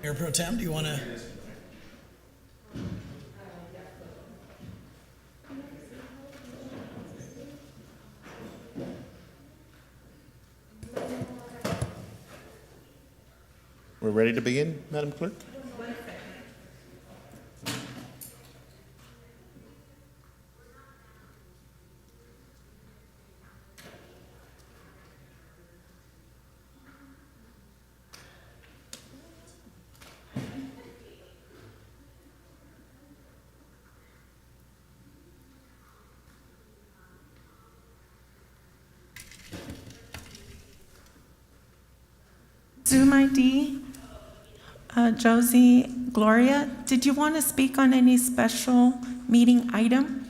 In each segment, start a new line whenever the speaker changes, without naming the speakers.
Mayor Pro Tem, do you want to?
We're ready to begin, Madam Clerk?
Zoom ID, Josie, Gloria, did you want to speak on any special meeting item?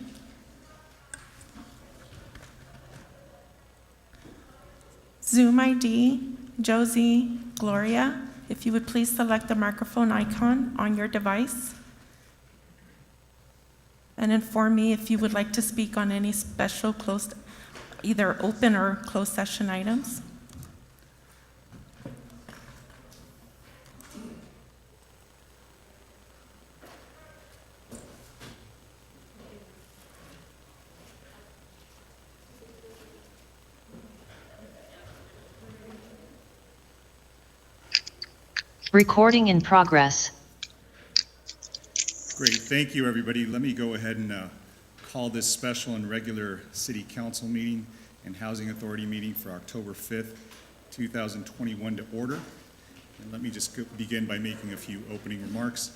Zoom ID, Josie, Gloria, if you would please select the microphone icon on your device and inform me if you would like to speak on any special closed, either open or closed session items.
Recording in progress.
Great, thank you, everybody. Let me go ahead and call this special and regular City Council meeting and Housing Authority meeting for October 5th, 2021 to order. And let me just begin by making a few opening remarks.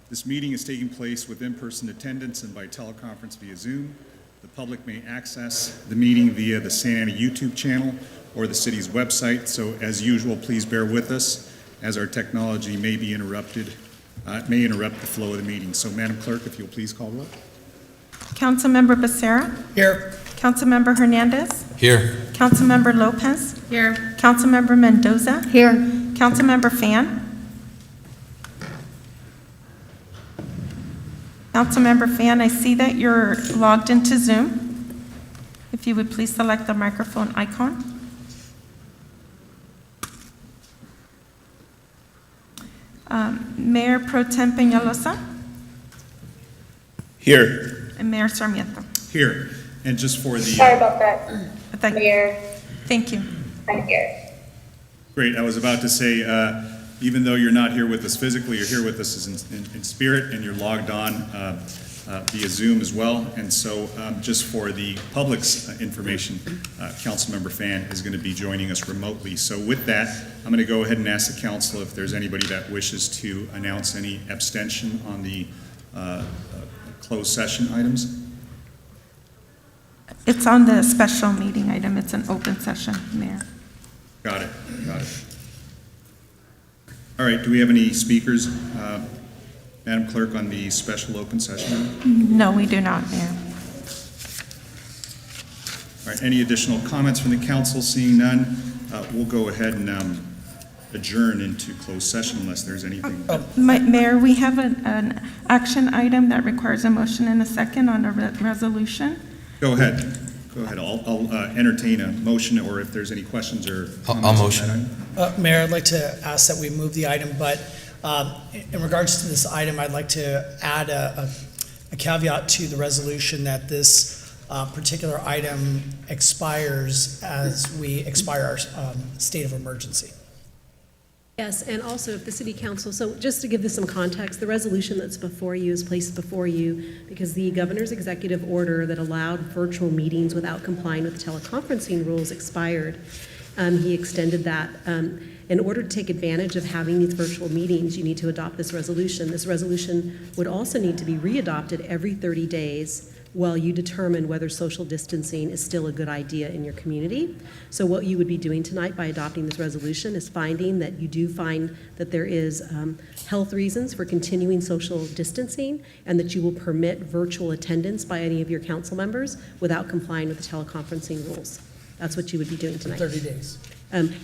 This meeting is taking place with in-person attendance and by teleconference via Zoom. The public may access the meeting via the Santa Ana YouTube channel or the city's website. So as usual, please bear with us as our technology may be interrupted, may interrupt the flow of the meeting. So Madam Clerk, if you'll please call roll.
Councilmember Becerra?
Here.
Councilmember Hernandez?
Here.
Councilmember Lopez?
Here.
Councilmember Mendoza?
Here.
Councilmember Fan? Councilmember Fan, I see that you're logged into Zoom. If you would please select the microphone icon. Mayor Pro Tem Peñalosa?
Here.
And Mayor Sarmiento?
Here, and just for the...
Sorry about that,
Thank
Mayor.
Thank you.
I'm here.
Great, I was about to say, even though you're not here with us physically, you're here with us in spirit, and you're logged on via Zoom as well. And so just for the public's information, Councilmember Fan is going to be joining us remotely. So with that, I'm going to go ahead and ask the council if there's anybody that wishes to announce any abstention on the closed session items.
It's on the special meeting item. It's an open session, Mayor.
Got it, got it. All right, do we have any speakers, Madam Clerk, on the special open session item?
No, we do not, Mayor.
All right, any additional comments from the council? Seeing none, we'll go ahead and adjourn into closed session unless there's anything.
Mayor, we have an action item that requires a motion and a second on a resolution.
Go ahead. Go ahead. I'll entertain a motion, or if there's any questions or comments.
I'll motion.
On that item.
Mayor, I'd like to ask that we move the item, but in regards to this item, I'd like to add a caveat to the resolution that this particular item expires as we expire our state of emergency.
Yes, and also if the city council, so just to give this some context, the resolution that's before you is placed before you because the governor's executive order that allowed virtual meetings without complying with teleconferencing rules expired. He extended that. In order to take advantage of having these virtual meetings, you need to adopt this resolution. This resolution would also need to be readopted every 30 days while you determine whether social distancing is still a good idea in your community. So what you would be doing tonight by adopting this resolution is finding that you do find that there is health reasons for continuing social distancing and that you will permit virtual attendance by any of your council members without complying with the teleconferencing rules. That's what you would be doing tonight.
30 days.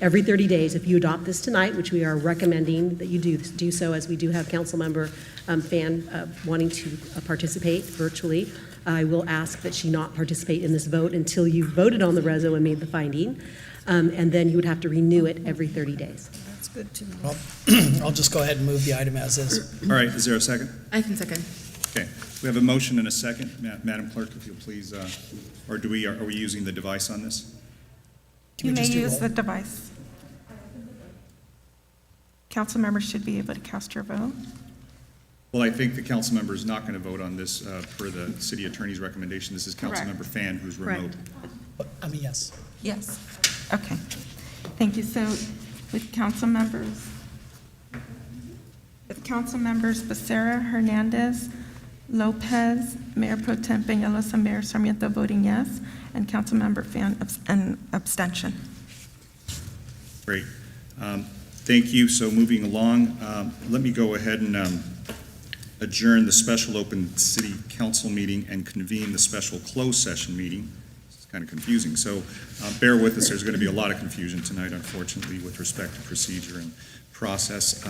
Every 30 days, if you adopt this tonight, which we are recommending that you do so, as we do have council member Fan wanting to participate virtually, I will ask that she not participate in this vote until you voted on the reso and made the finding, and then you would have to renew it every 30 days.
Good to know.
Well, I'll just go ahead and move the item as is.
All right, is there a second?
I can second.
Okay, we have a motion and a second. Madam Clerk, if you'll please, or are we using the device on this?
Can
You
we
may
just do
use
roll?
the device. Council members should be able to cast your vote.
Well, I think the council member is not going to vote on this per the city attorney's recommendation. This is
Correct.
Councilmember Fan, who's remote.
Correct.
I mean, yes.
Yes. Okay. Thank you. So with council members Becerra, Hernandez, Lopez, Mayor Pro Tem Peñalosa, Mayor Sarmiento voting yes, and Councilmember Fan an abstention.
Great. Thank you. So moving along, let me go ahead and adjourn the special open city council meeting and convene the special closed session meeting. It's kind of confusing. So bear with us. There's going to be a lot of confusion tonight, unfortunately, with respect to procedure and process.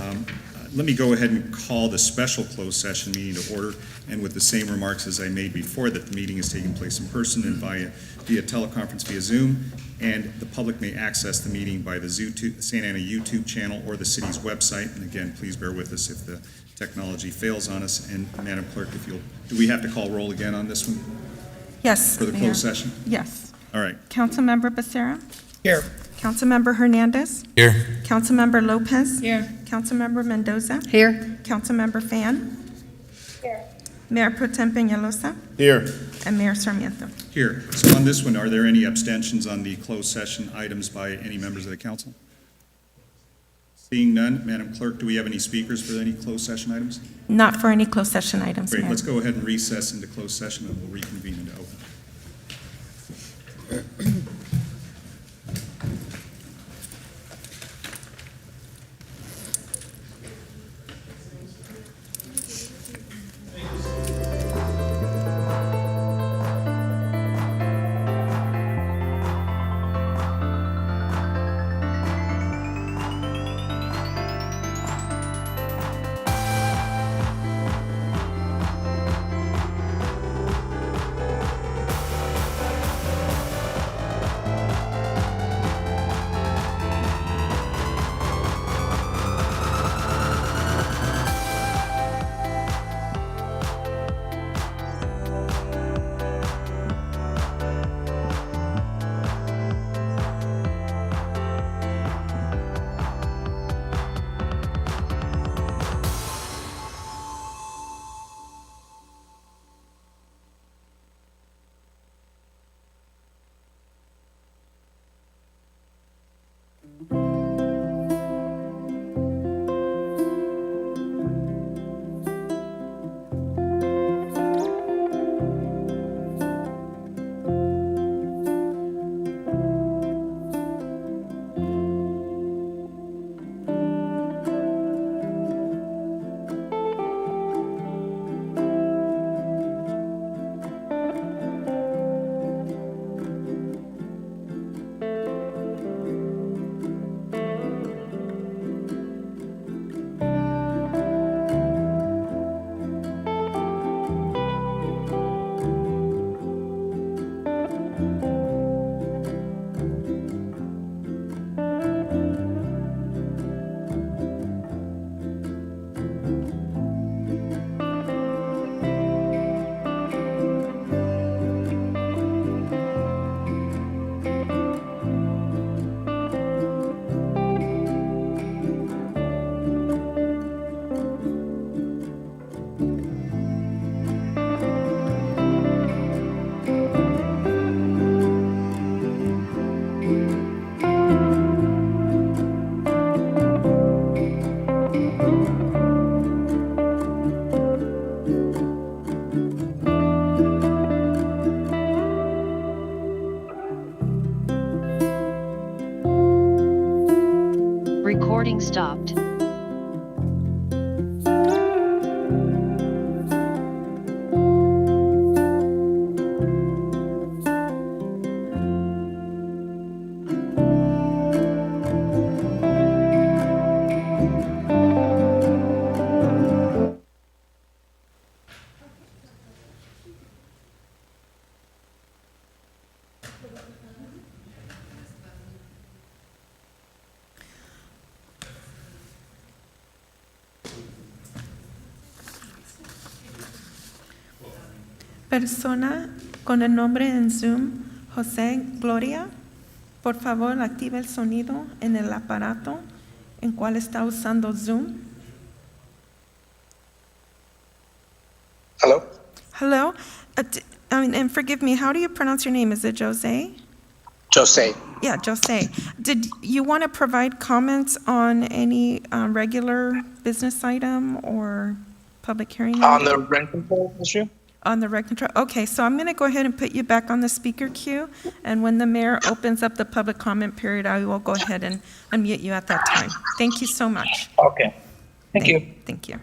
Let me go ahead and call the special closed session meeting to order, and with the same remarks as I made before, that the meeting is taking place in person and via teleconference via Zoom, and the public may access the meeting by the Santa Ana YouTube channel or the city's website. And again, please bear with us if the technology fails on us. And Madam Clerk, if you'll, do we have to call roll again on this one
Yes,
for the
Mayor.
closed session?
Yes.
All right.
Councilmember Becerra,
Here.
Councilmember Hernandez,
Here.
Councilmember Lopez,
Here.
Councilmember Mendoza,
Here.
Councilmember Fan, Mayor Pro Tem Peñalosa,
Here.
and Mayor Sarmiento.
Here. So on this one, are there any abstentions on the closed session items by any members of the council? Seeing none, Madam Clerk, do we have any speakers for any closed session items?
Not for any closed session items,
Great,
Mayor.
let's go ahead and recess into closed session, and we'll reconvene into open.
Persona con el nombre en Zoom, José Gloria, por favor activa el sonido en el aparato en cual está usando Zoom.
Hello?
Hello, and forgive me, how do you pronounce your name? Is it Jose?
Jose.
Yeah, Jose. Did you want to provide comments on any regular business item or public hearing?
On the rent control issue?
On the rent control? Okay, so I'm going to go ahead and put you back on the speaker queue, and when the mayor opens up the public comment period, I will go ahead and unmute you at that time. Thank you so much.
Okay. Thank you.
Thank you.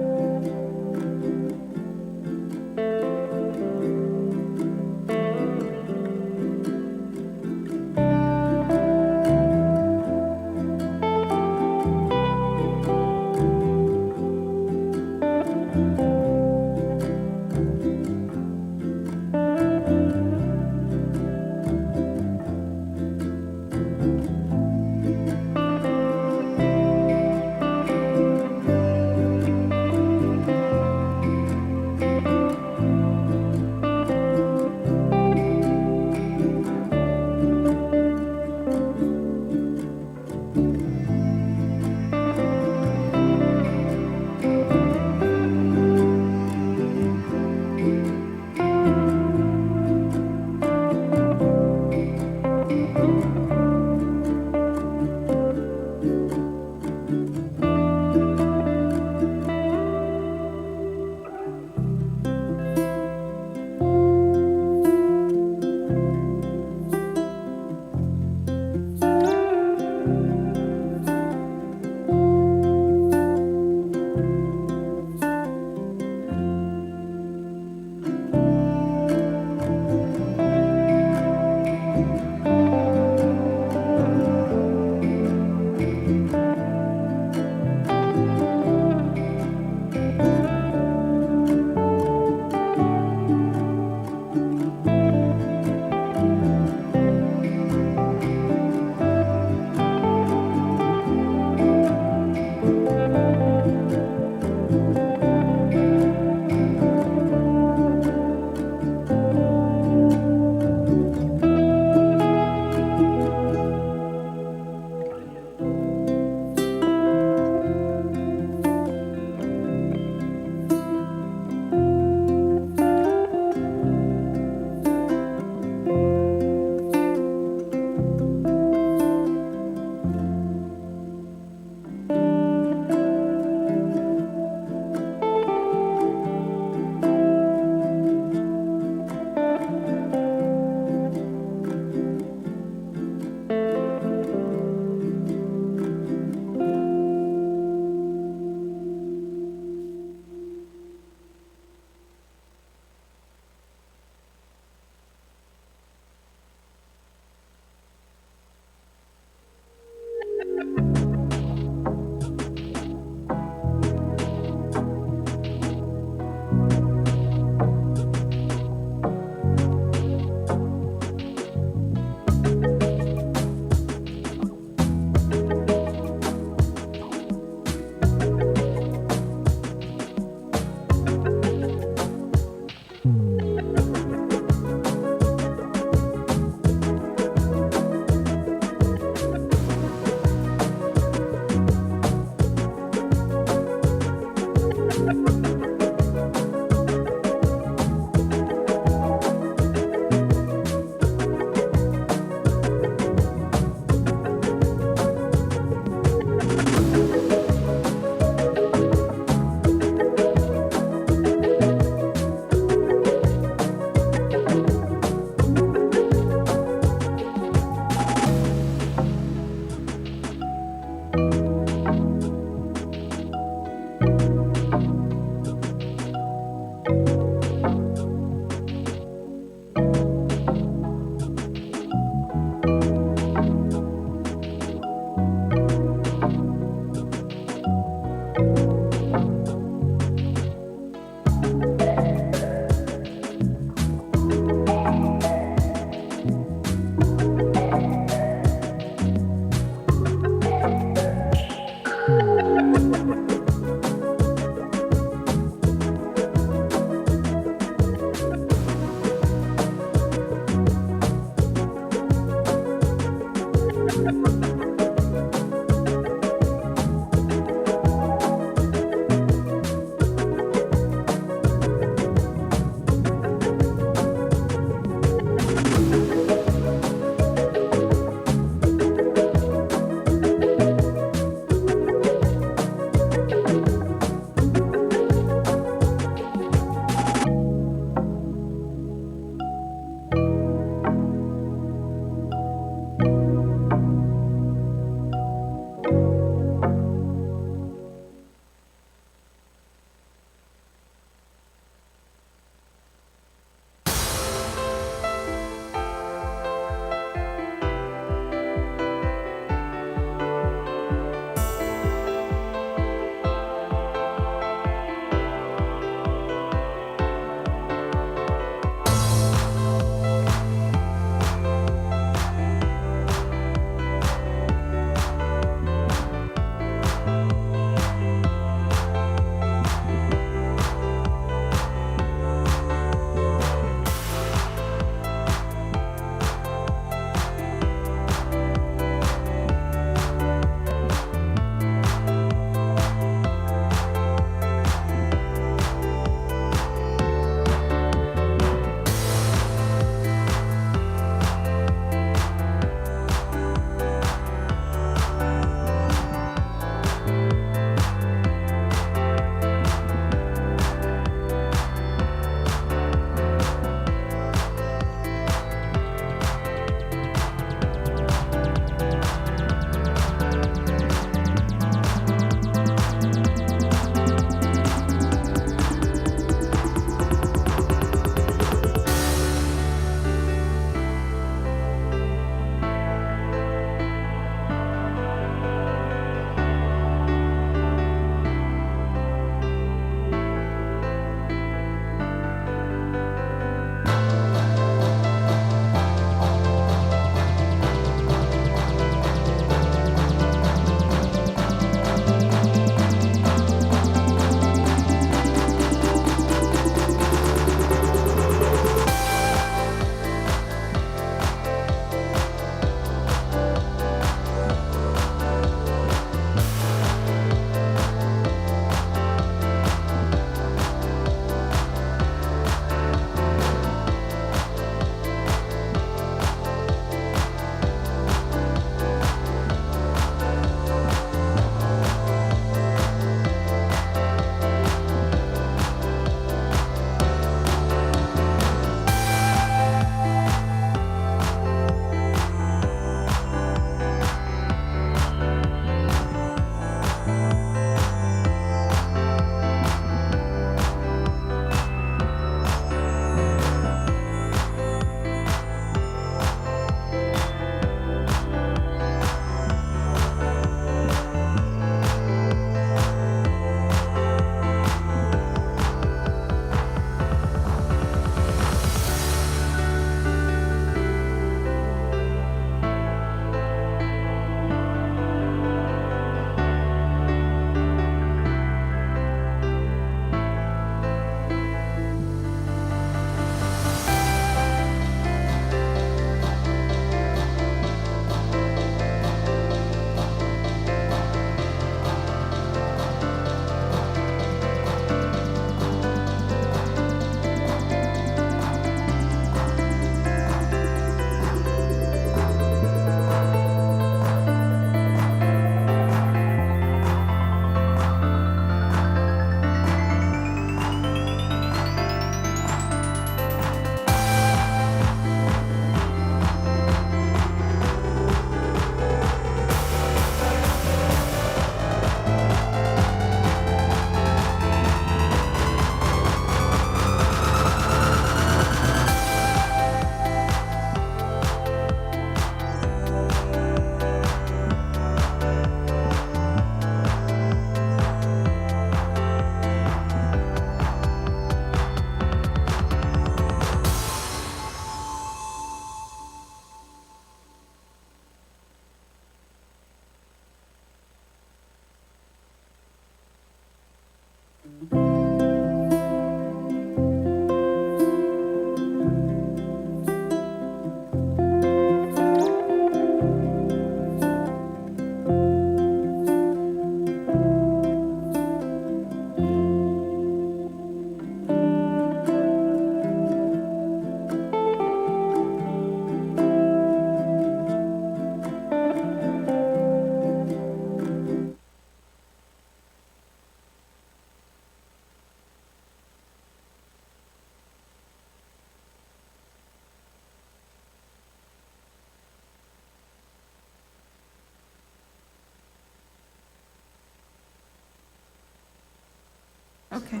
Okay.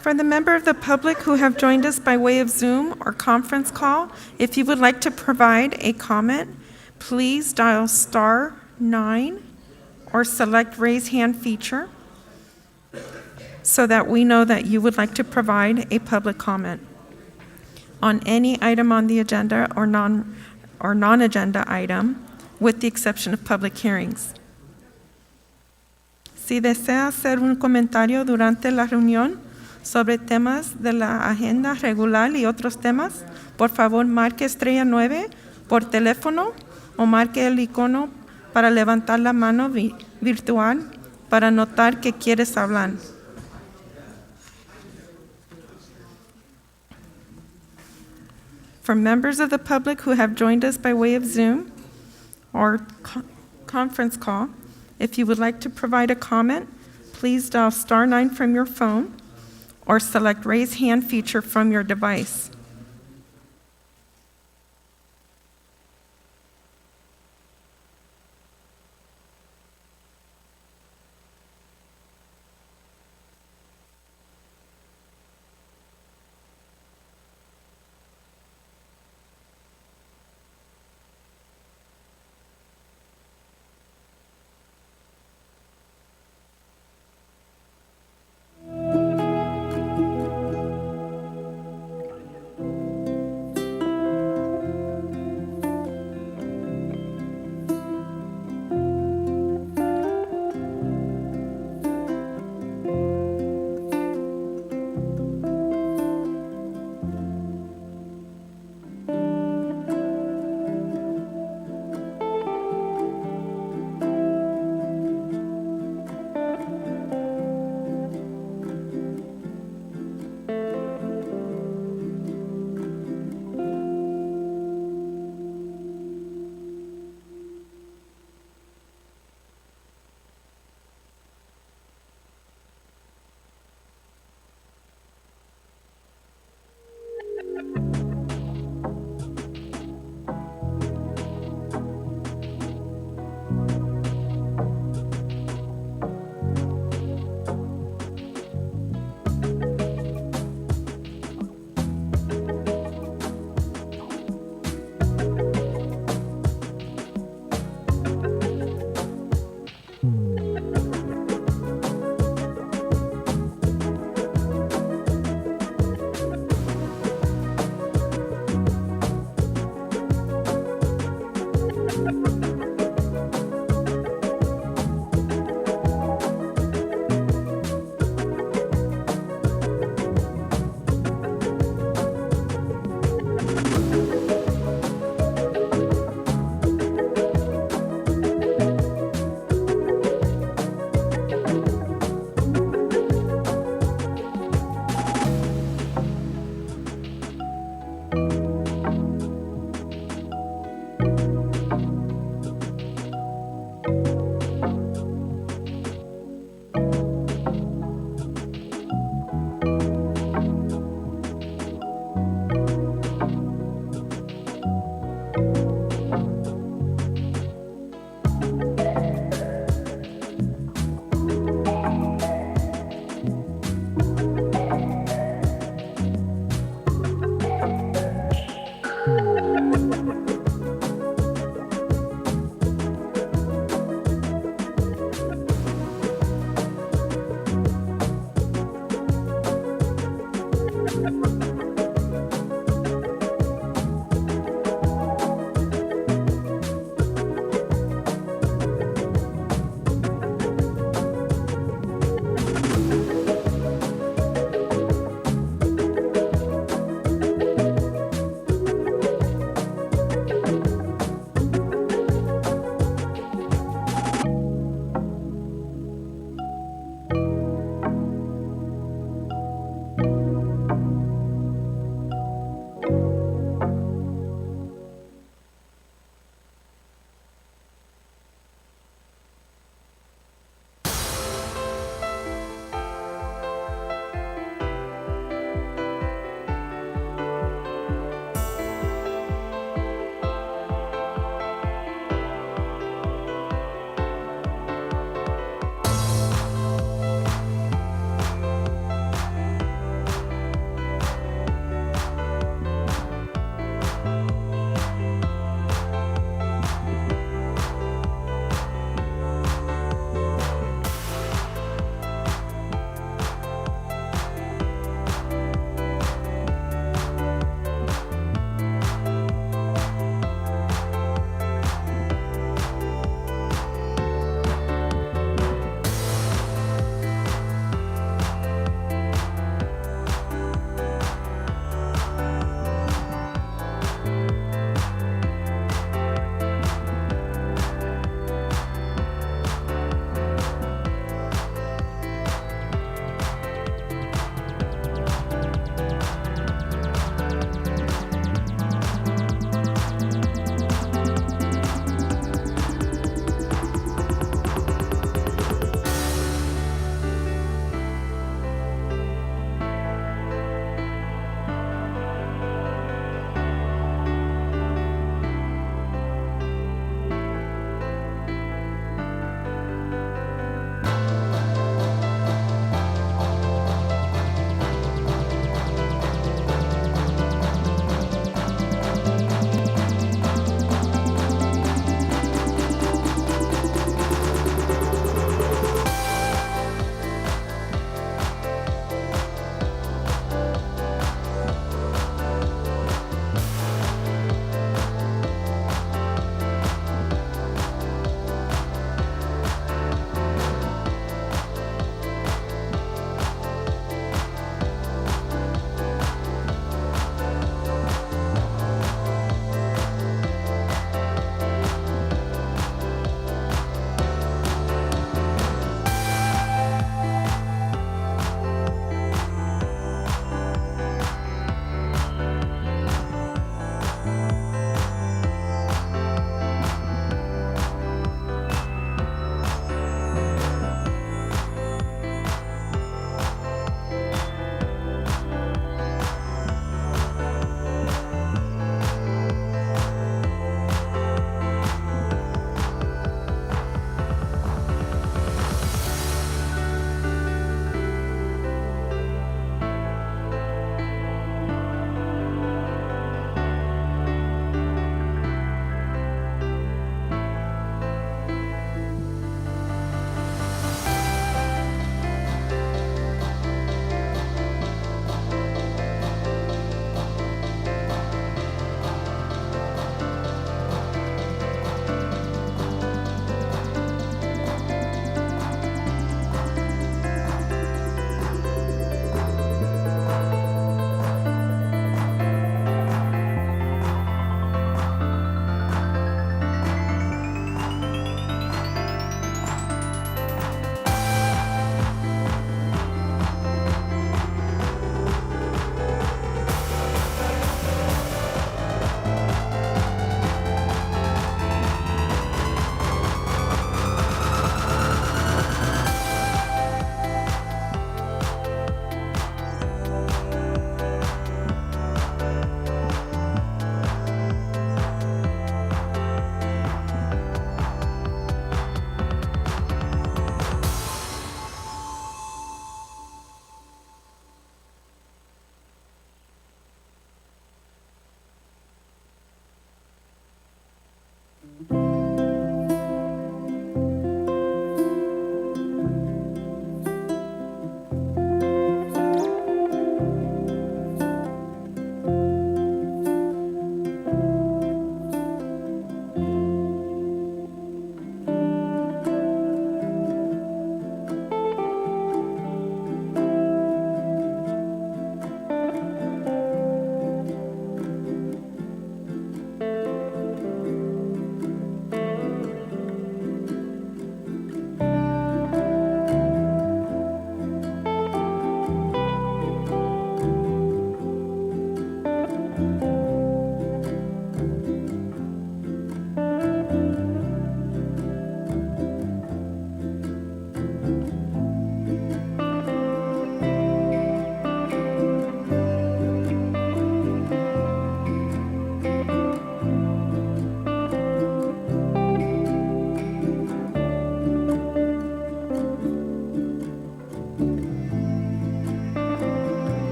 For the member of the public who have joined us by way of Zoom or conference call, if you would like to provide a comment, please dial *9 or select raise hand feature so that we know that you would like to provide a public comment on any item on the agenda or non-agenda item, with the exception of public hearings. Si desea hacer un comentario durante la reunión sobre temas de la agenda regular y otros temas, por favor marque *9 por teléfono o marque el icono para levantar la mano virtual para notar que quieres hablar. For members of the public who have joined us by way of Zoom or conference call, if you would like to provide a comment, please dial *9 from your phone or select raise hand feature from your device.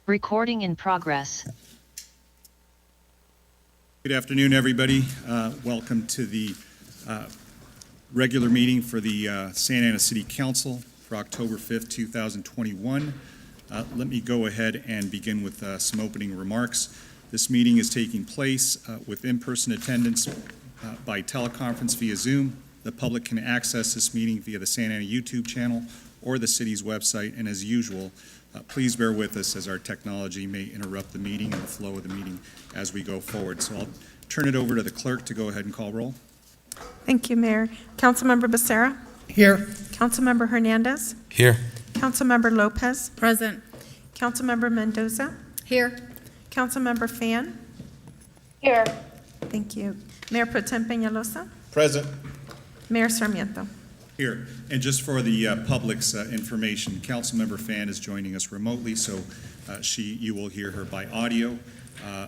Recording in progress.
Good afternoon, everybody. Welcome to the regular meeting for the Santa Ana City Council for October 5th, 2021. Let me go ahead and begin with some opening remarks. This meeting is taking place with in-person attendance by teleconference via Zoom. The public can access this meeting via the Santa Ana YouTube channel or the city's website, and as usual, please bear with us as our technology may interrupt the meeting and the flow of the meeting as we go forward. So I'll turn it over to the clerk to go ahead and call roll.
Thank you, Mayor. Councilmember Becerra.
Here.
Councilmember Hernandez.
Here.
Councilmember Lopez.
Present.
Councilmember Mendoza.
Here.
Councilmember Fan.
Here.
Thank you. Mayor Pro Tem Peñalosa.
Present.
Mayor Sarmiento.
Here, and just for the public's information, Councilmember Fan is joining us remotely, so you will hear her by audio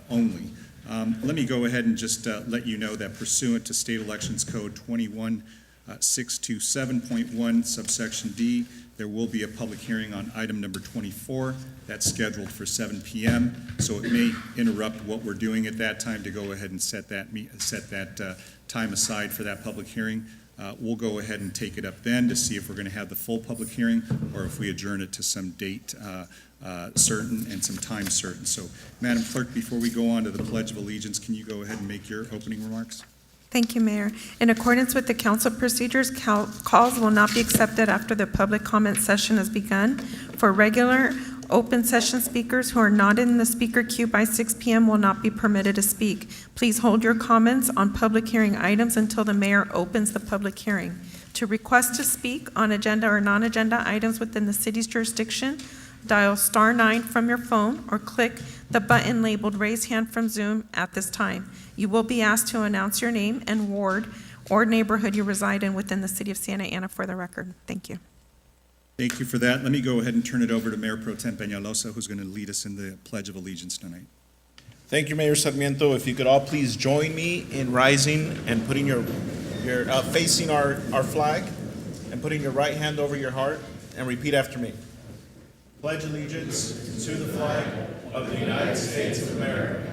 only. Let me go ahead and just let you know that pursuant to State Elections Code 21627.1 subsection D, there will be a public hearing on item number 24 that's scheduled for 7 p.m. So it may interrupt what we're doing at that time to go ahead and set that time aside for that public hearing. We'll go ahead and take it up then to see if we're going to have the full public hearing or if we adjourn it to some date certain and some time certain. So, Madam Clerk, before we go on to the Pledge of Allegiance, can you go ahead and make your opening remarks?
Thank you, Mayor. In accordance with the council procedures, calls will not be accepted after the public comment session has begun. For regular open session speakers who are not in the speaker queue by 6 p.m. will not be permitted to speak. Please hold your comments on public hearing items until the mayor opens the public hearing. To request to speak on agenda or non-agenda items within the city's jurisdiction, dial *9 from your phone or click the button labeled Raise Hand from Zoom at this time. You will be asked to announce your name and ward or neighborhood you reside in within the city of Santa Ana for the record. Thank you.
Thank you for that. Let me go ahead and turn it over to Mayor Pro Tem Peñalosa, who's going to lead us in the Pledge of Allegiance tonight.
Thank you, Mayor Sarmiento. If you could all please join me in rising and putting your facing our flag and putting your right hand over your heart and repeat after me. Pledge allegiance to the flag of the United States of America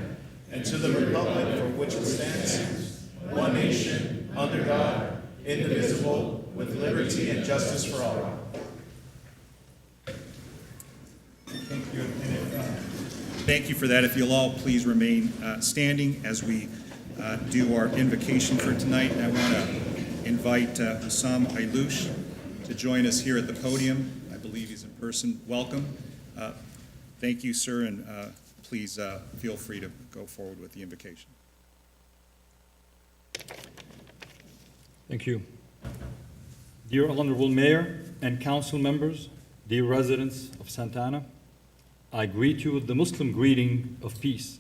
and to the republic for which it stands, one nation, under God, indivisible, with liberty and justice for all.
Thank you for that. If you'll all please remain standing as we do our invocation for tonight. I want to invite Hussam Ailouche to join us here at the podium. I believe he's in person. Welcome. Thank you, sir, and please feel free to go forward with the invocation.
Thank you. Dear Honorable Mayor and Council members, dear residents of Santa Ana, I greet you with the Muslim greeting of peace.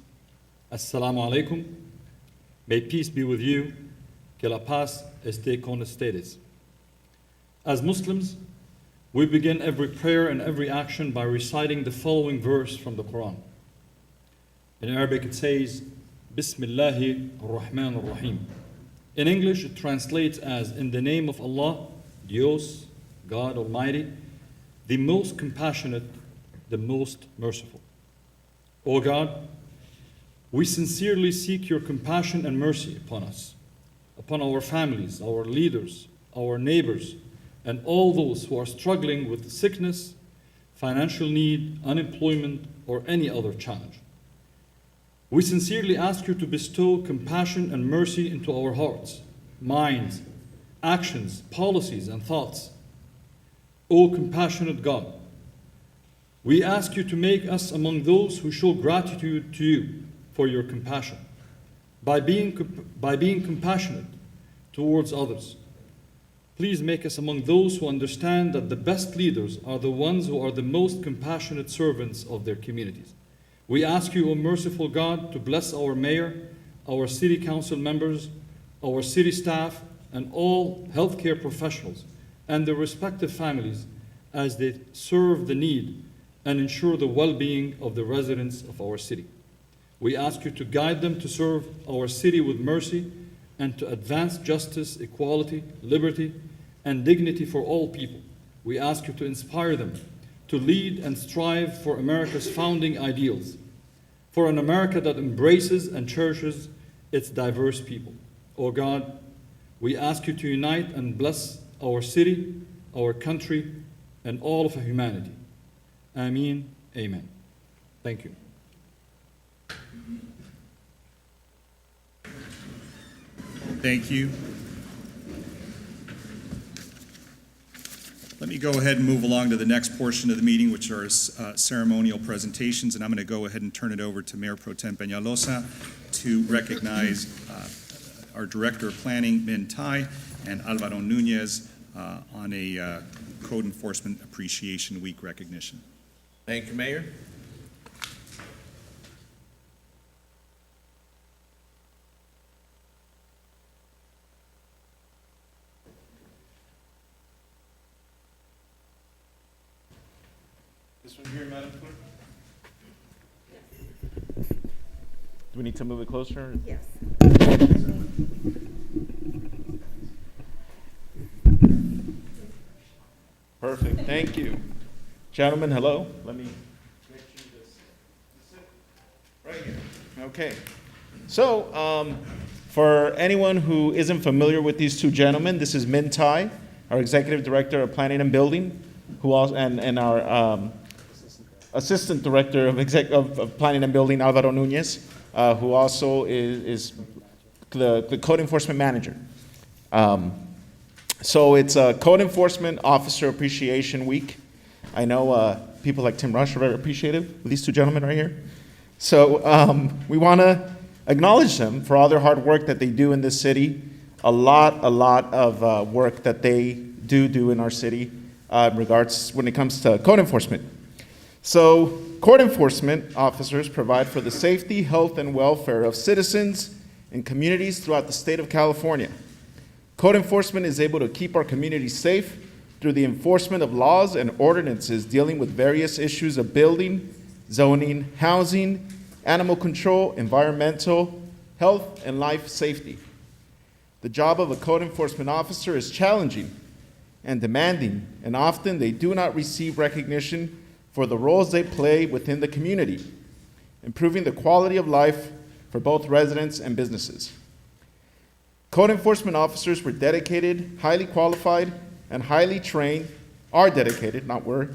Assalamu alaikum. May peace be with you. Que la paz esté con ustedes. As Muslims, we begin every prayer and every action by reciting the following verse from the Quran. In Arabic it says, Bismillahi ar-Rahman ar-Rahim. In English it translates as, in the name of Allah, Dios, God Almighty, the most compassionate, the most merciful. O God, we sincerely seek your compassion and mercy upon us, upon our families, our leaders, our neighbors, and all those who are struggling with sickness, financial need, unemployment, or any other challenge. We sincerely ask you to bestow compassion and mercy into our hearts, minds, actions, policies, and thoughts. O compassionate God, we ask you to make us among those who show gratitude to you for your compassion, by being compassionate towards others. Please make us among those who understand that the best leaders are the ones who are the most compassionate servants of their communities. We ask you, O merciful God, to bless our mayor, our city council members, our city staff, and all healthcare professionals and their respective families as they serve the need and ensure the well-being of the residents of our city. We ask you to guide them to serve our city with mercy and to advance justice, equality, liberty, and dignity for all people. We ask you to inspire them to lead and strive for America's founding ideals, for an America that embraces and cherishes its diverse people. O God, we ask you to unite and bless our city, our country, and all of humanity. Ameen. Amen. Thank you.
Thank you. Let me go ahead and move along to the next portion of the meeting, which are ceremonial presentations, and I'm going to go ahead and turn it over to Mayor Pro Tem Peñalosa to recognize our Director of Planning, Min Tai, and Alvaro Nunez on a Code Enforcement Appreciation Week recognition.
Thank you, Mayor. This one here, Madam Clerk? Do we need to move it closer?
Yes.
Perfect, thank you. Gentlemen, hello. Let me get you this. Right here. Okay. So, for anyone who isn't familiar with these two gentlemen, this is Min Tai, our Executive Director of Planning and Building, who also, and our Assistant Director of Planning and Building, Alvaro Nunez, who also is the Code Enforcement Manager. So it's a Code Enforcement Officer Appreciation Week. I know people like Tim Rush are very appreciative of these two gentlemen right here. So we want to acknowledge them for all their hard work that they do in this city. A lot of work that they do in our city in regards when it comes to code enforcement. So code enforcement officers provide for the safety, health, and welfare of citizens and communities throughout the state of California. Code enforcement is able to keep our communities safe through the enforcement of laws and ordinances dealing with various issues of building, zoning, housing, animal control, environmental, health, and life safety. The job of a code enforcement officer is challenging and demanding, and often they do not receive recognition for the roles they play within the community, improving the quality of life for both residents and businesses. Code enforcement officers were dedicated, highly qualified, and highly trained, are dedicated, not were,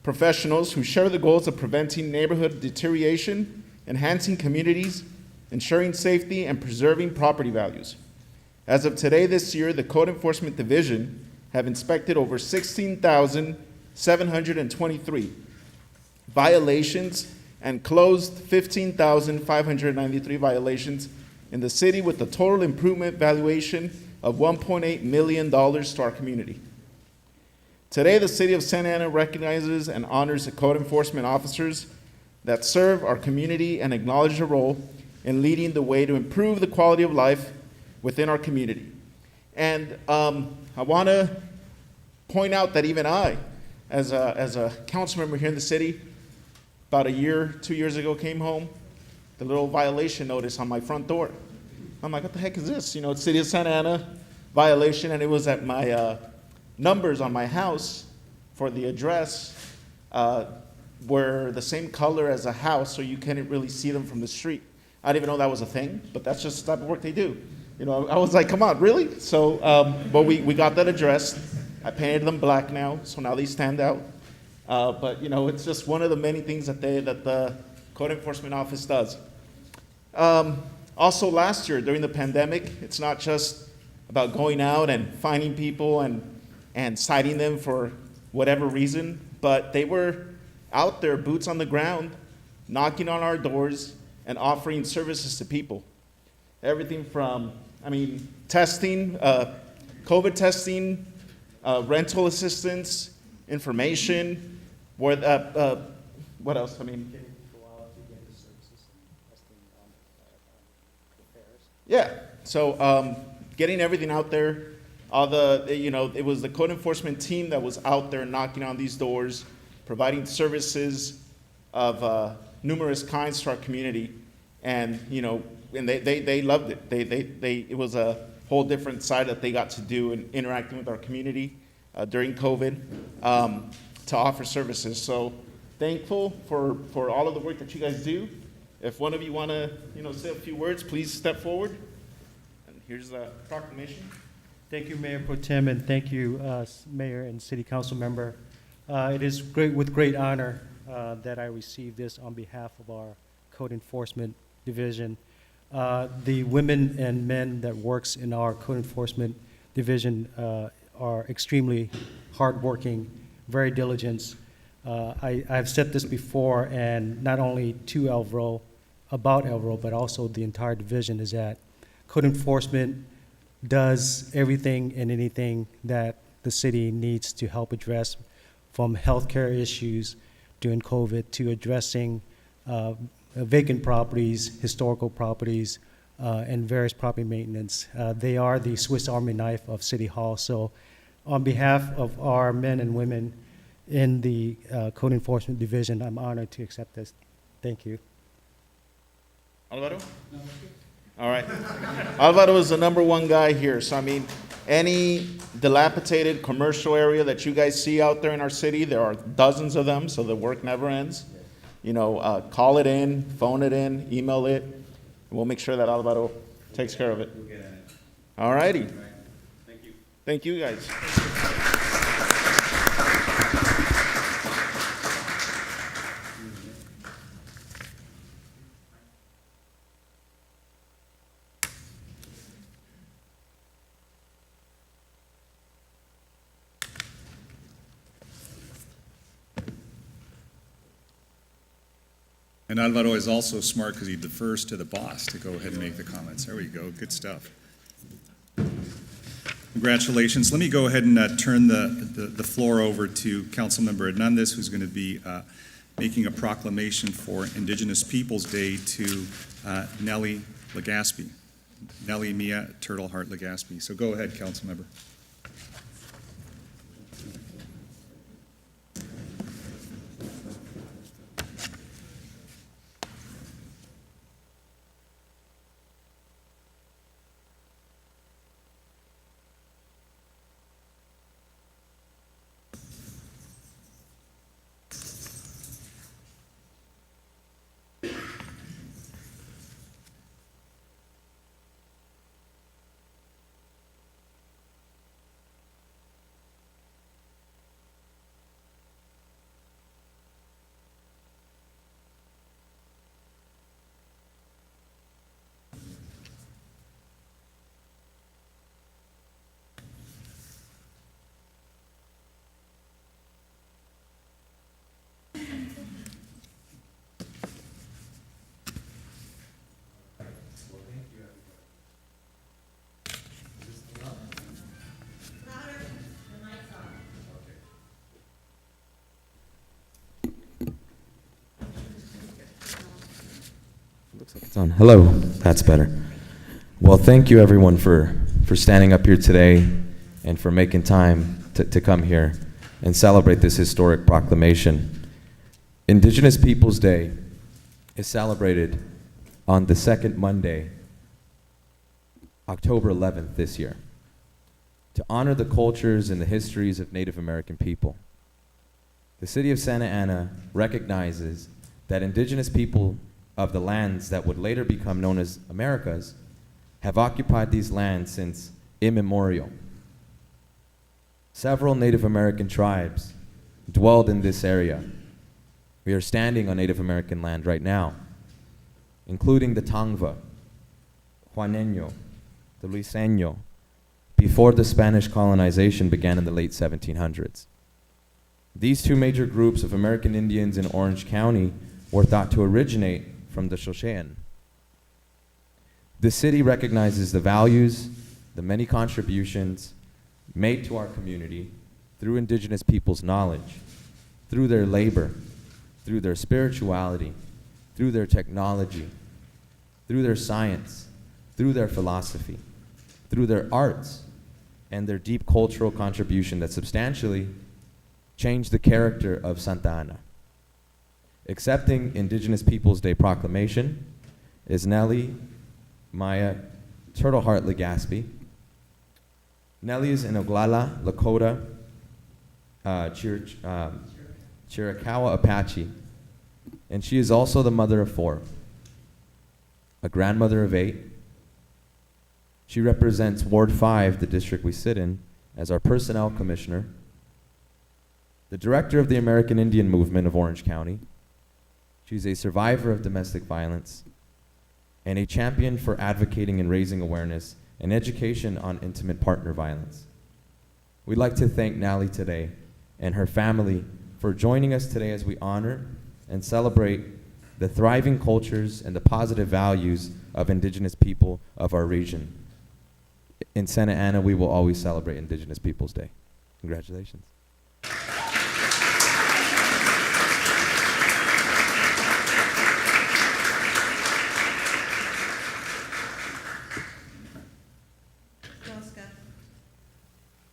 professionals who share the goals of preventing neighborhood deterioration, enhancing communities, ensuring safety, and preserving property values. As of today this year, the Code Enforcement Division have inspected over 16,723 violations and closed 15,593 violations in the city with a total improvement valuation of $1.8 million to our community. Today, the city of Santa Ana recognizes and honors the code enforcement officers that serve our community and acknowledge their role in leading the way to improve the quality of life within our community. And I want to point out that even I, as a council member here in the city, about 2 years ago, came home, the little violation notice on my front door. I'm like, what the heck is this? You know, it's City of Santa Ana violation, and it was at my numbers on my house for the address were the same color as a house, so you couldn't really see them from the street. I didn't even know that was a thing, but that's just the type of work they do. You know, I was like, come on, really? So, but we got that addressed. I painted them black now, so now they stand out. But you know, it's just one of the many things that the Code Enforcement Office does. Also last year, during the pandemic, it's not just about going out and finding people and citing them for whatever reason, but they were out there, boots on the ground, knocking on our doors and offering services to people. Everything from, testing, COVID testing, rental assistance, information, what else? Yeah, so getting everything out there, it was the code enforcement team that was out there knocking on these doors, providing services of numerous kinds to our community, and they loved it. It was a whole different side that they got to do in interacting with our community during COVID. to offer services. So thankful for all of the work that you guys do. If one of you want to, say a few words, please step forward. And here's the proclamation.
Thank you, Mayor Pro Tem, and thank you, Mayor and City Council member. It is with great honor that I receive this on behalf of our Code Enforcement Division. The women and men that works in our Code Enforcement Division are extremely hardworking, very diligent. I've said this before, and not only to Elvro, about Elvro, but also the entire division, is that code enforcement does everything and anything that the city needs to help address, from healthcare issues during COVID to addressing vacant properties, historical properties, and various property maintenance. They are the Swiss Army knife of City Hall. So on behalf of our men and women in the Code Enforcement Division, I'm honored to accept this. Thank you.
Alvaro? No. All right. Alvaro is the #1 guy here. So, I mean, any dilapidated commercial area that you guys see out there in our city, there are dozens of them, so the work never ends. Call it in, phone it in, email it, and we'll make sure that Alvaro takes care of it. All righty.
Thank you.
Thank you, guys.
And Alvaro is also smart because he defers to the boss to go ahead and make the comments. There we go. Good stuff. Congratulations. Let me go ahead and turn the floor over to Councilmember Hernandez, who's going to be making a proclamation for Indigenous Peoples Day to Nellie Legaspi. Nellie Mia Turtle Heart Legaspi. So go ahead, Councilmember.
Looks like it's on. Hello, that's better. Well, thank you everyone for standing up here today and for making time to come here and celebrate this historic proclamation. Indigenous Peoples Day is celebrated on the second Monday, October 11th this year, to honor the cultures and the histories of Native American people. The city of Santa Ana recognizes that indigenous people of the lands that would later become known as Americas have occupied these lands since immemorial. Several Native American tribes dwelled in this area. We are standing on Native American land right now, including the Tangva, Juaneño, the Luiseño, before the Spanish colonization began in the late 1700s. These two major groups of American Indians in Orange County were thought to originate from the Shoshéan. The city recognizes the values, the many contributions made to our community through indigenous people's knowledge, through their labor, through their spirituality, through their technology, through their science, through their philosophy, through their arts, and their deep cultural contribution that substantially changed the character of Santa Ana. Accepting Indigenous Peoples Day proclamation is Nellie Maya Turtle Heart Legaspi. Nellie is an Oglala Lakota Chiricahua Apache, and she is also the mother of 4, a grandmother of 8. She represents Ward 5, the district we sit in, as our personnel commissioner, the director of the American Indian Movement of Orange County. She's a survivor of domestic violence and a champion for advocating and raising awareness and education on intimate partner violence. We'd like to thank Nally today and her family for joining us today as we honor and celebrate the thriving cultures and the positive values of Indigenous people of our region. In Santa Ana, we will always celebrate Indigenous Peoples Day. Congratulations.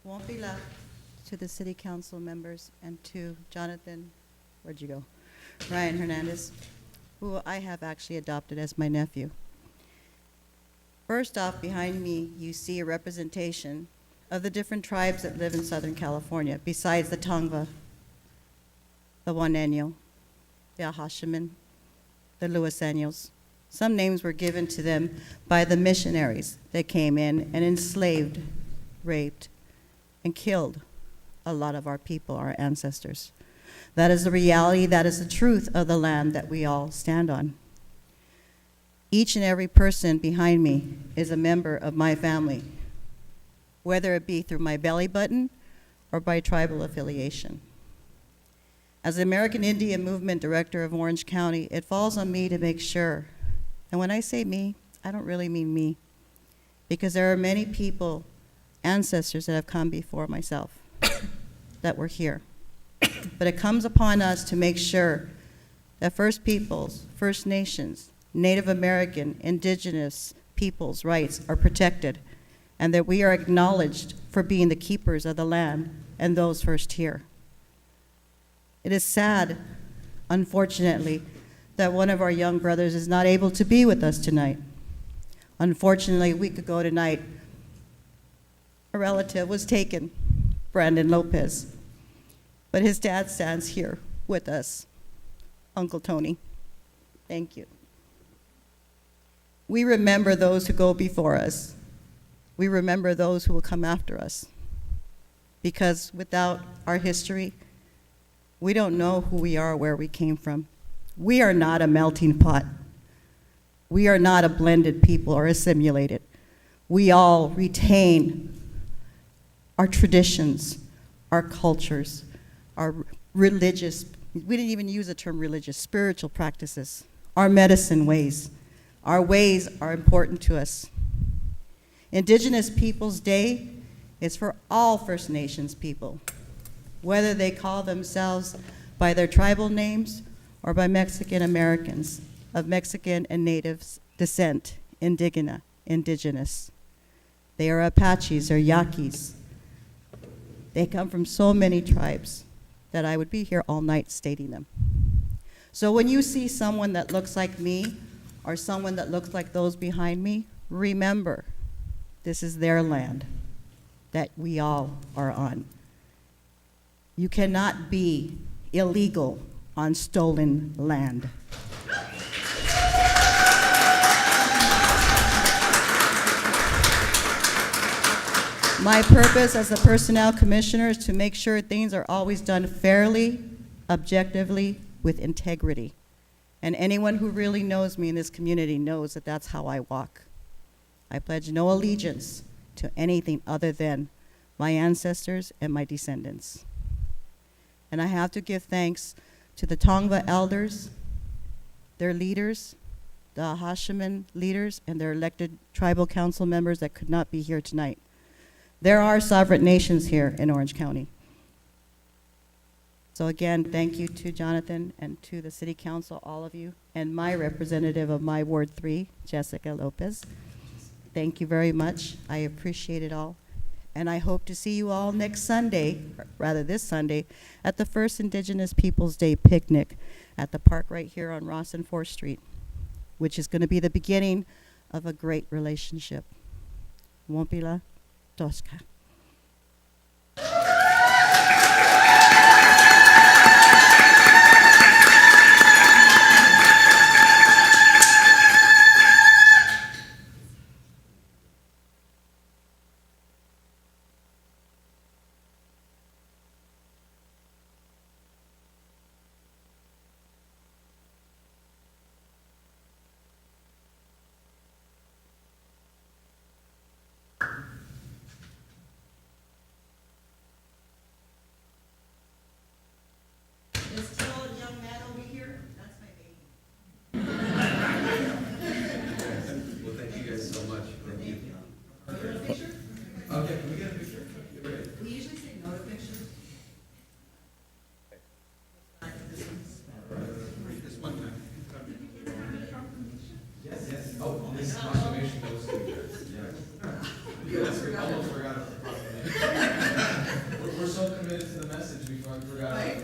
Won't be left to the city council members and to Jonathan, where'd you go? Ryan Hernandez, who I have actually adopted as my nephew. First off, behind me, you see a representation of the different tribes that live in Southern California, besides the Tongva, the Juaneño, the Ahashiman, the Luiseños. Some names were given to them by the missionaries that came in and enslaved, raped, and killed a lot of our people, our ancestors. That is the reality, that is the truth of the land that we all stand on. Each and every person behind me is a member of my family, whether it be through my belly button or by tribal affiliation. As the American Indian Movement Director of Orange County, it falls on me to make sure, and when I say me, I don't really mean me, because there are many people, ancestors that have come before myself that were here. But it comes upon us to make sure that First Peoples, First Nations, Native American, Indigenous peoples' rights are protected, and that we are acknowledged for being the keepers of the land and those first here. It is sad, unfortunately, that one of our young brothers is not able to be with us tonight. Unfortunately, a week ago tonight, a relative was taken, Brandon Lopez, but his dad stands here with us, Uncle Tony. Thank you. We remember those who go before us. We remember those who will come after us. Because without our history, we don't know who we are, where we came from. We are not a melting pot. We are not a blended people or assimilated. We all retain our traditions, our cultures, our religious, we didn't even use the term religious, spiritual practices, our medicine ways. Our ways are important to us. Indigenous Peoples Day is for all First Nations people, whether they call themselves by their tribal names or by Mexican Americans of Mexican and Native descent, indigenous. They are Apaches or Yaquis. They come from so many tribes that I would be here all night stating them. So when you see someone that looks like me or someone that looks like those behind me, remember, this is their land that we all are on. You cannot be illegal on stolen land. My purpose as a personnel commissioner is to make sure things are always done fairly, objectively, with integrity. And anyone who really knows me in this community knows that that's how I walk. I pledge no allegiance to anything other than my ancestors and my descendants. And I have to give thanks to the Tongva elders, their leaders, the Ahashiman leaders, and their elected tribal council members that could not be here tonight. There are sovereign nations here in Orange County. So again, thank you to Jonathan and to the City Council, all of you, and my representative of my Ward 3, Jessica Lopez. Thank you very much. I appreciate it all. And I hope to see you all next Sunday, or rather this Sunday, at the first Indigenous Peoples Day picnic at the park right here on Ross and 4th Street, which is going to be the beginning of a great relationship. Wompila Tosca.
minutes to the message before I forgot. Right.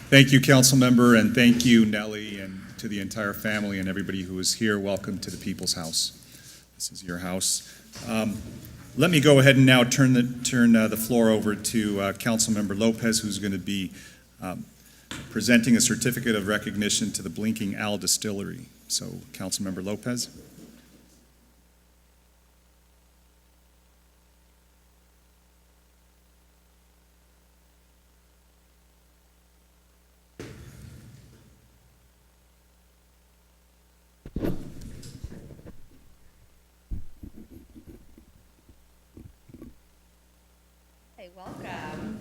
Thank you, council member, and thank you, Nellie, and to the entire family and everybody who is here. Welcome to the People's House. This is your house. Let me go ahead and now turn the floor over to Councilmember Lopez, who's going to be presenting a certificate of recognition to the Blinking Owl Distillery. So, Councilmember Lopez.
Hey, welcome.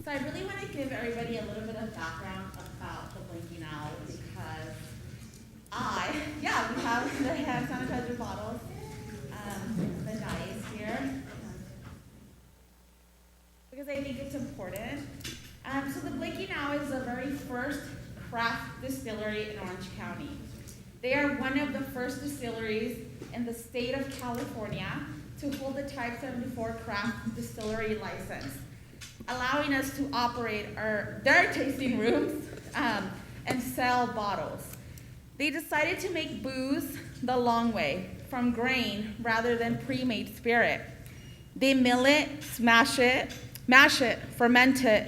So I really want to give everybody a little bit of background about the Blinking Owl because we have the hand sanitizer bottles, the dice here, because I think it's important. So the Blinking Owl is the very first craft distillery in Orange County. They are one of the first distilleries in the state of California to hold the Type 74 craft distillery license, allowing us to operate their tasting rooms and sell bottles. They decided to make booze the long way, from grain rather than pre-made spirit. They mill it, mash it, ferment it,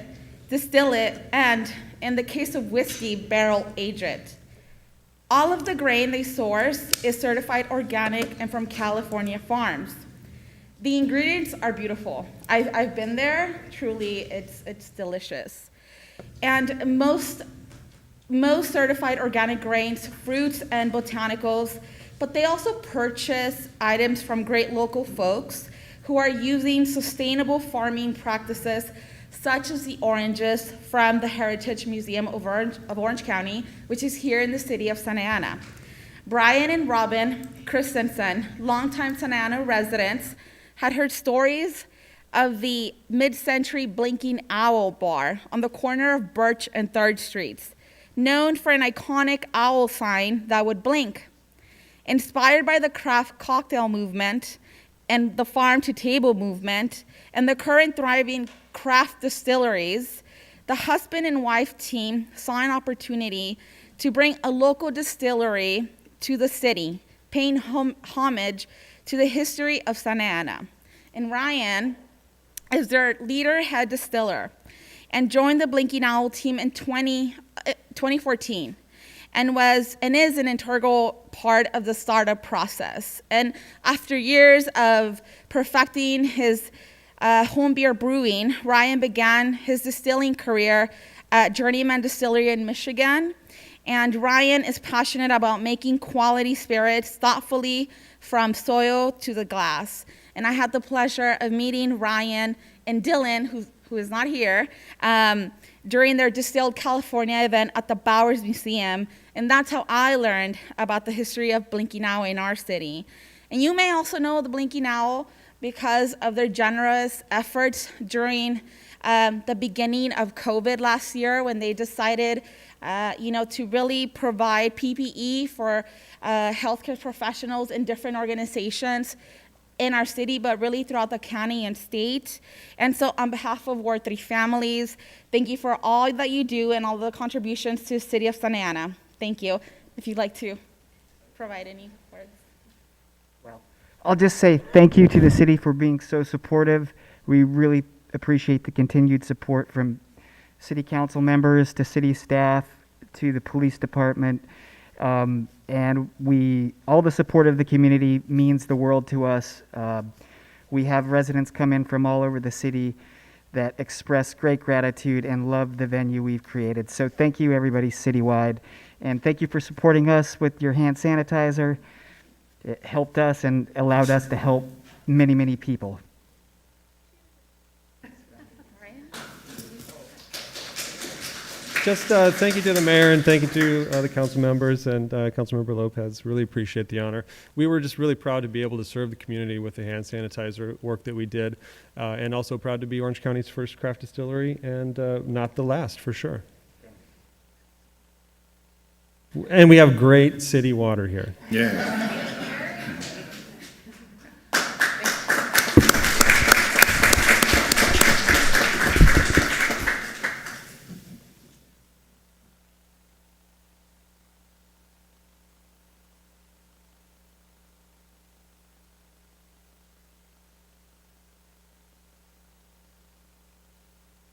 distill it, and in the case of whiskey, barrel age it. All of the grain they source is certified organic and from California farms. The ingredients are beautiful. I've been there. Truly, it's delicious. And most certified organic grains, fruits, and botanicals, but they also purchase items from great local folks who are using sustainable farming practices, such as the oranges from the Heritage Museum of Orange County, which is here in the city of Santa Ana. Brian and Robin Christensen, longtime Santa Ana residents, had heard stories of the mid-century Blinking Owl bar on the corner of Birch and 3rd Streets, known for an iconic owl sign that would blink. Inspired by the craft cocktail movement and the farm-to-table movement and the current thriving craft distilleries, the husband and wife team saw an opportunity to bring a local distillery to the city, paying homage to the history of Santa Ana. And Ryan is their leader head distiller and joined the Blinking Owl team in 2014 and is an integral part of the startup process. And after years of perfecting his home beer brewing, Ryan began his distilling career at Journeyman Distillery in Michigan. And Ryan is passionate about making quality spirits thoughtfully from soil to the glass. And I had the pleasure of meeting Ryan and Dylan, who is not here, during their Distilled California event at the Bowers Museum. And that's how I learned about the history of Blinking Owl in our city. And you may also know the Blinking Owl because of their generous efforts during the beginning of COVID last year, when they decided to really provide PPE for healthcare professionals in different organizations in our city, but really throughout the county and state. And so on behalf of Ward 3 families, thank you for all that you do and all the contributions to the city of Santa Ana. Thank you. If you'd like to provide any words.
Well, I'll just say thank you to the city for being so supportive. We really appreciate the continued support from city council members to city staff to the police department. And all the support of the community means the world to us. We have residents come in from all over the city that express great gratitude and love the venue we've created. So thank you, everybody, citywide. And thank you for supporting us with your hand sanitizer. It helped us and allowed us to help many, many people.
Just thank you to the mayor and thank you to the council members and Councilmember Lopez. Really appreciate the honor. We were just really proud to be able to serve the community with the hand sanitizer work that we did, and also proud to be Orange County's first craft distillery and not the last for sure. And we have great city water here.
Yeah.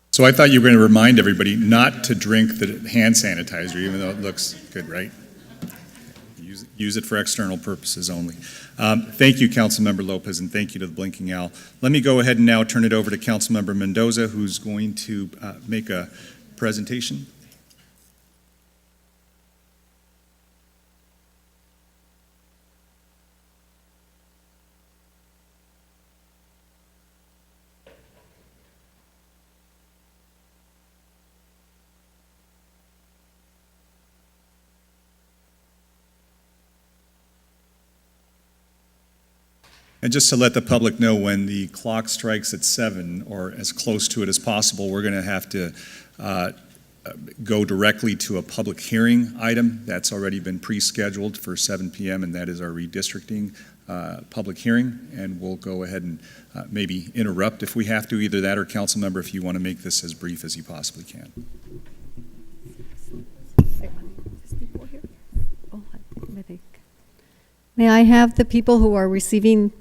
So I thought you were going to remind everybody not to drink the hand sanitizer, even though it looks good, right? Use it for external purposes only. Thank you, Councilmember Lopez, and thank you to the Blinking Owl. Let me go ahead and now turn it over to Councilmember Mendoza, who's going to make a presentation. And just to let the public know, when the clock strikes at 7 or as close to it as possible, we're going to have to go directly to a public hearing item that's already been pre-scheduled for 7 p.m., and that is our redistricting public hearing. And we'll go ahead and maybe interrupt if we have to, either that or council member, if you want to make this as brief as you possibly can.
May I have the people who are receiving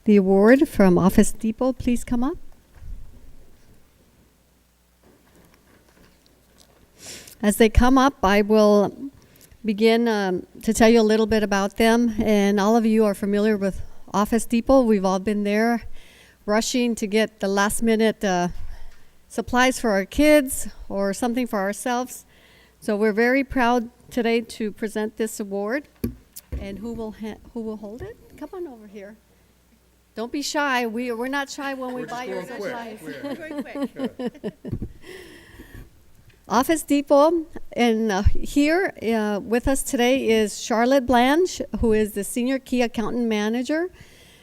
the award from Office Depot please come up? As they come up, I will begin to tell you a little bit about them. And all of you are familiar with Office Depot. We've all been there rushing to get the last minute supplies for our kids or something for ourselves. So we're very proud today to present this award. And who will hold it? Come on over here. Don't be shy. We're not shy when we buy your supplies.
We're going quick.
Office Depot, and here with us today is Charlotte Blanche, who is the Senior Key Accountant Manager,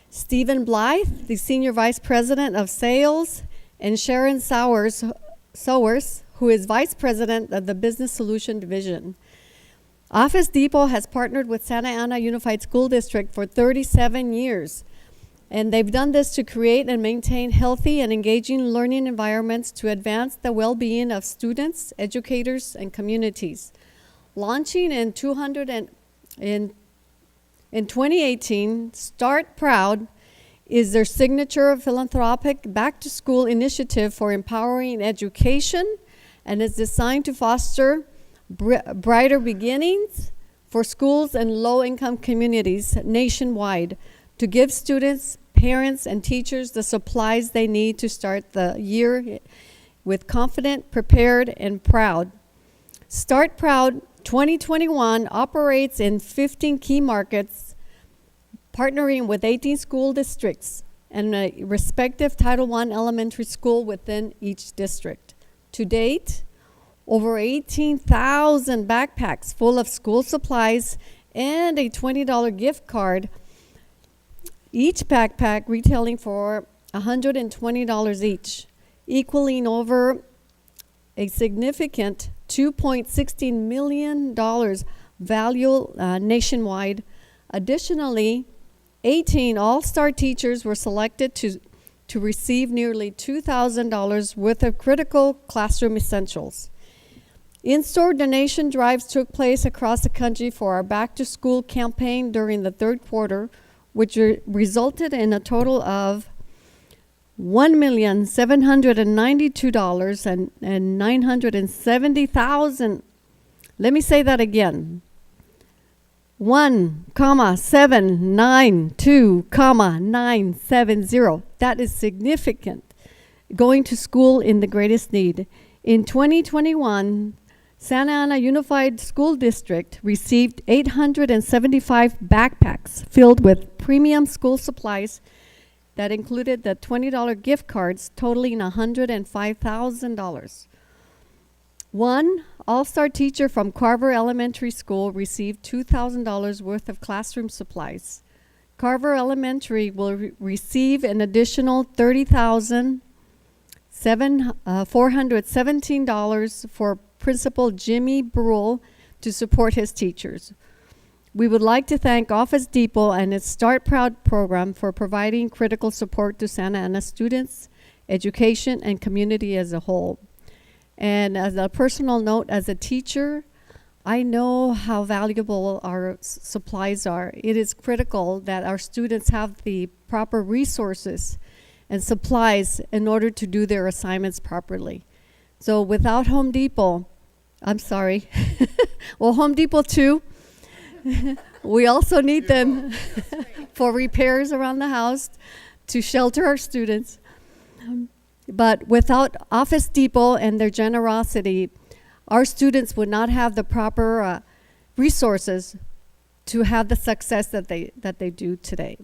Stephen Blythe, the Senior Vice President of Sales, and Sharon Sowers, who is Vice President of the Business Solution Division. Office Depot has partnered with Santa Ana Unified School District for 37 years, and they've done this to create and maintain healthy and engaging learning environments to advance the well-being of students, educators, and communities. Launching in 2018, Start Proud is their signature philanthropic back-to-school initiative for empowering education, and is designed to foster brighter beginnings for schools and low-income communities nationwide to give students, parents, and teachers the supplies they need to start the year with confident, prepared, and proud. Start Proud 2021 operates in 15 key markets, partnering with 18 school districts and a respective Title I elementary school within each district. To date, over 18,000 backpacks full of school supplies and a $20 gift card, each backpack retailing for $120 each, equaling over a significant $2.16 million value nationwide. Additionally, 18 all-star teachers were selected to receive nearly $2,000 worth of critical classroom essentials. In-store donation drives took place across the country for our back-to-school campaign during the third quarter, which resulted in a total of $1,792,000 and 970,000. Let me say that again. 1,792,970. That is significant. going to school in the greatest need. In 2021, Santa Ana Unified School District received 875 backpacks filled with premium school supplies that included the $20 gift cards totaling $105,000. One all-star teacher from Carver Elementary School received $2,000 worth of classroom supplies. Carver Elementary will receive an additional $30,417 for Principal Jimmy Brule to support his teachers. We would like to thank Office Depot and its Start Proud program for providing critical support to Santa Ana students, education, and community as a whole. And as a personal note, as a teacher, I know how valuable our supplies are. It is critical that our students have the proper resources and supplies in order to do their assignments properly. So without Home Depot, I'm sorry, well, Home Depot too, we also need them for repairs around the house to shelter our students. But without Office Depot and their generosity, our students would not have the proper resources to have the success that they do today.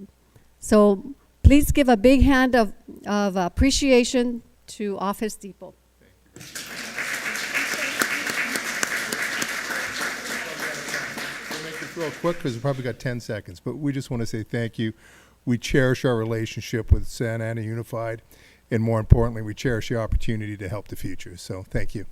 So please give a big hand of appreciation to Office Depot.
We'll make this real quick because we probably got 10 seconds, but we just want to say thank you. We cherish our relationship with Santa Ana Unified, and more importantly, we cherish the opportunity to help the future. So thank you.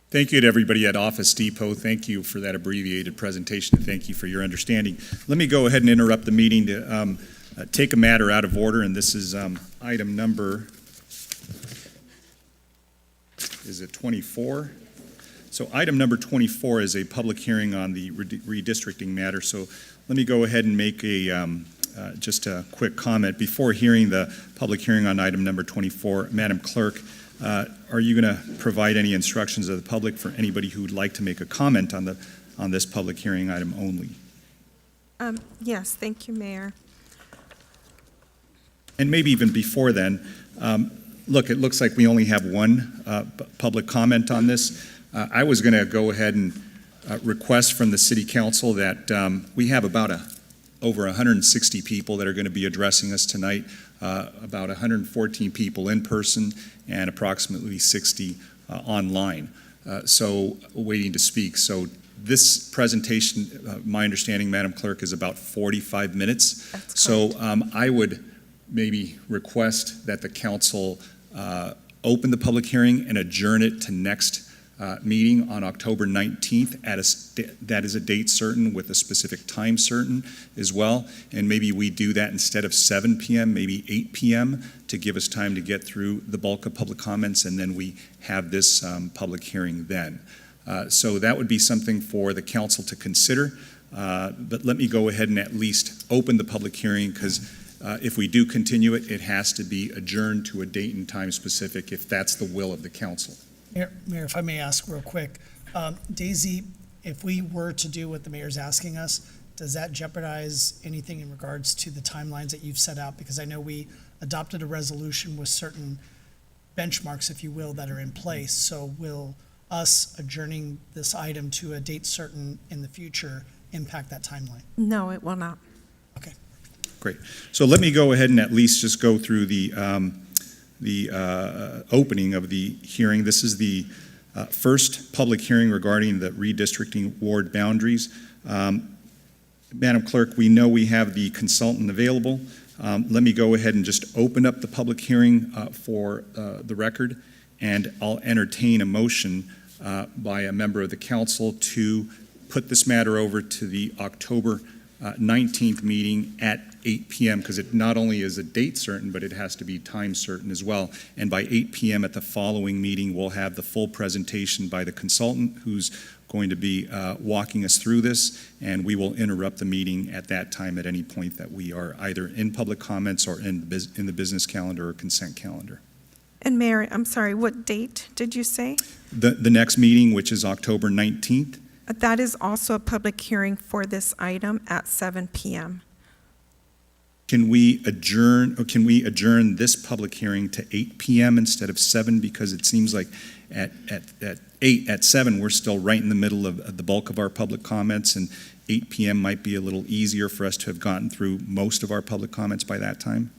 Thank you to everybody at Office Depot. Thank you for that abbreviated presentation. Thank you for your understanding. Let me go ahead and interrupt the meeting to take a matter out of order, and this is item number, is it 24? So item number 24 is a public hearing on the redistricting matter. So let me go ahead and make a just a quick comment. Before hearing the public hearing on item number 24, Madam Clerk, are you going to provide any instructions of the public for anybody who would like to make a comment on this public hearing item only?
Yes, thank you, Mayor.
And maybe even before then, look, it looks like we only have one public comment on this. I was going to go ahead and request from the City Council that we have about over 160 people that are going to be addressing us tonight, about 114 people in person and approximately 60 online, so waiting to speak. So this presentation, my understanding, Madam Clerk, is about 45 minutes.
That's
so I would maybe request that the council open the public hearing and adjourn it to next meeting on October 19th that is a date certain with a specific time certain as well. And maybe we do that instead of 7 p.m., maybe 8 p.m. to give us time to get through the bulk of public comments, and then we have this public hearing then. So that would be something for the council to consider. But let me go ahead and at least open the public hearing, because if we do continue it, it has to be adjourned to a date and time specific if that's the will of the council.
Mayor, if I may ask real quick, Daisy, if we were to do what the mayor's asking us, does that jeopardize anything in regards to the timelines that you've set out? Because I know we adopted a resolution with certain benchmarks, if you will, that are in place. So will us adjourning this item to a date certain in the future impact that timeline?
No, it will not.
Okay.
Great. So let me go ahead and at least just go through the opening of the hearing. This is the first public hearing regarding the redistricting ward boundaries. Madam Clerk, we know we have the consultant available. Let me go ahead and just open up the public hearing for the record, and I'll entertain a motion by a member of the council to put this matter over to the October 19th meeting at 8 p.m. because it not only is a date certain, but it has to be time certain as well. And by 8 p.m. at the following meeting, we'll have the full presentation by the consultant who's going to be walking us through this, and we will interrupt the meeting at that time at any point that we are either in public comments or in the business calendar or consent calendar.
And Mayor, I'm sorry, what date did you say?
The next meeting, which is October 19th,
That is also a public hearing for this item at 7 p.m.
can we adjourn this public hearing to 8 p.m. instead of 7? Because it seems like at 7, we're still right in the middle of the bulk of our public comments, and 8 p.m. might be a little easier for us to have gotten through most of our public comments by that time.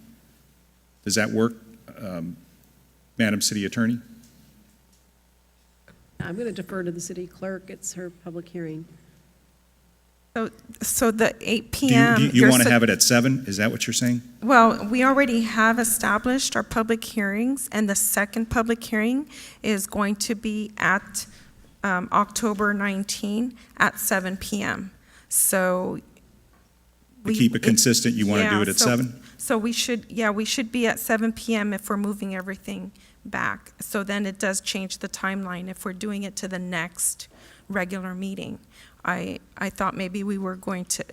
Does that work, Madam City Attorney?
I'm going to defer to the city clerk. It's her public hearing.
So the 8
Do
p.m.
you want to have it at 7? Is that what you're saying?
Well, we already have established our public hearings, and the second public hearing is going to be at October 19 at 7 p.m. So
To keep it consistent, you want to do it at 7?
So we should be at 7 p.m. if we're moving everything back. So then it does change the timeline if we're doing it to the next regular meeting. I thought maybe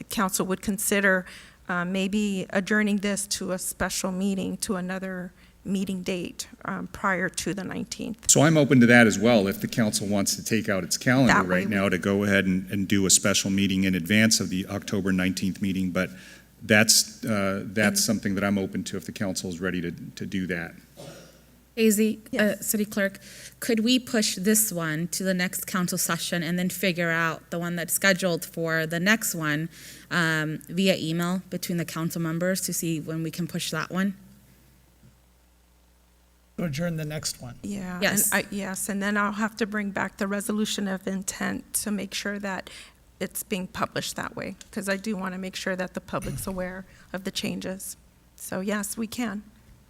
council would consider maybe adjourning this to a special meeting, to another meeting date prior to the 19th.
So I'm open to that as well, if the council wants to take out its calendar
That way
right now to go ahead and do a special meeting in advance of the October 19th meeting, but that's something that I'm open to if the council is ready to do that.
Daisy,
Yes.
City Clerk, could we push this one to the next council session and then figure out the one that's scheduled for the next one via email between the council members to see when we can push that one?
To adjourn the next one.
Yeah.
Yes.
And then I'll have to bring back the resolution of intent to make sure that it's being published that way, because I do want to make sure that the public's aware of the changes. So yes, we can.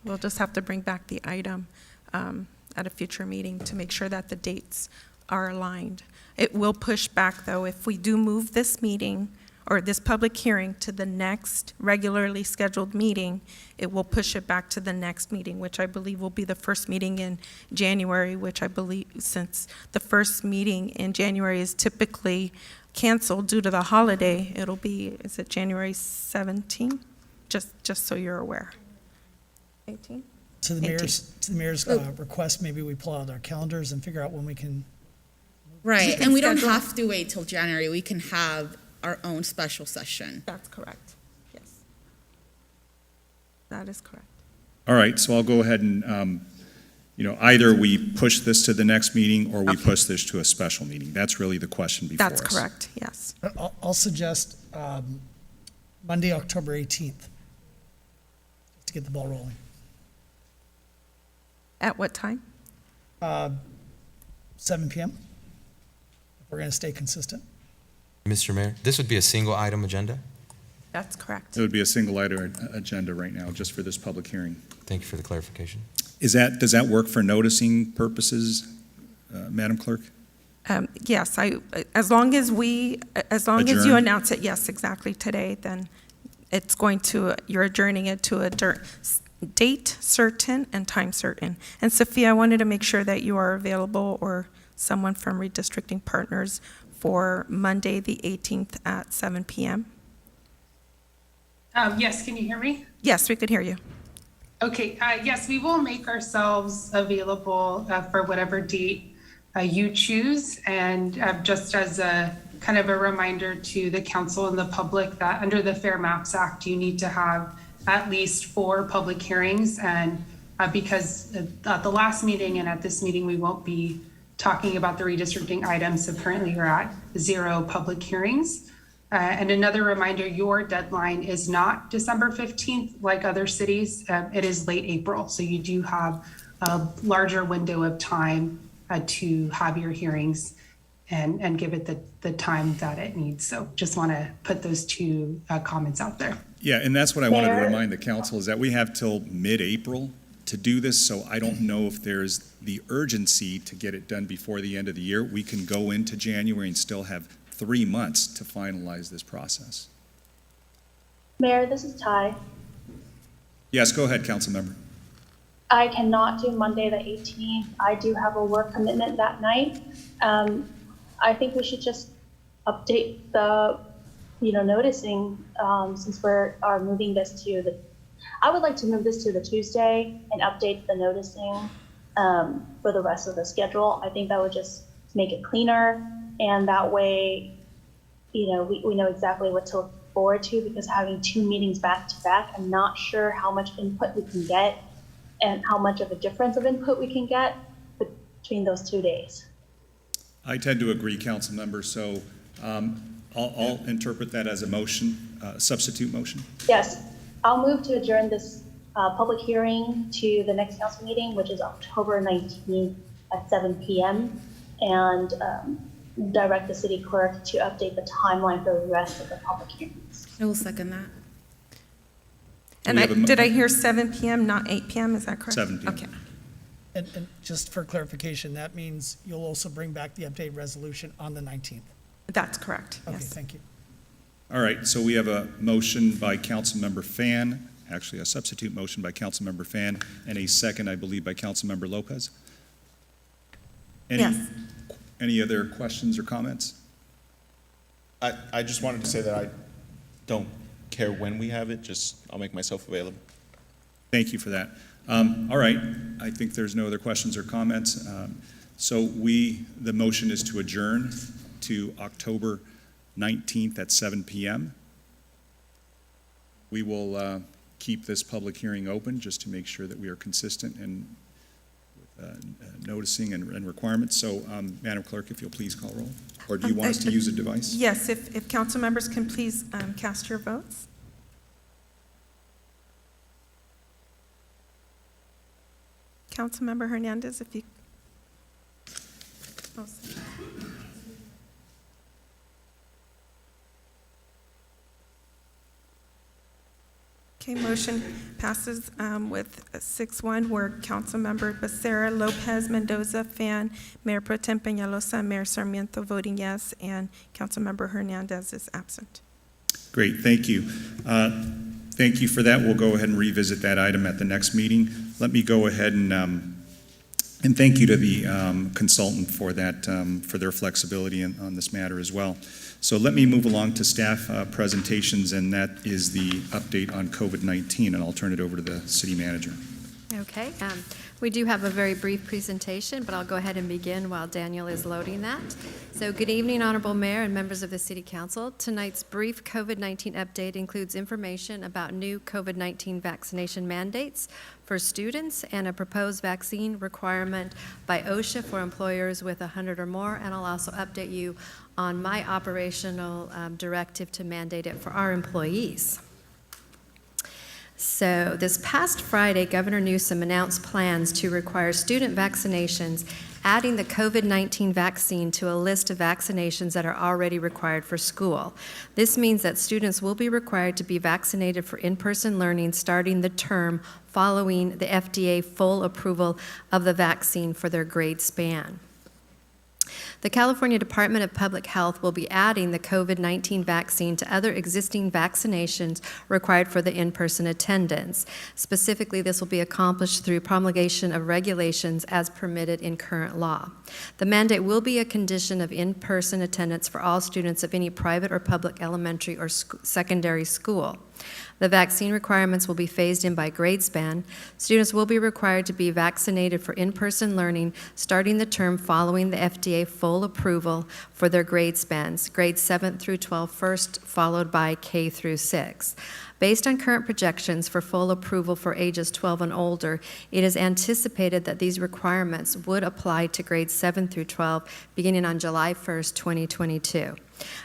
We'll just have to bring back the item at a future meeting to make sure that the dates are aligned. It will push back, though, if we do move this meeting or this public hearing to the next regularly scheduled meeting, it will push it back to the next meeting, which I believe will be the first meeting in January, which I believe, since the first meeting in January is typically canceled due to the holiday, it'll be, is it January 17? Just so you're aware. 18?
To the mayor's request, maybe we pull out our calendars and figure out when we can.
Right,
can
and we don't
schedule-
have to wait till January. We can have our own special session.
That's correct, yes. That is correct.
All right, so I'll go ahead and, either we push this to the next meeting or we push this to a special meeting. That's really the question before us.
That's correct, yes.
I'll suggest Monday, October 18th, to get the ball rolling.
At what time?
7 p.m. If we're going to stay consistent.
Mr. Mayor, this would be a single item agenda?
That's correct.
It would be a single item agenda right now, just for this public hearing.
Thank you for the clarification.
Does that work for noticing purposes, Madam Clerk?
Yes, as long as you
Adjourn?
announce it, yes, exactly, today, then you're adjourning it to a date certain and time certain. And Sophia, I wanted to make sure that you are available, or someone from Redistricting Partners, for Monday, the 18th at 7 p.m.
Yes, can you hear me?
Yes, we could hear you.
Okay, yes, we will make ourselves available for whatever date you choose. And just as a kind of a reminder to the council and the public that under the Fair Maps Act, you need to have at least 4 public hearings. And because at the last meeting and at this meeting, we won't be talking about the redistricting items. So currently you're at 0 public hearings. And another reminder, your deadline is not December 15th like other cities. It is late April. So you do have a larger window of time to have your hearings and give it the time that it needs. So just want to put those 2 comments out there.
Yeah, and that's what I wanted to remind the council, is that we have till mid-April to do this, so I don't know if there's the urgency to get it done before the end of the year. We can go into January and still have 3 months to finalize this process.
Mayor, this is Ty.
Yes, go ahead, council member.
I cannot do Monday the 18th. I do have a work commitment that night. I think we should just update the, noticing, since are moving this to I would like to move this to the Tuesday and update the noticing for the rest of the schedule. I think that would just make it cleaner, and that way, we know exactly what to look forward to, because having 2 meetings back to back, I'm not sure how much input we can get and how much of a difference of input we can get between those 2 days.
I tend to agree, council member, so I'll interpret that as a motion, substitute motion.
Yes, I'll move to adjourn this public hearing to the next council meeting, which is October 19th at 7 p.m. and direct the city clerk to update the timeline for the rest of the public hearings.
I will second that.
And did I hear 7 p.m., not 8 p.m.? Is that correct?
7 p.m.
Okay.
And just for clarification, that means you'll also bring back the updated resolution on the 19th?
That's correct,
Okay,
yes.
thank you.
All right, so we have a motion by Councilmember Fan, actually a substitute motion by Councilmember Fan, and a second, I believe, by Councilmember Lopez.
Yes.
Any other questions or comments?
I just wanted to say that I don't care when we have it, just I'll make myself available.
Thank you for that. All right, I think there's no other questions or comments. So the motion is to adjourn to October 19th at 7 p.m. We will keep this public hearing open just to make sure that we are consistent in noticing and requirements. So, Madam Clerk, if you'll please call roll. Or do you want us to use a device?
Yes, if council members can please cast your votes. Councilmember Hernandez, if you. Oh, sorry. Okay, motion passes with 6-1, where Councilmember Becerra, Lopez, Mendoza, Fan, Mayor Pro Tem Peñalosa, Mayor Sarmiento voting yes, and Councilmember Hernandez is absent.
Great, thank you. Thank you for that. We'll go ahead and revisit that item at the next meeting. Let me go ahead and thank you to the consultant for that, for their flexibility on this matter as well. So let me move along to staff presentations, and that is the update on COVID-19, and I'll turn it over to the city manager.
Okay, we do have a very brief presentation, but I'll go ahead and begin while Daniel is loading that. So good evening, Honorable Mayor and members of the City Council. Tonight's brief COVID-19 update includes information about new COVID-19 vaccination mandates for students and a proposed vaccine requirement by OSHA for employers with 100 or more, and I'll also update you on my operational directive to mandate it for our employees. So this past Friday, Governor Newsom announced plans to require student vaccinations, adding the COVID-19 vaccine to a list of vaccinations that are already required for school. This means that students will be required to be vaccinated for in-person learning starting the term following the FDA full approval of the vaccine for their grade span. The California Department of Public Health will be adding the COVID-19 vaccine to other existing vaccinations required for the in-person attendance. Specifically, this will be accomplished through promulgation of regulations as permitted in current law. The mandate will be a condition of in-person attendance for all students of any private or public elementary or secondary school. The vaccine requirements will be phased in by grade span. Students will be required to be vaccinated for in-person learning starting the term following the FDA full approval for their grade spans, grades 7 through 12 first, followed by K through 6. Based on current projections for full approval for ages 12 and older, it is anticipated that these requirements would apply to grades 7 through 12 beginning on July 1st, 2022.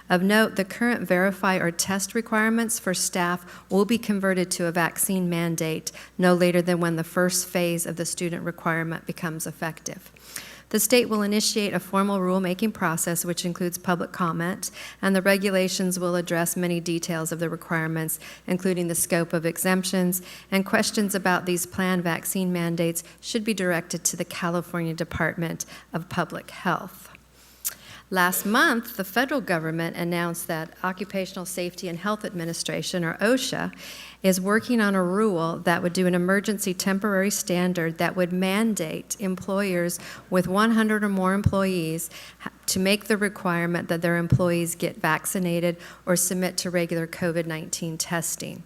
Of note, the current verify or test requirements for staff will be converted to a vaccine mandate no later than when the first phase of the student requirement becomes effective. The state will initiate a formal rulemaking process which includes public comment, and the regulations will address many details of the requirements, including the scope of exemptions, and questions about these planned vaccine mandates should be directed to the California Department of Public Health. Last month, the federal government announced that Occupational Safety and Health Administration, or OSHA, is working on a rule that would do an emergency temporary standard that would mandate employers with 100 or more employees to make the requirement that their employees get vaccinated or submit to regular COVID-19 testing.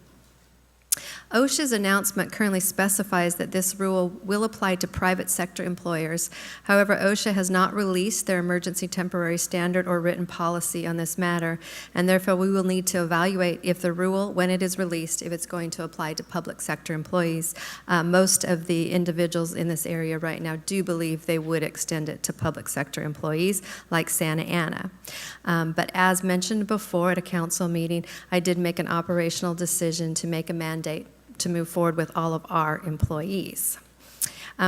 OSHA's announcement currently specifies that this rule will apply to private sector employers. However, OSHA has not released their emergency temporary standard or written policy on this matter, and therefore we will need to evaluate if the rule, when it is released, if it's going to apply to public sector employees. Most of the individuals in this area right now do believe they would extend it to public sector employees like Santa Ana. But as mentioned before at a council meeting, I did make an operational decision to make a mandate to move forward with all of our employees.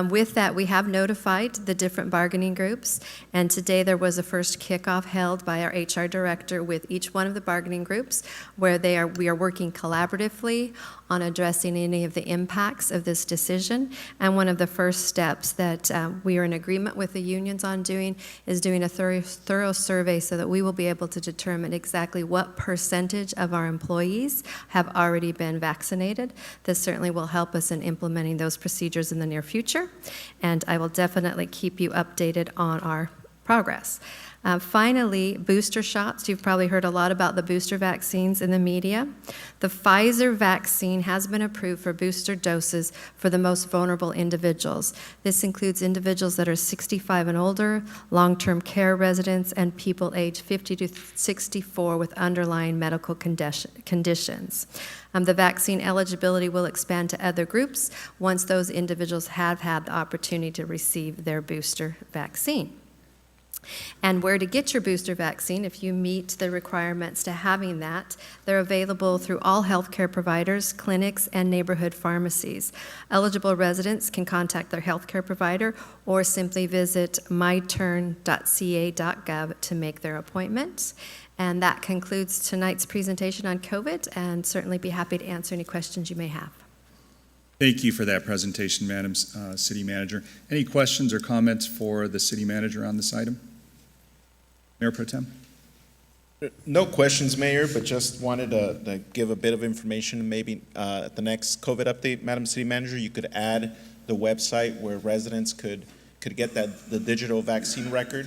With that, we have notified the different bargaining groups, and today there was a first kickoff held by our HR director with each one of the bargaining groups, where we are working collaboratively on addressing any of the impacts of this decision. And one of the first steps that we are in agreement with the unions on doing is doing a thorough survey so that we will be able to determine exactly what percentage of our employees have already been vaccinated. This certainly will help us in implementing those procedures in the near future, and I will definitely keep you updated on our progress. Finally, booster shots. You've probably heard a lot about the booster vaccines in the media. The Pfizer vaccine has been approved for booster doses for the most vulnerable individuals. This includes individuals that are 65 and older, long-term care residents, and people aged 50 to 64 with underlying medical conditions. The vaccine eligibility will expand to other groups once those individuals have had the opportunity to receive their booster vaccine. And where to get your booster vaccine, if you meet the requirements to having that, they're available through all healthcare providers, clinics, and neighborhood pharmacies. Eligible residents can contact their healthcare provider or simply visit myturn.ca.gov to make their appointments. And that concludes tonight's presentation on COVID, and certainly be happy to answer any questions you may have.
Thank you for that presentation, Madam City Manager. Any questions or comments for the City Manager on this item? Mayor Pro Tem?
No questions, Mayor, but just wanted to give a bit of information. Maybe at the next COVID update, Madam City Manager, you could add the website where residents could get the digital vaccine record.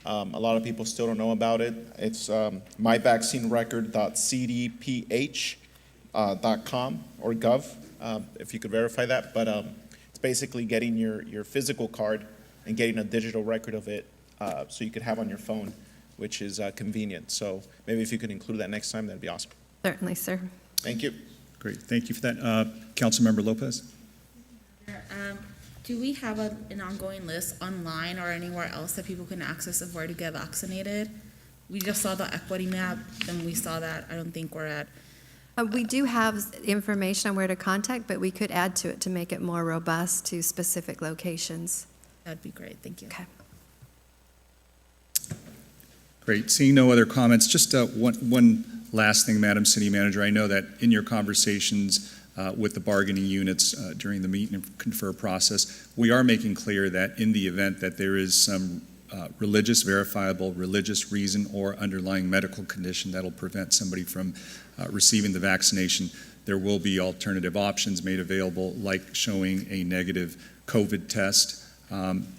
A lot of people still don't know about it. It's myvaccinerecord.cdph.com or gov, if you could verify that. But it's basically getting your physical card and getting a digital record of it so you could have on your phone, which is convenient. So maybe if you could include that next time, that'd be awesome.
Certainly, sir.
Thank you.
Great, thank you for that. Councilmember Lopez?
Do we have an ongoing list online or anywhere else that people can access of where to get vaccinated? We just saw the equity map, and we saw that. I don't think we're at.
We do have information on where to contact, but we could add to it to make it more robust to specific locations.
That'd be great. Thank you.
Okay.
Great. Seeing no other comments, just one last thing, Madam City Manager. I know that in your conversations with the bargaining units during the meet and confer process, we are making clear that in the event that there is some verifiable religious reason or underlying medical condition that'll prevent somebody from receiving the vaccination, there will be alternative options made available, like showing a negative COVID test.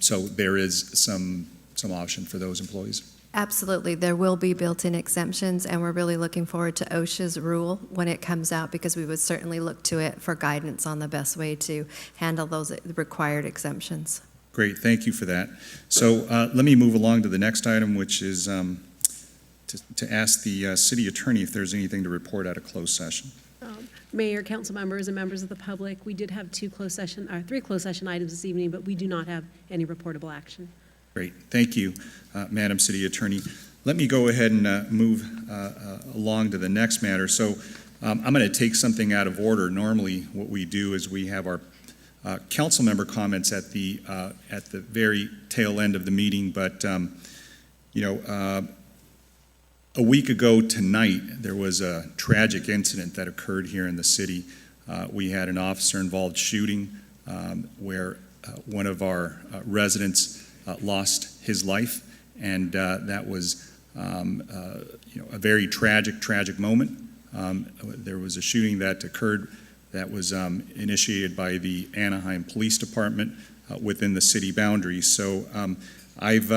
So there is some option for those employees.
Absolutely. There will be built-in exemptions, and we're really looking forward to OSHA's rule when it comes out, because we would certainly look to it for guidance on the best way to handle those required exemptions.
Great, thank you for that. So let me move along to the next item, which is to ask the city attorney if there's anything to report out of closed session.
Mayor, council members, and members of the public, we did have three closed session items this evening, but we do not have any reportable action.
Great, thank you, Madam City Attorney. Let me go ahead and move along to the next matter. So I'm going to take something out of order. Normally, what we do is we have our council member comments at the very tail end of the meeting. But a week ago tonight, there was a tragic incident that occurred here in the city. We had an officer-involved shooting where one of our residents lost his life, and that was a very tragic moment. There was a shooting that occurred that was initiated by the Anaheim Police Department within the city boundaries. So I've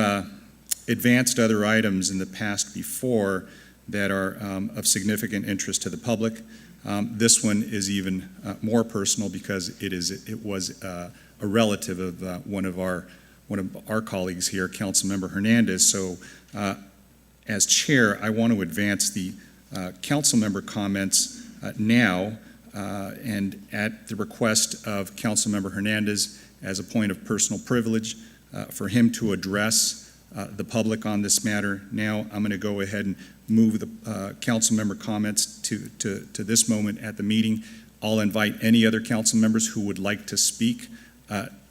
advanced other items in the past before that are of significant interest to the public. This one is even more personal because it was a relative of one of our colleagues here, Councilmember Hernandez. So as chair, I want to advance the council member comments now, and at the request of Councilmember Hernandez, as a point of personal privilege, for him to address the public on this matter. Now I'm going to go ahead and move the council member comments to this moment at the meeting. I'll invite any other council members who would like to speak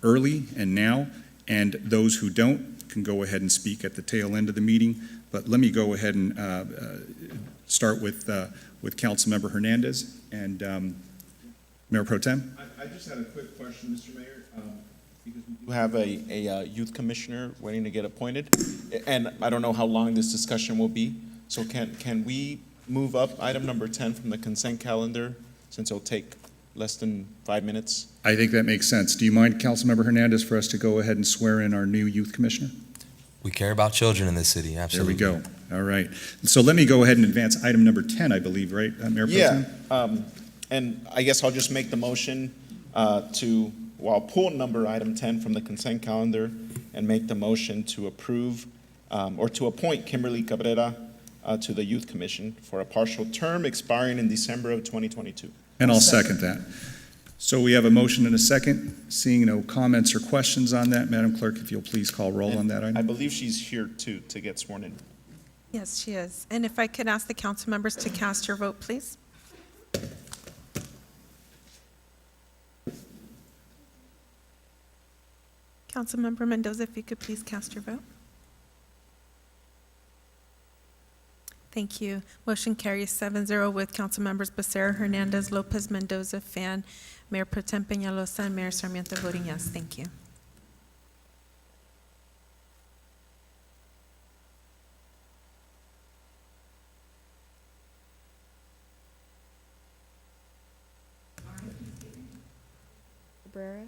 early and now, and those who don't can go ahead and speak at the tail end of the meeting. But let me go ahead and start with Councilmember Hernandez and Mayor Pro Tem.
I just had a quick question, Mr. Mayor, because we do have a youth commissioner waiting to get appointed, and I don't know how long this discussion will be. So can we move up item number 10 from the consent calendar, since it'll take less than 5 minutes?
I think that makes sense. Do you mind, Councilmember Hernandez, for us to go ahead and swear in our new youth commissioner?
We care about children in this city, absolutely.
There we go. All right. So let me go ahead and advance item number 10, I believe, right, Mayor Pro Tem?
Yeah, and I guess I'll just make the motion I'll pull number item 10 from the consent calendar and make the motion to approve or to appoint Kimberly Cabrera to the Youth Commission for a partial term expiring in December of 2022.
And I'll second that. So we have a motion and a second. Seeing no comments or questions on that, Madam Clerk, if you'll please call roll on that item.
I believe she's here too to get sworn in.
Yes, she is. And if I could ask the council members to cast your vote, please. Councilmember Mendoza, if you could please cast your vote. Thank you. Motion carries 7-0 with council members Becerra, Hernandez, Lopez, Mendoza, Fan, Mayor Pro Tem Peñalosa, and Mayor Sarmiento voting yes. Thank you.
Cabrera,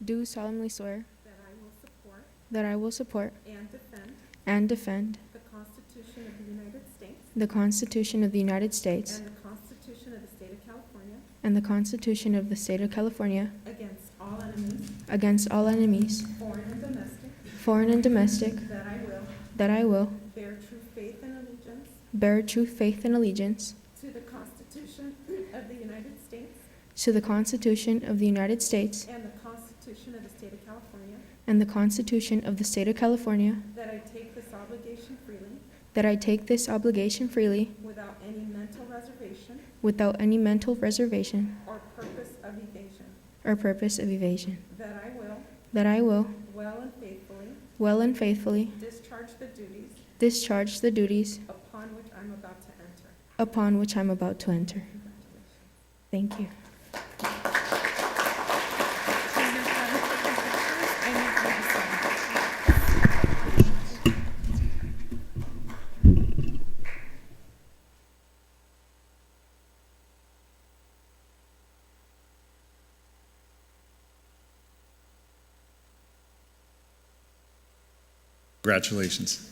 do solemnly swear
That I will support
that I will support
and defend
and defend
the Constitution of the United States
the Constitution of the United States
and the Constitution of the State of California
and the Constitution of the State of California
against all enemies,
foreign and domestic,
that I will
bear true faith and allegiance
to the Constitution of the United States
to the Constitution of the United States
and the Constitution of the State of California,
and the Constitution of the State of California,
that I take this obligation freely
that I take this obligation freely
without any mental reservation
without any mental reservation
or purpose of evasion,
or purpose of evasion,
that I will
well and faithfully
discharge the duties
upon which I'm about to enter. Thank you.
Congratulations.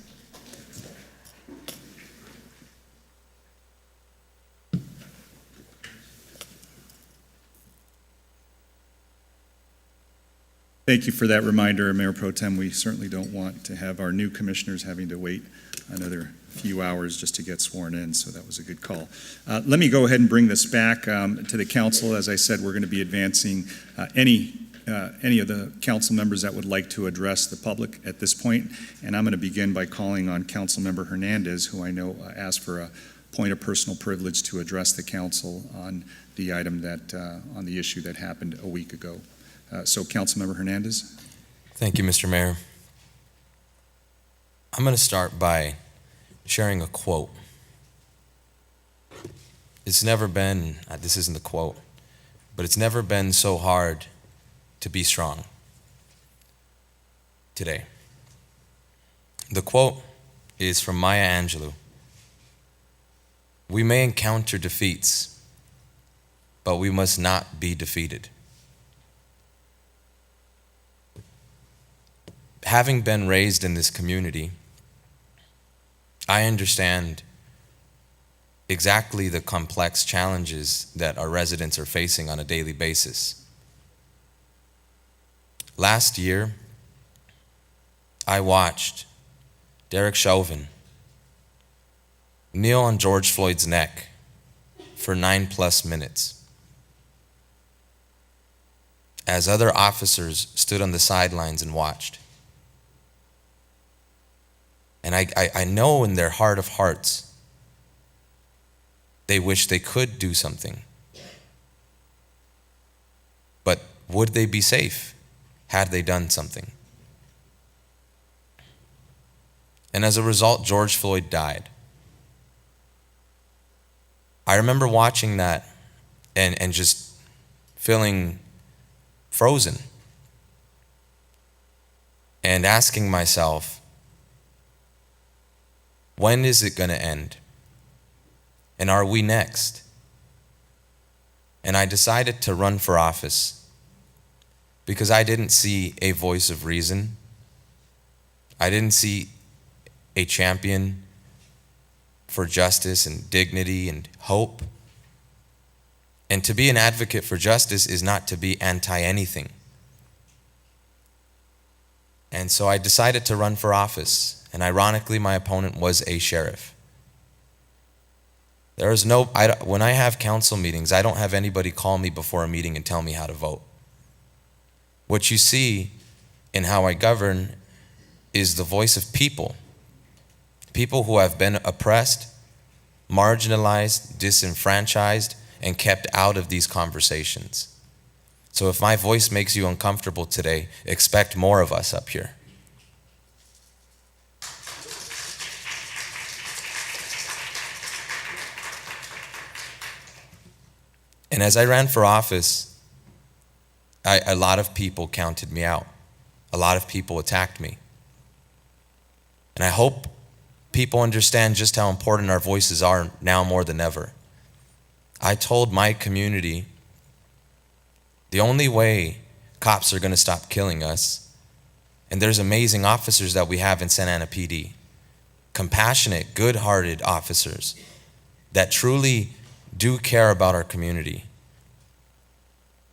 Thank you for that reminder, Mayor Pro Tem. We certainly don't want to have our new commissioners having to wait another few hours just to get sworn in, so that was a good call. Let me go ahead and bring this back to the council. As I said, we're going to be advancing any of the council members that would like to address the public at this point, and I'm going to begin by calling on Councilmember Hernandez, who I know asked for a point of personal privilege to address the council on the item that, on the issue that happened a week ago. So Councilmember Hernandez.
Thank you, Mr. Mayor. I'm going to start by sharing a quote. It's never been, this isn't the quote, but it's never been so hard to be strong today. The quote is from Maya Angelou. We may encounter defeats, but we must not be defeated. Having been raised in this community, I understand exactly the complex challenges that our residents are facing on a daily basis. Last year, I watched Derek Chauvin kneel on George Floyd's neck for 9+ minutes as other officers stood on the sidelines and watched. And I know in their heart of hearts, they wish they could do something. But would they be safe had they done something? And as a result, George Floyd died. I remember watching that and just feeling frozen and asking myself, when is it going to end? And are we next? And I decided to run for office because I didn't see a voice of reason. I didn't see a champion for justice and dignity and hope. And to be an advocate for justice is not to be anti-anything. And so I decided to run for office. And ironically, my opponent was a sheriff. When I have council meetings, I don't have anybody call me before a meeting and tell me how to vote. What you see in how I govern is the voice of people. People who have been oppressed, marginalized, disenfranchised, and kept out of these conversations. So if my voice makes you uncomfortable today, expect more of us up here. And as I ran for office, a lot of people counted me out. A lot of people attacked me. And I hope people understand just how important our voices are now more than ever. I told my community, the only way cops are going to stop killing us, and there's amazing officers that we have in Santa Ana PD, compassionate, good-hearted officers that truly do care about our community.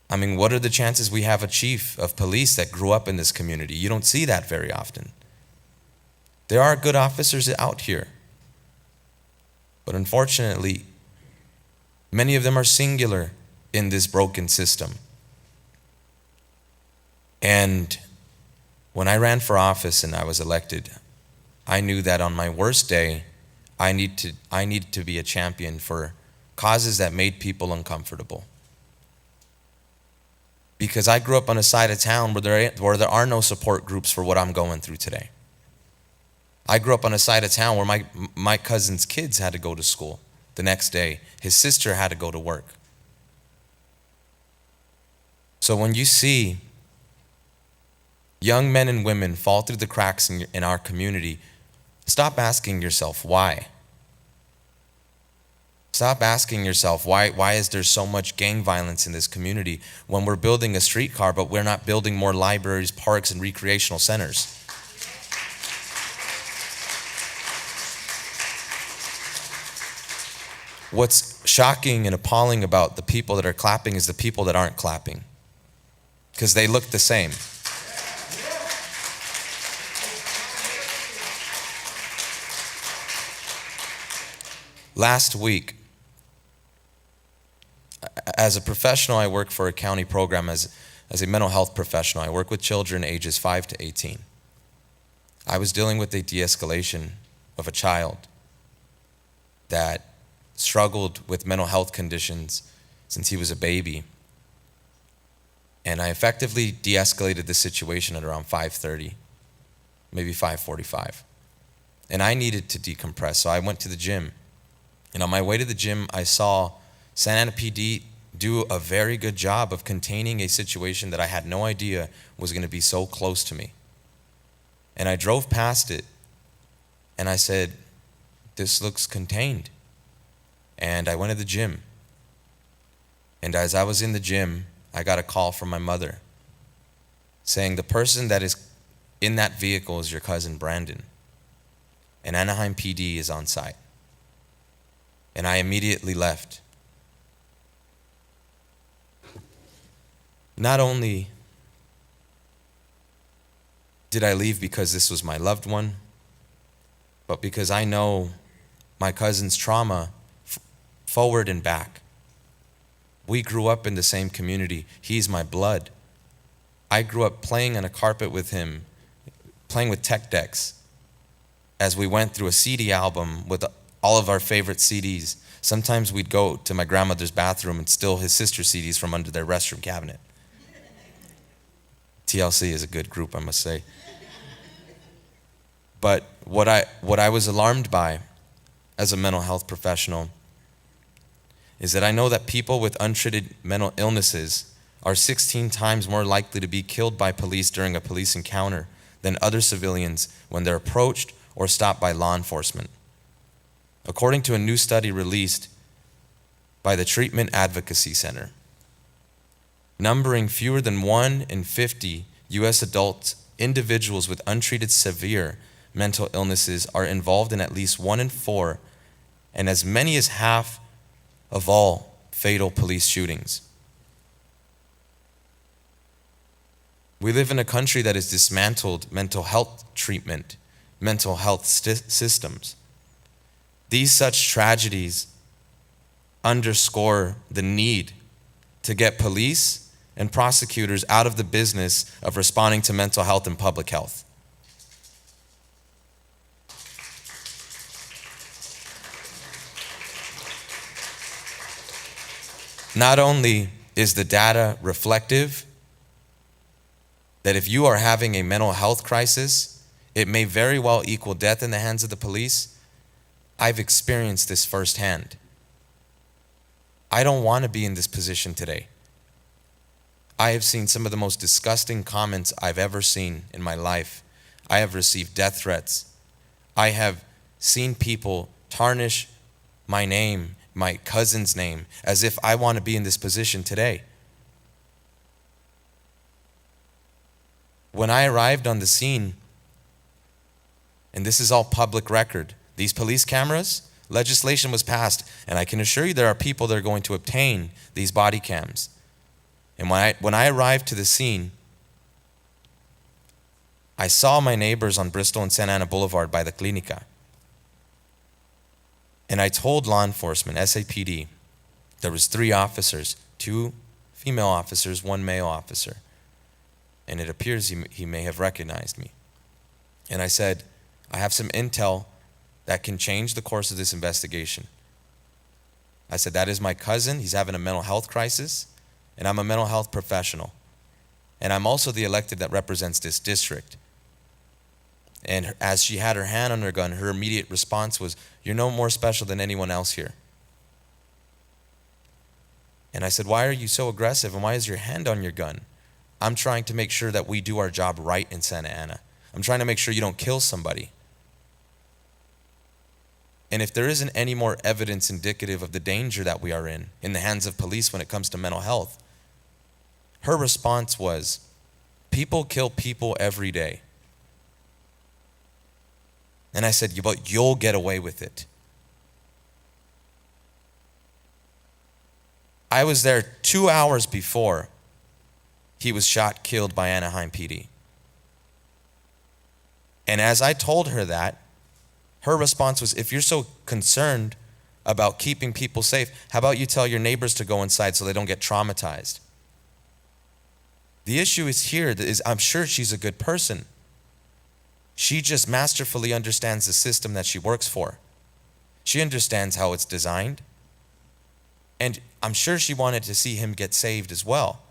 I mean, what are the chances we have a chief of police that grew up in this community? You don't see that very often. There are good officers out here, but unfortunately, many of them are singular in this broken system. And when I ran for office and I was elected, I knew that on my worst day, I needed to be a champion for causes that made people uncomfortable. Because I grew up on a side of town where there are no support groups for what I'm going through today. I grew up on a side of town where my cousin's kids had to go to school the next day. His sister had to go to work. So when you see young men and women fall through the cracks in our community, stop asking yourself why. Stop asking yourself why is there so much gang violence in this community when we're building a streetcar but we're not building more libraries, parks, and recreational centers. What's shocking and appalling about the people that are clapping is the people that aren't clapping, because they look the same. Last week, as a professional, I work for a county program as a mental health professional. I work with children ages 5 to 18. I was dealing with a de-escalation of a child that struggled with mental health conditions since he was a baby. And I effectively de-escalated the situation at around 5:30, maybe 5:45. And I needed to decompress, so I went to the gym. And on my way to the gym, I saw Santa Ana PD do a very good job of containing a situation that I had no idea was going to be so close to me. And I drove past it, And I said, this looks contained. And I went to the gym. And as I was in the gym, I got a call from my mother saying the person that is in that vehicle is your cousin Brandon. And Anaheim PD is on site. And I immediately left. Not only did I leave because this was my loved one, but because I know my cousin's trauma forward and back. We grew up in the same community. He's my blood. I grew up playing on a carpet with him, playing with tech decks as we went through a CD album with all of our favorite CDs. Sometimes we'd go to my grandmother's bathroom and steal his sister's CDs from under their restroom cabinet. TLC is a good group, I must say. But what I was alarmed by as a mental health professional is that I know that people with untreated mental illnesses are 16 times more likely to be killed by police during a police encounter than other civilians when they're approached or stopped by law enforcement. According to a new study released by the Treatment Advocacy Center, numbering fewer than 1 in 50 U.S. adult individuals with untreated severe mental illnesses are involved in at least 1 in 4, and as many as half of all fatal police shootings. We live in a country that has dismantled mental health treatment, mental health systems. These such tragedies underscore the need to get police and prosecutors out of the business of responding to mental health and public health. Not only is the data reflective that if you are having a mental health crisis, it may very well equal death in the hands of the police. I've experienced this firsthand. I don't want to be in this position today. I have seen some of the most disgusting comments I've ever seen in my life. I have received death threats. I have seen people tarnish my name, my cousin's name, as if I want to be in this position today. When I arrived on the scene, and this is all public record, these police cameras, legislation was passed, and I can assure you there are people that are going to obtain these body cams. And when I arrived to the scene, I saw my neighbors on Bristol and Santa Ana Boulevard by the Clinica. And I told law enforcement, SAPD, there was 3 officers, 2 female officers, 1 male officer. And it appears he may have recognized me. And I said, I have some intel that can change the course of this investigation. I said, that is my cousin. He's having a mental health crisis, and I'm a mental health professional. And I'm also the elected that represents this district. And as she had her hand on her gun, her immediate response was, you're no more special than anyone else here. And I said, why are you so aggressive, and why is your hand on your gun? I'm trying to make sure that we do our job right in Santa Ana. I'm trying to make sure you don't kill somebody. And if there isn't any more evidence indicative of the danger that we are in the hands of police when it comes to mental health, her response was, people kill people every day. And I said, but you'll get away with it. I was there 2 hours before he was shot, killed by Anaheim PD. And as I told her that, her response was, if you're so concerned about keeping people safe, how about you tell your neighbors to go inside so they don't get traumatized? The issue is here is I'm sure she's a good person. She just masterfully understands the system that she works for. She understands how it's designed. And I'm sure she wanted to see him get saved as well.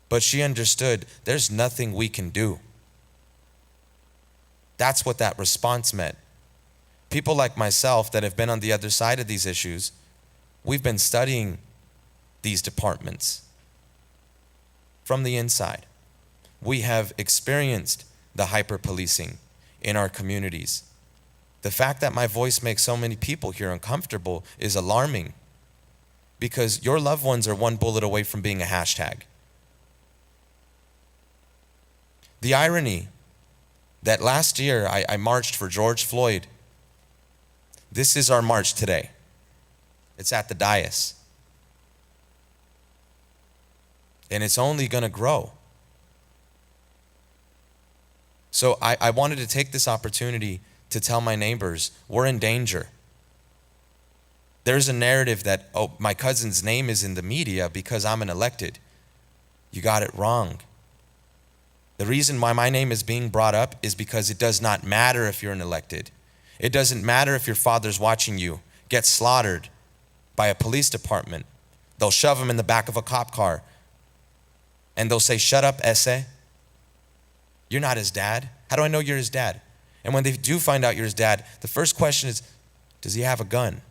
But she understood there's nothing we can do. That's what that response meant. People like myself that have been on the other side of these issues, we've been studying these departments from the inside. We have experienced the hyper-policing in our communities. The fact that my voice makes so many people here uncomfortable is alarming, because your loved ones are one bullet away from being a hashtag. The irony that last year I marched for George Floyd. This is our march today. It's at the dais. And it's only going to grow. So I wanted to take this opportunity to tell my neighbors, we're in danger. There's a narrative that, oh, my cousin's name is in the media because I'm an elected. You got it wrong. The reason why my name is being brought up is because it does not matter if you're an elected. It doesn't matter if your father's watching you get slaughtered by a police department. They'll shove him in the back of a cop car and they'll say, shut up, Ese. You're not his dad. How do I know you're his dad? And when they do find out you're his dad, the first question is, does he have a gun?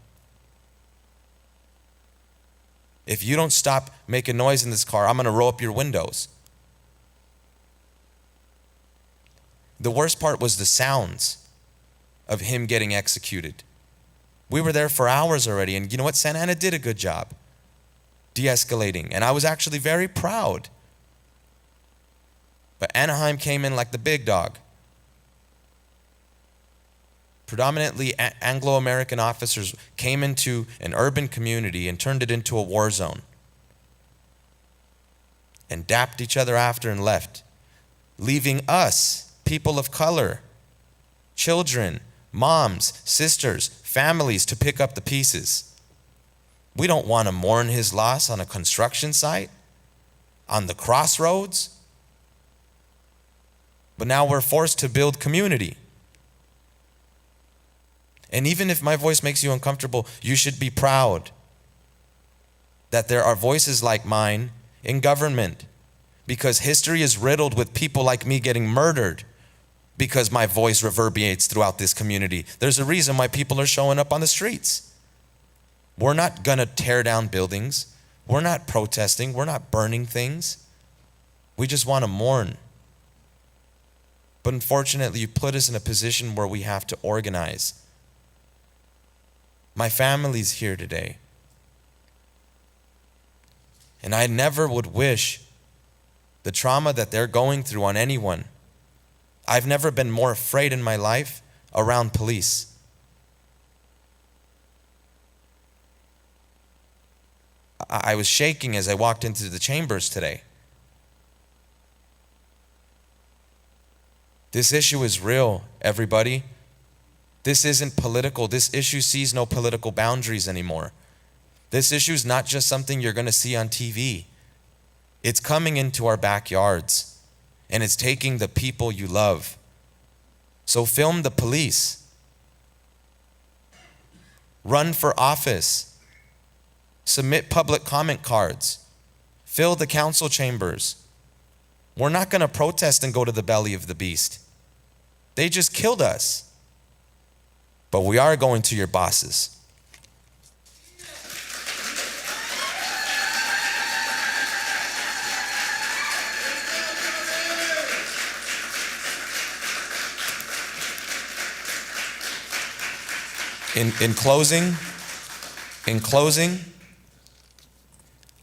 If you don't stop making noise in this car, I'm going to roll up your windows. The worst part was the sounds of him getting executed. We were there for hours already, and you know what? Santa Ana did a good job de-escalating, and I was actually very proud. But Anaheim came in like the big dog. Predominantly Anglo-American officers came into an urban community and turned it into a war zone and dapped each other after and left, leaving us, people of color, children, moms, sisters, families to pick up the pieces. We don't want to mourn his loss on a construction site, on the crossroads, but now we're forced to build community. And even if my voice makes you uncomfortable, you should be proud that there are voices like mine in government, because history is riddled with people like me getting murdered because my voice reverberates throughout this community. There's a reason why people are showing up on the streets. We're not going to tear down buildings. We're not protesting. We're not burning things. We just want to mourn. But unfortunately, you put us in a position where we have to organize. My family's here today. And I never would wish the trauma that they're going through on anyone. I've never been more afraid in my life around police. I was shaking as I walked into the chambers today. This issue is real, everybody. This isn't political. This issue sees no political boundaries anymore. This issue is not just something you're going to see on TV. It's coming into our backyards, and it's taking the people you love. So film the police. Run for office. Submit public comment cards. Fill the council chambers. We're not going to protest and go to the belly of the beast. They just killed us. But we are going to your bosses. In closing,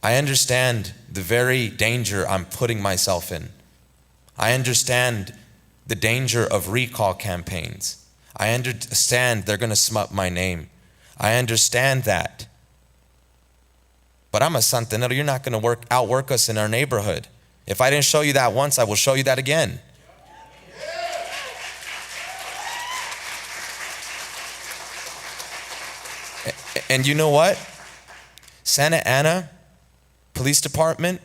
I understand the very danger I'm putting myself in. I understand the danger of recall campaigns. I understand they're going to smut my name. I understand that. But I'm a Santanero. You're not going to outwork us in our neighborhood. If I didn't show you that once, I will show you that again. And you know what? Santa Ana Police Department,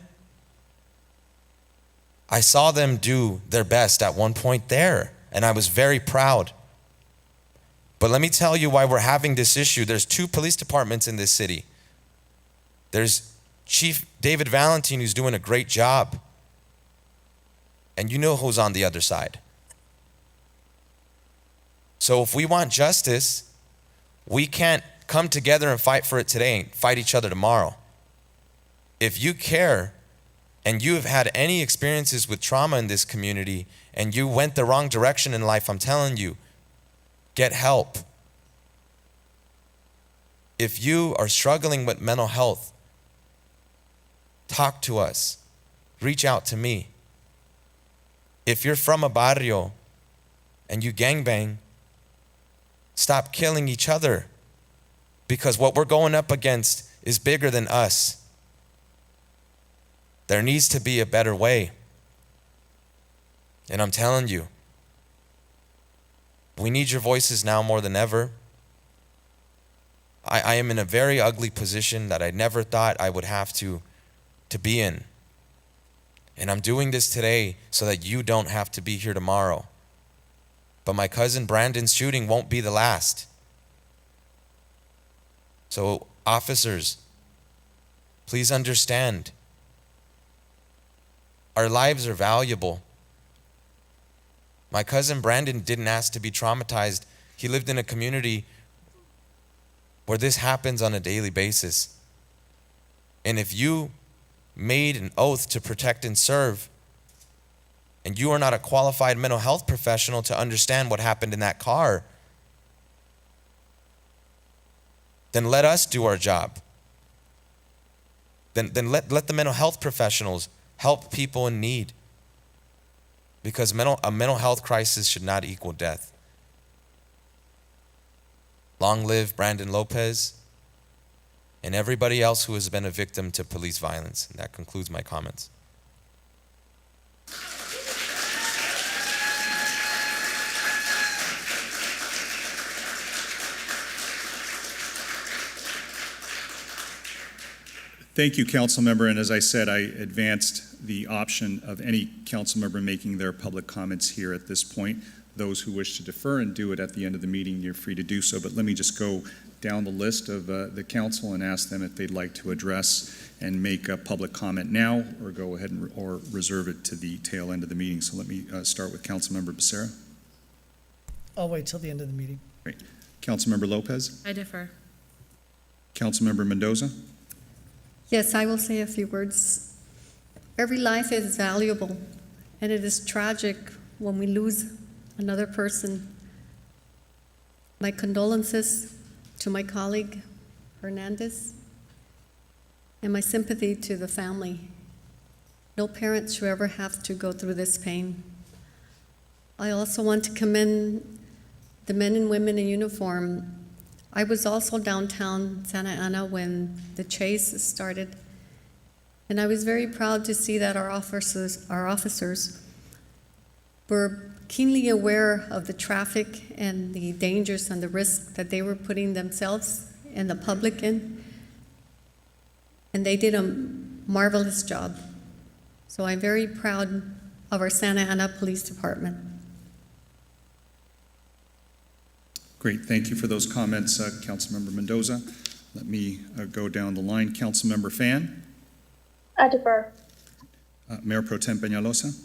I saw them do their best at one point there, and I was very proud. But let me tell you why we're having this issue. There's 2 police departments in this city. There's Chief David Valentine, who's doing a great job. And you know who's on the other side. So if we want justice, we can't come together and fight for it today and fight each other tomorrow. If you care and you have had any experiences with trauma in this community and you went the wrong direction in life, I'm telling you, Get help. If you are struggling with mental health, talk to us. Reach out to me. If you're from a barrio and you gangbang, stop killing each other, because what we're going up against is bigger than us. There needs to be a better way. And I'm telling you, we need your voices now more than ever. I am in a very ugly position that I never thought I would have to be in. And I'm doing this today so that you don't have to be here tomorrow. But my cousin Brandon's shooting won't be the last. So officers, please understand, our lives are valuable. My cousin Brandon didn't ask to be traumatized. He lived in a community where this happens on a daily basis. And if you made an oath to protect and serve, and you are not a qualified mental health professional to understand what happened in that car, then let us do our job. Then let the mental health professionals help people in need. Because a mental health crisis should not equal death. Long live Brandon Lopez and everybody else who has been a victim to police violence. And that concludes my comments.
Thank you, council member. And as I said, I advanced the option of any council member making their public comments here at this point. Those who wish to defer and do it at the end of the meeting, you're free to do so. But let me just go down the list of the council and ask them if they'd like to address and make a public comment now, or go ahead or reserve it to the tail end of the meeting. So let me start with council member Becerra.
I'll wait till the end of the meeting.
Great. Council member Lopez.
I defer.
Council member Mendoza.
Yes, I will say a few words. Every life is valuable, and it is tragic when we lose another person. My condolences to my colleague Hernandez, and my sympathy to the family. No parent should ever have to go through this pain. I also want to commend the men and women in uniform. I was also downtown Santa Ana when the chase started, and I was very proud to see that our officers were keenly aware of the traffic and the dangers and the risks that they were putting themselves and the public in, and they did a marvelous job. So I'm very proud of our Santa Ana Police Department.
Great, thank you for those comments, Councilmember Mendoza. Let me go down the line. Councilmember Fan.
I defer.
Mayor Pro Tem Peñalosa.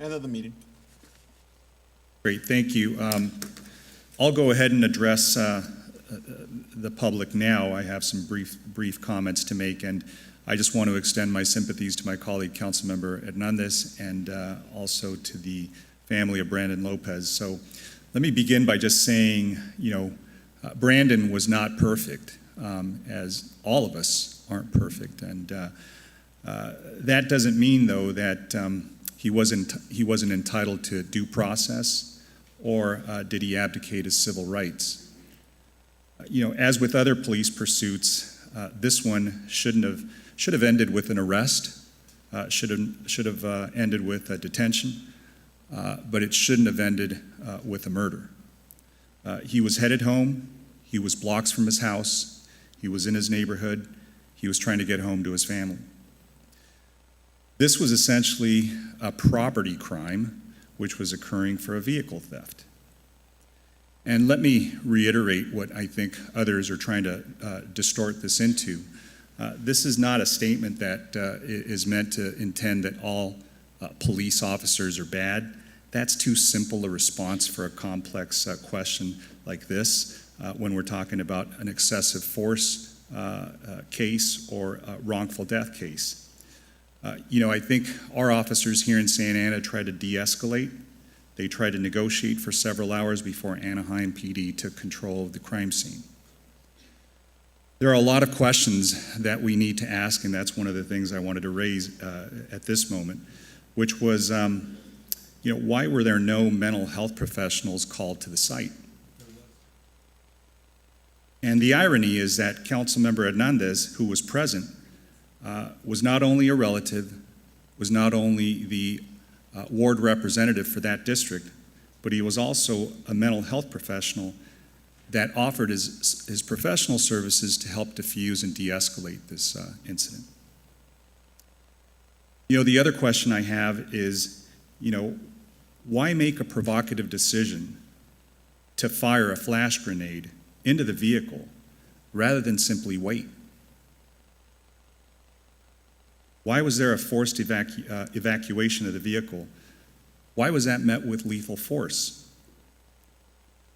End of the meeting.
Great, thank you. I'll go ahead and address the public now. I have some brief comments to make, and I just want to extend my sympathies to my colleague, Councilmember Hernandez, and also to the family of Brandon Lopez. So let me begin by just saying, Brandon was not perfect, as all of us aren't perfect, and that doesn't mean, though, that he wasn't entitled to due process, or did he abdicate his civil rights. As with other police pursuits, this one should have ended with an arrest, should have ended with a detention, but it shouldn't have ended with a murder. He was headed home. He was blocks from his house. He was in his neighborhood. He was trying to get home to his family. This was essentially a property crime which was occurring for a vehicle theft. And let me reiterate what I think others are trying to distort this into. This is not a statement that is meant to intend that all police officers are bad. That's too simple a response for a complex question like this when we're talking about an excessive force case or a wrongful death case. I think our officers here in Santa Ana try to de-escalate They tried to negotiate for several hours before Anaheim PD took control of the crime scene. There are a lot of questions that we need to ask, and that's one of the things I wanted to raise at this moment, which was, why were there no mental health professionals called to the site? And the irony is that Councilmember Hernandez, who was present, was not only a relative, was not only the ward representative for that district, but he was also a mental health professional that offered his professional services to help diffuse and de-escalate this incident. The other question I have is, why make a provocative decision to fire a flash grenade into the vehicle rather than simply wait? Why was there a forced evacuation of the vehicle? Why was that met with lethal force?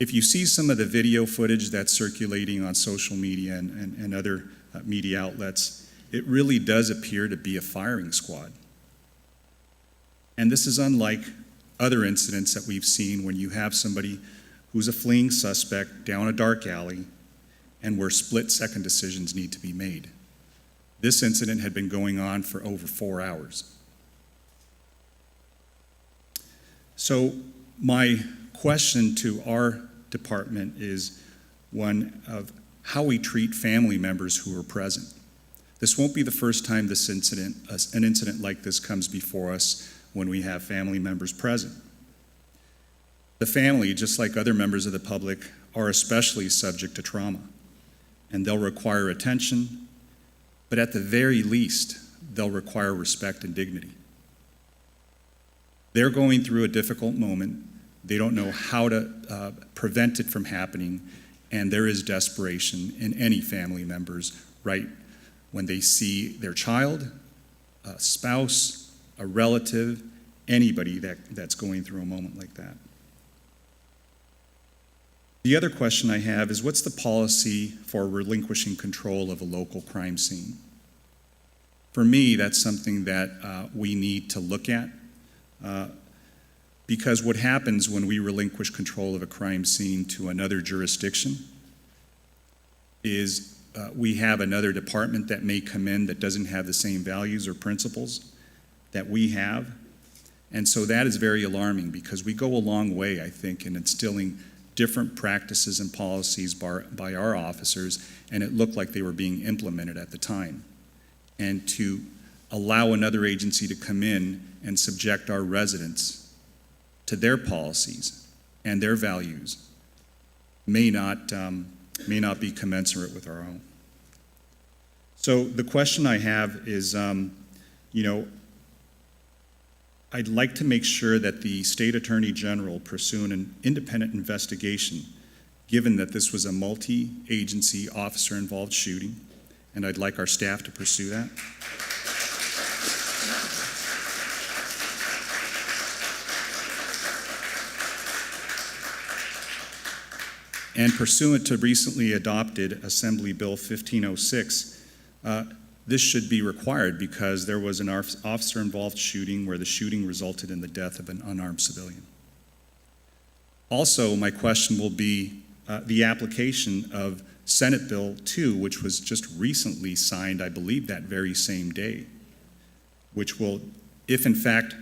If you see some of the video footage that's circulating on social media and other media outlets, it really does appear to be a firing squad. And this is unlike other incidents that we've seen when you have somebody who's a fleeing suspect down a dark alley and where split-second decisions need to be made. This incident had been going on for over 4 hours. So my question to our department is one of how we treat family members who are present. This won't be the first time an incident like this comes before us when we have family members present. The family, just like other members of the public, are especially subject to trauma, and they'll require attention, but at the very least, they'll require respect and dignity. They're going through a difficult moment. They don't know how to prevent it from happening, and there is desperation in any family members, right, when they see their child, a spouse, a relative, anybody that's going through a moment like that. The other question I have is, what's the policy for relinquishing control of a local crime scene? For me, that's something that we need to look at. Because what happens when we relinquish control of a crime scene to another jurisdiction is we have another department that may come in that doesn't have the same values or principles that we have. And so that is very alarming, because we go a long way, I think, in instilling different practices and policies by our officers, and it looked like they were being implemented at the time. And to allow another agency to come in and subject our residents to their policies and their values may not be commensurate with our own. So the question I have is, I'd like to make sure that the State Attorney General pursue an independent investigation, given that this was a multi-agency officer-involved shooting, and I'd like our staff to pursue that. And pursuant to recently adopted Assembly Bill 1506, this should be required because there was an officer-involved shooting where the shooting resulted in the death of an unarmed civilian. Also, my question will be the application of Senate Bill 2, which was just recently signed, I believe, that very same day, which will, if in fact,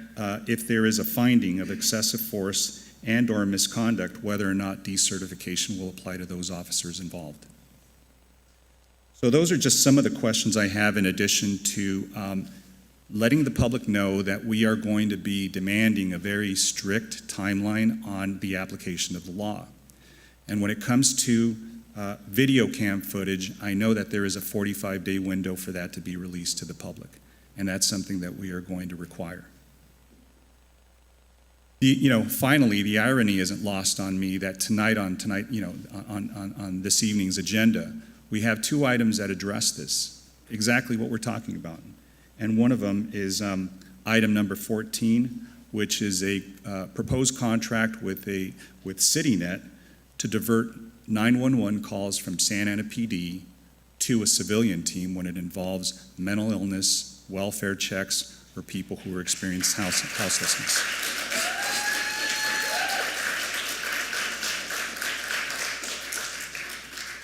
if there is a finding of excessive force and/or misconduct, whether or not decertification will apply to those officers involved. So those are just some of the questions I have, in addition to letting the public know that we are going to be demanding a very strict timeline on the application of the law. And when it comes to video cam footage, I know that there is a 45-day window for that to be released to the public, and that's something that we are going to require. Finally, the irony isn't lost on me that on this evening's agenda, we have two items that address this, exactly what we're talking about. And one of them is item number 14, which is a proposed contract with CityNet to divert 911 calls from Santa Ana PD to a civilian team when it involves mental illness, welfare checks, or people who are experiencing houselessness.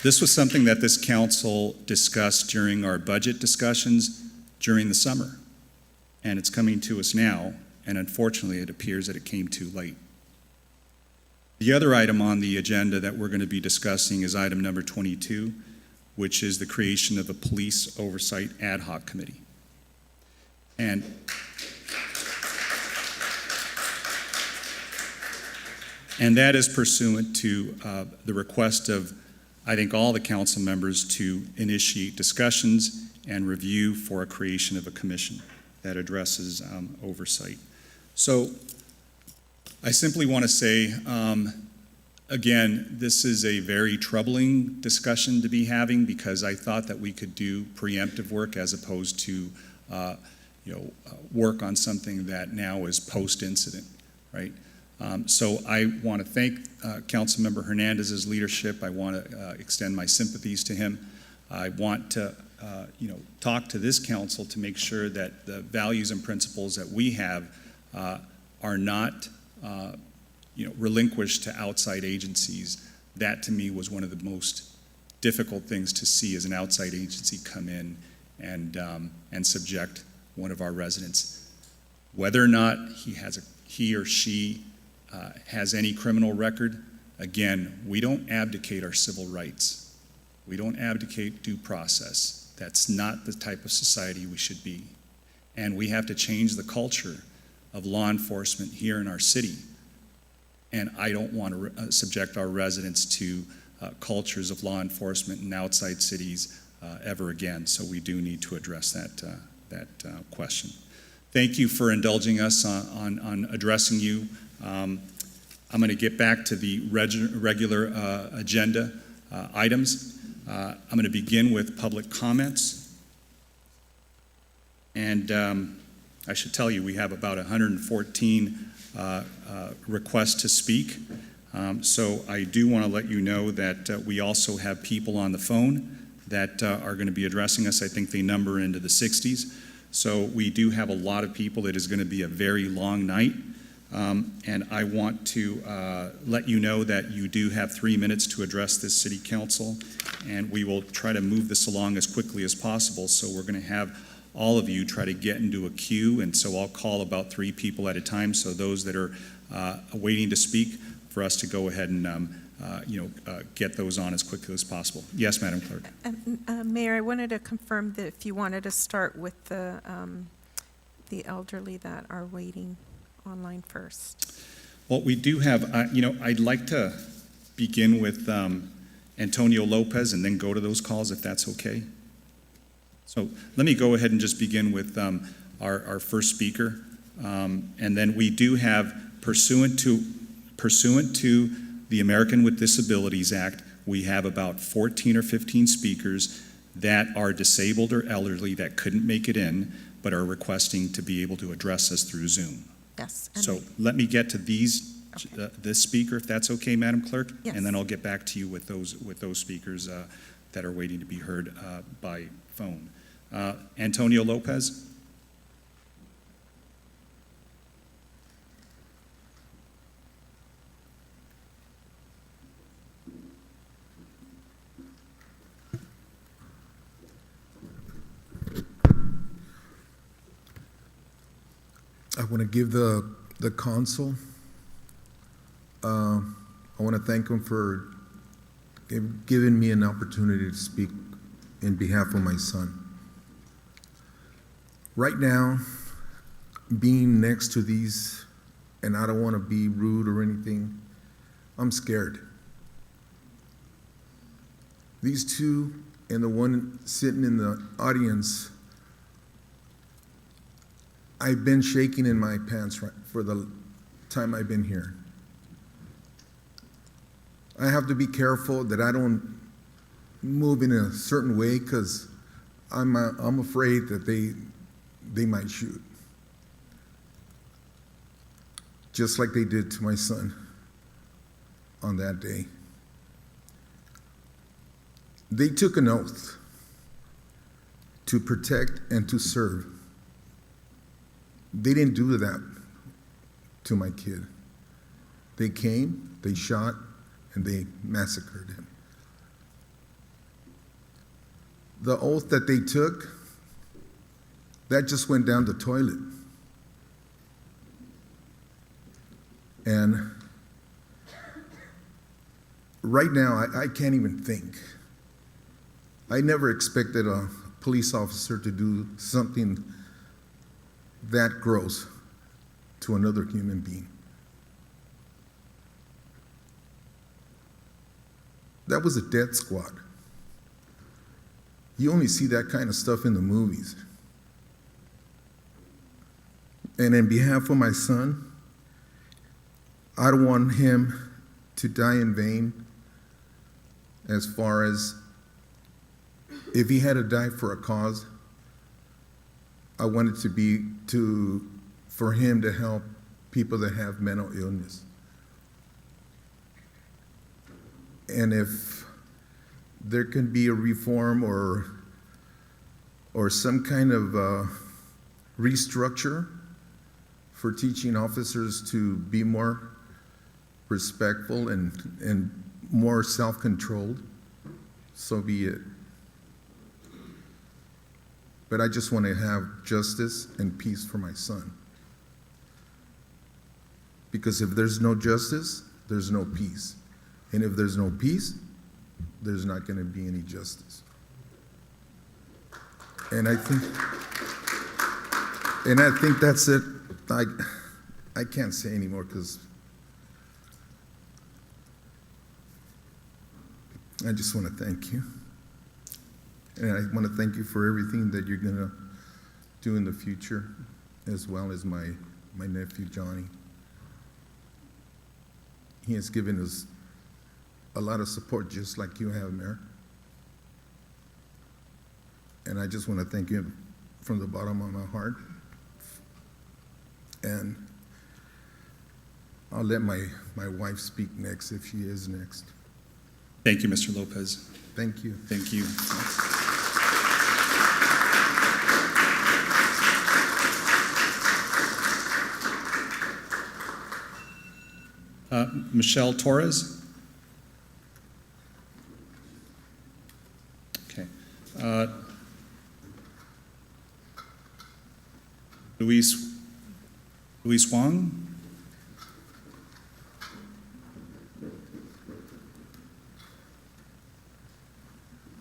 This was something that this council discussed during our budget discussions during the summer, and it's coming to us now, and unfortunately, it appears that it came too late. The other item on the agenda that we're going to be discussing is item number 22, which is the creation of a police oversight ad hoc committee. And that is pursuant to the request of, I think, all the council members to initiate discussions and review for a creation of a commission that addresses oversight. So I simply want to say, again, this is a very troubling discussion to be having, because I thought that we could do preemptive work as opposed to work on something that now is post-incident, right? So I want to thank Councilmember Hernandez's leadership. I want to extend my sympathies to him. I want to talk to this council to make sure that the values and principles that we have are not relinquished to outside agencies. That, to me, was one of the most difficult things to see, as an outside agency come in and subject one of our residents. Whether or not he or she has any criminal record, again, we don't abdicate our civil rights. We don't abdicate due process. That's not the type of society we should be. And we have to change the culture of law enforcement here in our city. And I don't want to subject our residents to cultures of law enforcement in outside cities ever again. So we do need to address that question. Thank you for indulging us on addressing you. I'm going to get back to the regular agenda items. I'm going to begin with public comments. And I should tell you, we have about 114 requests to speak. So I do want to let you know that we also have people on the phone that are going to be addressing us. I think they number into the 60s. So we do have a lot of people. It is going to be a very long night. And I want to let you know that you do have 3 minutes to address this city council, and we will try to move this along as quickly as possible. So we're going to have all of you try to get into a queue, and so I'll call about 3 people at a time. So those that are waiting to speak, for us to go ahead and get those on as quickly as possible. Yes, Madam Clerk.
Mayor, I wanted to confirm that if you wanted to start with the elderly that are waiting online first.
Well, we do have, I'd like to begin with Antonio Lopez and then go to those calls, if that's okay. So let me go ahead and just begin with our first speaker. And then we do have, pursuant to the American with Disabilities Act, we have about 14 or 15 speakers that are disabled or elderly that couldn't make it in, but are requesting to be able to address us through Zoom.
Yes.
So let me get to this speaker, if that's okay, Madam Clerk?
Yes.
And then I'll get back to you with those speakers that are waiting to be heard by phone. Antonio Lopez?
I want to give the council, I want to thank them for giving me an opportunity to speak in behalf of my son. Right now, being next to these, and I don't want to be rude or anything, I'm scared. These two and the one sitting in the audience, I've been shaking in my pants for the time I've been here. I have to be careful that I don't move in a certain way, because I'm afraid that they might shoot, just like they did to my son on that day. They took an oath to protect and to serve. They didn't do that to my kid. They came, they shot, and they massacred him. the oath that they took, that just went down the toilet. And right now, I can't even think. I never expected a police officer to do something that gross to another human being. That was a death squad. You only see that kind of stuff in the movies. And in behalf of my son, I don't want him to die in vain. As far as if he had to die for a cause, I want it to be for him to help people that have mental illness. And if there can be a reform or some kind of restructure for teaching officers to be more respectful and more self-controlled, so be it. But I just want to have justice and peace for my son. Because if there's no justice, there's no peace. And if there's no peace, there's not going to be any justice. And I think that's it. I can't say anymore because I just want to thank you. And I want to thank you for everything that you're going to do in the future, as well as my nephew, Johnny. He has given us a lot of support, just like you have, Mayor. And I just want to thank you from the bottom of my heart. And I'll let my wife speak next, if she is next.
Thank you, Mr. Lopez.
Thank you.
Thank you. Michelle Torres. Okay. Luis Wong.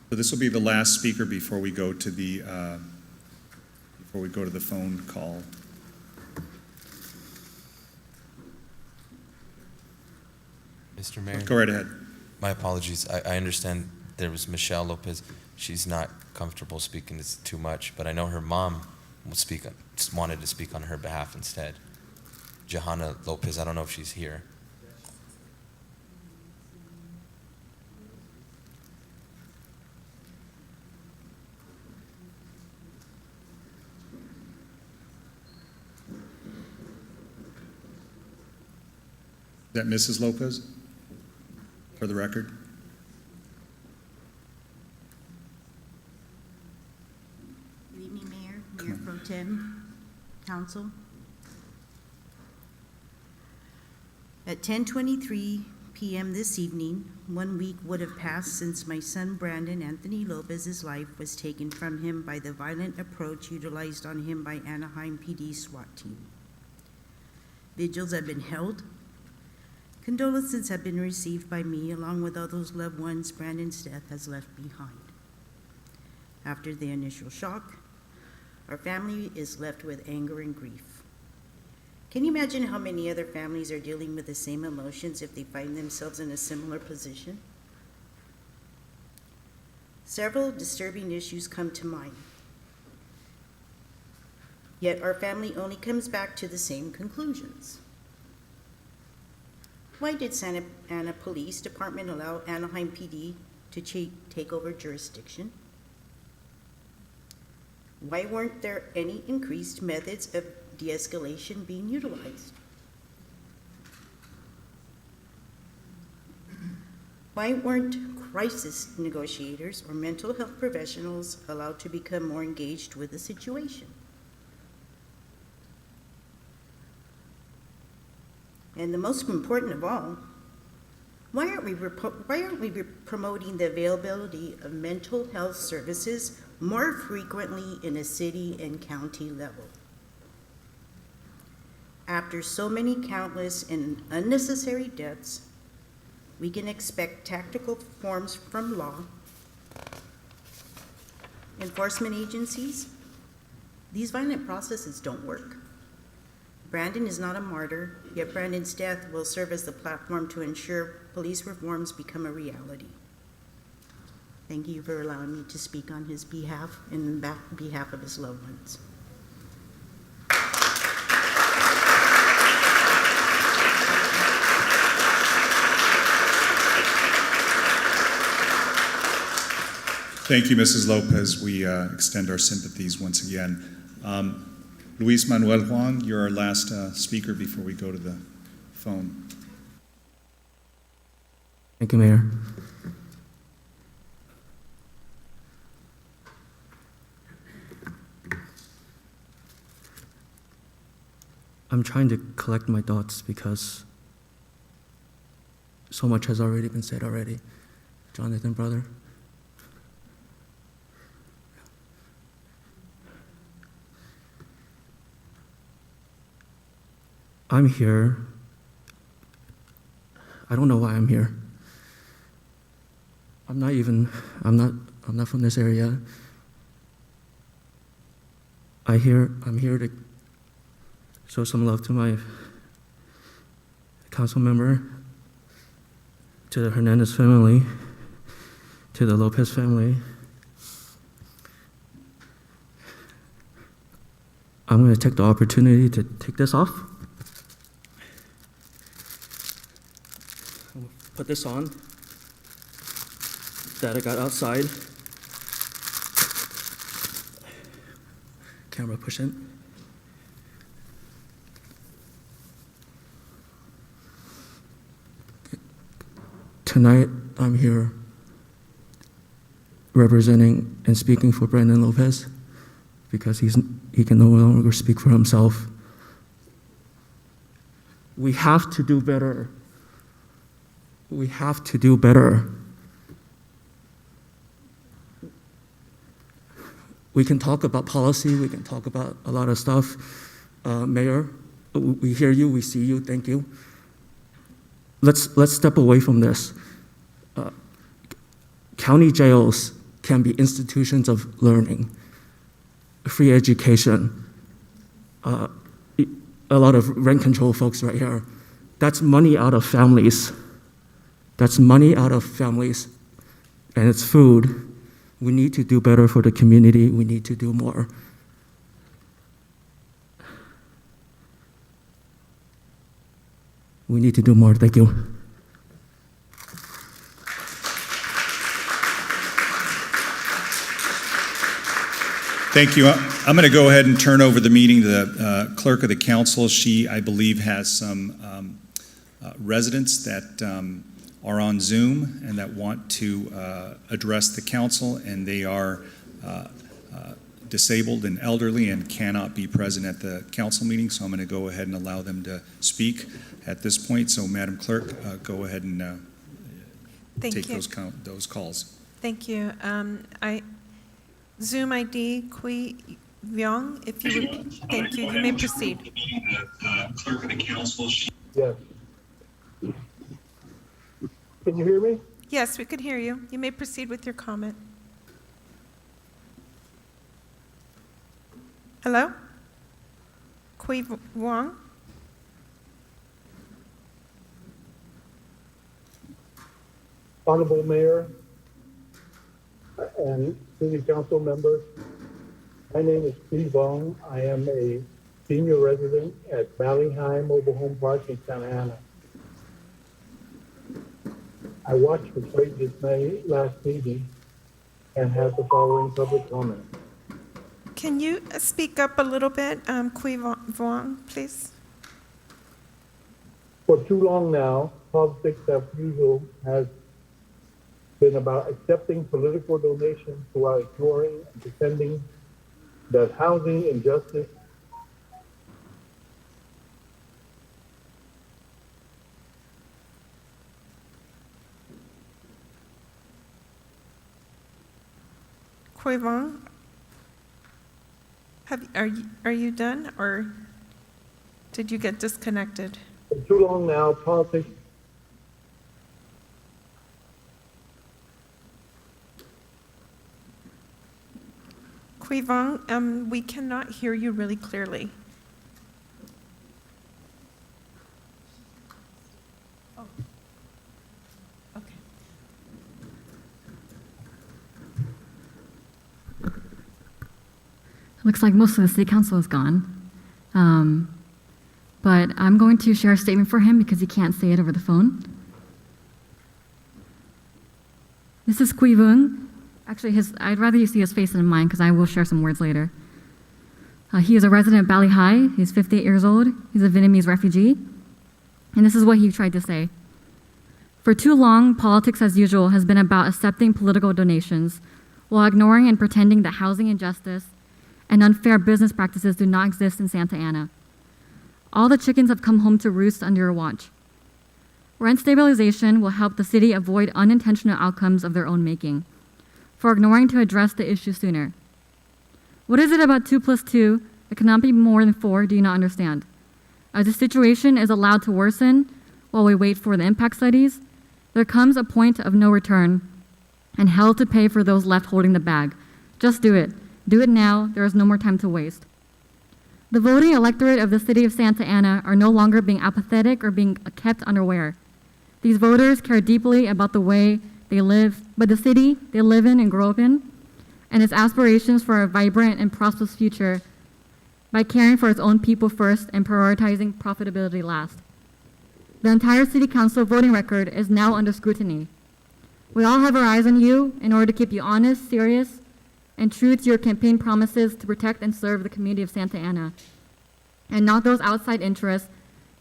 So this will be the last speaker before we go to the phone call.
Mr. Mayor?
Go right ahead.
My apologies. I understand there was Michelle Lopez. She's not comfortable speaking. It's too much. But I know her mom wanted to speak on her behalf instead. Johanna Lopez, I don't know if she's here.
Is that Mrs. Lopez, for the record?
Good evening, Mayor Pro Tem, Council. At 10:23 p.m. this evening, 1 week would have passed since my son Brandon Anthony Lopez's life was taken from him by the violent approach utilized on him by Anaheim PD SWAT team. Vigils have been held. Condolences have been received by me, along with all those loved ones Brandon's death has left behind. After the initial shock, our family is left with anger and grief. Can you imagine how many other families are dealing with the same emotions if they find themselves in a similar position? Several disturbing issues come to mind. Yet our family only comes back to the same conclusions. Why did Santa Ana Police Department allow Anaheim PD to take over jurisdiction? Why weren't there any increased methods of de-escalation being utilized? Why weren't crisis negotiators or mental health professionals allowed to become more engaged with the situation? And the most important of all, Why aren't we promoting the availability of mental health services more frequently in a city and county level? After so many countless and unnecessary deaths, we can expect tactical forms from law enforcement agencies. These violent processes don't work. Brandon is not a martyr, yet Brandon's death will serve as the platform to ensure police reforms become a reality. Thank you for allowing me to speak on his behalf and on behalf of his loved ones.
Thank you, Mrs. Lopez. We extend our sympathies once again. Luis Manuel Huang, you're our last speaker before we go to the phone.
Thank you, Mayor. I'm trying to collect my thoughts because so much has already been said already. Jonathan, brother. I'm here. I don't know why I'm here. I'm not from this area. I'm here to show some love to my council member, to the Hernandez family, to the Lopez family. I'm going to take the opportunity to take this off. Put this on that I got outside. Camera push in. Tonight, I'm here representing and speaking for Brandon Lopez because he can no longer speak for himself. We have to do better. We have to do better. We can talk about policy, we can talk about a lot of stuff. Mayor, we hear you, we see you, thank you. Let's step away from this. County jails can be institutions of learning, free education. A lot of rent control folks right here. That's money out of families. That's money out of families, and it's food. We need to do better for the community. We need to do more. We need to do more. Thank you.
Thank you. I'm going to go ahead and turn over the meeting to the clerk of the council. She, I believe, has some residents that are on Zoom and that want to address the council, and they are disabled and elderly and cannot be present at the council meeting, so I'm going to go ahead and allow them to speak at this point. So, Madam Clerk, go ahead and take those calls.
Thank you. Zoom ID Kui Vyong, if you would, thank you. You may proceed.
Clerk of the council.
Yes. Can you hear me?
Yes, we could hear you. You may proceed with your comment. Hello? Kui Wong?
Honorable Mayor and City Council members, my name is Steve Vong. I am a senior resident at Valleyheim Mobile Home Park in Santa Ana. I watched with great dismay last meeting and have the following public comment.
Can you speak up a little bit, Kui Vong, please?
For too long now, politics as usual has been about accepting political donations while ignoring and pretending that housing injustice
Quy Vong, are you done, or did you get disconnected?
For too long now, politics.
Quy Vong, we cannot hear you really clearly. Oh. Okay.
Looks like most of the city council is gone. But I'm going to share a statement for him because he can't say it over the phone. This is Quy Vung. Actually, I'd rather you see his face than mine because I will share some words later. He is a resident of Bali High. He's 58 years old. He's a Vietnamese refugee. And this is what he tried to say. For too long, politics as usual has been about accepting political donations while ignoring and pretending that housing injustice and unfair business practices do not exist in Santa Ana. All the chickens have come home to roost under your watch. Rent stabilization will help the city avoid unintentional outcomes of their own making for ignoring to address the issue sooner. What is it about 2 + 2 that cannot be more than 4 do you not understand? As the situation is allowed to worsen while we wait for the impact studies, there comes a point of no return and hell to pay for those left holding the bag. Just do it. Do it now. There is no more time to waste. The voting electorate of the city of Santa Ana are no longer being apathetic or being kept unaware. These voters care deeply about the way they live, but the city they live in and grow up in, and its aspirations for a vibrant and prosperous future by caring for its own people first and prioritizing profitability last. The entire city council voting record is now under scrutiny. We all have our eyes on you in order to keep you honest, serious, and true to your campaign promises to protect and serve the community of Santa Ana, and not those outside interests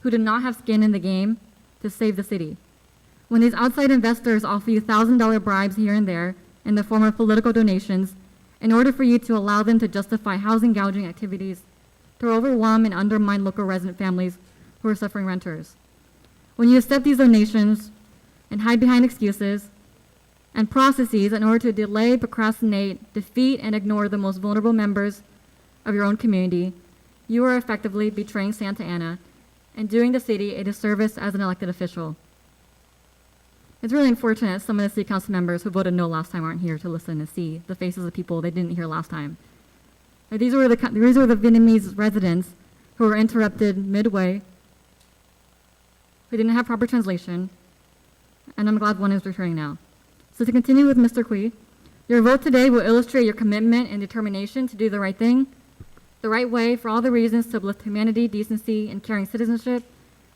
who do not have skin in the game to save the city. When these outside investors offer you $1,000 bribes here and there in the form of political donations in order for you to allow them to justify housing gouging activities to overwhelm and undermine local resident families who are suffering renters. When you accept these donations and hide behind excuses and processes in order to delay, procrastinate, defeat, and ignore the most vulnerable members of your own community, you are effectively betraying Santa Ana and doing the city a disservice as an elected official. It's really unfortunate some of the city council members who voted no last time aren't here to listen and see the faces of people they didn't hear last time. These were the Vietnamese residents who were interrupted midway, who didn't have proper translation, and I'm glad one is returning now. So to continue with Mr. Quy, your vote today will illustrate your commitment and determination to do the right thing, the right way for all the reasons to uplift humanity, decency, and caring citizenship,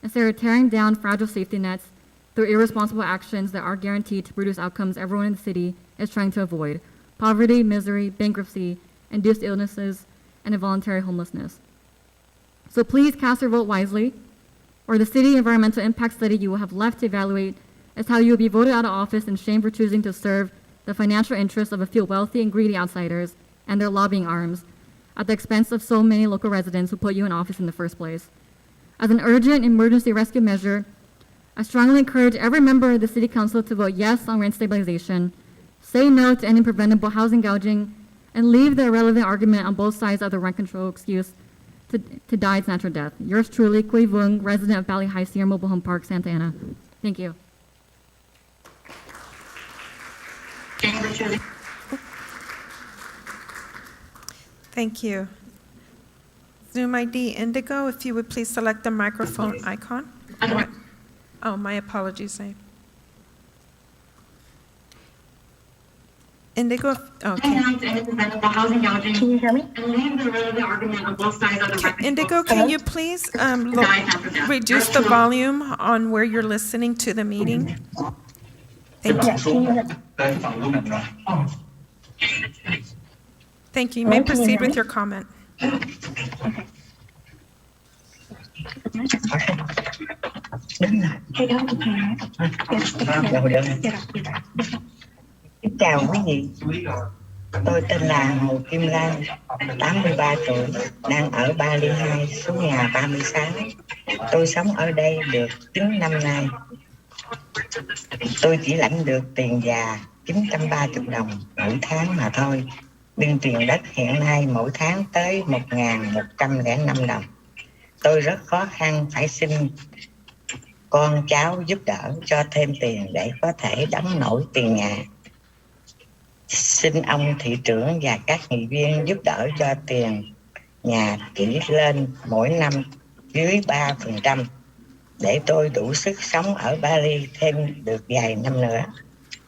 instead of tearing down fragile safety nets through irresponsible actions that are guaranteed to produce outcomes everyone in the city is trying to avoid: poverty, misery, bankruptcy, induced illnesses, and involuntary homelessness. So please cast your vote wisely, or the city environmental impact study you will have left to evaluate is how you will be voted out of office in shame for choosing to serve the financial interests of a few wealthy and greedy outsiders and their lobbying arms at the expense of so many local residents who put you in office in the first place. As an urgent emergency rescue measure, I strongly encourage every member of the City Council to vote yes on rent stabilization, say no to any preventable housing gouging, and leave the irrelevant argument on both sides of the rent control excuse to die its natural death. Yours truly, Quy Vung, resident of Bali High Senior Mobile Home Park, Santa Ana. Thank you.
Thank you. Zoom ID Indigo, if you would please select the microphone icon. Oh, my apologies. Indigo, okay.
Can you hear me?
Indigo, can you please reduce the volume on where you're listening to the meeting? Thank you. Thank you. You may proceed with your comment.
Xin chào quý vị. Tôi tên là Hồ Kim Lan, 83 tuổi, đang ở Bali 2, số nhà 36. Tôi sống ở đây được 9 năm nay. Tôi chỉ lãnh được tiền già 930 đồng mỗi tháng mà thôi. biên tiền đất hiện nay mỗi tháng tới 1.105 đồng. Tôi rất khó khăn phải xin con cháu giúp đỡ cho thêm tiền để có thể đóng nổi tiền nhà. Xin ông thị trưởng và các nghị viên giúp đỡ cho tiền nhà kỹ lên mỗi năm dưới 3% để tôi đủ sức sống ở Bali thêm được vài năm nữa.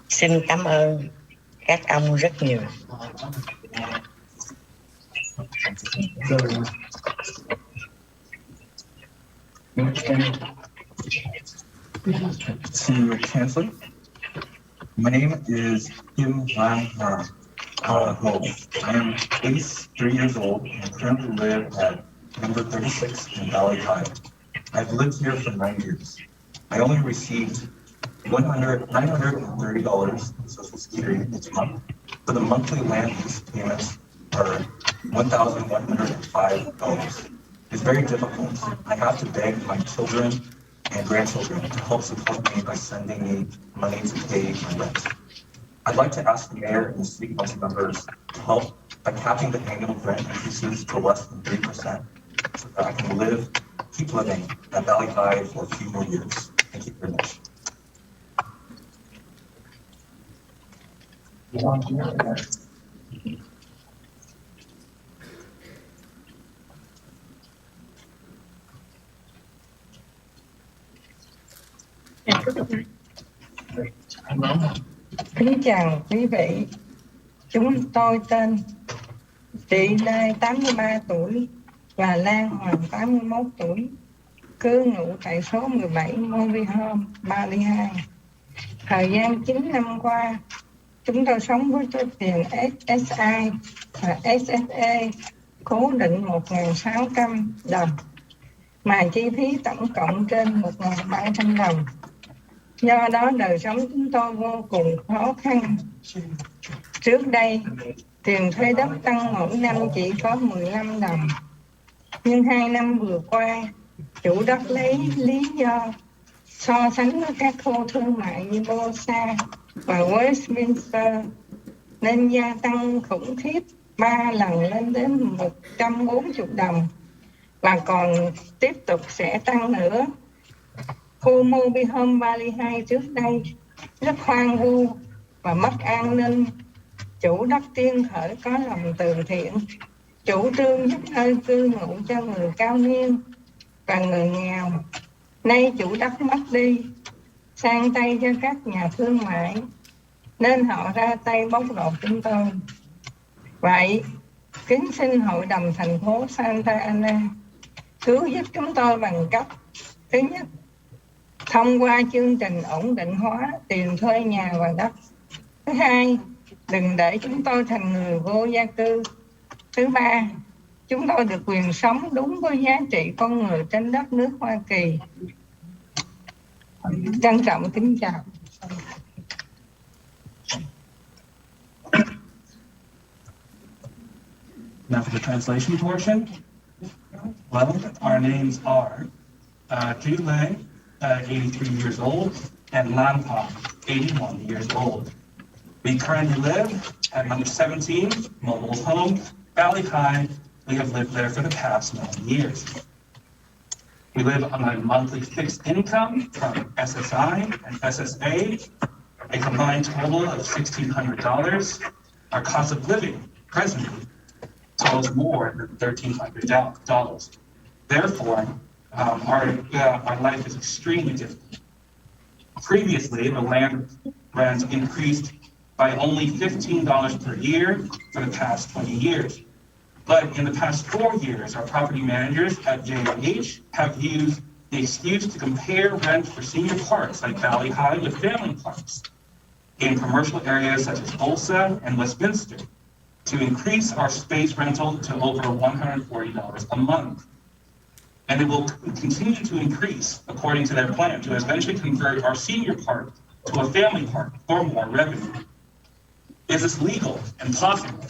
Xin cảm ơn các ông rất nhiều.
Senior Chancellor, my name is Kim Van Ho. I am 83 years old and currently live at number 36 in Valley High. I've lived here for 9 years. I only received $930 in Social Security each month, but the monthly land use payments are $1,105. It's very difficult. I have to beg my children and grandchildren to help support me by sending me money to pay my rent. I'd like to ask the mayor and the city council members to help by capping the annual rent increases to less than 3% so that I can keep living at Valley High for a few more years. Thank you very much.
Kính chào quý vị, chúng tôi tên Chị Lê 83 tuổi và Lan Hoàng 81 tuổi, cư ngụ tại số 17 Mori Home, Bali 2. Thời gian 9 năm qua, chúng tôi sống với số tiền SSI và SSE cố định 1.600 đồng, mà chi phí tổng cộng trên 1.300 đồng. Do đó đời sống chúng tôi vô cùng khó khăn. Trước đây, tiền thuê đất tăng mỗi năm chỉ có 15 đồng. Nhưng 2 năm vừa qua, chủ đất lấy lý do so sánh với các khu thương mại như Bosa và Westminster nên gia tăng khủng khiếp 3 lần lên đến 140 đồng và còn tiếp tục sẽ tăng nữa. Khu Mobile Home Bali 2 trước đây rất hoang vu và mất an ninh. Chủ đất tiên khởi có lòng từ thiện, chủ trương giúp nơi cư ngụ cho người cao niên và người nghèo. Nay chủ đất mất đi, sang tay cho các nhà thương mại, nên họ ra tay bóc lột chúng tôi. Vậy, kính xin Hội đồng thành phố Santa Ana cứu giúp chúng tôi bằng cách: thứ nhất, thông qua chương trình ổn định hóa tiền thuê nhà và đất. Thứ hai, đừng để chúng tôi thành người vô gia cư. Thứ ba, chúng tôi được quyền sống đúng với giá trị con người trên đất nước Hoa Kỳ. Trân trọng kính chào.
Now for the translation portion. Well, our names are Jule, 83 years old, and Lampa, 81 years old. We currently live at number 17, Mobile Home, Valley High. We have lived there for the past 9 years. We live on a monthly fixed income from SSI and SSA, a combined total of $1,600. Our cost of living presently totals more than $1,300. Therefore, our life is extremely difficult. Previously, the land rent increased by only $15 per year for the past 20 years. But in the past 4 years, our property managers at JH have used the excuse to compare rent for senior parks like Valley High with family parks in commercial areas such as Bolsa and Westminster to increase our space rental to over $140 a month. And it will continue to increase according to their plan to eventually convert our senior park to a family park for more revenue. Is this legal and possible?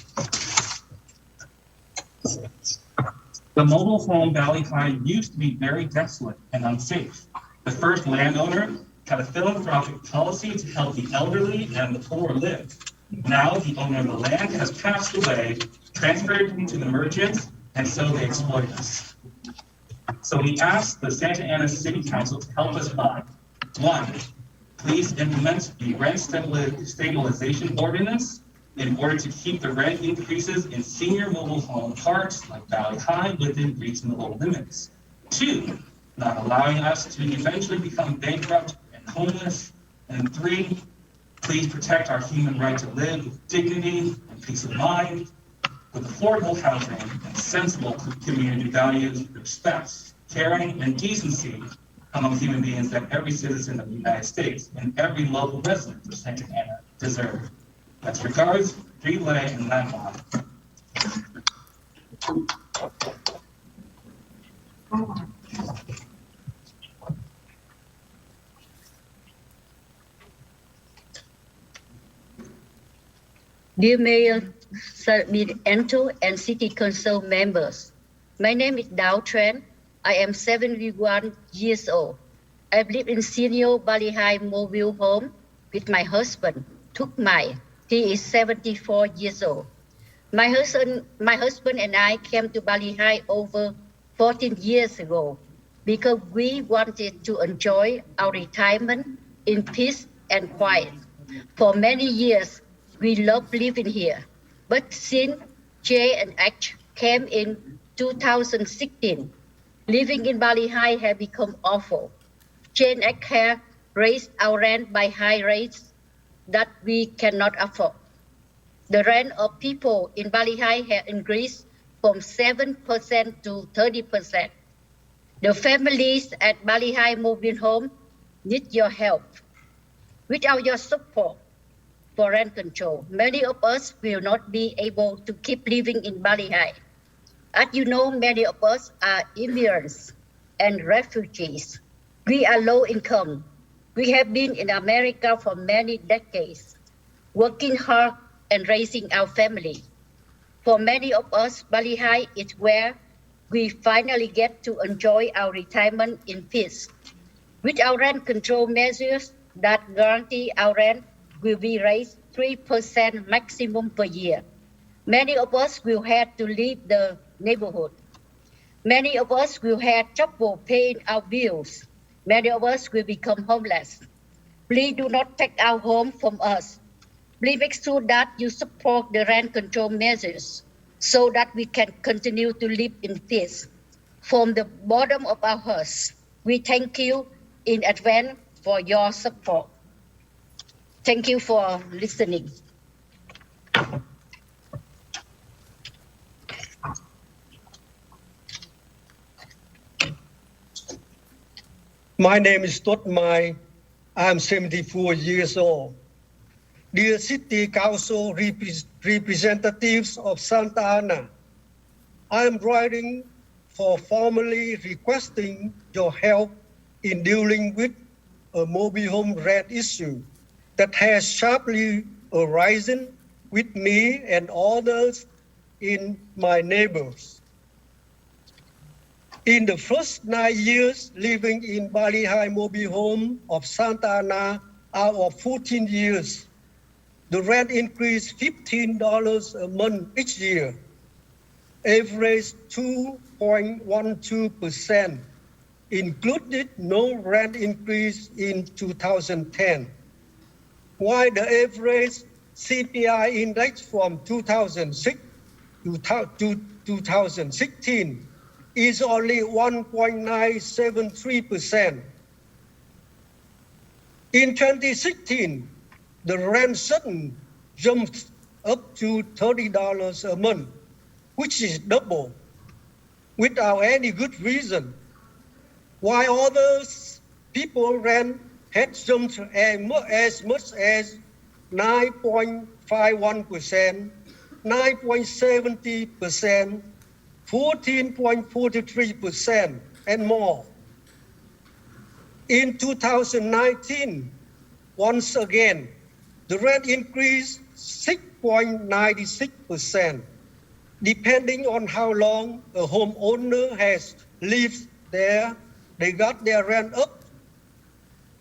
The mobile home Valley High used to be very desolate and unsafe. The first landowner had a philanthropic policy to help the elderly and the poor live. Now the owner of the land has passed away, transferred to the merchants, and so they exploit us. So we ask the Santa Ana City Council to help us by, one, please implement the rent stabilization ordinance in order to keep the rent increases in senior mobile home parks like Valley High within reasonable limits. Two, not allowing us to eventually become bankrupt and homeless. And three, please protect our human right to live with dignity and peace of mind, with affordable housing and sensible community values, respect, caring, and decency among human beings that every citizen of the United States and every local resident of Santa Ana deserve. Best regards, Relay and Landmark.
Dear Mayor Sarmiento and City Council members, my name is Dao Tran. I am 71 years old. I live in senior Bali High mobile home with my husband, Thuk Mai. He is 74 years old. My husband and I came to Bali High over 14 years ago because we wanted to enjoy our retirement in peace and quiet. For many years, we loved living here. But since J and H came in 2016, living in Bali High has become awful. J and H have raised our rent by high rates that we cannot afford. The rent of people in Bali High has increased from 7% to 30%. The families at Bali High mobile home need your help. Without your support for rent control, many of us will not be able to keep living in Bali High. As you know, many of us are immigrants and refugees. We are low income. We have been in America for many decades, working hard and raising our family. For many of us, Bali High is where we finally get to enjoy our retirement in peace. With our rent control measures that guarantee our rent will be raised 3% maximum per year, many of us will have to leave the neighborhood. Many of us will have trouble paying our bills. Many of us will become homeless. Please do not take our home from us. Please make sure that you support the rent control measures so that we can continue to live in peace. From the bottom of our hearts, we thank you in advance for your support. Thank you for listening.
My name is Thuk Mai. I'm 74 years old. Dear City Council representatives of Santa Ana, I am writing for formally requesting your help in dealing with a mobile home rent issue that has sharply arisen with me and others in my neighbors. In the first 9 years living in Bali High mobile home of Santa Ana out of 14 years, the rent increased $15 a month each year, average 2.12%, included no rent increase in 2010. While the average CPI index from 2006 to 2016 is only 1.973%. In 2016, the rent suddenly jumped up to $30 a month, which is double, without any good reason. While other people rent had jumped as much as 9.51%, 9.70%, 14.43%, and more. In 2019, once again, the rent increased 6.96%. Depending on how long a homeowner has lived there, they got their rent up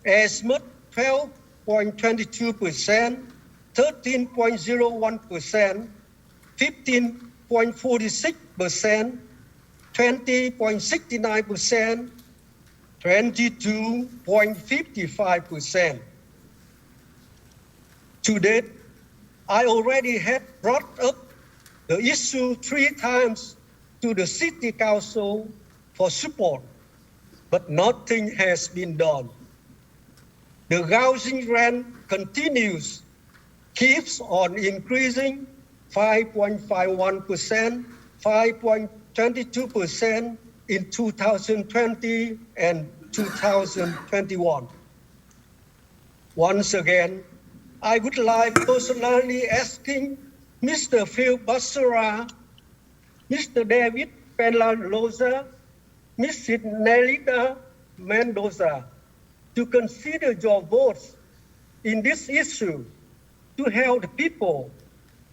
as much 12.22%, 13.01%, 15.46%, 20.69%, 22.55%. To date, I already had brought up the issue 3 times to the City Council for support, but nothing has been done. The housing rent continues, keeps on increasing 5.51%, 5.22% in 2020 and 2021. Once again, I would like personally asking Mr. Phil Basara, Mr. David Penaloza, Mrs. Nelita Mendoza to consider your votes in this issue to help the people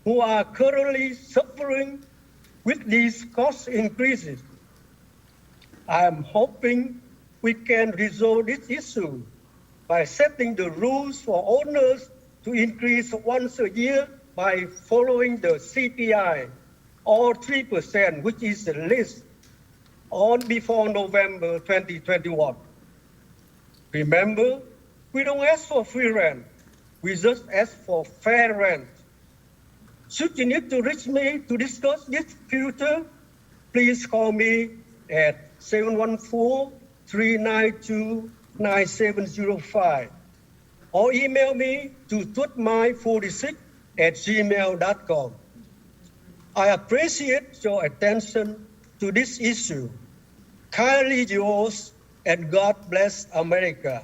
who are currently suffering with these cost increases. I am hoping we can resolve this issue by setting the rules for owners to increase once a year by following the CPI or 3%, which is the list, on before November 2021. Remember, we don't ask for free rent. We just ask for fair rent. Should you need to reach me to discuss this future, please call me at 714-392-9705 or email me to tutmai46@gmail.com. I appreciate your attention to this issue. Kindly yours, and God bless America.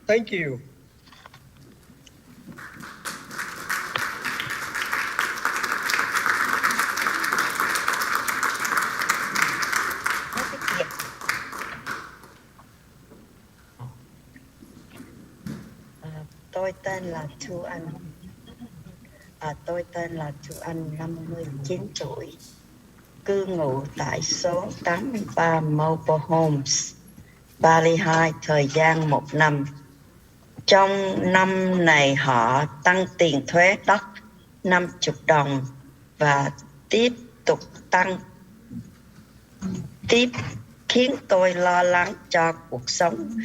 Thank you.
Tôi tên là Thu Anh. Tôi tên là Thu Anh, 59 tuổi, cư ngụ tại số 83 Mobile Homes, Bali 2, thời gian 1 năm. Trong năm này họ tăng tiền thuế đất 50 đồng và tiếp tục tăng tiếp, khiến tôi lo lắng cho cuộc sống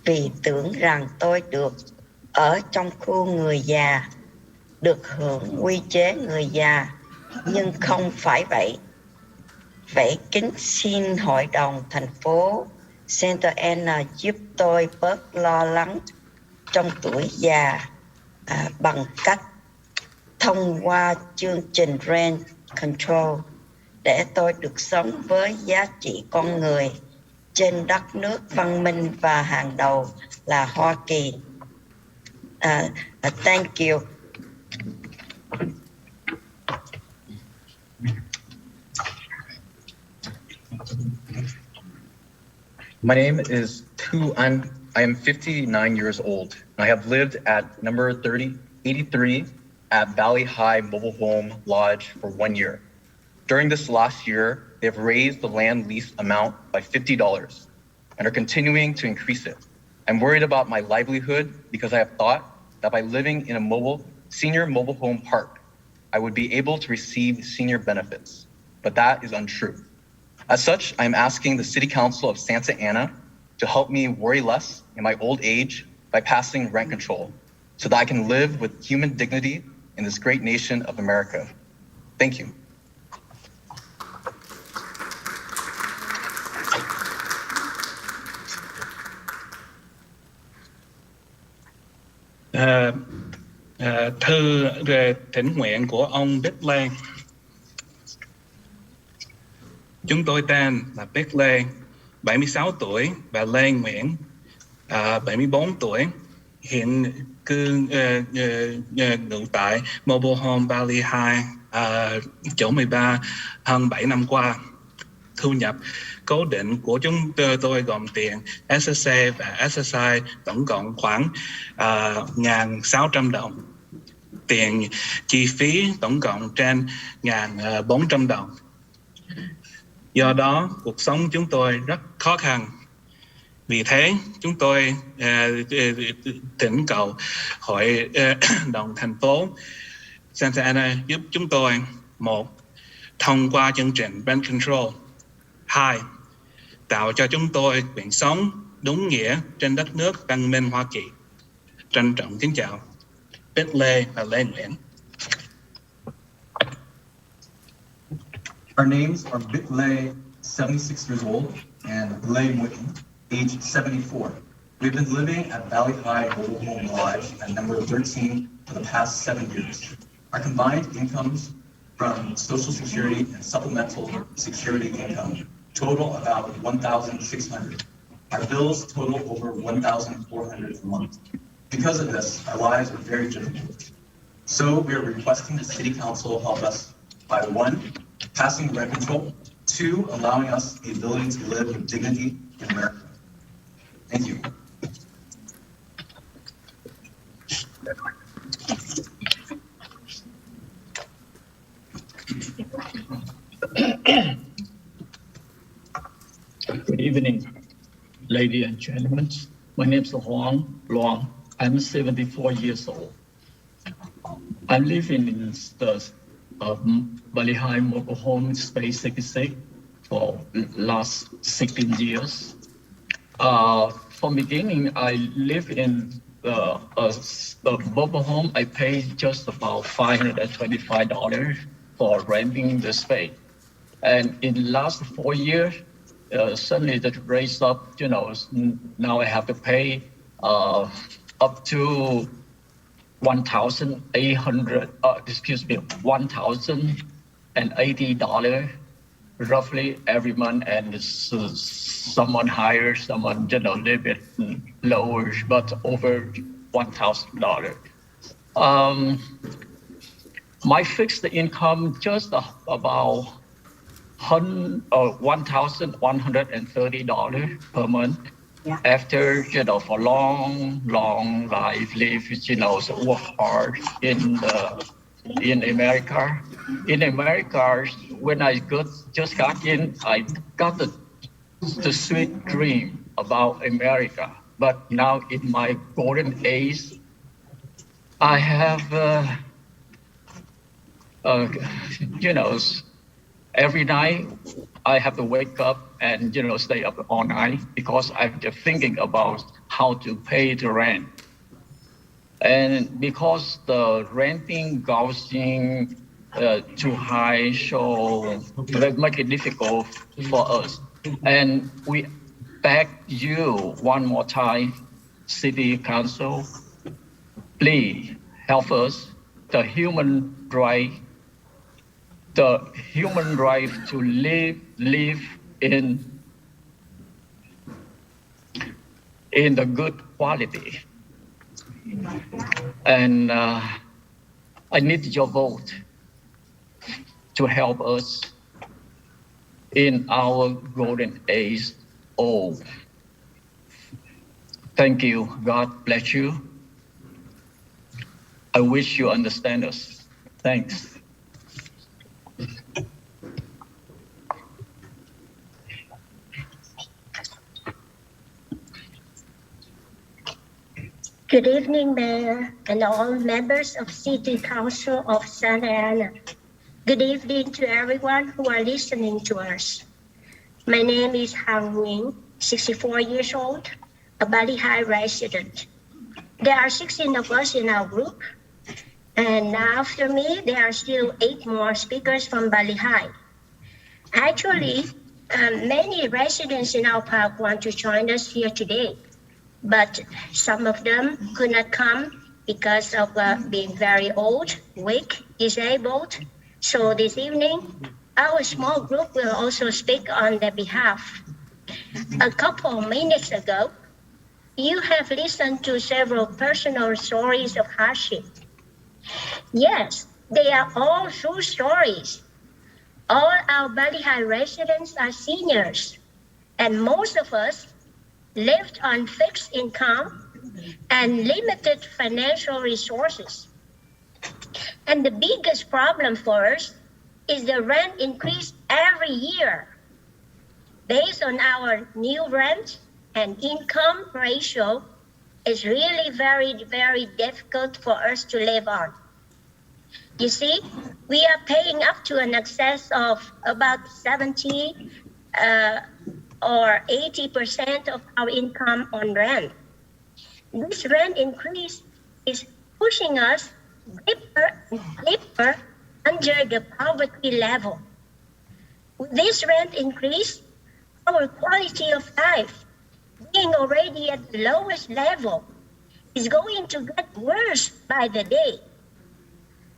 vì tưởng rằng tôi được ở trong khu người già, được hưởng quy chế người già, nhưng không phải vậy. Vậy kính xin Hội đồng thành phố Center N giúp tôi bớt lo lắng trong tuổi già bằng cách thông qua chương trình Rent Control để tôi được sống với giá trị con người trên đất nước văn minh và hàng đầu là Hoa Kỳ. Thank you.
My name is Tu An. I am 59 years old. I have lived at number 83 at Valley High Mobile Home Lodge for 1 year. During this last year, they have raised the land lease amount by $50 and are continuing to increase it. I'm worried about my livelihood because I have thought that by living in a senior mobile home park, I would be able to receive senior benefits, but that is untrue. As such, I'm asking the City Council of Santa Ana to help me worry less in my old age by passing rent control so that I can live with human dignity in this great nation of America. Thank you.
Thư thỉnh nguyện của ông Bích Lê. Chúng tôi tên là Bích Lê, 76 tuổi, và Lê Nguyễn, 74 tuổi, hiện cư ngụ tại Mobile Home Bali 2, chỗ 13, hơn 7 năm qua. Thu nhập cố định của chúng tôi gồm tiền SSA và SSI tổng cộng khoảng 1.600 đồng. Tiền chi phí tổng cộng trên 1.400 đồng. Do đó, cuộc sống chúng tôi rất khó khăn. Vì thế, chúng tôi thỉnh cầu Hội đồng thành phố Santa Ana giúp chúng tôi: một, thông qua chương trình Rent Control; hai, tạo cho chúng tôi quyền sống đúng nghĩa trên đất nước văn minh Hoa Kỳ. Trân trọng kính chào Bích Lê và Lê Nguyễn.
Our names are Bích Lê, 76 years old, and Lê Nguyễn, age 74. We've been living at Valley High Mobile Home Lodge at number 13 for the past 7 years. Our combined incomes from Social Security and supplemental security income total about $1,600. Our bills total over $1,400 a month. Because of this, our lives are very difficult. So we are requesting the City Council help us by 1, passing rent control, 2, allowing us the ability to live with dignity in America. Thank you.
Good evening, ladies and gentlemen. My name is Huang Luang. I'm 74 years old. I'm living in the Valley High Mobile Home Space 66 for last 16 years. From beginning, I live in the mobile home. I pay just about $525 for renting the space. And in the last 4 years, suddenly that raised up, now I have to pay up to $1,080 roughly every month, and someone higher, someone a little bit lower, but over $1,000. My fixed income just about $1,130 per month. Yeah. After for long life, live so work hard in America. In America, when I just got in, I got the sweet dream about America. But now in my golden age, I have every night I have to wake up and stay up all night because I'm just thinking about how to pay the rent. And because the renting gouging too high, so that make it difficult for us. And we beg you one more time, City Council, please help us. The human right to live in the good quality. And I need your vote to help us in our golden age. Oh, thank you. God bless you. I wish you understand us. Thanks.
Good evening, Mayor, and all members of City Council of Santa Ana. Good evening to everyone who are listening to us. My name is Han Nguyen, 64 years old, a Valley High resident. There are 16 of us in our group, and after me, there are still 8 more speakers from Valley High. Actually, many residents in our park want to join us here today, but some of them could not come because of being very old, weak, disabled. So this evening, our small group will also speak on their behalf. A couple of minutes ago, you have listened to several personal stories of hardship. Yes, they are all true stories. All our Valley High residents are seniors, and most of us lived on fixed income and limited financial resources. And the biggest problem for us is the rent increase every year. Based on our new rent and income ratio is really very, very difficult for us to live on. You see, we are paying up to an excess of about 70 or 80% of our income on rent. This rent increase is pushing us deeper and deeper under the poverty level. With this rent increase, our quality of life, being already at the lowest level, is going to get worse by the day.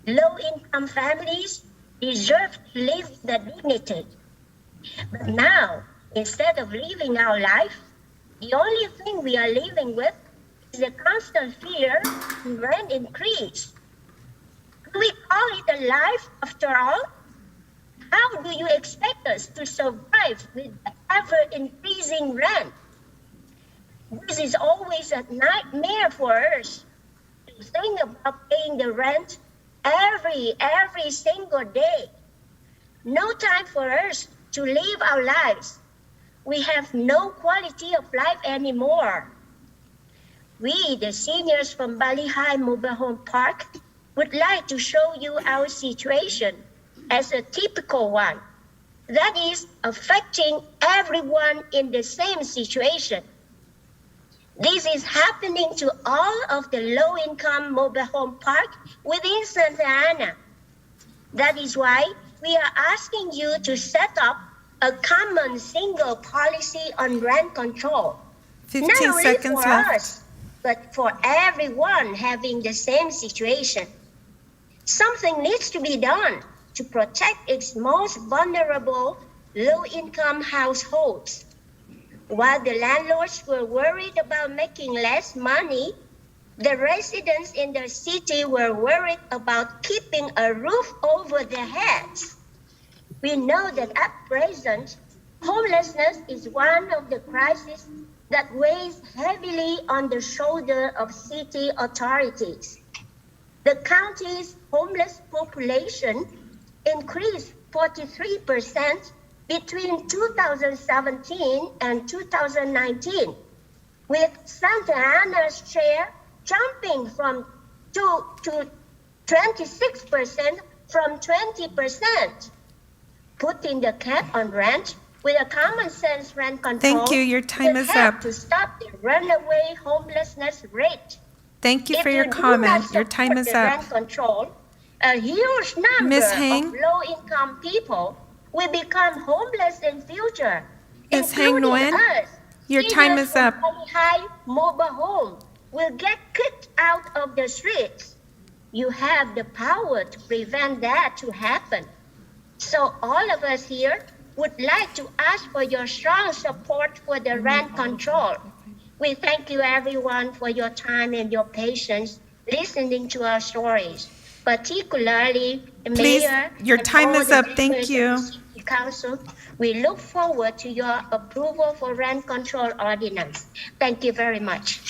Low-income families deserve to live with dignity. But now, instead of living our life, the only thing we are living with is the constant fear of rent increase. Do we call it a life after all? How do you expect us to survive with the ever-increasing rent? This is always a nightmare for us to think about paying the rent every single day. No time for us to live our lives. We have no quality of life anymore. We, the seniors from Bali High Mobile Home Park, would like to show you our situation as a typical one that is affecting everyone in the same situation. This is happening to all of the low-income mobile home park within Santa Ana. That is why we are asking you to set up a common single policy on rent control.
15
Not only
seconds
for
left.
us, but for everyone having the same situation. Something needs to be done to protect its most vulnerable low-income households. While the landlords were worried about making less money, the residents in the city were worried about keeping a roof over their heads. We know that at present, homelessness is one of the crises that weighs heavily on the shoulder of city authorities. The county's homeless population increased 43% between 2017 and 2019, with Santa Ana's share jumping from to 26% from 20%. Putting the cap on rent with a common sense rent control.
Thank you. Your time
will
is
help
up.
to stop the runaway homelessness rate.
Thank you
If
for your
do
comment.
not
Your time
support
is
the
up.
rent control, a huge number
Ms.
of
Hang?
low-income people will become homeless in future,
Ms. Hang
including
Nguyen,
us.
your time
Seniors
is
from
up.
Bali High Mobile Home will get kicked out of the streets. You have the power to prevent that to happen. So all of us here would like to ask for your strong support for the rent control. We thank you everyone for your time and your patience listening to our stories, particularly the
Please,
mayor
your
and
time
all
is
the
up. Thank
members of
you.
the city council. We look forward to your approval for rent control ordinance. Thank you very much.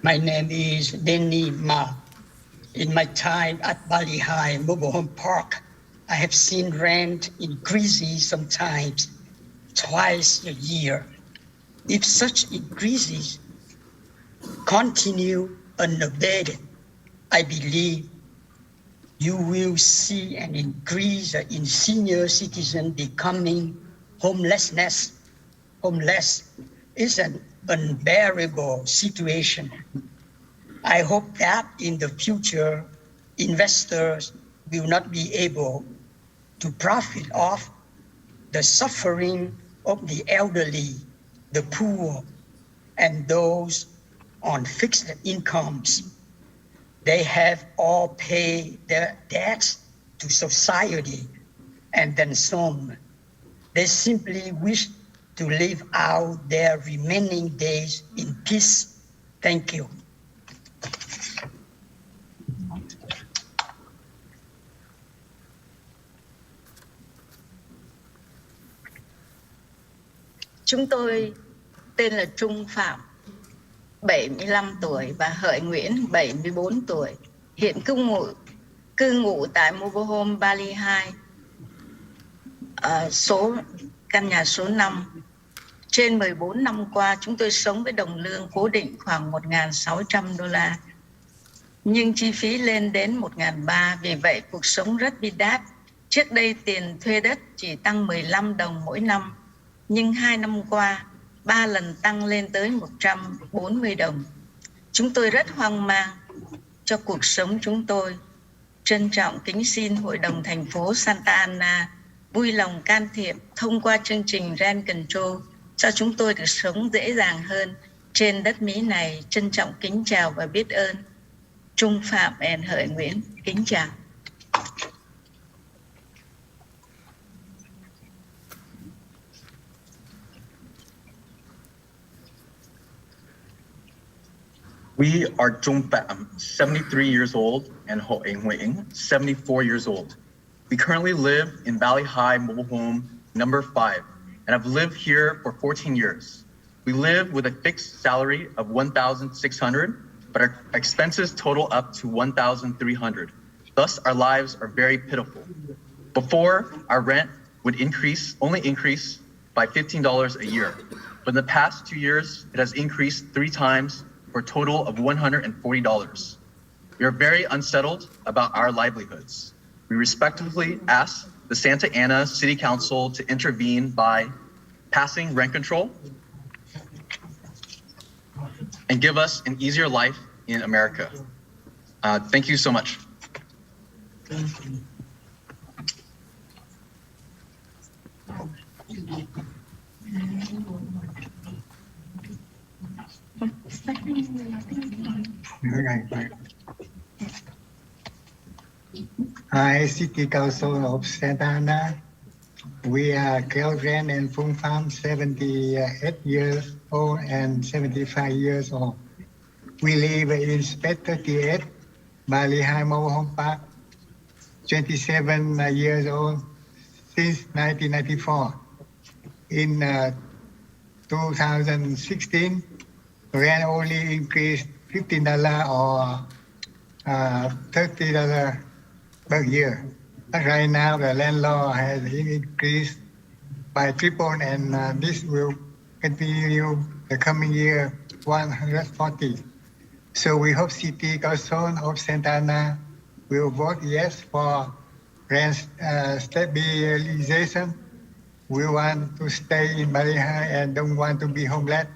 My name is Denny Ma. In my time at Bali High Mobile Home Park, I have seen rent increases sometimes twice a year. If such increases continue unabated, I believe you will see an increase in senior citizens becoming homeless is an unbearable situation. I hope that in the future, investors will not be able to profit off the suffering of the elderly, the poor, and those on fixed incomes. They have all paid their debts to society and then some. They simply wish to live out their remaining days in peace. Thank you.
Chúng tôi tên là Trung Phạm.
75 tuổi và Hợi Nguyễn, 74 tuổi, hiện cư ngụ tại Mobile Home Bali 2, căn nhà số 5. Trên 14 năm qua, chúng tôi sống với đồng lương cố định khoảng $1.600, nhưng chi phí lên đến $1.300, vì vậy cuộc sống rất bi đát. Trước đây tiền thuê đất chỉ tăng 15 đồng mỗi năm, nhưng 2 năm qua, 3 lần tăng lên tới 140 đồng. Chúng tôi rất hoang mang cho cuộc sống chúng tôi. Trân trọng kính xin Hội đồng thành phố Santa Ana vui lòng can thiệp thông qua chương trình Rent Control cho chúng tôi được sống dễ dàng hơn trên đất Mỹ này. Trân trọng kính chào và biết ơn. Trung Phạm and Hợi Nguyễn, kính chào.
We are Trung Pham, 73 years old, and Ho Nguyen, 74 years old. We currently live in Valley High Mobile Home number 5, and I've lived here for 14 years. We live with a fixed salary of $1,600, but our expenses total up to $1,300. Thus, our lives are very pitiful. Before, our rent would only increase by $15 a year, but in the past 2 years, it has increased 3 times for a total of $140. We are very unsettled about our livelihoods. We respectfully ask the Santa Ana City Council to intervene by passing rent control and give us an easier life in America. Thank you so much.
Hi, City Council of Santa Ana. We are Kelvin and Phung Pham, 78 years old and 75 years old. We live in Spec 38, Bali High Mobile Home Park, 27 years old since 1994. In 2016, rent only increased $15 or $30 per year. But right now, the landlord has increased by triple, and this will continue the coming year, 140. So we hope City Council of Santa Ana will vote yes for rent stabilization. We want to stay in Bali High and don't want to be homeless.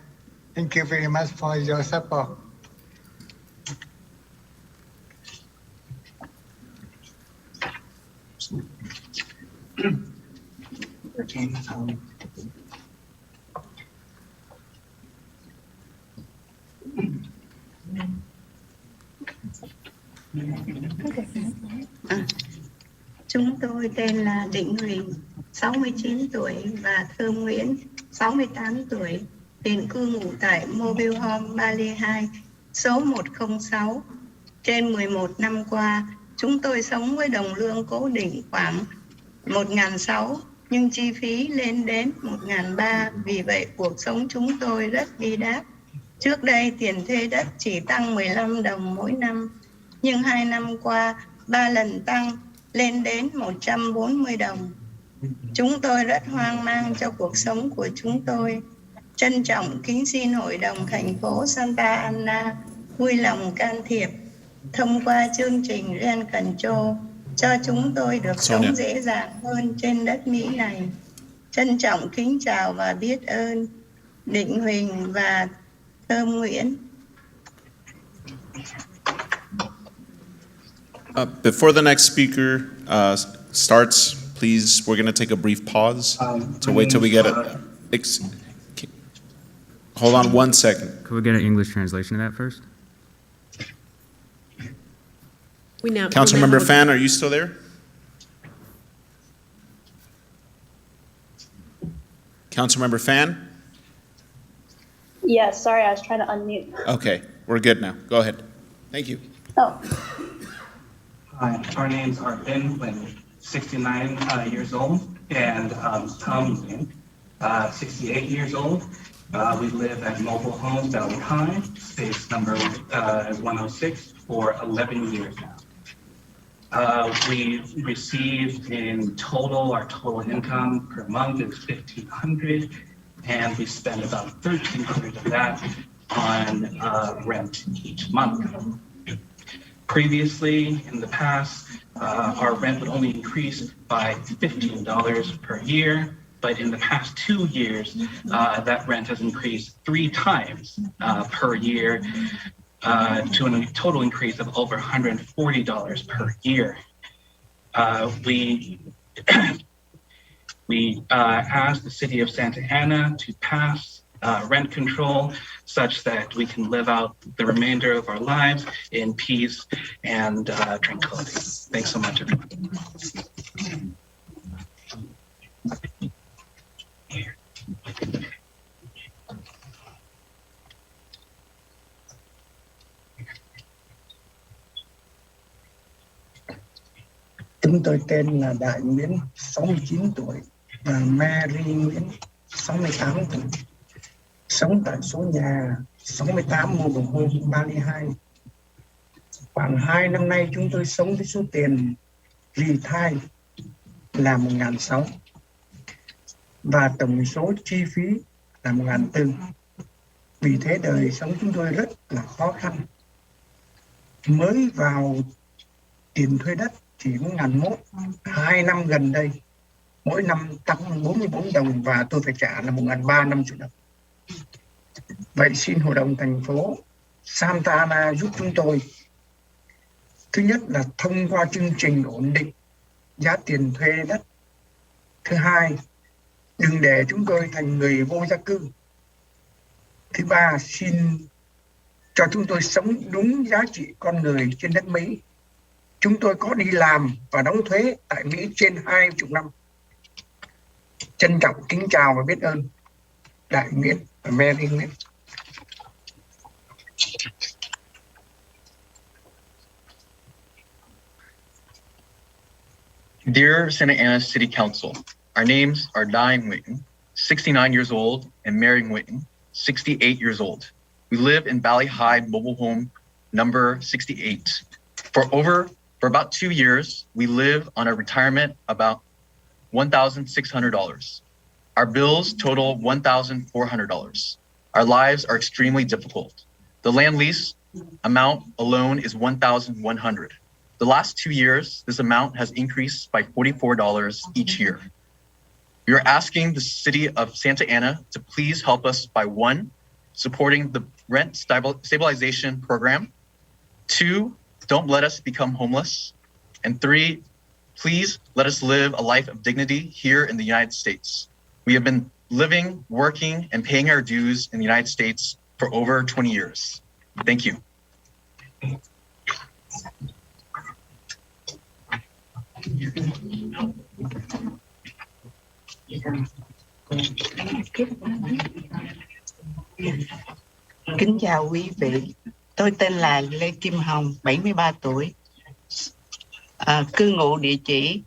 Thank you very much for your support.
Chúng tôi tên là Định Huỳnh, 69 tuổi và Thơm Nguyễn, 68 tuổi, hiện cư ngụ tại Mobile Home Bali 2, số 106. Trên 11 năm qua, chúng tôi sống với đồng lương cố định khoảng 1.600, nhưng chi phí lên đến 1.300, vì vậy cuộc sống chúng tôi rất bi đát. Trước đây tiền thuê đất chỉ tăng 15 đồng mỗi năm, nhưng 2 năm qua 3 lần tăng lên đến 140 đồng. Chúng tôi rất hoang mang cho cuộc sống của chúng tôi. Trân trọng kính xin Hội đồng thành phố Santa Ana vui lòng can thiệp thông qua chương trình Rent Control cho chúng tôi được sống dễ dàng hơn trên đất Mỹ này. Trân trọng kính chào và biết ơn. Định Huỳnh và Thơm Nguyễn.
Before the next speaker starts, please, we're going to take a brief pause to wait till we get it. Hold on one second.
Could we get an English translation of that first?
Councilmember Fan, are you still there? Councilmember Fan?
Yes, sorry, I was trying to unmute.
Okay, we're good now. Go ahead. Thank you.
Oh.
Hi, our names are Ben Nguyen, 69 years old, and Tom Nguyen, 68 years old. We live at Mobile Home, Valley High, space number 106 for 11 years now. We receive in total, our total income per month is $1,500, and we spend about $1,300 of that on rent each month. Previously, in the past, our rent would only increase by $15 per year, but in the past 2 years, that rent has increased 3 times per year to a total increase of over $140 per year. We asked the city of Santa Ana to pass rent control such that we can live out the remainder of our lives in peace and tranquility. Thanks so much, everyone.
Chúng tôi tên là Đại Nguyễn, 69 tuổi, và Mary Nguyễn, 68 tuổi. Sống tại số nhà 68 Mobile Home, Bali 2. Khoảng 2 năm nay chúng tôi sống với số tiền retire là 1.600 và tổng số chi phí là 1.400. Vì thế đời sống chúng tôi rất là khó khăn. Mới vào tiền thuê đất chỉ có 1.100. 2 năm gần đây mỗi năm tăng 44 đồng và tôi phải trả là 1.350 đồng. Vậy xin Hội đồng thành phố Santa Ana giúp chúng tôi. Thứ nhất là thông qua chương trình ổn định giá tiền thuê đất. Thứ hai, đừng để chúng tôi thành người vô gia cư. Thứ ba, xin cho chúng tôi sống đúng giá trị con người trên đất Mỹ. Chúng tôi có đi làm và đóng thuế tại Mỹ trên 20 năm. Trân trọng kính chào và biết ơn. Đại Nguyễn và Mary Nguyễn.
Dear Santa Ana City Council, our names are Dai Nguyen, 69 years old, and Mary Nguyen, 68 years old. We live in Bali High Mobile Home number 68. For about 2 years, we live on a retirement about $1,600. Our bills total $1,400. Our lives are extremely difficult. The land lease amount alone is $1,100. The last 2 years, this amount has increased by $44 each year. We are asking the city of Santa Ana to please help us by 1, supporting the rent stabilization program, 2, don't let us become homeless, and 3, please let us live a life of dignity here in the United States. We have been living, working, and paying our dues in the United States for over 20 years. Thank you.
Kính chào quý vị. Tôi tên là Lê Kim Hồng, 73 tuổi. Cư ngụ địa chỉ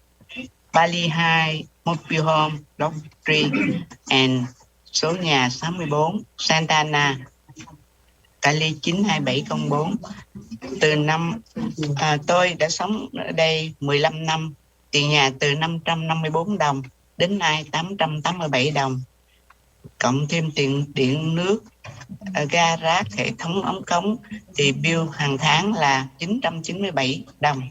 Bali 2, Mobile Home, Distillery, and số nhà 64, Santa Ana, Cali 92704. Tôi đã sống ở đây 15 năm, tiền nhà từ 554 đồng đến nay 887 đồng, cộng thêm tiền điện nước, ga rác, hệ thống ống cống thì bill hàng tháng là 997 đồng.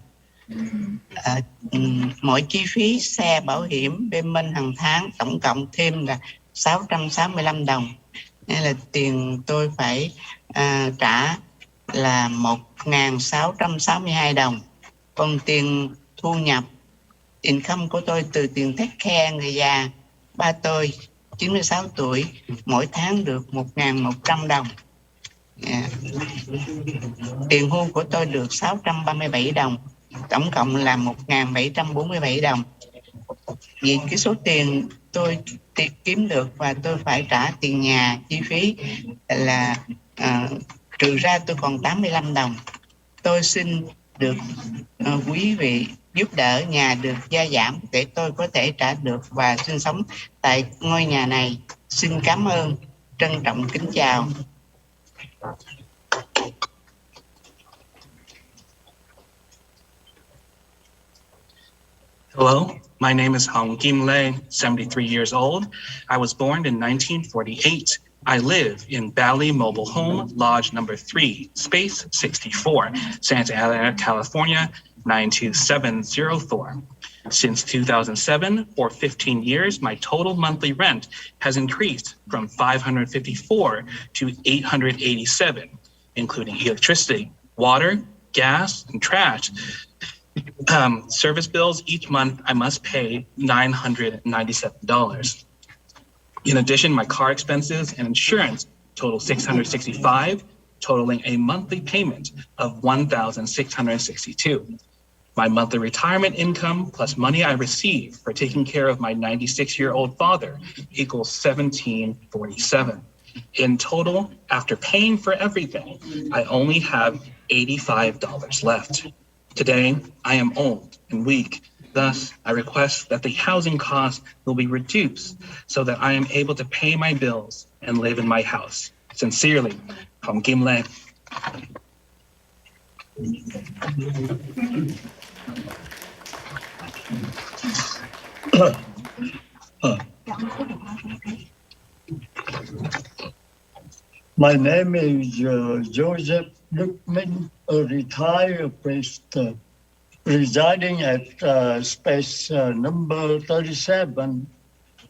Mọi chi phí xe, bảo hiểm, bên minh hàng tháng tổng cộng thêm là 665 đồng. Nên là tiền tôi phải trả là 1.662 đồng. Còn tiền thu nhập, income của tôi từ tiền take care người già, ba tôi 96 tuổi, mỗi tháng được 1.100 đồng. Tiền hưu của tôi được 637 đồng, tổng cộng là 1.747 đồng. Vì cái số tiền tôi kiếm được và tôi phải trả tiền nhà, chi phí là trừ ra tôi còn 85 đồng. Tôi xin được quý vị giúp đỡ nhà được gia giảm để tôi có thể trả được và sinh sống tại ngôi nhà này. Xin cảm ơn, trân trọng kính chào.
Hello, my name is Hong Kim Lei, 73 years old. I was born in 1948. I live in Bali Mobile Home, Lodge number 3, space 64, Santa Ana, California, 92704. Since 2007, for 15 years, my total monthly rent has increased from $554 to $887, including electricity, water, gas, and trash. Service bills each month, I must pay $997. In addition, my car expenses and insurance total $665, totaling a monthly payment of $1,662. My monthly retirement income plus money I receive for taking care of my 96-year-old father equals $1,747. In total, after paying for everything, I only have $85 left. Today, I am old and weak. Thus, I request that the housing cost will be reduced so that I am able to pay my bills and live in my house. Sincerely, Hong Kim Lei.
My name is Joseph Luckman, a retired priest residing at space number 37,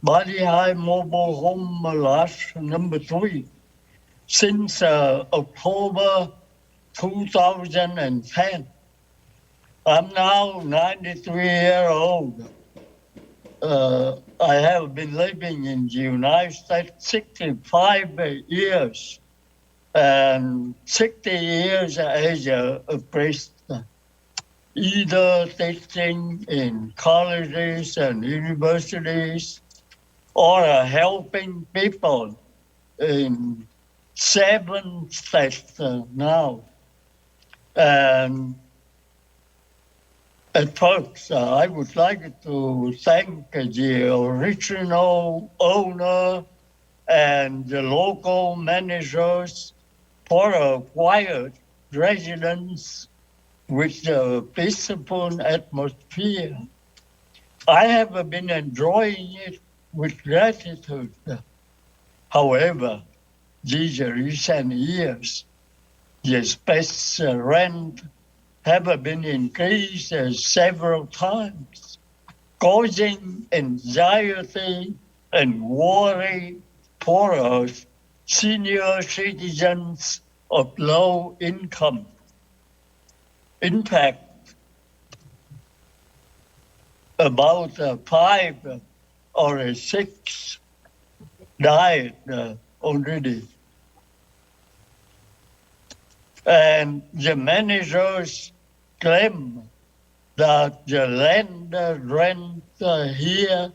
Bali High Mobile Home Lodge number 3, since October 2010. I'm now 93 years old. I have been living in the United States 65 years and 60 years as a priest, either teaching in colleges and universities or helping people in 7 states now. And at first, I would like to thank the original owner and the local managers for a quiet residence with a peaceful atmosphere. I have been enjoying it with gratitude. However, these recent years, the space rent have been increased several times, causing anxiety and worry for us senior citizens of low income. In fact, about 5 or 6 died already. And the managers claim that the land rent here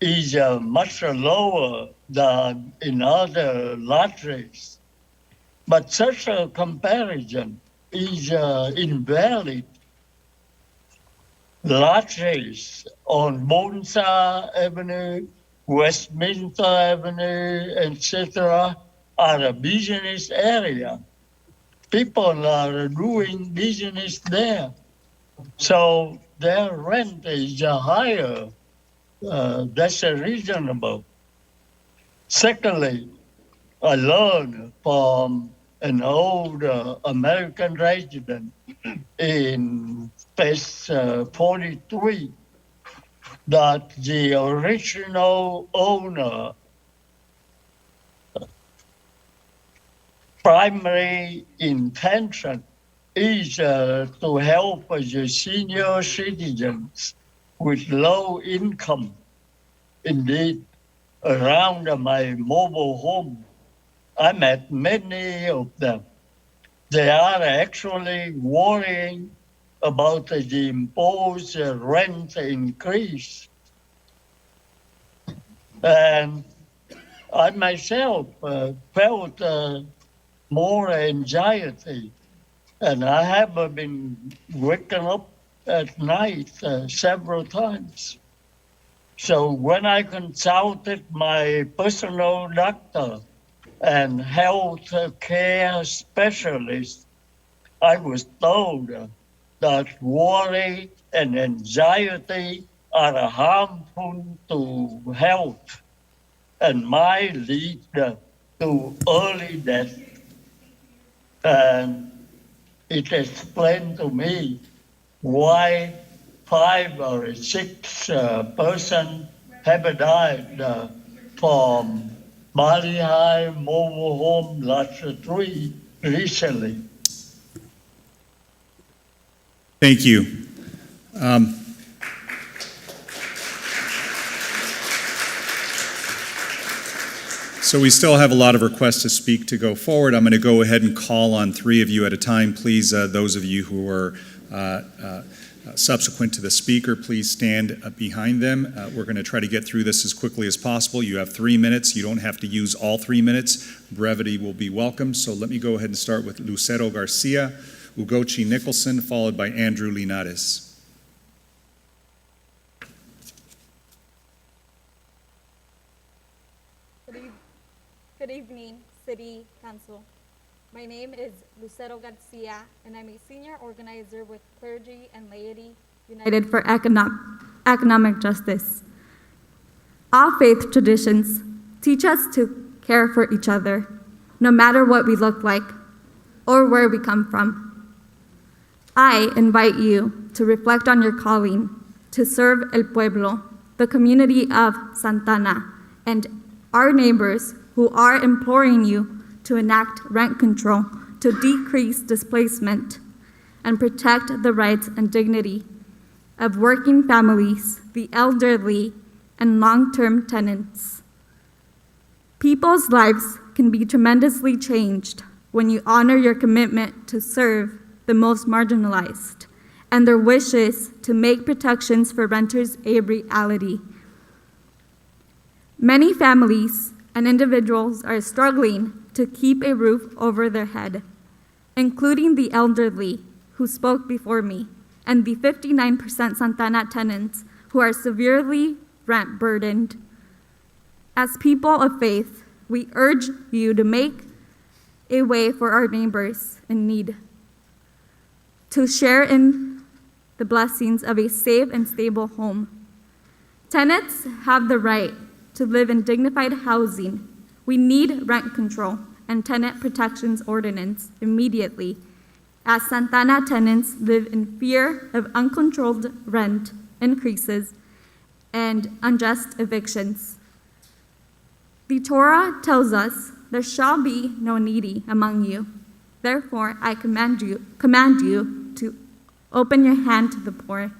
is much lower than in other lodges. But such a comparison is invalid. Lodges on Bonsa Avenue, Westminster Avenue, etc. are a business area. People are doing business there. So their rent is higher. That's reasonable. Secondly, I learned from an old American resident in space 43 that the original owner primary intention is to help the senior citizens with low income. Indeed, around my mobile home, I met many of them. They are actually worrying about the imposed rent increase. And I myself felt more anxiety, and I have been waking up at night several times. So when I consulted my personal doctor and health care specialist, I was told that worry and anxiety are harmful to health and might lead to early death. And it explained to me why 5 or 6 persons have died from Bali High mobile home lot 3 recently.
Thank you. So we still have a lot of requests to speak to go forward. I'm going to go ahead and call on 3 of you at a time. Please, those of you who are subsequent to the speaker, please stand behind them. We're going to try to get through this as quickly as possible. You have 3 minutes. You don't have to use all 3 minutes. Brevity will be welcome. So let me go ahead and start with Lucero Garcia, Ugochi Nicholson, followed by Andrew Linares.
Good evening, City Council. My name is Lucero Garcia, and I'm a senior organizer with Clergy and Laity United for Economic Justice. Our faith traditions teach us to care for each other, no matter what we look like or where we come from. I invite you to reflect on your calling to serve El Pueblo, the community of Santana, and our neighbors who are imploring you to enact rent control to decrease displacement and protect the rights and dignity of working families, the elderly, and long-term tenants. People's lives can be tremendously changed when you honor your commitment to serve the most marginalized and their wishes to make protections for renters a reality. Many families and individuals are struggling to keep a roof over their head, including the elderly who spoke before me and the 59% Santana tenants who are severely rent burdened. As people of faith, we urge you to make a way for our neighbors in need, to share in the blessings of a safe and stable home. Tenants have the right to live in dignified housing. We need rent control and tenant protections ordinance immediately, as Santana tenants live in fear of uncontrolled rent increases and unjust evictions. The Torah tells us there shall be no needy among you. Therefore, I command you to open your hand to the poor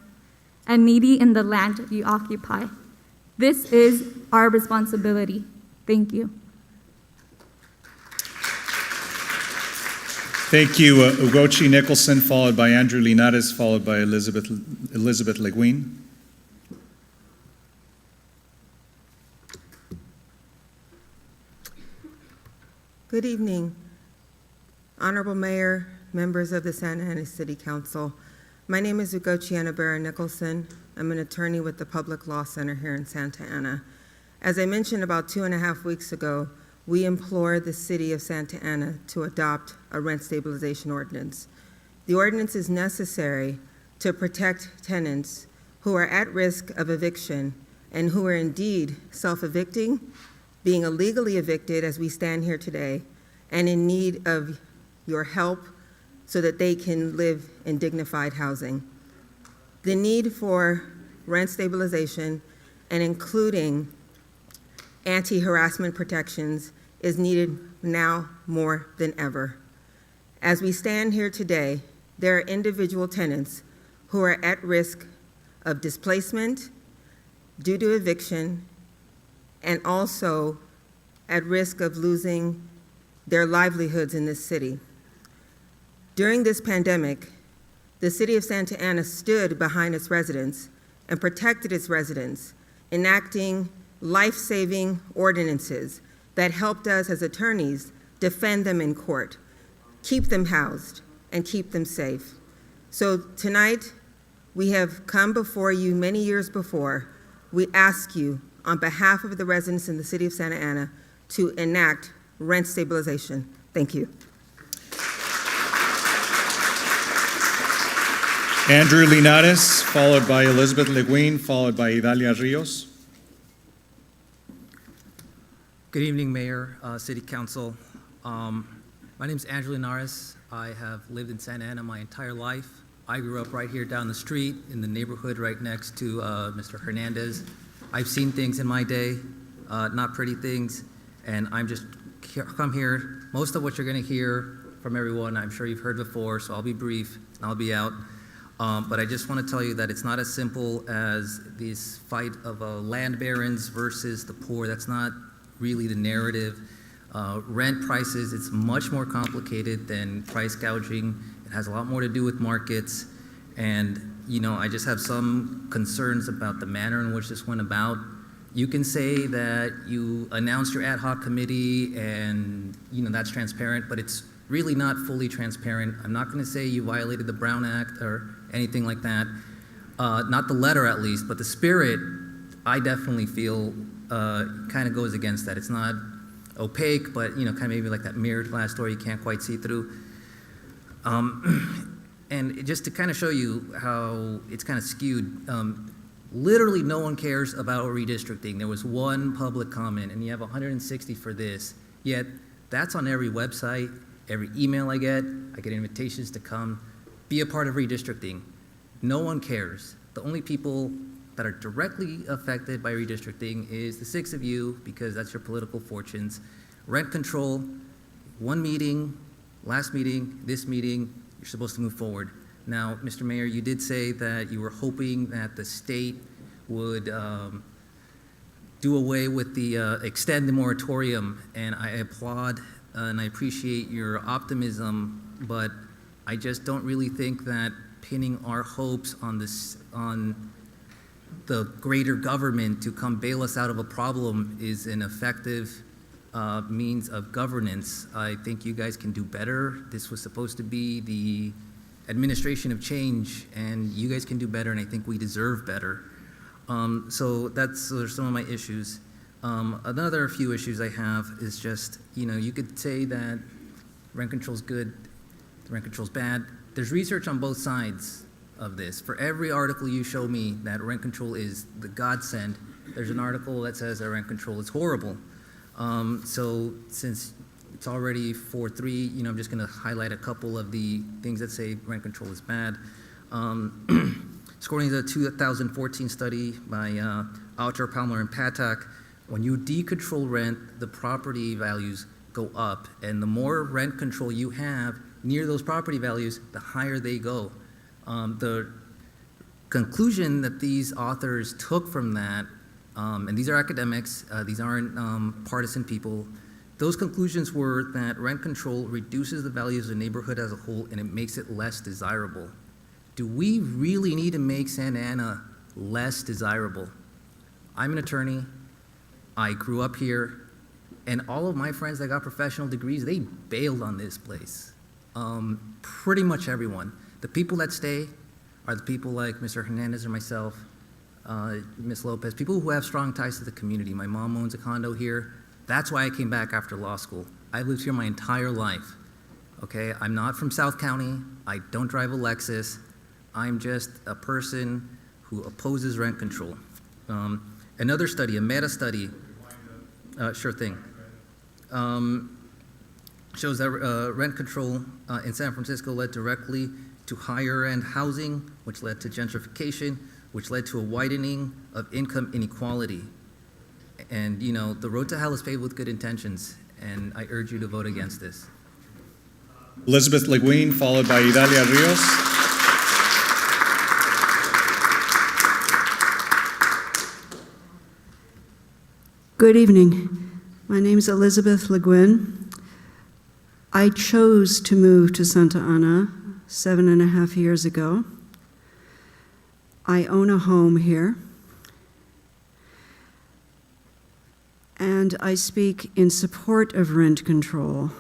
and needy in the land you occupy. This is our responsibility. Thank you.
Thank you, Ugochi Nicholson, followed by Andrew Linares, followed by Elizabeth Leguin.
Good evening, Honorable Mayor, members of the Santa Ana City Council. My name is Ugochi Annabera Nicholson. I'm an attorney with the Public Law Center here in Santa Ana. As I mentioned about 2.5 weeks ago, we implored the city of Santa Ana to adopt a rent stabilization ordinance. The ordinance is necessary to protect tenants who are at risk of eviction and who are indeed self-evicting, being illegally evicted as we stand here today, and in need of your help so that they can live in dignified housing. The need for rent stabilization and including anti-harassment protections is needed now more than ever. As we stand here today, there are individual tenants who are at risk of displacement due to eviction and also at risk of losing their livelihoods in this city. During this pandemic, the city of Santa Ana stood behind its residents and protected its residents, enacting life-saving ordinances that helped us as attorneys defend them in court, keep them housed, and keep them safe. So tonight, We have come before you many years before. We ask you, on behalf of the residents in the city of Santa Ana, to enact rent stabilization. Thank you.
Andrew Linares, followed by Elizabeth Le Guin, followed by Idalia Rios.
Good evening, Mayor, City Council. My name is Andrew Linares. I have lived in Santa Ana my entire life. I grew up right here down the street in the neighborhood right next to Mr. Hernandez. I've seen things in my day, not pretty things, and I'm just come here. Most of what you're going to hear from everyone, I'm sure you've heard before, so I'll be brief and I'll be out. But I just want to tell you that it's not as simple as this fight of land barons versus the poor. That's not really the narrative. Rent prices, it's much more complicated than price gouging. It has a lot more to do with markets. And, you know, I just have some concerns about the manner in which this went about. You can say that you announced your ad hoc committee and, you know, that's transparent, but it's really not fully transparent. I'm not going to say you violated the Brown Act or anything like that. Not the letter, at least, but the spirit, I definitely feel kind of goes against that. It's not opaque, but, you know, kind of maybe like that mirrored glass door you can't quite see through. And just to kind of show you how it's kind of skewed, literally no one cares about redistricting. There was one public comment, and you have 160 for this, yet that's on every website, every email I get invitations to come be a part of redistricting. No one cares. The only people that are directly affected by redistricting is the 6 of you, because that's your political fortunes. Rent control, one meeting, last meeting, this meeting, you're supposed to move forward. Now, Mr. Mayor, you did say that you were hoping that the state would do away with the extend the moratorium, and I applaud and I appreciate your optimism, but I just don't really think that pinning our hopes on this, on the greater government to come bail us out of a problem is an effective means of governance. I think you guys can do better. This was supposed to be the administration of change, and you guys can do better, and I think we deserve better. So those are some of my issues. Another few issues I have is just, you know, you could say that rent control's good, rent control's bad. There's research on both sides of this. For every article you show me that rent control is the godsend, there's an article that says that rent control is horrible. So since it's already 4-3, you know, I'm just gonna highlight a couple of the things that say rent control is bad. According to the 2014 study by Alter, Palmer, and Patak, when you decontrol rent, the property values go up, and the more rent control you have near those property values, the higher they go. The conclusion that these authors took from that, and these are academics, these aren't partisan people, those conclusions were that rent control reduces the values of the neighborhood as a whole and it makes it less desirable. Do we really need to make Santa Ana less desirable? I'm an attorney, I grew up here, and all of my friends that got professional degrees, they bailed on this place. Pretty much everyone. The people that stay are the people like Mr. Hernandez or myself, Ms. Lopez, people who have strong ties to the community. My mom owns a condo here. That's why I came back after law school. I've lived here my entire life, okay? I'm not from South County. I don't drive a Lexus. I'm just a person who opposes rent control. Another study, a meta study, sure thing, shows that rent control in San Francisco led directly to higher end housing, which led to gentrification, which led to a widening of income inequality. And you know, the road to hell is paved with good intentions, and I urge you to vote against this.
Elizabeth Le Guin, followed by Idalia Rios.
Good evening. My name is Elizabeth Le Guin. I chose to move to Santa Ana 7.5 years ago. I own a home here, and I speak in support of rent control.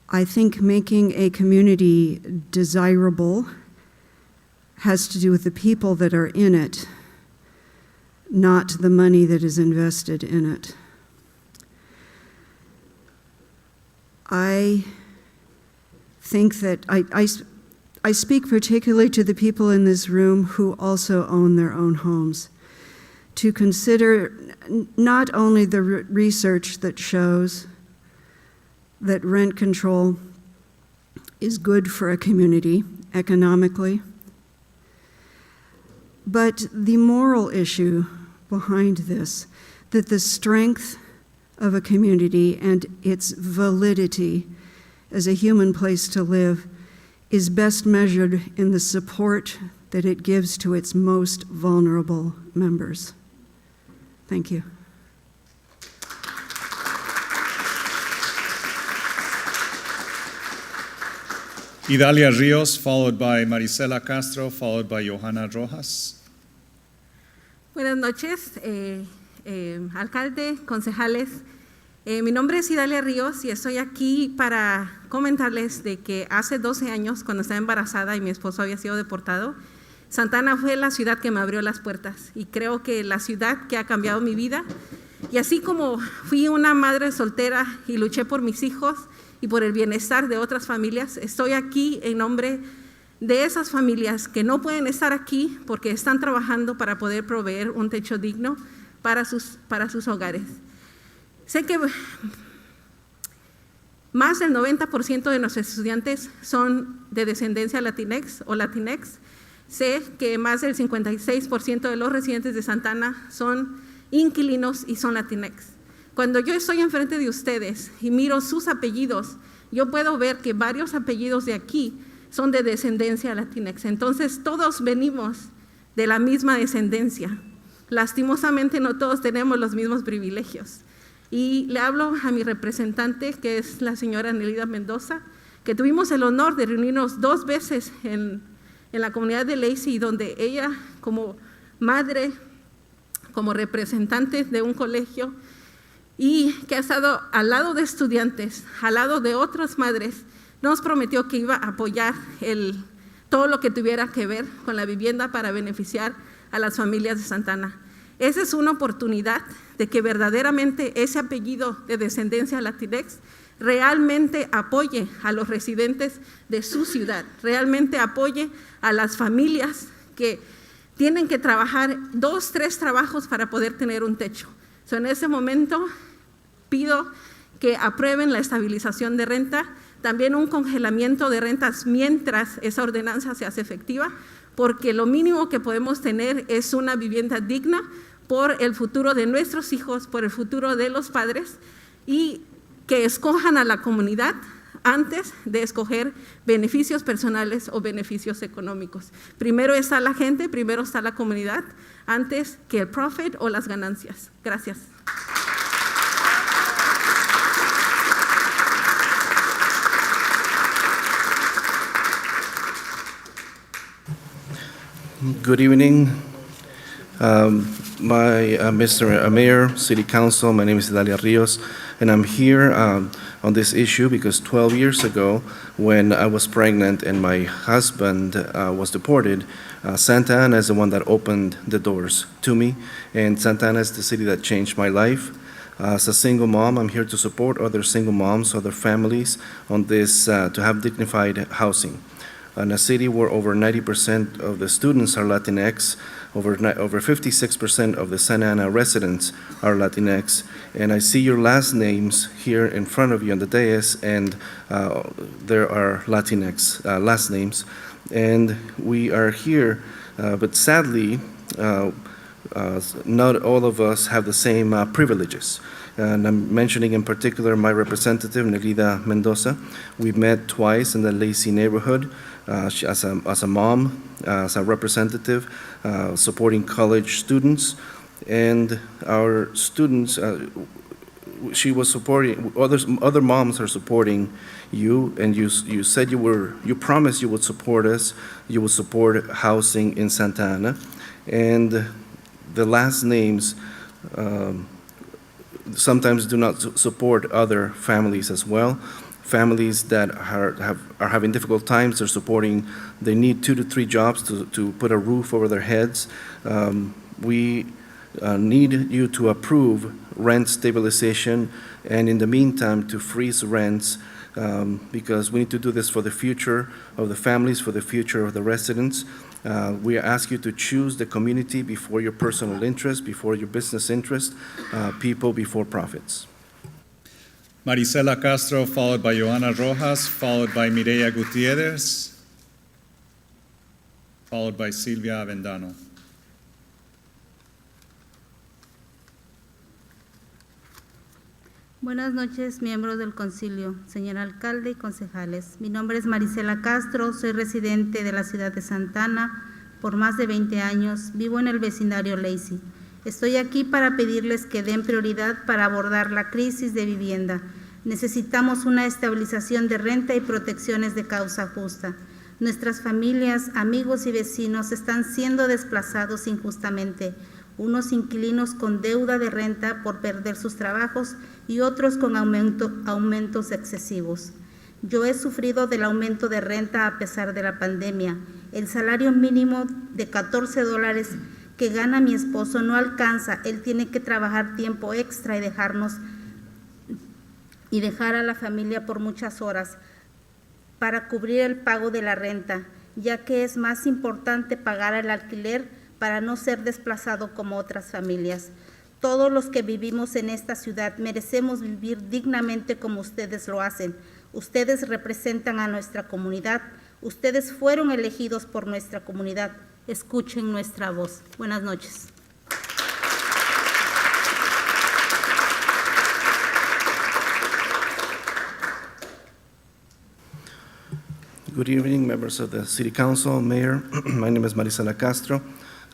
I think making a community desirable has to do with the people that are in it, not the money that is invested in it. I think that I speak particularly to the people in this room who also own their own homes, to consider not only the research that shows that rent control is good for a community economically, but the moral issue behind this, that the strength of a community and its validity as a human place to live is best measured in the support that it gives to its most vulnerable members. Thank you.
Idalia Rios, followed by Marisela Castro, followed by Johanna Rojas.
Buenas noches, alcalde, concejales. Mi nombre es Idalia Ríos y estoy aquí para comentarles de que hace 12 años, cuando estaba embarazada y mi esposo había sido deportado, Santa Ana fue la ciudad que me abrió las puertas y creo que la ciudad que ha cambiado mi vida. Y así como fui una madre soltera y luché por mis hijos y por el bienestar de otras familias, estoy aquí en nombre de esas familias que no pueden estar aquí porque están trabajando para poder proveer un techo digno para sus hogares. Sé que más del 90% de nuestros estudiantes son de descendencia latinx o latinex. Sé que más del 56% de los residentes de Santa Ana son inquilinos y son latinex. Cuando yo estoy enfrente de ustedes y miro sus apellidos, yo puedo ver que varios apellidos de aquí son de descendencia latinex. Entonces, todos venimos de la misma descendencia. Lastimosamente, no todos tenemos los mismos privilegios. Y le hablo a mi representante, que es la señora Nelida Mendoza, que tuvimos el honor de reunirnos 2 veces en la comunidad de Lacey, donde ella, como madre, como representante de un colegio, y que ha estado al lado de estudiantes, al lado de otras madres, nos prometió que iba a apoyar todo lo que tuviera que ver con la vivienda para beneficiar a las familias de Santa Ana. Esa es una oportunidad de que verdaderamente ese apellido de descendencia latinex realmente apoye a los residentes de su ciudad, realmente apoye a las familias que tienen que trabajar 2, 3 trabajos para poder tener un techo. En ese momento pido que aprueben la estabilización de renta, también un congelamiento de rentas mientras esa ordenanza se hace efectiva, porque lo mínimo que podemos tener es una vivienda digna por el futuro de nuestros hijos, por el futuro de los padres, y que escojan a la comunidad antes de escoger beneficios personales o beneficios económicos. Primero está la gente, primero está la comunidad, antes que el profit o las ganancias. Gracias.
Good evening, Mr. Mayor, City Council. My name is Dalia Rios, and I'm here on this issue because 12 years ago, when I was pregnant and my husband was deported, Santa Ana is the one that opened the doors to me, and Santa Ana is the city that changed my life. As a single mom, I'm here to support other single moms, other families on this to have dignified housing. In a city where over 90% of the students are Latinx, over 56% of the Santa Ana residents are Latinx, and I see your last names here in front of you on the dais, and there are Latinx last names, and we are here, but sadly, not all of us have the same privileges. And I'm mentioning in particular my representative, Nelida Mendoza. We met twice in the Lacey neighborhood as a mom, as a representative, supporting college students. And our students, she was supporting, other moms are supporting you, and you said you promised you would support us, you would support housing in Santa Ana. And the last names sometimes do not support other families as well. families that are having difficult times. They're supporting, they need 2 to 3 jobs to put a roof over their heads. We need you to approve rent stabilization, and in the meantime, to freeze rents, because we need to do this for the future of the families, for the future of the residents. We ask you to choose the community before your personal interest, before your business interest, people before profits.
Marisela Castro, followed by Johanna Rojas, followed by Mireya Gutierrez, followed by Silvia Avendano.
Buenas noches, miembros del concilio, señor alcalde y concejales. Mi nombre es Marisela Castro, soy residente de la ciudad de Santa Ana por más de 20 años, vivo en el vecindario Lacey. Estoy aquí para pedirles que den prioridad para abordar la crisis de vivienda. Necesitamos una estabilización de renta y protecciones de causa justa. Nuestras familias, amigos y vecinos están siendo desplazados injustamente. Unos inquilinos con deuda de renta por perder sus trabajos y otros con aumentos excesivos. Yo he sufrido del aumento de renta a pesar de la pandemia. El salario mínimo de $14 que gana mi esposo no alcanza. Él tiene que trabajar tiempo extra y dejar a la familia por muchas horas para cubrir el pago de la renta, ya que es más importante pagar el alquiler para no ser desplazado como otras familias. Todos los que vivimos en esta ciudad merecemos vivir dignamente como ustedes lo hacen. Ustedes representan a nuestra comunidad. Ustedes fueron elegidos por nuestra comunidad. Escuchen nuestra voz. Buenas noches.
Good evening, members of the City Council, Mayor. My name is Marisela Castro.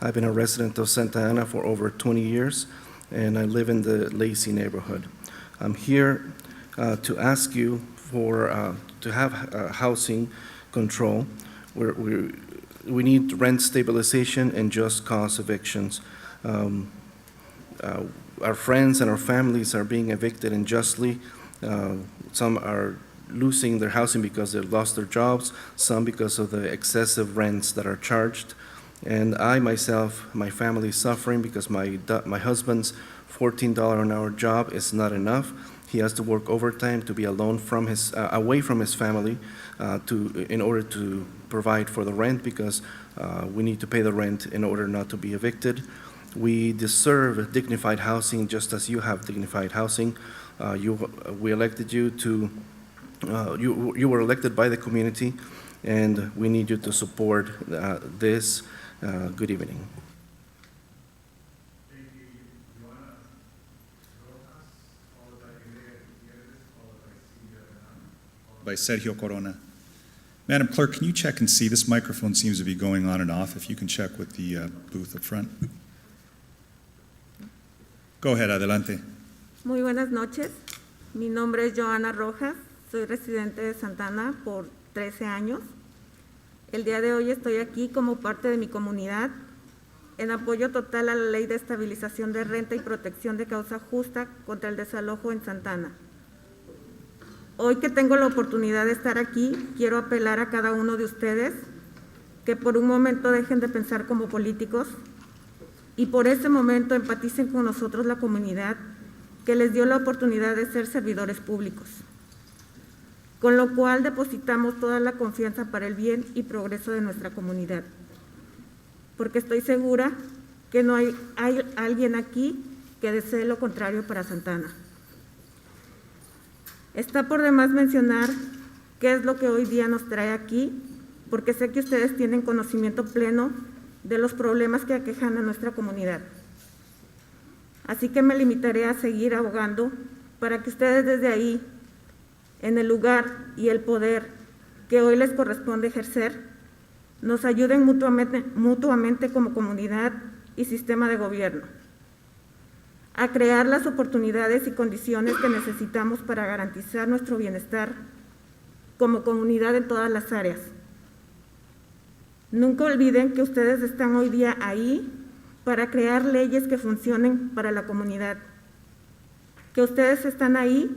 I've been a resident of Santa Ana for over 20 years, and I live in the Lacey neighborhood. I'm here to ask you to have housing control. We need rent stabilization and just cause evictions. Our friends and our families are being evicted unjustly. Some are losing their housing because they lost their jobs, some because of the excessive rents that are charged. And I myself, my family is suffering because my husband's $14 an hour job is not enough. He has to work overtime to be alone from away from his family in order to provide for the rent, because we need to pay the rent in order not to be evicted. We deserve dignified housing just as you have dignified housing. We elected you to, you were elected by the community, and we need you to support this. Good evening.
By Sergio Corona. Madam Clerk, can you check and see? This microphone seems to be going on and off. If you can check with the booth up front. Go ahead, adelante.
Muy buenas noches. Mi nombre es Johanna Rojas. Soy residente de Santa Ana por 13 años. El día de hoy estoy aquí como parte de mi comunidad en apoyo total a la Ley de Estabilización de Renta y Protección de Causa Justa contra el Desalojo en Santa Ana. Hoy que tengo la oportunidad de estar aquí, quiero apelar a cada uno de ustedes que por un momento dejen de pensar como políticos y por ese momento empaticen con nosotros, la comunidad, que les dio la oportunidad de ser servidores públicos, con lo cual depositamos toda la confianza para el bien y progreso de nuestra comunidad, porque estoy segura que no hay alguien aquí que desee lo contrario para Santa Ana. Está por demás mencionar qué es lo que hoy día nos trae aquí, porque sé que ustedes tienen conocimiento pleno de los problemas que aquejan a nuestra comunidad. Así que me limitaré a seguir abogando para que ustedes desde ahí, en el lugar y el poder que hoy les corresponde ejercer, nos ayuden mutuamente como comunidad y sistema de gobierno a crear las oportunidades y condiciones que necesitamos para garantizar nuestro bienestar como comunidad en todas las áreas. Nunca olviden que ustedes están hoy día ahí para crear leyes que funcionen para la comunidad, que ustedes están ahí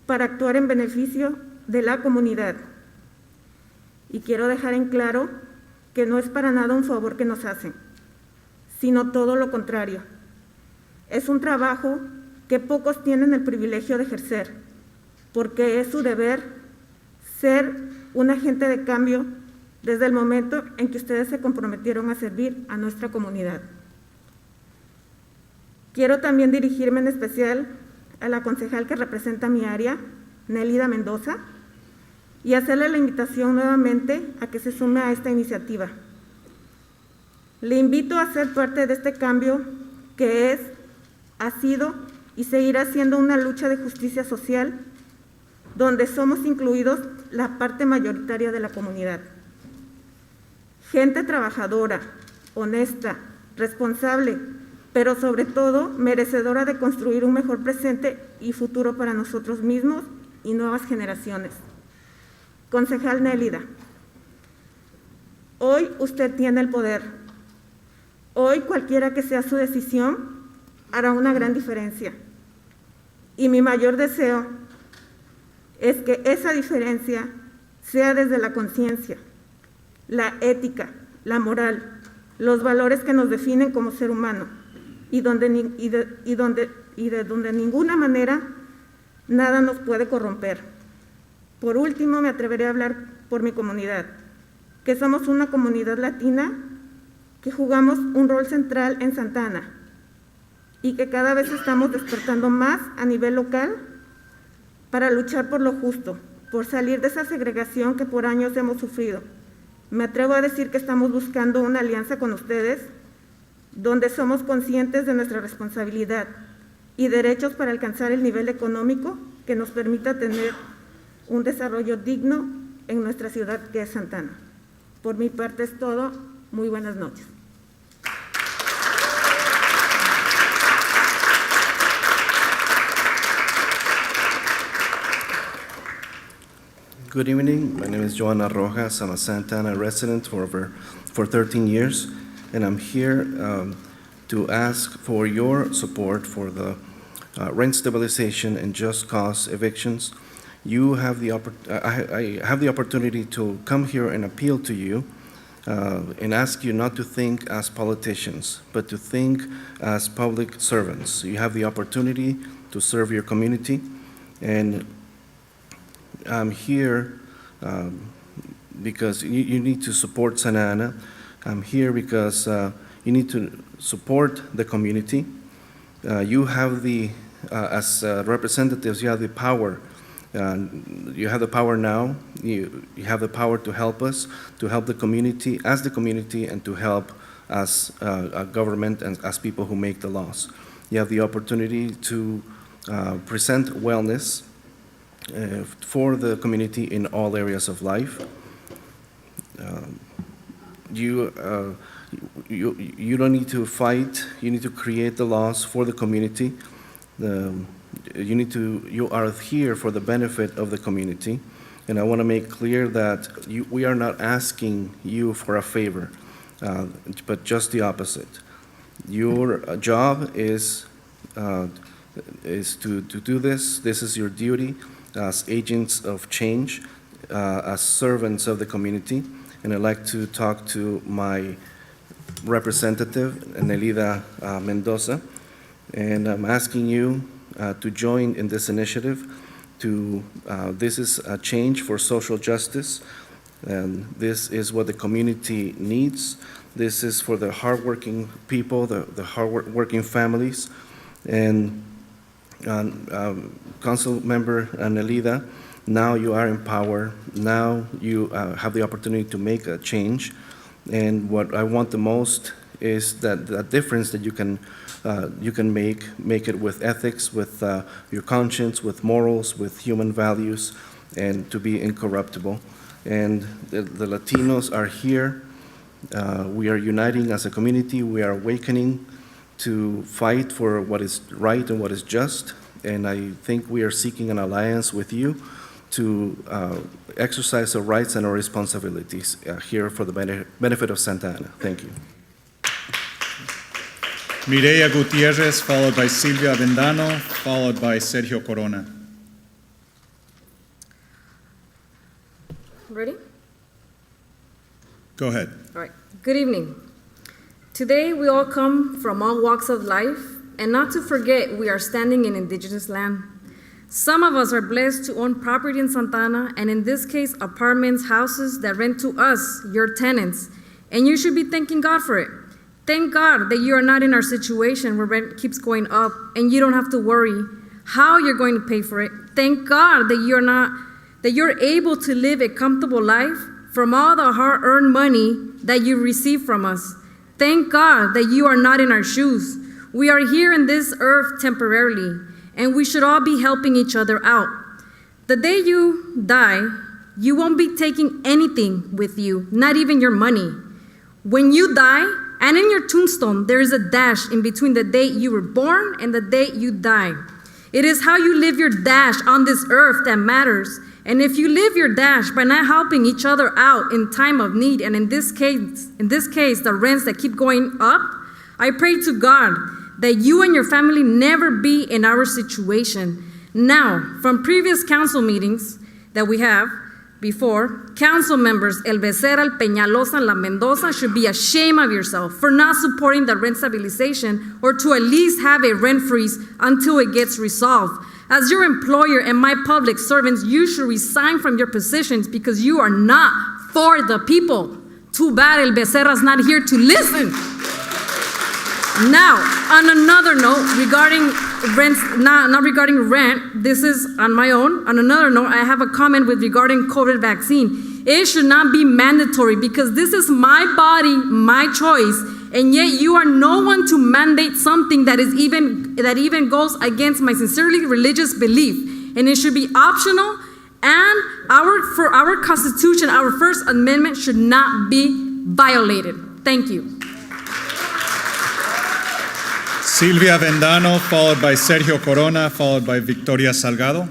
para actuar en beneficio de la comunidad. Y quiero dejar en claro que no es para nada un favor que nos hacen, sino todo lo contrario. Es un trabajo que pocos tienen el privilegio de ejercer, porque es su deber ser un agente de cambio desde el momento en que ustedes se comprometieron a servir a nuestra comunidad. Quiero también dirigirme en especial a la concejal que representa mi área, Nélida Mendoza, y hacerle la invitación nuevamente a que se sume a esta iniciativa. Le invito a ser parte de este cambio que es, ha sido y seguirá siendo una lucha de justicia social donde somos incluidos la parte mayoritaria de la comunidad. Gente trabajadora, honesta, responsable, pero sobre todo merecedora de construir un mejor presente y futuro para nosotros mismos y nuevas generaciones. Concejal Nélida, hoy usted tiene el poder. Hoy cualquiera que sea su decisión hará una gran diferencia. Y mi mayor deseo es que esa diferencia sea desde la conciencia, la ética, la moral, los valores que nos definen como ser humano y de donde ninguna manera nada nos puede corromper. Por último, me atreveré a hablar por mi comunidad, que somos una comunidad latina que jugamos un rol central en Santa Ana y que cada vez estamos despertando más a nivel local para luchar por lo justo, por salir de esa segregación que por años hemos sufrido. Me atrevo a decir que estamos buscando una alianza con ustedes, donde somos conscientes de nuestra responsabilidad y derechos para alcanzar el nivel económico que nos permita tener un desarrollo digno en nuestra ciudad que es Santa Ana. Por mi parte es todo. Muy buenas noches.
Good evening. My name is Joanna Rojas. I'm a Santa Ana resident for 13 years, and I'm here to ask for your support for the rent stabilization and just cause evictions. You have I have the opportunity to come here and appeal to you and ask you not to think as politicians, but to think as public servants. You have the opportunity to serve your community, and I'm here because you need to support Santa Ana. I'm here because you need to support the community. You have as representatives, you have the power. You have the power now. You have the power to help us, to help the community, and to help as a government and as people who make the laws. You have the opportunity to present wellness for the community in all areas of life. You don't need to fight. You need to create the laws for the community. You are here for the benefit of the community, and I want to make clear that we are not asking you for a favor, but just the opposite. Your job is to do this. This is your duty as agents of change, as servants of the community, and I'd like to talk to my representative, Nélida Mendoza, and I'm asking you to join in this initiative. This is a change for social justice, and this is what the community needs. This is for the hardworking people, the hardworking families, and Council Member Nélida, now you are in power. Now you have the opportunity to make a change, and what I want the most is that difference that you can make it with ethics, with your conscience, with morals, with human values, and to be incorruptible. And the Latinos are here. We are uniting as a community. We are awakening to fight for what is right and what is just. And I think we are seeking an alliance with you to exercise our rights and our responsibilities here for the benefit of Santa Ana. Thank you.
Mireya Gutierrez, followed by Silvia Vendano, followed by Sergio Corona. Go ahead.
All right. Good evening. Today, we all come from all walks of life, and not to forget, we are standing in indigenous land. Some of us are blessed to own property in Santa Ana, and in this case, apartments, houses that rent to us, your tenants, and you should be thanking God for it. Thank God that you are not in our situation where rent keeps going up and you don't have to worry how you're going to pay for it. Thank God that you're able to live a comfortable life from all the hard-earned money that you receive from us. Thank God that you are not in our shoes. We are here in this earth temporarily, and we should all be helping each other out. The day you die, you won't be taking anything with you, not even your money. When you die, and in your tombstone, there is a dash in between the date you were born and the date you die. It is how you live your dash on this earth that matters. And if you live your dash by not helping each other out in time of need, and in this case, the rents that keep going up, I pray to God that you and your family never be in our situation. Now, from previous council meetings that we have before, council members El Becerra, El Peñalosa, and La Mendoza should be ashamed of yourself for not supporting the rent stabilization or to at least have a rent freeze until it gets resolved. As your employer and my public servants, you should resign from your positions because you are not for the people. Too bad El Becerra's not here to listen. Now, on another note, regarding rents, not regarding rent, this is on my own. On another note, I have a comment with regarding COVID vaccine. It should not be mandatory because this is my body, my choice, and yet you are no one to mandate something that even goes against my sincerely religious belief. And it should be optional, and for our Constitution, our First Amendment should not be violated. Thank you.
Silvia Vendano, followed by Sergio Corona, followed by Victoria Salgado.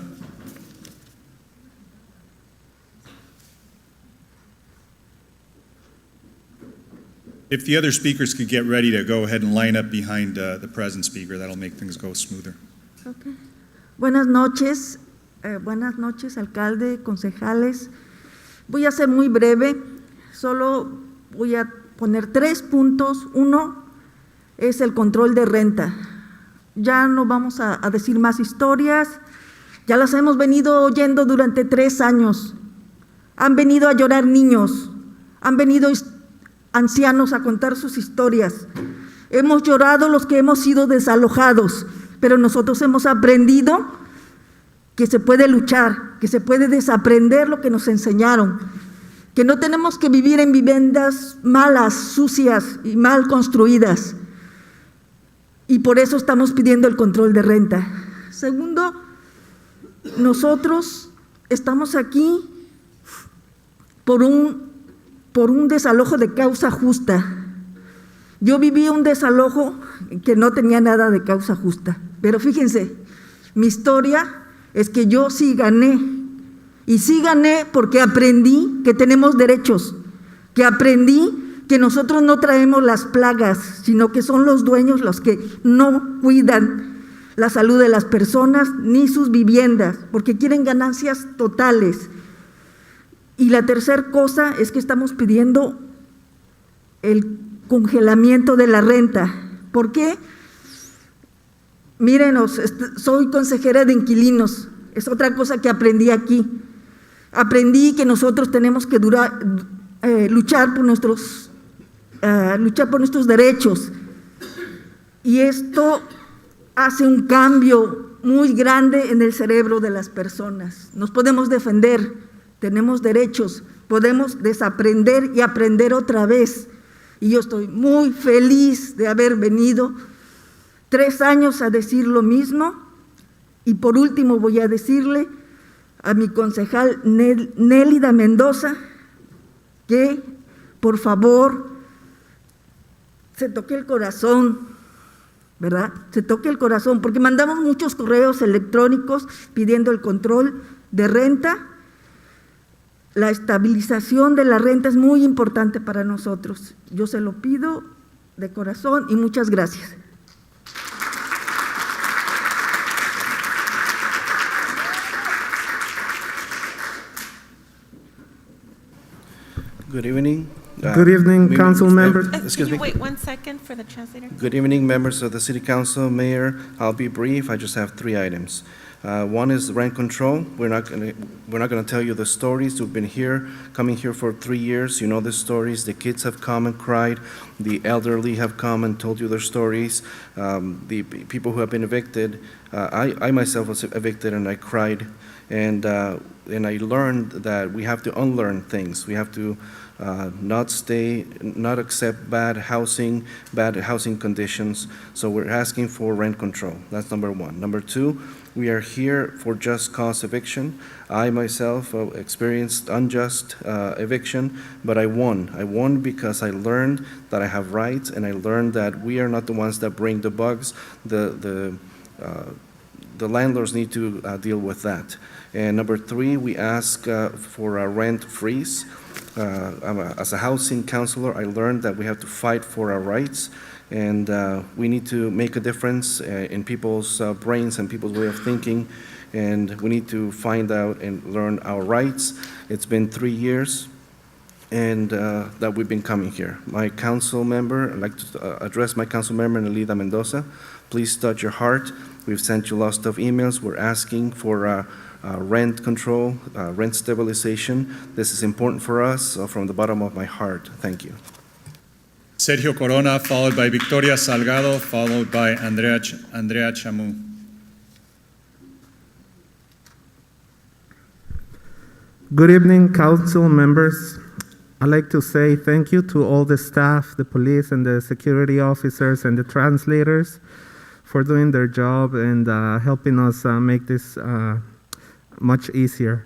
If the other speakers could get ready to go ahead and line up behind the present speaker, that'll make things go smoother.
Okay. Buenas noches, alcalde, concejales. Voy a ser muy breve, solo voy a poner 3 puntos. Uno es el control de renta. Ya no vamos a decir más historias, ya las hemos venido oyendo durante 3 años. Han venido a llorar niños, han venido ancianos a contar sus historias. Hemos llorado los que hemos sido desalojados, pero nosotros hemos aprendido que se puede luchar, que se puede desaprender lo que nos enseñaron, que no tenemos que vivir en viviendas malas, sucias y mal construidas. Y por eso estamos pidiendo el control de renta. Segundo, nosotros estamos aquí por un desalojo de causa justa. Yo viví un desalojo que no tenía nada de causa justa, pero fíjense, mi historia es que yo sí gané, y sí gané porque aprendí que tenemos derechos, que aprendí que nosotros no traemos las plagas, sino que son los dueños los que no cuidan la salud de las personas ni sus viviendas, porque quieren ganancias totales. Y la tercera cosa es que estamos pidiendo el congelamiento de la renta. ¿Por qué? Mírenos, soy consejera de inquilinos, es otra cosa que aprendí aquí. Aprendí que nosotros tenemos que luchar por nuestros derechos, y esto hace un cambio muy grande en el cerebro de las personas. Nos podemos defender, tenemos derechos, podemos desaprender y aprender otra vez, y yo estoy muy feliz de haber venido 3 años a decir lo mismo. Y por último voy a decirle a mi concejal Nélida Mendoza que por favor se toque el corazón, ¿verdad? Se toque el corazón, porque mandamos muchos correos electrónicos pidiendo el control de renta. La estabilización de la renta es muy importante para nosotros. Yo se lo pido de corazón y muchas gracias.
Good evening.
Good evening, council members.
Excuse
Can you
me.
wait 1 second for the translator?
Good evening, members of the City Council, Mayor. I'll be brief. I just have 3 items. One is rent control. We're not gonna tell you the stories. We've been coming here for 3 years. You know the stories. The kids have come and cried. The elderly have come and told you their stories. The people who have been evicted. I myself was evicted and I cried. And I learned that we have to unlearn things. We have to not accept bad housing conditions. So we're asking for rent control. That's number 1. Number 2, we are here for just cause eviction. I myself experienced unjust eviction, but I won. I won because I learned that I have rights, and I learned that we are not the ones that bring the bugs. The landlords need to deal with that. And number 3, we ask for a rent freeze. As a housing counselor, I learned that we have to fight for our rights, and we need to make a difference in people's brains and people's way of thinking, and we need to find out and learn our rights. It's been 3 years and that we've been coming here. My council member, I'd like to address my council member, Nelida Mendoza. Please touch your heart. We've sent you lots of emails. We're asking for rent control, rent stabilization. This is important for us from the bottom of my heart. Thank you.
Sergio Corona, followed by Victoria Salgado, followed by Andrea Chamu.
Good evening, council members. I'd like to say thank you to all the staff, the police and the security officers and the translators for doing their job and helping us make this much easier.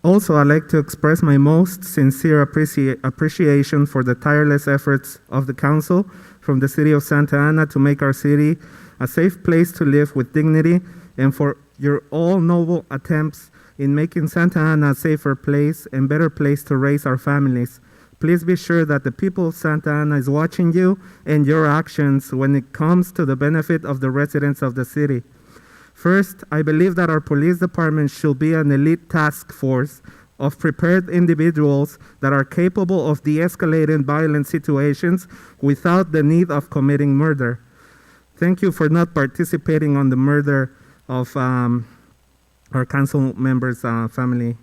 Also, I'd like to express my most sincere appreciation for the tireless efforts of the council from the city of Santa Ana to make our city a safe place to live with dignity, and for your all noble attempts in making Santa Ana a safer place and better place to raise our families. Please be sure that the people of Santa Ana is watching you and your actions when it comes to the benefit of the residents of the city. First, I believe that our police department should be an elite task force of prepared individuals that are capable of de-escalating violent situations without the need of committing murder. Thank you for not participating on the murder of our council member's family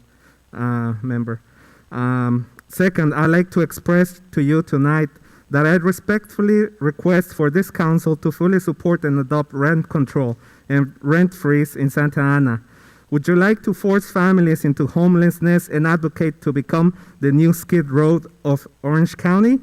member. Second, I'd like to express to you tonight that I respectfully request for this council to fully support and adopt rent control and rent freeze in Santa Ana. Would you like to force families into homelessness and advocate to become the new Skid Row of Orange County?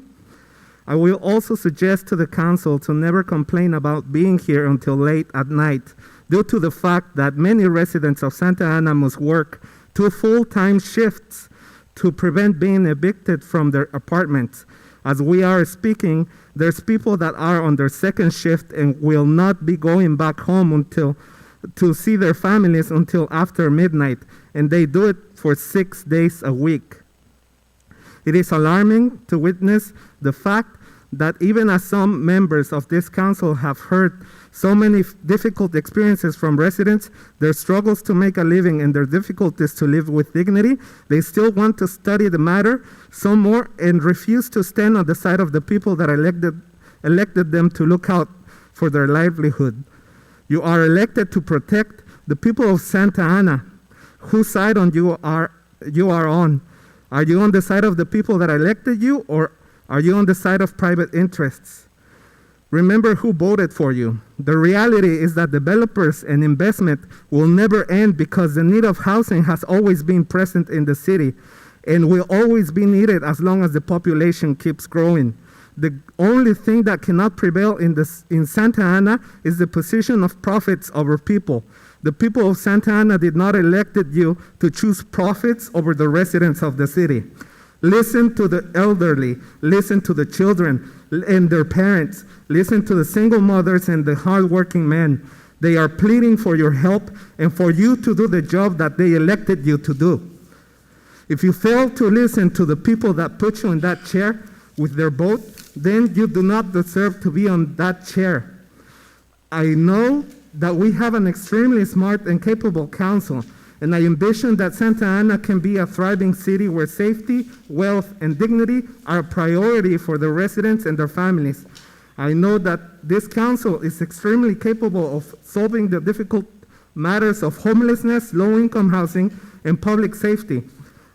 I will also suggest to the council to never complain about being here until late at night, due to the fact that many residents of Santa Ana must work 2 full-time shifts to prevent being evicted from their apartments. As we are speaking, there's people that are on their second shift and will not be going back home to see their families until after midnight, and they do it for 6 days a week. It is alarming to witness the fact that even as some members of this council have heard so many difficult experiences from residents, their struggles to make a living and their difficulties to live with dignity, they still want to study the matter some more and refuse to stand on the side of the people that elected them to look out for their livelihood. You are elected to protect the people of Santa Ana. Whose side you are on? Are you on the side of the people that elected you, or are you on the side of private interests? Remember who voted for you. The reality is that developers and investment will never end because the need of housing has always been present in the city and will always be needed as long as the population keeps growing. The only thing that cannot prevail in Santa Ana is the position of profits over people. The people of Santa Ana did not elect you to choose profits over the residents of the city. Listen to the elderly, listen to the children and their parents, listen to the single mothers and the hardworking men. They are pleading for your help and for you to do the job that they elected you to do. If you fail to listen to the people that put you in that chair with their vote, then you do not deserve to be on that chair. I know that we have an extremely smart and capable council, and I envision that Santa Ana can be a thriving city where safety, wealth, and dignity are a priority for the residents and their families. I know that this council is extremely capable of solving the difficult matters of homelessness, low-income housing, and public safety.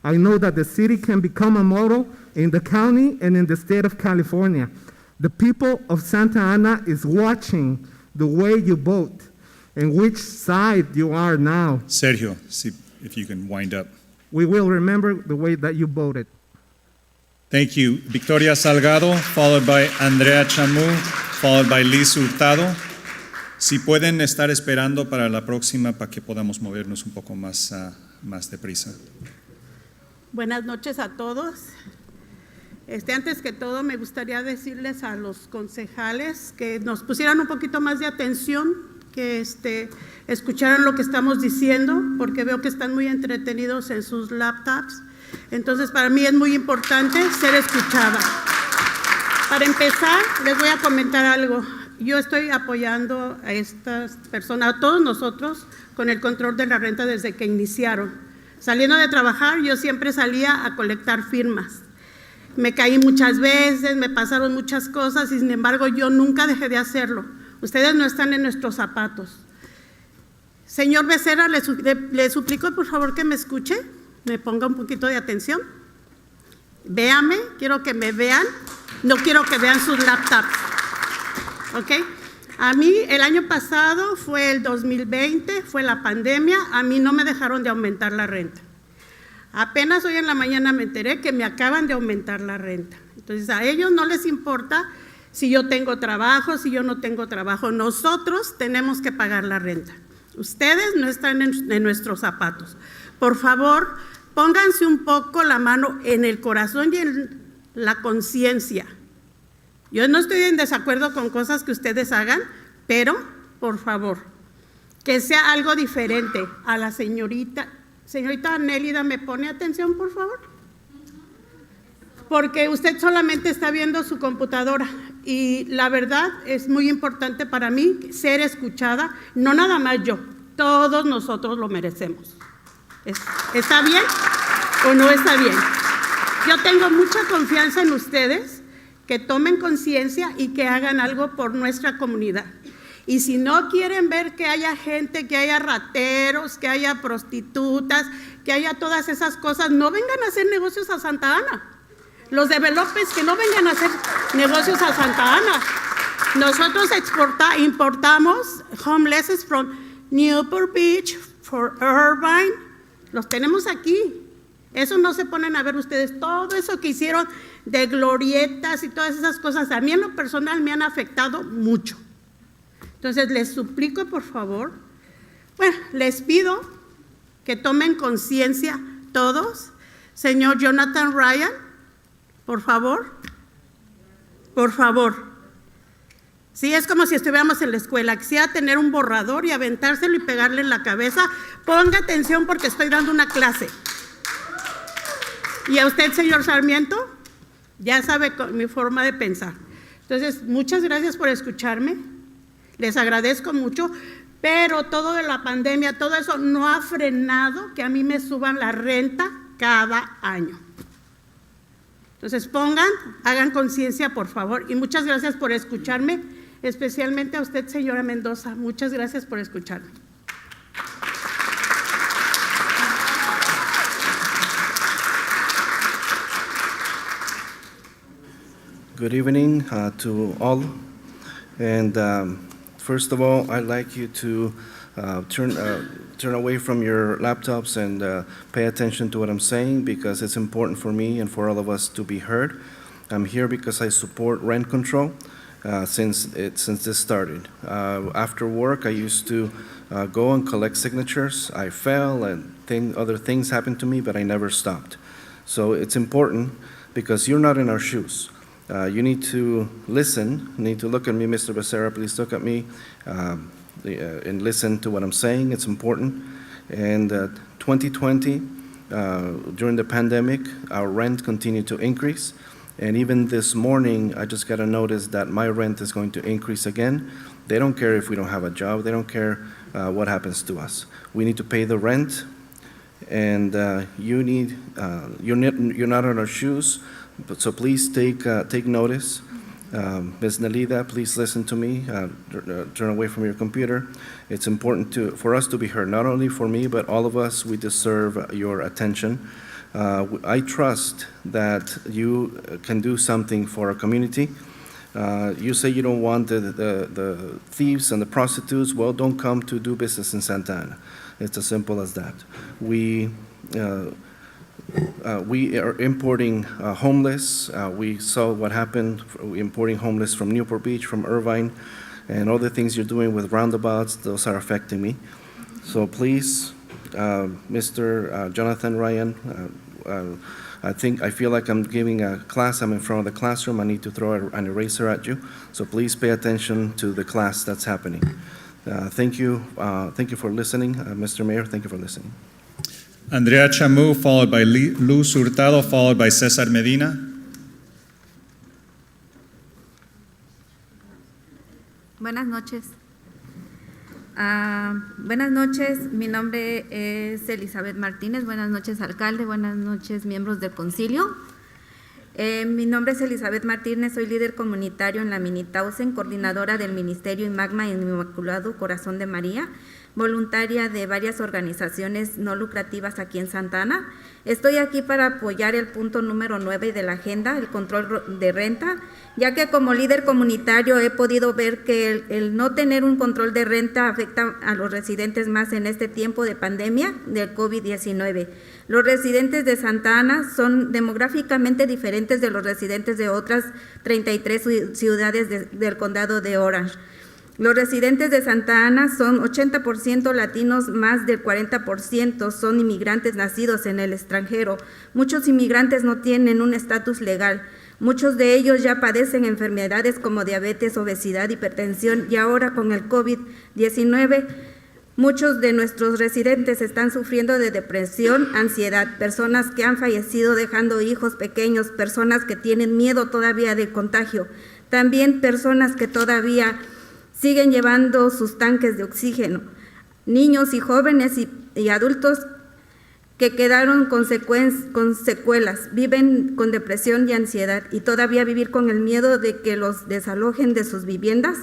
I know that the city can become a model in the county and in the state of California. The people of Santa Ana is watching the way you vote and which side you are now.
Sergio, see if you can wind up.
We will remember the way that you voted.
Thank you. Victoria Salgado, followed by Andrea Chamú, followed by Liz Hurtado. Si pueden estar esperando para la próxima para que podamos movernos un poco más deprisa.
Buenas noches a todos. Antes que todo, me gustaría decirles a los concejales que nos pusieran un poquito más de atención, que escucharan lo que estamos diciendo, porque veo que están muy entretenidos en sus laptops. Entonces, para mí es muy importante ser escuchada. Para empezar, les voy a comentar algo. Yo estoy apoyando a estas personas, a todos nosotros, con el control de la renta desde que iniciaron. Saliendo de trabajar, yo siempre salía a colectar firmas. Me caí muchas veces, me pasaron muchas cosas y sin embargo yo nunca dejé de hacerlo. Ustedes no están en nuestros zapatos. Señor Becerra, le suplico por favor que me escuche, me ponga un poquito de atención. Véame, quiero que me vean, no quiero que vean sus laptops. ¿Ok? A mí el año pasado fue el 2020, fue la pandemia, a mí no me dejaron de aumentar la renta. Apenas hoy en la mañana me enteré que me acaban de aumentar la renta. Entonces a ellos no les importa si yo tengo trabajo, si yo no tengo trabajo. Nosotros tenemos que pagar la renta. Ustedes no están en nuestros zapatos. Por favor, pónganse un poco la mano en el corazón y en la conciencia. Yo no estoy en desacuerdo con cosas que ustedes hagan, pero, por favor, que sea algo diferente. A la señorita Nélida, ¿me pone atención, por favor? Porque usted solamente está viendo su computadora y la verdad es muy importante para mí ser escuchada, no nada más yo, todos nosotros lo merecemos. ¿Está bien o no está bien? Yo tengo mucha confianza en ustedes, que tomen conciencia y que hagan algo por nuestra comunidad. Y si no quieren ver que haya gente, que haya rateros, que haya prostitutas, que haya todas esas cosas, no vengan a hacer negocios a Santa Ana. Los developers que no vengan a hacer negocios a Santa Ana. Nosotros importamos homeless from Newport Beach, for Irvine, los tenemos aquí. Eso no se ponen a ver ustedes, todo eso que hicieron de glorietas y todas esas cosas, a mí en lo personal me han afectado mucho. Entonces les suplico por favor, les pido que tomen conciencia todos. Señor Jonathan Ryan, por favor. Sí, es como si estuviéramos en la escuela, quisiera tener un borrador y aventárselo y pegarle en la cabeza. Ponga atención porque estoy dando una clase. Y a usted, señor Sarmiento, ya sabe mi forma de pensar. Entonces, muchas gracias por escucharme. Les agradezco mucho, pero todo de la pandemia, todo eso no ha frenado que a mí me suban la renta cada año. Entonces, hagan conciencia, por favor, y muchas gracias por escucharme, especialmente a usted, señora Mendoza. Muchas gracias por escucharme.
Good evening to all. And first of all, I'd like you to turn away from your laptops and pay attention to what I'm saying, because it's important for me and for all of us to be heard. I'm here because I support rent control since this started. After work, I used to go and collect signatures. I fell and other things happened to me, but I never stopped. So it's important because you're not in our shoes. You need to listen, need to look at me, Mr. Becerra, please look at me and listen to what I'm saying. It's important. And 2020, during the pandemic, our rent continued to increase. And even this morning, I just got a notice that my rent is going to increase again. They don't care if we don't have a job. They don't care what happens to us. We need to pay the rent. and you're not on our shoes, so please take notice. Ms. Nelida, please listen to me. Turn away from your computer. It's important for us to be heard, not only for me, but all of us. We deserve your attention. I trust that you can do something for our community. You say you don't want the thieves and the prostitutes. Well, don't come to do business in Santa Ana. It's as simple as that. We are importing homeless. We saw what happened importing homeless from Newport Beach, from Irvine, and all the things you're doing with roundabouts. Those are affecting me. So please, Mr. Jonathan Ryan, I feel like I'm giving a class. I'm in front of the classroom. I need to throw an eraser at you. So please pay attention to the class that's happening. Thank you for listening. Mr. Mayor, thank you for listening.
Andrea Chamu, followed by Luz Hurtado, followed by Cesar Medina.
Buenas noches. Buenas noches, mi nombre es Elizabeth Martínez. Buenas noches, alcalde. Buenas noches, miembros del concilio. Mi nombre es Elizabeth Martínez, soy líder comunitario en la Minitausen, coordinadora del Ministerio Magma Inmaculado Corazón de María, voluntaria de varias organizaciones no lucrativas aquí en Santa Ana. Estoy aquí para apoyar el punto número 9 de la agenda, el control de renta, ya que como líder comunitario he podido ver que el no tener un control de renta afecta a los residentes más en este tiempo de pandemia del COVID-19. Los residentes de Santa Ana son demográficamente diferentes de los residentes de otras 33 ciudades del condado de Orange. Los residentes de Santa Ana son 80% latinos, más del 40% son inmigrantes nacidos en el extranjero. Muchos inmigrantes no tienen un estatus legal. Muchos de ellos ya padecen enfermedades como diabetes, obesidad, hipertensión y ahora con el COVID-19, muchos de nuestros residentes están sufriendo de depresión, ansiedad, personas que han fallecido dejando hijos pequeños, personas que tienen miedo todavía del contagio, también personas que todavía siguen llevando sus tanques de oxígeno, niños y jóvenes y adultos que quedaron con secuelas, viven con depresión y ansiedad y todavía vivir con el miedo de que los desalojen de sus viviendas.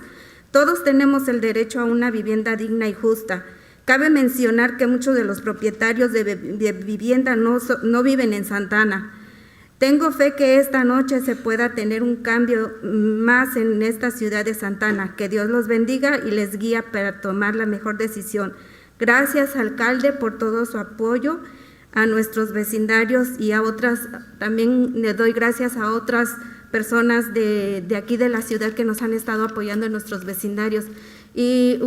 Todos tenemos el derecho a una vivienda digna y justa. Cabe mencionar que muchos de los propietarios de vivienda no viven en Santa Ana. Tengo fe que esta noche se pueda tener un cambio más en esta ciudad de Santa Ana. Que Dios los bendiga y les guíe para tomar la mejor decisión. Gracias, alcalde, por todo su apoyo a nuestros vecindarios y a otras. También le doy gracias a otras personas de aquí de la ciudad que nos han estado apoyando en nuestros vecindarios. Y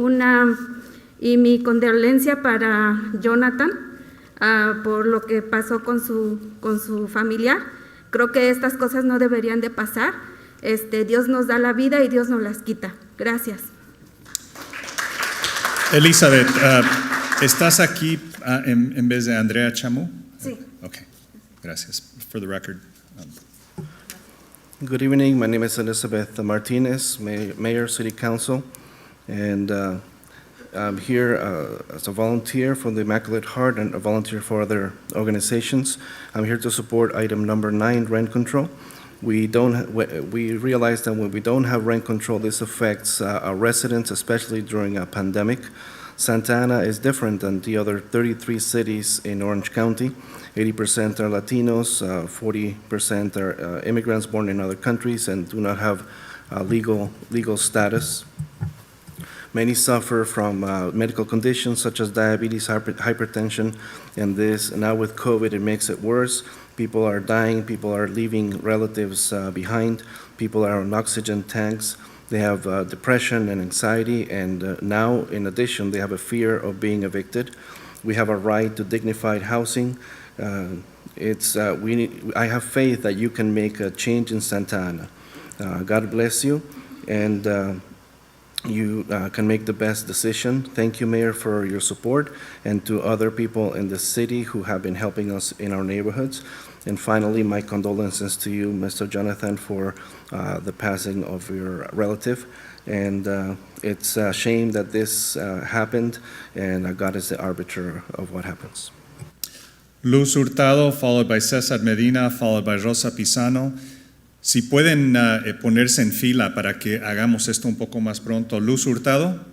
mi condolencia para Jonathan por lo que pasó con su familiar. Creo que estas cosas no deberían de pasar. Dios nos da la vida y Dios nos las quita. Gracias.
Elizabeth, ¿estás aquí en vez de Andrea Chamu?
Sí.
Okay, gracias. For the record.
Good evening. My name is Elizabeth Martinez, Mayor, City Council, and I'm here as a volunteer for the Immaculate Heart and a volunteer for other organizations. I'm here to support item number 9, rent control. We realize that when we don't have rent control, this affects our residents, especially during a pandemic. Santa Ana is different than the other 33 cities in Orange County. 80% are Latinos, 40% are immigrants born in other countries and do not have legal status. Many suffer from medical conditions such as diabetes, hypertension, and now with COVID, it makes it worse. People are dying, people are leaving relatives behind, people are on oxygen tanks. They have depression and anxiety, and now, in addition, they have a fear of being evicted. We have a right to dignified housing. I have faith that you can make a change in Santa Ana. God bless you, and you can make the best decision. Thank you, Mayor, for your support, and to other people in the city who have been helping us in our neighborhoods. And finally, my condolences to you, Mr. Jonathan, for the passing of your relative. And it's a shame that this happened, and God is the arbiter of what happens.
Luz Hurtado, followed by Cesar Medina, followed by Rosa Pisano. Si pueden ponerse en fila para que hagamos esto un poco más pronto. Luz Hurtado,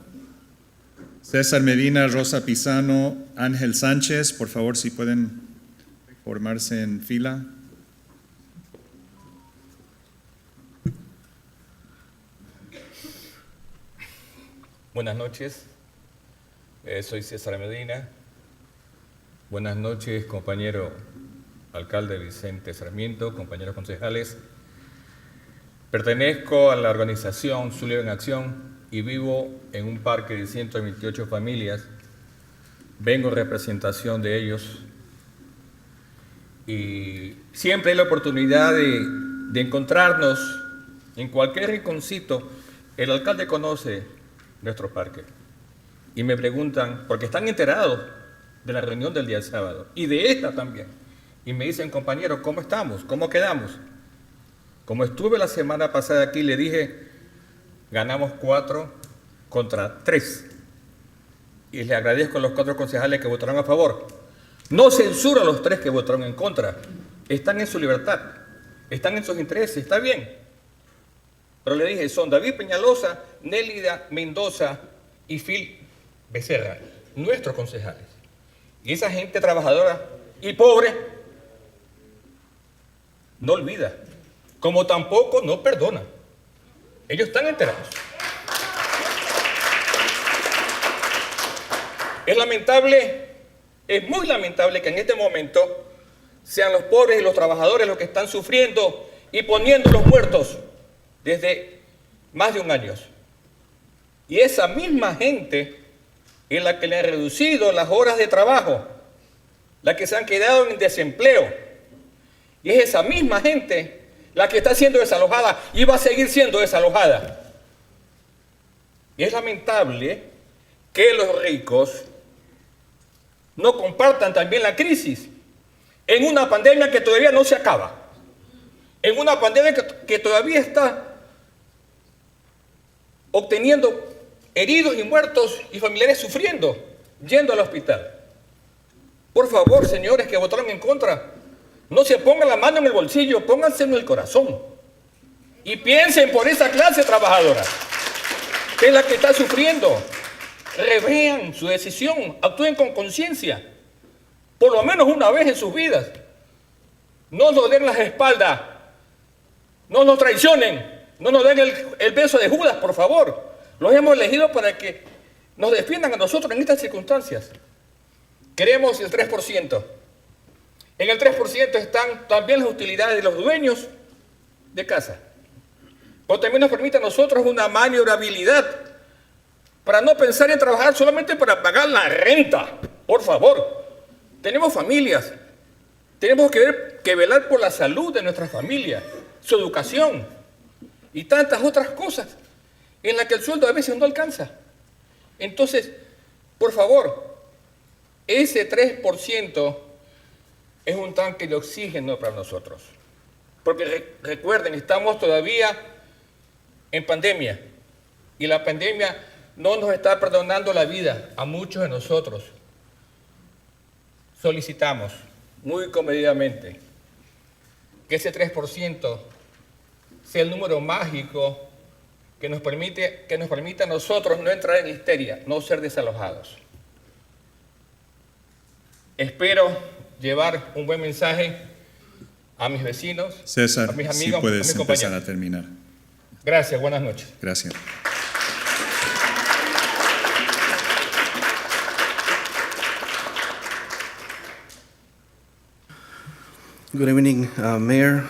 César Medina, Rosa Pisano, Ángel Sánchez, por favor, si pueden formarse en fila.
Buenas noches, soy César Medina. Buenas noches, compañero alcalde Vicente Sarmiento, compañeros concejales. Pertenezco a la organización Zulia en Acción y vivo en un parque de 128 familias. Vengo en representación de ellos y siempre hay la oportunidad de encontrarnos en cualquier rinconcito. El alcalde conoce nuestro parque y me preguntan, porque están enterados de la reunión del día sábado y de esta también, y me dicen, compañero, ¿cómo estamos? ¿Cómo quedamos? Como estuve la semana pasada aquí, le dije, ganamos 4 contra 3 y le agradezco a los 4 concejales que votaron a favor. No censuro a los 3 que votaron en contra, están en su libertad, están en sus intereses, está bien. Pero le dije, son David Peñalosa, Nélida Mendoza y Phil Becerra, nuestros concejales. Y esa gente trabajadora y pobre no olvida, como tampoco no perdona. Ellos están enterados. Es lamentable, es muy lamentable que en este momento sean los pobres y los trabajadores los que están sufriendo y poniendo los muertos desde más de un año. Y esa misma gente es la que le han reducido las horas de trabajo, la que se han quedado en desempleo. Y es esa misma gente la que está siendo desalojada y va a seguir siendo desalojada. Y es lamentable que los ricos no compartan también la crisis en una pandemia que todavía no se acaba, en una pandemia que todavía está obteniendo heridos y muertos y familiares sufriendo, yendo al hospital. Por favor, señores que votaron en contra, no se pongan la mano en el bolsillo, pónganse en el corazón y piensen por esa clase trabajadora, que es la que está sufriendo. Revean su decisión, actúen con conciencia, por lo menos una vez en sus vidas. No nos den las espaldas, no nos traicionen, no nos den el beso de Judas, por favor. Los hemos elegido para que nos defiendan a nosotros en estas circunstancias. Queremos el 3%. En el 3% están también las utilidades de los dueños de casa. Pero también nos permite a nosotros una maniobrabilidad para no pensar en trabajar solamente para pagar la renta. Por favor, tenemos familias, tenemos que velar por la salud de nuestras familias, su educación y tantas otras cosas en las que el sueldo a veces no alcanza. Entonces, por favor, ese 3% es un tanque de oxígeno para nosotros. Porque recuerden, estamos todavía en pandemia y la pandemia no nos está perdonando la vida a muchos de nosotros. Solicitamos muy comedidamente que ese 3% sea el número mágico que nos permita a nosotros no entrar en histeria, no ser desalojados. Espero llevar un buen mensaje a mis vecinos,
César,
a mis amigos,
si
a
puedes
mis
empezar
compañeros.
a terminar.
Gracias, buenas noches.
Gracias.
Good evening, Mayor,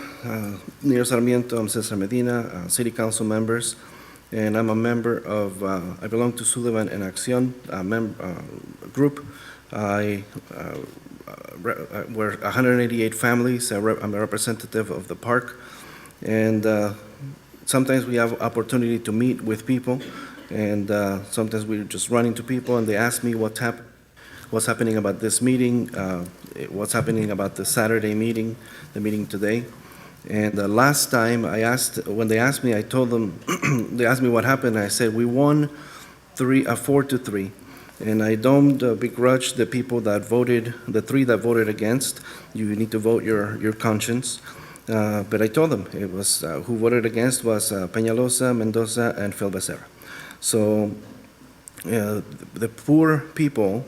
Nero Sarmiento, I'm Cesar Medina, City Council members, and I'm a member of, I belong to Sullivan en Acción group. We're 188 families. I'm a representative of the park, and sometimes we have opportunity to meet with people, and sometimes we just run into people and they ask me what's happening about this meeting, what's happening about the Saturday meeting, the meeting today. And last time when they asked me, I told them, they asked me what happened, and I said we won 4-3. And I don't begrudge the people that voted, the three that voted against. You need to vote your conscience. But I told them it was who voted against was Peñalosa, Mendoza, and Phil Becerra. So the poor people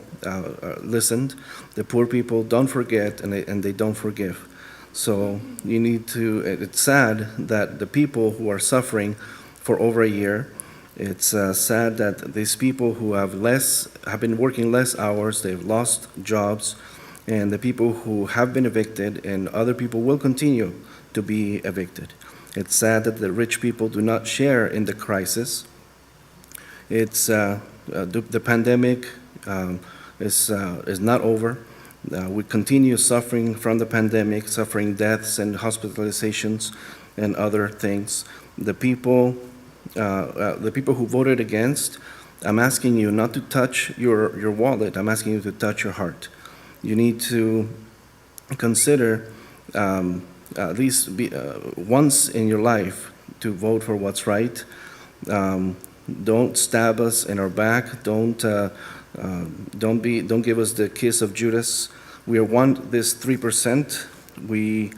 listened. The poor people don't forget, and they don't forgive. So you need to. It's sad that the people who are suffering for over a year. It's sad that these people who have been working less hours, they've lost jobs, and the people who have been evicted and other people will continue to be evicted. It's sad that the rich people do not share in the crisis. It's the pandemic is not over. We continue suffering from the pandemic, suffering deaths and hospitalizations and other things. The people who voted against, I'm asking you not to touch your wallet. I'm asking you to touch your heart. You need to consider at least once in your life to vote for what's right. Don't stab us in our back. Don't give us the kiss of Judas. We want this 3%. We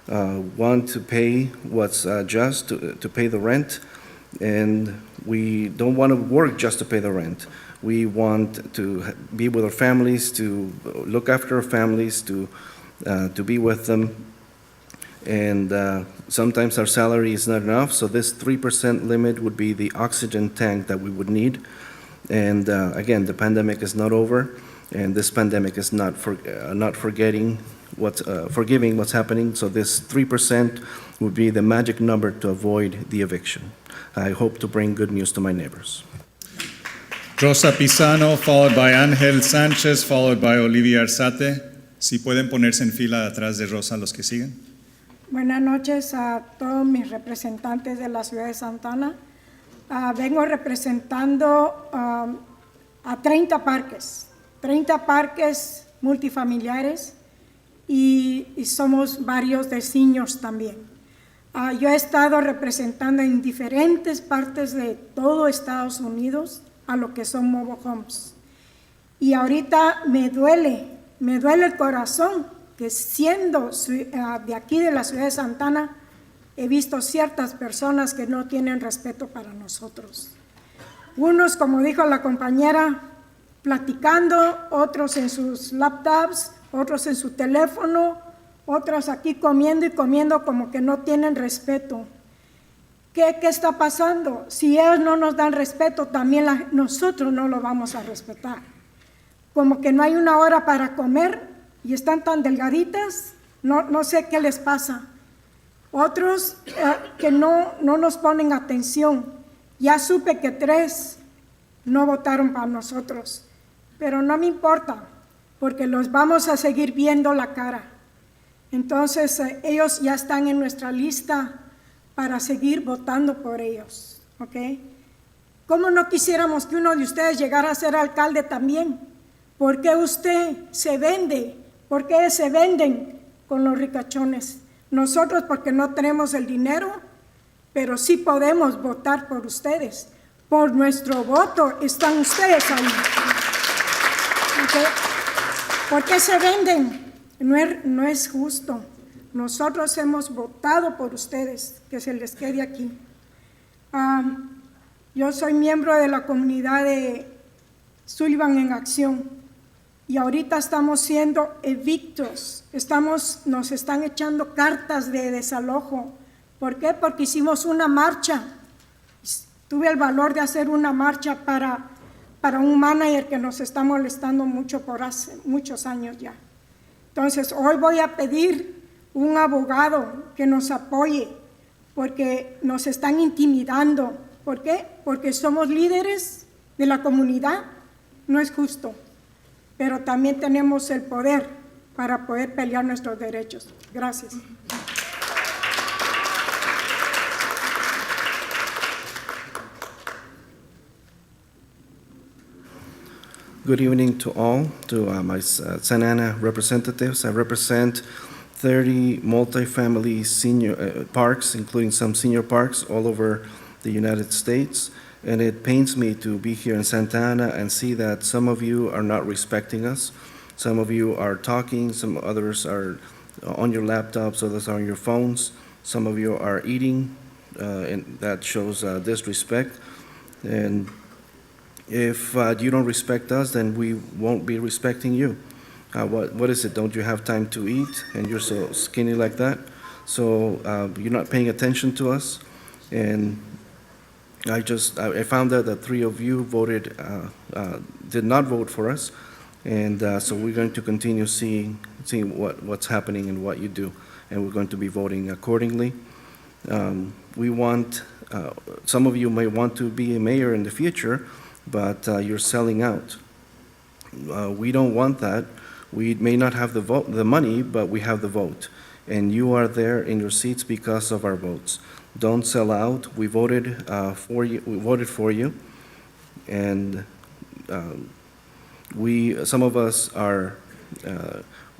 want to pay what's just, to pay the rent. And we don't want to work just to pay the rent. We want to be with our families, to look after our families, to be with them. And sometimes our salary is not enough, so this 3% limit would be the oxygen tank that we would need. And again, the pandemic is not over, and this pandemic is not forgiving what's happening. So this 3% would be the magic number to avoid the eviction. I hope to bring good news to my neighbors.
Rosa Pisano, followed by Ángel Sánchez, followed by Olivia Arzate. Si pueden ponerse en fila atrás de Rosa los que siguen.
Buenas noches a todos mis representantes de la ciudad de Santa Ana. Vengo representando a 30 parques multifamiliares y somos varios de seniors también. Yo he estado representando en diferentes partes de todo Estados Unidos a lo que son mobile homes. Y ahorita me duele el corazón que siendo de aquí de la ciudad de Santa Ana, he visto ciertas personas que no tienen respeto para nosotros. Unos, como dijo la compañera, platicando, otros en sus laptops, otros en su teléfono, otros aquí comiendo y comiendo como que no tienen respeto. ¿Qué está pasando? Si ellos no nos dan respeto, también nosotros no lo vamos a respetar. Como que no hay una hora para comer y están tan delgaditas, no sé qué les pasa. Otros que no nos ponen atención. Ya supe que 3 no votaron para nosotros, pero no me importa, porque los vamos a seguir viendo la cara. Entonces, ellos ya están en nuestra lista para seguir votando por ellos, ¿ok? ¿Cómo no quisiéramos que uno de ustedes llegara a ser alcalde también? ¿Por qué usted se vende? ¿Por qué se venden con los ricachones? Nosotros porque no tenemos el dinero, pero sí podemos votar por ustedes. Por nuestro voto están ustedes ahí. ¿Okay? ¿Por qué se venden? No es justo. Nosotros hemos votado por ustedes, que se les quede aquí. Yo soy miembro de la comunidad de Sullivan en Acción y ahorita estamos siendo evictos. Nos están echando cartas de desalojo. ¿Por qué? Porque hicimos una marcha. Tuve el valor de hacer una marcha para un manager que nos está molestando mucho por hace muchos años ya. Entonces, hoy voy a pedir un abogado que nos apoye porque nos están intimidando. ¿Por qué? Porque somos líderes de la comunidad. No es justo, pero también tenemos el poder para poder pelear nuestros derechos. Gracias.
Good evening to all, to my Santa Ana representatives. I represent 30 multifamily senior parks, including some senior parks all over the United States. And it pains me to be here in Santa Ana and see that some of you are not respecting us. Some of you are talking, some others are on your laptops, others are on your phones. Some of you are eating, and that shows disrespect. And if you don't respect us, then we won't be respecting you. What is it? Don't you have time to eat and you're so skinny like that? So you're not paying attention to us. And I found out that 3 of you did not vote for us. And so we're going to continue seeing what's happening and what you do. And we're going to be voting accordingly. We want, some of you may want to be a mayor in the future, but you're selling out. We don't want that. We may not have the money, but we have the vote. And you are there in your seats because of our votes. Don't sell out. We voted for you. We voted for you, and some of us are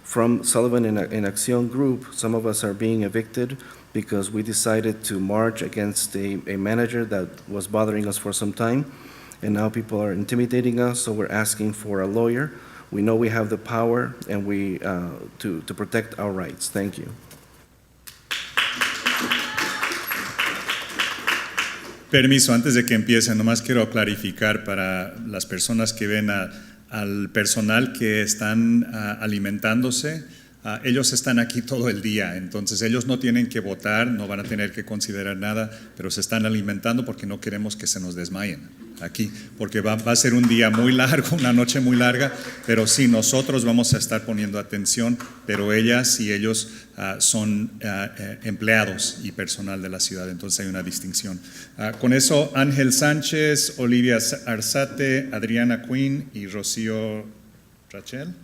from Sullivan and Acción Group. Some of us are being evicted because we decided to march against a manager that was bothering us for some time, and now people are intimidating us. So we're asking for a lawyer. We know we have the power, and to protect our rights. Thank you.
Permiso, antes de que empiece, nomás quiero clarificar para las personas que ven al personal que están alimentándose. Ellos están aquí todo el día, entonces ellos no tienen que votar, no van a tener que considerar nada, pero se están alimentando porque no queremos que se nos desmayen aquí, porque va a ser un día muy largo, una noche muy larga, pero sí, nosotros vamos a estar poniendo atención, pero ellas y ellos son empleados y personal de la ciudad, entonces hay una distinción. Con eso, Ángel Sánchez, Olivia Arzate, Adriana Quinn y Rocío Raquel.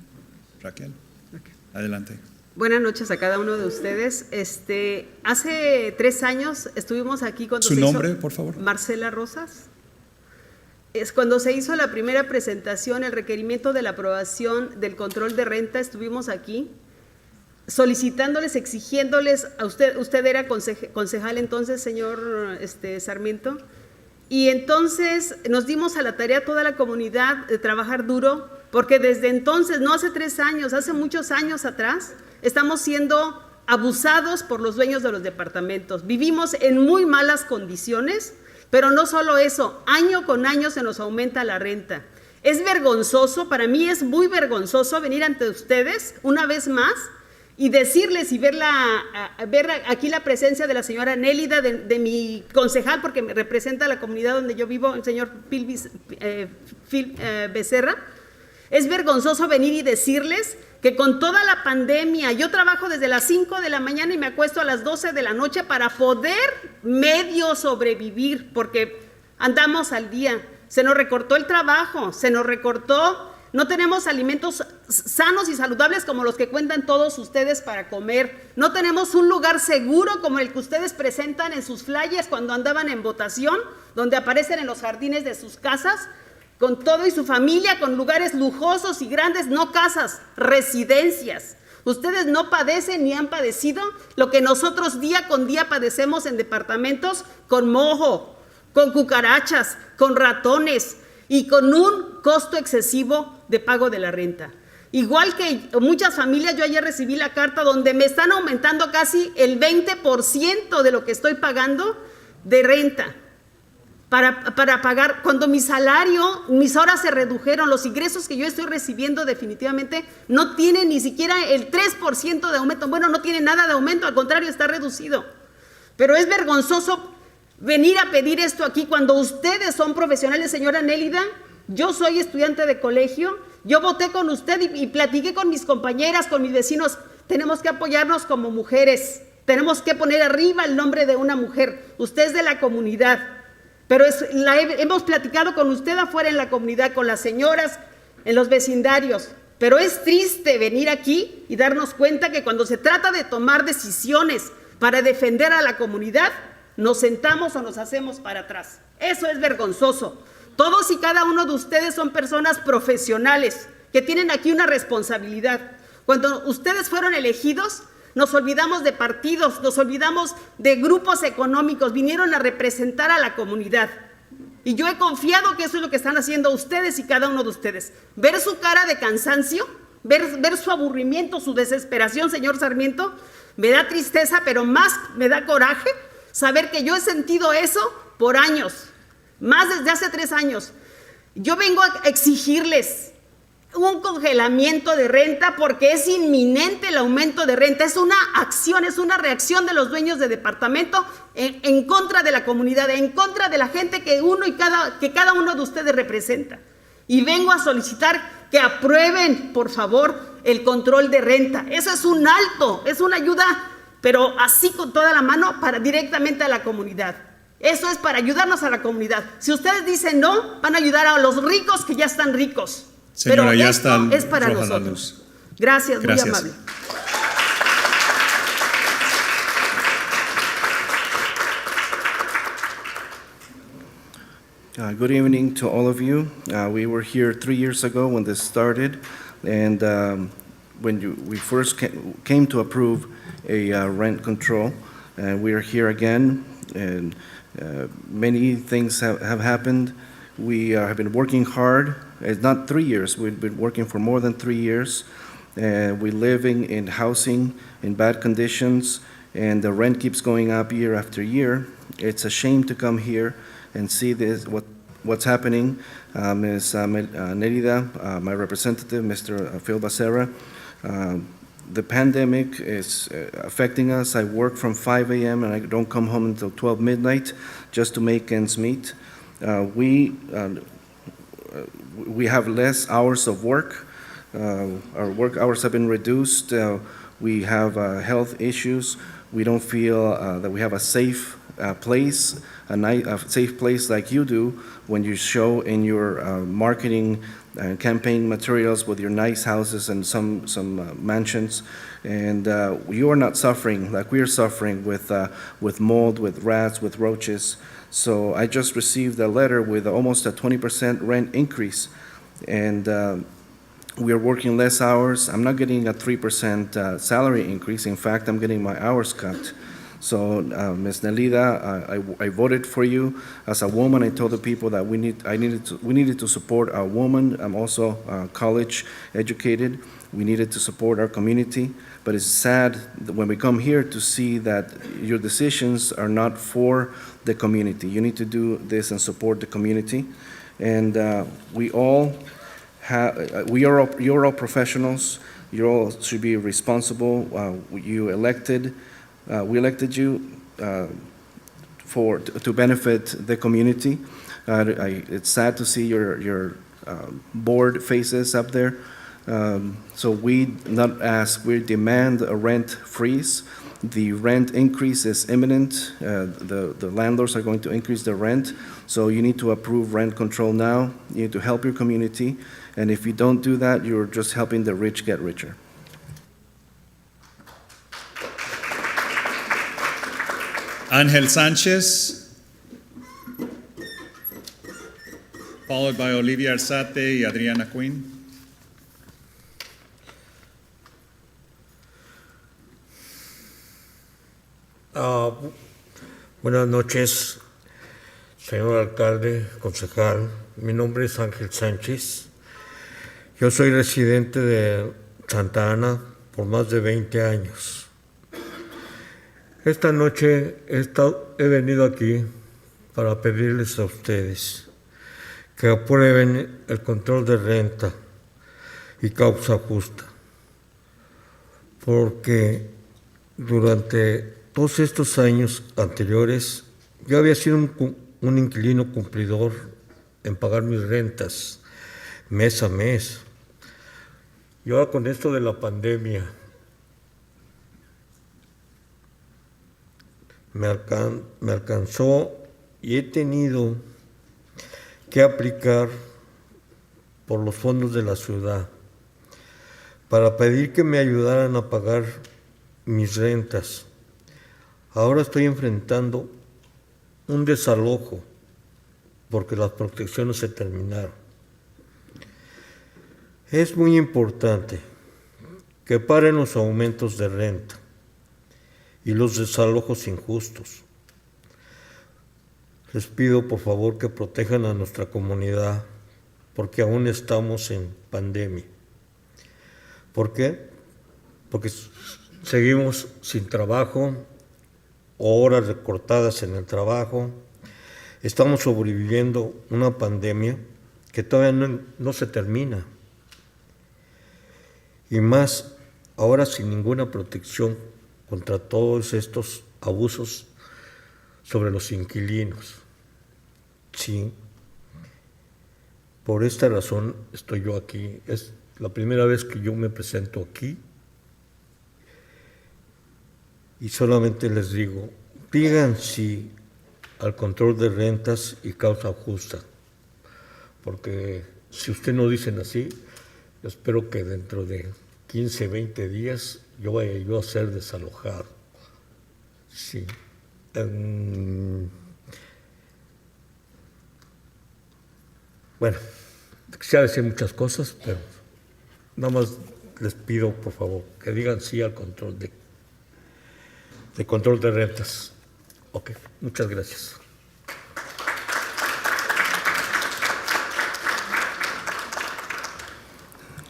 Adelante.
Buenas noches a cada uno de ustedes. Hace 3 años estuvimos aquí cuando
¿Su nombre, por favor?
Marcela Rosas. Es cuando se hizo la primera presentación, el requerimiento de la aprobación del control de renta, estuvimos aquí solicitándoles, exigiéndoles, a usted era concejal entonces, señor Sarmiento, y entonces nos dimos a la tarea toda la comunidad de trabajar duro, porque desde entonces, no hace 3 años, hace muchos años atrás, estamos siendo abusados por los dueños de los departamentos. Vivimos en muy malas condiciones, pero no solo eso, año con año se nos aumenta la renta. Es vergonzoso, para mí es muy vergonzoso venir ante ustedes una vez más y decirles y ver aquí la presencia de la señora Nélida, de mi concejal, porque me representa la comunidad donde yo vivo, el señor Phil Becerra. Es vergonzoso venir y decirles que con toda la pandemia, yo trabajo desde las 5 de la mañana y me acuesto a las 12 de la noche para poder medio sobrevivir, porque andamos al día. Se nos recortó el trabajo, se nos recortó, no tenemos alimentos sanos y saludables como los que cuentan todos ustedes para comer. No tenemos un lugar seguro como el que ustedes presentan en sus flyers cuando andaban en votación, donde aparecen en los jardines de sus casas, con todo y su familia, con lugares lujosos y grandes, no casas, residencias. Ustedes no padecen ni han padecido lo que nosotros día con día padecemos en departamentos con mojo, con cucarachas, con ratones y con un costo excesivo de pago de la renta. Igual que muchas familias, yo ayer recibí la carta donde me están aumentando casi el 20% de lo que estoy pagando de renta. Para pagar, cuando mi salario, mis horas se redujeron, los ingresos que yo estoy recibiendo definitivamente no tienen ni siquiera el 3% de aumento. Bueno, no tiene nada de aumento, al contrario, está reducido. Pero es vergonzoso venir a pedir esto aquí cuando ustedes son profesionales, señora Nélida. Yo soy estudiante de colegio, yo voté con usted y platiqué con mis compañeras, con mis vecinos. Tenemos que apoyarnos como mujeres, tenemos que poner arriba el nombre de una mujer. Usted es de la comunidad. Pero hemos platicado con usted afuera en la comunidad, con las señoras, en los vecindarios. Pero es triste venir aquí y darnos cuenta que cuando se trata de tomar decisiones para defender a la comunidad, nos sentamos o nos hacemos para atrás. Eso es vergonzoso. Todos y cada uno de ustedes son personas profesionales que tienen aquí una responsabilidad. Cuando ustedes fueron elegidos, nos olvidamos de partidos, nos olvidamos de grupos económicos, vinieron a representar a la comunidad. Y yo he confiado que eso es lo que están haciendo ustedes y cada uno de ustedes. Ver su cara de cansancio, ver su aburrimiento, su desesperación, señor Sarmiento, me da tristeza, pero más me da coraje saber que yo he sentido eso por años, más desde hace 3 años. Yo vengo a exigirles un congelamiento de renta porque es inminente el aumento de renta. Es una acción, es una reacción de los dueños de departamento en contra de la comunidad, en contra de la gente que cada uno de ustedes representa. Y vengo a solicitar que aprueben, por favor, el control de renta. Eso es un alto, es una ayuda, pero así con toda la mano directamente a la comunidad. Eso es para ayudarnos a la comunidad. Si ustedes dicen no, van a ayudar a los ricos que ya están ricos.
Señora,
pero
ya
esto
está
es para
roja la
nosotros.
luz.
Gracias, muy
Gracias.
amable.
Good evening to all of you. We were here 3 years ago when this started, and when we first came to approve a rent control, and we are here again, and many things have happened. We have been working hard. It's not 3 years. We've been working for more than 3 years. We're living in housing in bad conditions, and the rent keeps going up year after year. It's a shame to come here and see this, what's happening. Ms. Nerida, my representative, Mr. Phil Becerra, the pandemic is affecting us. I work from 5 a.m. and I don't come home until 12 midnight just to make ends meet. We have less hours of work. Our work hours have been reduced. We have health issues. We don't feel that we have a safe place, a safe place like you do when you show in your marketing campaign materials with your nice houses and some mansions, and you are not suffering like we are suffering with mold, with rats, with roaches. So I just received a letter with almost a 20% rent increase, and we are working less hours. I'm not getting a 3% salary increase. In fact, I'm getting my hours cut. So, Ms. Nelida, I voted for you as a woman. I told the people that we needed to support a woman. I'm also college educated. We needed to support our community. But it's sad that when we come here to see that your decisions are not for the community. You need to do this and support the community. And you're all professionals. You all should be responsible. We elected you to benefit the community. It's sad to see your bored faces up there. So we not ask, we demand a rent freeze. The rent increase is imminent. The landlords are going to increase the rent. So you need to approve rent control now. You need to help your community. And if you don't do that, you're just helping the rich get richer.
Ángel Sánchez, followed by Olivia Arzate y Adriana Quinn.
Buenas noches, señor alcalde, concejal. Mi nombre es Ángel Sánchez. Yo soy residente de Santa Ana por más de 20 años. Esta noche he venido aquí para pedirles a ustedes que aprueben el control de renta y causa justa, porque durante todos estos años anteriores yo había sido un inquilino cumplidor en pagar mis rentas mes a mes. Y ahora con esto de la pandemia me alcanzó y he tenido que aplicar por los fondos de la ciudad para pedir que me ayudaran a pagar mis rentas. Ahora estoy enfrentando un desalojo porque las protecciones se terminaron. Es muy importante que paren los aumentos de renta y los desalojos injustos. Les pido por favor que protejan a nuestra comunidad porque aún estamos en pandemia. ¿Por qué? Porque seguimos sin trabajo, horas recortadas en el trabajo. Estamos sobreviviendo una pandemia que todavía no se termina. Y más ahora sin ninguna protección contra todos estos abusos sobre los inquilinos. Sí. Por esta razón estoy yo aquí. Es la primera vez que yo me presento aquí. Y solamente les digo, digan sí al control de rentas y causa justa. Porque si ustedes no dicen así, yo espero que dentro de 15, 20 días yo vaya a ser desalojado. Sí. Bueno, quisiera decir muchas cosas, pero nada más les pido, por favor, que digan sí al control de rentas. Ok, muchas gracias.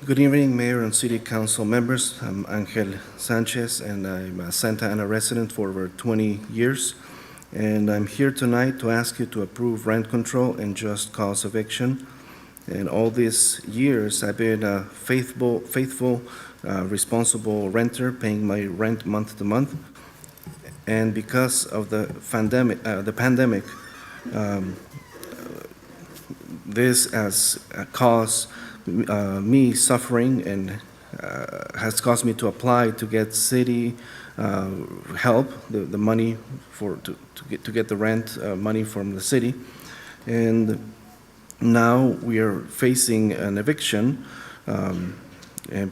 Good evening, Mayor and City Council members. I'm Angel Sanchez, and I'm a Santa Ana resident for over 20 years. And I'm here tonight to ask you to approve rent control and just cause eviction. And all these years, I've been a faithful, responsible renter, paying my rent month to month. And because of the pandemic, this has caused me suffering and has caused me to apply to get city help, the money to get the rent money from the city, and now we are facing an eviction, and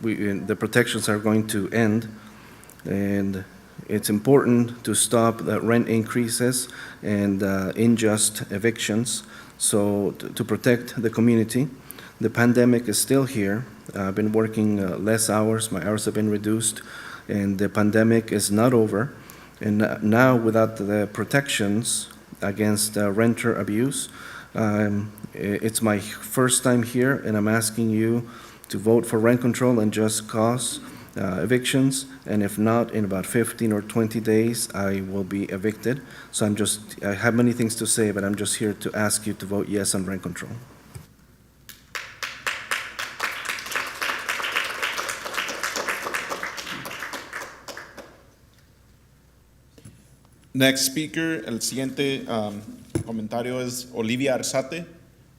the protections are going to end, and it's important to stop the rent increases and unjust evictions. So to protect the community. The pandemic is still here. I've been working less hours. My hours have been reduced, and the pandemic is not over. And now, without the protections against renter abuse, it's my first time here, and I'm asking you to vote for rent control and just cause evictions. And if not, in about 15 or 20 days, I will be evicted. So I have many things to say, but I'm just here to ask you to vote yes on rent control.
Next speaker, el siguiente comentario es Olivia Arzate.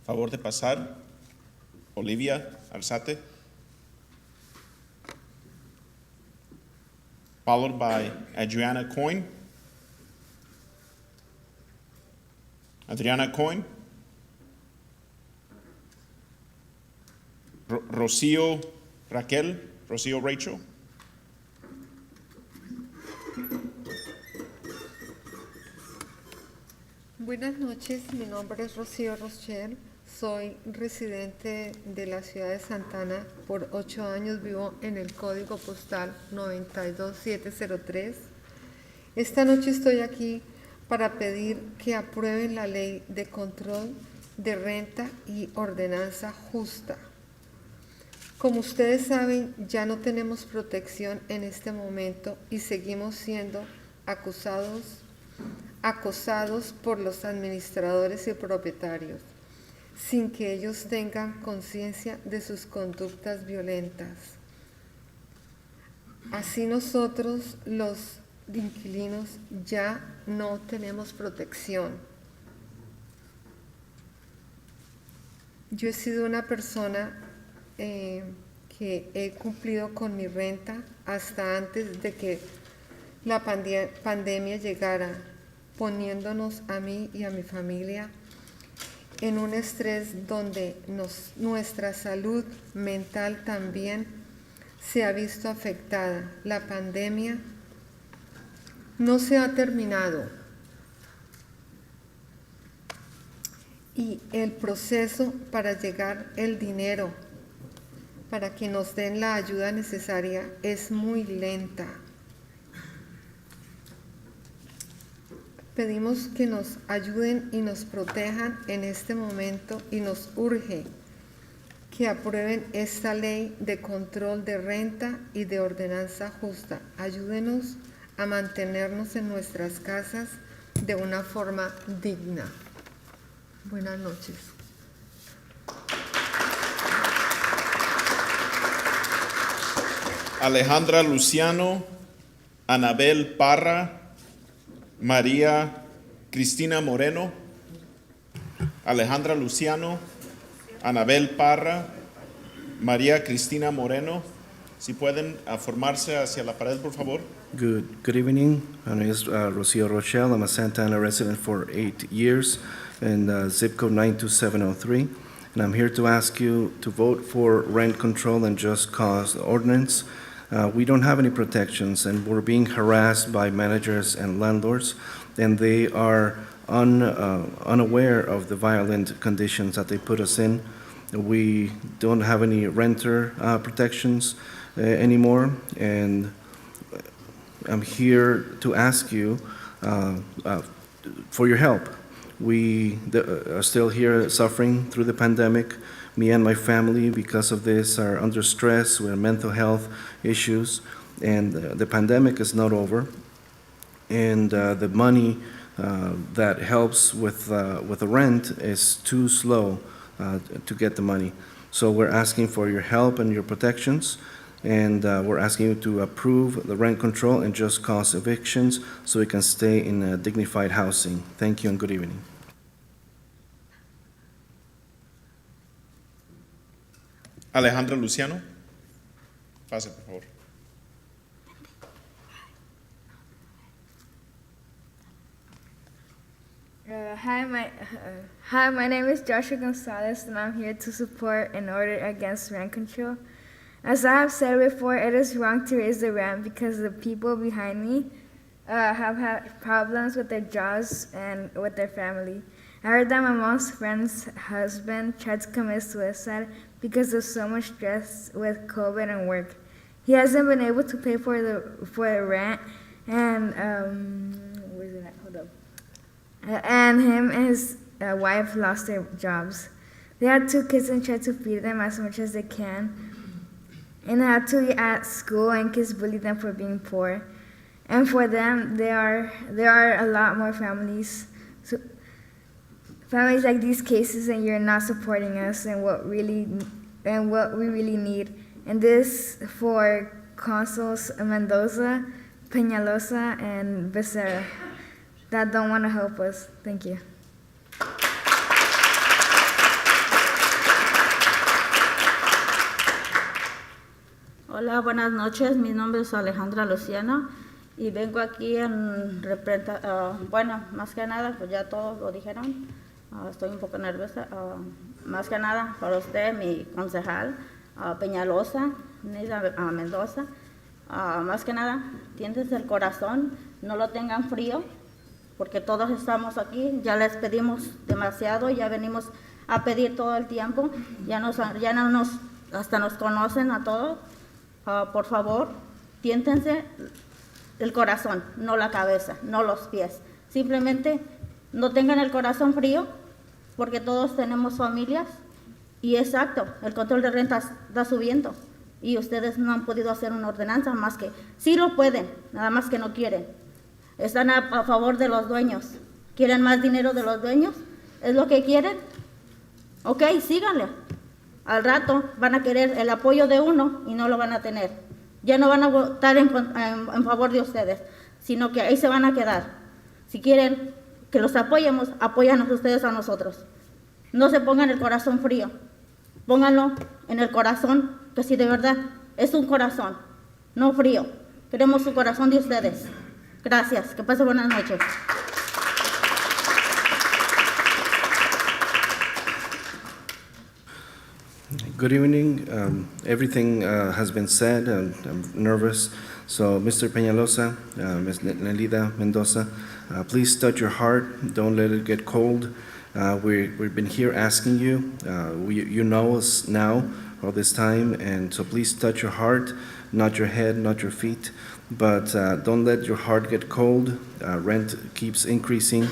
Favor de pasar. Olivia Arzate. Followed by Adriana Coyne. Adriana Coyne. Rocío Raquel. Rocío Rachel.
Buenas noches, mi nombre es Rocío Rochelle, soy residente de la ciudad de Santa Ana. Por 8 años vivo en el código postal 92703. Esta noche estoy aquí para pedir que aprueben la ley de control de renta y ordenanza justa. Como ustedes saben, ya no tenemos protección en este momento y seguimos siendo acosados por los administradores y propietarios, sin que ellos tengan conciencia de sus conductas violentas. Así nosotros, los inquilinos, ya no tenemos protección. Yo he sido una persona que he cumplido con mi renta hasta antes de que la pandemia llegara, poniéndonos a mí y a mi familia en un estrés donde nuestra salud mental también se ha visto afectada. La pandemia no se ha terminado y el proceso para llegar el dinero para que nos den la ayuda necesaria es muy lenta. pedimos que nos ayuden y nos protejan en este momento y nos urge que aprueben esta ley de control de renta y de ordenanza justa. Ayúdenos a mantenernos en nuestras casas de una forma digna. Buenas noches.
Alejandra Luciano, Anabel Parra, María Cristina Moreno. Alejandra Luciano, Anabel Parra, María Cristina Moreno. Si pueden formarse hacia la pared, por favor.
Good evening. My name is Rocio Rochelle. I'm a Santa Ana resident for 8 years in zip code 92703. And I'm here to ask you to vote for rent control and just cause ordinance. We don't have any protections, and we're being harassed by managers and landlords, and they are unaware of the violent conditions that they put us in. We don't have any renter protections anymore, and I'm here to ask you for your help. We are still here suffering through the pandemic. Me and my family, because of this, are under stress with mental health issues, and the pandemic is not over. And the money that helps with the rent is too slow to get the money. So we're asking for your help and your protections, and we're asking you to approve the rent control and just cause evictions so we can stay in dignified housing. Thank you and good evening.
Alejandra Luciano. Pase, por favor.
Hi, my name is Joshua Gonzalez, and I'm here to support an order against rent control. As I have said before, it is wrong to raise the rent because the people behind me have had problems with their jobs and with their family. I heard that my mom's friend's husband tried to commit suicide because of so much stress with COVID and work. He hasn't been able to pay for the rent, and where's it at? Hold up. And him and his wife lost their jobs. They had 2 kids and tried to feed them as much as they can, and they had to be at school, and kids bully them for being poor. And for them, there are a lot more families. Families like these cases, and you're not supporting us and what we really need. And this for Consuls Mendoza, Peñalosa, and Becerra that don't want to help us. Thank you.
Hola, buenas noches. Mi nombre es Alejandra Luciano y vengo aquí en bueno, más que nada, pues ya todos lo dijeron. Estoy un poco nerviosa. Más que nada para usted, mi concejal, Peñalosa, Nida Mendoza. Más que nada, tiéndense el corazón, no lo tengan frío, porque todos estamos aquí, ya les pedimos demasiado, ya venimos a pedir todo el tiempo, hasta nos conocen a todos. Por favor, tiéntense el corazón, no la cabeza, no los pies. Simplemente no tengan el corazón frío, porque todos tenemos familias, y exacto, el control de rentas está subiendo, y ustedes no han podido hacer una ordenanza, más que, sí lo pueden, nada más que no quieren. Están a favor de los dueños, quieren más dinero de los dueños, ¿es lo que quieren? Ok, síganle. Al rato van a querer el apoyo de uno y no lo van a tener. Ya no van a votar en favor de ustedes, sino que ahí se van a quedar. Si quieren que los apoyemos, apóyanos ustedes a nosotros. No se pongan el corazón frío, pónganlo en el corazón, que si de verdad es un corazón, no frío. Queremos su corazón de ustedes. Gracias, que pasen buenas noches.
Good evening. Everything has been said, and I'm nervous. So, Mr. Peñalosa, Ms. Nelida Mendoza, please touch your heart. Don't let it get cold. We've been here asking you. You know us now all this time, and so please touch your heart, not your head, not your feet. but don't let your heart get cold. Rent keeps increasing.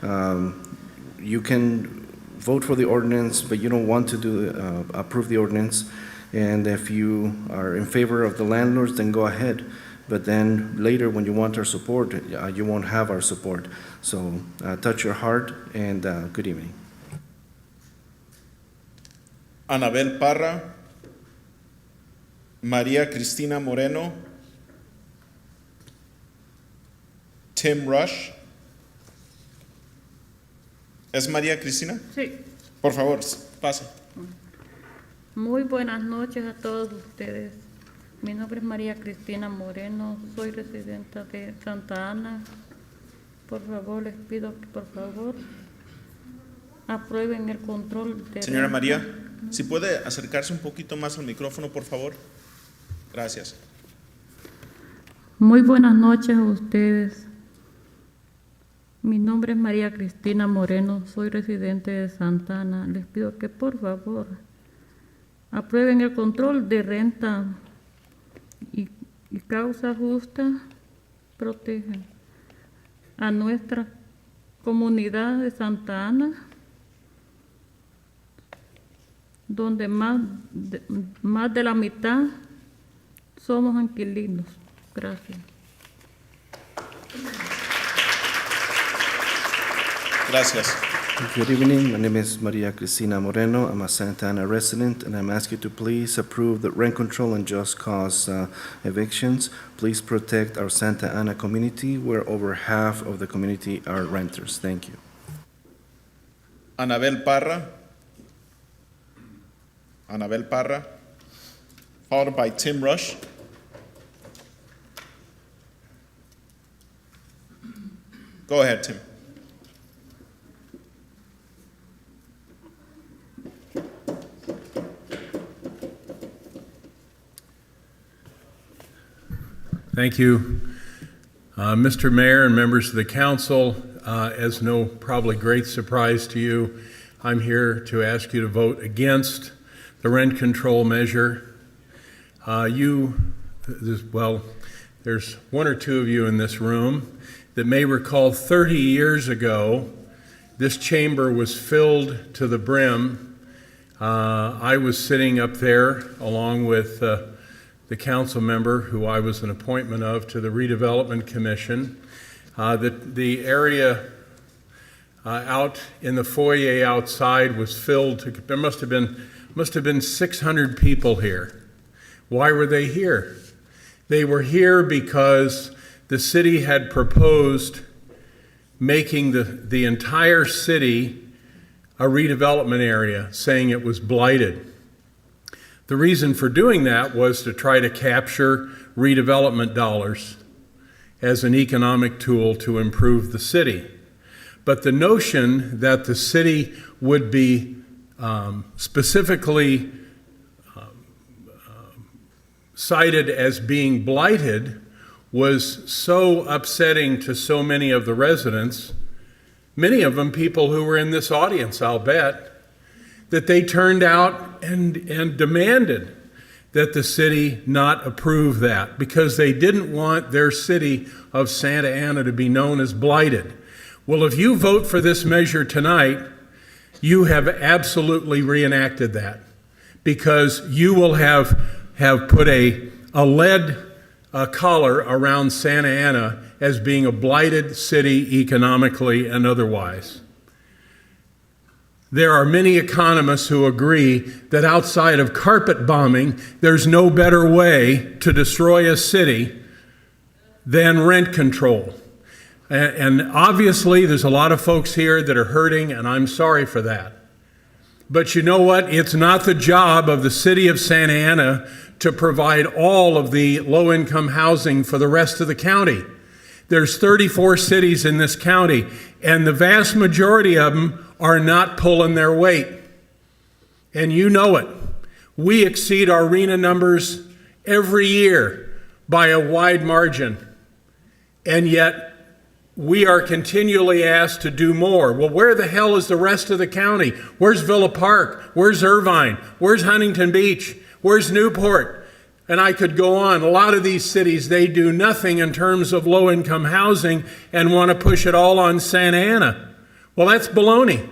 You can vote for the ordinance, but you don't want to approve the ordinance. And if you are in favor of the landlords, then go ahead. But then later, when you want our support, you won't have our support. So touch your heart, and good evening.
Anabel Parra, María Cristina Moreno, Tim Rush. ¿Es María Cristina?
Sí.
Por favor, pase.
Muy buenas noches a todos ustedes. Mi nombre es María Cristina Moreno, soy residenta de Santa Ana. Por favor, les pido que por favor aprueben el control de...
Señora María, si puede acercarse un poquito más al micrófono, por favor. Gracias.
Muy buenas noches a ustedes. Mi nombre es María Cristina Moreno, soy residente de Santa Ana. Les pido que por favor aprueben el control de renta y causa justa, protejan a nuestra comunidad de Santa Ana, donde más de la mitad somos inquilinos. Gracias.
Gracias.
Good evening. My name is Maria Cristina Moreno. I'm a Santa Ana resident, and I'm asking you to please approve the rent control and just cause evictions. Please protect our Santa Ana community, where over half of the community are renters. Thank you.
Anabel Parra. Anabel Parra, followed by Tim Rush. Go ahead, Tim.
Thank you. Mr. Mayor and members of the council, as no probably great surprise to you, I'm here to ask you to vote against the rent control measure. There's one or two of you in this room that may recall 30 years ago, this chamber was filled to the brim. I was sitting up there along with the council member who I was an appointment of to the Redevelopment Commission. The area out in the foyer outside was filled to, there must have been 600 people here. Why were they here? They were here because the city had proposed making the entire city a redevelopment area, saying it was blighted. The reason for doing that was to try to capture redevelopment dollars as an economic tool to improve the city. But the notion that the city would be specifically cited as being blighted was so upsetting to so many of the residents, many of them people who were in this audience, I'll bet, that they turned out and demanded that the city not approve that because they didn't want their city of Santa Ana to be known as blighted. Well, if you vote for this measure tonight, you have absolutely reenacted that because you will have put a lead collar around Santa Ana as being a blighted city economically and otherwise. There are many economists who agree that outside of carpet bombing, there's no better way to destroy a city than rent control. And obviously, there's a lot of folks here that are hurting, and I'm sorry for that. But you know what? It's not the job of the city of Santa Ana to provide all of the low-income housing for the rest of the county. There's 34 cities in this county, and the vast majority of them are not pulling their weight. And you know it. We exceed our RHNA numbers every year by a wide margin. And yet, we are continually asked to do more. Well, where the hell is the rest of the county? Where's Villa Park? Where's Irvine? Where's Huntington Beach? Where's Newport? And I could go on. A lot of these cities, they do nothing in terms of low-income housing and want to push it all on Santa Ana. Well, that's baloney.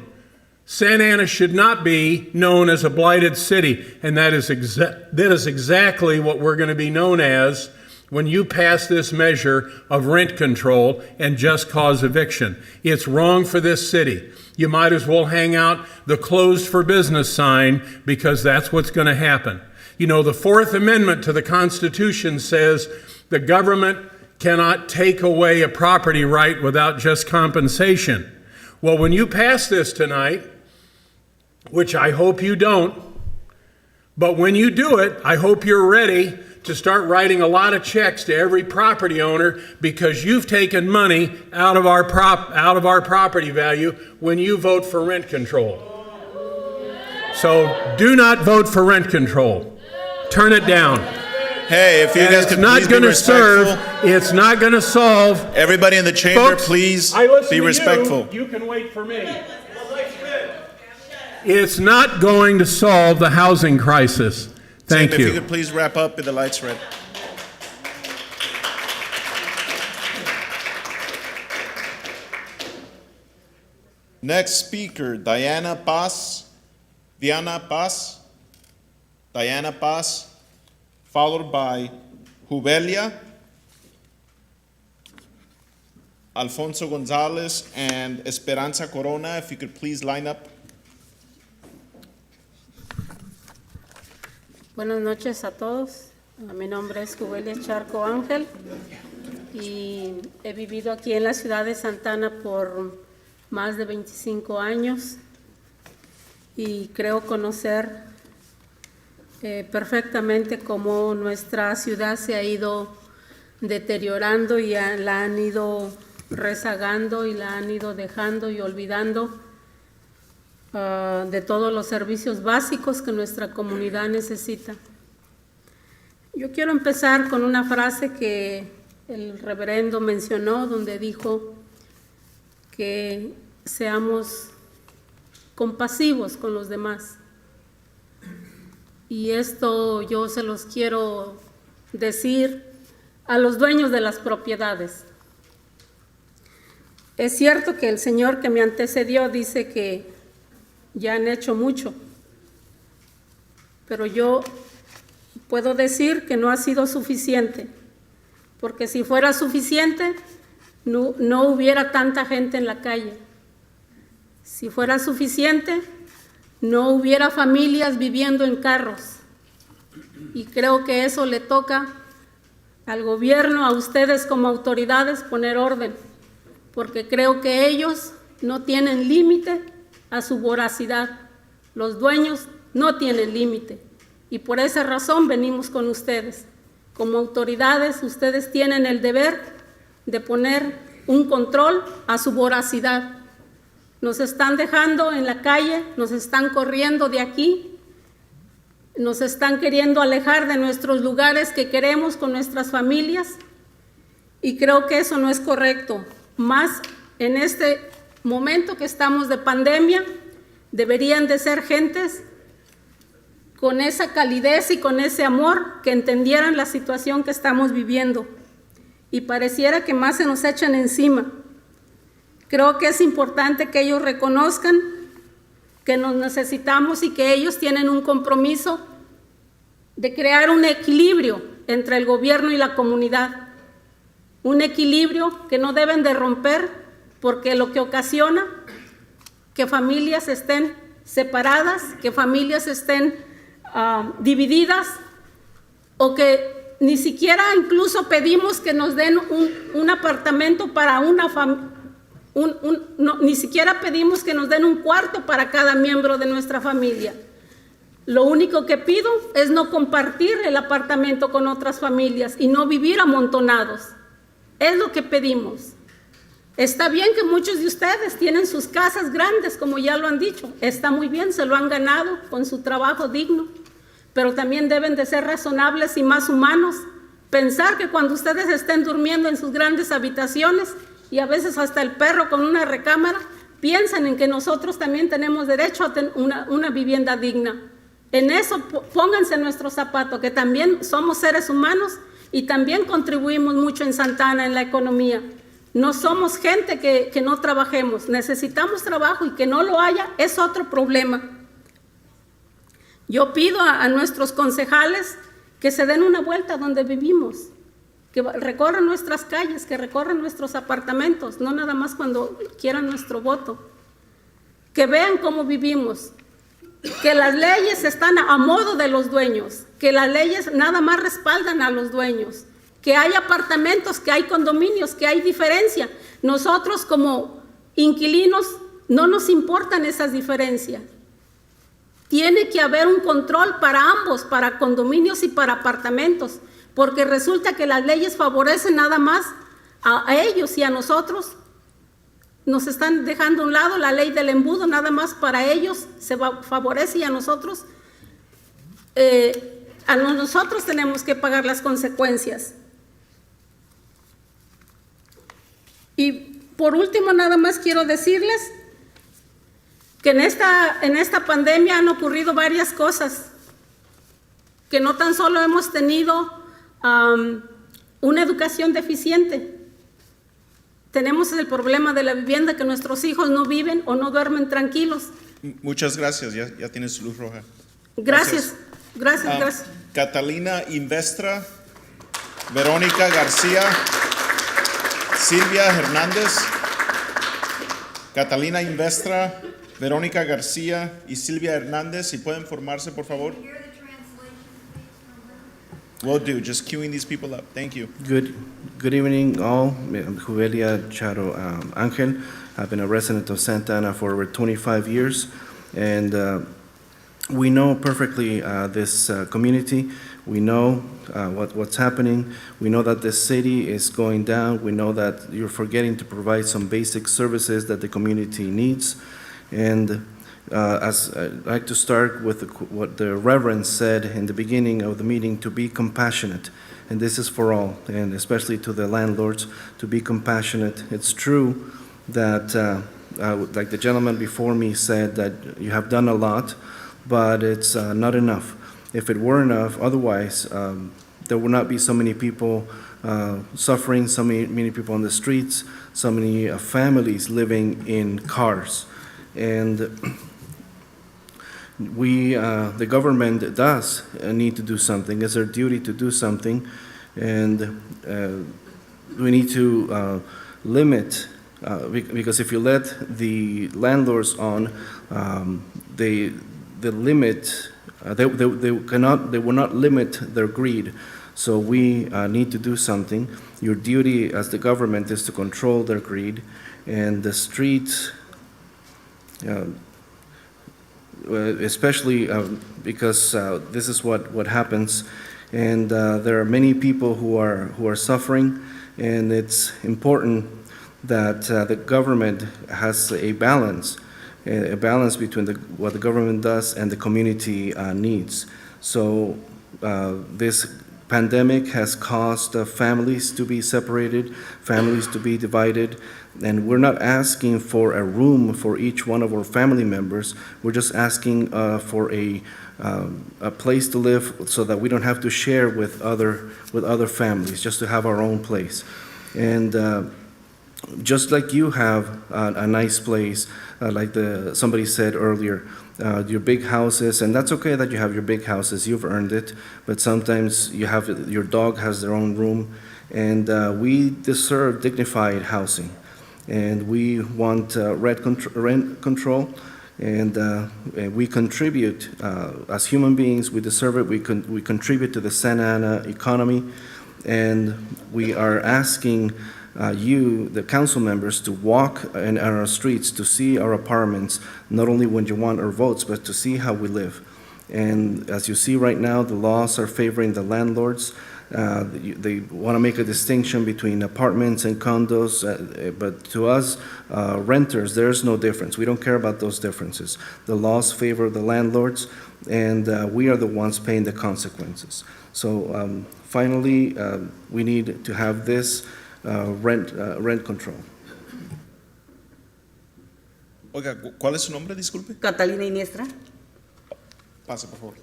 Santa Ana should not be known as a blighted city, and that is exactly what we're going to be known as when you pass this measure of rent control and just cause eviction. It's wrong for this city. You might as well hang out the closed for business sign, because that's what's going to happen. You know, the Fourth Amendment to the Constitution says the government cannot take away a property right without just compensation. Well, when you pass this tonight, which I hope you don't, but when you do it, I hope you're ready to start writing a lot of checks to every property owner, because you've taken money out of our property value when you vote for rent control. So do not vote for rent control. Turn it down.
Hey, if you guys could please be respectful.
It's not going to solve.
Everybody in the chamber,
Folks,
please
I listen
be
to
respectful.
You can wait for me. It's not going to solve the housing crisis. Thank
Tim,
you.
If you could please wrap up with the lights red. Next speaker, Diana Paz, followed by Jubelia, Alfonso Gonzalez, and Esperanza Corona. If you could please line up.
Buenas noches a todos. Mi nombre es Jubelia Charco Ángel y he vivido aquí en la ciudad de Santa Ana por más de 25 años y creo conocer perfectamente cómo nuestra ciudad se ha ido deteriorando y la han ido rezagando y la han ido dejando y olvidando de todos los servicios básicos que nuestra comunidad necesita. Yo quiero empezar con una frase que el reverendo mencionó, donde dijo que seamos compasivos con los demás. Y esto yo se los quiero decir a los dueños de las propiedades. Es cierto que el señor que me antecedió dice que ya han hecho mucho, pero yo puedo decir que no ha sido suficiente, porque si fuera suficiente, no hubiera tanta gente en la calle. Si fuera suficiente, no hubiera familias viviendo en carros. Y creo que eso le toca al gobierno, a ustedes como autoridades, poner orden, porque creo que ellos no tienen límite a su voracidad. Los dueños no tienen límite y por esa razón venimos con ustedes. Como autoridades, ustedes tienen el deber de poner un control a su voracidad. Nos están dejando en la calle, nos están corriendo de aquí, nos están queriendo alejar de nuestros lugares que queremos con nuestras familias y creo que eso no es correcto. Más en este momento que estamos de pandemia, deberían de ser gentes con esa calidez y con ese amor que entendieran la situación que estamos viviendo y pareciera que más se nos echan encima. Creo que es importante que ellos reconozcan que nos necesitamos y que ellos tienen un compromiso de crear un equilibrio entre el gobierno y la comunidad, un equilibrio que no deben de romper, porque lo que ocasiona que familias estén separadas, que familias estén divididas, o que ni siquiera incluso pedimos que nos den un apartamento para una familia, ni siquiera pedimos que nos den un cuarto para cada miembro de nuestra familia. Lo único que pido es no compartir el apartamento con otras familias y no vivir amontonados. Es lo que pedimos. Está bien que muchos de ustedes tienen sus casas grandes, como ya lo han dicho. Está muy bien, se lo han ganado con su trabajo digno. Pero también deben de ser razonables y más humanos. Pensar que cuando ustedes estén durmiendo en sus grandes habitaciones, y a veces hasta el perro con una recámara, piensan en que nosotros también tenemos derecho a tener una vivienda digna. En eso pónganse en nuestro zapato, que también somos seres humanos y también contribuimos mucho en Santa Ana en la economía. No somos gente que no trabajemos, necesitamos trabajo y que no lo haya es otro problema. Yo pido a nuestros concejales que se den una vuelta donde vivimos, que recorran nuestras calles, que recorran nuestros apartamentos, no nada más cuando quieran nuestro voto, que vean cómo vivimos, que las leyes están a modo de los dueños, que las leyes nada más respaldan a los dueños, que hay apartamentos, que hay condominios, que hay diferencia. Nosotros como inquilinos no nos importan esas diferencias. Tiene que haber un control para ambos, para condominios y para apartamentos, porque resulta que las leyes favorecen nada más a ellos y a nosotros. Nos están dejando a un lado la ley del embudo, nada más para ellos se favorece y a nosotros tenemos que pagar las consecuencias. Y por último, nada más quiero decirles que en esta pandemia han ocurrido varias cosas, que no tan solo hemos tenido una educación deficiente, tenemos el problema de la vivienda, que nuestros hijos no viven o no duermen tranquilos.
Muchas gracias, ya tienes luz roja.
Gracias.
Catalina Investra, Verónica García, Silvia Hernández. Catalina Investra, Verónica García y Silvia Hernández, si pueden formarse, por favor. Will do, just queuing these people up. Thank you.
Good evening, all. I'm Juvelia Charo Angel. I've been a resident of Santa Ana for over 25 years, and we know perfectly this community. We know what's happening. We know that the city is going down. We know that you're forgetting to provide some basic services that the community needs. And as I'd like to start with what the Reverend said in the beginning of the meeting, to be compassionate. And this is for all, and especially to the landlords, to be compassionate. It's true that, like the gentleman before me said, that you have done a lot, but it's not enough. If it were enough, otherwise, there would not be so many people suffering, so many people on the streets, so many families living in cars. And the government does need to do something. It's their duty to do something, and we need to limit, because if you let the landlords on, they will not limit their greed. So we need to do something. Your duty as the government is to control their greed, and the streets. Especially because this is what happens, and there are many people who are suffering, and it's important that the government has a balance between what the government does and the community needs. So this pandemic has caused families to be separated, families to be divided, and we're not asking for a room for each one of our family members. We're just asking for a place to live, so that we don't have to share with other families, just to have our own place. And just like you have a nice place, like somebody said earlier, your big houses, and that's okay that you have your big houses, you've earned it, but sometimes your dog has their own room, and we deserve dignified housing. And we want rent control, and we contribute as human beings. We deserve it. We contribute to the Santa Ana economy, and we are asking you, the council members, to walk in our streets, to see our apartments, not only when you want our votes, but to see how we live. And as you see right now, the laws are favoring the landlords. They want to make a distinction between apartments and condos, but to us, renters, there's no difference. We don't care about those differences. The laws favor the landlords, and we are the ones paying the consequences. So finally, we need to have this rent control.
Oiga, ¿cuál es su nombre, disculpe?
Catalina Iniestra.
Pase, por favor.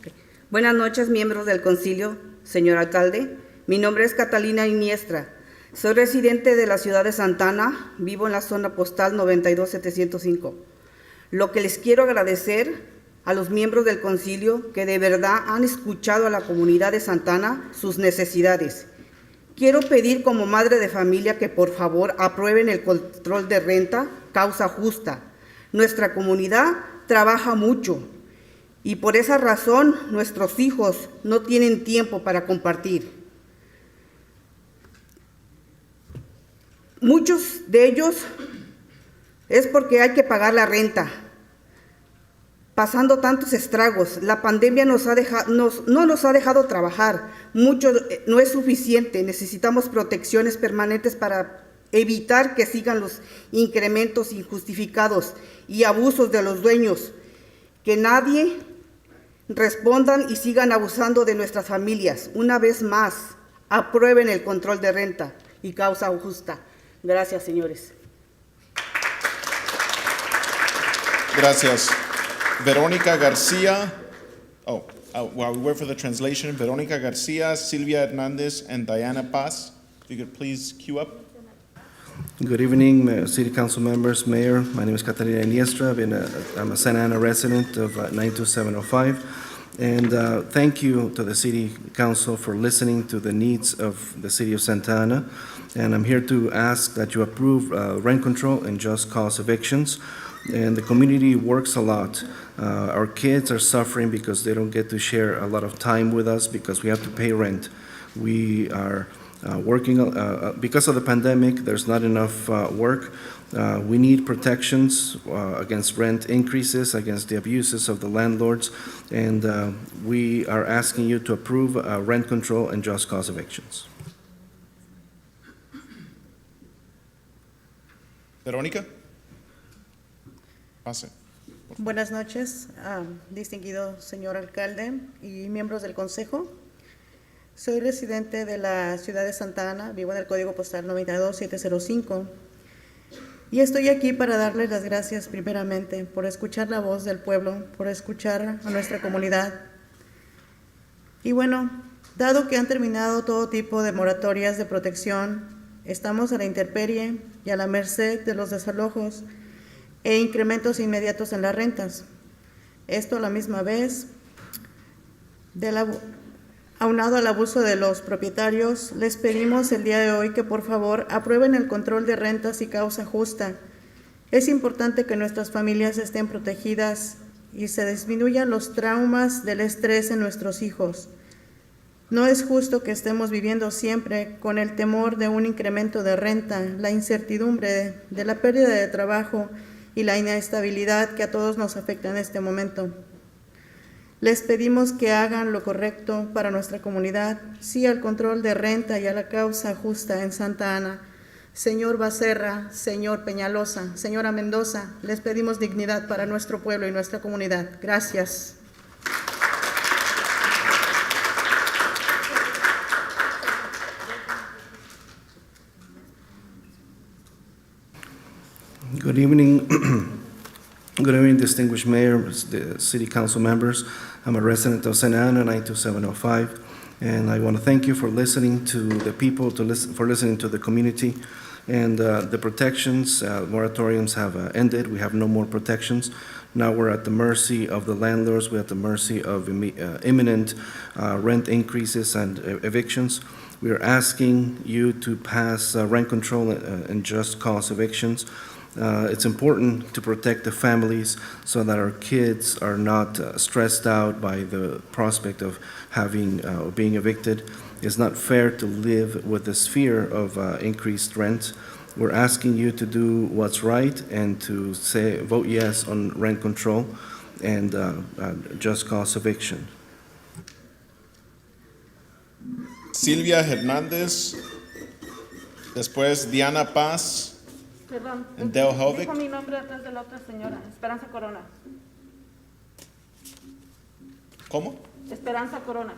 Buenas noches, miembros del concilio, señor alcalde. Mi nombre es Catalina Iniestra. Soy residente de la ciudad de Santa Ana, vivo en la zona postal 92705. Lo que les quiero agradecer a los miembros del concilio que de verdad han escuchado a la comunidad de Santa Ana sus necesidades. Quiero pedir como madre de familia que por favor aprueben el control de renta, causa justa. Nuestra comunidad trabaja mucho y por esa razón nuestros hijos no tienen tiempo para compartir. Muchos de ellos es porque hay que pagar la renta. Pasando tantos estragos, la pandemia no nos ha dejado trabajar. Mucho no es suficiente. Necesitamos protecciones permanentes para evitar que sigan los incrementos injustificados y abusos de los dueños. Que nadie respondan y sigan abusando de nuestras familias. Una vez más, aprueben el control de renta y causa justa. Gracias, señores.
Gracias. Verónica García. While we wait for the translation, Verónica García, Silvia Hernández, and Diana Paz. If you could please queue up.
Good evening, City Council members, Mayor. My name is Catalina Iniestra. I'm a Santa Ana resident of 92705. And thank you to the City Council for listening to the needs of the City of Santa Ana. And I'm here to ask that you approve rent control and just cause evictions. And the community works a lot. Our kids are suffering because they don't get to share a lot of time with us because we have to pay rent. We are working, because of the pandemic, there's not enough work. We need protections against rent increases, against the abuses of the landlords, and we are asking you to approve rent control and just cause evictions.
Verónica. Pase.
Buenas noches, distinguido señor alcalde y miembros del consejo. Soy residente de la ciudad de Santa Ana, vivo en el código postal 92705 y estoy aquí para darles las gracias primeramente por escuchar la voz del pueblo, por escuchar a nuestra comunidad. Y bueno, dado que han terminado todo tipo de moratorias de protección, estamos a la intemperie y a la merced de los desalojos e incrementos inmediatos en las rentas. Esto a la misma vez aunado al abuso de los propietarios, les pedimos el día de hoy que por favor aprueben el control de rentas y causa justa. Es importante que nuestras familias estén protegidas y se disminuyan los traumas del estrés en nuestros hijos. No es justo que estemos viviendo siempre con el temor de un incremento de renta, la incertidumbre de la pérdida de trabajo y la inestabilidad que a todos nos afecta en este momento. Les pedimos que hagan lo correcto para nuestra comunidad, sí al control de renta y a la causa justa en Santa Ana. Señor Becerra, señor Peñalosa, señora Mendoza, les pedimos dignidad para nuestro pueblo y nuestra comunidad. Gracias.
Good evening. Good evening, distinguished mayor, the city council members. I'm a resident of Santa Ana, 92705, and I want to thank you for listening to the people, for listening to the community. And the protections, moratoriums have ended. We have no more protections. Now we're at the mercy of the landlords. We're at the mercy of imminent rent increases and evictions. We are asking you to pass rent control and just cause evictions. It's important to protect the families so that our kids are not stressed out by the prospect of being evicted. It's not fair to live with this fear of increased rent. We're asking you to do what's right and to vote yes on rent control and just cause eviction.
Silvia Hernández, después Diana Paz.
Perdón,
Dale Hovick.
dijo mi nombre atrás de la otra señora, Esperanza Corona.
¿Cómo?
Esperanza Corona.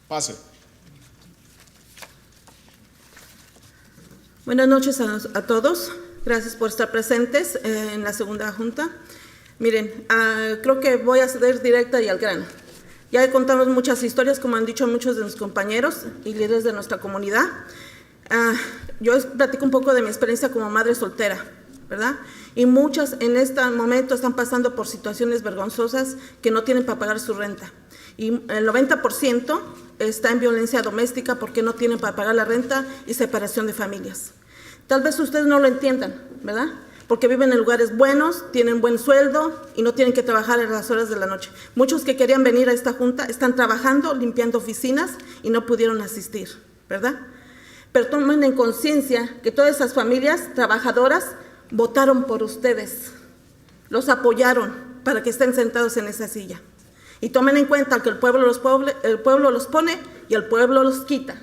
Pase.
Buenas noches a todos.
Gracias por estar presentes en la segunda junta. Miren, creo que voy a ser directa y al grano. Ya contamos muchas historias, como han dicho muchos de mis compañeros y líderes de nuestra comunidad. Yo platico un poco de mi experiencia como madre soltera, ¿verdad? Y muchas en este momento están pasando por situaciones vergonzosas que no tienen para pagar su renta. Y el 90% está en violencia doméstica porque no tienen para pagar la renta y separación de familias. Tal vez ustedes no lo entiendan, ¿verdad? Porque viven en lugares buenos, tienen buen sueldo y no tienen que trabajar en las horas de la noche. Muchos que querían venir a esta junta están trabajando, limpiando oficinas y no pudieron asistir, ¿verdad? Pero tomen en conciencia que todas esas familias trabajadoras votaron por ustedes, los apoyaron para que estén sentados en esa silla. Y tomen en cuenta que el pueblo los pone y el pueblo los quita.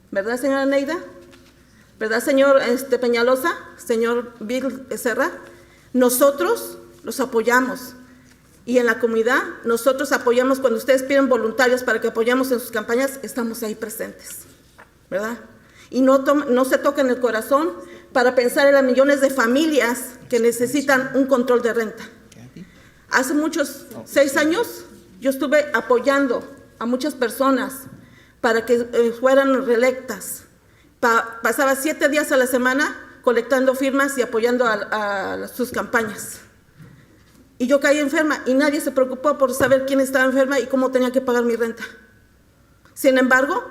¿Verdad, señora Neida? ¿Verdad, señor Peñalosa? Señor Bill Serra. Nosotros los apoyamos. Y en la comunidad, nosotros apoyamos cuando ustedes piden voluntarios para que apoyemos en sus campañas, estamos ahí presentes. ¿Verdad? Y no se toquen el corazón para pensar en las millones de familias que necesitan un control de renta. Hace 6 años, yo estuve apoyando a muchas personas para que fueran reelectas. Pasaba 7 días a la semana colectando firmas y apoyando a sus campañas. Y yo caí enferma y nadie se preocupó por saber quién estaba enferma y cómo tenía que pagar mi renta. Sin embargo,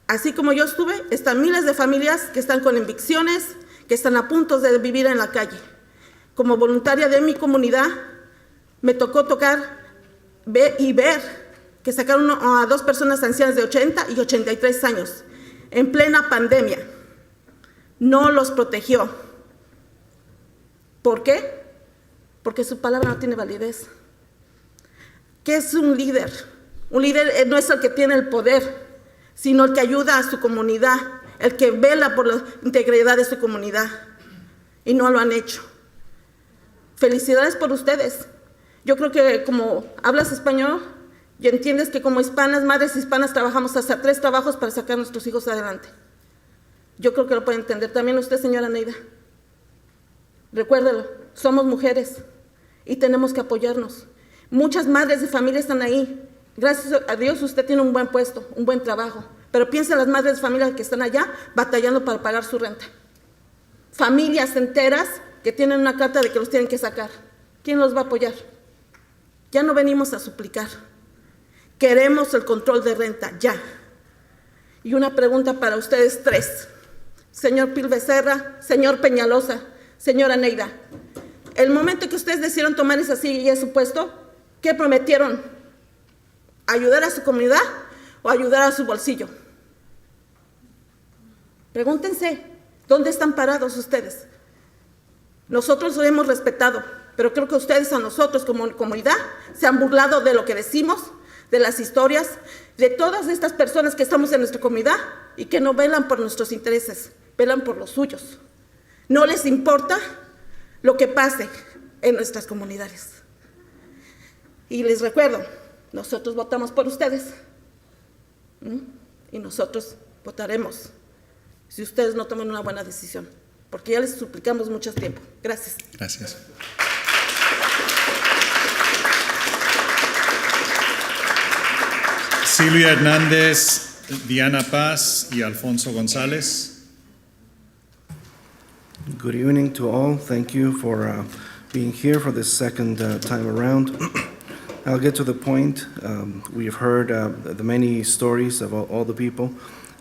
así como yo estuve, están miles de familias que están con evicciones, que están a punto de vivir en la calle. Como voluntaria de mi comunidad, me tocó ver que sacaron a 2 personas ancianas de 80 y 83 años en plena pandemia. No los protegió. ¿Por qué? Porque su palabra no tiene validez. ¿Qué es un líder? Un líder no es el que tiene el poder, sino el que ayuda a su comunidad, el que vela por la integridad de su comunidad. Y no lo han hecho. Felicidades por ustedes. Yo creo que como hablas español y entiendes que como hispanas, madres hispanas, trabajamos hasta 3 trabajos para sacar a nuestros hijos adelante. Yo creo que lo puede entender. También usted, señora Neida. Recuérdelo, somos mujeres y tenemos que apoyarnos. Muchas madres de familia están ahí. Gracias a Dios usted tiene un buen puesto, un buen trabajo. Pero piensa en las madres de familia que están allá batallando para pagar su renta. Familias enteras que tienen una carta de que los tienen que sacar. ¿Quién los va a apoyar? Ya no venimos a suplicar. Queremos el control de renta, ya. Y una pregunta para ustedes 3. Señor Pil Becerra, señor Peñalosa, señora Neida. El momento que ustedes decidieron tomar esa silla y ese puesto, ¿qué prometieron? ¿Ayudar a su comunidad o ayudar a su bolsillo? Pregúntense, ¿dónde están parados ustedes? Nosotros lo hemos respetado, pero creo que ustedes a nosotros como comunidad se han burlado de lo que decimos, de las historias, de todas estas personas que estamos en nuestra comunidad y que no velan por nuestros intereses, velan por los suyos. No les importa lo que pase en nuestras comunidades. Y les recuerdo, nosotros votamos por ustedes y nosotros votaremos si ustedes no toman una buena decisión, porque ya les suplicamos mucho tiempo. Gracias.
Gracias. Silvia Hernández, Diana Paz y Alfonso González.
Good evening to all. Thank you for being here for this second time around. I'll get to the point. We have heard the many stories of all the people.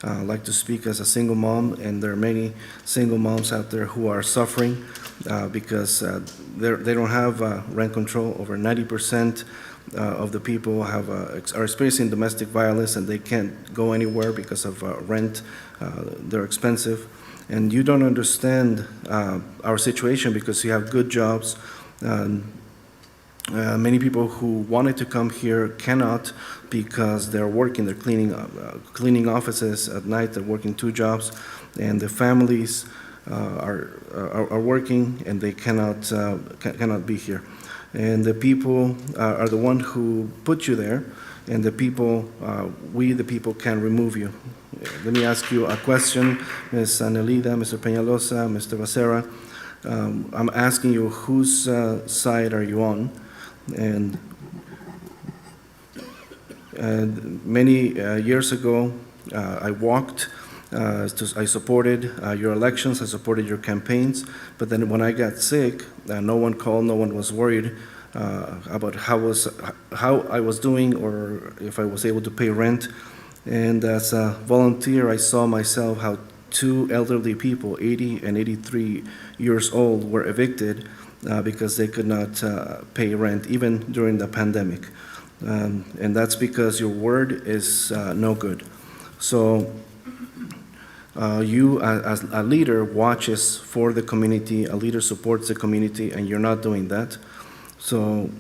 I'd like to speak as a single mom, and there are many single moms out there who are suffering because they don't have rent control. Over 90% of the people are experiencing domestic violence, and they can't go anywhere because of rent. They're expensive. And you don't understand our situation because you have good jobs. Many people who wanted to come here cannot because they're working. They're cleaning offices at night. They're working 2 jobs, and the families are working, and they cannot be here. And the people are the one who put you there, and the people, we the people can remove you. Let me ask you a question, Ms. Anelida, Mr. Peñalosa, Mr. Becerra. I'm asking you, whose side are you on? And many years ago, I walked, I supported your elections, I supported your campaigns, but then when I got sick, no one called, no one was worried about how I was doing or if I was able to pay rent. And as a volunteer, I saw myself how two elderly people, 80 and 83 years old, were evicted because they could not pay rent, even during the pandemic. And that's because your word is no good. So you, as a leader, watches for the community, a leader supports the community, and you're not doing that. So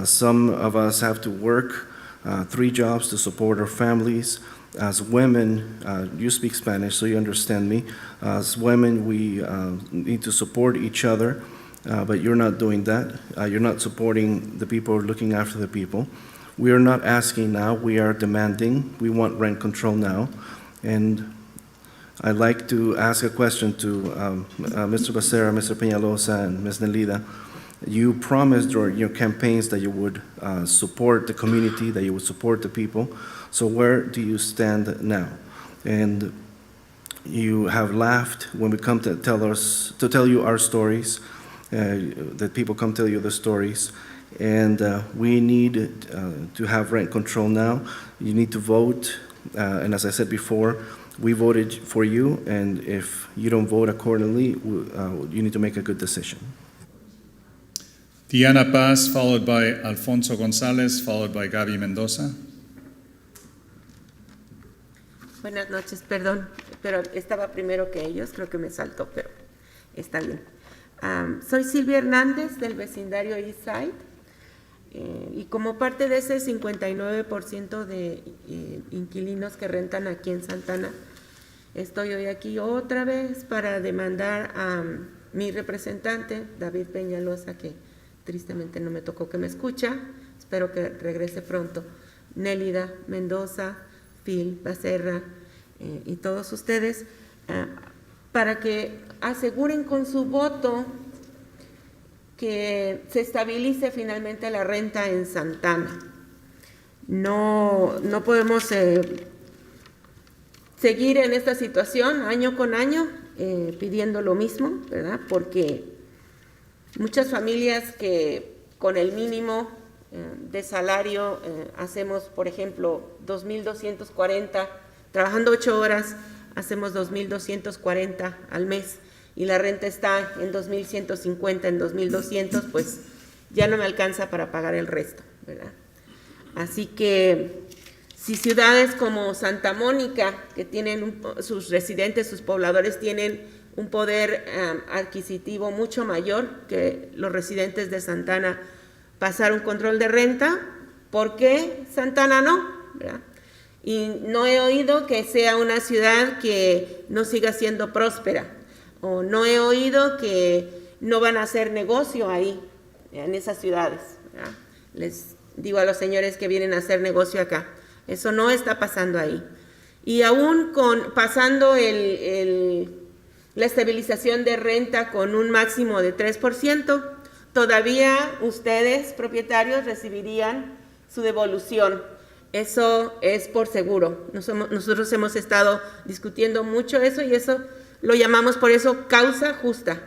some of us have to work 3 jobs to support our families. As women, you speak Spanish, so you understand me. As women, we need to support each other, but you're not doing that. You're not supporting the people, looking after the people. We are not asking now, we are demanding. We want rent control now. And I'd like to ask a question to Mr. Becerra, Mr. Peñalosa, and Ms. Nelida. You promised during your campaigns that you would support the community, that you would support the people. So where do you stand now? And you have laughed when we come to tell you our stories, that people come tell you the stories. And we need to have rent control now. You need to vote. And as I said before, we voted for you. And if you don't vote accordingly, you need to make a good decision.
Diana Paz, followed by Alfonso González, followed by Gaby Mendoza.
Buenas noches, perdón, pero estaba primero que ellos, creo que me saltó, pero está bien. Soy Silvia Hernández, del vecindario Eastside, y como parte de ese 59% de inquilinos que rentan aquí en Santana, estoy hoy aquí otra vez para demandar a mi representante, David Peñalosa, que tristemente no me tocó, que me escucha, espero que regrese pronto, Nélida Mendoza, Phil Becerra y todos ustedes, para que aseguren con su voto que se estabilice finalmente la renta en Santana. No podemos seguir en esta situación año con año pidiendo lo mismo, ¿verdad? Porque muchas familias que con el mínimo de salario hacemos, por ejemplo, 2.240, trabajando 8 horas, hacemos 2.240 al mes y la renta está en 2.150, en 2.200, pues ya no me alcanza para pagar el resto, ¿verdad? Así que si ciudades como Santa Mónica, que tienen sus residentes, sus pobladores tienen un poder adquisitivo mucho mayor que los residentes de Santana, pasar un control de renta, ¿por qué Santana no? ¿Verdad? Y no he oído que sea una ciudad que no siga siendo próspera, o no he oído que no van a hacer negocio ahí, en esas ciudades, ¿verdad? Les digo a los señores que vienen a hacer negocio acá, eso no está pasando ahí. Y aún pasando la estabilización de renta con un máximo de 3%, todavía ustedes, propietarios, recibirían su devolución. Eso es por seguro. Nosotros hemos estado discutiendo mucho eso y eso lo llamamos por eso causa justa.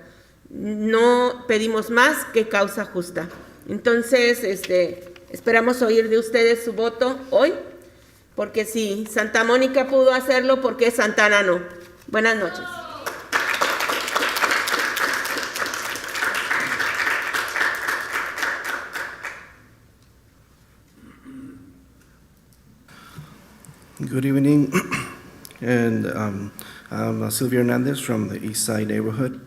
No pedimos más que causa justa. Entonces, esperamos oír de ustedes su voto hoy, porque si Santa Mónica pudo hacerlo, ¿por qué Santana no? Buenas noches.
Good evening, and I'm Silvia Hernandez from the East Side neighborhood.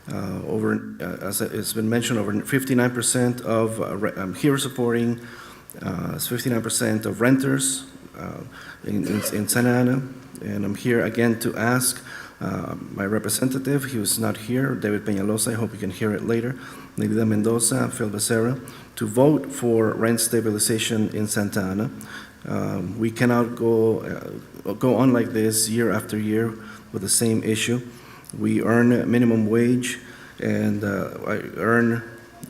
As it's been mentioned, over 59% of here supporting 59% of renters in Santa Ana, and I'm here again to ask my representative, he was not here, David Peñalosa, I hope you can hear it later, Nelida Mendoza, Phil Becerra, to vote for rent stabilization in Santa Ana. We cannot go on like this year after year with the same issue. We earn minimum wage, and I earn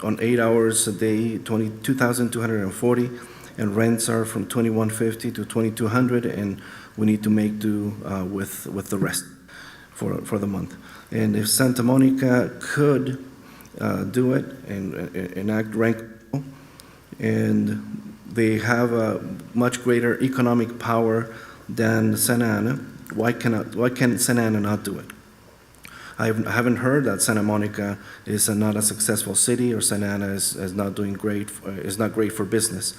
on 8 hours a day, $22,240, and rents are from $2,150 to $2,200, and we need to make do with the rest for the month. And if Santa Monica could do it and enact rent control, and they have a much greater economic power than Santa Ana, why can Santa Ana not do it? I haven't heard that Santa Monica is not a successful city, or Santa Ana is not doing great, is not great for business.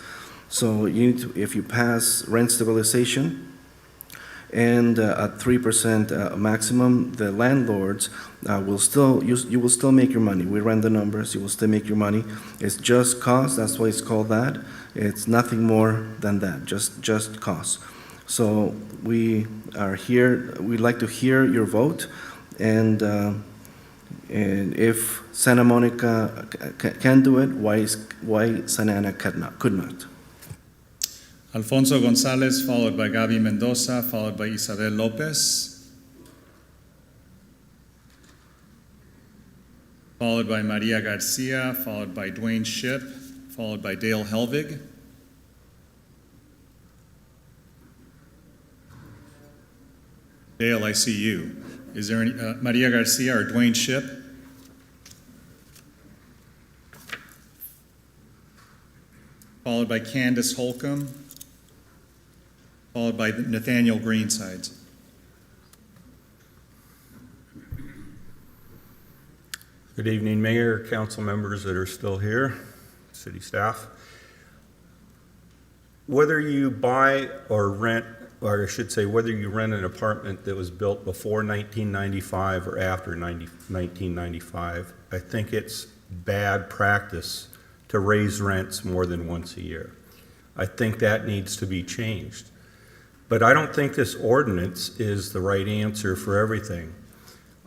So you need to, if you pass rent stabilization and at 3% maximum, the landlords will still you will still make your money. We ran the numbers. You will still make your money. It's just cost. That's why it's called that. It's nothing more than that. Just cost. So we are here. We'd like to hear your vote. And if Santa Monica can do it, why Santa Ana could not?
Alfonso Gonzalez, followed by Gaby Mendoza, followed by Isabel Lopez, followed by Maria Garcia, followed by Dwayne Shipp, followed by Dale Helvig. Dale, I see you. Is there any, Maria Garcia or Dwayne Shipp? Followed by Candace Holcomb, followed by Nathaniel Greensides.
Good evening, Mayor, council members that are still here, city staff. Whether you buy or rent, or I should say, whether you rent an apartment that was built before 1995 or after 1995, I think it's bad practice to raise rents more than once a year. I think that needs to be changed. But I don't think this ordinance is the right answer for everything.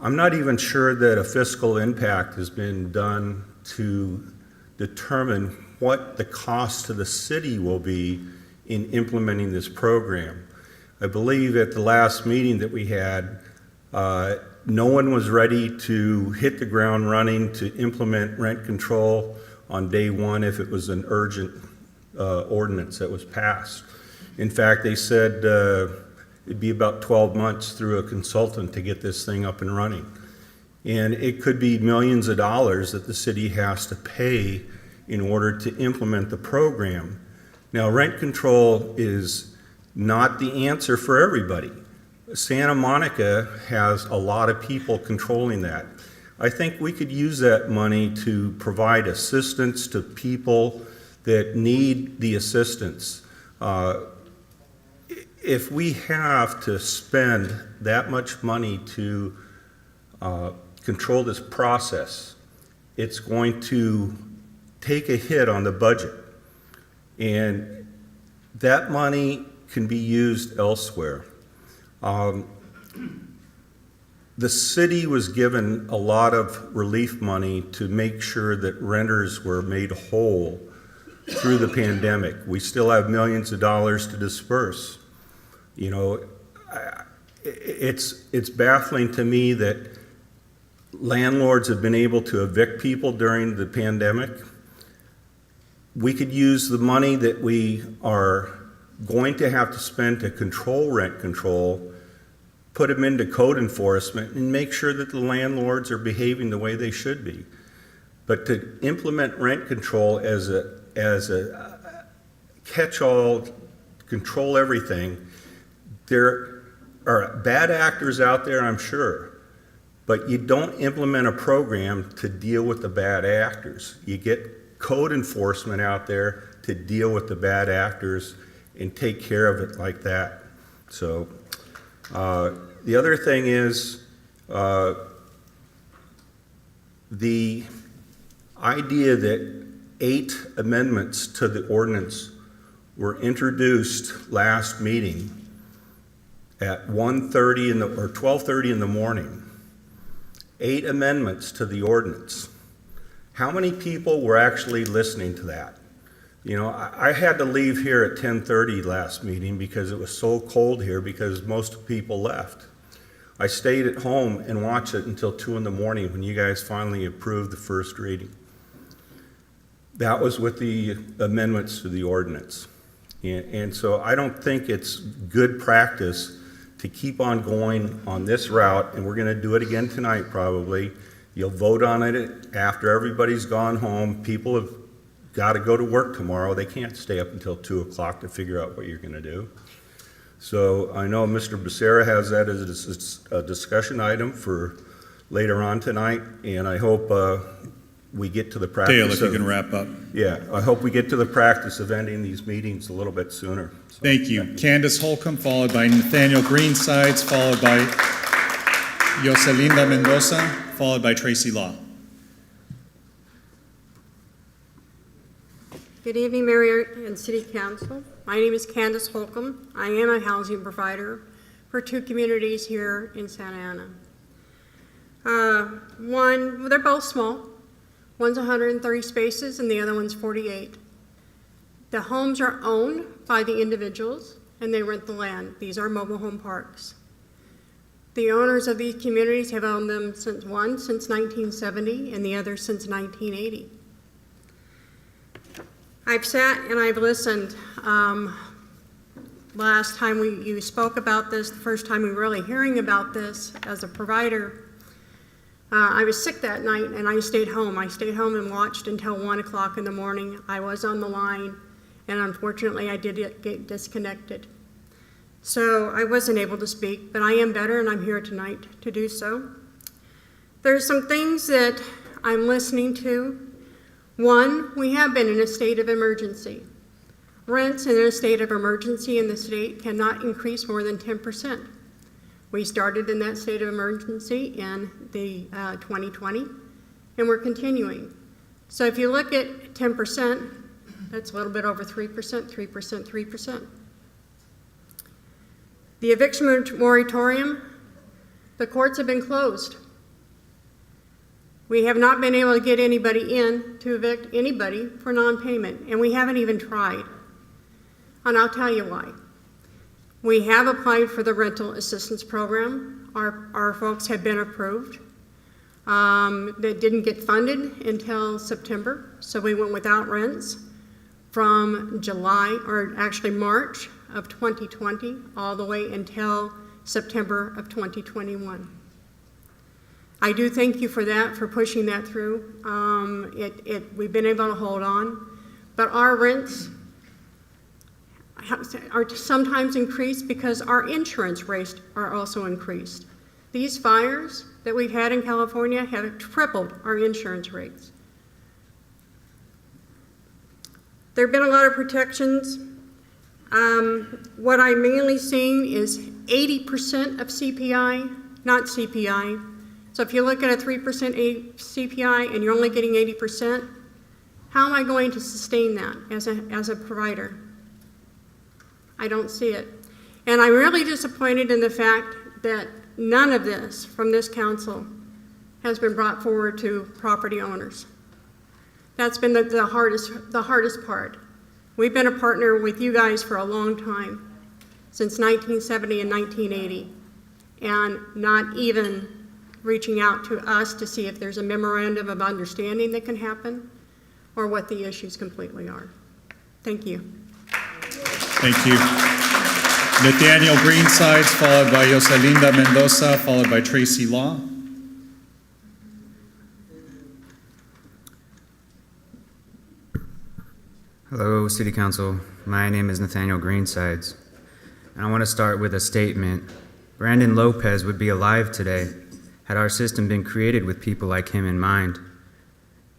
I'm not even sure that a fiscal impact has been done to determine what the cost to the city will be in implementing this program. I believe at the last meeting that we had, no one was ready to hit the ground running to implement rent control on day one if it was an urgent ordinance that was passed. In fact, they said it'd be about 12 months through a consultant to get this thing up and running. And it could be millions of dollars that the city has to pay in order to implement the program. Now, rent control is not the answer for everybody. Santa Monica has a lot of people controlling that. I think we could use that money to provide assistance to people that need the assistance. If we have to spend that much money to control this process, it's going to take a hit on the budget. And that money can be used elsewhere. The city was given a lot of relief money to make sure that renters were made whole through the pandemic. We still have millions of dollars to disperse. You know, it's baffling to me that landlords have been able to evict people during the pandemic. We could use the money that we are going to have to spend to control rent control, put them into code enforcement, and make sure that the landlords are behaving the way they should be. But to implement rent control as a catch-all, control everything, there are bad actors out there, I'm sure, but you don't implement a program to deal with the bad actors. You get code enforcement out there to deal with the bad actors and take care of it like that. So the other thing is the idea that 8 amendments to the ordinance were introduced last meeting at 1:30 or 12:30 in the morning. 8 amendments to the ordinance. How many people were actually listening to that? You know, I had to leave here at 10:30 last meeting because it was so cold here because most people left. I stayed at home and watched it until 2 in the morning when you guys finally approved the first reading. That was with the amendments to the ordinance. And so I don't think it's good practice to keep on going on this route, and we're going to do it again tonight probably. You'll vote on it after everybody's gone home. People have got to go to work tomorrow. They can't stay up until 2 o'clock to figure out what you're going to do. So I know Mr. Becerra has that as a discussion item for later on tonight, and I hope we get to the practice.
Dale, if you can wrap up.
Yeah, I hope we get to the practice of ending these meetings a little bit sooner. So,
Thank you. Candace Holcomb, followed by Nathaniel Greensides, followed by Yoselinda Mendoza, followed by Tracy Law.
Good evening, Mayor and City Council. My name is Candace Holcomb. I am a housing provider for 2 communities here in Santa Ana. They're both small. One's 130 spaces and the other one's 48. The homes are owned by the individuals and they rent the land. These are mobile home parks. The owners of these communities have owned them since 1970 and the other since 1980. I've sat and I've listened. Last time you spoke about this, the first time we were really hearing about this as a provider, I was sick that night and I stayed home. I stayed home and watched until 1 o'clock in the morning. I was on the line and unfortunately I did get disconnected. So I wasn't able to speak, but I am better and I'm here tonight to do so. There's some things that I'm listening to. One, we have been in a state of emergency. Rents in a state of emergency in the state cannot increase more than 10%. We started in that state of emergency in the 2020, and we're continuing. So if you look at 10%, that's a little bit over 3%, 3%, 3%. The eviction moratorium, the courts have been closed. We have not been able to get anybody in to evict anybody for non-payment, and we haven't even tried. And I'll tell you why. We have applied for the rental assistance program. Our folks have been approved. That didn't get funded until September, so we went without rents from July, or actually March of 2020, all the way until September of 2021. I do thank you for that, for pushing that through. We've been able to hold on, but our rents are sometimes increased because our insurance rates are also increased. These fires that we've had in California have tripled our insurance rates. There have been a lot of protections. What I'm mainly seeing is 80% of CPI, not CPI. So if you look at a 3% CPI and you're only getting 80%, how am I going to sustain that as a provider? I don't see it. And I'm really disappointed in the fact that none of this from this council has been brought forward to property owners. That's been the hardest part. We've been a partner with you guys for a long time, since 1970 and 1980, and not even reaching out to us to see if there's a memorandum of understanding that can happen or what the issues completely are. Thank you.
Thank you. Nathaniel Greensides, followed by Yoselinda Mendoza, followed by Tracy Law.
Hello, City Council. My name is Nathaniel Greensides, and I want to start with a statement. Brandon Lopez would be alive today had our system been created with people like him in mind.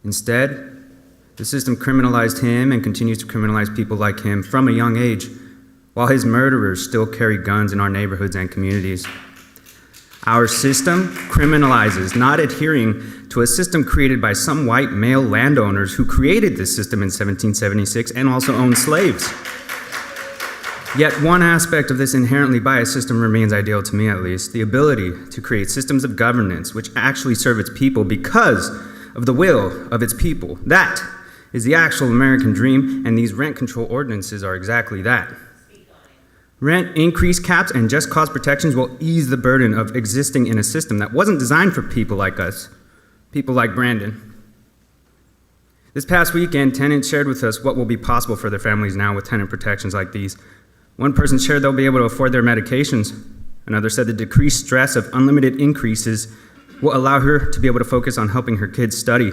Instead, the system criminalized him and continues to criminalize people like him from a young age, while his murderers still carry guns in our neighborhoods and communities. Our system criminalizes not adhering to a system created by some white male landowners who created this system in 1776 and also owned slaves. Yet one aspect of this inherently biased system remains ideal to me, at least: the ability to create systems of governance which actually serve its people because of the will of its people. That is the actual American dream, and these rent control ordinances are exactly that. Rent increase caps and just cause protections will ease the burden of existing in a system that wasn't designed for people like us, people like Brandon. This past weekend, tenants shared with us what will be possible for their families now with tenant protections like these. One person shared they'll be able to afford their medications. Another said the decreased stress of unlimited increases will allow her to be able to focus on helping her kids study.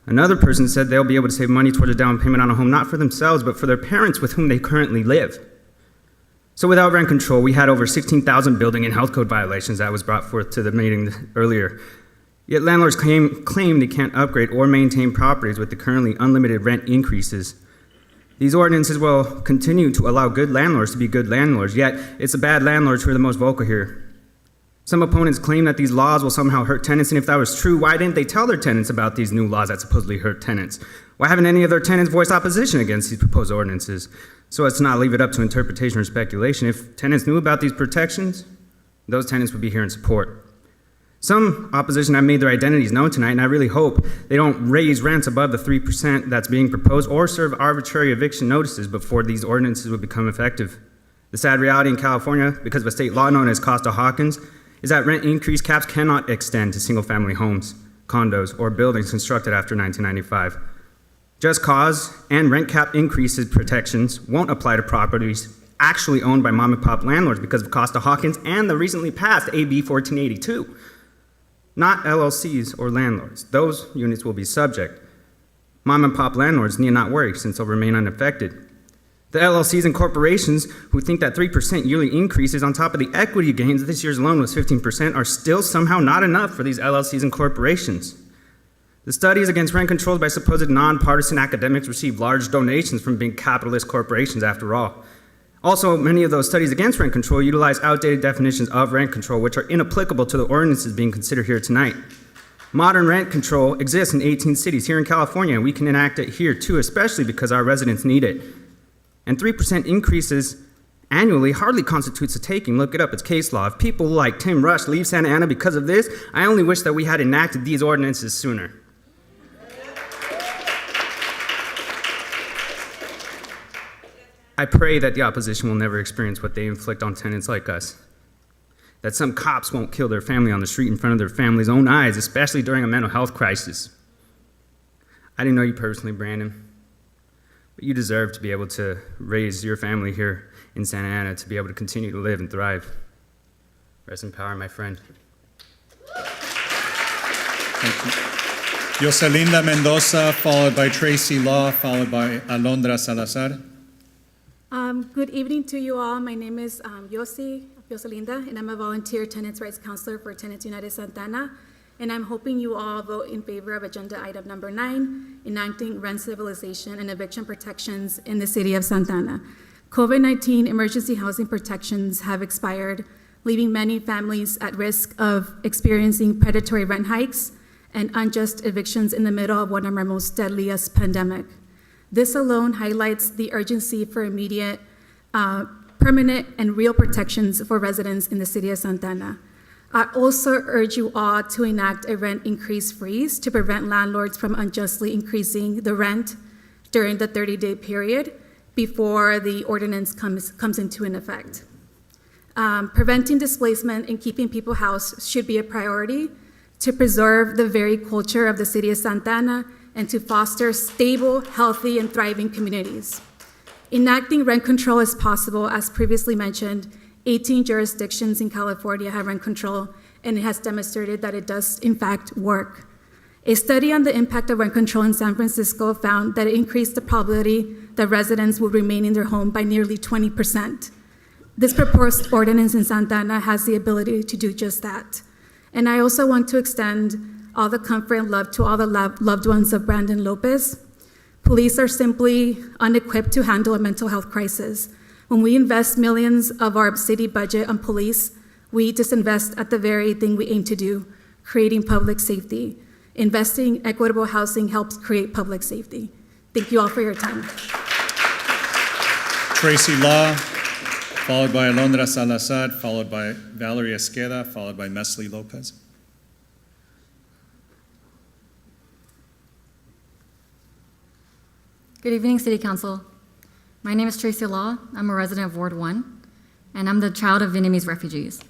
Another person said they'll be able to save money toward a down payment on a home, not for themselves, but for their parents with whom they currently live. So without rent control, we had over 16,000 building and health code violations that was brought forth to the meeting earlier. Yet landlords claim they can't upgrade or maintain properties with the currently unlimited rent increases. These ordinances will continue to allow good landlords to be good landlords, yet it's the bad landlords who are the most vocal here. Some opponents claim that these laws will somehow hurt tenants, and if that was true, why didn't they tell their tenants about these new laws that supposedly hurt tenants? Why haven't any of their tenants voiced opposition against these proposed ordinances? So as to not leave it up to interpretation or speculation, if tenants knew about these protections, those tenants would be here in support. Some opposition have made their identities known tonight, and I really hope they don't raise rents above the 3% that's being proposed or serve arbitrary eviction notices before these ordinances would become effective. The sad reality in California, because of a state law known as Costa-Hawkins, is that rent increase caps cannot extend to single-family homes, condos, or buildings constructed after 1995. Just cause and rent cap increases protections won't apply to properties actually owned by mom-and-pop landlords because of Costa-Hawkins and the recently passed AB 1482. Not LLCs or landlords. Those units will be subject. Mom-and-pop landlords need not worry since they'll remain unaffected. The LLCs and corporations who think that 3% yearly increases on top of the equity gains this year's loan was 15% are still somehow not enough for these LLCs and corporations. The studies against rent controls by supposed nonpartisan academics receive large donations from big capitalist corporations after all. Also, many of those studies against rent control utilize outdated definitions of rent control which are inapplicable to the ordinances being considered here tonight. Modern rent control exists in 18 cities here in California, and we can enact it here too, especially because our residents need it. And 3% increases annually hardly constitutes a taking. Look it up, it's case law. If people like Tim Rush leave Santa Ana because of this, I only wish that we had enacted these ordinances sooner. I pray that the opposition will never experience what they inflict on tenants like us. That some cops won't kill their family on the street in front of their family's own eyes, especially during a mental health crisis. I didn't know you personally, Brandon, but you deserve to be able to raise your family here in Santa Ana to be able to continue to live and thrive. Rest in power, my friend.
Thank you. Yoselinda Mendoza, followed by Tracy Law, followed by Alondra Salazar.
Good evening to you all. My name is Yoselinda, and I'm a volunteer tenants' rights counselor for Tenants United Santa Ana. And I'm hoping you all vote in favor of agenda item number 9, enacting rent stabilization and eviction protections in the city of Santa Ana. COVID-19 emergency housing protections have expired, leaving many families at risk of experiencing predatory rent hikes and unjust evictions in the middle of one of our most deadliest pandemic. This alone highlights the urgency for immediate, permanent, and real protections for residents in the city of Santa Ana. I also urge you all to enact a rent increase freeze to prevent landlords from unjustly increasing the rent during the 30-day period before the ordinance comes into effect. Preventing displacement and keeping people housed should be a priority to preserve the very culture of the city of Santa Ana and to foster stable, healthy, and thriving communities. Enacting rent control is possible. As previously mentioned, 18 jurisdictions in California have rent control, and it has demonstrated that it does, in fact, work. A study on the impact of rent control in San Francisco found that it increased the probability that residents would remain in their home by nearly 20%. This proposed ordinance in Santa Ana has the ability to do just that. And I also want to extend all the comfort and love to all the loved ones of Brandon Lopez. Police are simply unequipped to handle a mental health crisis. When we invest millions of our city budget on police, we disinvest at the very thing we aim to do, creating public safety. Investing in equitable housing helps create public safety. Thank you all for your time.
Tracy Law, followed by Alondra Salazar, followed by Valerie Esqueda, followed by Mesli Lopez.
Good evening, City Council. My name is Tracy Law. I'm a resident of Ward 1.
and I'm the child of Vietnamese refugees.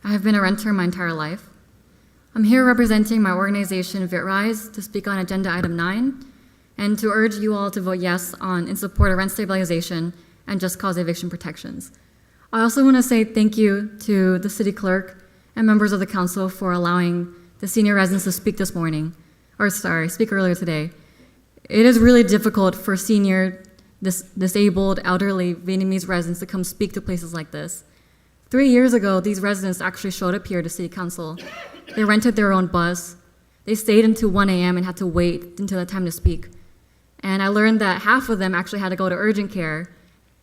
I have been a renter my entire life. I'm here representing my organization, VitRise, to speak on Agenda Item 9, and to urge you all to vote yes in support of rent stabilization and just cause eviction protections. I also want to say thank you to the city clerk and members of the council for allowing the senior residents to speak speak earlier today. It is really difficult for senior, disabled, elderly Vietnamese residents to come speak to places like this. 3 years ago, these residents actually showed up here to city council. They rented their own bus. They stayed until 1 a.m. and had to wait until the time to speak. And I learned that half of them actually had to go to urgent care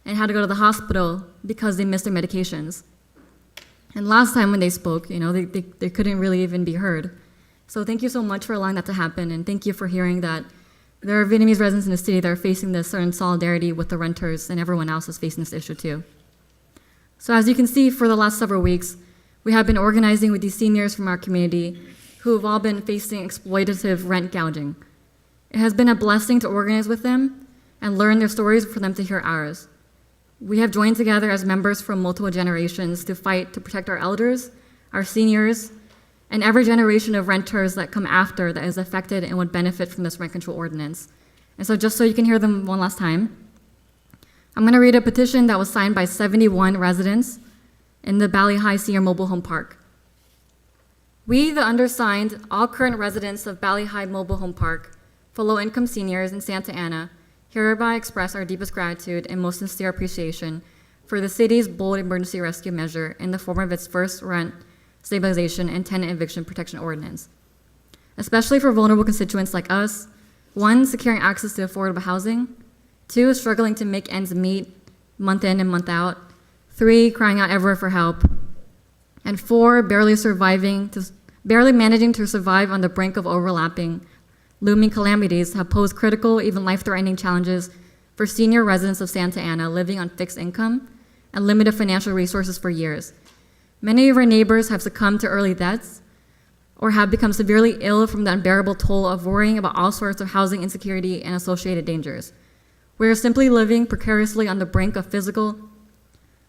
and had to go to the hospital because they missed their medications. And last time when they spoke, they couldn't really even be heard. So thank you so much for allowing that to happen, and thank you for hearing that there are Vietnamese residents in the city that are facing this in solidarity with the renters, and everyone else is facing this issue too. So as you can see, for the last several weeks, we have been organizing with these seniors from our community who have all been facing exploitative rent gouging. It has been a blessing to organize with them and learn their stories for them to hear ours. We have joined together as members from multiple generations to fight to protect our elders, our seniors, and every generation of renters that come after that is affected and would benefit from this rent control ordinance. And so just so you can hear them one last time, I'm going to read a petition that was signed by 71 residents in the Valley High Senior Mobile Home Park. We, the undersigned, all current residents of Valley High Mobile Home Park, for low-income seniors in Santa Ana, hereby express our deepest gratitude and most sincere appreciation for the city's bold emergency rescue measure in the form of its first rent stabilization and tenant eviction protection ordinance, especially for vulnerable constituents like us. 1, securing access to affordable housing. 2, struggling to make ends meet month in and month out. 3, crying out everywhere for help. And 4, barely managing to survive on the brink of overlapping looming calamities have posed critical, even life-threatening challenges for senior residents of Santa Ana living on fixed income and limited financial resources for years. Many of our neighbors have succumbed to early deaths or have become severely ill from the unbearable toll of worrying about all sorts of housing insecurity and associated dangers. We are simply living precariously on the brink of physical,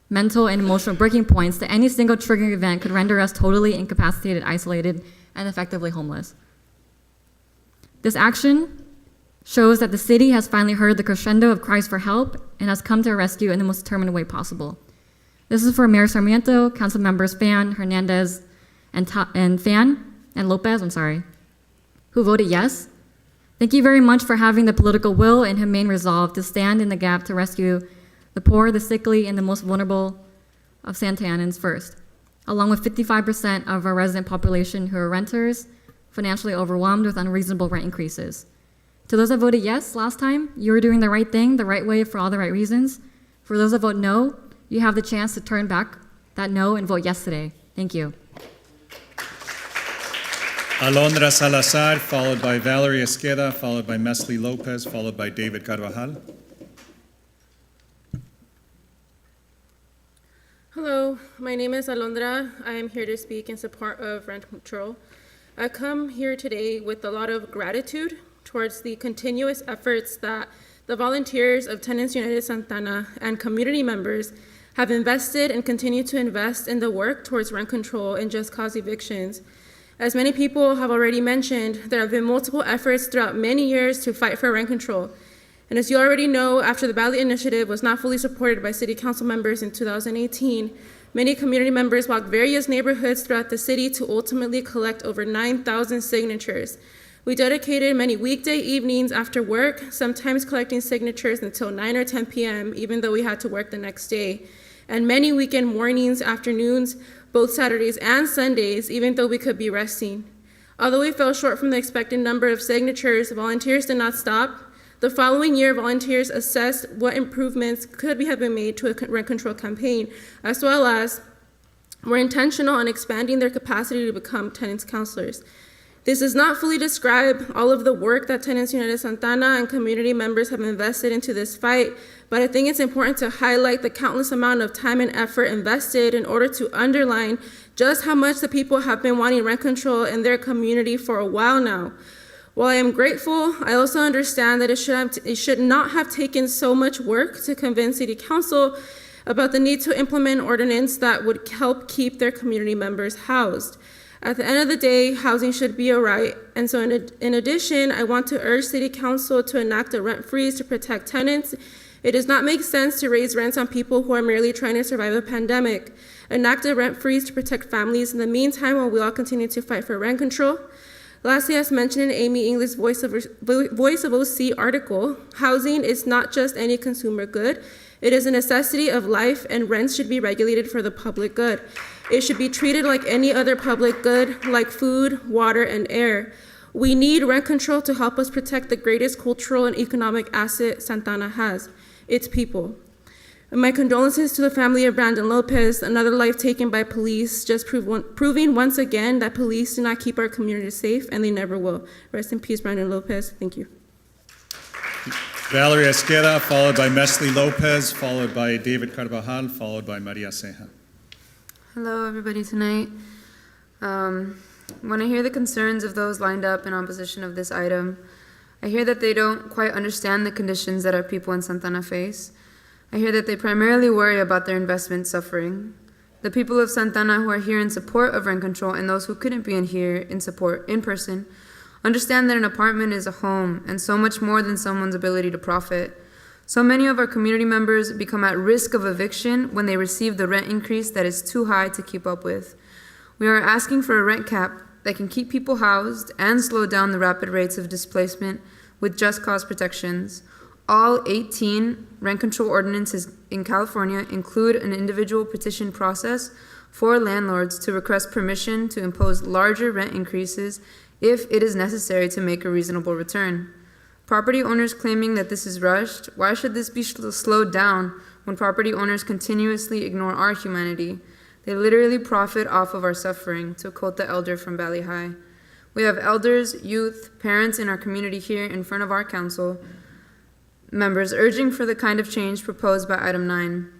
mental, and emotional breaking points that any single triggering event could render us totally incapacitated, isolated, and effectively homeless. This action shows that the city has finally heard the crescendo of cries for help and has come to our rescue in the most determined way possible. This is for Mayor Sarmiento, Council Members Fan, Hernandez, and Lopez, who voted yes. Thank you very much for having the political will and humane resolve to stand in the gap to rescue the poor, the sickly, and the most vulnerable of Santanans first, along with 55% of our resident population who are renters, financially overwhelmed with unreasonable rent increases. To those that voted yes last time, you were doing the right thing, the right way, for all the right reasons. For those that vote no, you have the chance to turn back that no and vote yes today. Thank you.
Alondra Salazar, followed by Valerie Esqueda, followed by Mesli Lopez, followed by David Carvajal.
Hello, my name is Alondra. I am here to speak in support of rent control. I come here today with a lot of gratitude towards the continuous efforts that the volunteers of Tenants United Santa Ana and community members have invested and continue to invest in the work towards rent control and just cause evictions. As many people have already mentioned, there have been multiple efforts throughout many years to fight for rent control. And as you already know, after the ballot initiative was not fully supported by city council members in 2018, many community members walked various neighborhoods throughout the city to ultimately collect over 9,000 signatures. We dedicated many weekday evenings after work, sometimes collecting signatures until 9 or 10 p.m., even though we had to work the next day. And many weekend mornings, afternoons, both Saturdays and Sundays, even though we could be resting. Although we fell short from the expected number of signatures, volunteers did not stop. The following year, volunteers assessed what improvements could have been made to a rent control campaign, as well as were intentional on expanding their capacity to become tenants counselors. This does not fully describe all of the work that Tenants United Santa Ana and community members have invested into this fight, but I think it's important to highlight the countless amount of time and effort invested in order to underline just how much the people have been wanting rent control in their community for a while now. While I am grateful, I also understand that it should not have taken so much work to convince City Council about the need to implement an ordinance that would help keep their community members housed. At the end of the day, housing should be a right, and so in addition, I want to urge City Council to enact a rent freeze to protect tenants. It does not make sense to raise rents on people who are merely trying to survive a pandemic. Enact a rent freeze to protect families in the meantime while we all continue to fight for rent control. Lastly, as mentioned in Amy English Voice of OC article, housing is not just any consumer good. It is a necessity of life, and rents should be regulated for the public good. It should be treated like any other public good, like food, water, and air. We need rent control to help us protect the greatest cultural and economic asset Santana has, its people. And my condolences to the family of Brandon Lopez, another life taken by police, just proving once again that police do not keep our community safe, and they never will. Rest in peace, Brandon Lopez. Thank you.
Valerie Esqueda, followed by Mesli Lopez, followed by David Carvajal, followed by Maria Ceja.
Hello, everybody tonight. When I hear the concerns of those lined up in opposition of this item, I hear that they don't quite understand the conditions that our people in Santana face. I hear that they primarily worry about their investment suffering. The people of Santana who are here in support of rent control and those who couldn't be in here in support in person understand that an apartment is a home and so much more than someone's ability to profit. So many of our community members become at risk of eviction when they receive the rent increase that is too high to keep up with. We are asking for a rent cap that can keep people housed and slow down the rapid rates of displacement with just cause protections. All 18 rent control ordinances in California include an individual petition process for landlords to request permission to impose larger rent increases if it is necessary to make a reasonable return. Property owners claiming that this is rushed, why should this be slowed down when property owners continuously ignore our humanity? They literally profit off of our suffering, to quote the elder from Valley High. We have elders, youth, parents in our community here in front of our council members urging for the kind of change proposed by item 9.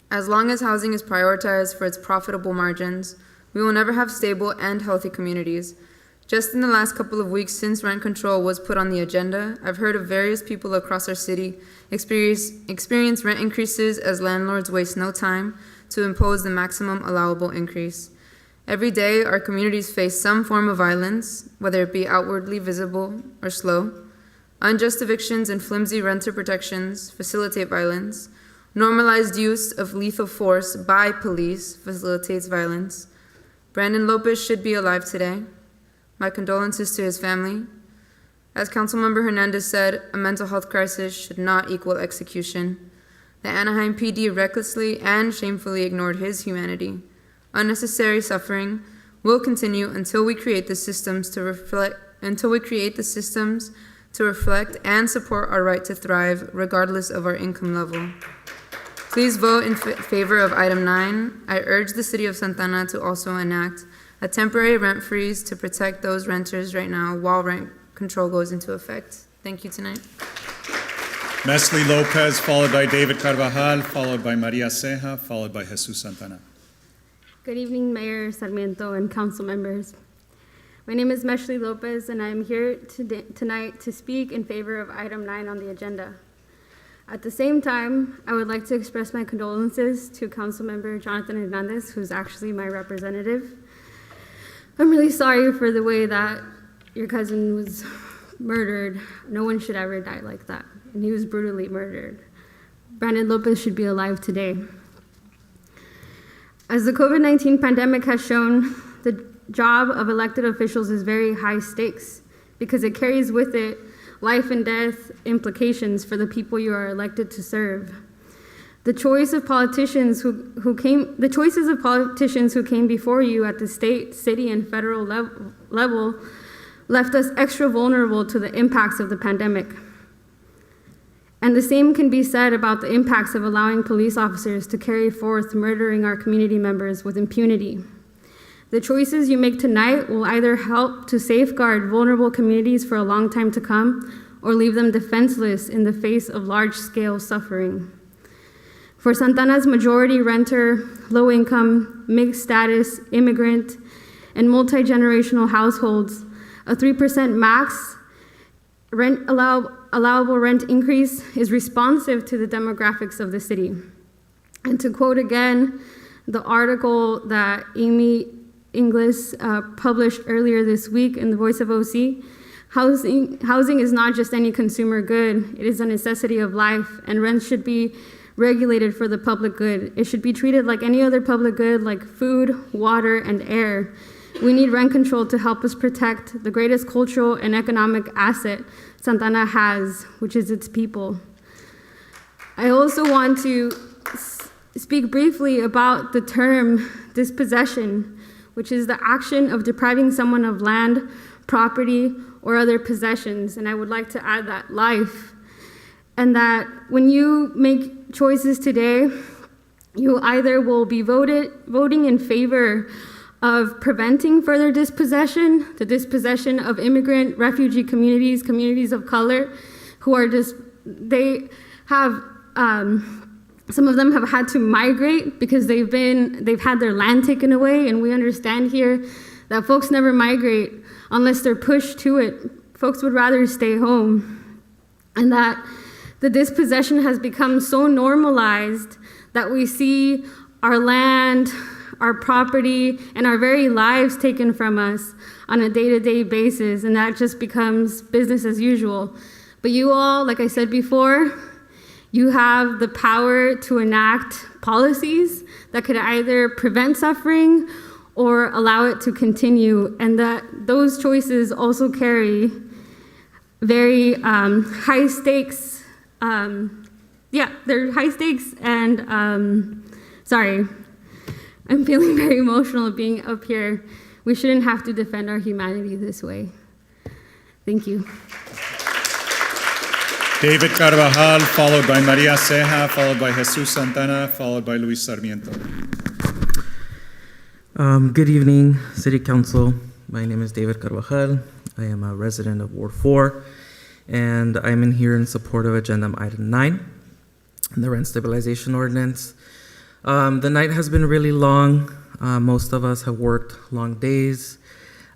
As long as housing is prioritized for its profitable margins, we will never have stable and healthy communities. Just in the last couple of weeks since rent control was put on the agenda, I've heard of various people across our city experience rent increases as landlords waste no time to impose the maximum allowable increase. Every day, our communities face some form of violence, whether it be outwardly visible or slow. Unjust evictions and flimsy renter protections facilitate violence. Normalized use of lethal force by police facilitates violence. Brandon Lopez should be alive today. My condolences to his family. As Councilmember Hernandez said, a mental health crisis should not equal execution. The Anaheim PD recklessly and shamefully ignored his humanity. Unnecessary suffering will continue until we create the systems to reflect and support our right to thrive regardless of our income level. Please vote in favor of item 9. I urge the City of Santana to also enact a temporary rent freeze to protect those renters right now while rent control goes into effect. Thank you tonight.
Mesli Lopez, followed by David Carvajal, followed by Maria Ceja, followed by Jesus Santana.
Good evening, Mayor Sarmiento and council members. My name is Mesli Lopez, and I'm here tonight to speak in favor of item 9 on the agenda. At the same time, I would like to express my condolences to Councilmember Jonathan Hernandez, who's actually my representative. I'm really sorry for the way that your cousin was murdered. No one should ever die like that, and he was brutally murdered. Brandon Lopez should be alive today. As the COVID-19 pandemic has shown, the job of elected officials is very high stakes because it carries with it life and death implications for the people you are elected to serve. The choices of politicians who came before you at the state, city, and federal level left us extra vulnerable to the impacts of the pandemic. And the same can be said about the impacts of allowing police officers to carry forth murdering our community members with impunity. The choices you make tonight will either help to safeguard vulnerable communities for a long time to come or leave them defenseless in the face of large-scale suffering. For Santana's majority renter, low-income, mixed-status, immigrant, and multi-generational households, a 3% max allowable rent increase is responsive to the demographics of the city.
And to quote again the article that Amy Inglis published earlier this week in the Voice of OC, housing is not just any consumer good, it is a necessity of life, and rent should be regulated for the public good. It should be treated like any other public good, like food, water, and air. We need rent control to help us protect the greatest cultural and economic asset Santana has, which is its people. I also want to speak briefly about the term dispossession, which is the action of depriving someone of land, property, or other possessions. And I would like to add that life. And that when you make choices today, you either will be voting in favor of preventing further dispossession, the dispossession of immigrant, refugee communities, communities of color, who are they have, some of them have had to migrate because they've had their land taken away, and we understand here that folks never migrate unless they're pushed to it. Folks would rather stay home. And that the dispossession has become so normalized that we see our land, our property, and our very lives taken from us on a day-to-day basis, and that just becomes business as usual. But you all, like I said before, you have the power to enact policies that could either prevent suffering or allow it to continue, and that those choices also carry very high stakes. They're high stakes, and sorry, I'm feeling very emotional being up here. We shouldn't have to defend our humanity this way. Thank you.
David Carvajal, followed by Maria Ceja, followed by Jesus Santana, followed by Luis Sarmiento.
Good evening, City Council. My name is David Carvajal. I am a resident of Ward 4, and I'm in here in support of Agenda Item 9, the Rent Stabilization Ordinance. The night has been really long. Most of us have worked long days,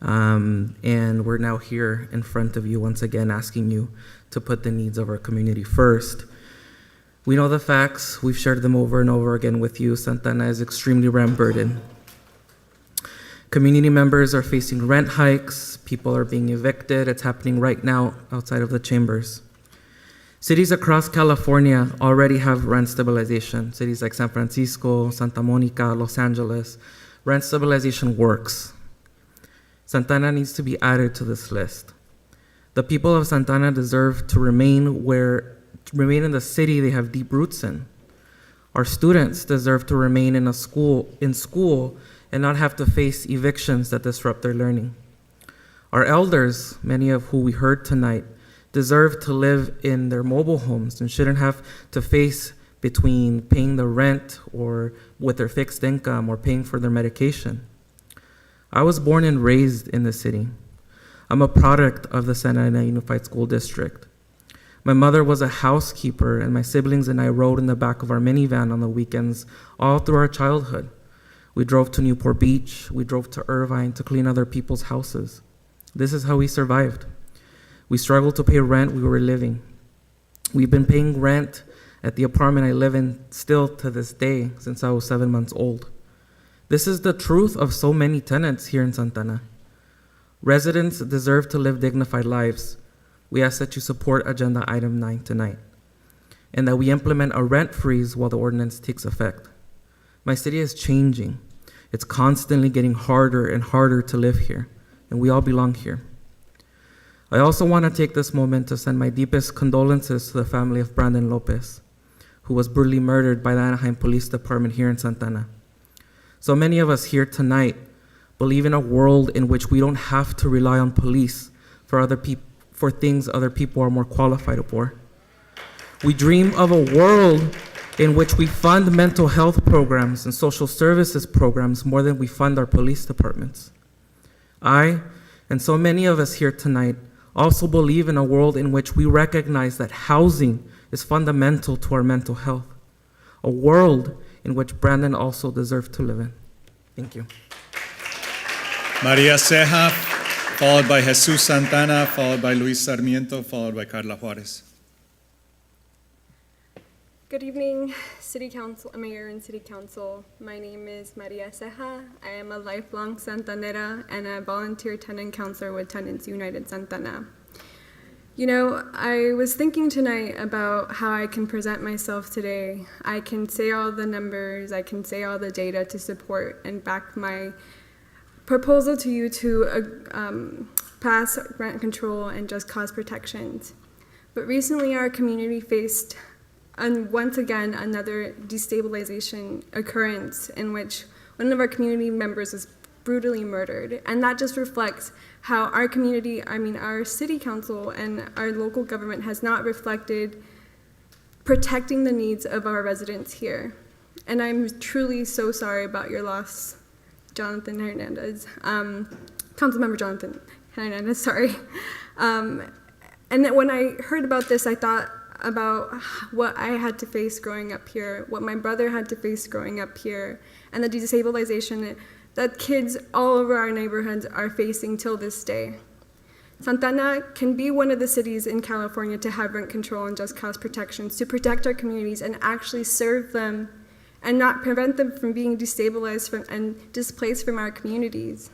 and we're now here in front of you once again asking you to put the needs of our community first. We know the facts. We've shared them over and over again with you. Santana is extremely rent burdened. Community members are facing rent hikes. People are being evicted. It's happening right now outside of the chambers. Cities across California already have rent stabilization. Cities like San Francisco, Santa Monica, Los Angeles. Rent stabilization works. Santana needs to be added to this list. The people of Santana deserve to remain in the city they have deep roots in. Our students deserve to remain in school and not have to face evictions that disrupt their learning. Our elders, many of who we heard tonight, deserve to live in their mobile homes and shouldn't have to face between paying the rent or with their fixed income or paying for their medication. I was born and raised in the city. I'm a product of the Santa Ana Unified School District. My mother was a housekeeper, and my siblings and I rode in the back of our minivan on the weekends all through our childhood. We drove to Newport Beach, we drove to Irvine to clean other people's houses. This is how we survived. We struggled to pay rent we were living. We've been paying rent at the apartment I live in still to this day since I was 7 months old. This is the truth of so many tenants here in Santana. Residents deserve to live dignified lives. We ask that you support Agenda Item 9 tonight, and that we implement a rent freeze while the ordinance takes effect. My city is changing. It's constantly getting harder and harder to live here, and we all belong here. I also want to take this moment to send my deepest condolences to the family of Brandon Lopez, who was brutally murdered by the Anaheim Police Department here in Santana. So many of us here tonight believe in a world in which we don't have to rely on police for things other people are more qualified for. We dream of a world in which we fund mental health programs and social services programs more than we fund our police departments. I, and so many of us here tonight, also believe in a world in which we recognize that housing is fundamental to our mental health, a world in which Brandon also deserved to live in. Thank you.
Maria Ceja, followed by Jesus Santana, followed by Luis Sarmiento, followed by Carla Juarez.
Good evening, City Council, Mayor and City Council. My name is Maria Ceja. I am a lifelong Santanera and a volunteer tenant counselor with Tenants United Santana. You know, I was thinking tonight about how I can present myself today. I can say all the numbers, I can say all the data to support and back my proposal to you to pass rent control and just cause protections. But recently our community faced once again another destabilization occurrence in which one of our community members was brutally murdered. And that just reflects how our community, our city council and our local government has not reflected protecting the needs of our residents here. And I'm truly so sorry about your loss, Jonathan Hernandez, Councilmember Jonathan Hernandez, sorry. And when I heard about this, I thought about what I had to face growing up here, what my brother had to face growing up here, and the destabilization that kids all over our neighborhoods are facing till this day. Santana can be one of the cities in California to have rent control and just cause protections, to protect our communities and actually serve them and not prevent them from being destabilized and displaced from our communities.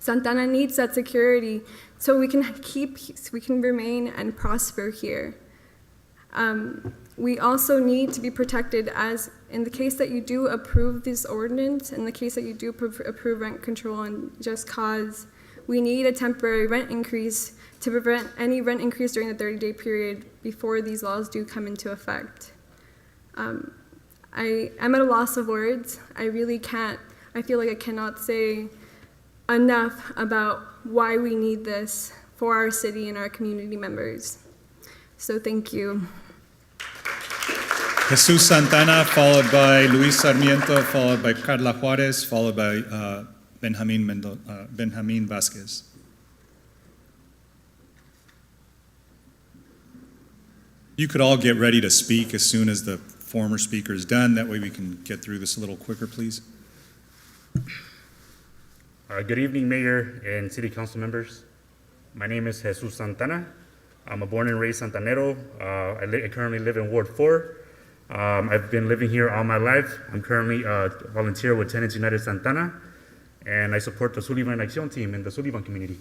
Santana needs that security so we can remain and prosper here. We also need to be protected as, in the case that you do approve this ordinance, in the case that you do approve rent control and just cause, we need a temporary rent increase to prevent any rent increase during the 30-day period before these laws do come into effect. I am at a loss of words. I really can't, I feel like I cannot say enough about why we need this for our city and our community members. So thank you.
Jesus Santana, followed by Luis Sarmiento, followed by Carla Juarez, followed by Benjamin Vasquez. You could all get ready to speak as soon as the former speaker is done. That way we can get through this a little quicker, please.
Good evening, Mayor and City Council members. My name is Jesus Santana. I'm a born and raised Santanero. I currently live in Ward 4. I've been living here all my life. I'm currently a volunteer with Tenants United Santana, and I support the Sullivan Action team in the Sullivan community.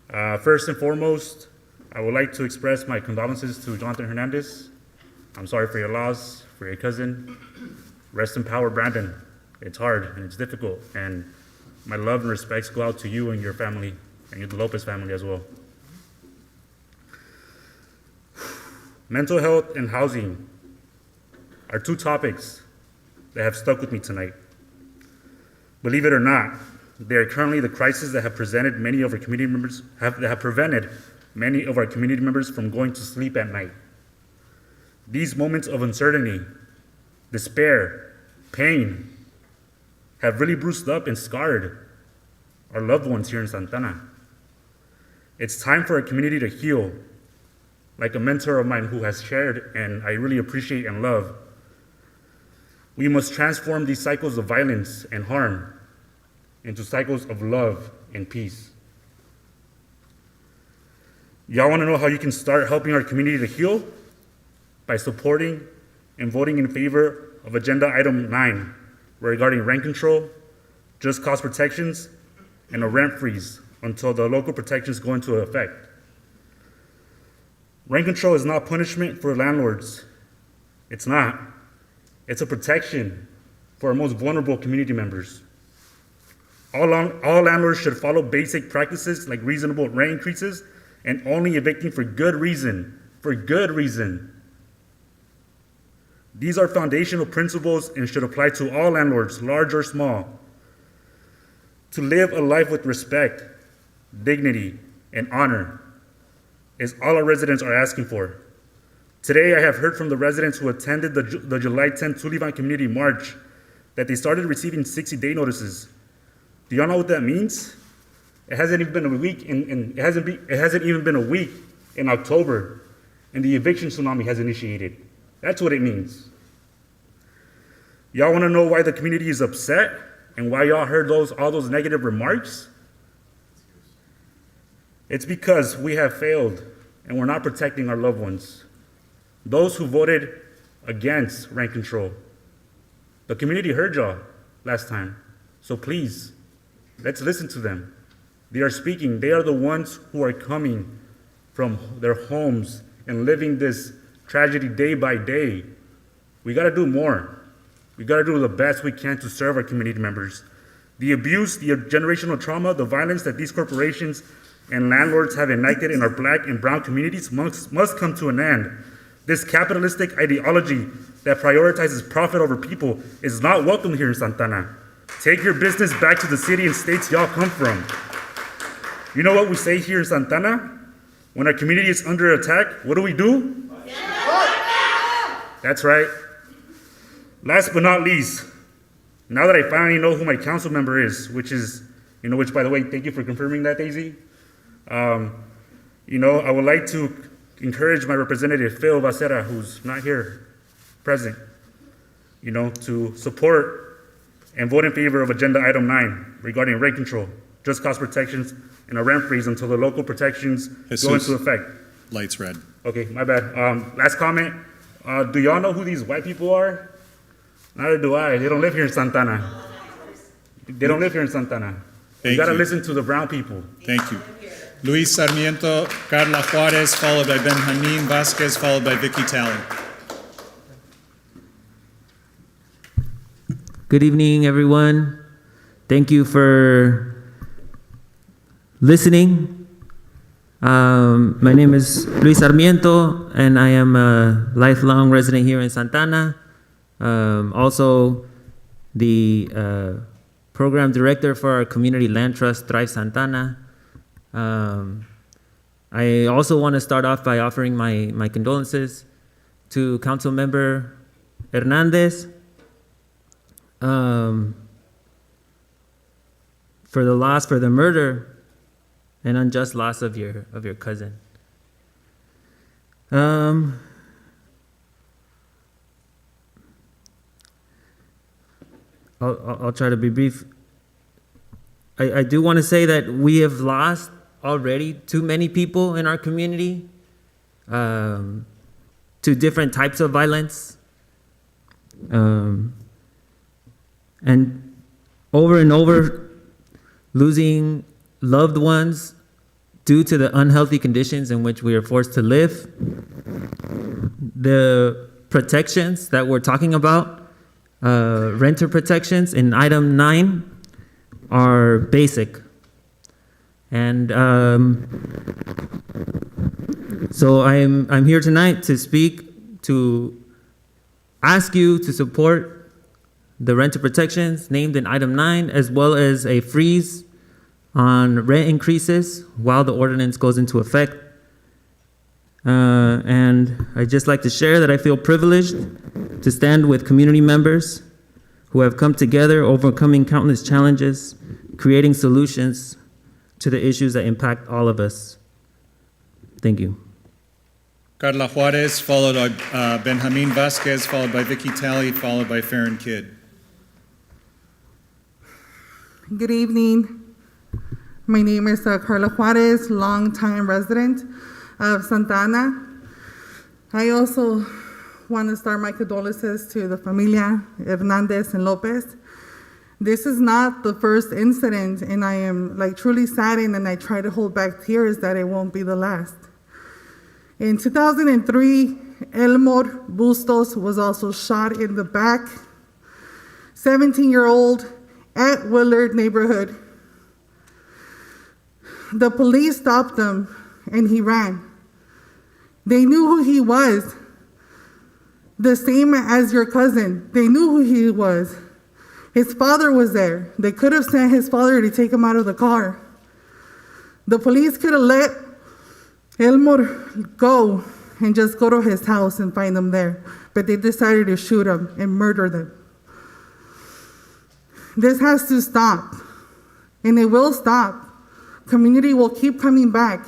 First and foremost, I would like to express my condolences to Jonathan Hernandez. I'm sorry for your loss, for your cousin. Rest in power, Brandon. It's hard and it's difficult, and my love and respects go out to you and your family, and the Lopez family as well. Mental health and housing are two topics that have stuck with me tonight. Believe it or not, they are currently the crises that have prevented many of our community members from going to sleep at night. These moments of uncertainty, despair, pain have really bruised up and scarred our loved ones here in Santana. It's time for our community to heal, like a mentor of mine who has shared, and I really appreciate and love. We must transform these cycles of violence and harm into cycles of love and peace. Y'all want to know how you can start helping our community to heal? By supporting and voting in favor of Agenda Item 9 regarding rent control, just cause protections, and a rent freeze until the local protections go into effect. Rent control is not punishment for landlords. It's not. It's a protection for our most vulnerable community members. All landlords should follow basic practices like reasonable rent increases and only evicting for good reason. For good reason. These are foundational principles and should apply to all landlords, large or small. To live a life with respect, dignity, and honor is all our residents are asking for. Today, I have heard from the residents who attended the July 10th Sullivan Community March that they started receiving 60-day notices. Do y'all know what that means? It hasn't even been a week, it hasn't even been a week in October, and the eviction tsunami has initiated. That's what it means. Y'all want to know why the community is upset and why y'all heard all those negative remarks? It's because we have failed and we're not protecting our loved ones. Those who voted against rent control. The community heard y'all last time. So please, let's listen to them. They are speaking. They are the ones who are coming from their homes and living this tragedy day by day. We got to do more. We got to do the best we can to serve our community members. The abuse, the generational trauma, the violence that these corporations and landlords have enacted in our Black and brown communities must come to an end. This capitalistic ideology that prioritizes profit over people is not welcome here in Santana. Take your business back to the city and states y'all come from. You know what we say here in Santana? When our community is under attack, what do? That's right. Last but not least, now that I finally know who my council member is, which by the way, thank you for confirming that, Daisy. I would like to encourage my representative, Phil Vacera, who's not here, present, to support and vote in favor of agenda item 9 regarding rent control, just cause protections, and a rent freeze until the local protections go into effect.
Lights red.
Okay, my bad. Last comment. Do y'all know who these white people are? Neither do I. They don't live here in Santana. You gotta listen to the brown people.
Thank you. Luis Sarmiento, Carla Juarez, followed by Benjamin Vasquez, followed by Vicky Talley.
Good evening, everyone. Thank you for listening. My name is Luis Sarmiento, and I am a lifelong resident here in Santana. Also, the program director for our community land trust, Thrive Santana. I also want to start off by offering my condolences to Council Member Hernandez for the murder and unjust loss of your cousin. I'll try to be brief. I do want to say that we have lost already too many people in our community to different types of violence. And over losing loved ones due to the unhealthy conditions in which we are forced to live. The protections that we're talking about, renter protections in item 9 are basic. And so I'm here tonight to speak, to ask you to support the renter protections named in item 9, as well as a freeze on rent increases while the ordinance goes into effect. And I'd just like to share that I feel privileged to stand with community members who have come together, overcoming countless challenges, creating solutions to the issues that impact all of us. Thank you.
Carla Juarez, followed by Benjamin Vasquez, followed by Vicky Talley, followed by Farron Kidd.
Good evening. My name is Carla Juarez, longtime resident of Santana. I also want to start my condolences to the familia Hernandez and Lopez. This is not the first incident, and I am truly saddened, and I try to hold back tears that it won't be the last. In 2003, Elmore Bustos was also shot in the back. 17-year-old at Willard neighborhood. The police stopped him and he ran. They knew who he was. The same as your cousin. They knew who he was. His father was there. They could have sent his father to take him out of the car. The police could have let Elmore go and just go to his house and find him there. But they decided to shoot him and murder them. This has to stop, and it will stop. Community will keep coming back.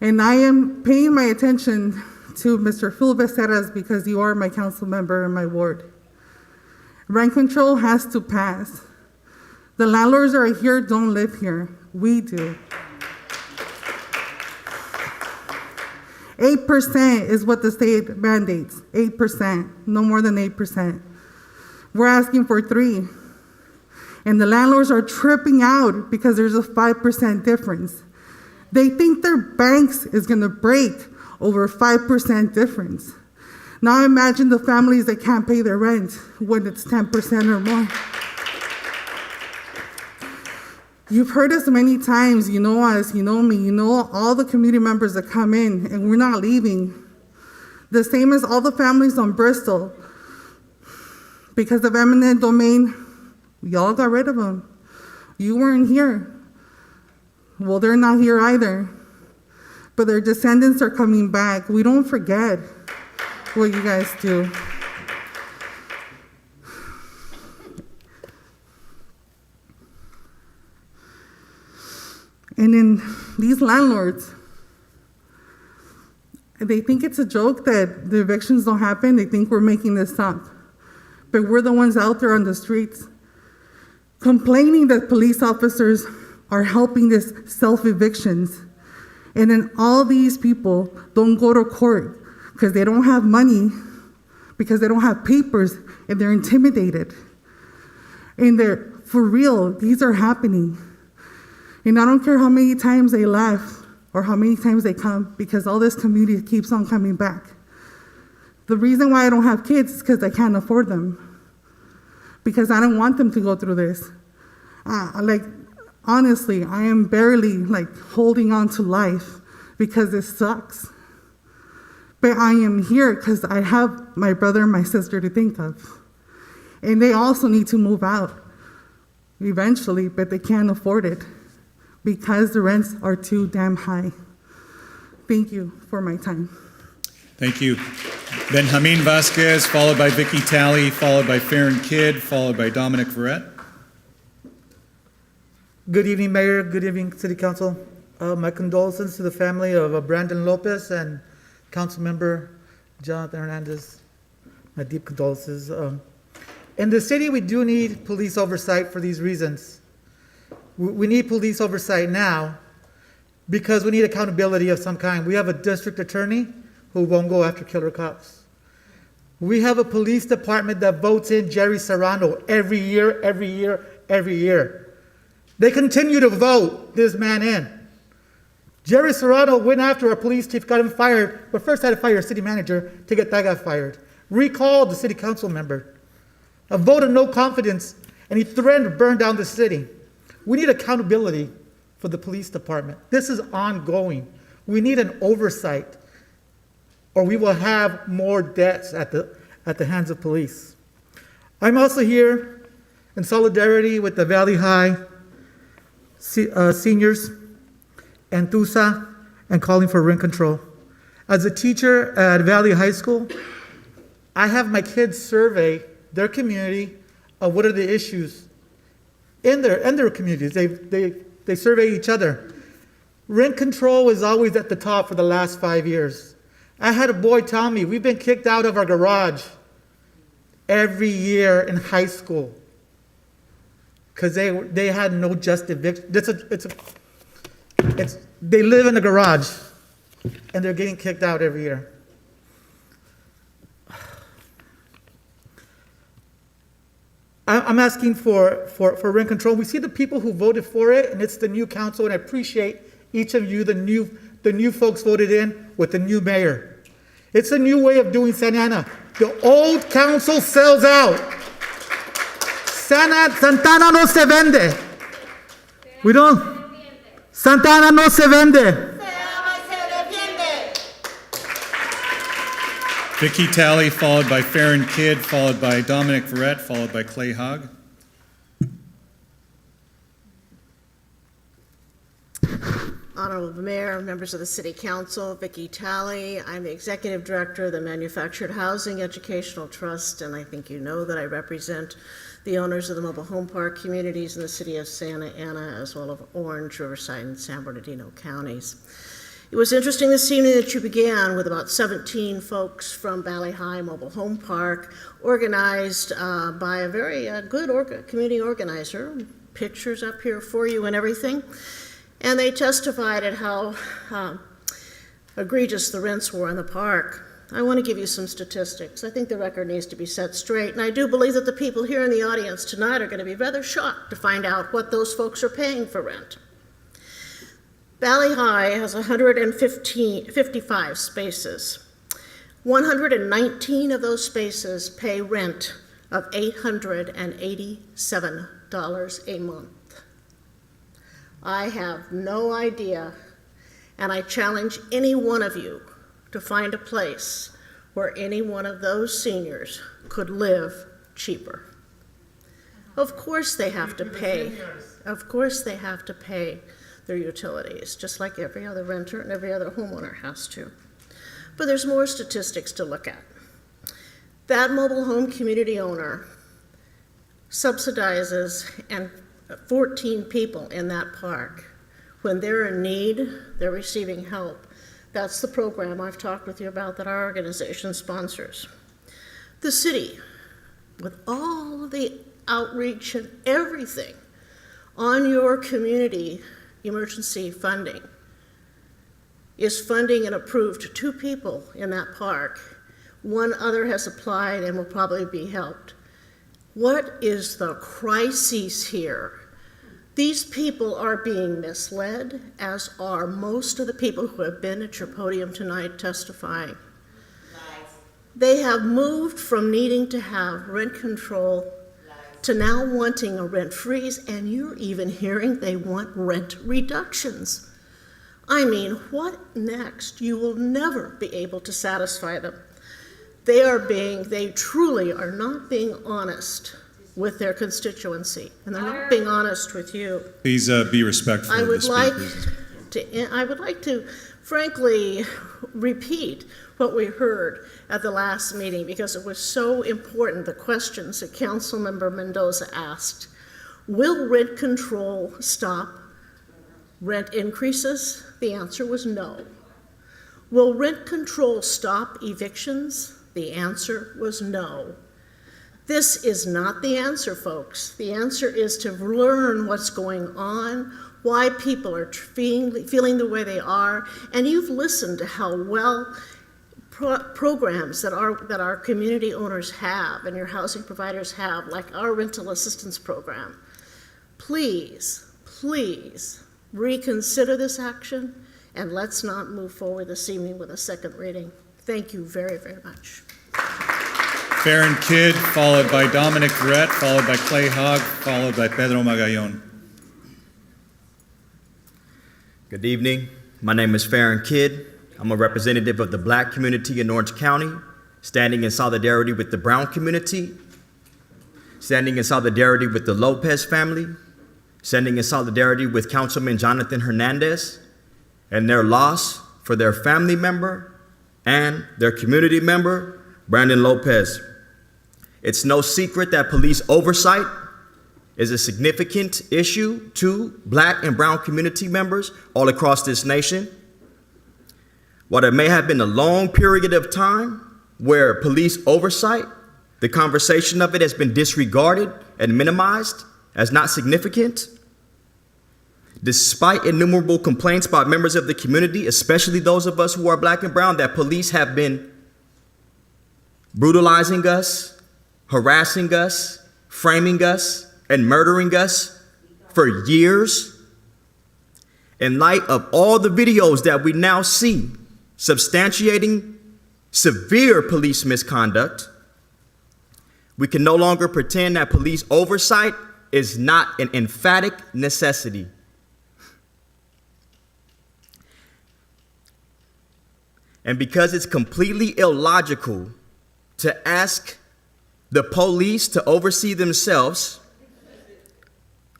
And I am paying my attention to Mr. Phil Becerras because you are my council member in my ward. Rent control has to pass. The landlords that are here don't live here. We do. 8% is what the state mandates, 8%, no more than 8%. We're asking for 3%. And the landlords are tripping out because there's a 5% difference. They think their banks is gonna break over a 5% difference. Now imagine the families that can't pay their rent when it's 10% or more. You've heard us many times, you know us, you know me, you know all the community members that come in, and we're not leaving. The same as all the families on Bristol. Because of eminent domain, y'all got rid of them. You weren't here. Well, they're not here either. But their descendants are coming back. We don't forget what you guys do. And then these landlords, they think it's a joke that the evictions don't happen. They think we're making this up. But we're the ones out there on the streets complaining that police officers are helping this self-evictions. And then all these people don't go to court because they don't have money, because they don't have papers, and they're intimidated. And they're, for real, these are happening. And I don't care how many times they left or how many times they come, because all this community keeps on coming back. The reason why I don't have kids is because I can't afford them. Because I don't want them to go through this. Honestly, I am barely holding on to life because this sucks. But I am here because I have my brother and my sister to think of. And they also need to move out eventually, but they can't afford it because the rents are too damn high. Thank you for my time.
Thank you. Benjamin Vasquez, followed by Vicky Talley, followed by Farron Kidd, followed by Dominic Verrett.
Good evening, Mayor. Good evening, City Council. My condolences to the family of Brandon Lopez and Councilmember Jonathan Hernandez. My deep condolences. In the city, we do need police oversight for these reasons. We need police oversight now because we need accountability of some kind. We have a district attorney who won't go after killer cops. We have a police department that votes in Jerry Serrano every year. They continue to vote this man in. Jerry Serrano went after our police chief, got him fired, but first had to fire a city manager to get that guy fired. Recalled the city council member. A vote of no confidence, and he threatened to burn down the city. We need accountability for the police department. This is ongoing. We need an oversight, or we will have more deaths at the hands of police. I'm also here in solidarity with the Valley High seniors and TUSA and calling for rent control. As a teacher at Valley High School, I have my kids survey their community of what are the issues in their communities. They survey each other. Rent control is always at the top for the last 5 years. I had a boy tell me, we've been kicked out of our garage every year in high school because they had no just eviction. They live in the garage and they're getting kicked out every year. I'm asking for rent control. We see the people who voted for it, and it's the new council, and I appreciate each of you, the new folks voted in with the new mayor. It's a new way of doing Santa Ana. The old council sells out. Santana no se vende. We don't. Santana no se vende.
Vicky Talley, followed by Farron Kidd, followed by Dominic Verrett, followed by Clay Hogg.
Honorable Mayor, members of the City Council, Vicky Talley. I'm the Executive Director of the Manufactured Housing Educational Trust, and I think you know that I represent the owners of the mobile home park communities in the city of Santa Ana, as well as Orange, Riverside, and San Bernardino counties. It was interesting this evening that you began with about 17 folks from Valley High Mobile Home Park, organized by a very good community organizer. Pictures up here for you and everything. And they testified at how egregious the rents were in the park. I want to give you some statistics. I think the record needs to be set straight, and I do believe that the people here in the audience tonight are going to be rather shocked to find out what those folks are paying for rent. Valley High has 155 spaces. 119 of those spaces pay rent of $887 a month. I have no idea, and I challenge any one of you to find a place where any one of those seniors could live cheaper. Of course they have to pay. Of course they have to pay their utilities, just like every other renter and every other homeowner has to. But there's more statistics to look at. That mobile home community owner subsidizes and 14 people in that park. When they're in need, they're receiving help. That's the program I've talked with you about that our organization sponsors. The city, with all of the outreach and everything on your community emergency funding, is funding and approved 2 people in that park. 1 other has applied and will probably be helped. What is the crisis here? These people are being misled, as are most of the people who have been at your podium tonight testifying. They have moved from needing to have rent control to now wanting a rent freeze, and you're even hearing they want rent reductions. I mean, what next? You will never be able to satisfy them. They truly are not being honest with their constituency, and they're not being honest with you.
Please be respectful of the speakers.
I would like to, frankly, repeat what we heard at the last meeting, because it was so important, the questions that Councilmember Mendoza asked. Will rent control stop rent increases? The answer was no. Will rent control stop evictions? The answer was no. This is not the answer, folks. The answer is to learn what's going on, why people are feeling the way they are, and you've listened to how well programs that our community owners have and your housing providers have, like our rental assistance program. Please, please reconsider this action, and let's not move forward this evening with a second reading. Thank you very, very much.
Farron Kidd, followed by Dominic Brett, followed by Clay Hogg, followed by Pedro Magallon.
Good evening. My name is Farron Kidd. I'm a representative of the Black community in Orange County, standing in solidarity with the Brown community, standing in solidarity with the Lopez family, standing in solidarity with Councilman Jonathan Hernandez and their loss for their family member and their community member, Brandon Lopez. It's no secret that police oversight is a significant issue to Black and Brown community members all across this nation. While there may have been a long period of time where police oversight, the conversation of it has been disregarded and minimized as not significant, despite innumerable complaints by members of the community, especially those of us who are Black and Brown, that police have been brutalizing us, harassing us, framing us, and murdering us for years. In light of all the videos that we now see substantiating severe police misconduct, we can no longer pretend that police oversight is not an emphatic necessity. And because it's completely illogical to ask the police to oversee themselves,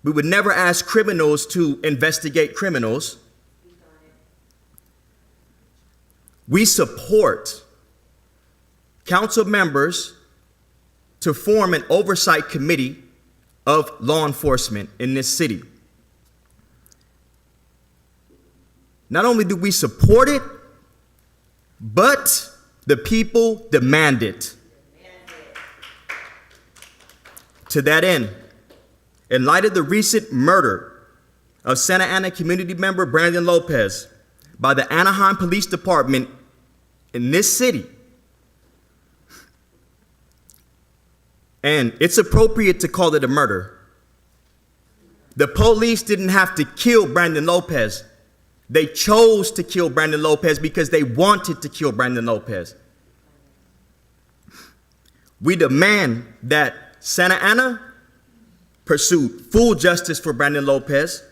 we would never ask criminals to investigate criminals. We support council members to form an oversight committee of law enforcement in this city. Not only do we support it, but the people demand it. To that end, in light of the recent murder of Santa Ana community member Brandon Lopez, by the Anaheim Police Department in this city. And it's appropriate to call it a murder. The police didn't have to kill Brandon Lopez. They chose to kill Brandon Lopez because they wanted to kill Brandon Lopez. We demand that Santa Ana pursue full justice for Brandon Lopez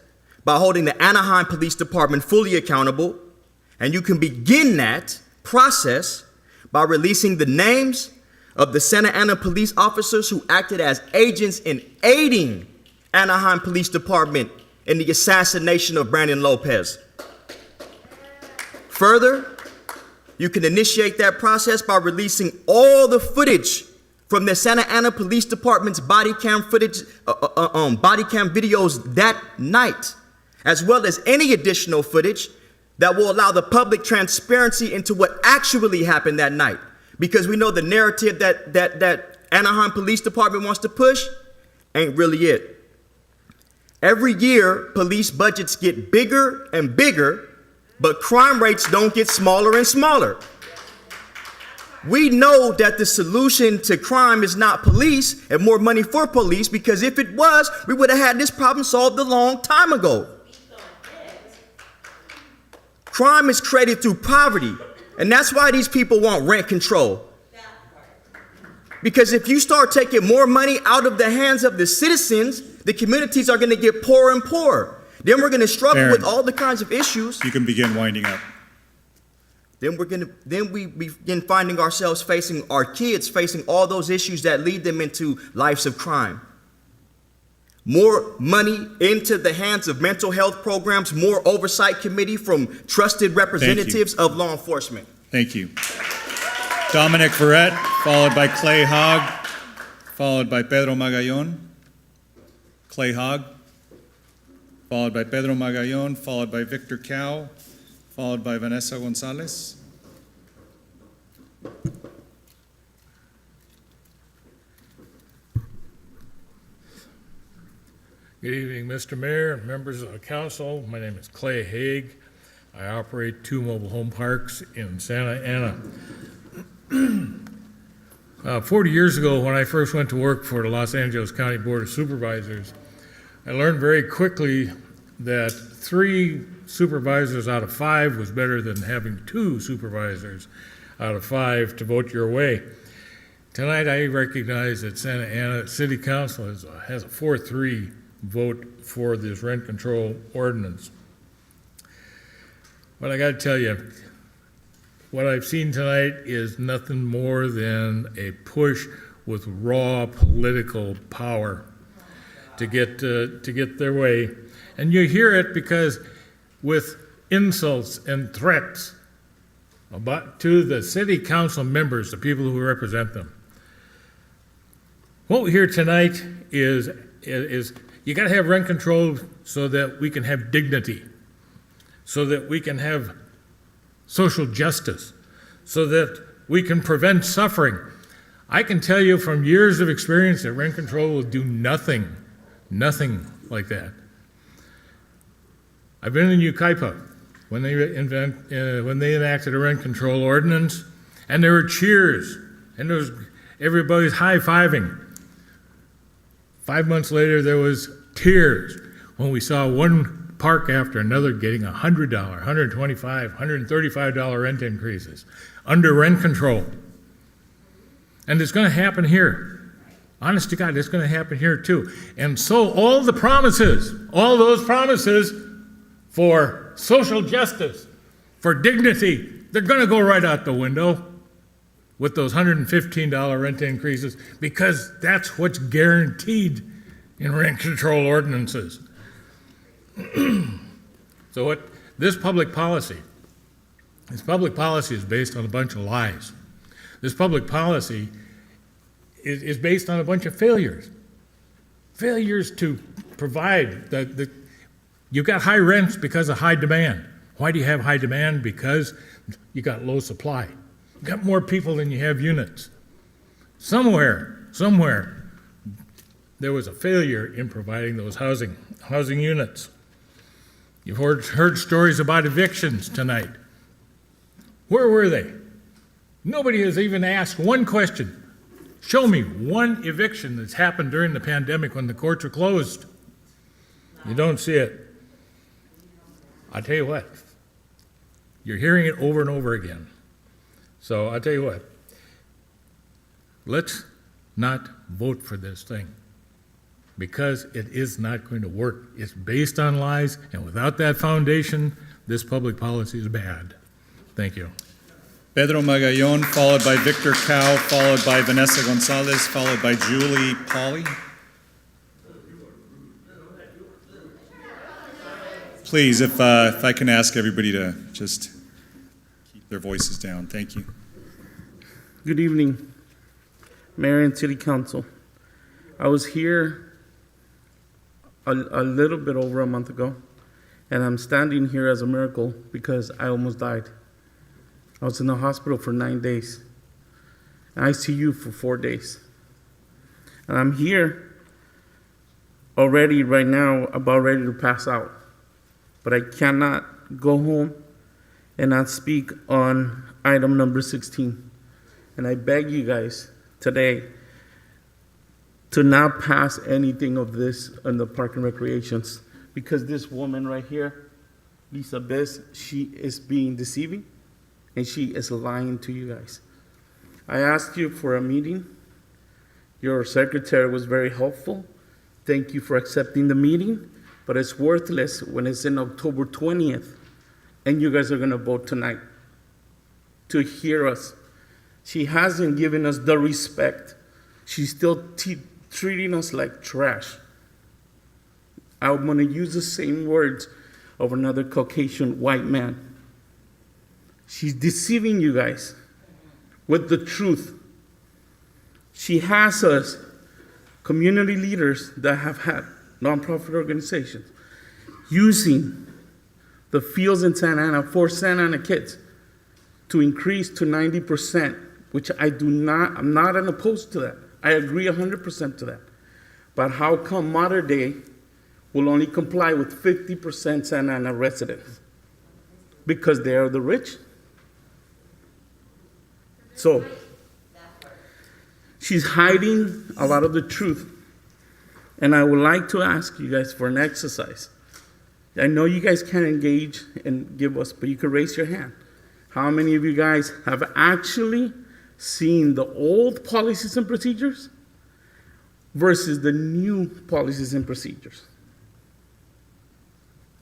by holding the Anaheim Police Department fully accountable. And you can begin that process by releasing the names of the Santa Ana police officers who acted as agents in aiding Anaheim Police Department in the assassination of Brandon Lopez. Further, you can initiate that process by releasing all the footage from the Santa Ana Police Department's body cam videos that night, as well as any additional footage that will allow the public transparency into what actually happened that night. Because we know the narrative that Anaheim Police Department wants to push ain't really it. Every year, police budgets get bigger and bigger, but crime rates don't get smaller and smaller. We know that the solution to crime is not police and more money for police, because if it was, we would have had this problem solved a long time ago. Crime is created through poverty, and that's why these people want rent control. Because if you start taking more money out of the hands of the citizens, the communities are going to get poorer and poorer. Then we're going to struggle with all the kinds of issues.
You can begin winding up.
Then we begin finding ourselves facing our kids, facing all those issues that lead them into lives of crime. More money into the hands of mental health programs, more oversight committee from trusted representatives of law enforcement.
Thank you. Dominic Verrett, followed by Clay Hogg, followed by Pedro Magallon. Clay Hogg, followed by Pedro Magallon, followed by Victor Cow, followed by Vanessa Gonzalez.
Good evening, Mr. Mayor, members of the council. My name is Clay Haig. I operate 2 mobile home parks in Santa Ana. 40 years ago, when I first went to work for the Los Angeles County Board of Supervisors, I learned very quickly that 3 supervisors out of 5 was better than having 2 supervisors out of 5 to vote your way. Tonight, I recognize that Santa Ana City Council has a 4-3 vote for this rent control ordinance. But I got to tell you, what I've seen tonight is nothing more than a push with raw political power to get their way. And you hear it because with insults and threats to the city council members, the people who represent them. What we hear tonight is you got to have rent control so that we can have dignity, so that we can have social justice, so that we can prevent suffering. I can tell you from years of experience that rent control will do nothing like that. I've been in Yucaipa when they enacted a rent control ordinance, and there were cheers, and there was everybody's high-fiving. 5 months later, there was tears when we saw one park after another getting $100, $125, $135 rent increases under rent control. And it's going to happen here. Honest to God, it's going to happen here too. And so all those promises for social justice, for dignity, they're going to go right out the window with those $115 rent increases, because that's what's guaranteed in rent control ordinances. So this public policy is based on a bunch of lies. This public policy is based on a bunch of failures. Failures to provide you've got high rents because of high demand. Why do you have high demand? Because you got low supply. You got more people than you have units. Somewhere, there was a failure in providing those housing units. You've heard stories about evictions tonight. Where were they? Nobody has even asked one question. Show me one eviction that's happened during the pandemic when the courts were closed. You don't see it. I'll tell you what, you're hearing it over and over again. So I'll tell you what, let's not vote for this thing because it is not going to work. It's based on lies, and without that foundation, this public policy is bad. Thank you.
Pedro Magallon, followed by Victor Cow, followed by Vanessa Gonzalez, followed by Julie Pauley. Please, if I can ask everybody to just keep their voices down. Thank you.
Good evening, Mayor and City Council. I was here a little bit over a month ago, and I'm standing here as a miracle because I almost died. I was in the hospital for 9 days, and ICU for 4 days. And I'm here already right now about ready to pass out. But I cannot go home and not speak on item number 16. And I beg you guys today to not pass anything of this on the Park and Recreations, because this woman right here, Lisa Bess, she is being deceiving and she is lying to you guys. I asked you for a meeting. Your secretary was very helpful. Thank you for accepting the meeting, but it's worthless when it's in October 20th and you guys are gonna vote tonight to hear us. She hasn't given us the respect. She's still treating us like trash. I'm gonna use the same words of another Caucasian white man. She's deceiving you guys with the truth. She has us, community leaders that have had nonprofit organizations, using the fields in Santa Ana for Santa Ana kids to increase to 90%, which I'm not opposed to that. I agree 100% to that. But how come Modern Day will only comply with 50% Santa Ana residents? Because they are the rich. So, she's hiding a lot of the truth. And I would like to ask you guys for an exercise. I know you guys can't engage and give us, but you can raise your hand. How many of you guys have actually seen the old policies and procedures versus the new policies and procedures?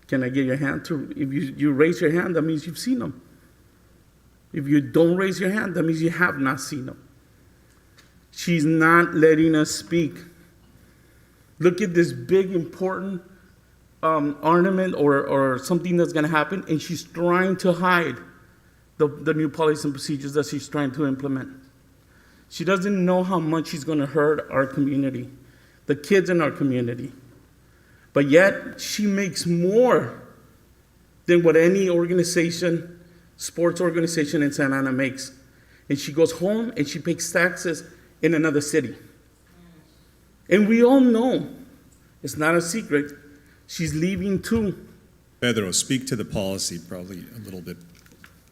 Can I get your hand to, if you raise your hand, that means you've seen them. If you don't raise your hand, that means you have not seen them. She's not letting us speak. Look at this big, important ornament or something that's going to happen, and she's trying to hide the new policies and procedures that she's trying to implement. She doesn't know how much she's going to hurt our community, the kids in our community. But yet, she makes more than what any organization, sports organization in Santa Ana makes. And she goes home and she pays taxes in another city. And we all know, it's not a secret, she's leaving too.
Pedro, speak to the policy probably a little bit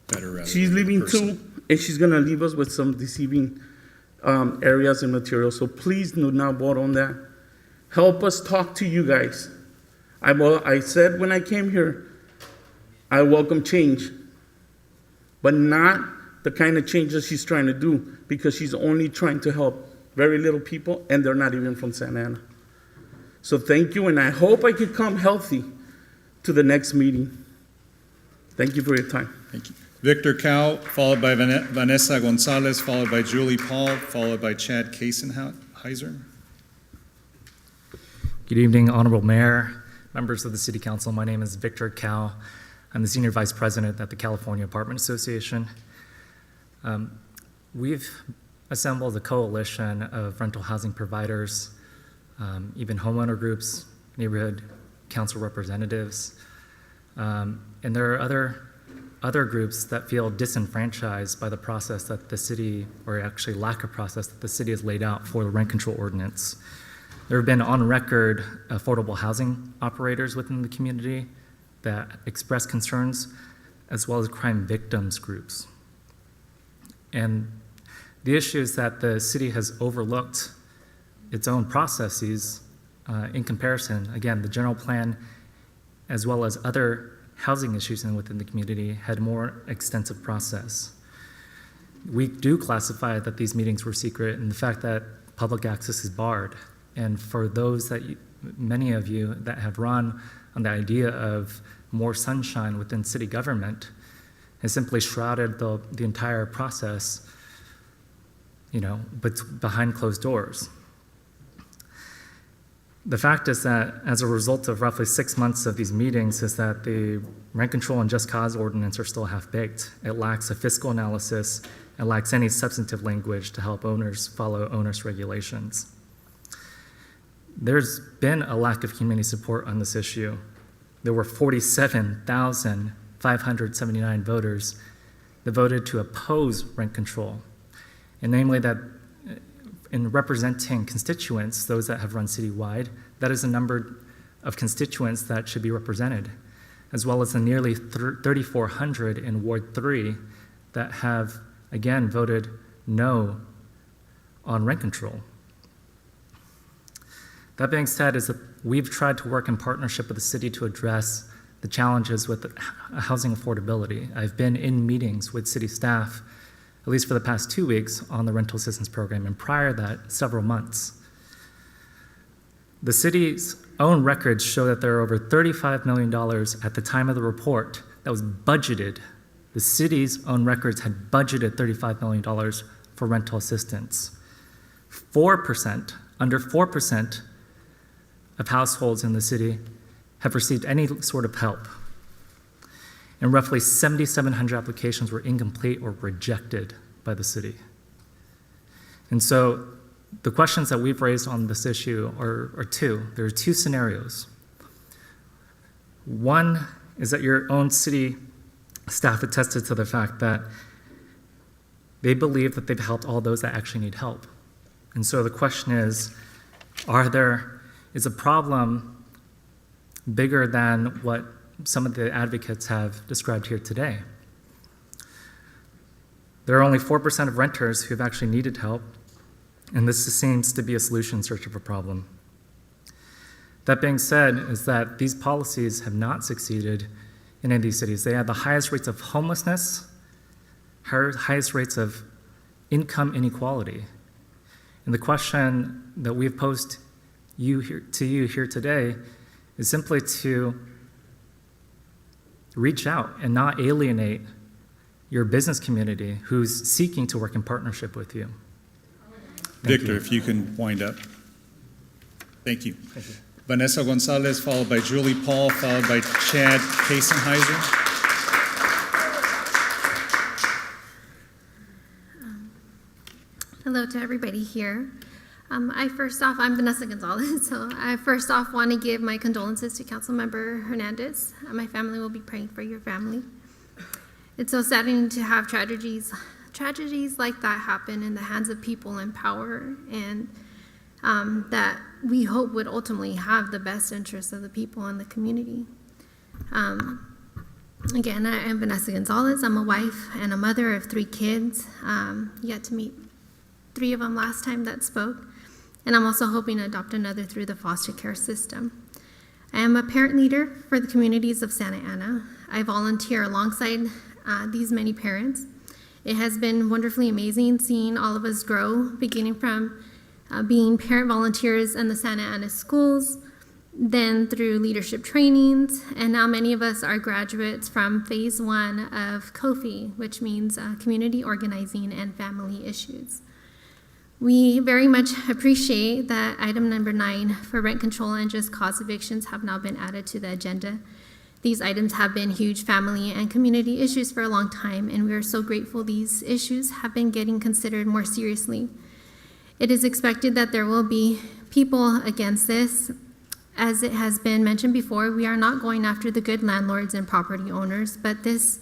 better. Rather
She's
than
leaving
person.
too, and she's going to leave us with some deceiving areas and materials. So please do not vote on that. Help us talk to you guys. I said when I came here, I welcome change, but not the kind of changes she's trying to do, because she's only trying to help very little people, and they're not even from Santa Ana. So thank you, and I hope I can come healthy to the next meeting. Thank you for your time.
Thank you. Victor Cow, followed by Vanessa Gonzalez, followed by Julie Paul, followed by Chad Kasenheiser.
Good evening, Honorable Mayor, members of the City Council. My name is Victor Cow. I'm the Senior Vice President at the California Apartment Association. We've assembled a coalition of rental housing providers, even homeowner groups, neighborhood council representatives, and there are other groups that feel disenfranchised by the process that the city, or actually lack of process that the city has laid out for the rent control ordinance. There have been on record affordable housing operators within the community that express concerns, as well as crime victims groups. And the issue is that the city has overlooked its own processes in comparison. Again, the general plan, as well as other housing issues within the community, had more extensive process. We do classify that these meetings were secret, and the fact that public access is barred. And for those that many of you that have run on the idea of more sunshine within city government has simply shrouded the entire process, but behind closed doors. The fact is that as a result of roughly 6 months of these meetings is that the rent control and just cause ordinance are still half-baked. It lacks a fiscal analysis. It lacks any substantive language to help owners follow owners' regulations. There's been a lack of community support on this issue. There were 47,579 voters that voted to oppose rent control, and namely that in representing constituents, those that have run citywide, that is the number of constituents that should be represented, as well as the nearly 3,400 in Ward 3 that have, again, voted no on rent control. That being said, is that we've tried to work in partnership with the city to address the challenges with housing affordability. I've been in meetings with city staff, at least for the past 2 weeks, on the rental assistance program, and prior to that, several months. The city's own records show that there are over $35 million at the time of the report that was budgeted. The city's own records had budgeted $35 million for rental assistance. 4%, under 4% of households in the city have received any sort of help. And roughly 7,700 applications were incomplete or rejected by the city. And so the questions that we've raised on this issue are two. There are two scenarios. One is that your own city staff attested to the fact that they believe that they've helped all those that actually need help. And so the question is a problem bigger than what some of the advocates have described here today? There are only 4% of renters who have actually needed help, and this seems to be a solution in search of a problem. That being said, is that these policies have not succeeded in any of these cities. They have the highest rates of homelessness, highest rates of income inequality. And the question that we've posed to you here today is simply to reach out and not alienate your business community who's seeking to work in partnership with you.
Victor, if you can wind up. Thank you. Vanessa Gonzalez, followed by Julie Paul, followed by Chad Kasenheiser.
Hello to everybody here. I'm Vanessa Gonzalez, so I first off want to give my condolences to Councilmember Hernandez. My family will be praying for your family. It's so saddening to have tragedies like that happen in the hands of people in power, and that we hope would ultimately have the best interests of the people in the community. Again, I am Vanessa Gonzalez. I'm a wife and a mother of 3 kids. You got to meet 3 of them last time that spoke. And I'm also hoping to adopt another through the foster care system. I am a parent leader for the communities of Santa Ana. I volunteer alongside these many parents. It has been wonderfully amazing seeing all of us grow, beginning from being parent volunteers in the Santa Ana schools, then through leadership trainings, and now many of us are graduates from phase 1 of COFI, which means community organizing and family issues. We very much appreciate that item number 9 for rent control and just cause evictions have now been added to the agenda. These items have been huge family and community issues for a long time, and we are so grateful these issues have been getting considered more seriously. It is expected that there will be people against this. As it has been mentioned before, we are not going after the good landlords and property owners, but this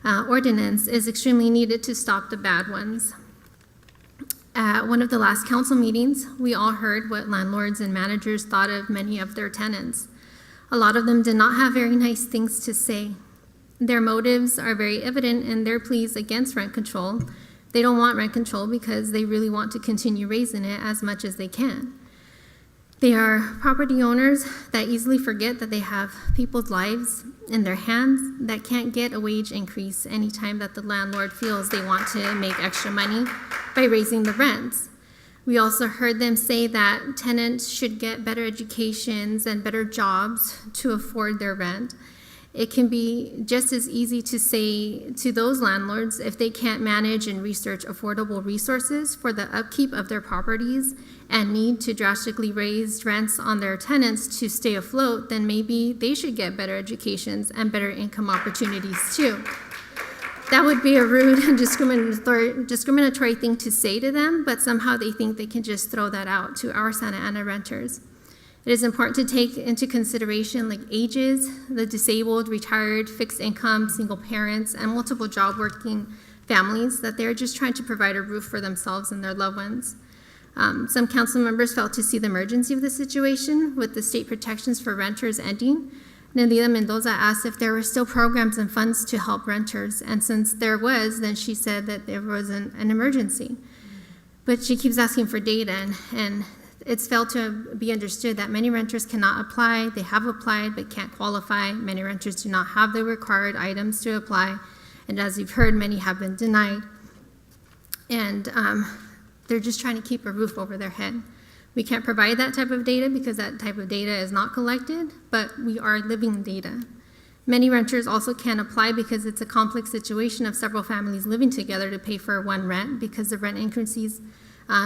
ordinance is extremely needed to stop the bad ones. At one of the last council meetings, we all heard what landlords and managers thought of many of their tenants. A lot of them did not have very nice things to say. Their motives are very evident in their pleas against rent control. They don't want rent control because they really want to continue raising it as much as they can. They are property owners that easily forget that they have people's lives in their hands that can't get a wage increase anytime that the landlord feels they want to make extra money by raising the rents. We also heard them say that tenants should get better educations and better jobs to afford their rent. It can be just as easy to say to those landlords, if they can't manage and research affordable resources for the upkeep of their properties and need to drastically raise rents on their tenants to stay afloat, then maybe they should get better educations and better income opportunities too. That would be a rude and discriminatory thing to say to them, but somehow they think they can just throw that out to our Santa Ana renters. It is important to take into consideration like ages, the disabled, retired, fixed income, single parents, and multiple job working families, that they're just trying to provide a roof for themselves and their loved ones. Some council members felt to see the emergency of the situation with the state protections for renters ending. Nelida Mendoza asked if there were still programs and funds to help renters, and since there was, then she said that there wasn't an emergency. But she keeps asking for data, and it's failed to be understood that many renters cannot apply. They have applied but can't qualify. Many renters do not have the required items to apply, and as you've heard, many have been denied. And they're just trying to keep a roof over their head. We can't provide that type of data because that type of data is not collected, but we are living data. Many renters also can't apply because it's a complex situation of several families living together to pay for one rent because the rent increases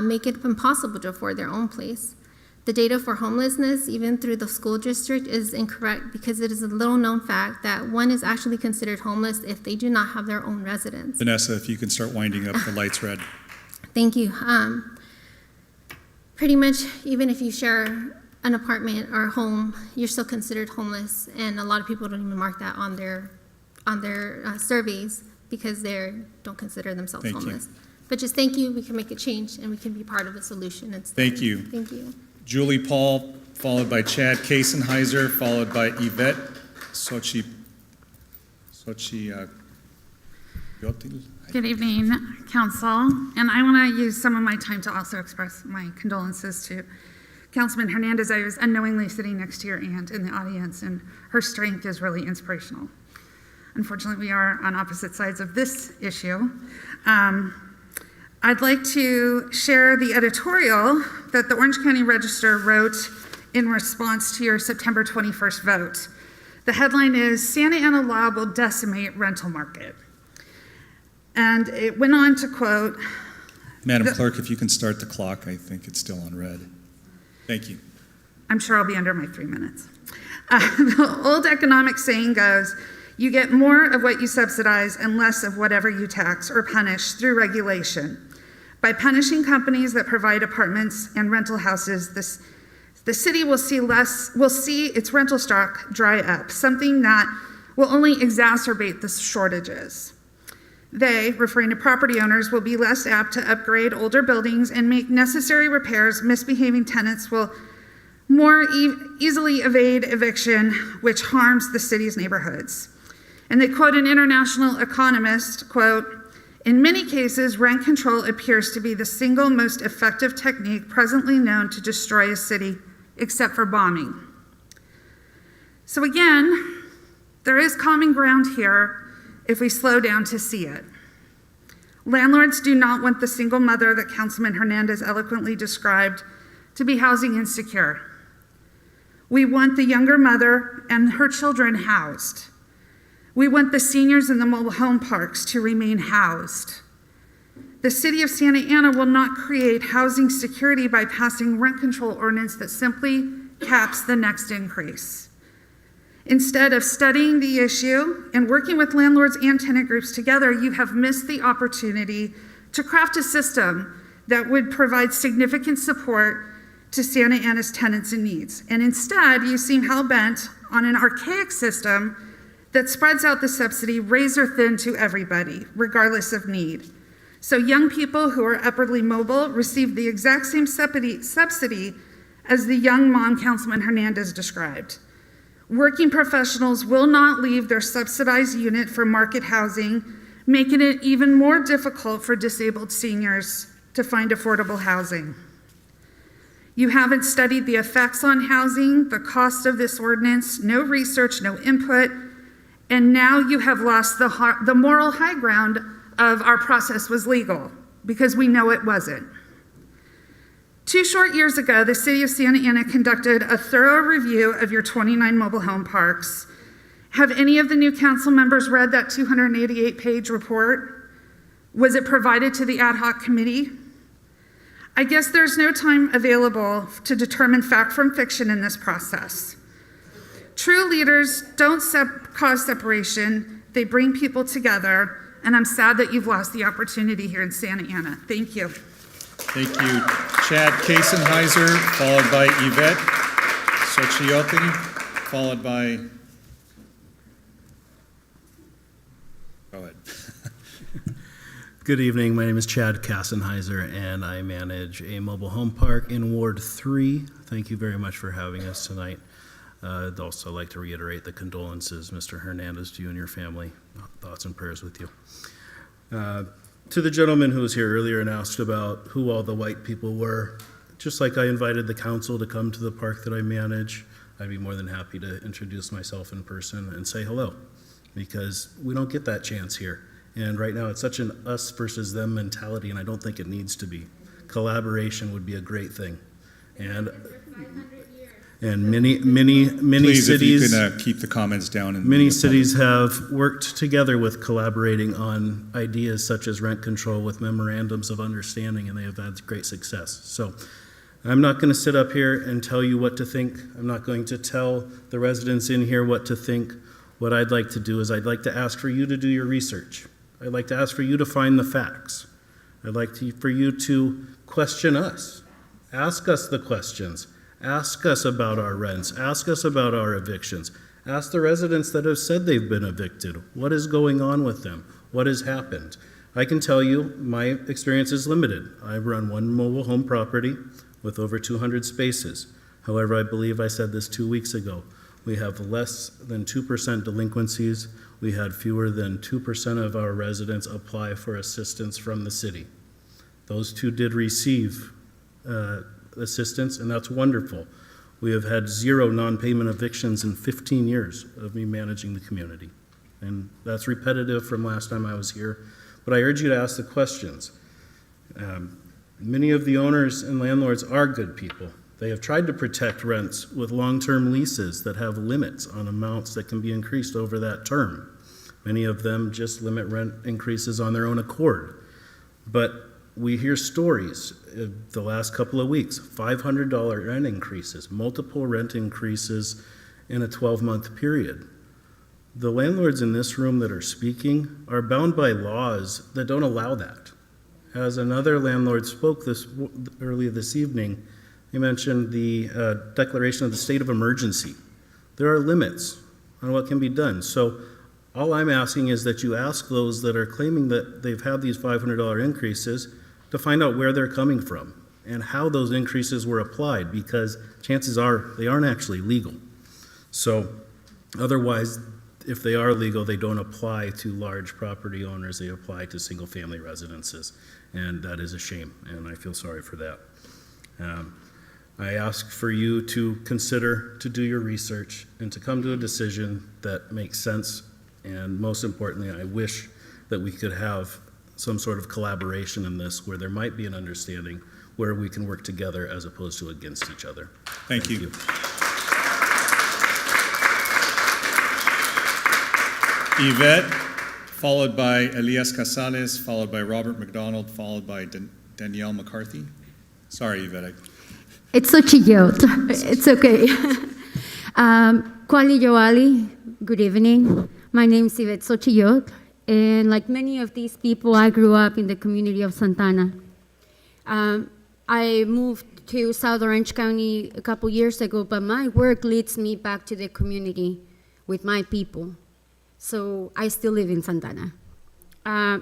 make it impossible to afford their own place. The data for homelessness, even through the school district, is incorrect because it is a little known fact that one is actually considered homeless if they do not have their own residence.
Vanessa, if you can start winding up, the light's red.
Thank you. Pretty much, even if you share an apartment or a home, you're still considered homeless, and a lot of people don't even mark that on their surveys because they don't consider themselves homeless. But just thank you. We can make a change, and we can be part of a solution.
Thank you.
Thank you.
Julie Paul, followed by Chad Kasenheiser, followed by Yvette Sochi.
Good evening, Council. And I want to use some of my time to also express my condolences to Councilman Hernandez. I was unknowingly sitting next to your aunt in the audience, and her strength is really inspirational. Unfortunately, we are on opposite sides of this issue. I'd like to share the editorial that the Orange County Register wrote in response to your September 21st vote. The headline is, Santa Ana Law Will Decimate Rental Market. And it went on to quote,
Madam Clerk, if you can start the clock, I think it's still on red. Thank you.
I'm sure I'll be under my 3 minutes. The old economic saying goes, you get more of what you subsidize and less of whatever you tax or punish through regulation. By punishing companies that provide apartments and rental houses, the city will see its rental stock dry up, something that will only exacerbate the shortages. They, referring to property owners, will be less apt to upgrade older buildings and make necessary repairs. Misbehaving tenants will more easily evade eviction, which harms the city's neighborhoods. And they quote an international economist, quote, in many cases, rent control appears to be the single most effective technique presently known to destroy a city, except for bombing. So again, there is common ground here if we slow down to see it. Landlords do not want the single mother that Councilman Hernandez eloquently described to be housing insecure. We want the younger mother and her children housed. We want the seniors in the mobile home parks to remain housed. The city of Santa Ana will not create housing security by passing rent control ordinance that simply caps the next increase. Instead of studying the issue and working with landlords and tenant groups together, you have missed the opportunity to craft a system that would provide significant support to Santa Ana's tenants and needs. And instead, you seem hell-bent on an archaic system that spreads out the subsidy razor thin to everybody, regardless of need. So young people who are upwardly mobile receive the exact same subsidy as the young mom Councilman Hernandez described. Working professionals will not leave their subsidized unit for market housing, making it even more difficult for disabled seniors to find affordable housing. You haven't studied the effects on housing, the cost of this ordinance, no research, no input, and now you have lost the moral high ground of our process was legal, because we know it wasn't. 2 short years ago, the City of Santa Ana conducted a thorough review of your 29 mobile home parks. Have any of the new council members read that 288-page report? Was it provided to the ad hoc committee? I guess there's no time available to determine fact from fiction in this process. True leaders don't cause separation, they bring people together, and I'm sad that you've lost the opportunity here in Santa Ana. Thank you.
Thank you. Chad Kasenheiser, followed by Yvette Sochiotti, followed by... Go ahead.
Good evening. My name is Chad Kasenheiser, and I manage a mobile home park in Ward 3. Thank you very much for having us tonight. I'd also like to reiterate the condolences, Mr. Hernandez, to you and your family. Thoughts and prayers with you. To the gentleman who was here earlier and asked about who all the white people were, just like I invited the council to come to the park that I manage, I'd be more than happy to introduce myself in person and say hello, because we don't get that chance here. And right now it's such an us versus them mentality, and I don't think it needs to be. Collaboration would be a great thing. And many
Please,
cities,
if you can keep the comments down. And
many cities have worked together with collaborating on ideas such as rent control with memorandums of understanding, and they have had great success. So I'm not going to sit up here and tell you what to think. I'm not going to tell the residents in here what to think. What I'd like to do is I'd like to ask for you to do your research. I'd like to ask for you to find the facts. I'd like for you to question us. Ask us the questions. Ask us about our rents. Ask us about our evictions. Ask the residents that have said they've been evicted. What is going on with them? What has happened? I can tell you my experience is limited. I run one mobile home property with over 200 spaces. However, I believe I said this 2 weeks ago. We have less than 2% delinquencies. We had fewer than 2% of our residents apply for assistance from the city. Those two did receive assistance, and that's wonderful. We have had 0 non-payment evictions in 15 years of me managing the community. And that's repetitive from last time I was here, but I urge you to ask the questions. Many of the owners and landlords are good people. They have tried to protect rents with long-term leases that have limits on amounts that can be increased over that term. Many of them just limit rent increases on their own accord. But we hear stories the last couple of weeks, $500 rent increases, multiple rent increases in a 12-month period. The landlords in this room that are speaking are bound by laws that don't allow that. As another landlord spoke earlier this evening, he mentioned the declaration of the state of emergency. There are limits on what can be done. So all I'm asking is that you ask those that are claiming that they've had these $500 increases to find out where they're coming from and how those increases were applied, because chances are they aren't actually legal. So otherwise, if they are legal, they don't apply to large property owners, they apply to single-family residences, and that is a shame, and I feel sorry for that. I ask for you to consider to do your research and to come to a decision that makes sense, and most importantly, I wish that we could have some sort of collaboration in this where there might be an understanding where we can work together as opposed to against each other.
Thank you. Yvette, followed by Elias Casales, followed by Robert McDonald, followed by Danielle McCarthy. Sorry, Yvette.
It's so chillot. It's okay. Kwali Yoali, good evening. My name is Yvette Sochillot, and like many of these people, I grew up in the community of Santana. I moved to South Orange County a couple years ago, but my work leads me back to the community with my people. So I still live in Santana.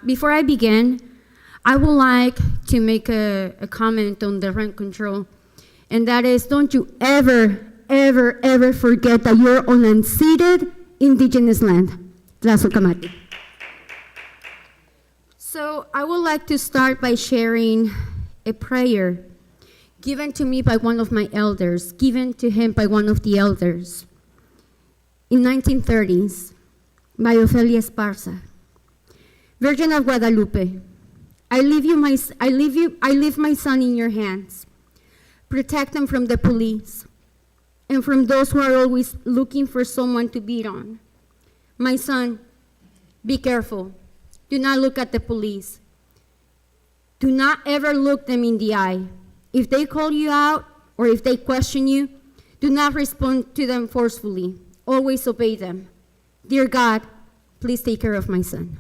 Before I begin, I would like to make a comment on the rent control. And that is, don't you ever ever, ever forget that you're on unceded indigenous land. Tlazokamati. So I would like to start by sharing a prayer given to me by one of my elders, given to him by one of the elders in 1930s by Ofelia Esparza. Virgin of Guadalupe, I leave my son in your hands. Protect him from the police and from those who are always looking for someone to beat on. My son, be careful. Do not look at the police. Do not ever look them in the eye. If they call you out or if they question you, do not respond to them forcefully. Always obey them. Dear God, please take care of my son.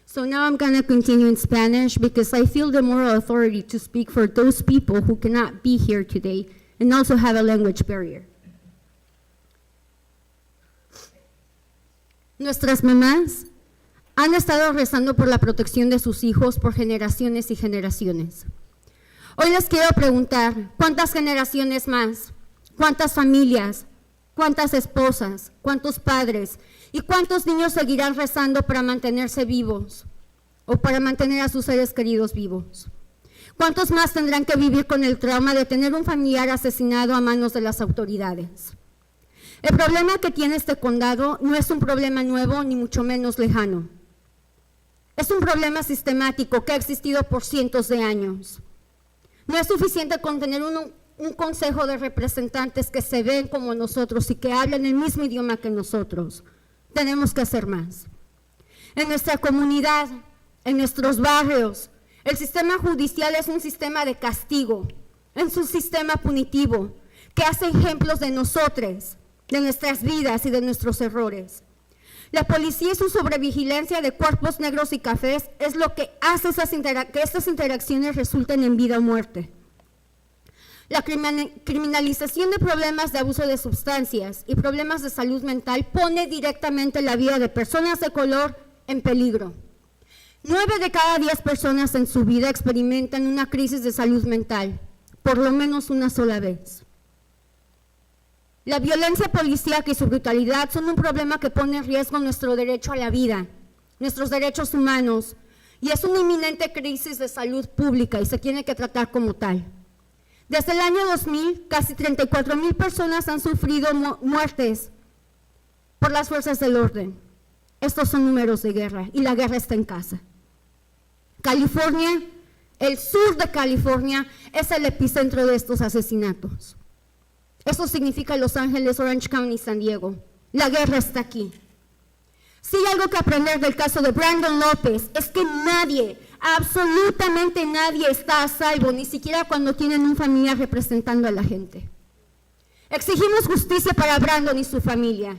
So now I'm gonna continue in Spanish because I feel the moral authority to speak for those people who cannot be here today and also have a language barrier. Nuestras mamás han estado rezando por la protección de sus hijos por generaciones y generaciones. Hoy les quiero preguntar, ¿cuántas generaciones más? ¿Cuántas familias? ¿Cuántas esposas? ¿Cuántos padres? ¿Y cuántos niños seguirán rezando para mantenerse vivos o para mantener a sus seres queridos vivos? ¿Cuántos más tendrán que vivir con el trauma de tener un familiar asesinado a manos de las autoridades? El problema que tiene este condado no es un problema nuevo ni mucho menos lejano. Es un problema sistemático que ha existido por cientos de años. No es suficiente con tener un consejo de representantes que se ven como nosotros y que hablan el mismo idioma que nosotros. Tenemos que hacer más. En nuestra comunidad, en nuestros barrios, el sistema judicial es un sistema de castigo, es un sistema punitivo que hace ejemplos de nosotros, de nuestras vidas y de nuestros errores. La policía y su sobrevigilancia de cuerpos negros y cafés es lo que hace que estas interacciones resulten en vida o muerte. La criminalización de problemas de abuso de sustancias y problemas de salud mental pone directamente la vida de personas de color en peligro. 9 de cada 10 personas en su vida experimentan una crisis de salud mental, por lo menos una sola vez. La violencia policíaca y su brutalidad son un problema que pone en riesgo nuestro derecho a la vida, nuestros derechos humanos, y es una inminente crisis de salud pública y se tiene que tratar como tal. Desde el año 2000, casi 34,000 personas han sufrido muertes por las fuerzas del orden. Estos son números de guerra y la guerra está en casa. California, el sur de California, es el epicentro de estos asesinatos. Eso significa Los Ángeles, Orange County, San Diego. La guerra está aquí. Si hay algo que aprender del caso de Brandon López, es que nadie, absolutamente nadie está a salvo, ni siquiera cuando tienen un familiar representando a la gente. Exigimos justicia para Brandon y su familia.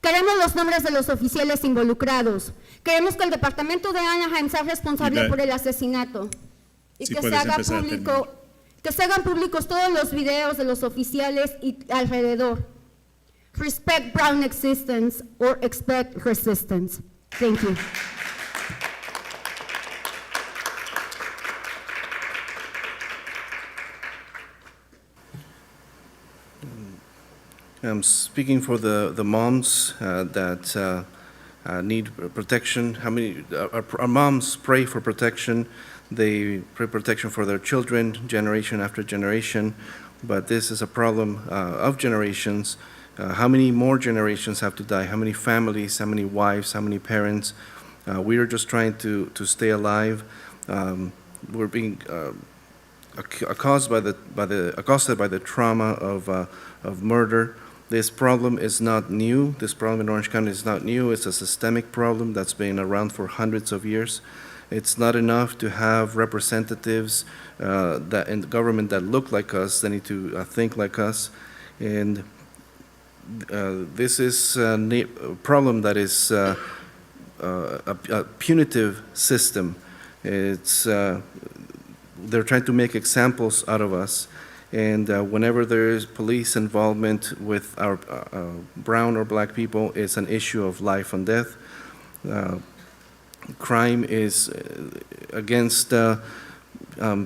Queremos los nombres de los oficiales involucrados. Queremos que el departamento de Anaheim sea responsable por el asesinato. Y
Sí,
que se
puedes
haga
empezar a
público, que se hagan públicos todos los videos de los oficiales y alrededor. Respect Brown existence or expect resistance. Thank you.
I'm speaking for the moms that need protection. How many our moms pray for protection? They pray protection for their children, generation after generation. But this is a problem of generations. How many more generations have to die? How many families? How many wives? How many parents? We are just trying to stay alive. We're being accosted by the trauma of murder. This problem is not new. This problem in Orange County is not new. It's a systemic problem that's been around for hundreds of years. It's not enough to have representatives that in the government that look like us. They need to think like us. And this is a problem that is a punitive system. It's they're trying to make examples out of us. And whenever there is police involvement with our brown or black people, it's an issue of life and death. Crime is against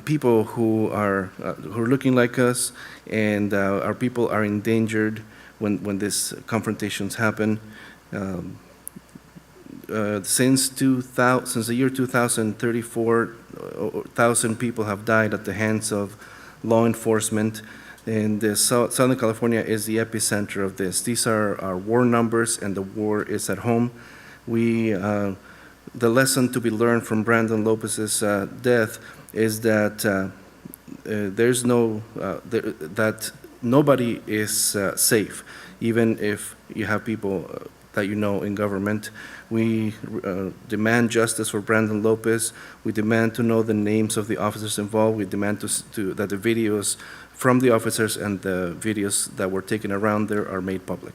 people who are looking like us, and our people are endangered when these confrontations happen. Since the year 2000, 34,000 people have died at the hands of law enforcement, and Southern California is the epicenter of this. These are our war numbers, and the war is at home. The lesson to be learned from Brandon Lopez's death is that that nobody is safe, even if you have people that you know in government. We demand justice for Brandon Lopez. We demand to know the names of the officers involved. We demand that the videos from the officers and the videos that were taken around there are made public.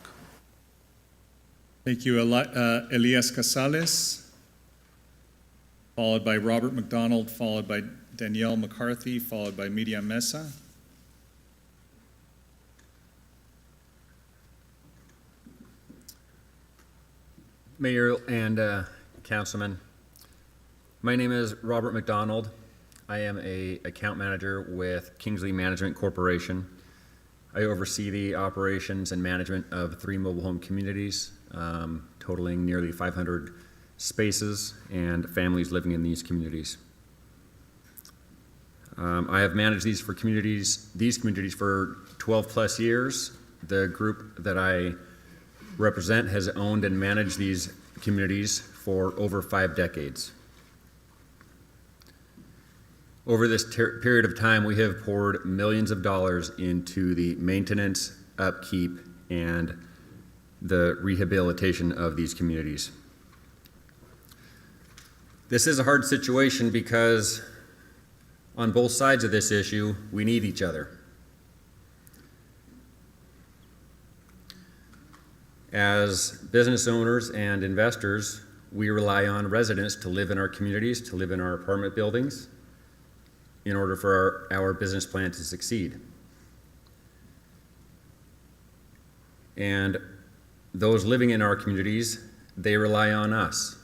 Thank you, Elias Casales, followed by Robert McDonald, followed by Danielle McCarthy, followed by Miriam Mesa.
Mayor and Councilman, my name is Robert McDonald. I am an account manager with Kingsley Management Corporation. I oversee the operations and management of 3 mobile home communities, totaling nearly 500 spaces and families living in these communities. I have managed these communities for 12 plus years. The group that I represent has owned and managed these communities for over 5 decades. Over this period of time, we have poured millions of dollars into the maintenance, upkeep, and the rehabilitation of these communities. This is a hard situation because on both sides of this issue, we need each other. As business owners and investors, we rely on residents to live in our communities, to live in our apartment buildings, in order for our business plan to succeed. And those living in our communities, they rely on us,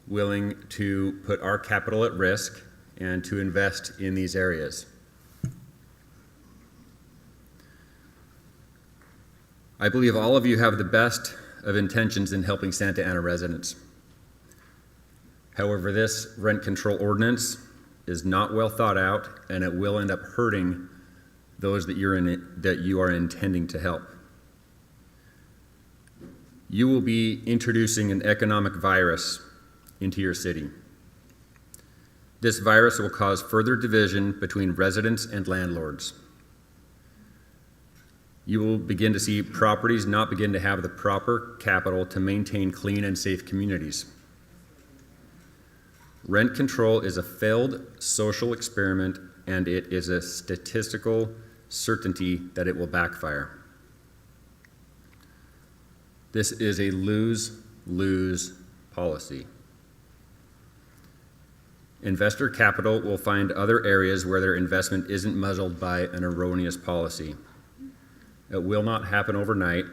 willing to put our capital at risk and to invest in these areas. I believe all of you have the best of intentions in helping Santa Ana residents. However, this rent control ordinance is not well thought out, and it will end up hurting those that you are intending to help. You will be introducing an economic virus into your city. This virus will cause further division between residents and landlords. You will begin to see properties not begin to have the proper capital to maintain clean and safe communities. Rent control is a failed social experiment, and it is a statistical certainty that it will backfire. This is a lose-lose policy. Investor capital will find other areas where their investment isn't muzzled by an erroneous policy. It will not happen overnight,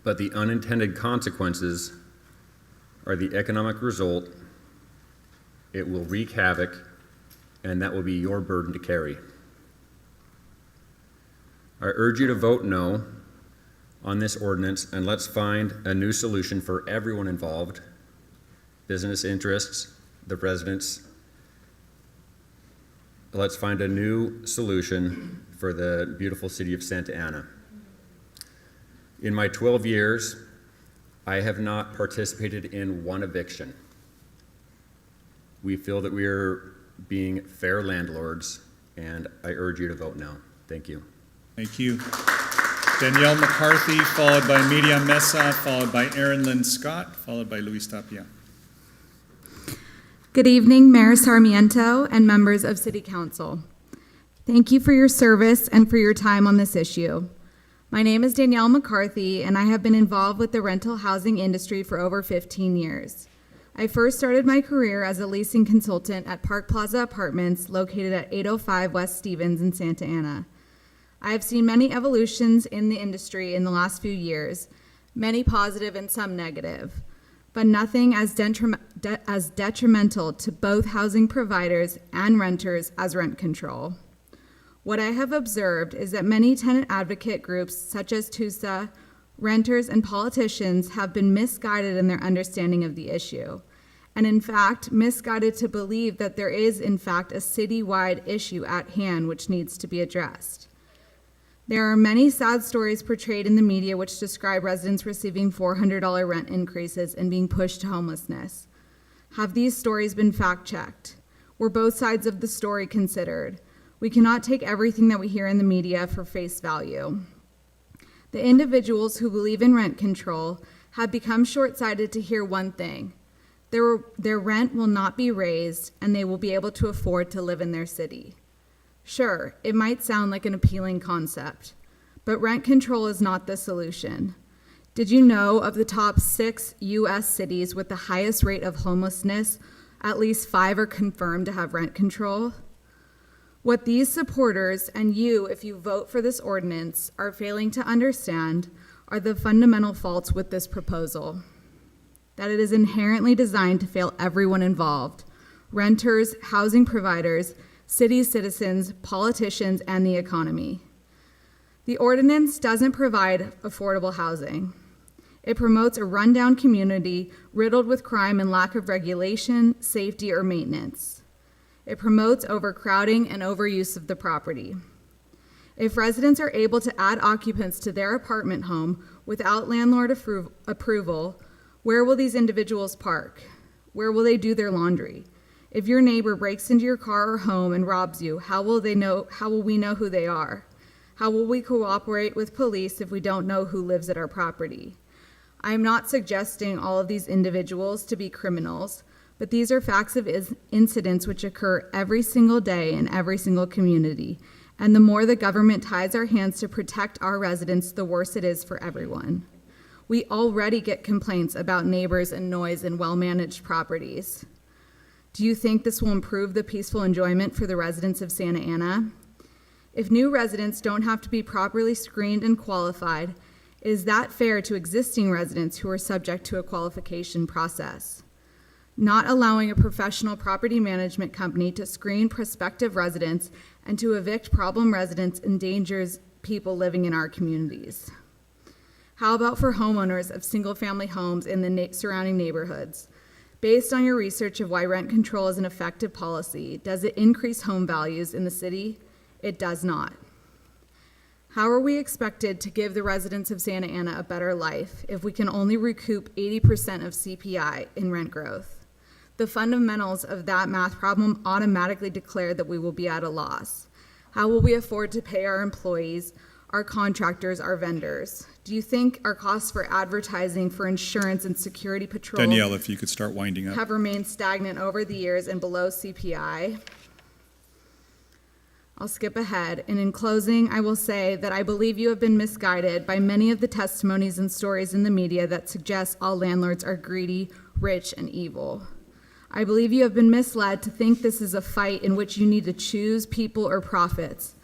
but the unintended consequences are the economic result. It will wreak havoc, and that will be your burden to carry. I urge you to vote no on this ordinance, and let's find a new solution for everyone involved, business interests, the residents. Let's find a new solution for the beautiful city of Santa Ana. In my 12 years, I have not participated in one eviction. We feel that we are being fair landlords, and I urge you to vote no. Thank you.
Thank you. Danielle McCarthy, followed by Miriam Mesa, followed by Aaron Lynn Scott, followed by Luis Tapia.
Good evening, Mayor Sarmiento and members of City Council. Thank you for your service and for your time on this issue. My name is Danielle McCarthy, and I have been involved with the rental housing industry for over 15 years. I first started my career as a leasing consultant at Park Plaza Apartments located at 805 West Stevens in Santa Ana. I have seen many evolutions in the industry in the last few years, many positive and some negative. but nothing as detrimental to both housing providers and renters as rent control. What I have observed is that many tenant advocate groups, such as TUSA, renters, and politicians, have been misguided in their understanding of the issue, and in fact, misguided to believe that there is, in fact, a citywide issue at hand which needs to be addressed. There are many sad stories portrayed in the media which describe residents receiving $400 rent increases and being pushed to homelessness. Have these stories been fact-checked? Were both sides of the story considered? We cannot take everything that we hear in the media for face value. The individuals who believe in rent control have become short-sighted to hear one thing. Their rent will not be raised and they will be able to afford to live in their city. Sure, it might sound like an appealing concept, but rent control is not the solution. Did you know of the top 6 U.S. cities with the highest rate of homelessness, at least 5 are confirmed to have rent control? What these supporters, and you, if you vote for this ordinance, are failing to understand are the fundamental faults with this proposal. That it is inherently designed to fail everyone involved: renters, housing providers, city citizens, politicians, and the economy. The ordinance doesn't provide affordable housing. It promotes a rundown community riddled with crime and lack of regulation, safety, or maintenance. It promotes overcrowding and overuse of the property. If residents are able to add occupants to their apartment home without landlord approval, where will these individuals park? Where will they do their laundry? If your neighbor breaks into your car or home and robs you, how will we know who they are? How will we cooperate with police if we don't know who lives at our property? I am not suggesting all of these individuals to be criminals, but these are facts of incidents which occur every single day in every single community. And the more the government ties our hands to protect our residents, the worse it is for everyone. We already get complaints about neighbors and noise in well-managed properties. Do you think this will improve the peaceful enjoyment for the residents of Santa Ana? If new residents don't have to be properly screened and qualified, is that fair to existing residents who are subject to a qualification process? Not allowing a professional property management company to screen prospective residents and to evict problem residents endangers people living in our communities. How about for homeowners of single-family homes in the surrounding neighborhoods? Based on your research of why rent control is an effective policy, does it increase home values in the city? It does not. How are we expected to give the residents of Santa Ana a better life if we can only recoup 80% of CPI in rent growth? The fundamentals of that math problem automatically declare that we will be at a loss. How will we afford to pay our employees, our contractors, our vendors? Do you think our costs for advertising, for insurance, and security patrol
Danielle, if you could start winding up.
have remained stagnant over the years and below CPI? I'll skip ahead, and in closing, I will say that I believe you have been misguided by many of the testimonies and stories in the media that suggest all landlords are greedy, rich, and evil. I believe you have been misled to think this is a fight in which you need to choose people or profits.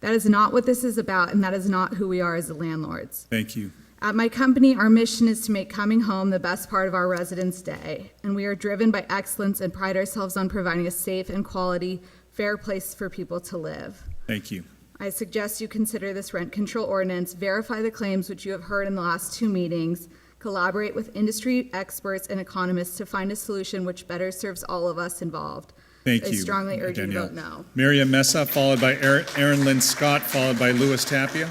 That is not what this is about, and that is not who we are as landlords.
Thank you.
At my company, our mission is to make coming home the best part of our residents' day, and we are driven by excellence and pride ourselves on providing a safe and quality, fair place for people to live.
Thank you.
I suggest you consider this rent control ordinance, verify the claims which you have heard in the last 2 meetings, collaborate with industry experts and economists to find a solution which better serves all of us involved.
Thank
I
you,
strongly urge
Danielle.
you to vote no.
Miriam Mesa, followed by Aaron Lynn Scott, followed by Louis Tapia.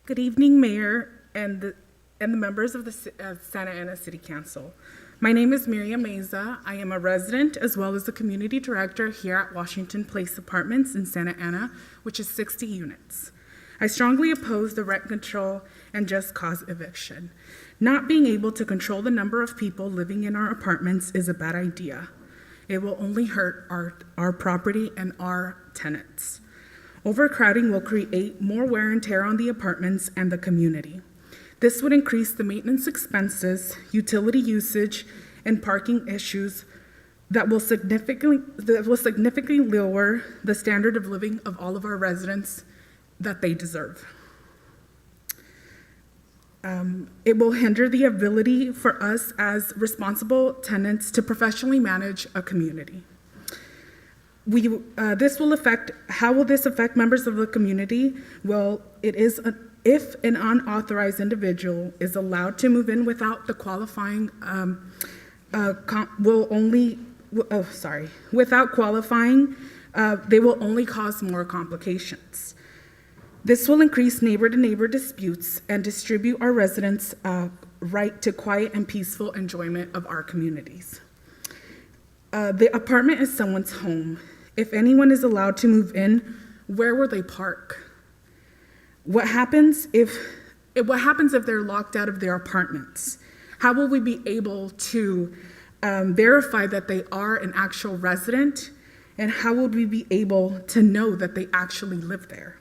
Good evening, Mayor and the members of the Santa Ana City Council. My name is Miriam Meza. I am a resident as well as the community director here at Washington Place Apartments in Santa Ana, which is 60 units. I strongly oppose the rent control and just cause eviction. Not being able to control the number of people living in our apartments is a bad idea. It will only hurt our property and our tenants. Overcrowding will create more wear and tear on the apartments and the community. This would increase the maintenance expenses, utility usage, and parking issues that will significantly lower the standard of living of all of our residents that they deserve. It will hinder the ability for us as responsible tenants to professionally manage a community. How will this affect members of the community? Well, if an unauthorized individual is allowed to move in without the qualifying, without qualifying, they will only cause more complications. This will increase neighbor-to-neighbor disputes and distribute our residents' right to quiet and peaceful enjoyment of our communities. The apartment is someone's home. If anyone is allowed to move in, where will they park? What happens if they're locked out of their apartments? How will we be able to verify that they are an actual resident? And how would we be able to know that they actually live there?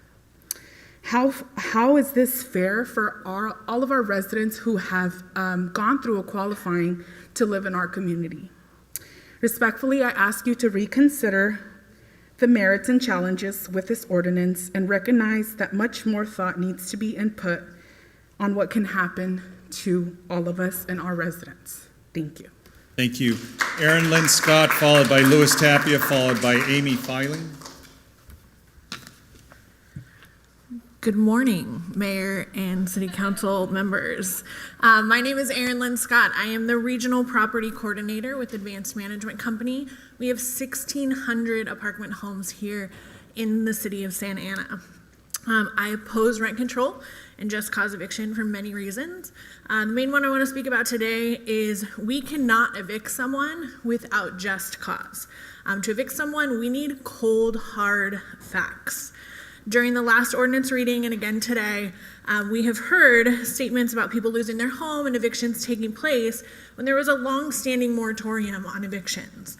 How is this fair for all of our residents who have gone through a qualifying to live in our community? Respectfully, I ask you to reconsider the merits and challenges with this ordinance and recognize that much more thought needs to be input on what can happen to all of us and our residents. Thank you.
Thank you. Aaron Lynn Scott, followed by Louis Tapia, followed by Amy Filing.
Good morning, Mayor and City Council members. My name is Erin Lynn Scott. I am the Regional Property Coordinator with Advanced Management Company. We have 1,600 apartment homes here in the city of Santa Ana. I oppose rent control and just cause eviction for many reasons. The main one I want to speak about today is we cannot evict someone without just cause. To evict someone, we need cold, hard facts. During the last ordinance reading and again today, we have heard statements about people losing their home and evictions taking place when there was a long-standing moratorium on evictions.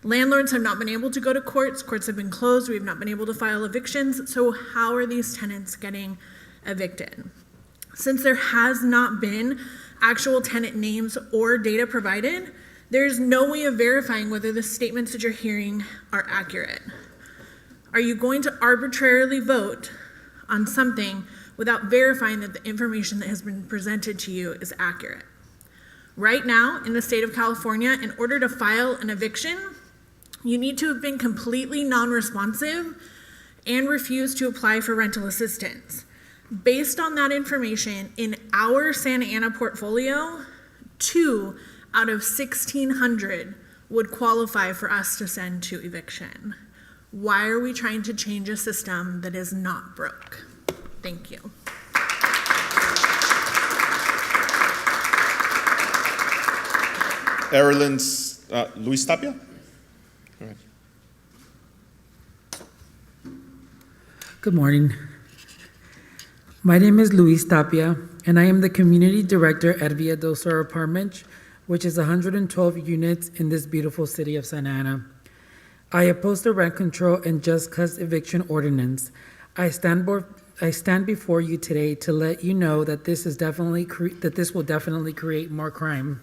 Landlords have not been able to go to courts. Courts have been closed. We have not been able to file evictions. So how are these tenants getting evicted? Since there has not been actual tenant names or data provided, there's no way of verifying whether the statements that you're hearing are accurate. Are you going to arbitrarily vote on something without verifying that the information that has been presented to you is accurate? Right now, in the state of California, in order to file an eviction, you need to have been completely non-responsive and refuse to apply for rental assistance. Based on that information, in our Santa Ana portfolio, 2 out of 1,600 would qualify for us to send to eviction. Why are we trying to change a system that is not broke? Thank you.
Luis Tapia? All right.
Good morning. My name is Luis Tapia, and I am the Community Director at Villa del Sur Apartment, which is 112 units in this beautiful city of Santa Ana. I oppose the rent control and just cause eviction ordinance. I stand before you today to let you know that this will definitely create more crime.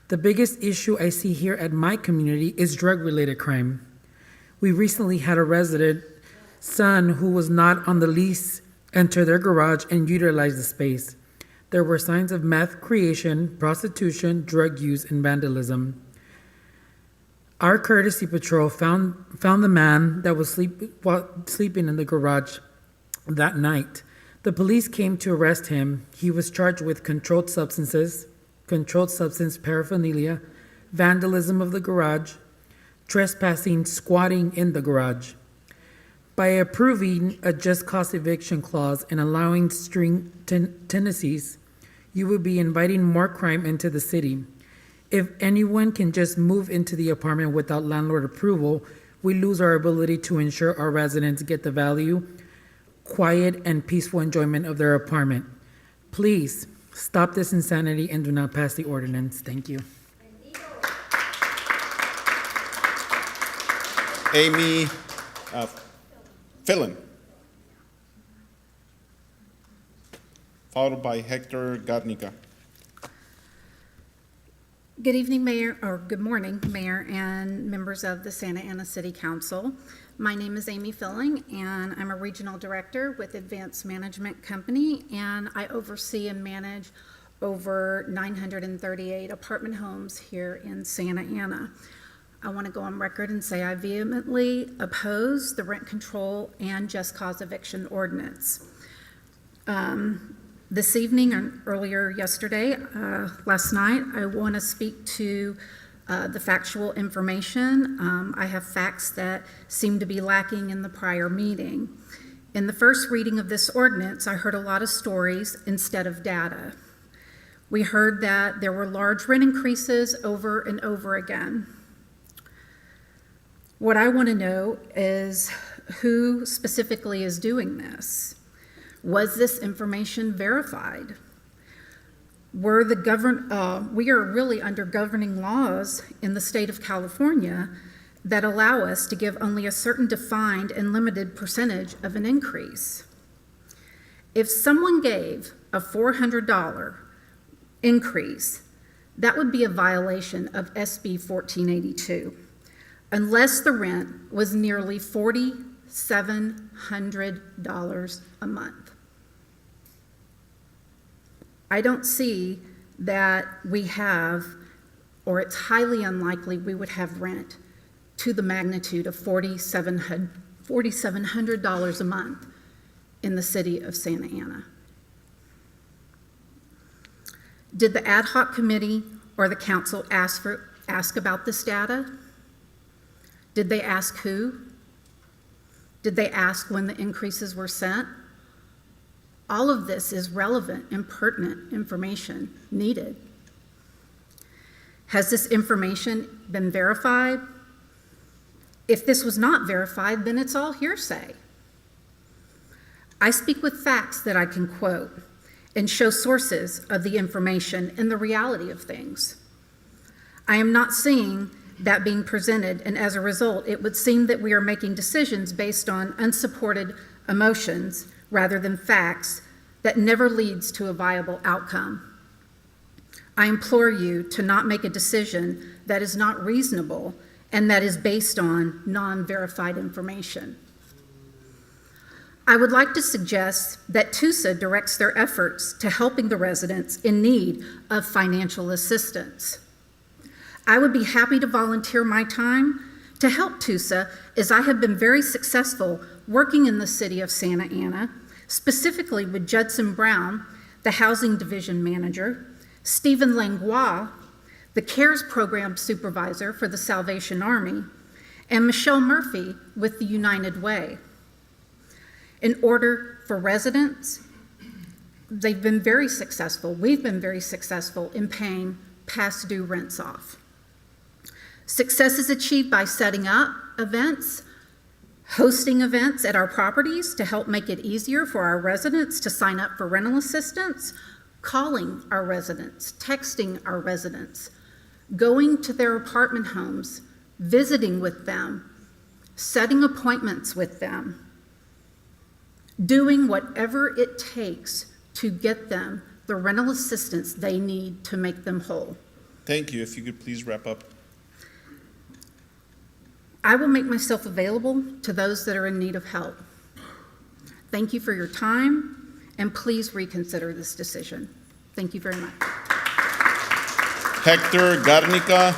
The biggest issue I see here at my community is drug-related crime. We recently had a resident son who was not on the lease enter their garage and utilize the space. There were signs of meth creation, prostitution, drug use, and vandalism. Our courtesy patrol found the man that was sleeping in the garage that night. The police came to arrest him. He was charged with controlled substance paraphernalia, vandalism of the garage, trespassing, squatting in the garage. By approving a just cause eviction clause and allowing string tenancies, you would be inviting more crime into the city. If anyone can just move into the apartment without landlord approval, we lose our ability to ensure our residents get the value, quiet, and peaceful enjoyment of their apartment. Please stop this insanity and do not pass the ordinance. Thank you.
Amy Fillon, followed by Hector Garnica.
Good evening, Mayor, or good morning, Mayor and members of the Santa Ana City Council. My name is Amy Filling, and I'm a regional director with Advanced Management Company, and I oversee and manage over 938 apartment homes here in Santa Ana. I want to go on record and say I vehemently oppose the rent control and just cause eviction ordinance. This evening and earlier yesterday, last night, I want to speak to the factual information. I have facts that seem to be lacking in the prior meeting. In the first reading of this ordinance, I heard a lot of stories instead of data. We heard that there were large rent increases over and over again. What I want to know is who specifically is doing this. Was this information verified? We are really under governing laws in the state of California that allow us to give only a certain defined and limited percentage of an increase. If someone gave a $400 increase, that would be a violation of SB 1482, unless the rent was nearly $4,700 a month. I don't see that we have, or it's highly unlikely we would have rent to the magnitude of $4,700 a month in the city of Santa Ana. Did the ad hoc committee or the council ask about this data? Did they ask who? Did they ask when the increases were sent? All of this is relevant and pertinent information needed. Has this information been verified? If this was not verified, then it's all hearsay. I speak with facts that I can quote and show sources of the information and the reality of things. I am not seeing that being presented, and as a result, it would seem that we are making decisions based on unsupported emotions rather than facts that never leads to a viable outcome. I implore you to not make a decision that is not reasonable and that is based on non-verified information. I would like to suggest that TUSA directs their efforts to helping the residents in need of financial assistance. I would be happy to volunteer my time to help TUSA, as I have been very successful working in the city of Santa Ana, specifically with Judson Brown, the Housing Division Manager, Stephen Langlois, the CARES Program Supervisor for the Salvation Army, and Michelle Murphy with the United Way. In order for residents, they've been very successful. We've been very successful in paying past due rents off. Success is achieved by setting up events, hosting events at our properties to help make it easier for our residents to sign up for rental assistance, calling our residents, texting our residents, going to their apartment homes, visiting with them, setting appointments with them, doing whatever it takes to get them the rental assistance they need to make them whole.
Thank you. If you could please wrap up.
I will make myself available to those that are in need of help. Thank you for your time, and please reconsider this decision. Thank you very much.
Hector Garnica,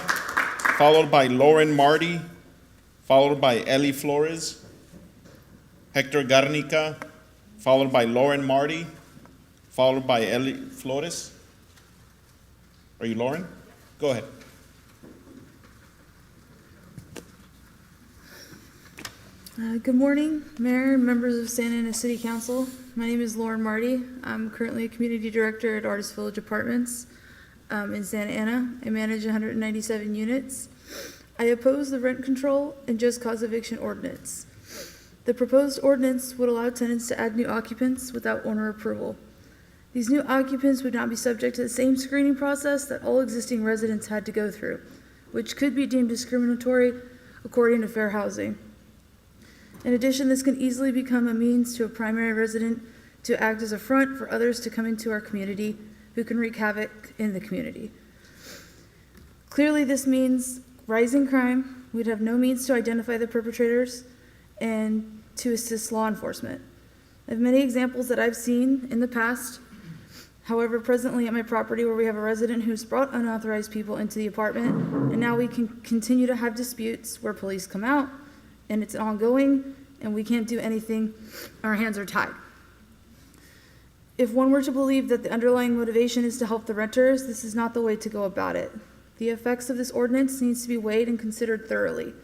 followed by Lauren Marty, followed by Ellie Flores. Hector Garnica, followed by Lauren Marty, followed by Ellie Flores. Are you Lauren? Go ahead.
Good morning, Mayor and members of Santa Ana City Council. My name is Lauren Marty. I'm currently a community director at Artist Village Apartments in Santa Ana. I manage 197 units. I oppose the rent control and just cause eviction ordinance. The proposed ordinance would allow tenants to add new occupants without owner approval. These new occupants would not be subject to the same screening process that all existing residents had to go through, which could be deemed discriminatory according to fair housing. In addition, this can easily become a means to a primary resident to act as a front for others to come into our community who can wreak havoc in the community. Clearly, this means rising crime. We'd have no means to identify the perpetrators and to assist law enforcement. I have many examples that I've seen in the past. However, presently at my property where we have a resident who's brought unauthorized people into the apartment, and now we can continue to have disputes where police come out, and it's ongoing, and we can't do anything. Our hands are tied. If one were to believe that the underlying motivation is to help the renters, this is not the way to go about it. The effects of this ordinance needs to be weighed and considered thoroughly.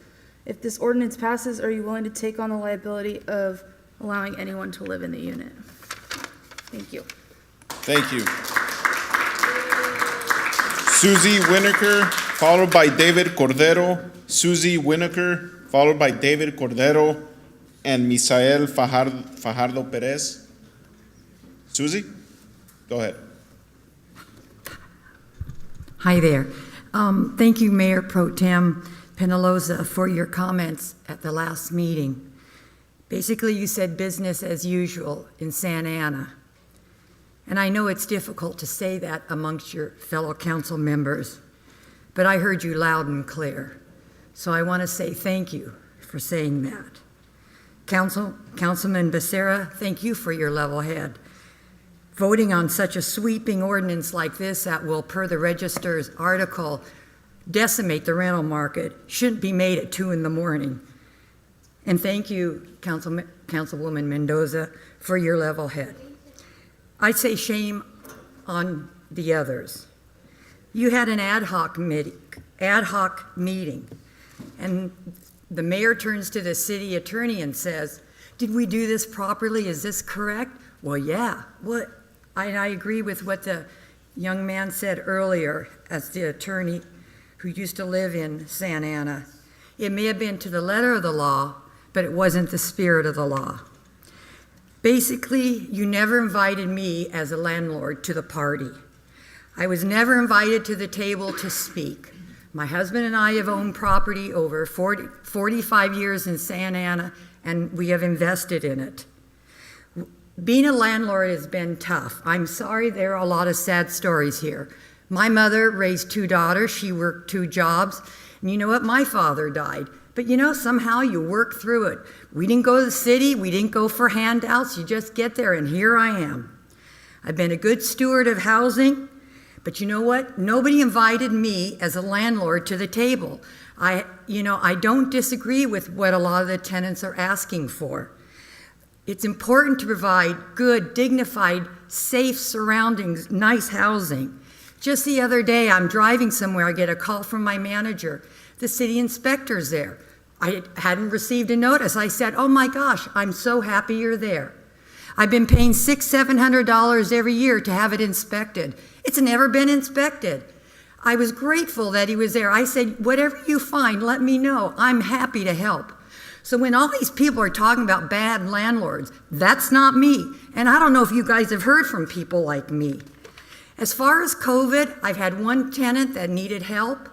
If this ordinance passes, are you willing to take on the liability of allowing anyone to live in the unit? Thank you.
Thank you. Susie Winokur, followed by David Cordero. Susie Winokur, followed by David Cordero and Misael Fajardo Perez. Susie, go ahead.
Hi there. Thank you, Mayor Pro Tem Penaloza, for your comments at the last meeting. Basically, you said business as usual in Santa Ana. And I know it's difficult to say that amongst your fellow council members, but I heard you loud and clear. So I want to say thank you for saying that. Councilman Becerra, thank you for your level head. Voting on such a sweeping ordinance like this that will, per the Register's article, decimate the rental market shouldn't be made at 2 a.m. And thank you, Councilwoman Mendoza, for your level head. I'd say shame on the others. You had an ad hoc meeting, and the mayor turns to the city attorney and says, "Did we do this properly? Is this correct?" Well, yeah. I agree with what the young man said earlier as the attorney who used to live in Santa Ana. It may have been to the letter of the law, but it wasn't the spirit of the law. Basically, you never invited me as a landlord to the party. I was never invited to the table to speak. My husband and I have owned property over 45 years in Santa Ana, and we have invested in it. Being a landlord has been tough. I'm sorry, there are a lot of sad stories here. My mother raised 2 daughters. She worked 2 jobs. And you know what? My father died. But you know, somehow you work through it. We didn't go to the city. We didn't go for handouts. You just get there, and here I am. I've been a good steward of housing, but you know what? Nobody invited me as a landlord to the table. I don't disagree with what a lot of the tenants are asking for. It's important to provide good, dignified, safe surroundings, nice housing. Just the other day, I'm driving somewhere, I get a call from my manager. The city inspector's there. I hadn't received a notice. I said, "Oh my gosh, I'm so happy you're there." I've been paying $600-700 every year to have it inspected. It's never been inspected. I was grateful that he was there. I said, "Whatever you find, let me know. I'm happy to help." So when all these people are talking about bad landlords, that's not me. And I don't know if you guys have heard from people like me. As far as COVID, I've had one tenant that needed help.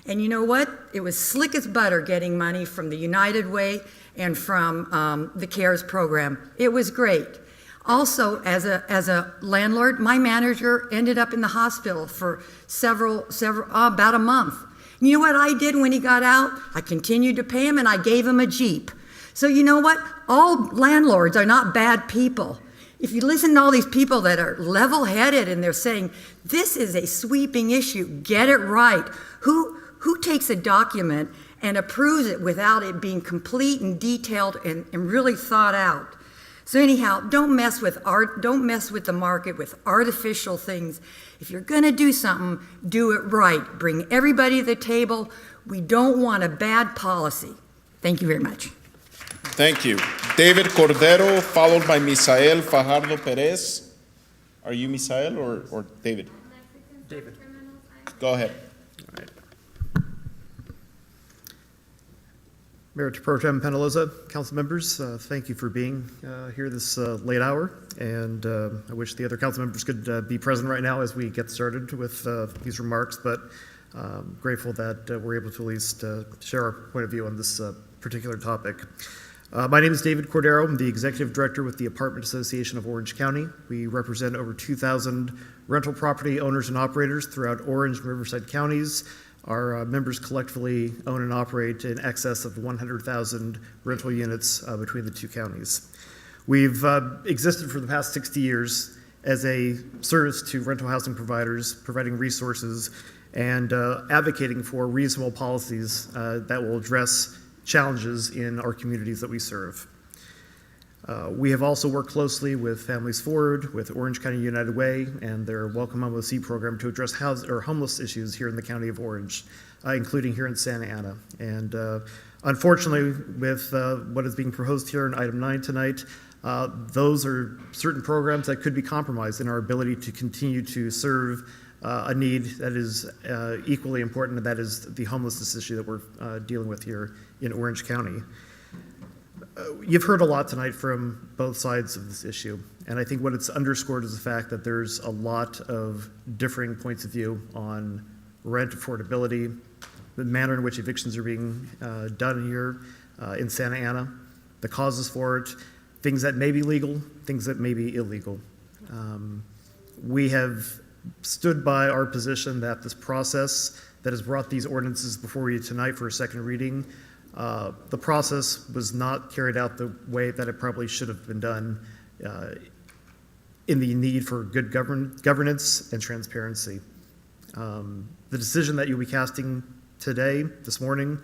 And you know what? It was slick as butter getting money from the United Way and from the CARES program. It was great. Also, as a landlord, my manager ended up in the hospital for about a month. You know what I did when he got out? I continued to pay him, and I gave him a Jeep. So you know what? All landlords are not bad people. If you listen to all these people that are level-headed and they're saying, this is a sweeping issue, get it right. Who takes a document and approves it without it being complete and detailed and really thought out? So anyhow, don't mess with the market with artificial things. If you're going to do something, do it right. Bring everybody to the table. We don't want a bad policy. Thank you very much.
Thank you. David Cordero, followed by Misael Fajardo Perez. Are you Misael or David?
David.
Go ahead.
Mayor Pro Tem Penaloza, council members, thank you for being here this late hour, and I wish the other council members could be present right now as we get started with these remarks, but grateful that we're able to at least share our point of view on this particular topic. My name is David Cordero. I'm the Executive Director with the Apartment Association of Orange County. We represent over 2,000 rental property owners and operators throughout Orange and Riverside counties. Our members collectively own and operate in excess of 100,000 rental units between the two counties. We've existed for the past 60 years as a service to rental housing providers, providing resources and advocating for reasonable policies that will address challenges in our communities that we serve. We have also worked closely with Families Forward, with Orange County United Way, and their Welcome Home OC program to address homeless issues here in the County of Orange, including here in Santa Ana. And unfortunately, with what is being proposed here in item 9 tonight, those are certain programs that could be compromised in our ability to continue to serve a need that is equally important, and that is the homelessness issue that we're dealing with here in Orange County. You've heard a lot tonight from both sides of this issue, and I think what it's underscored is the fact that there's a lot of differing points of view on rent affordability, the manner in which evictions are being done here in Santa Ana, the causes for it, things that may be legal, things that may be illegal. We have stood by our position that this process that has brought these ordinances before you tonight for a second reading, the process was not carried out the way that it probably should have been done in the need for good governance and transparency. The decision that you'll be casting today, this morning,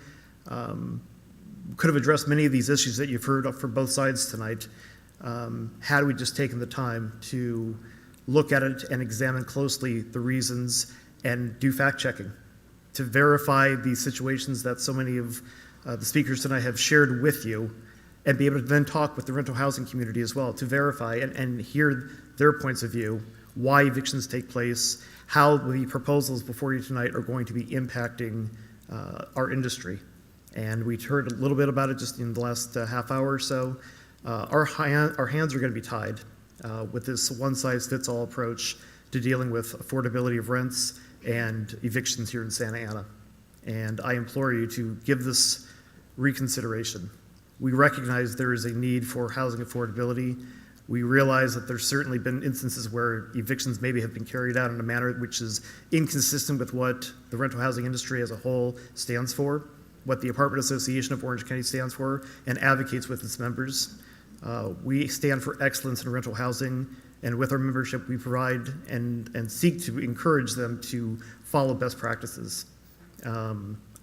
could have addressed many of these issues that you've heard from both sides tonight had we just taken the time to look at it and examine closely the reasons and do fact checking to verify these situations that so many of the speakers tonight have shared with you, and be able to then talk with the rental housing community as well to verify and hear their points of view, why evictions take place, how the proposals before you tonight are going to be impacting our industry. And we heard a little bit about it just in the last half hour or so. Our hands are going to be tied with this one-size-fits-all approach to dealing with affordability of rents and evictions here in Santa Ana. And I implore you to give this reconsideration. We recognize there is a need for housing affordability. We realize that there's certainly been instances where evictions maybe have been carried out in a manner which is inconsistent with what the rental housing industry as a whole stands for, what the Apartment Association of Orange County stands for, and advocates with its members. We stand for excellence in rental housing, and with our membership, we provide and seek to encourage them to follow best practices.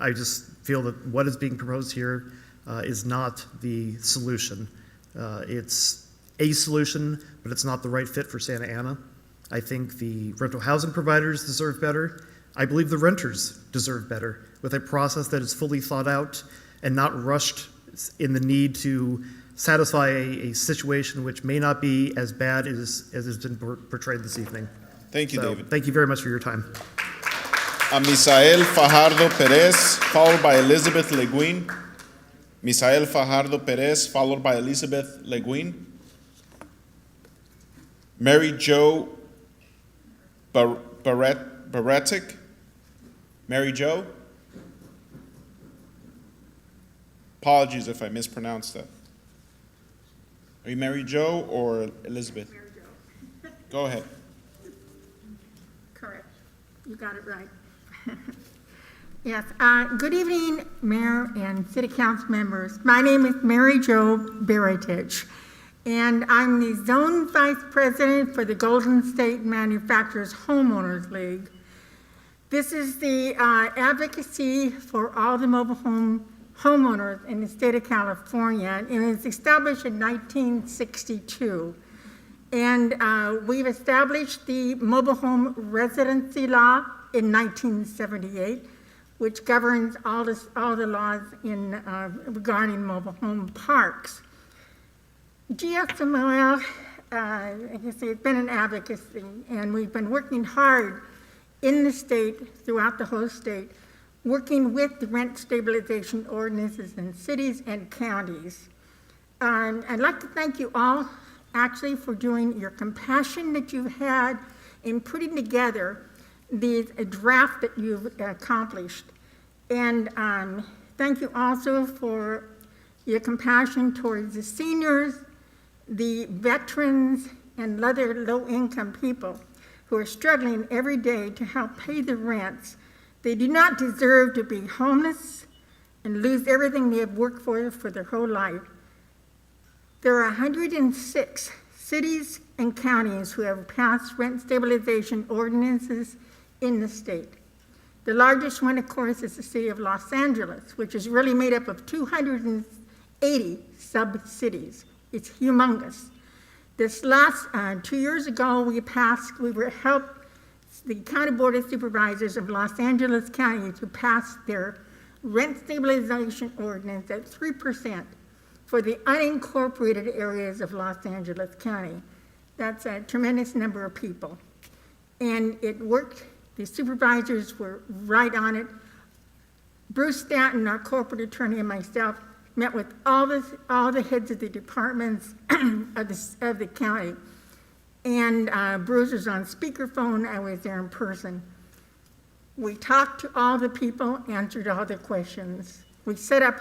I just feel that what is being proposed here is not the solution. It's a solution, but it's not the right fit for Santa Ana. I think the rental housing providers deserve better. I believe the renters deserve better, with a process that is fully thought out and not rushed in the need to satisfy a situation which may not be as bad as has been portrayed this evening.
Thank you, David.
Thank you very much for your time.
Misael Fajardo Perez, followed by Elizabeth Le Guin. Misael Fajardo Perez, followed by Elizabeth Le Guin. Mary Jo Baretic. Mary Jo. Apologies if I mispronounced that. Are you Mary Jo or Elizabeth?
Mary Jo.
Go ahead.
Correct. You got it right. Yes. Good evening, Mayor and City Council members. My name is Mary Jo Baretich, and I'm the Zone Vice President for the Golden State Manufacturers Homeowners League. This is the advocacy for all the mobile home homeowners in the state of California, and it was established in 1962. And we've established the mobile home residency law in 1978, which governs all the laws regarding mobile home parks. GSML, like I say, it's been an advocacy, and we've been working hard in the state, throughout the whole state, working with the rent stabilization ordinances in cities and counties. I'd like to thank you all, actually, for doing your compassion that you've had in putting together the draft that you've accomplished. And thank you also for your compassion towards the seniors, the veterans, and other low-income people who are struggling every day to help pay the rents They do not deserve to be homeless and lose everything they have worked for their whole life. There are 106 cities and counties who have passed rent stabilization ordinances in the state. The largest one, of course, is the city of Los Angeles, which is really made up of 280 sub-cities. It's humongous. This last 2 years ago, we helped the County Board of Supervisors of Los Angeles County to pass their rent stabilization ordinance at 3% for the unincorporated areas of Los Angeles County. That's a tremendous number of people. And it worked. The supervisors were right on it. Bruce Stanton, our corporate attorney, and myself met with all the heads of the departments of the county. And Bruce was on speakerphone. I was there in person. We talked to all the people, answered all the questions. We set up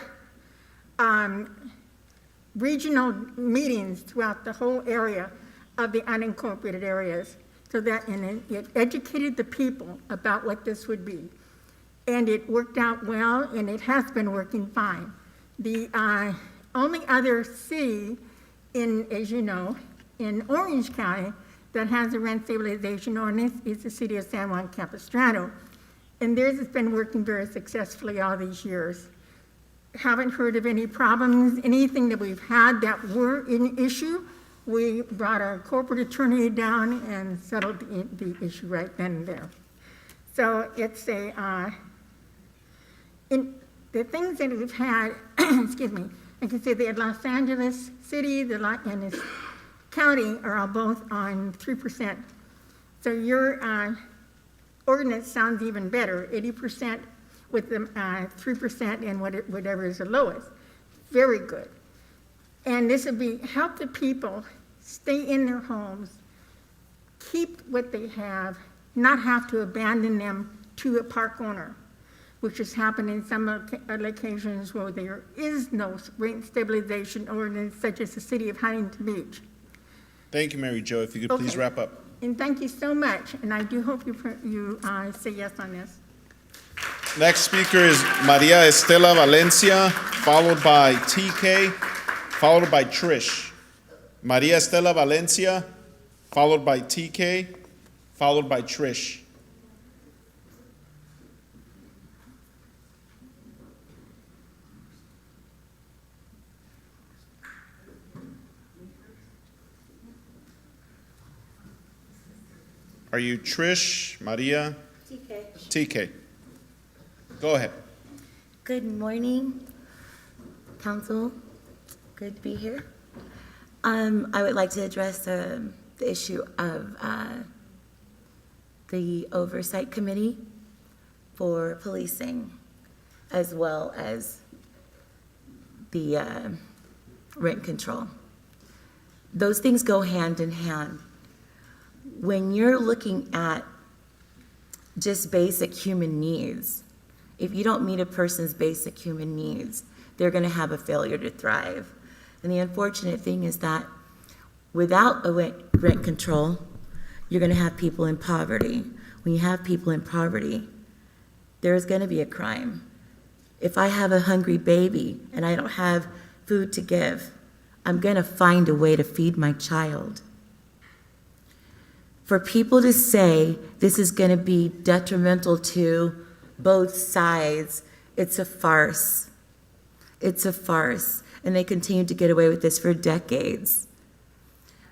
regional meetings throughout the whole area of the unincorporated areas, so that it educated the people about what this would be. And it worked out well, and it has been working fine. The only other city as you know, in Orange County that has a rent stabilization ordinance is the city of San Juan Capistrano. And theirs has been working very successfully all these years. Haven't heard of any problems, anything that we've had that were an issue. We brought our corporate attorney down and settled the issue right then and there. So it's the things that we've had, excuse me, I can say the Los Angeles City and the county are all both on 3%. So your ordinance sounds even better, 80% with the 3% and whatever is the lowest. Very good. And this would help the people stay in their homes, keep what they have, not have to abandon them to a park owner, which has happened in some occasions where there is no rent stabilization ordinance, such as the city of Huntington Beach.
Thank you, Mary Jo. If you could please wrap up.
And thank you so much, and I do hope you say yes on this.
Next speaker is Maria Estela Valencia, followed by TK, followed by Trish. Maria Estela Valencia, followed by TK, followed by Trish. Are you Trish, Maria?
TK.
TK. Go ahead.
Good morning, Council. Good to be here. I would like to address the issue of the Oversight Committee for policing, as well as the rent control. Those things go hand in hand. When you're looking at just basic human needs, if you don't meet a person's basic human needs, they're going to have a failure to thrive. And the unfortunate thing is that without a rent control, you're going to have people in poverty. When you have people in poverty, there's going to be a crime. If I have a hungry baby and I don't have food to give, I'm going to find a way to feed my child. For people to say this is going to be detrimental to both sides, it's a farce. It's a farce. And they continue to get away with this for decades.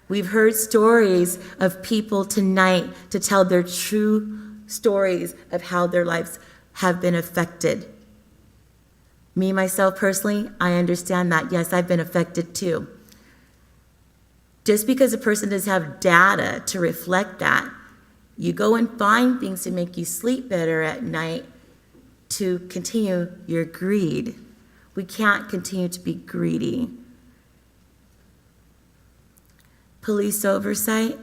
We've heard stories of people tonight to tell their true stories of how their lives have been affected. Me, myself, personally, I understand that. Yes, I've been affected too. Just because a person doesn't have data to reflect that, you go and find things to make you sleep better at night to continue your greed. We can't continue to be greedy. Police oversight.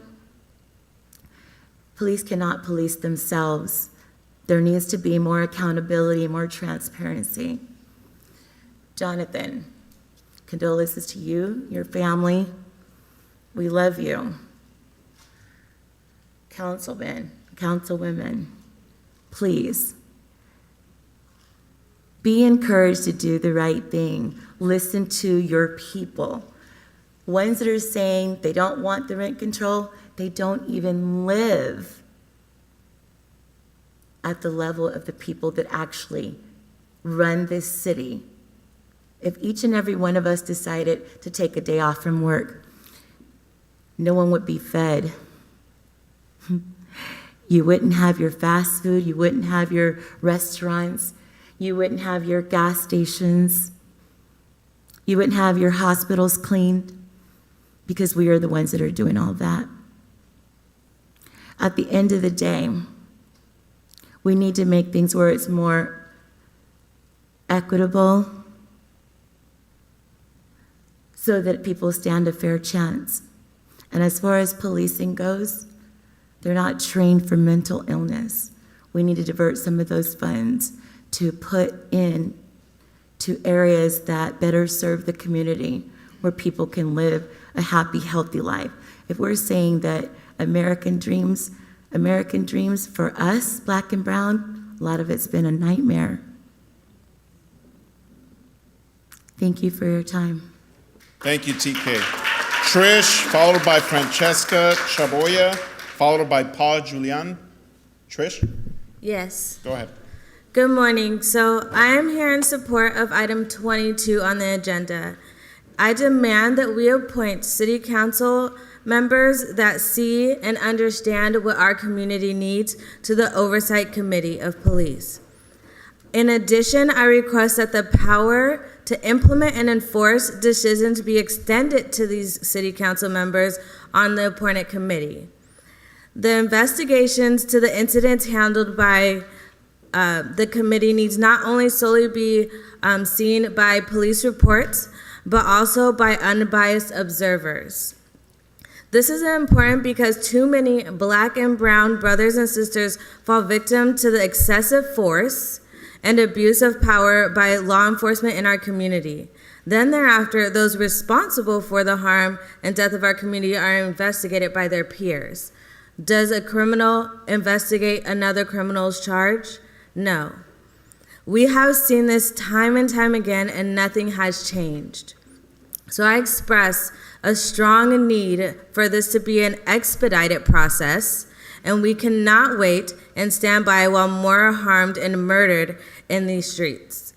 Police cannot police themselves. There needs to be more accountability, more transparency. Jonathan, condolences to you, your family. We love you. Councilmen, councilwomen, please Be encouraged to do the right thing. Listen to your people. Ones that are saying they don't want the rent control, they don't even live at the level of the people that actually run this city. If each and every one of us decided to take a day off from work, no one would be fed. You wouldn't have your fast food, you wouldn't have your restaurants, you wouldn't have your gas stations, you wouldn't have your hospitals cleaned, because we are the ones that are doing all that. At the end of the day, we need to make things where it's more equitable so that people stand a fair chance. And as far as policing goes, they're not trained for mental illness. We need to divert some of those funds to put in to areas that better serve the community, where people can live a happy, healthy life. If we're saying that American dreams for us, black and brown, a lot of it's been a nightmare. Thank you for your time.
Thank you, TK. Trish, followed by Francesca Chaboya, followed by Paul Julian. Trish?
Yes.
Go ahead.
Good morning. So I am here in support of item 22 on the agenda. I demand that we appoint city council members that see and understand what our community needs to the Oversight Committee of Police. In addition, I request that the power to implement and enforce decisions be extended to these city council members on the appointed committee. The investigations to the incidents handled by the committee needs not only solely be seen by police reports, but also by unbiased observers. This is important because too many black and brown brothers and sisters fall victim to the excessive force and abuse of power by law enforcement in our community. Then thereafter, those responsible for the harm and death of our community are investigated by their peers. Does a criminal investigate another criminal's charge? No. We have seen this time and time again, and nothing has changed. So I express a strong need for this to be an expedited process, and we cannot wait and stand by while more are harmed and murdered in these streets.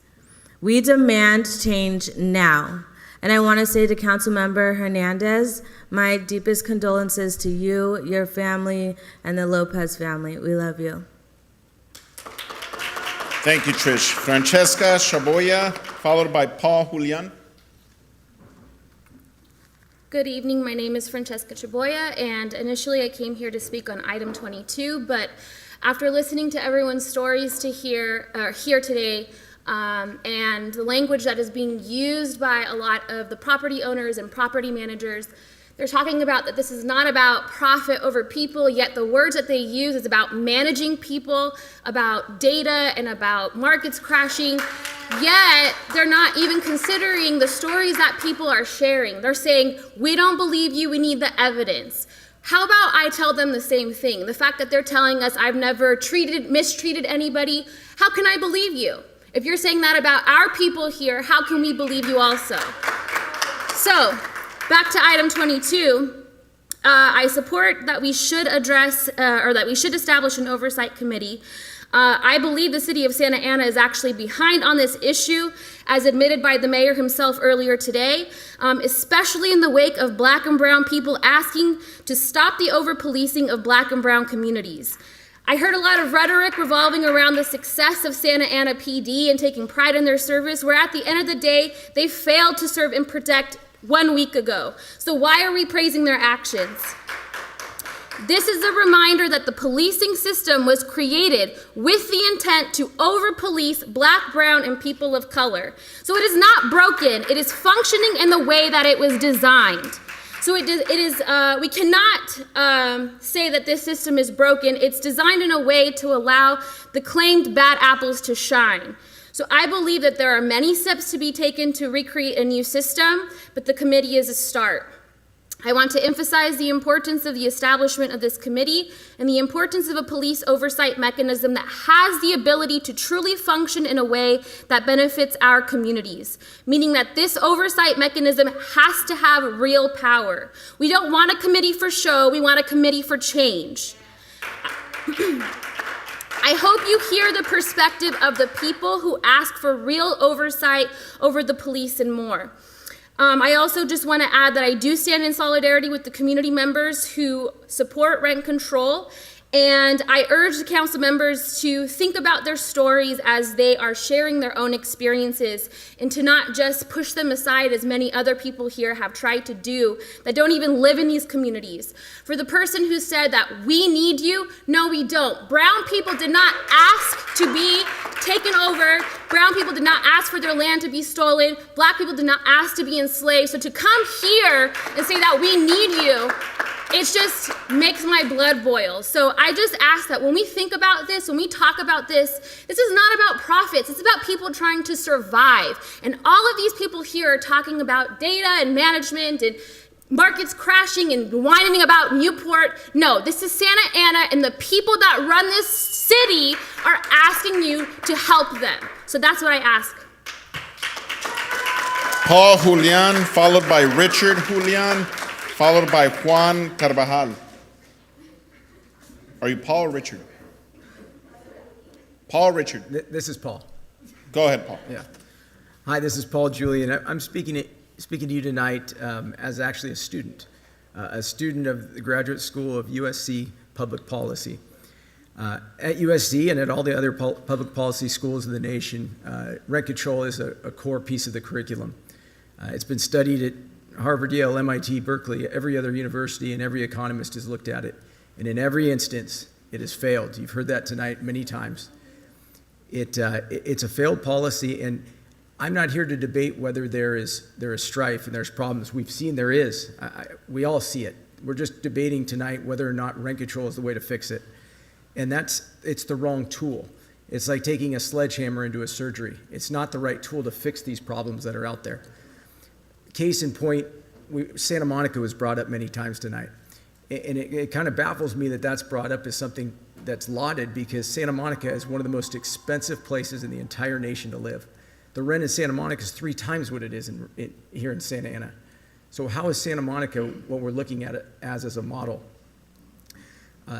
We demand change now. And I want to say to Councilmember Hernandez, my deepest condolences to you, your family, and the Lopez family. We love you.
Thank you, Trish. Francesca Chaboya, followed by Paul Julian.
Good evening. My name is Francesca Chaboya, and initially I came here to speak on item 22, but after listening to everyone's stories here today, and the language that is being used by a lot of the property owners and property managers, they're talking about that this is not about profit over people, yet the words that they use is about managing people, about data, and about markets crashing. Yet, they're not even considering the stories that people are sharing. They're saying, we don't believe you, we need the evidence. How about I tell them the same thing? The fact that they're telling us I've never mistreated anybody, how can I believe you? If you're saying that about our people here, how can we believe you also? So, back to item 22. I support that we should establish an oversight committee. I believe the city of Santa Ana is actually behind on this issue, as admitted by the mayor himself earlier today, especially in the wake of black and brown people asking to stop the over-policing of black and brown communities. I heard a lot of rhetoric revolving around the success of Santa Ana PD and taking pride in their service, where at the end of the day, they failed to serve and protect 1 week ago. So why are we praising their actions? This is a reminder that the policing system was created with the intent to over-police black, brown, and people of color. So it is not broken, it is functioning in the way that it was designed. So we cannot say that this system is broken. It's designed in a way to allow the claimed bad apples to shine. So I believe that there are many steps to be taken to recreate a new system, but the committee is a start. I want to emphasize the importance of the establishment of this committee and the importance of a police oversight mechanism that has the ability to truly function in a way that benefits our communities, meaning that this oversight mechanism has to have real power. We don't want a committee for show, we want a committee for change. I hope you hear the perspective of the people who ask for real oversight over the police and more. I also just want to add that I do stand in solidarity with the community members who support rent control, and I urge the council members to think about their stories as they are sharing their own experiences and to not just push them aside as many other people here have tried to do that don't even live in these communities. For the person who said that we need you, no we don't. Brown people did not ask to be taken over. Brown people did not ask for their land to be stolen. Black people did not ask to be enslaved. So to come here and say that we need you, it just makes my blood boil. So I just ask that when we think about this, when we talk about this is not about profits. It's about people trying to survive. And all of these people here are talking about data and management and markets crashing and whining about Newport. No, this is Santa Ana, and the people that run this city are asking you to help them. So that's what I ask.
Paul Julian, followed by Richard Julian, followed by Juan Carvajal. Are you Paul or Richard? Paul or Richard?
This is Paul.
Go ahead, Paul.
Yeah. Hi, this is Paul Julian. I'm speaking to you tonight as actually a student of the Graduate School of USC Public Policy. At USC and at all the other public policy schools in the nation, rent control is a core piece of the curriculum. It's been studied at Harvard, Yale, MIT, Berkeley, every other university, and every economist has looked at it. And in every instance, it has failed. You've heard that tonight many times. It's a failed policy, and I'm not here to debate whether there is strife and there's problems. We've seen there is. We all see it. We're just debating tonight whether or not rent control is the way to fix it. And it's the wrong tool. It's like taking a sledgehammer into a surgery. It's not the right tool to fix these problems that are out there. Case in point, Santa Monica was brought up many times tonight. And it kind of baffles me that that's brought up as something that's lauded, because Santa Monica is one of the most expensive places in the entire nation to live. The rent in Santa Monica is 3 times what it is here in Santa Ana. So how is Santa Monica what we're looking at it as a model?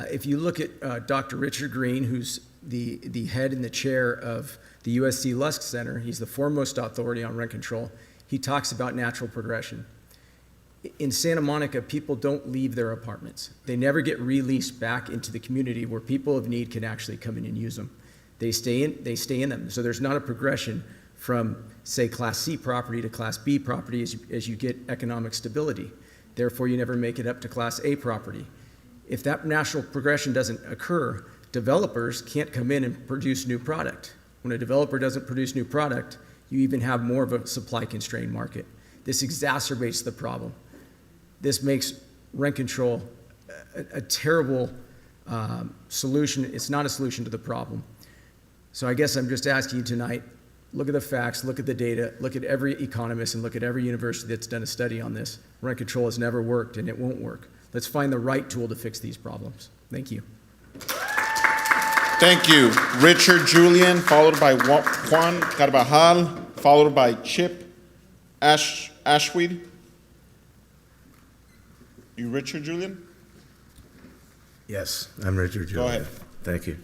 If you look at Dr. Richard Green, who's the head and the chair of the USC Lusk Center, he's the foremost authority on rent control. He talks about natural progression. In Santa Monica, people don't leave their apartments. They never get released back into the community where people of need can actually come in and use them. They stay in them. So there's not a progression from, say, Class C property to Class B property as you get economic stability. Therefore, you never make it up to Class A property. If that natural progression doesn't occur, developers can't come in and produce new product. When a developer doesn't produce new product, you even have more of a supply-constrained market. This exacerbates the problem. This makes rent control a terrible solution. It's not a solution to the problem. So I guess I'm just asking you tonight, look at the facts, look at the data, look at every economist and look at every university that's done a study on this. Rent control has never worked and it won't work. Let's find the right tool to fix these problems. Thank you.
Thank you. Richard Julian, followed by Juan Carvajal, followed by Chip Ashweed. You Richard Julian?
Yes, I'm Richard Julian.
Go ahead.
Thank you.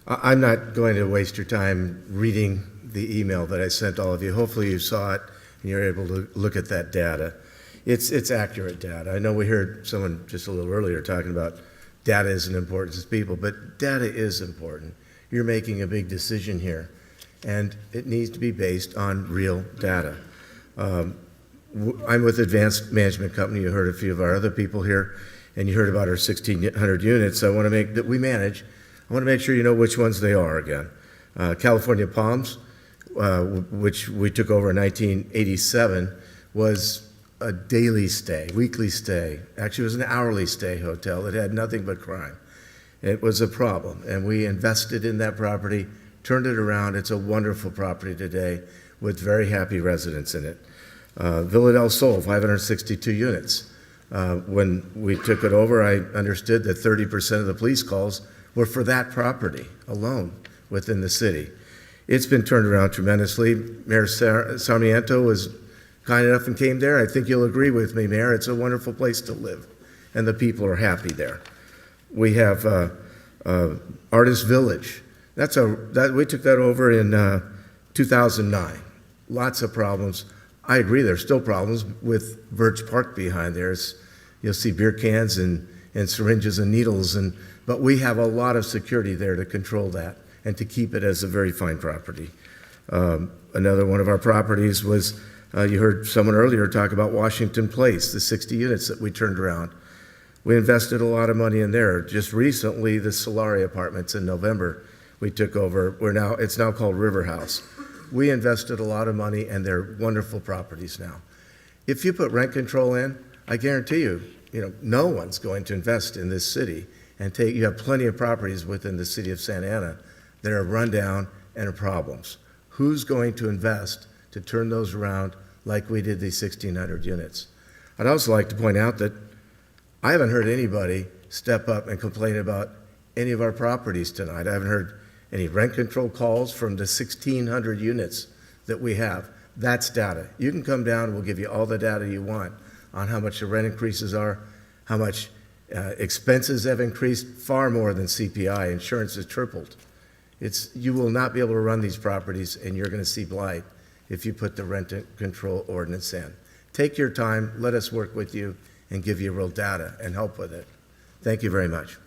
I'm not going to waste your time reading the email that I sent all of you. Hopefully you saw it and you're able to look at that data. It's accurate data. I know we heard someone just a little earlier talking about data isn't important to people, but data is important. You're making a big decision here, and it needs to be based on real data. I'm with Advanced Management Company. You heard a few of our other people here, and you heard about our 1,600 units. I want to make that we manage. I want to make sure you know which ones they are again. California Palms, which we took over in 1987, was a daily stay, weekly stay. Actually, it was an hourly stay hotel that had nothing but crime. It was a problem, and we invested in that property, turned it around. It's a wonderful property today with very happy residents in it. Villa del Sol, 562 units. When we took it over, I understood that 30% of the police calls were for that property alone within the city. It's been turned around tremendously. Mayor Sarmiento was kind enough and came there. I think you'll agree with me, Mayor. It's a wonderful place to live, and the people are happy there. We have Artist Village. We took that over in 2009. Lots of problems. I agree, there's still problems with Birch Park behind there. You'll see beer cans and syringes and needles, but we have a lot of security there to control that and to keep it as a very fine property. Another one of our properties was, you heard someone earlier talk about Washington Place, the 60 units that we turned around. We invested a lot of money in there. Just recently, the Solari Apartments in November, we took over. It's now called River House. We invested a lot of money, and they're wonderful properties now. If you put rent control in, I guarantee you, no one's going to invest in this city and you have plenty of properties within the city of Santa Ana that are run down and are problems. Who's going to invest to turn those around like we did these 1,600 units? I'd also like to point out that I haven't heard anybody step up and complain about any of our properties tonight. I haven't heard any rent control calls from the 1,600 units that we have. That's data. You can come down, we'll give you all the data you want on how much the rent increases are, how much expenses have increased, far more than CPI. Insurance has tripled. You will not be able to run these properties, and you're going to see blight if you put the rent control ordinance in. Take your time, let us work with you and give you real data and help with it. Thank you very much.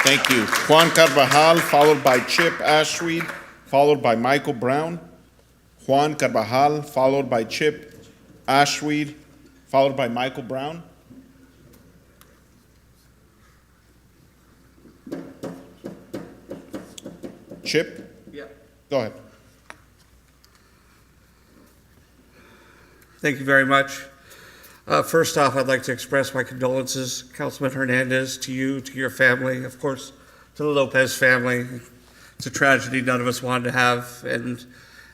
Thank you. Juan Carvajal, followed by Chip Ashweed, followed by Michael Brown. Juan Carvajal, followed by Chip Ashweed, followed by Michael Brown. Chip?
Yeah.
Go ahead.
Thank you very much. First off, I'd like to express my condolences, Councilman Hernandez, to you, to your family, of course, to the Lopez family. It's a tragedy none of us wanted to have, and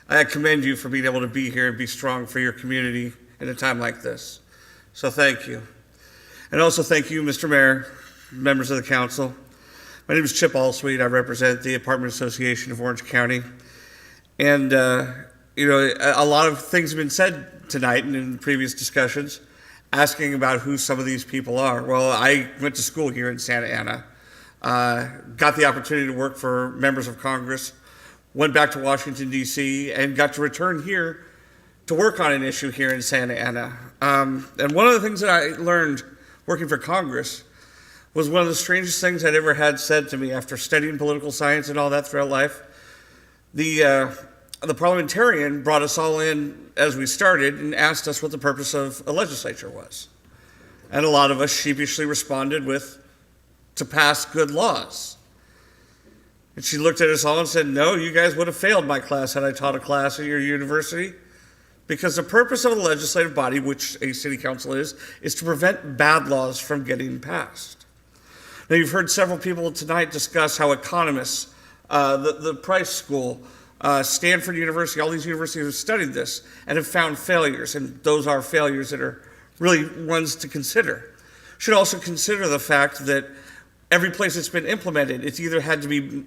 I commend you for being able to be here and be strong for your community in a time like this. So thank you. And also thank you, Mr. Mayor, members of the council. My name is Chip Allsweet. I represent the Apartment Association of Orange County. And, a lot of things have been said tonight and in previous discussions asking about who some of these people are. Well, I went to school here in Santa Ana, got the opportunity to work for members of Congress, went back to Washington, D.C., and got to return here to work on an issue here in Santa Ana. And one of the things that I learned working for Congress was one of the strangest things I'd ever had said to me after studying political science and all that throughout life. The parliamentarian brought us all in as we started and asked us what the purpose of a legislature was. And a lot of us sheepishly responded with, to pass good laws. And she looked at us all and said, no, you guys would have failed my class had I taught a class at your university. Because the purpose of a legislative body, which a city council is to prevent bad laws from getting passed. Now, you've heard several people tonight discuss how economists, the Price School, Stanford University, all these universities have studied this and have found failures, and those are failures that are really ones to consider. Should also consider the fact that every place it's been implemented, it's either had to be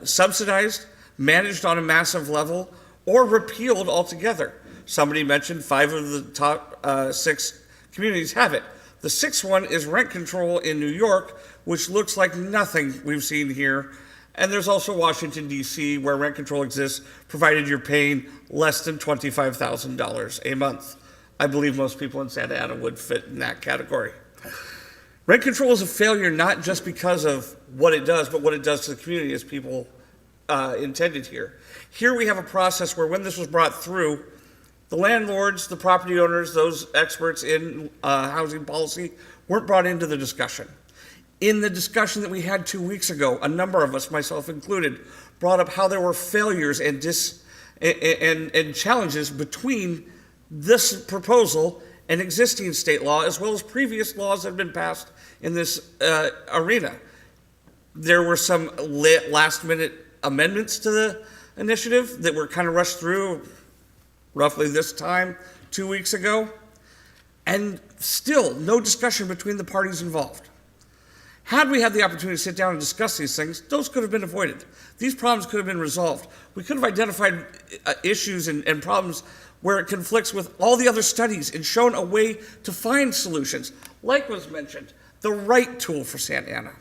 subsidized, managed on a massive level, or repealed altogether. Somebody mentioned 5 of the top 6 communities have it. The 6th one is rent control in New York, which looks like nothing we've seen here. And there's also Washington, D.C., where rent control exists, provided you're paying less than $25,000 a month. I believe most people in Santa Ana would fit in that category. Rent control is a failure not just because of what it does, but what it does to the community as people intended here. Here we have a process where when this was brought through, the landlords, the property owners, those experts in housing policy weren't brought into the discussion. In the discussion that we had 2 weeks ago, a number of us, myself included, brought up how there were failures and challenges between this proposal and existing state law, as well as previous laws that have been passed in this arena. There were some last-minute amendments to the initiative that were kind of rushed through roughly this time 2 weeks ago, and still no discussion between the parties involved. Had we had the opportunity to sit down and discuss these things, those could have been avoided. These problems could have been resolved. We could have identified issues and problems where it conflicts with all the other studies and shown a way to find solutions, like was mentioned, the right tool for Santa Ana.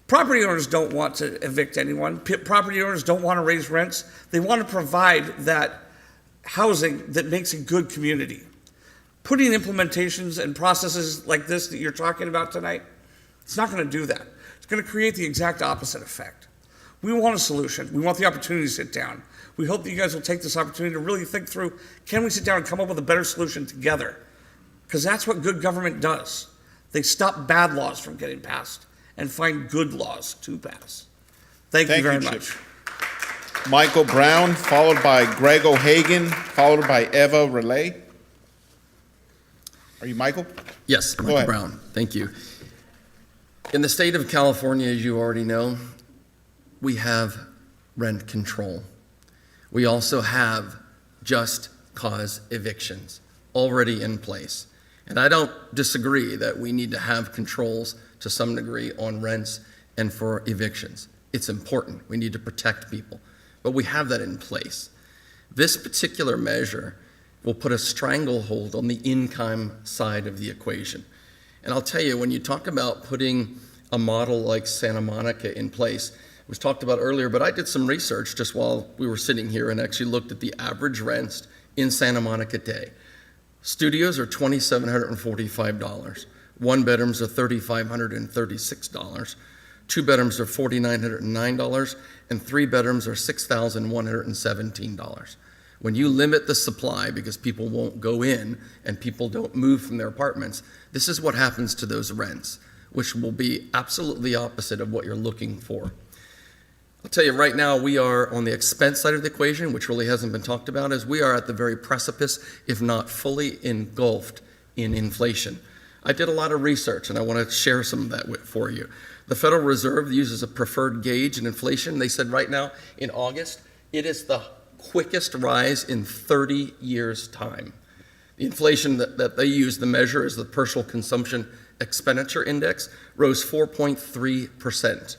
Property owners don't want to evict anyone. Property owners don't want to raise rents. They want to provide that housing that makes a good community. Putting implementations and processes like this that you're talking about tonight, it's not going to do that. It's going to create the exact opposite effect. We want a solution. We want the opportunity to sit down. We hope that you guys will take this opportunity to really think through, can we sit down and come up with a better solution together? Because that's what good government does. They stop bad laws from getting passed and find good laws to pass. Thank you very much.
Michael Brown, followed by Greg O'Hagan, followed by Eva Relay. Are you Michael?
Yes,
Go
Michael
ahead.
Brown. Thank you. In the state of California, as you already know, we have rent control. We also have just cause evictions already in place. And I don't disagree that we need to have controls to some degree on rents and for evictions. It's important. We need to protect people. But we have that in place. This particular measure will put a stranglehold on the income side of the equation. And I'll tell you, when you talk about putting a model like Santa Monica in place, it was talked about earlier, but I did some research just while we were sitting here and actually looked at the average rents in Santa Monica today. Studios are $2,745. One bedrooms are $3,536. Two bedrooms are $4,909, and three bedrooms are $6,117. When you limit the supply because people won't go in and people don't move from their apartments, this is what happens to those rents, which will be absolutely opposite of what you're looking for. I'll tell you right now, we are on the expense side of the equation, which really hasn't been talked about, is we are at the very precipice, if not fully engulfed in inflation. I did a lot of research and I want to share some of that for you. The Federal Reserve uses a preferred gauge in inflation. They said right now in August, it is the quickest rise in 30 years' time. The inflation that they use, the measure is the Personal Consumption Expenditure Index, rose 4.3%.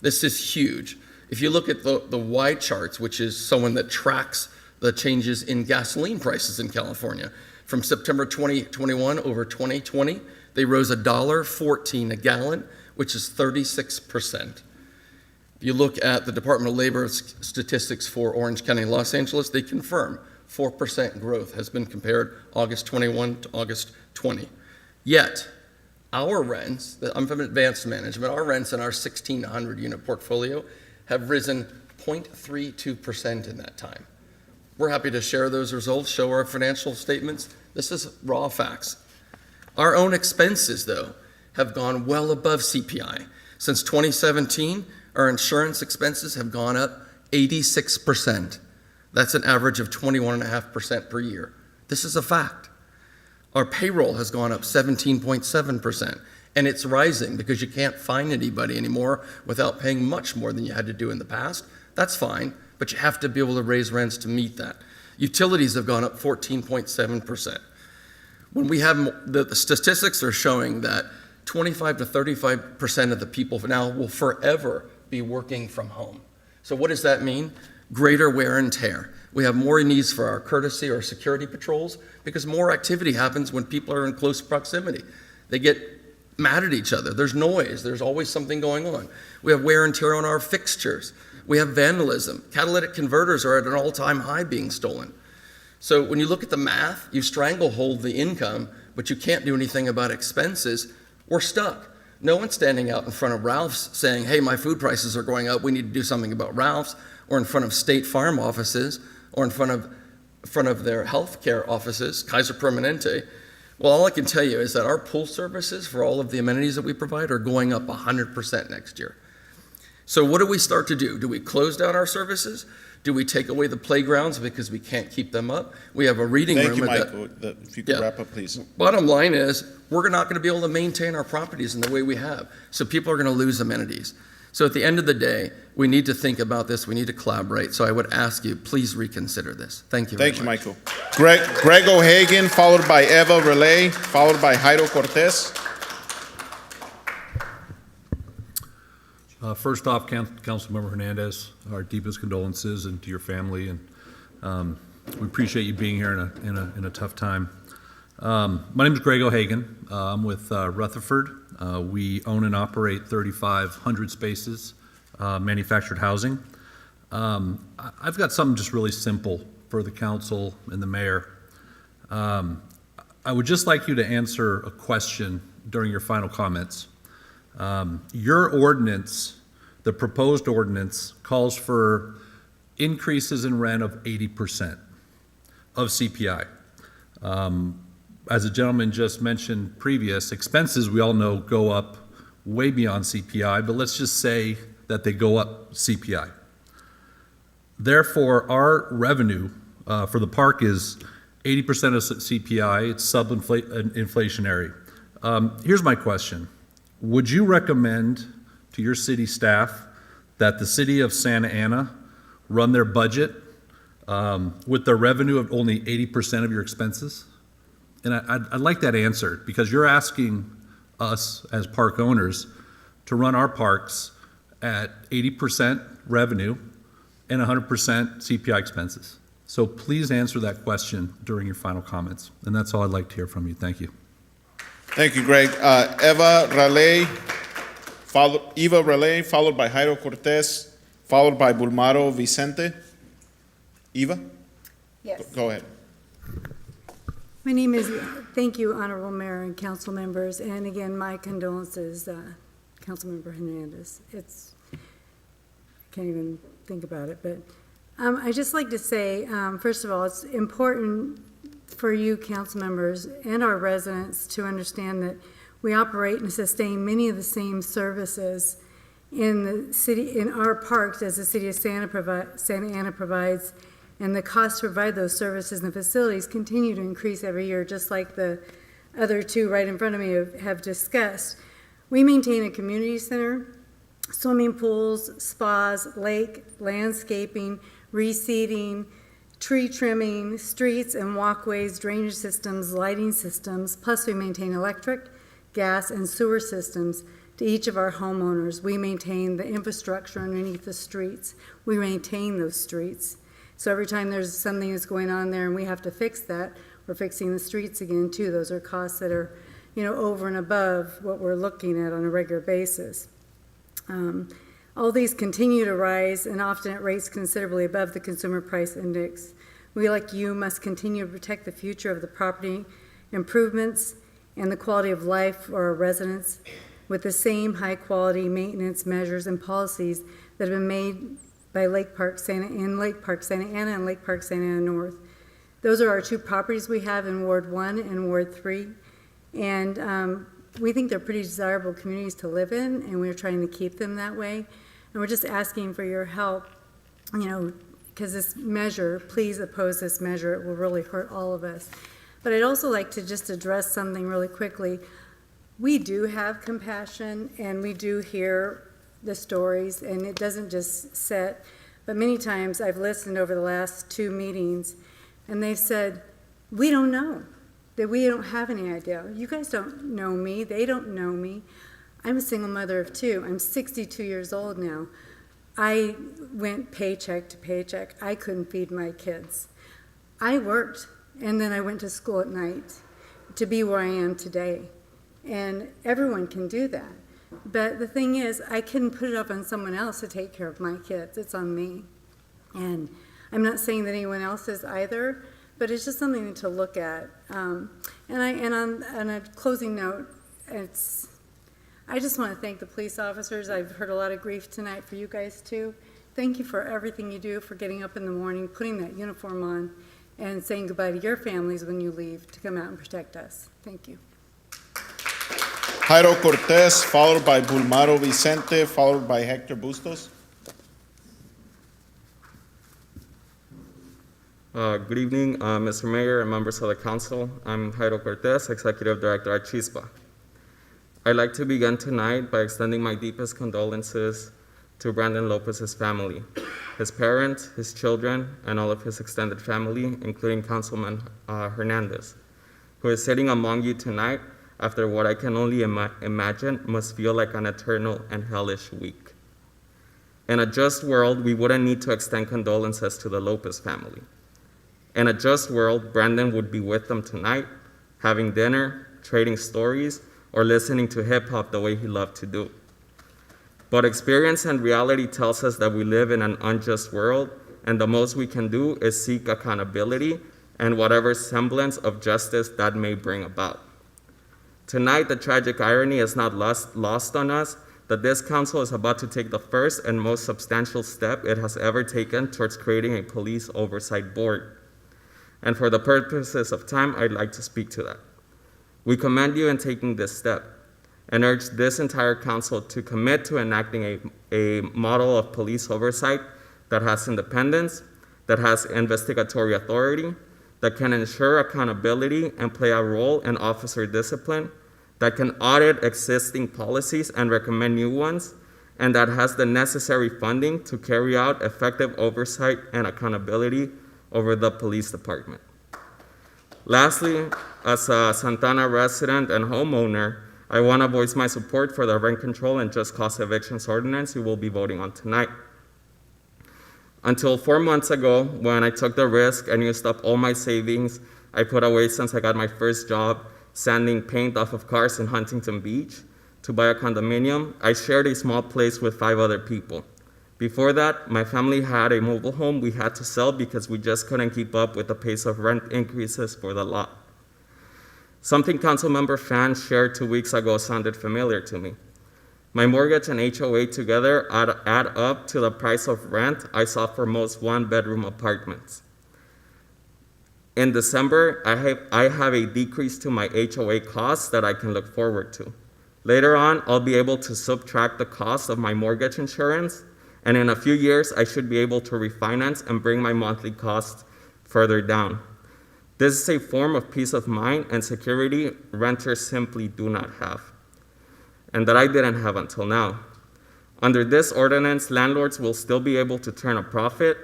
This is huge. If you look at the Y charts, which is someone that tracks the changes in gasoline prices in California, from September 2021 over 2020, they rose $1.14 a gallon, which is 36%. If you look at the Department of Labor statistics for Orange County and Los Angeles, they confirm 4% growth has been compared August 21 to August 20. Yet, our rents, I'm from advanced management, our rents in our 1,600 unit portfolio have risen 0.32% in that time. We're happy to share those results, show our financial statements. This is raw facts. Our own expenses, though, have gone well above CPI. Since 2017, our insurance expenses have gone up 86%. That's an average of 21.5% per year. This is a fact. Our payroll has gone up 17.7%, and it's rising because you can't find anybody anymore without paying much more than you had to do in the past. That's fine, but you have to be able to raise rents to meet that. Utilities have gone up 14.7%. When we have, the statistics are showing that 25 to 35% of the people now will forever be working from home. So what does that mean? Greater wear and tear. We have more needs for our courtesy or security patrols because more activity happens when people are in close proximity. They get mad at each other. There's noise. There's always something going on. We have wear and tear on our fixtures. We have vandalism. Catalytic converters are at an all-time high being stolen. So when you look at the math, you stranglehold the income, but you can't do anything about expenses. We're stuck. No one's standing out in front of Ralph's saying, hey, my food prices are going up. We need to do something about Ralph's, or in front of State Farm offices, or in front of their healthcare offices, Kaiser Permanente. Well, all I can tell you is that our pool services for all of the amenities that we provide are going up 100% next year. So what do we start to do? Do we close down our services? Do we take away the playgrounds because we can't keep them up? We have a reading room.
Thank you, Michael. If you could wrap up, please.
Bottom line is, we're not going to be able to maintain our properties in the way we have. So people are going to lose amenities. So at the end of the day, we need to think about this. We need to collaborate. So I would ask you, please reconsider this. Thank you very much.
Thank you, Michael. Greg O'Hagan, followed by Eva Relay, followed by Jairo Cortez.
First off, Councilmember Hernandez, our deepest condolences and to your family, and we appreciate you being here in a tough time. My name is Greg O'Hagan. I'm with Rutherford. We own and operate 3,500 spaces, manufactured housing. I've got something just really simple for the council and the mayor. I would just like you to answer a question during your final comments. Your ordinance, the proposed ordinance, calls for increases in rent of 80% of CPI. As a gentleman just mentioned previous, expenses we all know go up way beyond CPI, but let's just say that they go up CPI. Therefore, our revenue for the park is 80% of CPI, it's sub-inflationary. Here's my question. Would you recommend to your city staff that the city of Santa Ana run their budget with their revenue of only 80% of your expenses? And I'd like that answered, because you're asking us as park owners to run our parks at 80% revenue and 100% CPI expenses. So please answer that question during your final comments. And that's all I'd like to hear from you. Thank you.
Thank you, Greg. Eva Relay, followed by Jairo Cortez, followed by Bulmaro Vicente. Eva?
Yes.
Go ahead.
My name is, thank you, Honorable Mayor and council members, and again, my condolences, Councilmember Hernandez. I can't even think about it, but I'd just like to say, first of all, it's important for you council members and our residents to understand that we operate and sustain many of the same services in the city, in our parks, as the city of Santa Ana provides. And the cost to provide those services and the facilities continue to increase every year, just like the other two right in front of me have discussed. We maintain a community center, swimming pools, spas, lake, landscaping, reseeding, tree trimming, streets and walkways, drainage systems, lighting systems, plus we maintain electric, gas, and sewer systems to each of our homeowners. We maintain the infrastructure underneath the streets. We maintain those streets. So every time there's something that's going on there and we have to fix that, we're fixing the streets again too. Those are costs that are, over and above what we're looking at on a regular basis. All these continue to rise and often at rates considerably above the consumer price index. We, like you, must continue to protect the future of the property improvements and the quality of life for our residents with the same high quality maintenance measures and policies that have been made by Lake Park Santa Ana and Lake Park Santa Ana North. Those are our two properties we have in Ward 1 and Ward 3. And we think they're pretty desirable communities to live in, and we're trying to keep them that way. And we're just asking for your help, because this measure, please oppose this measure. It will really hurt all of us. But I'd also like to just address something really quickly. We do have compassion, and we do hear the stories, and it doesn't just sit, but many times I've listened over the last 2 meetings, and they've said, we don't know, that we don't have any idea. You guys don't know me, they don't know me. I'm a single mother of 2. I'm 62 years old now. I went paycheck to paycheck. I couldn't feed my kids. I worked, and then I went to school at night to be where I am today. And everyone can do that. But the thing is, I couldn't put it up on someone else to take care of my kids. It's on me. And I'm not saying that anyone else is either, but it's just something to look at. And on a closing note, I just want to thank the police officers. I've heard a lot of grief tonight for you guys too. Thank you for everything you do, for getting up in the morning, putting that uniform on, and saying goodbye to your families when you leave to come out and protect us. Thank you.
Jairo Cortez, followed by Bulmaro Vicente, followed by Hector Bustos.
Good evening, Mr. Mayor and members of the council. I'm Jairo Cortez, Executive Director at Chispa. I'd like to begin tonight by extending my deepest condolences to Brandon Lopez's family, his parents, his children, and all of his extended family, including Councilman Hernandez, who is sitting among you tonight after what I can only imagine must feel like an eternal and hellish week. In a just world, we wouldn't need to extend condolences to the Lopez family. In a just world, Brandon would be with them tonight, having dinner, trading stories, or listening to hip hop the way he loved to do. But experience and reality tells us that we live in an unjust world, and the most we can do is seek accountability and whatever semblance of justice that may bring about. Tonight, the tragic irony is not lost on us that this council is about to take the first and most substantial step it has ever taken towards creating a police oversight board. And for the purposes of time, I'd like to speak to that. We commend you in taking this step and urge this entire council to commit to enacting a model of police oversight that has independence, that has investigatory authority, that can ensure accountability and play a role in officer discipline, that can audit existing policies and recommend new ones, and that has the necessary funding to carry out effective oversight and accountability over the police department. Lastly, as a Santana resident and homeowner, I want to voice my support for the rent control and just cause evictions ordinance you will be voting on tonight. Until 4 months ago, when I took the risk and used up all my savings I put away since I got my first job sanding paint off of cars in Huntington Beach to buy a condominium, I shared a small place with 5 other people. Before that, my family had a mobile home we had to sell because we just couldn't keep up with the pace of rent increases for the lot. Something Councilmember Fan shared 2 weeks ago sounded familiar to me. My mortgage and HOA together add up to the price of rent I saw for most one-bedroom apartments. In December, I have a decrease to my HOA costs that I can look forward to. Later on, I'll be able to subtract the cost of my mortgage insurance, and in a few years, I should be able to refinance and bring my monthly costs further down. This is a form of peace of mind and security renters simply do not have, and that I didn't have until now. Under this ordinance, landlords will still be able to turn a profit.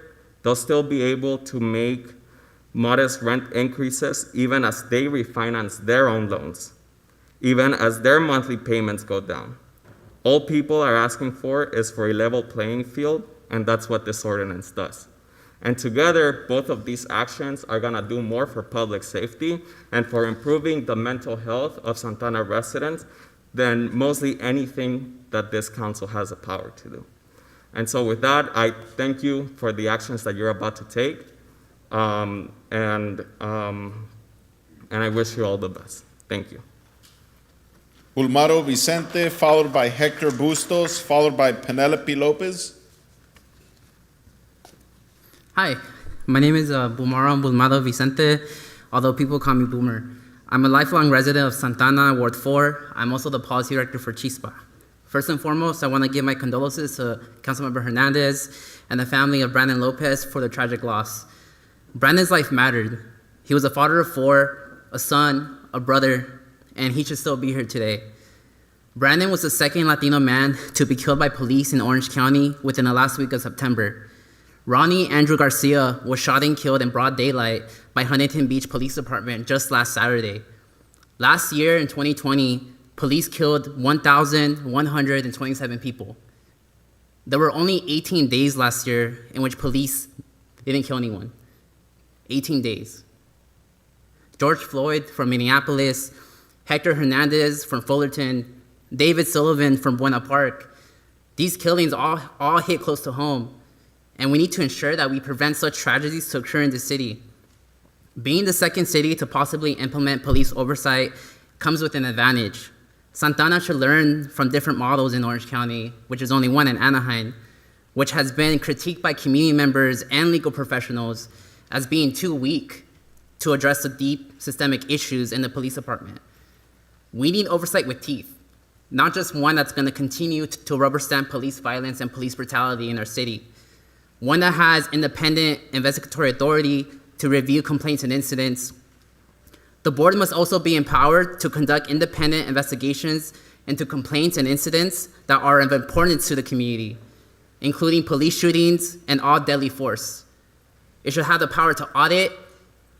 They'll still be able to make modest rent increases even as they refinance their own loans, even as their monthly payments go down. All people are asking for is for a level playing field, and that's what this ordinance does. And together, both of these actions are gonna do more for public safety and for improving the mental health of Santana residents than mostly anything that this council has the power to do. And so with that, I thank you for the actions that you're about to take, and I wish you all the best. Thank you.
Bulmaro Vicente, followed by Hector Bustos, followed by Penelope Lopez.
Hi, my name is Bulmaro Vicente, although people call me Boomer. I'm a lifelong resident of Santana, Ward 4. I'm also the policy director for Chispa. First and foremost, I want to give my condolences to Councilmember Hernandez and the family of Brandon Lopez for their tragic loss. Brandon's life mattered. He was a father of 4, a son, a brother, and he should still be here today. Brandon was the second Latino man to be killed by police in Orange County within the last week of September. Ronnie Andrew Garcia was shot and killed in broad daylight by Huntington Beach Police Department just last Saturday. Last year in 2020, police killed 1,127 people. There were only 18 days last year in which police didn't kill anyone. 18 days. George Floyd from Minneapolis, Hector Hernandez from Fullerton, David Sullivan from Buena Park. These killings all hit close to home, and we need to ensure that we prevent such tragedies to occur in the city. Being the second city to possibly implement police oversight comes with an advantage. Santana should learn from different models in Orange County, which is only one in Anaheim, which has been critiqued by community members and legal professionals as being too weak to address the deep systemic issues in the police department. We need oversight with teeth, not just one that's going to continue to rubber stamp police violence and police brutality in our city. One that has independent investigatory authority to review complaints and incidents. The board must also be empowered to conduct independent investigations into complaints and incidents that are of importance to the community. including police shootings and all deadly force. It should have the power to audit,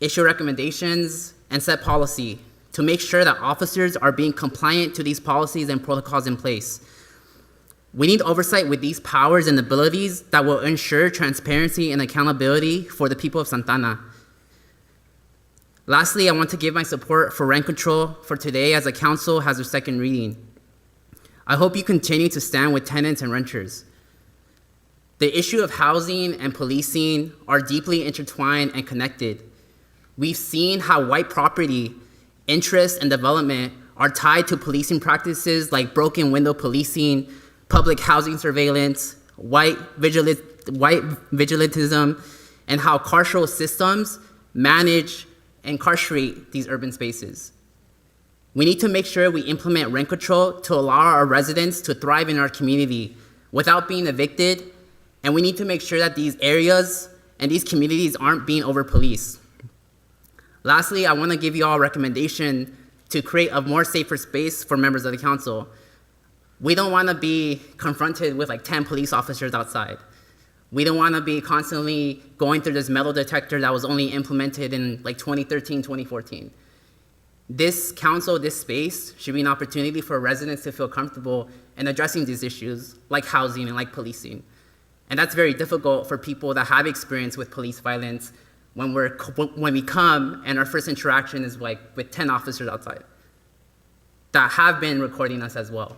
issue recommendations, and set policy to make sure that officers are being compliant to these policies and protocols in place. We need oversight with these powers and abilities that will ensure transparency and accountability for the people of Santana. Lastly, I want to give my support for rent control for today as the council has their second reading. I hope you continue to stand with tenants and renters. The issue of housing and policing are deeply intertwined and connected. We've seen how white property, interest, and development are tied to policing practices like broken window policing, public housing surveillance, white vigilantism, and how carceral systems manage and incarcerate these urban spaces. We need to make sure we implement rent control to allow our residents to thrive in our community without being evicted, and we need to make sure that these areas and these communities aren't being over-policed. Lastly, I want to give you all a recommendation to create a more safer space for members of the council. We don't want to be confronted with like 10 police officers outside. We don't want to be constantly going through this metal detector that was only implemented in like 2013, 2014. This council, this space, should be an opportunity for residents to feel comfortable in addressing these issues like housing and like policing. And that's very difficult for people that have experience with police violence when we come and our first interaction is like with 10 officers outside that have been recording us as well.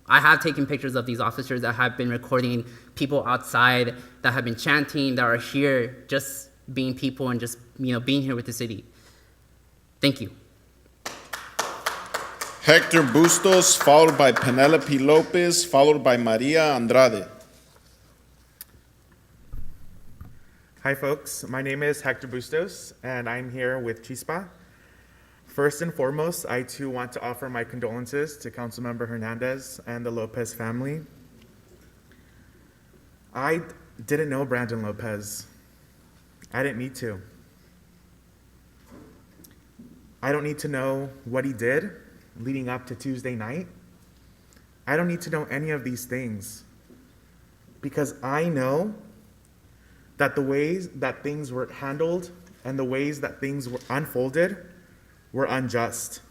I have taken pictures of these officers that have been recording people outside that have been chanting, that are here just being people and just being here with the city. Thank you.
Hector Bustos, followed by Penelope Lopez, followed by Maria Andrade.
Hi folks, my name is Hector Bustos and I'm here with Chispa. First and foremost, I too want to offer my condolences to Councilmember Hernandez and the Lopez family. I didn't know Brandon Lopez. I didn't need to. I don't need to know what he did leading up to Tuesday night. I don't need to know any of these things because I know that the ways that things were handled and the ways that things were unfolded were unjust.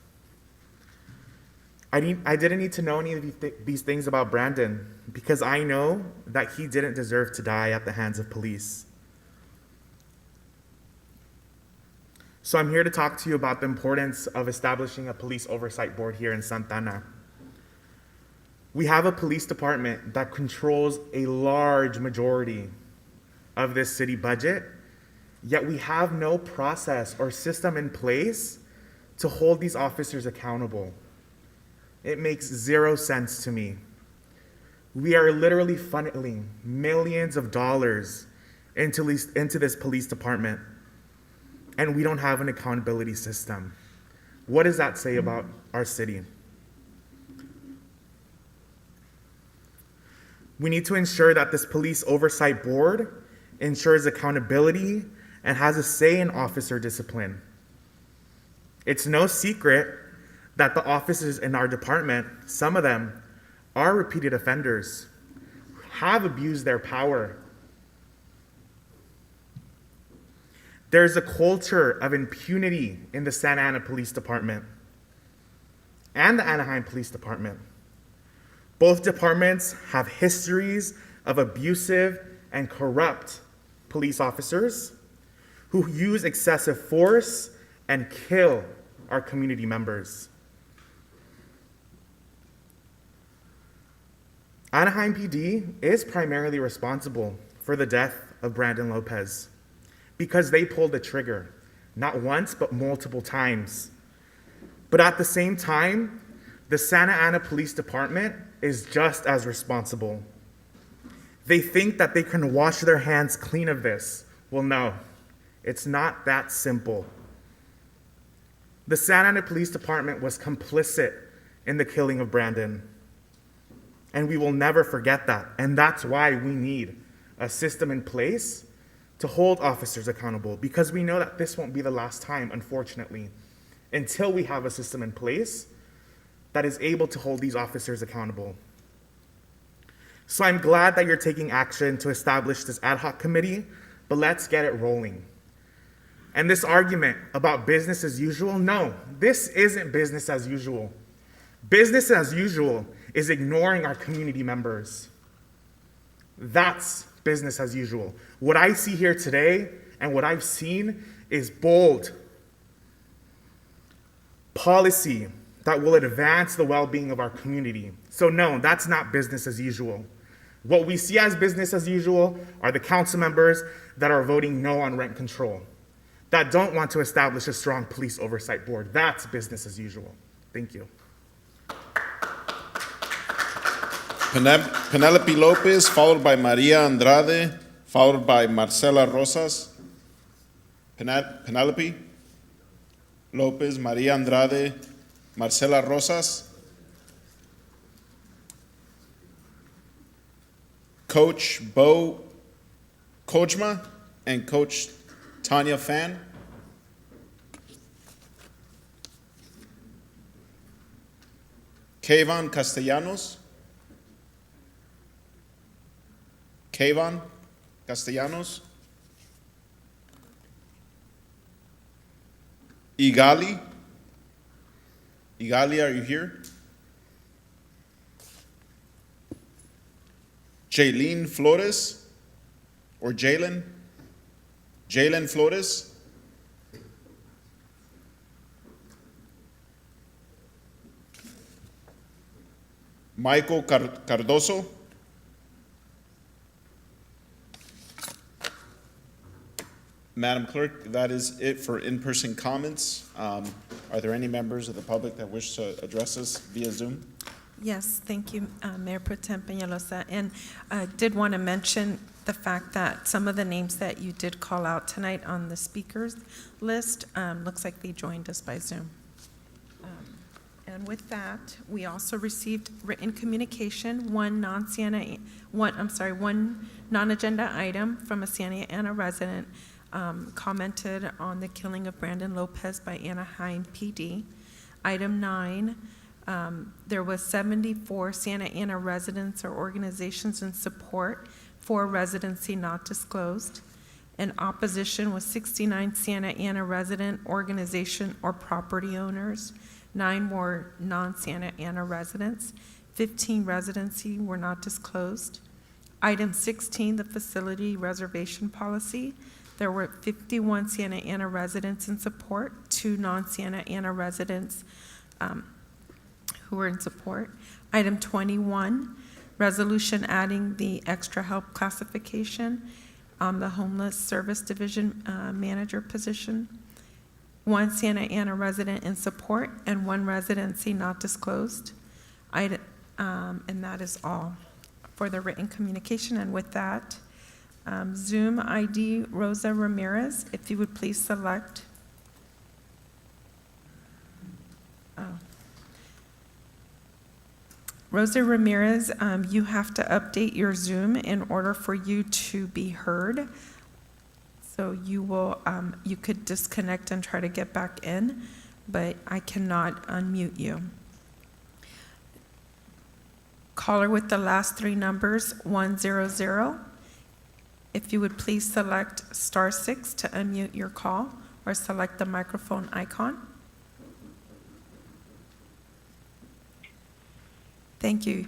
I didn't need to know any of these things about Brandon because I know that he didn't deserve to die at the hands of police. So I'm here to talk to you about the importance of establishing a police oversight board here in Santana. We have a police department that controls a large majority of this city budget, yet we have no process or system in place to hold these officers accountable. It makes zero sense to me. We are literally funneling millions of dollars into this police department, and we don't have an accountability system. What does that say about our city? We need to ensure that this police oversight board ensures accountability and has a say in officer discipline. It's no secret that the officers in our department, some of them, are repeated offenders, have abused their power. There's a culture of impunity in the Santa Ana Police Department and the Anaheim Police Department. Both departments have histories of abusive and corrupt police officers who use excessive force and kill our community members. Anaheim PD is primarily responsible for the death of Brandon Lopez because they pulled the trigger, not once, but multiple times. But at the same time, the Santa Ana Police Department is just as responsible. They think that they can wash their hands clean of this. Well, no, it's not that simple. The Santa Ana Police Department was complicit in the killing of Brandon, and we will never forget that. And that's why we need a system in place to hold officers accountable, because we know that this won't be the last time, unfortunately, until we have a system in place that is able to hold these officers accountable. So I'm glad that you're taking action to establish this ad hoc committee, but let's get it rolling. And this argument about business as usual, no, this isn't business as usual. Business as usual is ignoring our community members. That's business as usual. What I see here today and what I've seen is bold policy that will advance the well-being of our community. So no, that's not business as usual. What we see as business as usual are the council members that are voting no on rent control, that don't want to establish a strong police oversight board. That's business as usual. Thank you.
Penelope Lopez, followed by Maria Andrade, followed by Marcela Rosas. Penelope Lopez, Maria Andrade, Marcela Rosas. Coach Bo Kojma and Coach Tanya Fan. Kayvon Castellanos. Kayvon Castellanos. Igali. Igali, are you here? Jaylene Flores, or Jalen? Jalen Flores. Michael Cardoso. Madam Clerk, that is it for in-person comments. Are there any members of the public that wish to address us via Zoom?
Yes, thank you, Mayor Pro Tem Peñalosa. And did want to mention the fact that some of the names that you did call out tonight on the speakers list, looks like they joined us by Zoom. And with that, we also received written communication, one non-agenda item from a Santa Ana resident commented on the killing of Brandon Lopez by Anaheim PD. Item 9, there was 74 Santa Ana residents or organizations in support for residency not disclosed. In opposition was 69 Santa Ana resident, organization, or property owners. 9 were non-Santa Ana residents. 15 residency were not disclosed. Item 16, the facility reservation policy. There were 51 Santa Ana residents in support, 2 non-Santa Ana residents who were in support. Item 21, resolution adding the extra help classification on the homeless service division manager position. 1 Santa Ana resident in support and 1 residency not disclosed. And that is all for the written communication. And with that, Zoom ID Rosa Ramirez, if you would please select. Rosa Ramirez, you have to update your Zoom in order for you to be heard. So you will, you could disconnect and try to get back in, but I cannot unmute you. Caller with the last 3 numbers, 100. If you would please select *6 to unmute your call or select the microphone icon. Thank you.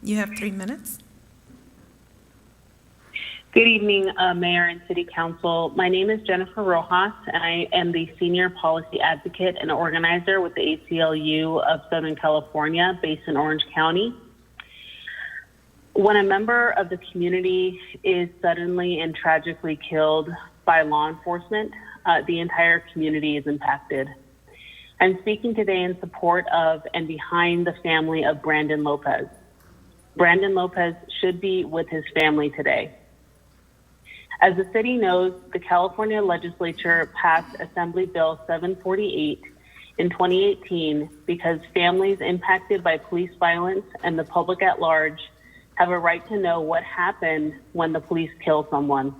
You have 3 minutes.
Good evening, Mayor and City Council. My name is Jennifer Rojas, and I am the Senior Policy Advocate and Organizer with the ACLU of Southern California, based in Orange County. When a member of the community is suddenly and tragically killed by law enforcement, the entire community is impacted. I'm speaking today in support of and behind the family of Brandon Lopez. Brandon Lopez should be with his family today. As the city knows, the California legislature passed Assembly Bill 748 in 2018 because families impacted by police violence and the public at large have a right to know what happened when the police kill someone.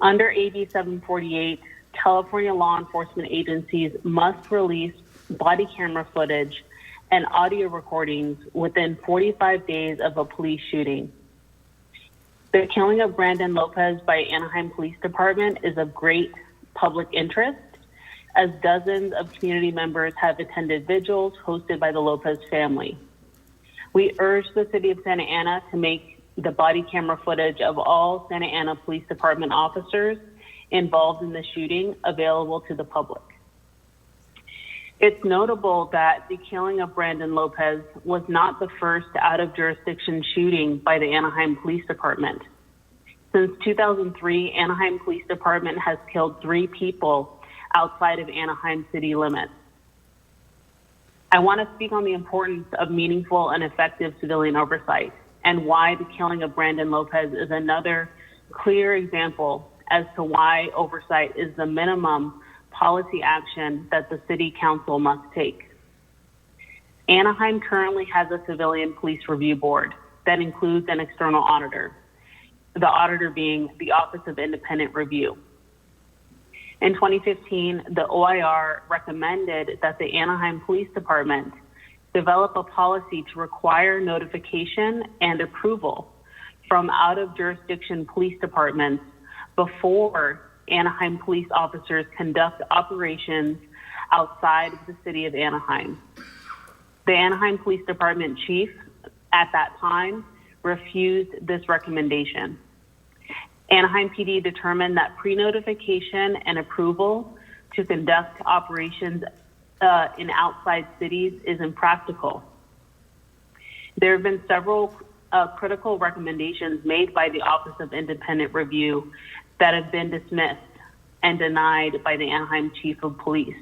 Under AB 748, California law enforcement agencies must release body camera footage and audio recordings within 45 days of a police shooting. The killing of Brandon Lopez by Anaheim Police Department is of great public interest, as dozens of community members have attended vigils hosted by the Lopez family. We urge the City of Santa Ana to make the body camera footage of all Santa Ana Police Department officers involved in the shooting available to the public. It's notable that the killing of Brandon Lopez was not the first out-of-jurisdiction shooting by the Anaheim Police Department. Since 2003, Anaheim Police Department has killed 3 people outside of Anaheim city limits. I want to speak on the importance of meaningful and effective civilian oversight and why the killing of Brandon Lopez is another clear example as to why oversight is the minimum policy action that the City Council must take. Anaheim currently has a civilian police review board that includes an external auditor, the auditor being the Office of Independent Review. In 2015, the OIR recommended that the Anaheim Police Department develop a policy to require notification and approval from out-of-jurisdiction police departments before Anaheim police officers conduct operations outside of the city of Anaheim. The Anaheim Police Department chief at that time refused this recommendation. Anaheim PD determined that pre-notification and approval to conduct operations in outside cities is impractical. There have been several critical recommendations made by the Office of Independent Review that have been dismissed and denied by the Anaheim Chief of Police.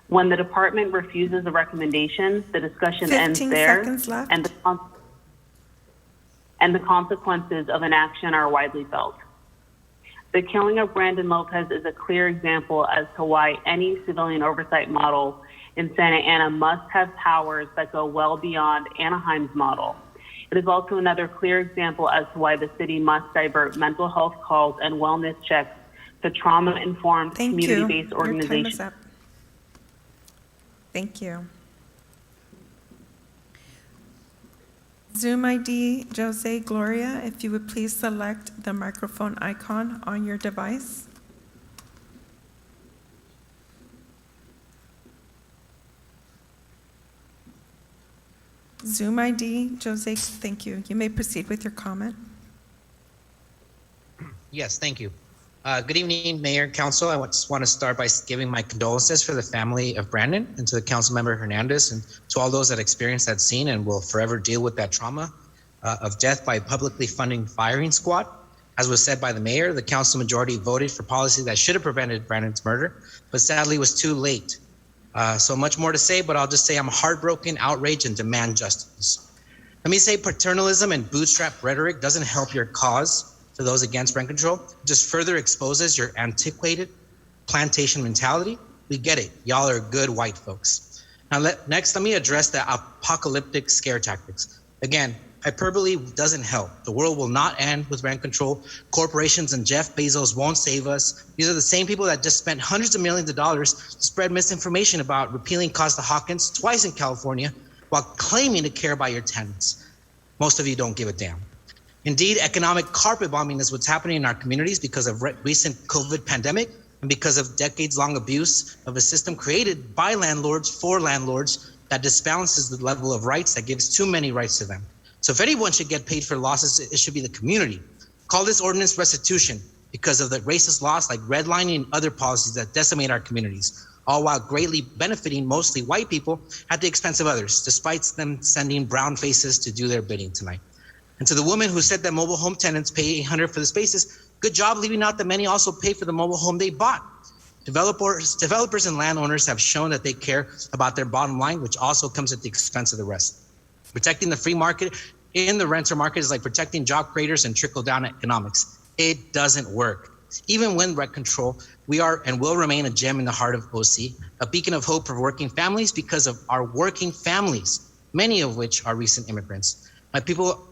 When the department refuses a recommendation, the discussion ends there,
15 seconds left.
And the consequences of inaction are widely felt. The killing of Brandon Lopez is a clear example as to why any civilian oversight model in Santa Ana must have powers that go well beyond Anaheim's model. It is also another clear example as to why the city must divert mental health calls and wellness checks to trauma-informed, community-based organizations.
Your time is up. Thank you. Zoom ID, Jose Gloria, if you would please select the microphone icon on your device. Zoom ID, Jose, thank you. You may proceed with your comment.
Yes, thank you. Good evening, Mayor and Council. I just want to start by giving my condolences for the family of Brandon and to the council member Hernandez and to all those that experienced that scene and will forever deal with that trauma of death by publicly funding firing squad. As was said by the mayor, the council majority voted for policy that should have prevented Brandon's murder, but sadly was too late. So much more to say, but I'll just say I'm heartbroken, outraged, and demand justice. Let me say paternalism and bootstrap rhetoric doesn't help your cause to those against rent control. It just further exposes your antiquated plantation mentality. We get it. Y'all are good white folks. Now, next, let me address the apocalyptic scare tactics. Again, hyperbole doesn't help. The world will not end with rent control. Corporations and Jeff Bezos won't save us. These are the same people that just spent hundreds of millions of dollars to spread misinformation about repealing Costa-Hawkins twice in California while claiming to care about your tenants. Most of you don't give a damn. Indeed, economic carpet bombing is what's happening in our communities because of recent COVID pandemic and because of decades-long abuse of a system created by landlords for landlords that disbalances the level of rights, that gives too many rights to them. So if anyone should get paid for losses, it should be the community. Call this ordinance restitution because of the racist laws like redlining and other policies that decimate our communities, all while greatly benefiting mostly white people at the expense of others, despite them sending brown faces to do their bidding tonight. And to the woman who said that mobile home tenants pay $800 for the spaces, good job leaving out that many also pay for the mobile home they bought. Developers and landowners have shown that they care about their bottom line, which also comes at the expense of the rest. Protecting the free market in the renter market is like protecting job creators and trickle-down economics. It doesn't work. Even when rent control, we are and will remain a gem in the heart of OC, a beacon of hope for working families because of our working families, many of which are recent immigrants. My people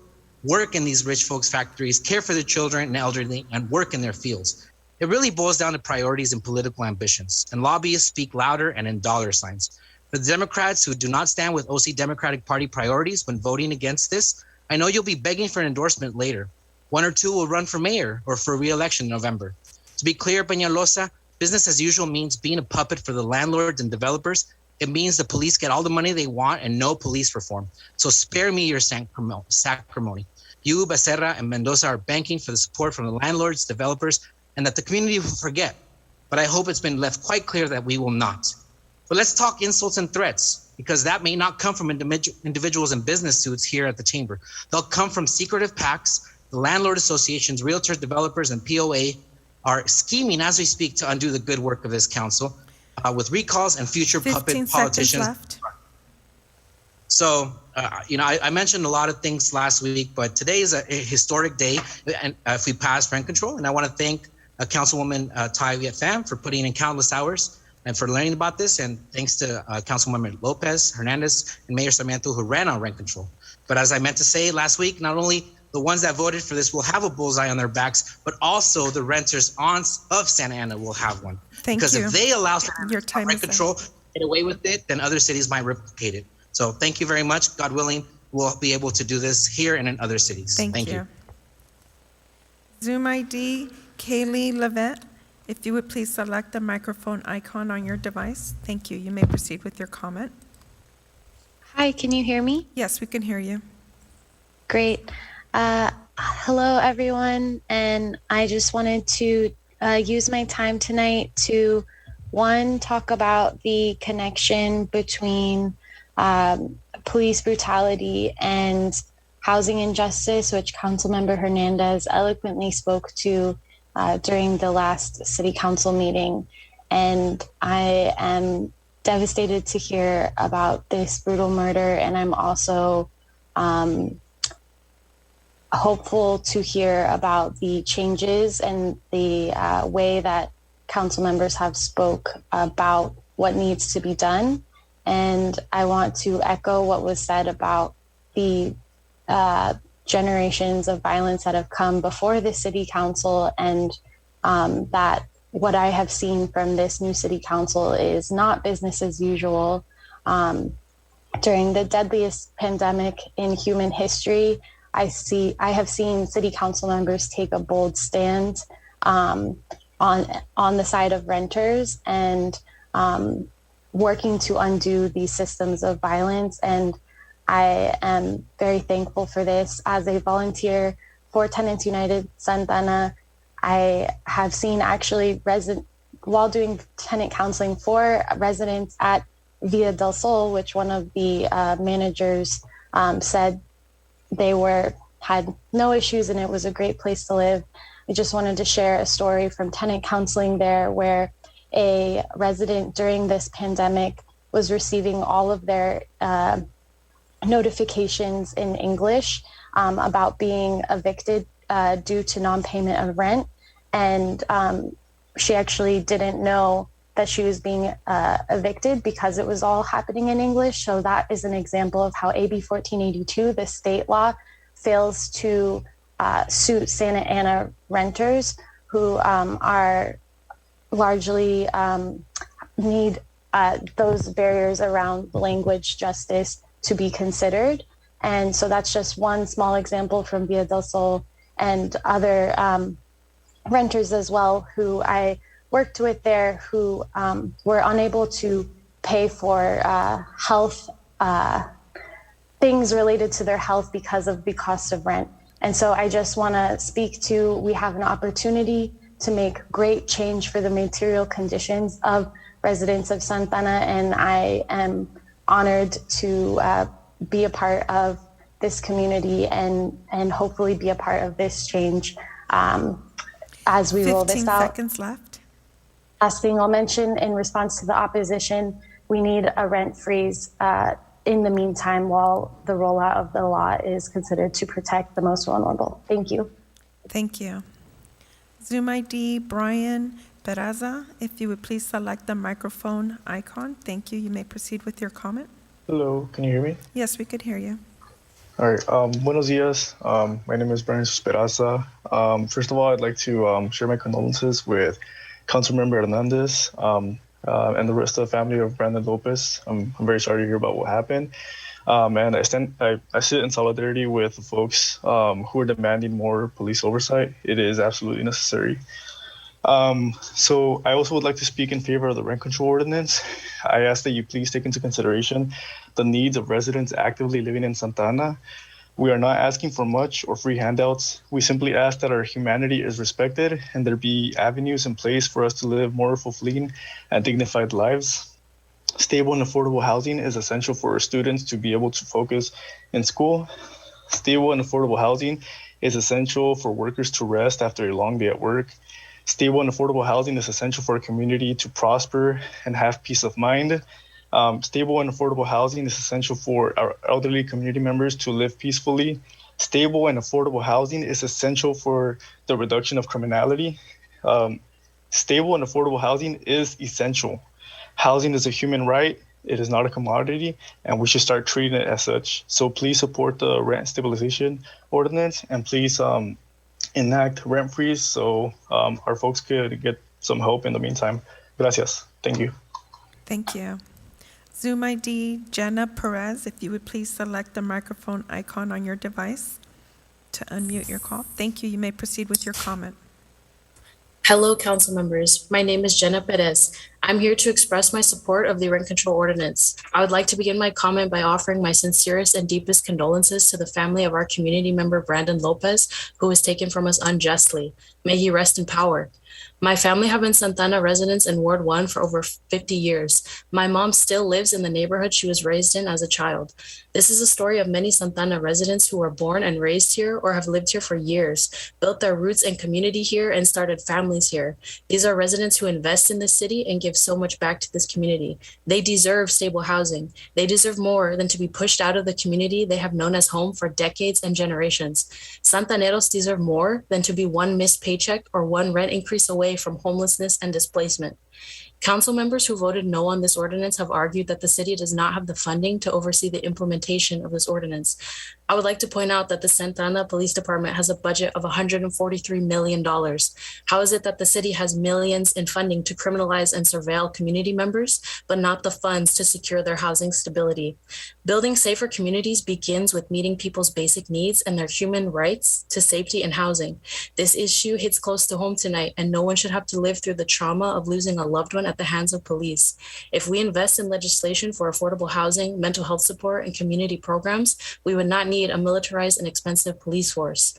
work in these rich folks' factories, care for their children and elderly, and work in their fields. It really boils down to priorities and political ambitions, and lobbyists speak louder and in dollar signs. For the Democrats who do not stand with OC Democratic Party priorities when voting against this, I know you'll be begging for an endorsement later. One or two will run for mayor or for re-election in November. To be clear, Peñalosa, business as usual means being a puppet for the landlords and developers. It means the police get all the money they want and no police reform. So spare me your sacrimony. You, Becerra, and Mendoza are banking for the support from the landlords, developers, and that the community will forget. But I hope it's been left quite clear that we will not. But let's talk insults and threats, because that may not come from individuals in business suits here at the chamber. They'll come from secretive PACs, the landlord associations, realtors, developers, and POA are scheming as we speak to undo the good work of this council with recalls and future puppet politicians.
Left.
So, I mentioned a lot of things last week, but today is a historic day and if we pass rent control. And I want to thank Councilwoman Tai Viet Pham for putting in countless hours and for learning about this. And thanks to Councilwoman Lopez, Hernandez, and Mayor Sarmiento who ran on rent control. But as I meant to say last week, not only the ones that voted for this will have a bullseye on their backs, but also the renters of Santa Ana will have one. Because if they allow rent control to get away with it, then other cities might replicate it. So thank you very much. God willing, we'll be able to do this here and in other cities.
Thank you. Zoom ID, Kaylee Levitt. If you would please select the microphone icon on your device. Thank you. You may proceed with your comment.
Hi, can you hear me?
Yes, we can hear you.
Great. Hello, everyone. And I just wanted to use my time tonight to, one, talk about the connection between police brutality and housing injustice, which Councilmember Hernandez eloquently spoke to during the last city council meeting. And I am devastated to hear about this brutal murder. And I'm also hopeful to hear about the changes and the way that council members have spoke about what needs to be done. And I want to echo what was said about the generations of violence that have come before the city council, and that what I have seen from this new city council is not business as usual. During the deadliest pandemic in human history, I have seen city council members take a bold stand on the side of renters and working to undo these systems of violence. And I am very thankful for this. As a volunteer for Tenants United Santa Ana, I have seen actually while doing tenant counseling for residents at Villa del Sol, which one of the managers said they had no issues and it was a great place to live. I just wanted to share a story from tenant counseling there, where a resident during this pandemic was receiving all of their notifications in English about being evicted due to non-payment of rent. And she actually didn't know that she was being evicted because it was all happening in English. So that is an example of how AB 1482, the state law, fails to suit Santa Ana renters who are largely need those barriers around language justice to be considered. And so that's just one small example from Villa del Sol and other renters as well who I worked with there who were unable to pay for health things related to their health because of the cost of rent. And so I just want to speak to, we have an opportunity to make great change for the material conditions of residents of Santa Ana, and I am honored to be a part of this community and hopefully be a part of this change as we roll this out.
15 seconds left.
Last thing I'll mention in response to the opposition, we need a rent freeze in the meantime while the rollout of the law is considered to protect the most vulnerable. Thank you.
Thank you. Zoom ID, Brian Peraza, if you would please select the microphone icon. Thank you. You may proceed with your comment.
Hello, can you hear me?
Yes, we could hear you.
All right, buenos dias. My name is Brian Peraza. First of all, I'd like to share my condolences with Councilmember Hernandez. and the rest of the family of Brandon Lopez. I'm very sorry to hear about what happened. And I sit in solidarity with the folks who are demanding more police oversight. It is absolutely necessary. So I also would like to speak in favor of the rent control ordinance. I ask that you please take into consideration the needs of residents actively living in Santa Ana. We are not asking for much or free handouts. We simply ask that our humanity is respected and there be avenues in place for us to live more fulfilling and dignified lives. Stable and affordable housing is essential for our students to be able to focus in school. Stable and affordable housing is essential for workers to rest after a long day at work. Stable and affordable housing is essential for a community to prosper and have peace of mind. Stable and affordable housing is essential for our elderly community members to live peacefully. Stable and affordable housing is essential for the reduction of criminality. Stable and affordable housing is essential. Housing is a human right. It is not a commodity, and we should start treating it as such. So please support the rent stabilization ordinance, and please enact rent freeze so our folks could get some help in the meantime. Gracias. Thank you.
Thank you. Zoom ID, Jenna Perez, if you would please select the microphone icon on your device to unmute your call. Thank you. You may proceed with your comment.
Hello, council members. My name is Jenna Perez. I'm here to express my support of the rent control ordinance. I would like to begin my comment by offering my sincerest and deepest condolences to the family of our community member, Brandon Lopez, who was taken from us unjustly. May he rest in power. My family have been Santa Ana residents in Ward 1 for over 50 years. My mom still lives in the neighborhood she was raised in as a child. This is a story of many Santa Ana residents who were born and raised here or have lived here for years, built their roots and community here, and started families here. These are residents who invest in the city and give so much back to this community. They deserve stable housing. They deserve more than to be pushed out of the community they have known as home for decades and generations. Santaneros deserve more than to be one missed paycheck or one rent increase away from homelessness and displacement. Council members who voted no on this ordinance have argued that the city does not have the funding to oversee the implementation of this ordinance. I would like to point out that the Santa Ana Police Department has a budget of $143 million. How is it that the city has millions in funding to criminalize and surveil community members, but not the funds to secure their housing stability? Building safer communities begins with meeting people's basic needs and their human rights to safety and housing. This issue hits close to home tonight, and no one should have to live through the trauma of losing a loved one at the hands of police. If we invest in legislation for affordable housing, mental health support, and community programs, we would not need a militarized and expensive police force.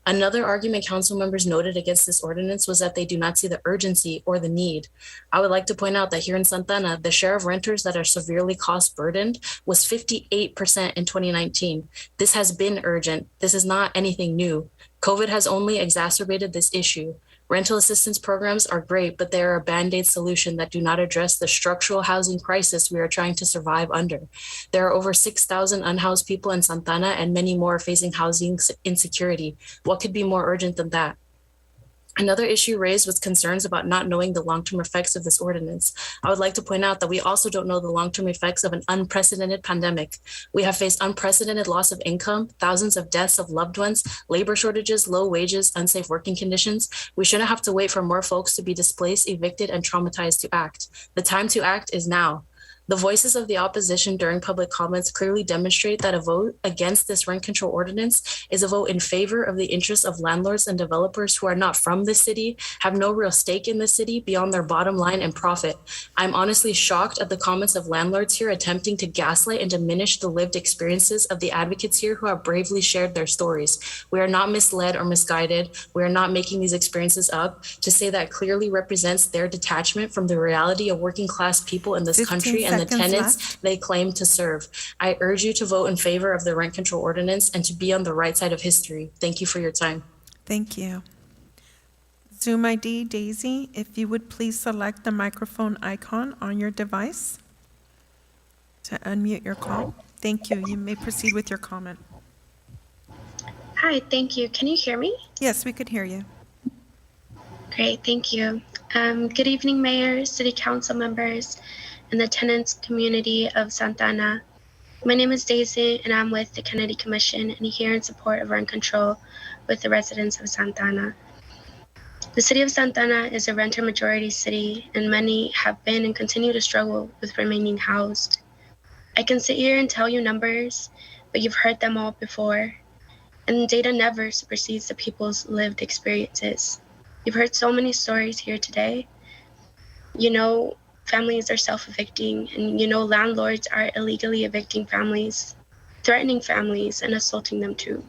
Another argument council members noted against this ordinance was that they do not see the urgency or the need. I would like to point out that here in Santa Ana, the share of renters that are severely cost burdened was 58% in 2019. This has been urgent. This is not anything new. COVID has only exacerbated this issue. Rental assistance programs are great, but they are a Band-Aid solution that do not address the structural housing crisis we are trying to survive under. There are over 6,000 unhoused people in Santa Ana and many more facing housing insecurity. What could be more urgent than that? Another issue raised was concerns about not knowing the long-term effects of this ordinance. I would like to point out that we also don't know the long-term effects of an unprecedented pandemic. We have faced unprecedented loss of income, thousands of deaths of loved ones, labor shortages, low wages, unsafe working conditions. We shouldn't have to wait for more folks to be displaced, evicted, and traumatized to act. The time to act is now. The voices of the opposition during public comments clearly demonstrate that a vote against this rent control ordinance is a vote in favor of the interests of landlords and developers who are not from the city, have no real stake in the city beyond their bottom line and profit. I'm honestly shocked at the comments of landlords here attempting to gaslight and diminish the lived experiences of the advocates here who have bravely shared their stories. We are not misled or misguided. We are not making these experiences up. To say that clearly represents their detachment from the reality of working class people in this country and the tenants they claim to serve. I urge you to vote in favor of the rent control ordinance and to be on the right side of history. Thank you for your time.
Thank you. Zoom ID, Daisy, if you would please select the microphone icon on your device to unmute your call. Thank you. You may proceed with your comment.
Hi, thank you. Can you hear me?
Yes, we could hear you.
Great, thank you. Good evening, Mayor, City Council members, and the tenants community of Santa Ana. My name is Daisy, and I'm with the Kennedy Commission and here in support of rent control with the residents of Santa Ana. The city of Santa Ana is a renter majority city, and many have been and continue to struggle with remaining housed. I can sit here and tell you numbers, but you've heard them all before, and data never supersedes the people's lived experiences. You've heard so many stories here today. You know, families are self-evicting, and you know landlords are illegally evicting families, threatening families, and assaulting them too.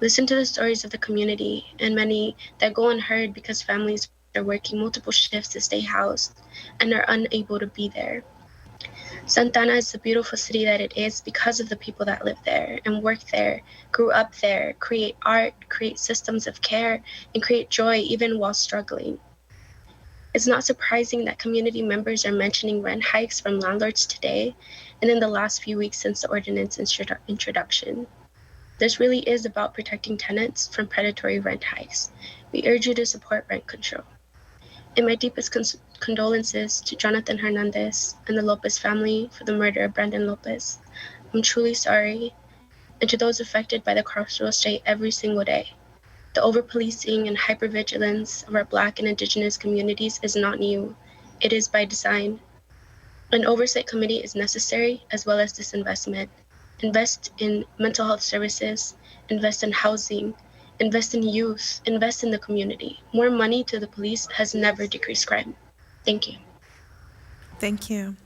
Listen to the stories of the community and many that go unheard because families are working multiple shifts to stay housed and are unable to be there. Santa Ana is the beautiful city that it is because of the people that live there and work there, grew up there, create art, create systems of care, and create joy even while struggling. It's not surprising that community members are mentioning rent hikes from landlords today and in the last few weeks since the ordinance introduction. This really is about protecting tenants from predatory rent hikes. We urge you to support rent control. In my deepest condolences to Jonathan Hernandez and the Lopez family for the murder of Brandon Lopez. I'm truly sorry, and to those affected by the carceral state every single day. The over-policing and hypervigilance of our Black and Indigenous communities is not new. It is by design. An oversight committee is necessary, as well as this investment. Invest in mental health services, invest in housing, invest in youth, invest in the community. More money to the police has never decreased crime. Thank you.
Thank you.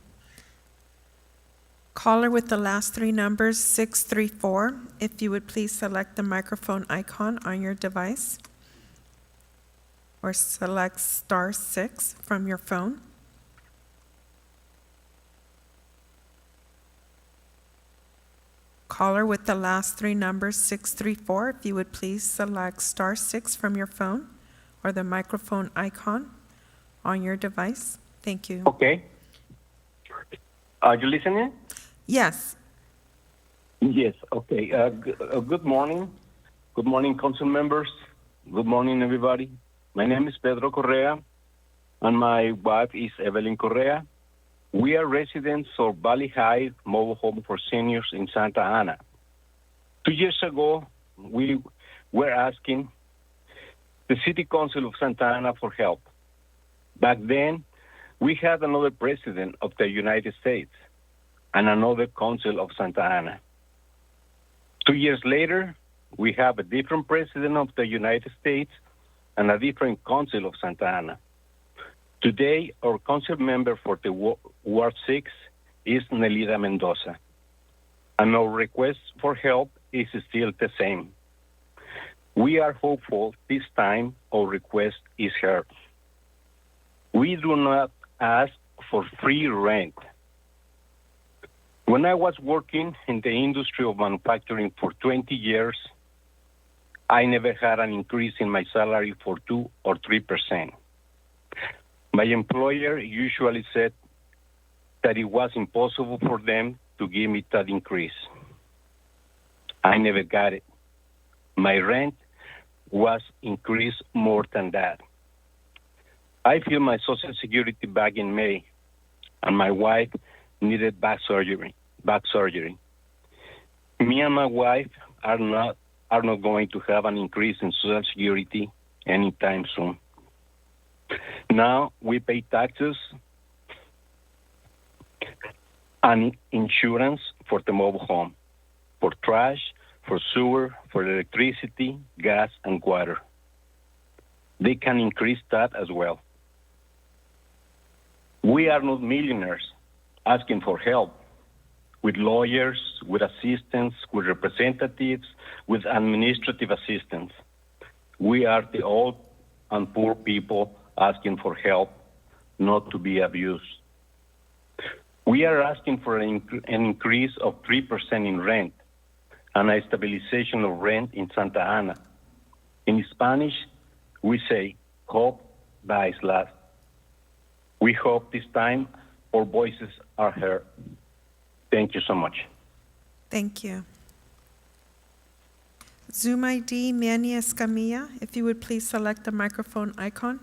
Caller with the last three numbers, 634, if you would please select the microphone icon on your device or select *6 from your phone. Caller with the last three numbers, 634, if you would please select *6 from your phone or the microphone icon on your device. Thank you.
Okay. Are you listening?
Yes.
Yes, okay. Good morning. Good morning, council members. Good morning, everybody. My name is Pedro Correa, and my wife is Evelyn Correa. We are residents of Valley High Mobile Home for Seniors in Santa Ana. 2 years ago, we were asking the City Council of Santa Ana for help. Back then, we had another president of the United States and another council of Santa Ana. 2 years later, we have a different president of the United States and a different council of Santa Ana. Today, our council member for the Ward 6 is Nelida Mendoza, and our request for help is still the same. We are hopeful this time our request is heard. We do not ask for free rent. When I was working in the industry of manufacturing for 20 years, I never had an increase in my salary for 2 or 3%. My employer usually said that it was impossible for them to give me that increase. I never got it. My rent was increased more than that. I filled my Social Security back in May, and my wife needed back surgery. Me and my wife are not going to have an increase in Social Security anytime soon. Now we pay taxes and insurance for the mobile home, for trash, for sewer, for electricity, gas, and water. They can increase that as well. We are not millionaires asking for help with lawyers, with assistants, with representatives, with administrative assistants. We are the old and poor people asking for help, not to be abused. We are asking for an increase of 3% in rent and a stabilization of rent in Santa Ana. In Spanish, we say, hope dies last. We hope this time our voices are heard. Thank you so much.
Thank you. Zoom ID, Manny Escamilla, if you would please select the microphone icon.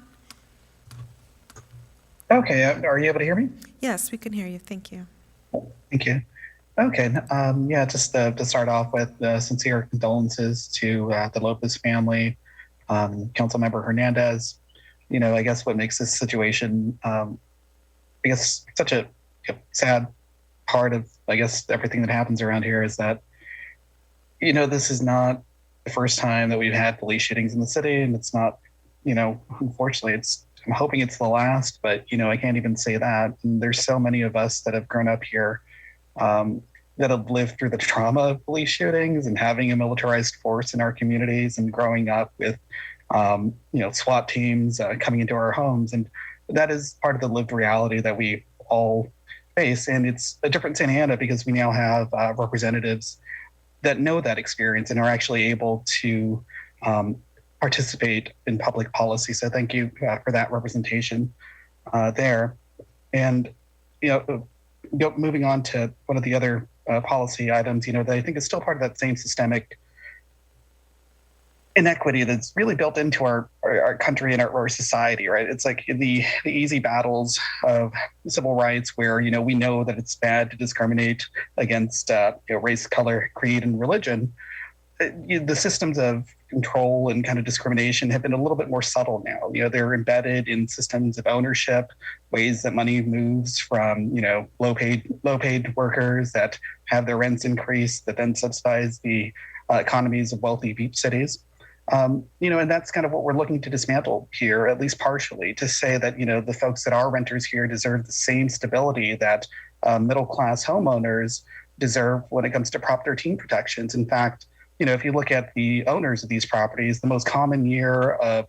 Okay, are you able to hear me?
Yes, we can hear you. Thank you.
Thank you. Okay, yeah, just to start off with sincere condolences to the Lopez family, Councilmember Hernandez. I guess what makes this situation, I guess, such a sad part of, I guess, everything that happens around here is that, this is not the first time that we've had police shootings in the city, and it's not, unfortunately, I'm hoping it's the last, but, I can't even say that. And there's so many of us that have grown up here that have lived through the trauma of police shootings and having a militarized force in our communities and growing up with, SWAT teams coming into our homes. And that is part of the lived reality that we all face. And it's a different Santa Ana because we now have representatives that know that experience and are actually able to participate in public policy. So thank you for that representation there. And, moving on to one of the other policy items, that I think is still part of that same systemic inequity that's really built into our country and our society, right? It's like the easy battles of civil rights where, we know that it's bad to discriminate against race, color, creed, and religion. The systems of control and kind of discrimination have been a little bit more subtle now. They're embedded in systems of ownership, ways that money moves from, low paid workers that have their rents increased that then subsidize the economies of wealthy beach cities. And that's kind of what we're looking to dismantle here, at least partially, to say that, the folks that are renters here deserve the same stability that middle-class homeowners deserve when it comes to Prop 13 protections. In fact, if you look at the owners of these properties, the most common year of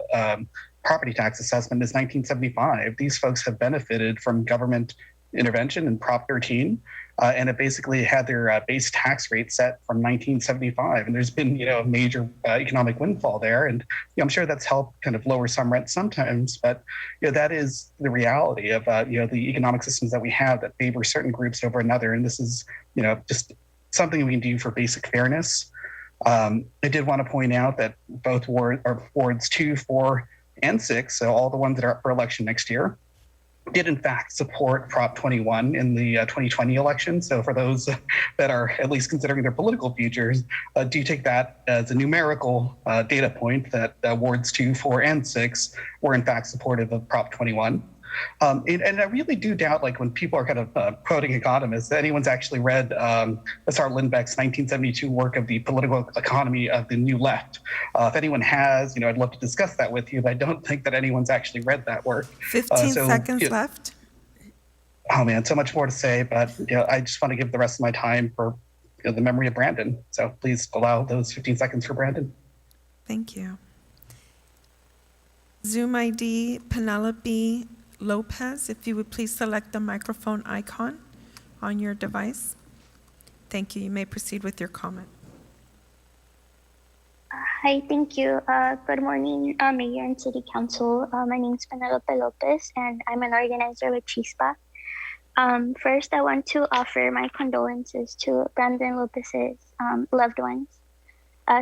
property tax assessment is 1975. These folks have benefited from government intervention in Prop 13, and it basically had their base tax rate set from 1975. And there's been, a major economic windfall there. And I'm sure that's helped kind of lower some rent sometimes, but that is the reality of, the economic systems that we have that favor certain groups over another. And this is, just something we can do for basic fairness. I did want to point out that both wards 2, 4, and 6, so all the ones that are up for election next year, did in fact support Prop 21 in the 2020 election. So for those that are at least considering their political futures, do take that as a numerical data point that wards 2, 4, and 6 were in fact supportive of Prop 21. And I really do doubt, like when people are kind of quoting economists, that anyone's actually read S.R. Lindbeck's 1972 work of the political economy of the New Left. If anyone has, I'd love to discuss that with you, but I don't think that anyone's actually read that work.
15 seconds left.
Oh man, so much more to say, but I just want to give the rest of my time for the memory of Brandon. So please allow those 15 seconds for Brandon.
Thank you. Zoom ID Penelope Lopez, if you would please select the microphone icon on your device. Thank you. You may proceed with your comment.
Hi, thank you. Good morning, Mayor and City Council. My name is Penelope Lopez, and I'm an organizer with Chispa. First, I want to offer my condolences to Brandon Lopez's loved ones.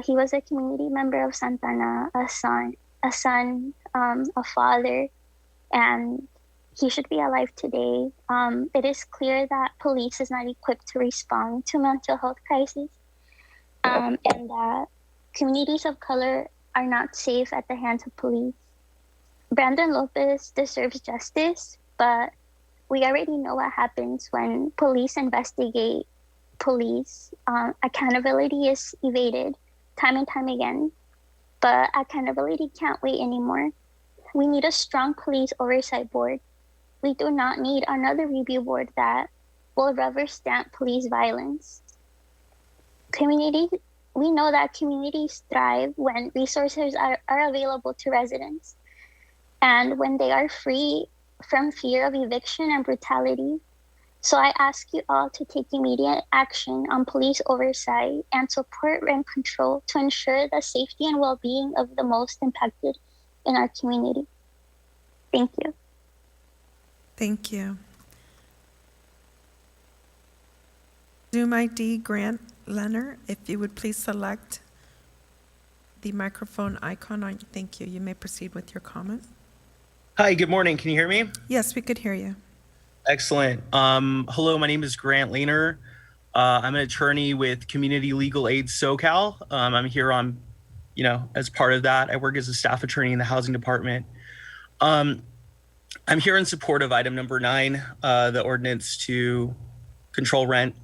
He was a community member of Santana, a son, a father, and he should be alive today. It is clear that police is not equipped to respond to mental health crises, and that communities of color are not safe at the hands of police. Brandon Lopez deserves justice, but we already know what happens when police investigate police. Accountability is evaded time and time again, but accountability can't wait anymore. We need a strong police oversight board. We do not need another review board that will rubber stamp police violence. We know that communities thrive when resources are available to residents and when they are free from fear of eviction and brutality. So I ask you all to take immediate action on police oversight and support rent control to ensure the safety and well-being of the most impacted in our community. Thank you.
Thank you. Zoom ID Grant Leonard, if you would please select the microphone icon on. Thank you. You may proceed with your comment.
Hi, good morning. Can you hear me?
Yes, we could hear you.
Excellent. Hello, my name is Grant Leaner. I'm an attorney with Community Legal Aid SoCal. I'm here on, as part of that. I work as a staff attorney in the housing department. I'm here in support of item number 9, the ordinance to control rent,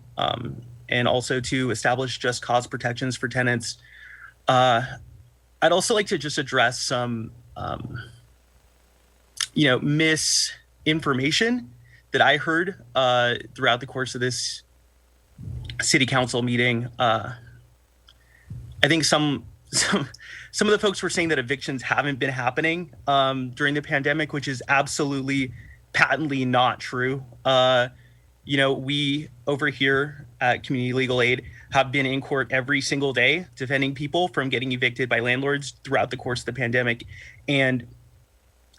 and also to establish just cause protections for tenants. I'd also like to just address some, misinformation that I heard throughout the course of this city council meeting. I think some of the folks were saying that evictions haven't been happening during the pandemic, which is absolutely patently not true. We over here at Community Legal Aid have been in court every single day defending people from getting evicted by landlords throughout the course of the pandemic. And,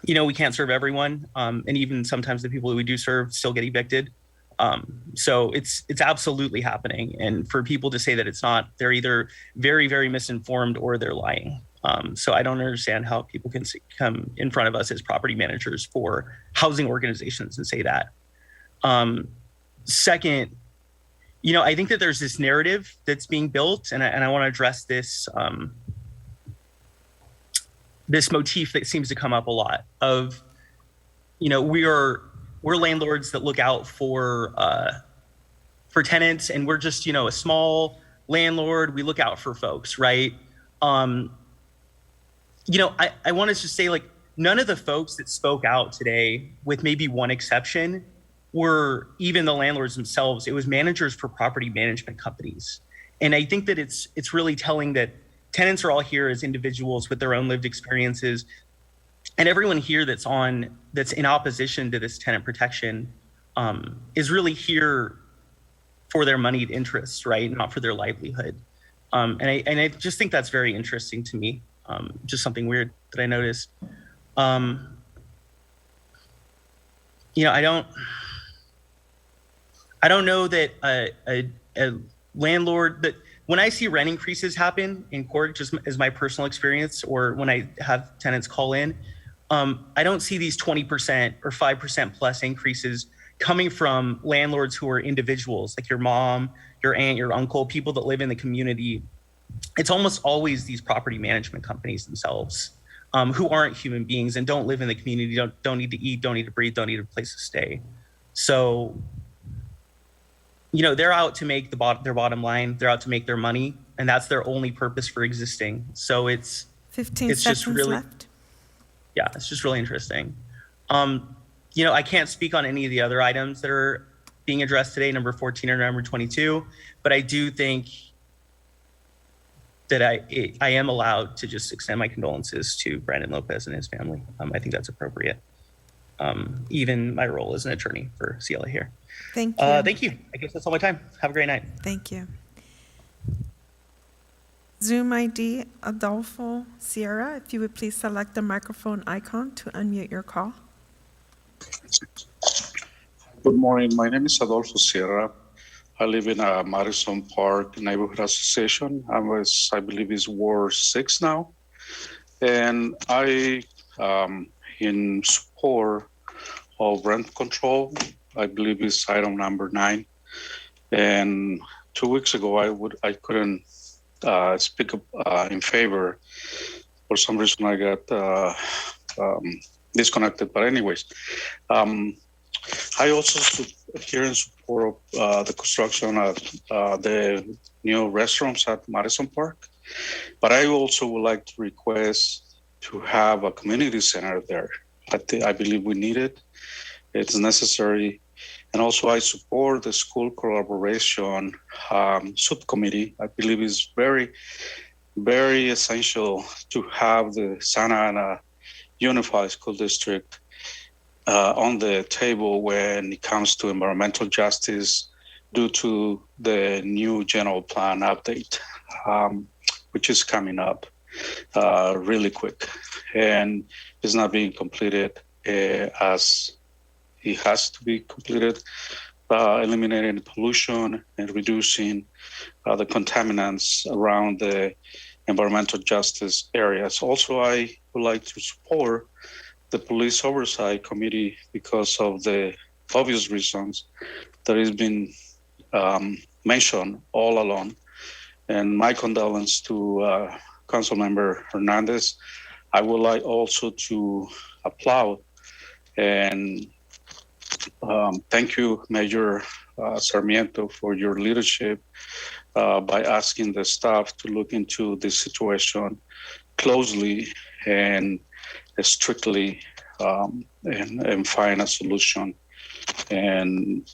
we can't serve everyone. And even sometimes the people that we do serve still get evicted. So it's absolutely happening. And for people to say that it's not, they're either very, very misinformed or they're lying. So I don't understand how people can come in front of us as property managers for housing organizations and say that. Second, I think that there's this narrative that's being built, and I want to address this this motif that seems to come up a lot of, we're landlords that look out for tenants, and we're just, a small landlord. We look out for folks, right? I want to just say, like, none of the folks that spoke out today, with maybe one exception, were even the landlords themselves. It was managers for property management companies. And I think that it's really telling that tenants are all here as individuals with their own lived experiences. And everyone here that's in opposition to this tenant protection is really here for their moneyed interests, right? Not for their livelihood. And I just think that's very interesting to me. Just something weird that I noticed. I don't know that a landlord that when I see rent increases happen in court, just as my personal experience, or when I have tenants call in, I don't see these 20% or 5% plus increases coming from landlords who are individuals, like your mom, your aunt, your uncle, people that live in the community. It's almost always these property management companies themselves who aren't human beings and don't live in the community, don't need to eat, don't need to breathe, don't need a place to stay. So, they're out to make their bottom line. They're out to make their money, and that's their only purpose for existing. So it's
15
it's
seconds
just really,
left.
Yeah, it's just really interesting. I can't speak on any of the other items that are being addressed today, number 14 or number 22, but I do think that I am allowed to just extend my condolences to Brandon Lopez and his family. I think that's appropriate. Even my role as an attorney for CLA here.
Thank you.
Thank you. I guess that's all my time. Have a great night.
Thank you. Zoom ID, Adolfo Sierra, if you would please select the microphone icon to unmute your call.
Good morning. My name is Adolfo Sierra. I live in Madison Park Neighborhood Association. I believe it's Ward 6 now. And I in support of rent control. I believe it's item number 9. And 2 weeks ago, I couldn't speak in favor. For some reason, I got disconnected. But anyways, I also here in support of the construction of the new restrooms at Madison Park. But I also would like to request to have a community center there. I believe we need it. It's necessary. And also I support the school collaboration subcommittee. I believe it's very, very essential to have the Santa Ana Unified School District on the table when it comes to environmental justice due to the new general plan update, which is coming up really quick. And it's not being completed as it has to be completed, eliminating the pollution and reducing the contaminants around the environmental justice areas. Also, I would like to support the police oversight committee because of the obvious reasons that has been mentioned all along. And my condolence to Councilmember Hernandez. I would like also to applaud. And thank you, Mayor Sarmiento, for your leadership by asking the staff to look into this situation closely and strictly and find a solution. And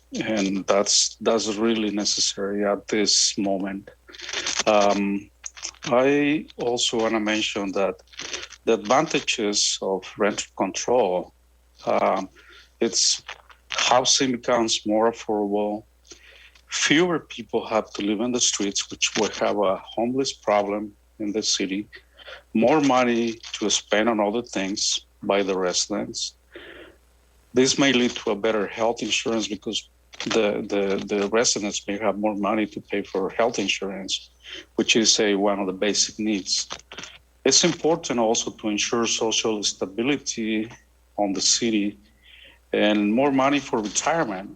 that's really necessary at this moment. I also want to mention that the advantages of rent control, it's housing becomes more affordable. Fewer people have to live in the streets, which will have a homeless problem in the city. More money to spend on other things by the residents. This may lead to a better health insurance because the residents may have more money to pay for health insurance, which is one of the basic needs. It's important also to ensure social stability on the city and more money for retirement.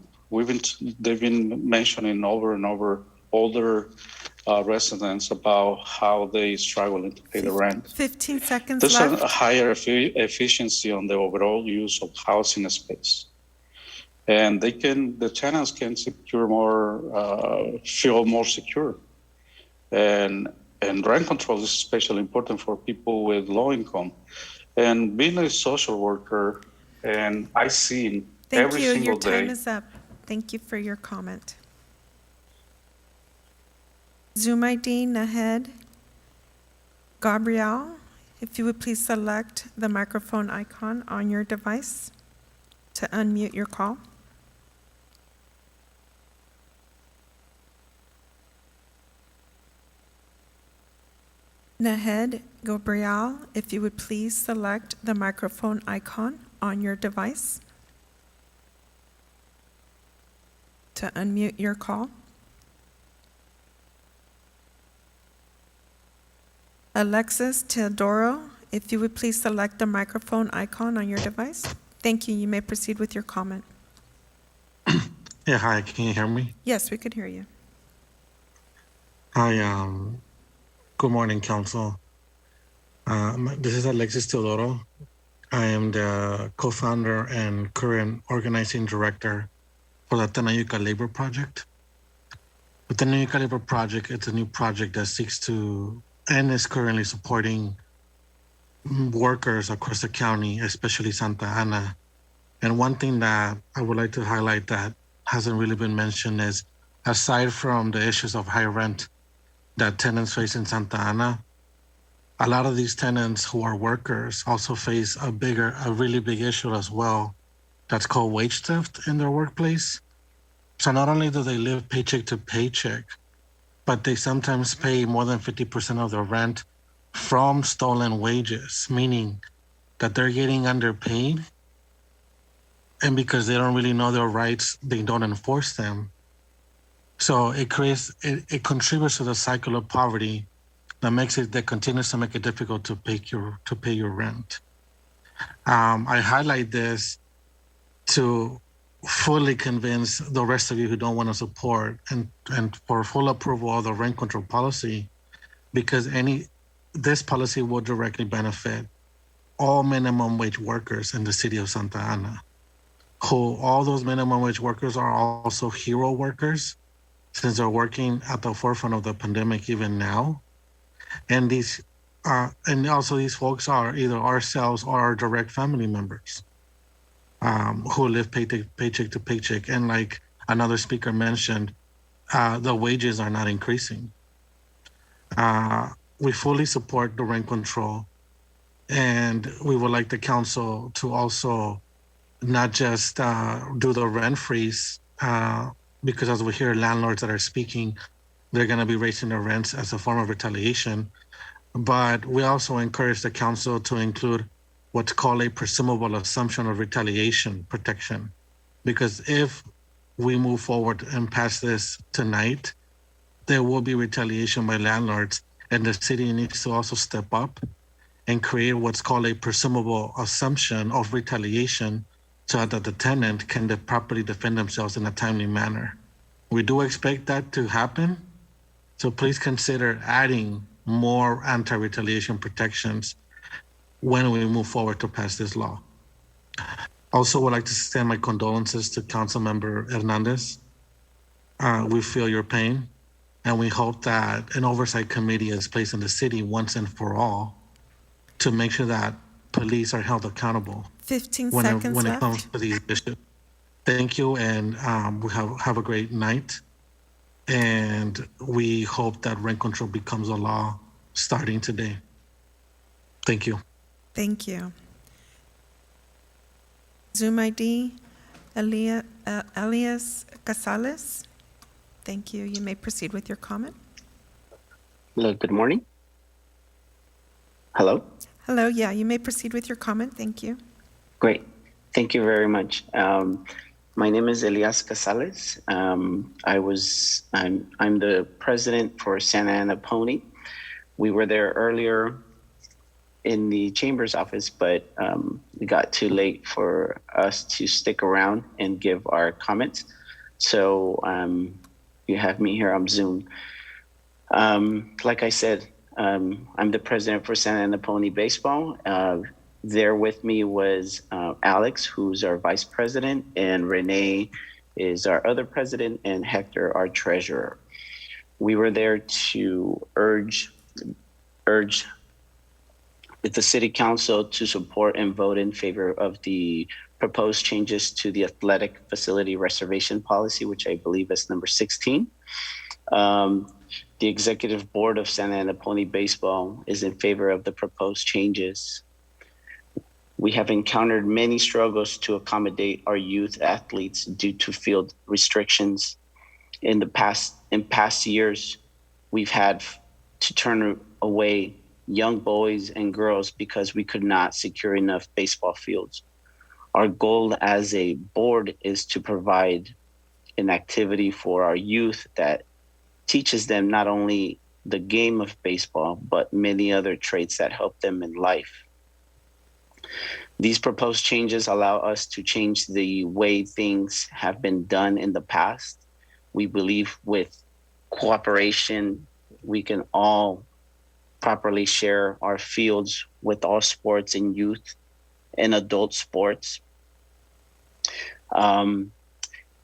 They've been mentioning over and over older residents about how they struggle to pay the rent.
15 seconds
There's
left.
a higher efficiency on the overall use of housing space. And the tenants can secure more, feel more secure. And rent control is especially important for people with low income. And being a social worker, and I see every single day.
Thank you. Your time is up. Thank you for your comment. Zoom ID, Nahed. Gabrielle, if you would please select the microphone icon on your device to unmute your call. Nahed Gabrielle, if you would please select the microphone icon on your device to unmute your call. Alexis Teodoro, if you would please select the microphone icon on your device. Thank you. You may proceed with your comment.
Yeah, hi. Can you hear me?
Yes, we could hear you.
Hi. Good morning, Council. This is Alexis Teodoro. I am the co-founder and current organizing director for the Tenayuca Labor Project. The Tenayuca Labor Project, it's a new project that seeks to and is currently supporting workers across the county, especially Santa Ana. And one thing that I would like to highlight that hasn't really been mentioned is, aside from the issues of high rent that tenants face in Santa Ana, a lot of these tenants who are workers also face a really big issue as well that's called wage theft in their workplace. So not only do they live paycheck to paycheck, but they sometimes pay more than 50% of their rent from stolen wages, meaning that they're getting underpaid. And because they don't really know their rights, they don't enforce them. So it contributes to the cycle of poverty that continues to make it difficult to pay your rent. I highlight this to fully convince the rest of you who don't want to support and for full approval of the rent control policy, because this policy will directly benefit all minimum wage workers in the city of Santa Ana, who all those minimum wage workers are also hero workers, since they're working at the forefront of the pandemic even now. And also these folks are either ourselves or our direct family members who live paycheck to paycheck. And like another speaker mentioned, the wages are not increasing. We fully support the rent control, and we would like the council to also not just do the rent freeze, because as we hear landlords that are speaking, they're going to be raising their rents as a form of retaliation. But we also encourage the council to include what's called a presumable assumption of retaliation protection. Because if we move forward and pass this tonight, there will be retaliation by landlords, and the city needs to also step up and create what's called a presumable assumption of retaliation so that the tenant can properly defend themselves in a timely manner. We do expect that to happen, so please consider adding more anti-retaliation protections when we move forward to pass this law. Also would like to extend my condolences to Councilmember Hernandez. We feel your pain, and we hope that an oversight committee is placed in the city once and for all to make sure that police are held accountable
15
when
seconds
it
left.
comes to these issues. Thank you, and we have a great night. And we hope that rent control becomes a law starting today. Thank you.
Thank you. Zoom ID, Elias Casales. Thank you. You may proceed with your comment.
Hello, good morning. Hello?
Hello, yeah, you may proceed with your comment. Thank you.
Great. Thank you very much. My name is Elias Casales. I'm the president for Santa Ana Pony. We were there earlier in the chamber's office, but we got too late for us to stick around and give our comments. So you have me here on Zoom. Like I said, I'm the president for Santa Ana Pony Baseball. There with me was Alex, who's our vice president, and Renee is our other president, and Hector, our treasurer. We were there to urge the city council to support and vote in favor of the proposed changes to the athletic facility reservation policy, which I believe is number 16. The executive board of Santa Ana Pony Baseball is in favor of the proposed changes. We have encountered many struggles to accommodate our youth athletes due to field restrictions. In past years, we've had to turn away young boys and girls because we could not secure enough baseball fields. Our goal as a board is to provide an activity for our youth that teaches them not only the game of baseball, but many other traits that help them in life. These proposed changes allow us to change the way things have been done in the past. We believe with cooperation, we can all properly share our fields with all sports and youth and adult sports.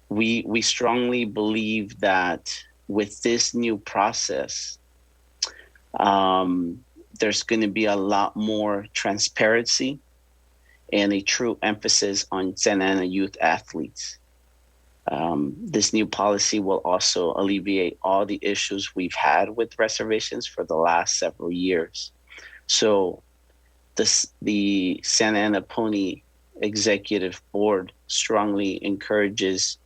We strongly believe that with this new process, there's going to be a lot more transparency and a true emphasis on Santa Ana youth athletes. This new policy will also alleviate all the issues we've had with reservations for the last several years. So the Santa Ana Pony Executive Board strongly encourages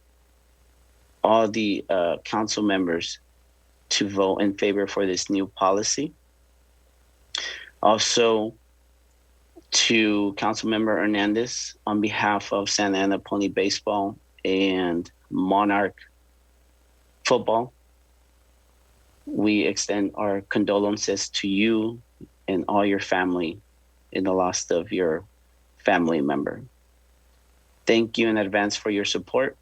all the council members to vote in favor for this new policy. Also, to Councilmember Hernandez, on behalf of Santa Ana Pony Baseball and Monarch Football, we extend our condolences to you and all your family in the loss of your family member. Thank you in advance for your support.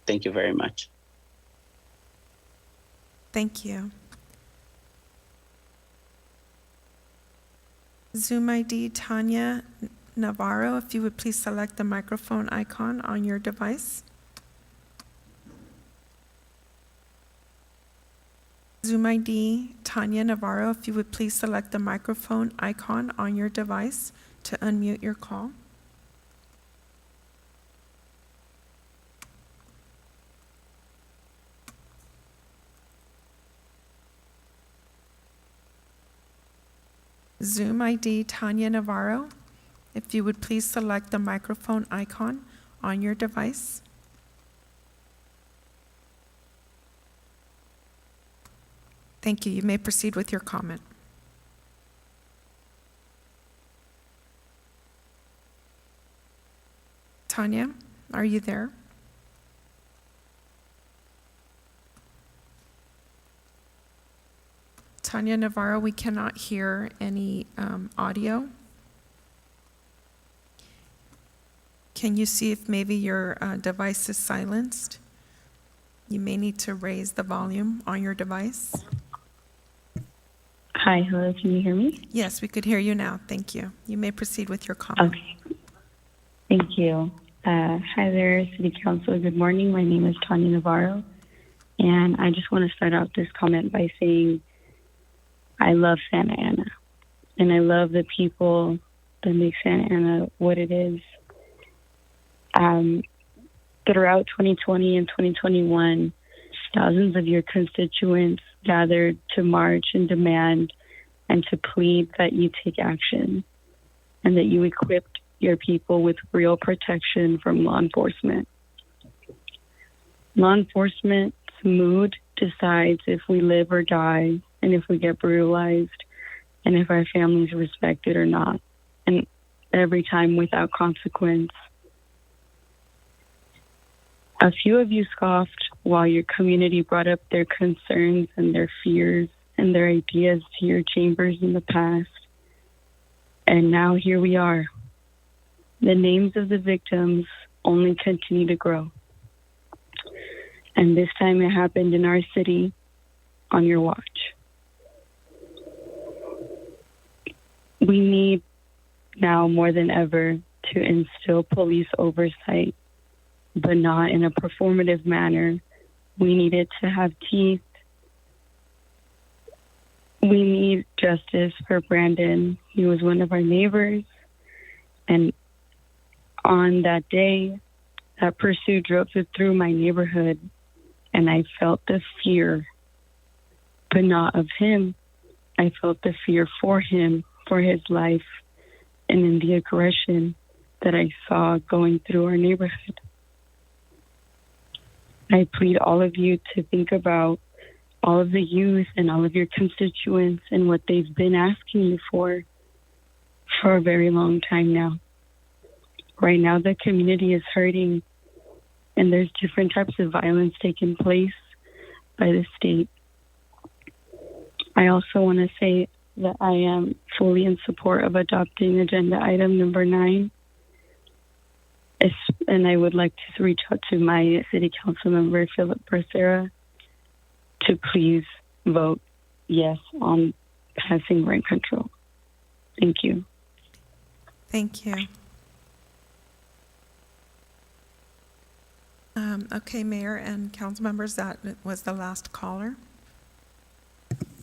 Thank you very much.
Thank you. Zoom ID, Tanya Navarro, if you would please select the microphone icon on your device. Zoom ID, Tanya Navarro, if you would please select the microphone icon on your device to unmute your call. Zoom ID, Tanya Navarro, if you would please select the microphone icon on your device. Thank you. You may proceed with your comment. Tanya, are you there? Tanya Navarro, we cannot hear any audio. Can you see if maybe your device is silenced? You may need to raise the volume on your device.
Hi, hello, can you hear me?
Yes, we could hear you now. Thank you. You may proceed with your comment.
Okay.
Thank you. Hi there, City Council. Good morning. My name is Tanya Navarro, and I just want to start out this comment by saying I love Santa Ana, and I love the people that make Santa Ana what it is. Throughout 2020 and 2021, thousands of your constituents gathered to march and demand and to plead that you take action and that you equipped your people with real protection from law enforcement. Law enforcement's mood decides if we live or die, and if we get brutalized, and if our families respected or not, and every time without consequence. A few of you scoffed while your community brought up their concerns and their fears and their ideas to your chambers in the past. And now here we are. The names of the victims only continue to grow. And this time it happened in our city on your watch. We need now more than ever to instill police oversight, but not in a performative manner. We need it to have teeth. We need justice for Brandon. He was one of our neighbors. And on that day, that pursuit drove through my neighborhood, and I felt the fear, but not of him. I felt the fear for him, for his life, and in the aggression that I saw going through our neighborhood. I plead all of you to think about all of the youth and all of your constituents and what they've been asking you for a very long time now. Right now, the community is hurting, and there's different types of violence taking place by the state. I also want to say that I am fully in support of adopting agenda item number 9. And I would like to reach out to my city council member, Philip Becerra, to please vote yes on passing rent control. Thank you.
Thank you. Okay, Mayor and council members, that was the last caller.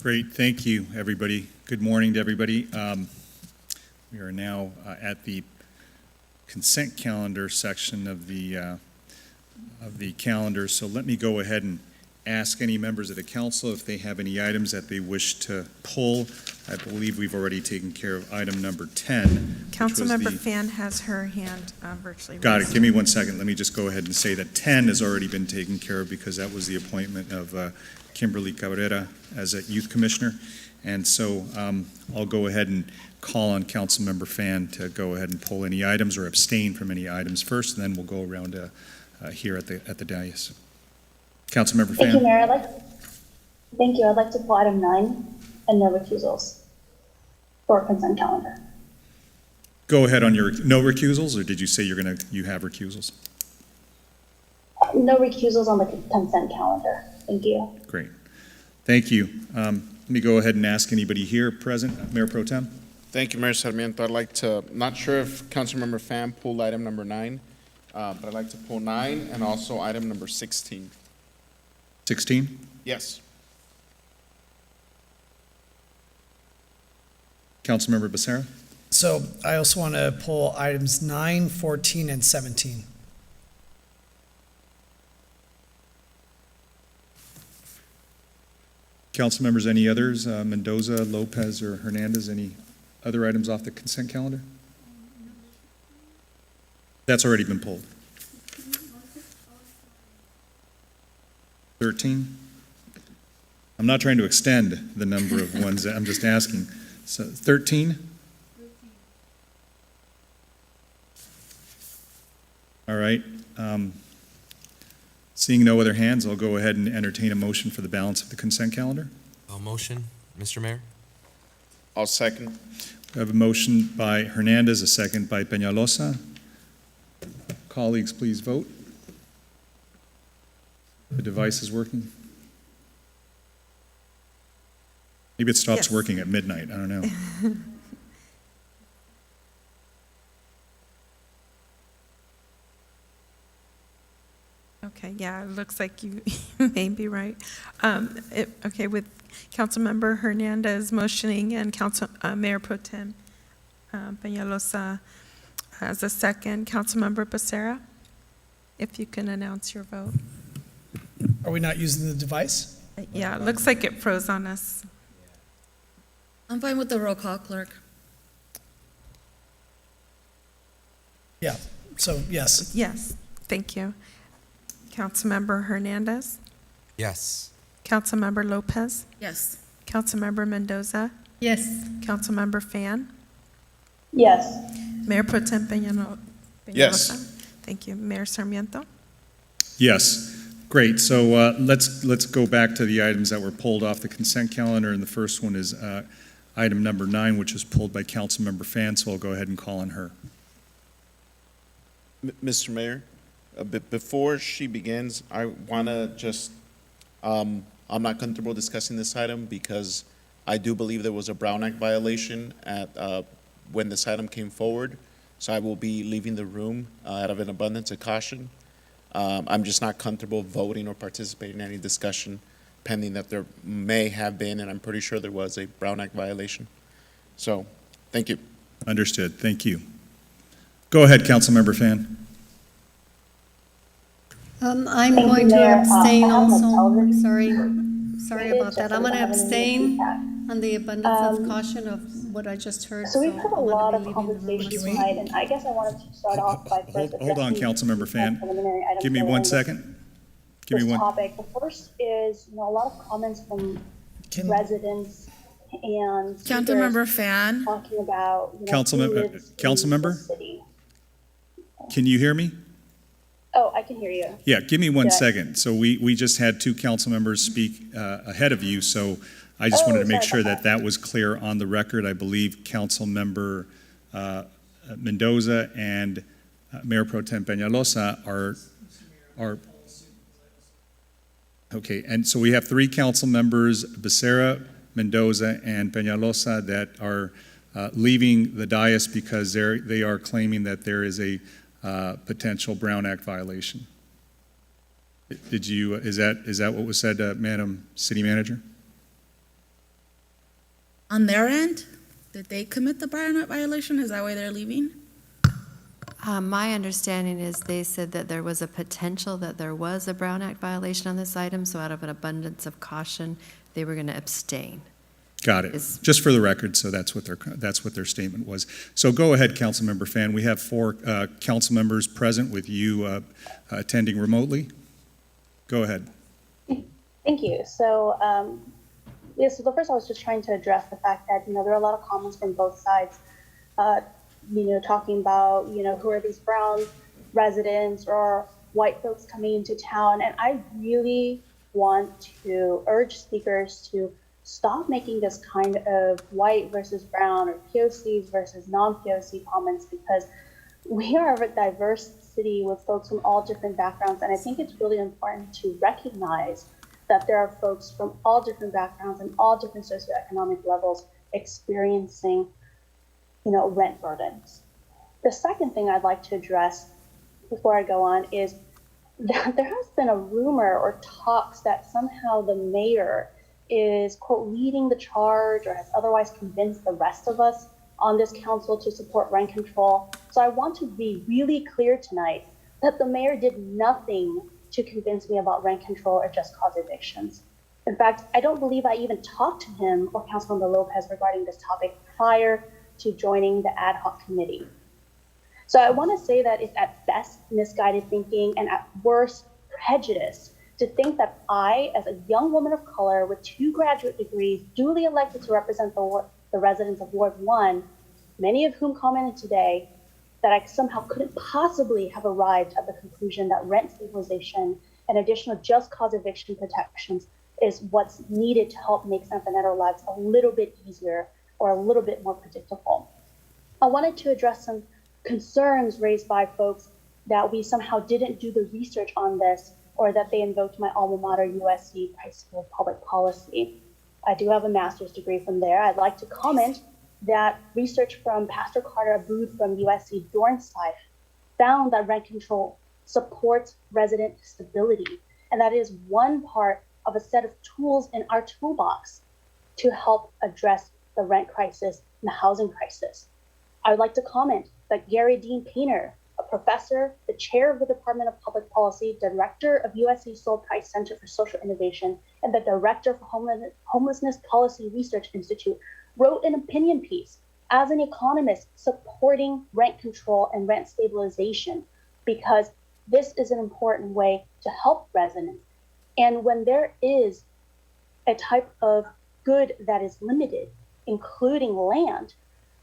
Great, thank you, everybody. Good morning to everybody. We are now at the consent calendar section of the calendar. So let me go ahead and ask any members of the council if they have any items that they wish to pull. I believe we've already taken care of item number 10.
Councilmember Fan has her hand virtually raised.
Got it. Give me 1 second. Let me just go ahead and say that 10 has already been taken care of because that was the appointment of Kimberly Cabrera as a youth commissioner. And so I'll go ahead and call on Councilmember Fan to go ahead and pull any items or abstain from any items first, and then we'll go around here at the dais. Councilmember Fan.
Thank you, Mayor. Thank you. I'd like to pull item 9 and no recusals for consent calendar.
Go ahead on your no recusals, or did you say you have recusals?
No recusals on the consent calendar. Thank you.
Great. Thank you. Let me go ahead and ask anybody here present, Mayor Pro Tem.
Thank you, Mayor Sarmiento. I'd like to, not sure if Councilmember Pham pulled item number 9, but I'd like to pull 9 and also item number 16.
16?
Yes.
Councilmember Becerra?
So I also want to pull items 9, 14, and 17.
Council members, any others? Mendoza, Lopez, or Hernandez, any other items off the consent calendar? That's already been pulled. 13? I'm not trying to extend the number of ones, I'm just asking. So 13? All right. Seeing no other hands, I'll go ahead and entertain a motion for the balance of the consent calendar.
I'll motion, Mr. Mayor.
I'll second.
We have a motion by Hernandez, a second by Peñalosa. Colleagues, please vote. The device is working. Maybe it stops working at midnight. I don't know.
Okay, yeah, it looks like you may be right. Okay, with Councilmember Hernandez motioning and Mayor Pro Tem Peñalosa as a second, Councilmember Becerra, if you can announce your vote.
Are we not using the device?
Yeah, it looks like it froze on us.
I'm fine with the roll call, clerk.
Yeah, so yes.
Yes, thank you. Councilmember Hernandez,
Yes.
Councilmember Lopez,
Yes.
Councilmember Mendoza,
Yes.
Councilmember Fan,
Yes.
Mayor Pro Tem Peñalosa.
Yes.
Thank you. Mayor Sarmiento?
Yes. Great. So let's go back to the items that were pulled off the consent calendar, and the first one is item number 9, which was pulled by Councilmember Fan. So I'll go ahead and call on her.
Mr. Mayor, before she begins, I want to just, I'm not comfortable discussing this item because I do believe there was a Brown Act violation at when this item came forward. So I will be leaving the room out of an abundance of caution. I'm just not comfortable voting or participating in any discussion pending that there may have been, and I'm pretty sure there was, a Brown Act violation. So, thank you.
Understood. Thank you. Go ahead, Councilmember Fan.
I'm going to abstain also. Sorry about that. I'm going to abstain on the abundance of caution of what I just heard.
So we've had a lot of conversations tonight, and I guess I wanted to start off by first
Hold on, Councilmember Fan. Give me 1 second. Give me one.
Topic. The first is, a lot of comments from residents and
Councilmember Fan.
talking about
Councilmember, can you hear me?
Oh, I can hear you.
Yeah, give me 1 second. So we just had 2 council members speak ahead of you, so I just wanted to make sure that was clear on the record. I believe Councilmember Mendoza and Mayor Pro Tem Peñalosa are okay. And so we have 3 council members, Becerra, Mendoza, and Peñalosa, that are leaving the dais because they are claiming that there is a potential Brown Act violation. Did you? Is that what was said, Madam City Manager?
On their end, did they commit the Brown Act violation? Is that why they're leaving?
My understanding is they said that there was a potential that there was a Brown Act violation on this item, so out of an abundance of caution, they were going to abstain.
Got it. Just for the record, so that's what their statement was. So go ahead, Councilmember Fan. We have 4 council members present with you attending remotely. Go ahead.
Thank you. So, so the first I was just trying to address the fact that, there are a lot of comments from both sides, talking about, who are these brown residents or white folks coming into town. And I really want to urge speakers to stop making this kind of white versus brown or POCs versus non-POC comments, because we are a diverse city with folks from all different backgrounds. And I think it's really important to recognize that there are folks from all different backgrounds and all different socioeconomic levels experiencing, rent burdens. The second thing I'd like to address before I go on is that there has been a rumor or talks that somehow the mayor is, quote, leading the charge or has otherwise convinced the rest of us on this council to support rent control. So I want to be really clear tonight that the mayor did nothing to convince me about rent control or just cause evictions. In fact, I don't believe I even talked to him or Councilmember Lopez regarding this topic prior to joining the ad hoc committee. So I want to say that it's at best misguided thinking and at worst prejudice to think that I, as a young woman of color with 2 graduate degrees, duly elected to represent the residents of Ward 1, many of whom commented today, that I somehow couldn't possibly have arrived at the conclusion that rent stabilization and additional just cause eviction protections is what's needed to help make San Fernando lives a little bit easier or a little bit more predictable. I wanted to address some concerns raised by folks that we somehow didn't do the research on this, or that they invoked my alma mater, USC High School of Public Policy. I do have a master's degree from there. I'd like to comment that research from Pastor Carter Abood from USC Dornsife found that rent control supports resident stability. And that is one part of a set of tools in our toolbox to help address the rent crisis and the housing crisis. I would like to comment that Gary Dean Painter, a professor, the chair of the Department of Public Policy, director of USC Sol Price Center for Social Innovation, and the director for Homelessness Policy Research Institute, wrote an opinion piece as an economist supporting rent control and rent stabilization, because this is an important way to help residents. And when there is a type of good that is limited, including land,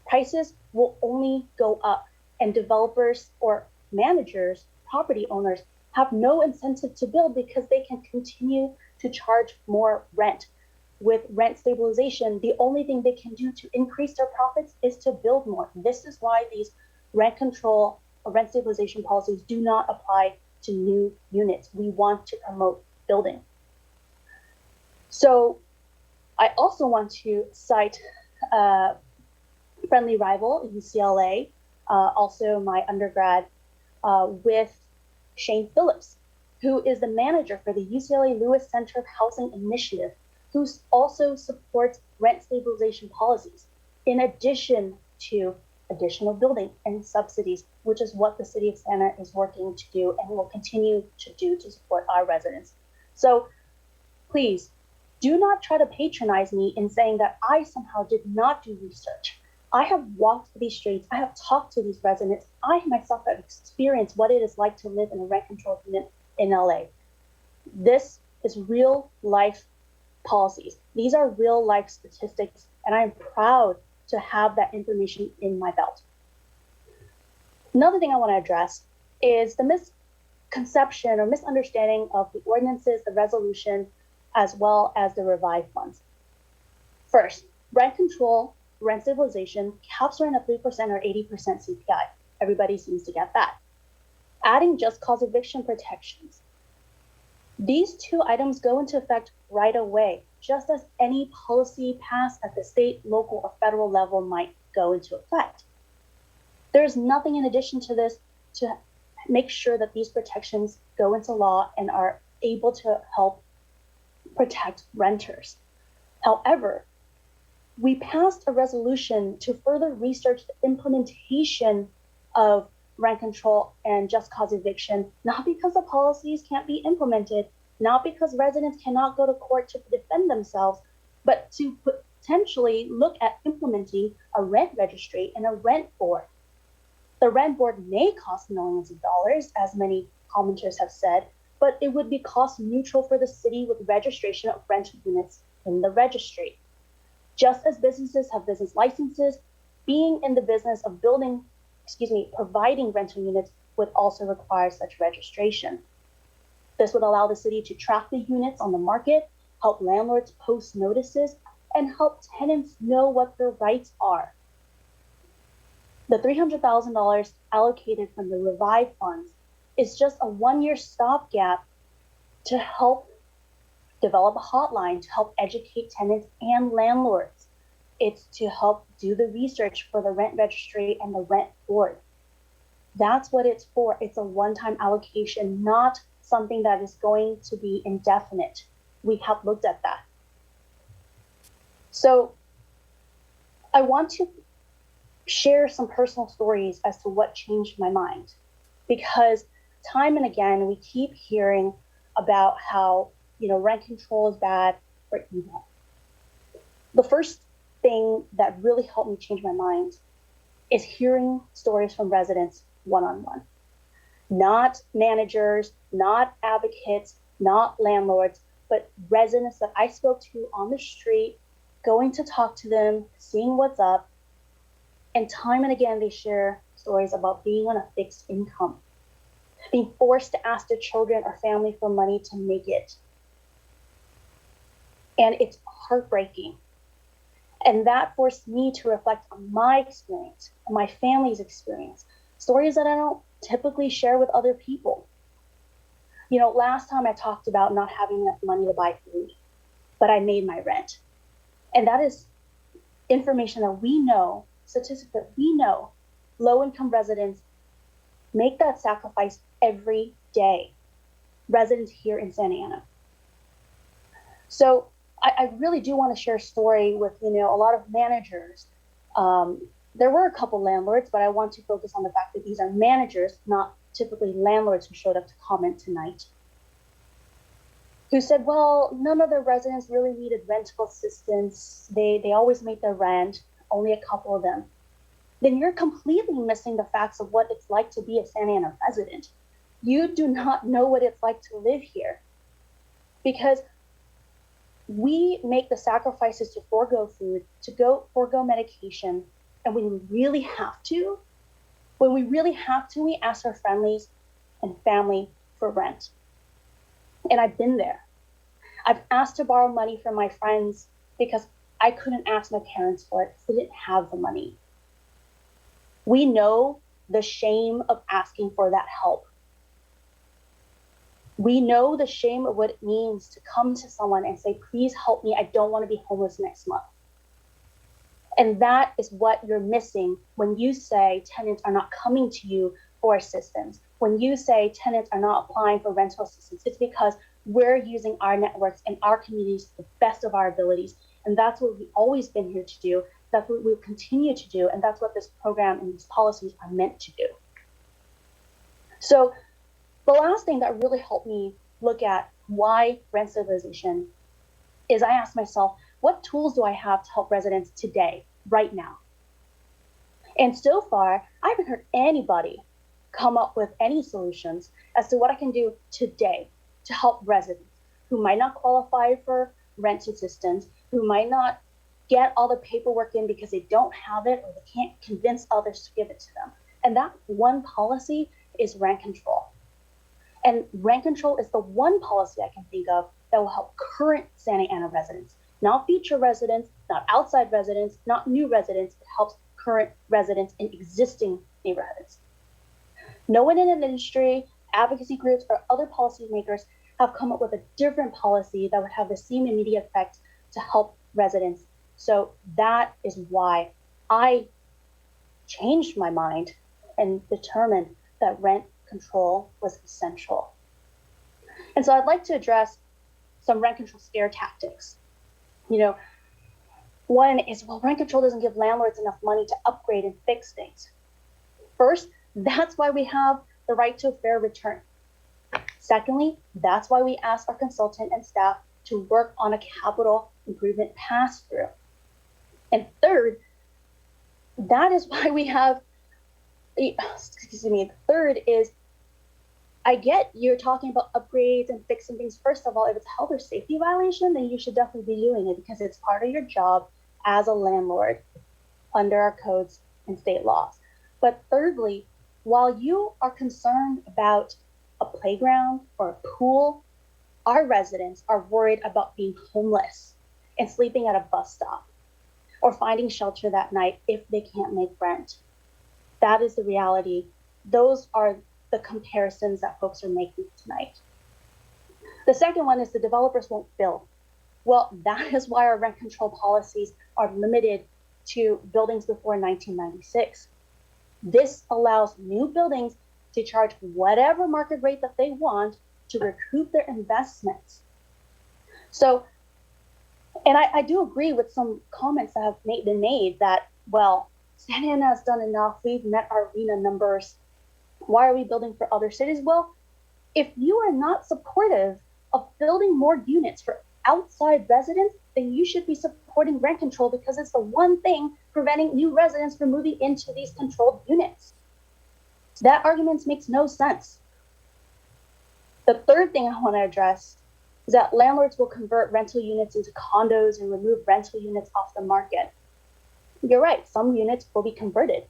prices will only go up, and developers or managers, property owners, have no incentive to build because they can continue to charge more rent. With rent stabilization, the only thing they can do to increase their profits is to build more. This is why these rent control or rent stabilization policies do not apply to new units. We want to promote building. So I also want to cite friendly rival, UCLA, also my undergrad, with Shane Phillips, who is the manager for the UCLA Lewis Center of Housing Initiative, who also supports rent stabilization policies, in addition to additional building and subsidies, which is what the city of Santa is working to do and will continue to do to support our residents. So please do not try to patronize me in saying that I somehow did not do research. I have walked these streets, I have talked to these residents, I myself have experienced what it is like to live in a rent control unit in LA. This is real life policies. These are real life statistics, and I am proud to have that information in my belt. Another thing I want to address is the misconception or misunderstanding of the ordinances, the resolution, as well as the revive funds. First, rent control, rent stabilization, caps rent at 3% or 80% CPI. Everybody seems to get that. Adding just cause eviction protections. These two items go into effect right away, just as any policy passed at the state, local, or federal level might go into effect. There's nothing in addition to this to make sure that these protections go into law and are able to help protect renters. However, we passed a resolution to further research the implementation of rent control and just cause eviction, not because the policies can't be implemented, not because residents cannot go to court to defend themselves, but to potentially look at implementing a rent registry and a rent board. The rent board may cost millions of dollars, as many commenters have said, but it would be cost neutral for the city with registration of rental units in the registry. Just as businesses have business licenses, being in the business of providing rental units would also require such registration. This would allow the city to track the units on the market, help landlords post notices, and help tenants know what their rights are. The $300,000 allocated from the Revive funds is just a one-year stopgap to help develop a hotline to help educate tenants and landlords. It's to help do the research for the rent registry and the rent board. That's what it's for. It's a one-time allocation, not something that is going to be indefinite. We have looked at that. So I want to share some personal stories as to what changed my mind, because time and again, we keep hearing about how, rent control is bad or evil. The first thing that really helped me change my mind is hearing stories from residents one-on-one. Not managers, not advocates, not landlords, but residents that I spoke to on the street, going to talk to them, seeing what's up. And time and again, they share stories about being on a fixed income, being forced to ask their children or family for money to make it. And it's heartbreaking. And that forced me to reflect on my experience and my family's experience, stories that I don't typically share with other people. Last time I talked about not having enough money to buy food, but I made my rent. And that is information that we know, statistics that we know, low-income residents make that sacrifice every day, residents here in Santa Ana. So I really do want to share a story with, a lot of managers. There were a couple landlords, but I want to focus on the fact that these are managers, not typically landlords, who showed up to comment tonight, who said, well, none of the residents really needed rental assistance. They always make their rent, only a couple of them. Then you're completely missing the facts of what it's like to be a Santa Ana resident. You do not know what it's like to live here, because we make the sacrifices to forego food, to forego medication, and when we really have to, we ask our friendlies and family for rent. And I've been there. I've asked to borrow money from my friends because I couldn't ask my parents for it because they didn't have the money. We know the shame of asking for that help. We know the shame of what it means to come to someone and say, please help me. I don't want to be homeless next month. And that is what you're missing when you say tenants are not coming to you for assistance. When you say tenants are not applying for rental assistance, it's because we're using our networks and our communities to the best of our abilities. And that's what we've always been here to do. That's what we'll continue to do. And that's what this program and these policies are meant to do. So the last thing that really helped me look at why rent stabilization is I asked myself, what tools do I have to help residents today, right now? And so far, I haven't heard anybody come up with any solutions as to what I can do today to help residents who might not qualify for rent assistance, who might not get all the paperwork in because they don't have it or they can't convince others to give it to them. And that one policy is rent control. And rent control is the one policy I can think of that will help current Santa Ana residents, not future residents, not outside residents, not new residents. It helps current residents in existing neighborhoods. No one in an industry, advocacy groups, or other policymakers have come up with a different policy that would have the same immediate effect to help residents. So that is why I changed my mind and determined that rent control was essential. And so I'd like to address some rent control scare tactics. One is, well, rent control doesn't give landlords enough money to upgrade and fix things. First, that's why we have the right to a fair return. Secondly, that's why we ask our consultant and staff to work on a capital improvement pass-through. And third, that is why we have, third is, I get you're talking about upgrades and fixing things. First of all, if it's a health or safety violation, then you should definitely be doing it because it's part of your job as a landlord under our codes and state laws. But thirdly, while you are concerned about a playground or a pool, our residents are worried about being homeless and sleeping at a bus stop or finding shelter that night if they can't make rent. That is the reality. Those are the comparisons that folks are making tonight. The second one is the developers won't build. Well, that is why our rent control policies are limited to buildings before 1996. This allows new buildings to charge whatever market rate that they want to recoup their investments. So, and I do agree with some comments that have been made that, well, Santa Ana has done enough. We've met our RENA numbers. Why are we building for other cities? Well, if you are not supportive of building more units for outside residents, then you should be supporting rent control because it's the one thing preventing new residents from moving into these controlled units. That argument makes no sense. The third thing I want to address is that landlords will convert rental units into condos and remove rental units off the market. You're right, some units will be converted,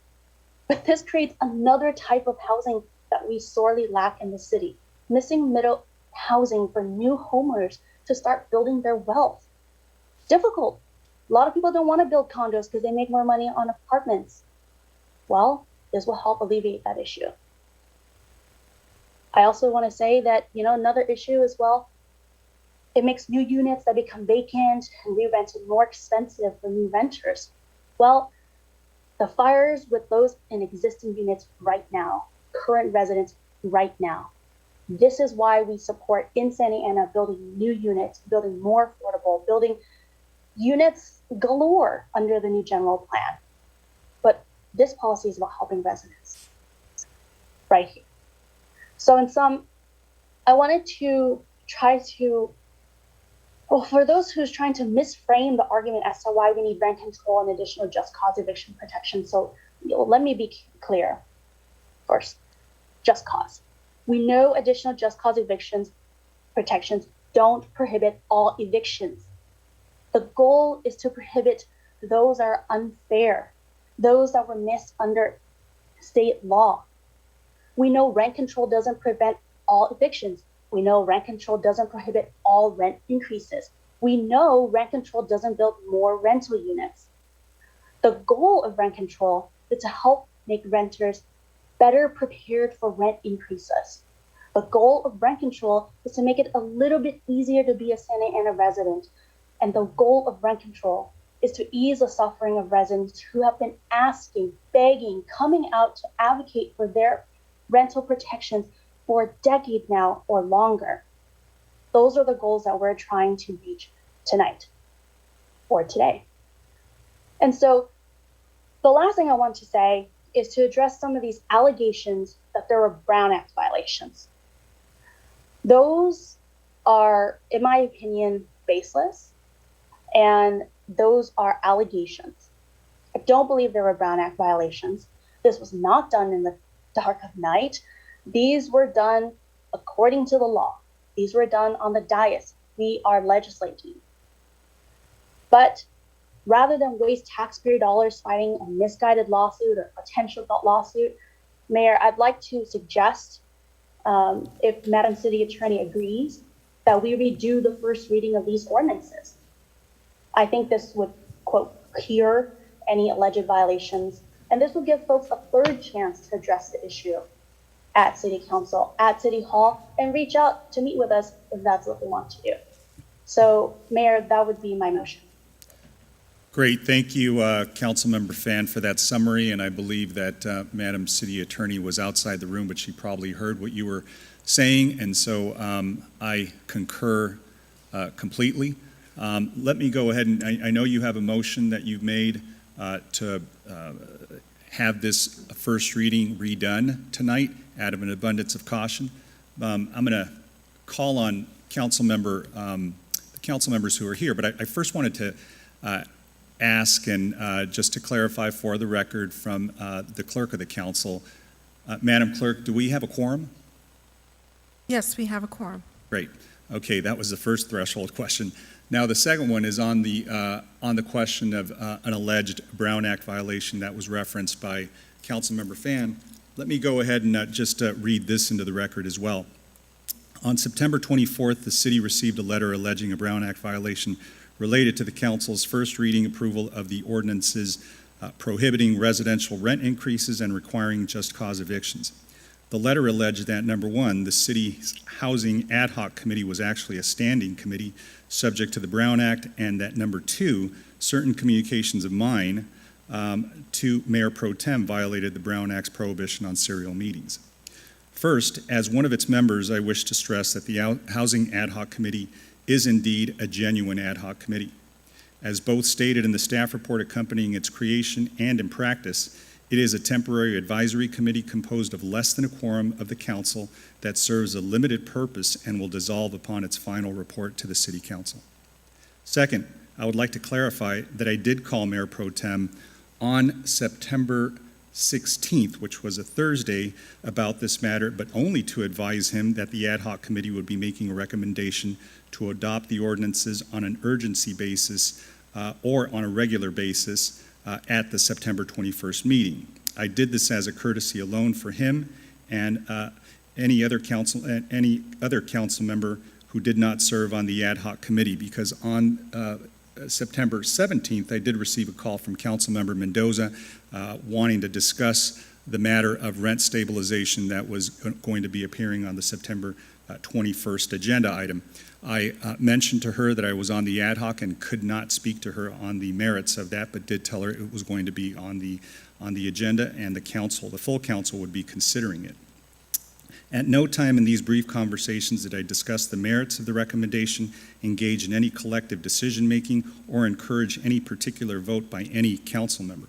but this creates another type of housing that we sorely lack in the city, missing middle housing for new homeowners to start building their wealth. Difficult. A lot of people don't want to build condos because they make more money on apartments. Well, this will help alleviate that issue. I also want to say that, another issue as well, it makes new units that become vacant and re-rented more expensive for new renters. Well, the fires with those in existing units right now, current residents right now. This is why we support in Santa Ana building new units, building more affordable, building units galore under the new general plan. But this policy is about helping residents right here. So in sum, I wanted to try to, well, for those who's trying to misframe the argument as to why we need rent control and additional just cause eviction protection. So let me be clear first, just cause. We know additional just cause evictions protections don't prohibit all evictions. The goal is to prohibit those that are unfair, those that were missed under state law. We know rent control doesn't prevent all evictions. We know rent control doesn't prohibit all rent increases. We know rent control doesn't build more rental units. The goal of rent control is to help make renters better prepared for rent increases. The goal of rent control is to make it a little bit easier to be a Santa Ana resident. And the goal of rent control is to ease the suffering of residents who have been asking, begging, coming out to advocate for their rental protections for a decade now or longer. Those are the goals that we're trying to reach tonight or today. And so the last thing I want to say is to address some of these allegations that there were Brown Act violations. Those are, in my opinion, baseless, and those are allegations. I don't believe there were Brown Act violations. This was not done in the dark of night. These were done according to the law. These were done on the dais. We are legislating. But rather than waste taxpayer dollars fighting a misguided lawsuit or potential lawsuit, Mayor, I'd like to suggest, if Madam City Attorney agrees, that we redo the first reading of these ordinances. I think this would, quote, cure any alleged violations, and this would give folks a third chance to address the issue at City Council, at City Hall, and reach out to meet with us if that's what they want to do. So, Mayor, that would be my motion.
Great. Thank you, Councilmember Fan, for that summary. And I believe that Madam City Attorney was outside the room, but she probably heard what you were saying. And so I concur completely. Let me go ahead and I know you have a motion that you've made to have this first reading redone tonight out of an abundance of caution. I'm going to call on the council members who are here, but I first wanted to ask, and just to clarify for the record from the clerk of the council, Madam Clerk, do we have a quorum?
Yes, we have a quorum.
Great. Okay, that was the first threshold question. Now the second one is on the question of an alleged Brown Act violation that was referenced by Councilmember Fan. Let me go ahead and just read this into the record as well. On September 24th, the city received a letter alleging a Brown Act violation related to the council's first reading approval of the ordinances prohibiting residential rent increases and requiring just cause evictions. The letter alleged that, number one, the city's housing ad hoc committee was actually a standing committee subject to the Brown Act, and that, number two, certain communications of mine to Mayor Pro Tem violated the Brown Act's prohibition on serial meetings. First, as one of its members, I wish to stress that the Housing Ad Hoc Committee is indeed a genuine ad hoc committee. As both stated in the staff report accompanying its creation and in practice, it is a temporary advisory committee composed of less than a quorum of the council that serves a limited purpose and will dissolve upon its final report to the City Council. Second, I would like to clarify that I did call Mayor Pro Tem on September 16th, which was a Thursday, about this matter, but only to advise him that the ad hoc committee would be making a recommendation to adopt the ordinances on an urgency basis or on a regular basis at the September 21st meeting. I did this as a courtesy alone for him and any other council member who did not serve on the ad hoc committee, because on September 17th, I did receive a call from Councilmember Mendoza wanting to discuss the matter of rent stabilization that was going to be appearing on the September 21st agenda item. I mentioned to her that I was on the ad hoc and could not speak to her on the merits of that, but did tell her it was going to be on the agenda, and the full council would be considering it. At no time in these brief conversations did I discuss the merits of the recommendation, engage in any collective decision-making, or encourage any particular vote by any council member.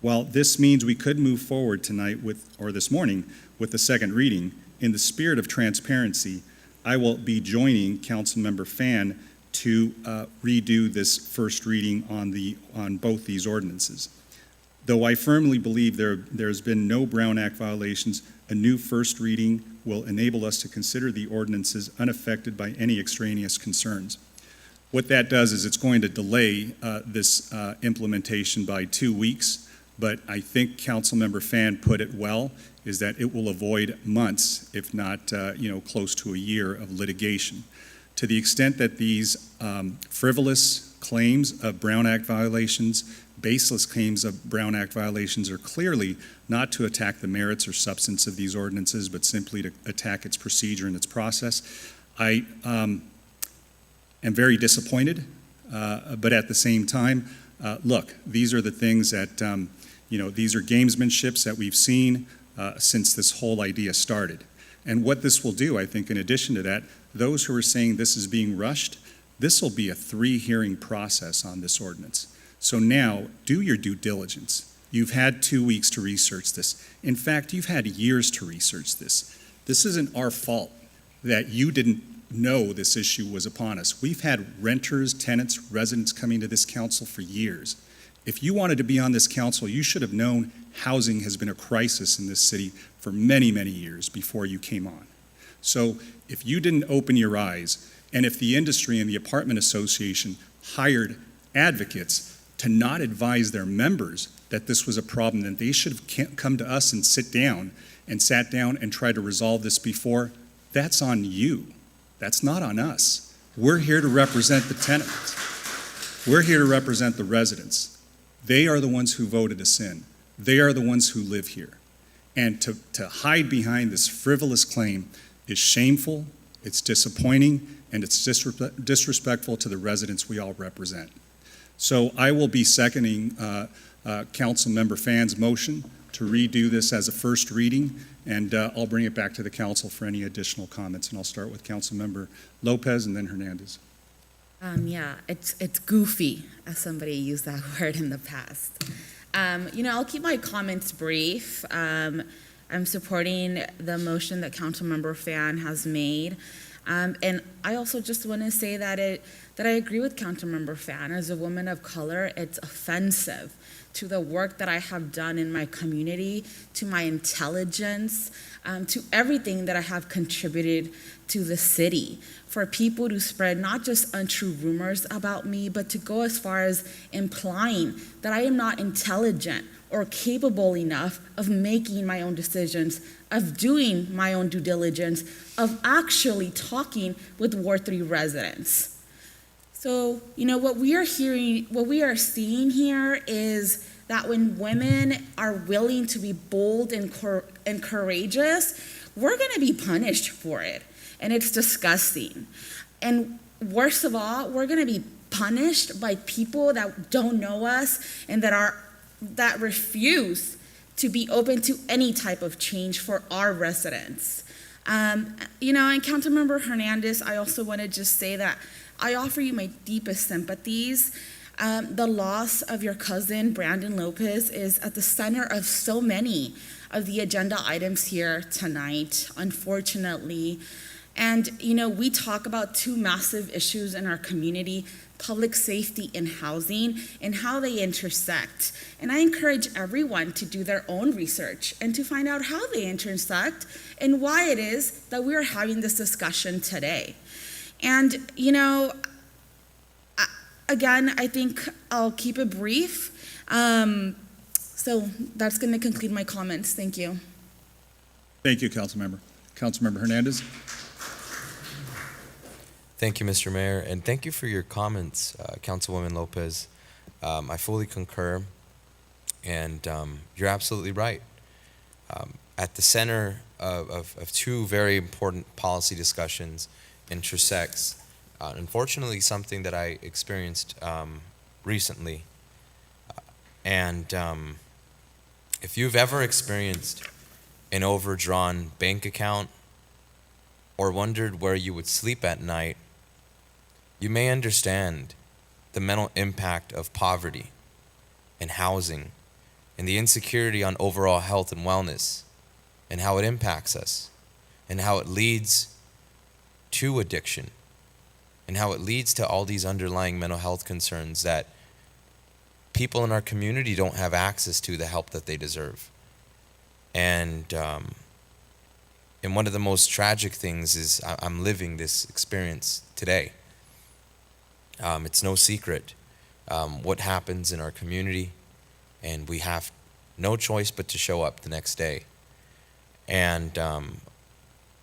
While this means we could move forward tonight or this morning with the second reading, in the spirit of transparency, I will be joining Councilmember Fan to redo this first reading on both these ordinances. Though I firmly believe there's been no Brown Act violations, a new first reading will enable us to consider the ordinances unaffected by any extraneous concerns. What that does is it's going to delay this implementation by 2 weeks, but I think Councilmember Fan put it well, is that it will avoid months, if not close to a year of litigation. To the extent that these frivolous claims of Brown Act violations, baseless claims of Brown Act violations are clearly not to attack the merits or substance of these ordinances, but simply to attack its procedure and its process. I am very disappointed, but at the same time, look, these are the things that, these are gamesmanships that we've seen since this whole idea started. And what this will do, I think, in addition to that, those who are saying this is being rushed, this will be a 3-hearing process on this ordinance. So now, do your due diligence. You've had 2 weeks to research this. In fact, you've had years to research this. This isn't our fault that you didn't know this issue was upon us. We've had renters, tenants, residents coming to this council for years. If you wanted to be on this council, you should have known housing has been a crisis in this city for many, many years before you came on. So if you didn't open your eyes, and if the industry and the apartment association hired advocates to not advise their members that this was a problem, that they should have come to us and sat down and tried to resolve this before, that's on you. That's not on us. We're here to represent the tenants. We're here to represent the residents. They are the ones who voted us in. They are the ones who live here. And to hide behind this frivolous claim is shameful, it's disappointing, and it's disrespectful to the residents we all represent. So I will be seconding Councilmember Fan's motion to redo this as a first reading, and I'll bring it back to the council for any additional comments. And I'll start with Councilmember Lopez and then Hernandez.
Yeah, it's goofy, as somebody used that word in the past. I'll keep my comments brief. I'm supporting the motion that Councilmember Fan has made. And I also just want to say that I agree with Councilmember Fan. As a woman of color, it's offensive to the work that I have done in my community, to my intelligence, to everything that I have contributed to the city, for people to spread not just untrue rumors about me, but to go as far as implying that I am not intelligent or capable enough of making my own decisions, of doing my own due diligence, of actually talking with Ward 3 residents. So, what we are seeing here is that when women are willing to be bold and courageous, we're gonna be punished for it. And it's disgusting. And worst of all, we're gonna be punished by people that don't know us and that refuse to be open to any type of change for our residents. And Councilmember Hernandez, I also want to just say that I offer you my deepest sympathies. The loss of your cousin, Brandon Lopez, is at the center of so many of the agenda items here tonight, unfortunately. And, we talk about two massive issues in our community: public safety and housing, and how they intersect. And I encourage everyone to do their own research and to find out how they intersect and why it is that we are having this discussion today. And, again, I think I'll keep it brief. So that's going to conclude my comments. Thank you.
Thank you, Councilmember. Councilmember Hernandez.
Thank you, Mr. Mayor, and thank you for your comments, Councilwoman Lopez. I fully concur, and you're absolutely right. At the center of two very important policy discussions intersects, unfortunately, something that I experienced recently. And if you've ever experienced an overdrawn bank account, or wondered where you would sleep at night, you may understand the mental impact of poverty and housing and the insecurity on overall health and wellness and how it impacts us and how it leads to addiction and how it leads to all these underlying mental health concerns that people in our community don't have access to the help that they deserve. And one of the most tragic things is I'm living this experience today. It's no secret what happens in our community, and we have no choice but to show up the next day. And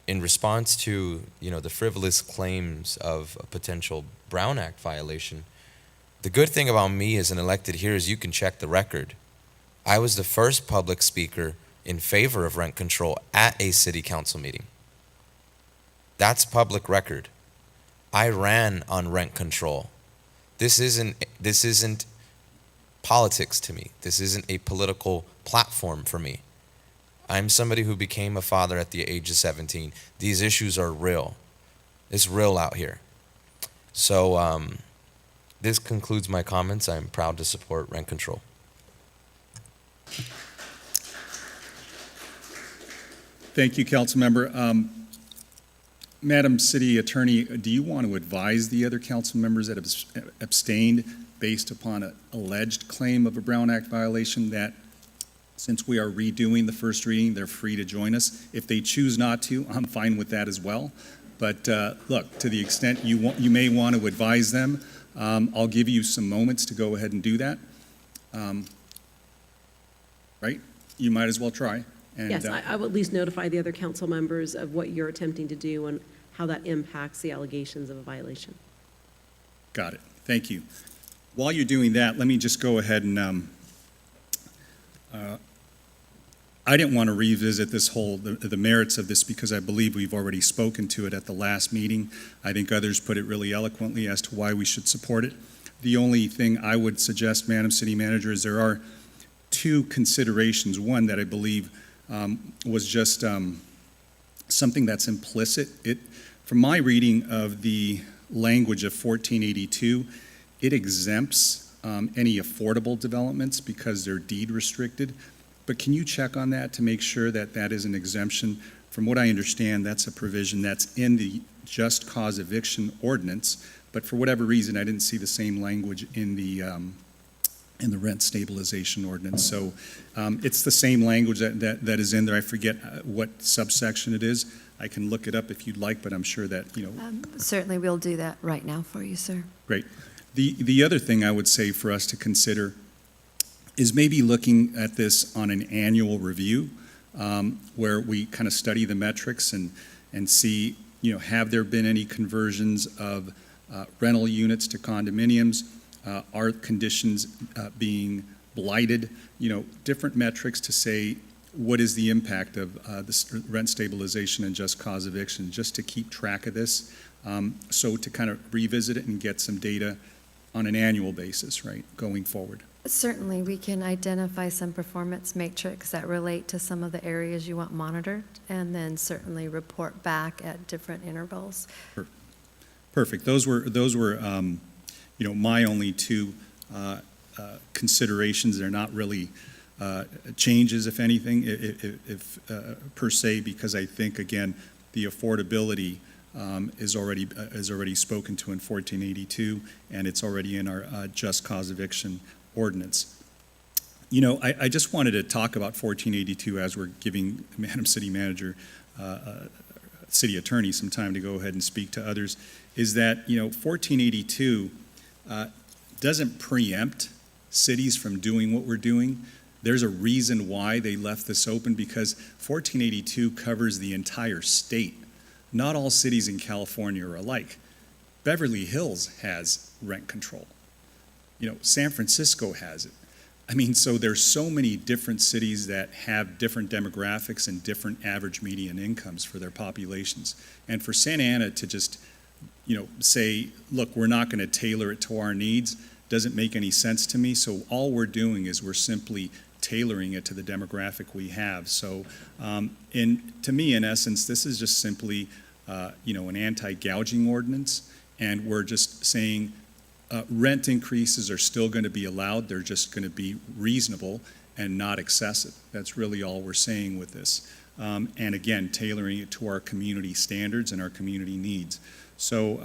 in response to the frivolous claims of a potential Brown Act violation, the good thing about me as an elected here is you can check the record. I was the first public speaker in favor of rent control at a city council meeting. That's public record. I ran on rent control. This isn't politics to me. This isn't a political platform for me. I'm somebody who became a father at the age of 17. These issues are real. It's real out here. So this concludes my comments. I'm proud to support rent control.
Thank you, Councilmember. Madam City Attorney, do you want to advise the other council members that have abstained based upon an alleged claim of a Brown Act violation that since we are redoing the first reading, they're free to join us? If they choose not to, I'm fine with that as well. But look, to the extent you may want to advise them, I'll give you some moments to go ahead and do that. Right? You might as well try. And,
yes, I will at least notify the other council members of what you're attempting to do and how that impacts the allegations of a violation.
Got it. Thank you. While you're doing that, let me just go ahead and I didn't want to revisit this the merits of this because I believe we've already spoken to it at the last meeting. I think others put it really eloquently as to why we should support it. The only thing I would suggest, Madam City Manager, is there are two considerations. One that I believe was just something that's implicit. From my reading of the language of 1482, it exempts any affordable developments because they're deed restricted. But can you check on that to make sure that that is an exemption? From what I understand, that's a provision that's in the just cause eviction ordinance, but for whatever reason, I didn't see the same language in the rent stabilization ordinance. So it's the same language that is in there. I forget what subsection it is. I can look it up if you'd like, but I'm sure that,
Certainly, we'll do that right now for you, sir.
Great. The other thing I would say for us to consider is maybe looking at this on an annual review where we kind of study the metrics and see, have there been any conversions of rental units to condominiums? Are conditions being blighted? Different metrics to say what is the impact of this rent stabilization and just cause eviction, just to keep track of this. So to kind of revisit it and get some data on an annual basis, right, going forward.
Certainly, we can identify some performance matrix that relate to some of the areas you want monitored, and then certainly report back at different intervals.
Perfect. Those were my only two considerations. They're not really changes, if anything, if per se, because I think again the affordability is already spoken to in 1482, and it's already in our just cause eviction ordinance. I just wanted to talk about 1482 as we're giving Madam City Manager, City Attorney some time to go ahead and speak to others, is that 1482 doesn't preempt cities from doing what we're doing. There's a reason why they left this open, because 1482 covers the entire state. Not all cities in California are alike. Beverly Hills has rent control. San Francisco has it. I mean, so there's so many different cities that have different demographics and different average median incomes for their populations. And for Santa Ana to just, say, look, we're not going to tailor it to our needs, doesn't make any sense to me. So all we're doing is we're simply tailoring it to the demographic we have. So, to me, in essence, this is just simply, an anti-gouging ordinance, and we're just saying rent increases are still going to be allowed. They're just going to be reasonable and not excessive. That's really all we're saying with this. And again, tailoring it to our community standards and our community needs. So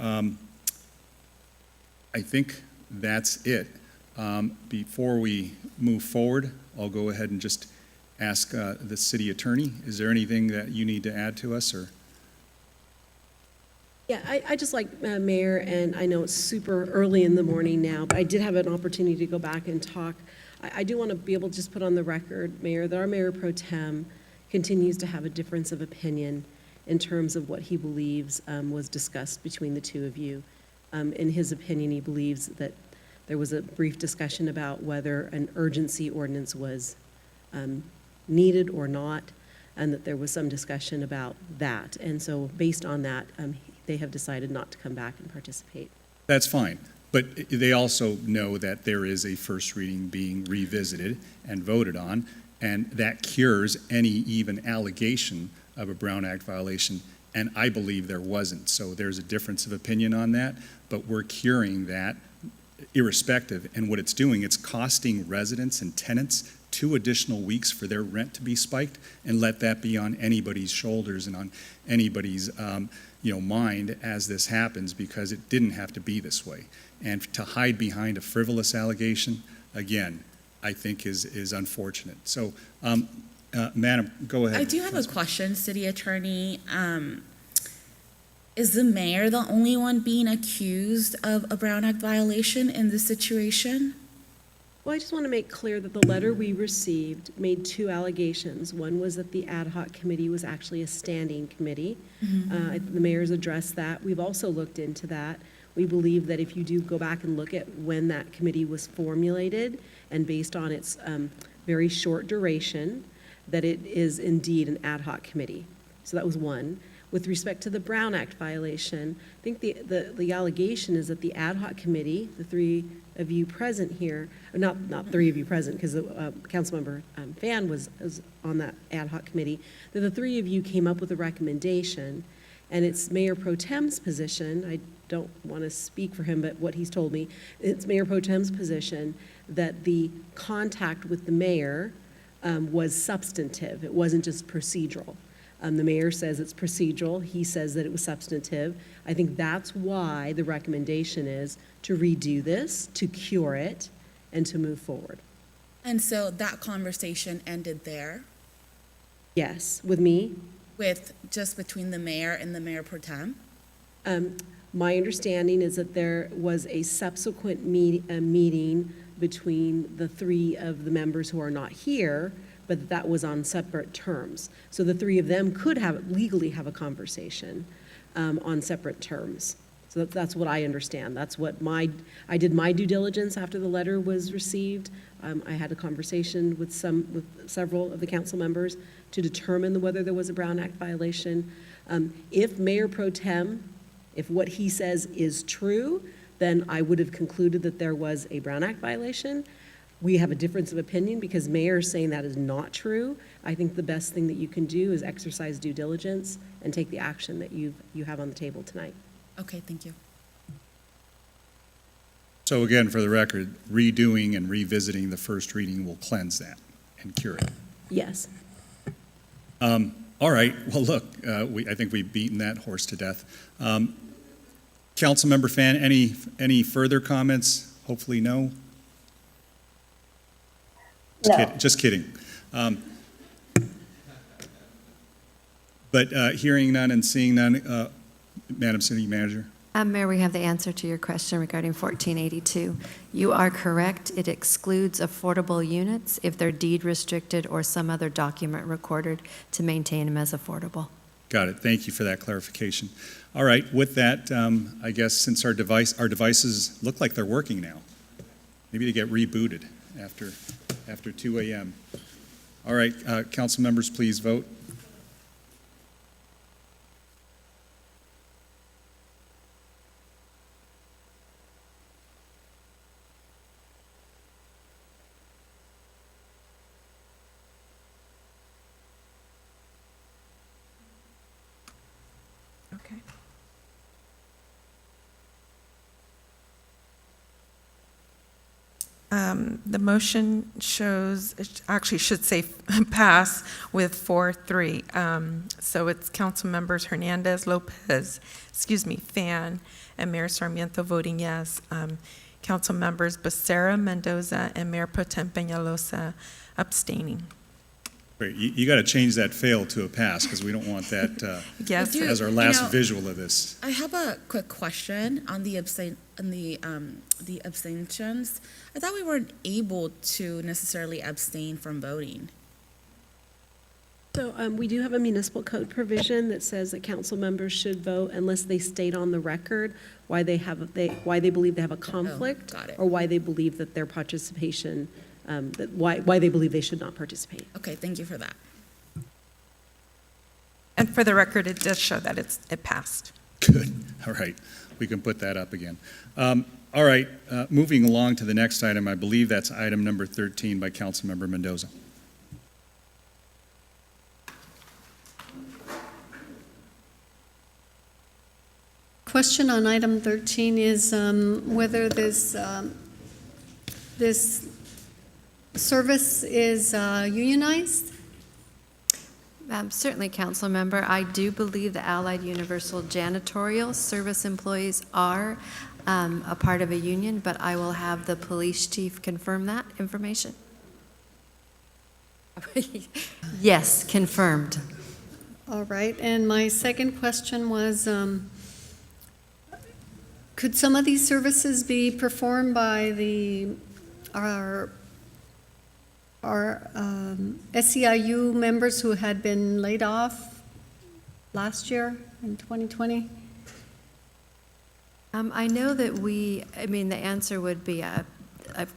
I think that's it. Before we move forward, I'll go ahead and just ask the city attorney, is there anything that you need to add to us, or?
Yeah, I just like Mayor, and I know it's super early in the morning now, but I did have an opportunity to go back and talk. I do want to be able to just put on the record, Mayor, that our Mayor Pro Tem continues to have a difference of opinion in terms of what he believes was discussed between the two of you. In his opinion, he believes that there was a brief discussion about whether an urgency ordinance was needed or not, and that there was some discussion about that. And so based on that, they have decided not to come back and participate.
That's fine. But they also know that there is a first reading being revisited and voted on, and that cures any even allegation of a Brown Act violation, and I believe there wasn't. So there's a difference of opinion on that, but we're curing that irrespective. And what it's doing, it's costing residents and tenants 2 additional weeks for their rent to be spiked, and let that be on anybody's shoulders and on anybody's mind as this happens, because it didn't have to be this way. And to hide behind a frivolous allegation, again, I think is unfortunate. So, Madam, go ahead.
I do have a question, City Attorney. Is the mayor the only one being accused of a Brown Act violation in this situation?
Well, I just want to make clear that the letter we received made 2 allegations. One was that the ad hoc committee was actually a standing committee. The mayor's addressed that. We've also looked into that. We believe that if you do go back and look at when that committee was formulated, and based on its very short duration, that it is indeed an ad hoc committee. So that was one. With respect to the Brown Act violation, I think the allegation is that the ad hoc committee, the 3 of you present here, or not 3 of you present, because Councilmember Fan was on that ad hoc committee, that the 3 of you came up with a recommendation, and it's Mayor Pro Tem's position, I don't want to speak for him, but what he's told me, it's Mayor Pro Tem's position that the contact with the mayor was substantive. It wasn't just procedural. The mayor says it's procedural. He says that it was substantive. I think that's why the recommendation is to redo this, to cure it, and to move forward.
And so that conversation ended there?
Yes, with me?
With just between the mayor and the mayor pro tem?
My understanding is that there was a subsequent meeting between the 3 of the members who are not here, but that was on separate terms. So the 3 of them could legally have a conversation on separate terms. So that's what I understand. That's what I did my due diligence after the letter was received. I had a conversation with several of the council members to determine whether there was a Brown Act violation. If Mayor Pro Tem, if what he says is true, then I would have concluded that there was a Brown Act violation. We have a difference of opinion because Mayor is saying that is not true. I think the best thing that you can do is exercise due diligence and take the action that you have on the table tonight.
Okay, thank you.
So again, for the record, redoing and revisiting the first reading will cleanse that and cure it.
Yes.
All right, well, look, I think we've beaten that horse to death. Councilmember Fan, any further comments? Hopefully no.
No.
Just kidding. But hearing none and seeing none, Madam City Manager.
Mayor, we have the answer to your question regarding 1482. You are correct. It excludes affordable units if they're deed restricted or some other document recorded to maintain them as affordable.
Got it. Thank you for that clarification. All right, with that, I guess since our devices look like they're working now, maybe they get rebooted after 2 a.m. All right, council members, please vote.
Okay. The motion shows, it actually should say pass with 4-3. So it's Council Members Hernandez, Lopez, Fan, and Mayor Sarmiento voting yes. Council Members Becerra, Mendoza, and Mayor Pro Tem Peñalosa abstaining.
Great. You got to change that fail to a pass because we don't want that
Yes.
as our last visual of this.
I have a quick question on the abstentions. I thought we weren't able to necessarily abstain from voting.
So we do have a municipal code provision that says that council members should vote unless they state on the record why they believe they have a conflict,
got it.
or why they believe that their participation, why they believe they should not participate.
Okay, thank you for that.
And for the record, it does show that it passed.
Good. All right. We can put that up again. All right. Moving along to the next item, I believe that's item number 13 by Councilmember Mendoza.
Question on item 13 is whether this service is unionized?
Certainly, Council Member. I do believe the Allied Universal Janitorial Service employees are a part of a union, but I will have the police chief confirm that information. Yes, confirmed.
All right, and my second question was, could some of these services be performed by our SEIU members who had been laid off last year in 2020?
I know that the answer would be, of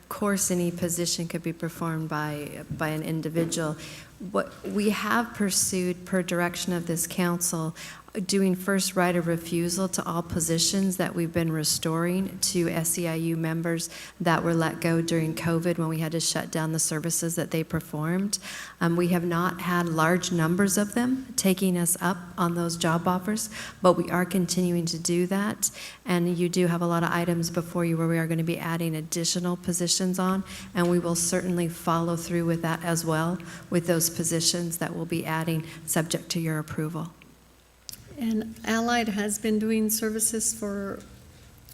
course, any position could be performed by an individual. What we have pursued per direction of this council, doing first right of refusal to all positions that we've been restoring to SEIU members that were let go during COVID when we had to shut down the services that they performed. We have not had large numbers of them taking us up on those job offers, but we are continuing to do that. And you do have a lot of items before you where we are going to be adding additional positions on, and we will certainly follow through with that as well, with those positions that we'll be adding subject to your approval.
And Allied has been doing services for,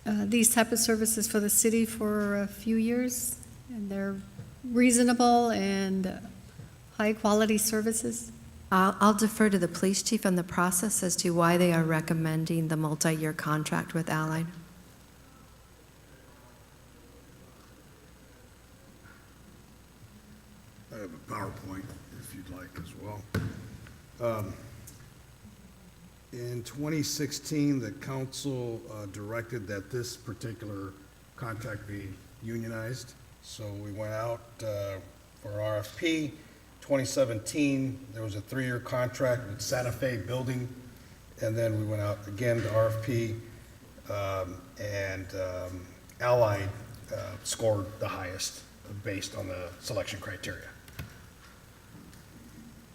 these type of services for the city for a few years, and they're reasonable and high-quality services.
I'll defer to the police chief on the process as to why they are recommending the multi-year contract with Allied.
I have a PowerPoint if you'd like as well. In 2016, the council directed that this particular contract be unionized. So we went out for RFP. 2017, there was a 3-year contract with Santa Fe Building. And then we went out again to RFP, and Allied scored the highest based on the selection criteria.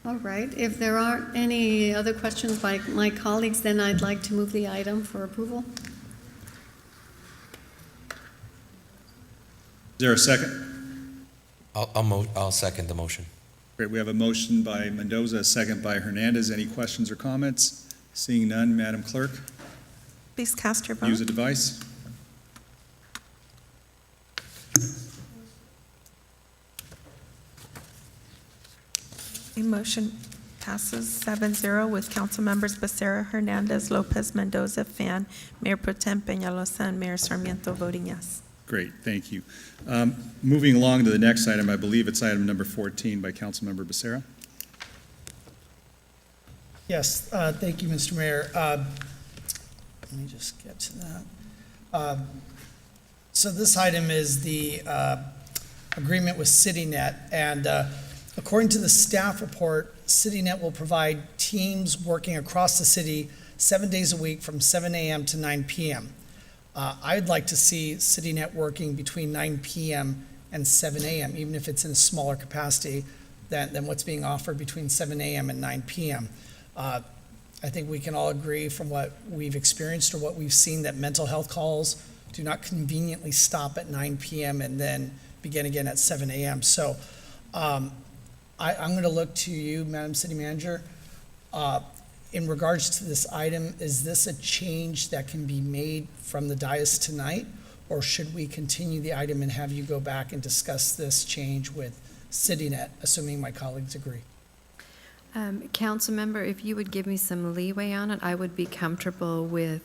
All right, if there aren't any other questions by my colleagues, then I'd like to move the item for approval.
Is there a second?
I'll second the motion.
Great. We have a motion by Mendoza, a second by Hernandez. Any questions or comments? Seeing none, Madam Clerk,
Please cast your vote.
use a device.
The motion passes 7-0 with council members Becerra, Hernandez, Lopez, Mendoza, Fan, Mayor Pro Tem Peñalosa, and Mayor Sarmiento voting yes.
Great, thank you. Moving along to the next item, I believe it's item number 14 by Councilmember Becerra.
Yes, thank you, Mr. Mayor. Let me just get to that. So this item is the agreement with CityNet, and according to the staff report, CityNet will provide teams working across the city 7 days a week from 7 a.m. to 9 p.m. I'd like to see CityNet working between 9 p.m. and 7 a.m., even if it's in a smaller capacity than what's being offered between 7 a.m. and 9 p.m. I think we can all agree from what we've experienced or what we've seen that mental health calls do not conveniently stop at 9 p.m. and then begin again at 7 a.m. So I'm going to look to you, Madam City Manager. In regards to this item, is this a change that can be made from the dais tonight? Or should we continue the item and have you go back and discuss this change with CityNet, assuming my colleagues agree?
Council member, if you would give me some leeway on it, I would be comfortable with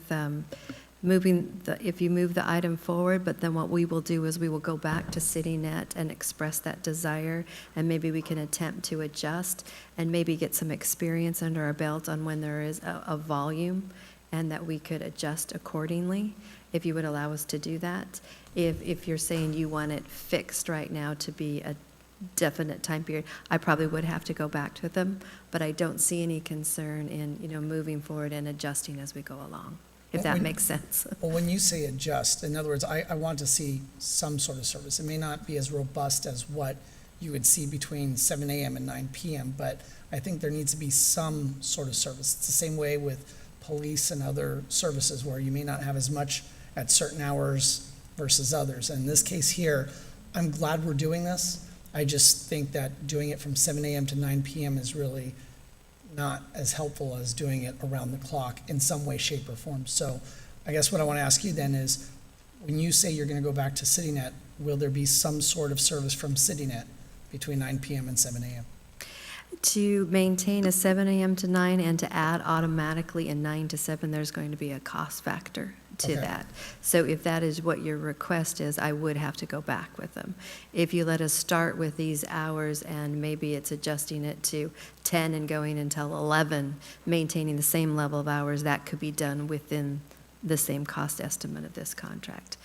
if you move the item forward, but then what we will do is we will go back to CityNet and express that desire, and maybe we can attempt to adjust and maybe get some experience under our belt on when there is a volume, and that we could adjust accordingly, if you would allow us to do that. If you're saying you want it fixed right now to be a definite time period, I probably would have to go back to them, but I don't see any concern in, moving forward and adjusting as we go along, if that makes sense.
Well, when you say adjust, in other words, I want to see some sort of service. It may not be as robust as what you would see between 7 a.m. and 9 p.m., but I think there needs to be some sort of service. It's the same way with police and other services where you may not have as much at certain hours versus others. And in this case here, I'm glad we're doing this. I just think that doing it from 7 a.m. to 9 p.m. is really not as helpful as doing it around the clock in some way, shape, or form. So I guess what I want to ask you then is, when you say you're going to go back to CityNet, will there be some sort of service from CityNet between 9 p.m. and 7 a.m.?
To maintain a 7 a.m. to 9 and to add automatically a 9 to 7, there's going to be a cost factor to that. So if that is what your request is, I would have to go back with them. If you let us start with these hours and maybe it's adjusting it to 10 and going until 11, maintaining the same level of hours, that could be done within the same cost estimate of this contract.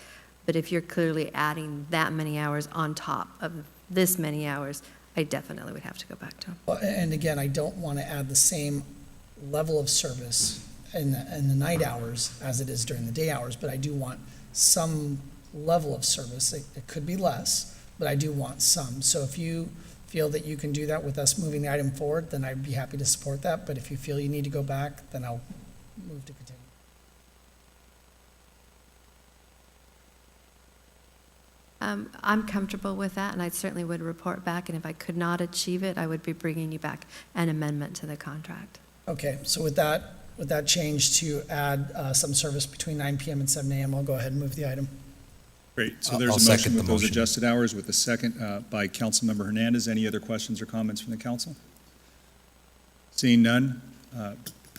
But if you're clearly adding that many hours on top of this many hours, I definitely would have to go back to them.
Well, and again, I don't want to add the same level of service in the night hours as it is during the day hours, but I do want some level of service. It could be less, but I do want some. So if you feel that you can do that with us moving the item forward, then I'd be happy to support that. But if you feel you need to go back, then I'll move to continue.
I'm comfortable with that, and I certainly would report back, and if I could not achieve it, I would be bringing you back an amendment to the contract.
Okay, so with that change to add some service between 9 p.m. and 7 a.m., I'll go ahead and move the item.
Great. So there's a motion with those adjusted hours with the second by Councilmember Hernandez. Any other questions or comments from the council? Seeing none,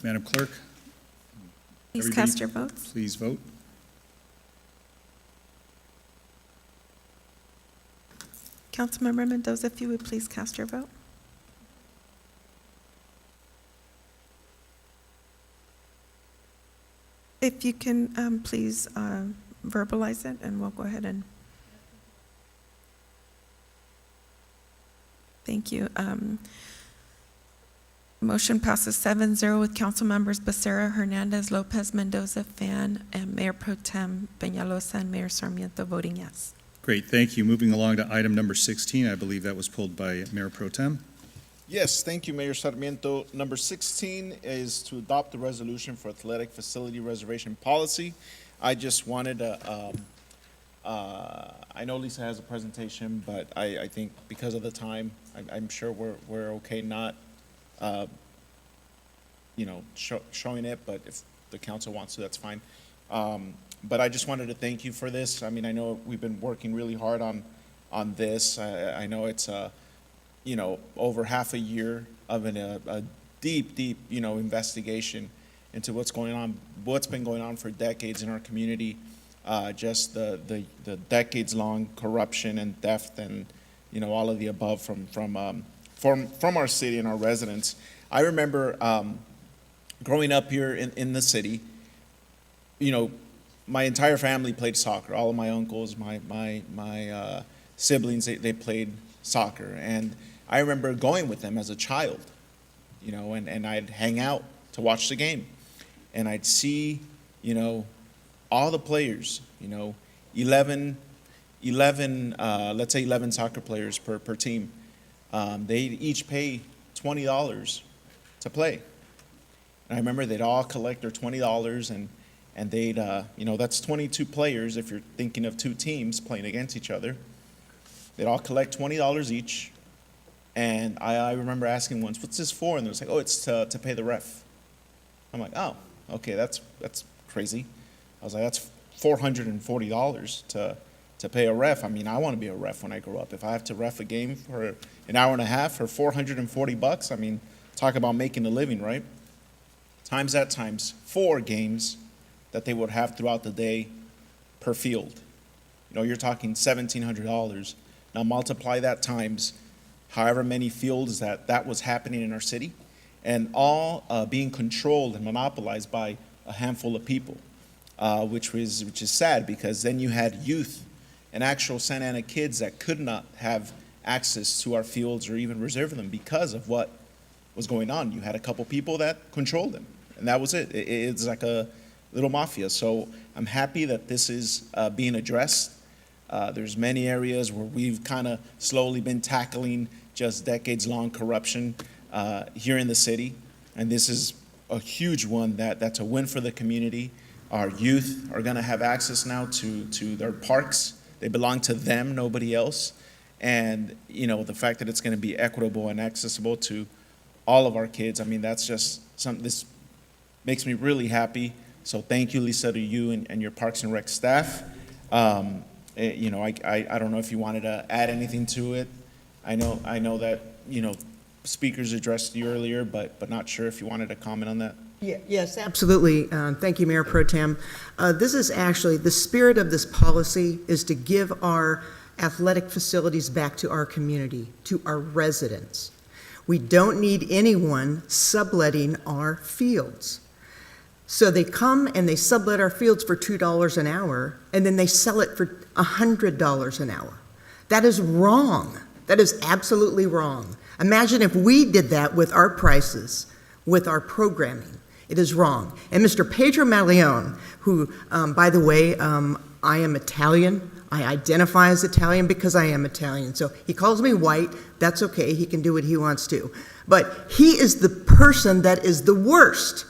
Madam Clerk.
Please cast your votes.
Please vote.
Councilmember Mendoza, if you would please cast your vote. If you can, please verbalize it, and we'll go ahead and. Thank you. Motion passes 7-0 with council members Becerra, Hernandez, Lopez, Mendoza, Fan, and Mayor Pro Tem Peñalosa and Mayor Sarmiento voting yes.
Great, thank you. Moving along to item number 16, I believe that was pulled by Mayor Pro Tem.
Yes, thank you, Mayor Sarmiento. Number 16 is to adopt the resolution for athletic facility reservation policy. I just wanted to, I know Lisa has a presentation, but I think because of the time, I'm sure we're okay not, showing it, but if the council wants to, that's fine. But I just wanted to thank you for this. I mean, I know we've been working really hard on this. I know it's over half a year of a deep, investigation into what's been going on for decades in our community. Just the decades-long corruption and theft and, all of the above from our city and our residents. I remember growing up here in the city, my entire family played soccer. All of my uncles, my siblings, they played soccer. And I remember going with them as a child, and I'd hang out to watch the game. And I'd see, all the players, 11, let's say 11 soccer players per team. They each pay $20 to play. And I remember they'd all collect their $20 and they'd, that's 22 players if you're thinking of two teams playing against each other. They'd all collect $20 each. And I remember asking once, what's this for? And they was like, oh, it's to pay the ref. I'm like, oh, okay, that's crazy. I was like, that's $440 to pay a ref. I mean, I want to be a ref when I grow up. If I have to ref a game for an hour and a half for $440, I mean, talk about making a living, right? Times that times 4 games that they would have throughout the day per field. You're talking $1,700. Now multiply that times however many fields that was happening in our city, and all being controlled and monopolized by a handful of people, which is sad, because then you had youth and actual Santa Ana kids that could not have access to our fields or even reserve them because of what was going on. You had a couple people that controlled them, and that was it. It's like a little mafia. So I'm happy that this is being addressed. There's many areas where we've kind of slowly been tackling just decades-long corruption here in the city, and this is a huge one that's a win for the community. Our youth are going to have access now to their parks. They belong to them, nobody else. And the fact that it's going to be equitable and accessible to all of our kids, I mean, that's just something. This makes me really happy. So thank you, Lisa, to you and your Parks and Rec staff. I don't know if you wanted to add anything to it. I know that speakers addressed you earlier, but not sure if you wanted to comment on that.
Yes, absolutely. Thank you, Mayor Pro Tem. This is actually, the spirit of this policy is to give our athletic facilities back to our community, to our residents. We don't need anyone subletting our fields. So they come and they sublet our fields for $2 an hour, and then they sell it for $100 an hour. That is wrong. That is absolutely wrong. Imagine if we did that with our prices, with our programming. It is wrong. And Mr. Pedro Malione, who, by the way, I am Italian. I identify as Italian because I am Italian. So he calls me white. That's okay. He can do what he wants to. But he is the person that is the worst.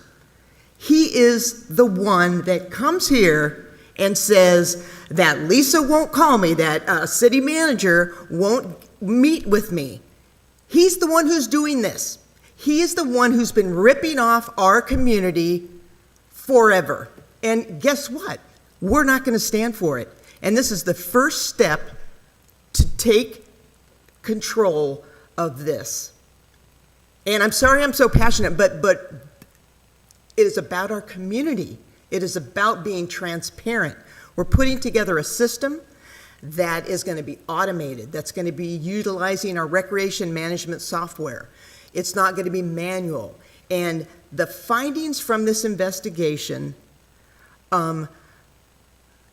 He is the one that comes here and says that Lisa won't call me, that city manager won't meet with me. He's the one who's doing this. He is the one who's been ripping off our community forever. And guess what? We're not going to stand for it. And this is the first step to take control of this. And I'm sorry I'm so passionate, but it is about our community. It is about being transparent. We're putting together a system that is going to be automated, that's going to be utilizing our recreation management software. It's not going to be manual. And the findings from this investigation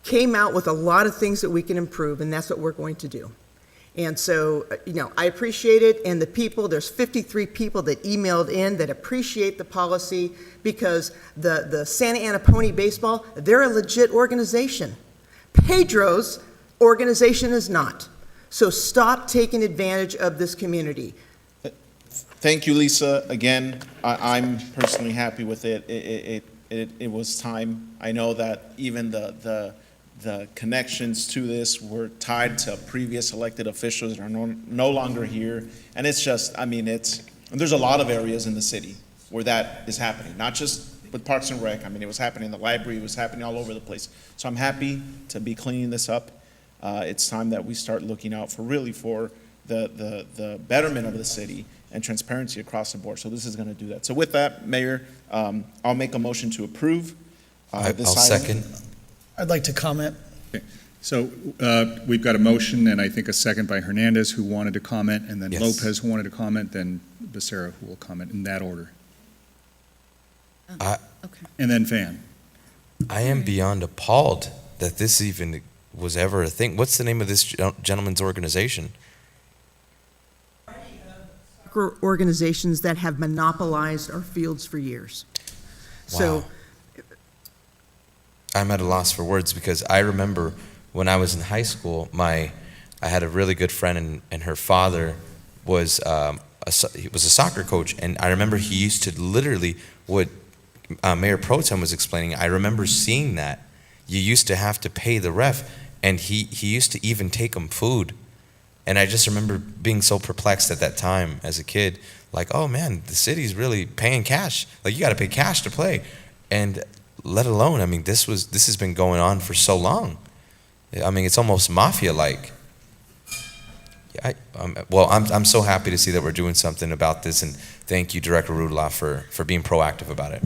came out with a lot of things that we can improve, and that's what we're going to do. And so, I appreciate it, and the people, there's 53 people that emailed in that appreciate the policy, because the Santa Ana Pony Baseball, they're a legit organization. Pedro's organization is not. So stop taking advantage of this community.
Thank you, Lisa. Again, I'm personally happy with it. It was time. I know that even the connections to this were tied to previous elected officials that are no longer here. And it's just, there's a lot of areas in the city where that is happening, not just with Parks and Rec. It was happening in the library, it was happening all over the place. So I'm happy to be cleaning this up. It's time that we start looking out for the betterment of the city and transparency across the board. So this is going to do that. So with that, Mayor, I'll make a motion to approve this
I'll
item.
second.
I'd like to comment.
Okay. So we've got a motion and I think a second by Hernandez, who wanted to comment, and then
Yes.
Lopez, who wanted to comment, then Becerra, who will comment in that order.
Okay.
And then Fan.
I am beyond appalled that this even was ever a thing. What's the name of this gentleman's organization?
Organizations that have monopolized our fields for years. So
Wow. I'm at a loss for words, because I remember when I was in high school, I had a really good friend, and her father was he was a soccer coach, and I remember he used to literally would Mayor Pro Tem was explaining, I remember seeing that. You used to have to pay the ref, and he used to even take them food. And I just remember being so perplexed at that time as a kid, like, oh man, the city's really paying cash. Like, you got to pay cash to play. And let alone, I mean, this has been going on for so long. I mean, it's almost mafia-like. I'm so happy to see that we're doing something about this, and thank you, Director Rudolph, for being proactive about it.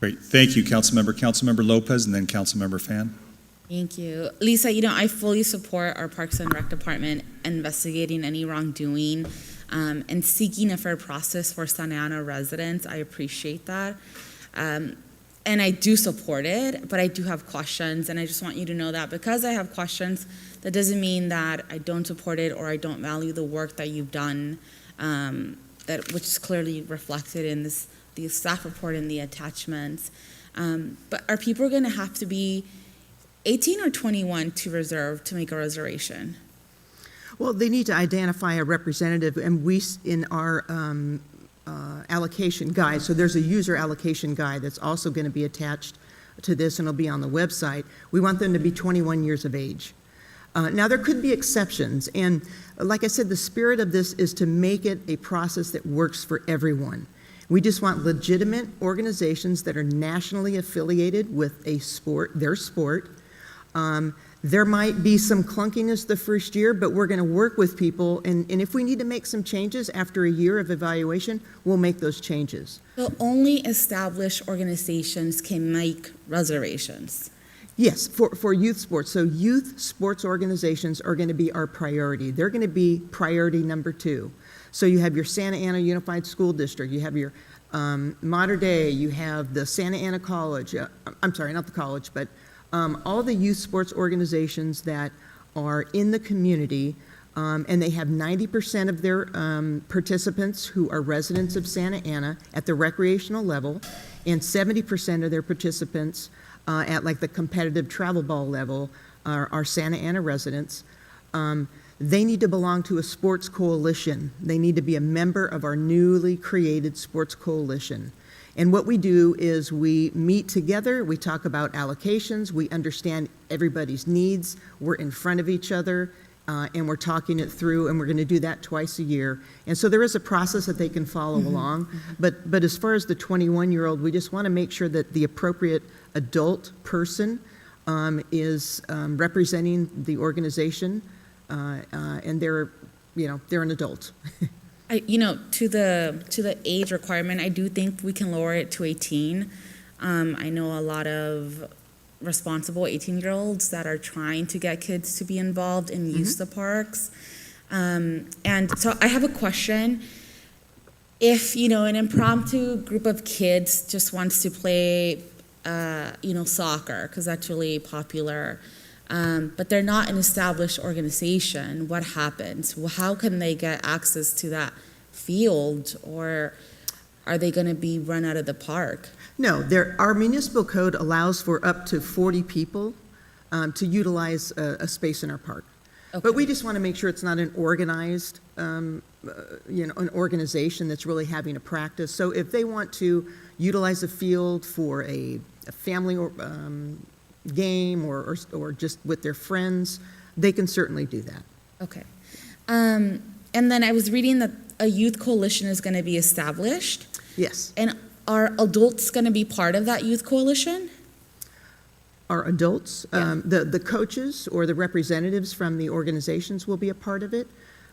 Great, thank you, Councilmember. Councilmember Lopez, and then Councilmember Fan.
Thank you. Lisa, I fully support our Parks and Rec Department investigating any wrongdoing and seeking a fair process for Santa Ana residents. I appreciate that. And I do support it, but I do have questions, and I just want you to know that because I have questions, that doesn't mean that I don't support it or I don't value the work that you've done, which is clearly reflected in the staff report and the attachments. But are people going to have to be 18 or 21 to make a reservation?
Well, they need to identify a representative, and we, in our allocation guide, so there's a user allocation guide that's also going to be attached to this, and it'll be on the website. We want them to be 21 years of age. Now, there could be exceptions, and like I said, the spirit of this is to make it a process that works for everyone. We just want legitimate organizations that are nationally affiliated with their sport. There might be some clunkiness the first year, but we're going to work with people, and if we need to make some changes after a year of evaluation, we'll make those changes.
So only established organizations can make reservations?
Yes, for youth sports. So youth sports organizations are going to be our priority. They're going to be priority number 2. So you have your Santa Ana Unified School District, you have your Mater Dei, you have the Santa Ana College, I'm sorry, not the college, but all the youth sports organizations that are in the community, and they have 90% of their participants who are residents of Santa Ana at the recreational level, and 70% of their participants at like the competitive travel ball level are Santa Ana residents. They need to belong to a sports coalition. They need to be a member of our newly created sports coalition. And what we do is we meet together, we talk about allocations, we understand everybody's needs, we're in front of each other, and we're talking it through, and we're going to do that twice a year. And so there is a process that they can follow along. But as far as the 21-year-old, we just want to make sure that the appropriate adult person is representing the organization, and they're an adult.
To the age requirement, I do think we can lower it to 18. I know a lot of responsible 18-year-olds that are trying to get kids to be involved and use the parks. And so I have a question. If, an impromptu group of kids just wants to play, soccer, because that's really popular, but they're not an established organization, what happens? Well, how can they get access to that field, or are they going to be run out of the park?
No, our municipal code allows for up to 40 people to utilize a space in our park. Okay. But we just want to make sure it's not an organized, an organization that's really having a practice. So if they want to utilize a field for a family game or just with their friends, they can certainly do that.
Okay. And then I was reading that a youth coalition is going to be established.
Yes.
And are adults going to be part of that youth coalition?
Are adults, the coaches or the representatives from the organizations will be a part of it,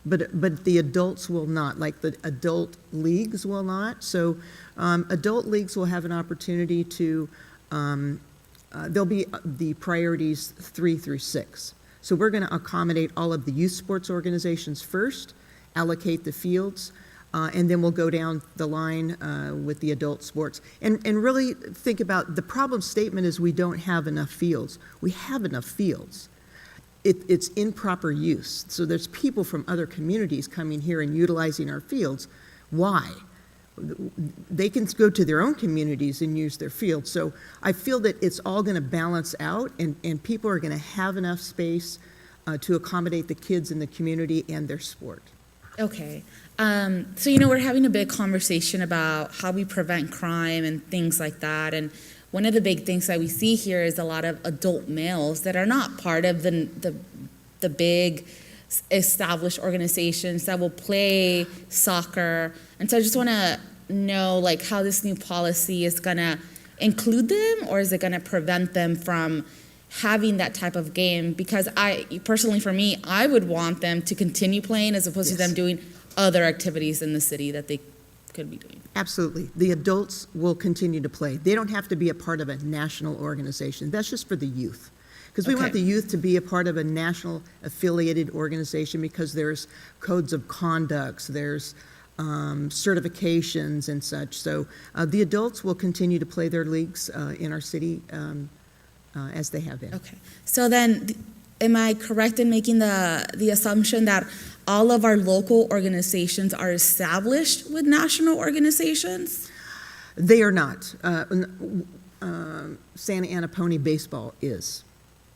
but the adults will not, like the adult leagues will not. So adult leagues will have an opportunity to, there'll be the priorities 3 through 6. So we're going to accommodate all of the youth sports organizations first, allocate the fields, and then we'll go down the line with the adult sports. And really think about the problem statement is we don't have enough fields. We have enough fields. It's improper use. So there's people from other communities coming here and utilizing our fields. Why? They can go to their own communities and use their fields. So I feel that it's all going to balance out, and people are going to have enough space to accommodate the kids in the community and their sport.
Okay. So, we're having a big conversation about how we prevent crime and things like that. And one of the big things that we see here is a lot of adult males that are not part of the big established organizations that will play soccer. And so I just want to know, like, how this new policy is going to include them, or is it going to prevent them from having that type of game? Because personally, for me, I would want them to continue playing as opposed to them doing other activities in the city that they could be doing.
Absolutely. The adults will continue to play. They don't have to be a part of a national organization. That's just for the youth. Because we want the youth to be a part of a national affiliated organization, because there's codes of conduct, there's certifications and such. So the adults will continue to play their leagues in our city as they have been.
Okay. So then, am I correct in making the assumption that all of our local organizations are established with national organizations?
They are not. Santa Ana Pony Baseball is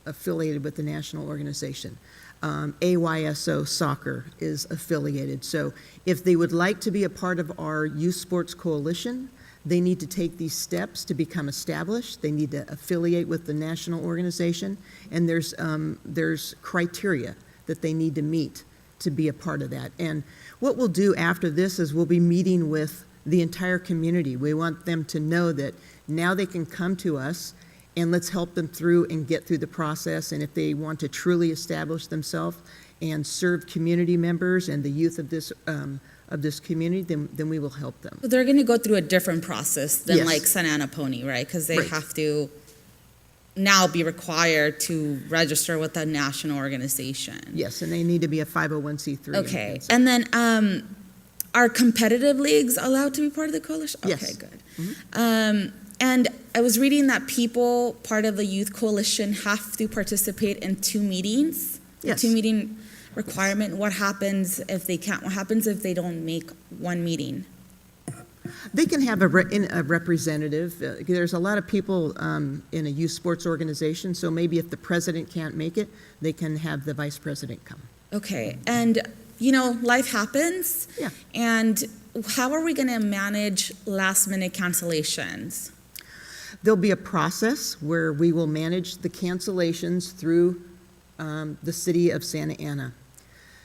affiliated with the national organization. AYSO Soccer is affiliated. So if they would like to be a part of our youth sports coalition, they need to take these steps to become established. They need to affiliate with the national organization, and there's criteria that they need to meet to be a part of that. And what we'll do after this is we'll be meeting with the entire community. We want them to know that now they can come to us, and let's help them through and get through the process. And if they want to truly establish themselves and serve community members and the youth of this community, then we will help them.
So they're going to go through a different process than
Yes.
like Santa Ana Pony, right? Because they
Right.
have to now be required to register with a national organization.
Yes, and they need to be a 501c3.
Okay. And then are competitive leagues allowed to be part of the coalition?
Yes.
Okay, good. And I was reading that people, part of the youth coalition, have to participate in 2 meetings.
Yes.
The 2-meeting requirement. What happens if they can't? What happens if they don't make 1 meeting?
They can have a representative. There's a lot of people in a youth sports organization, so maybe if the president can't make it, they can have the vice president come.
Okay. And, life happens.
Yeah.
And how are we going to manage last-minute cancellations?
There'll be a process where we will manage the cancellations through the city of Santa Ana.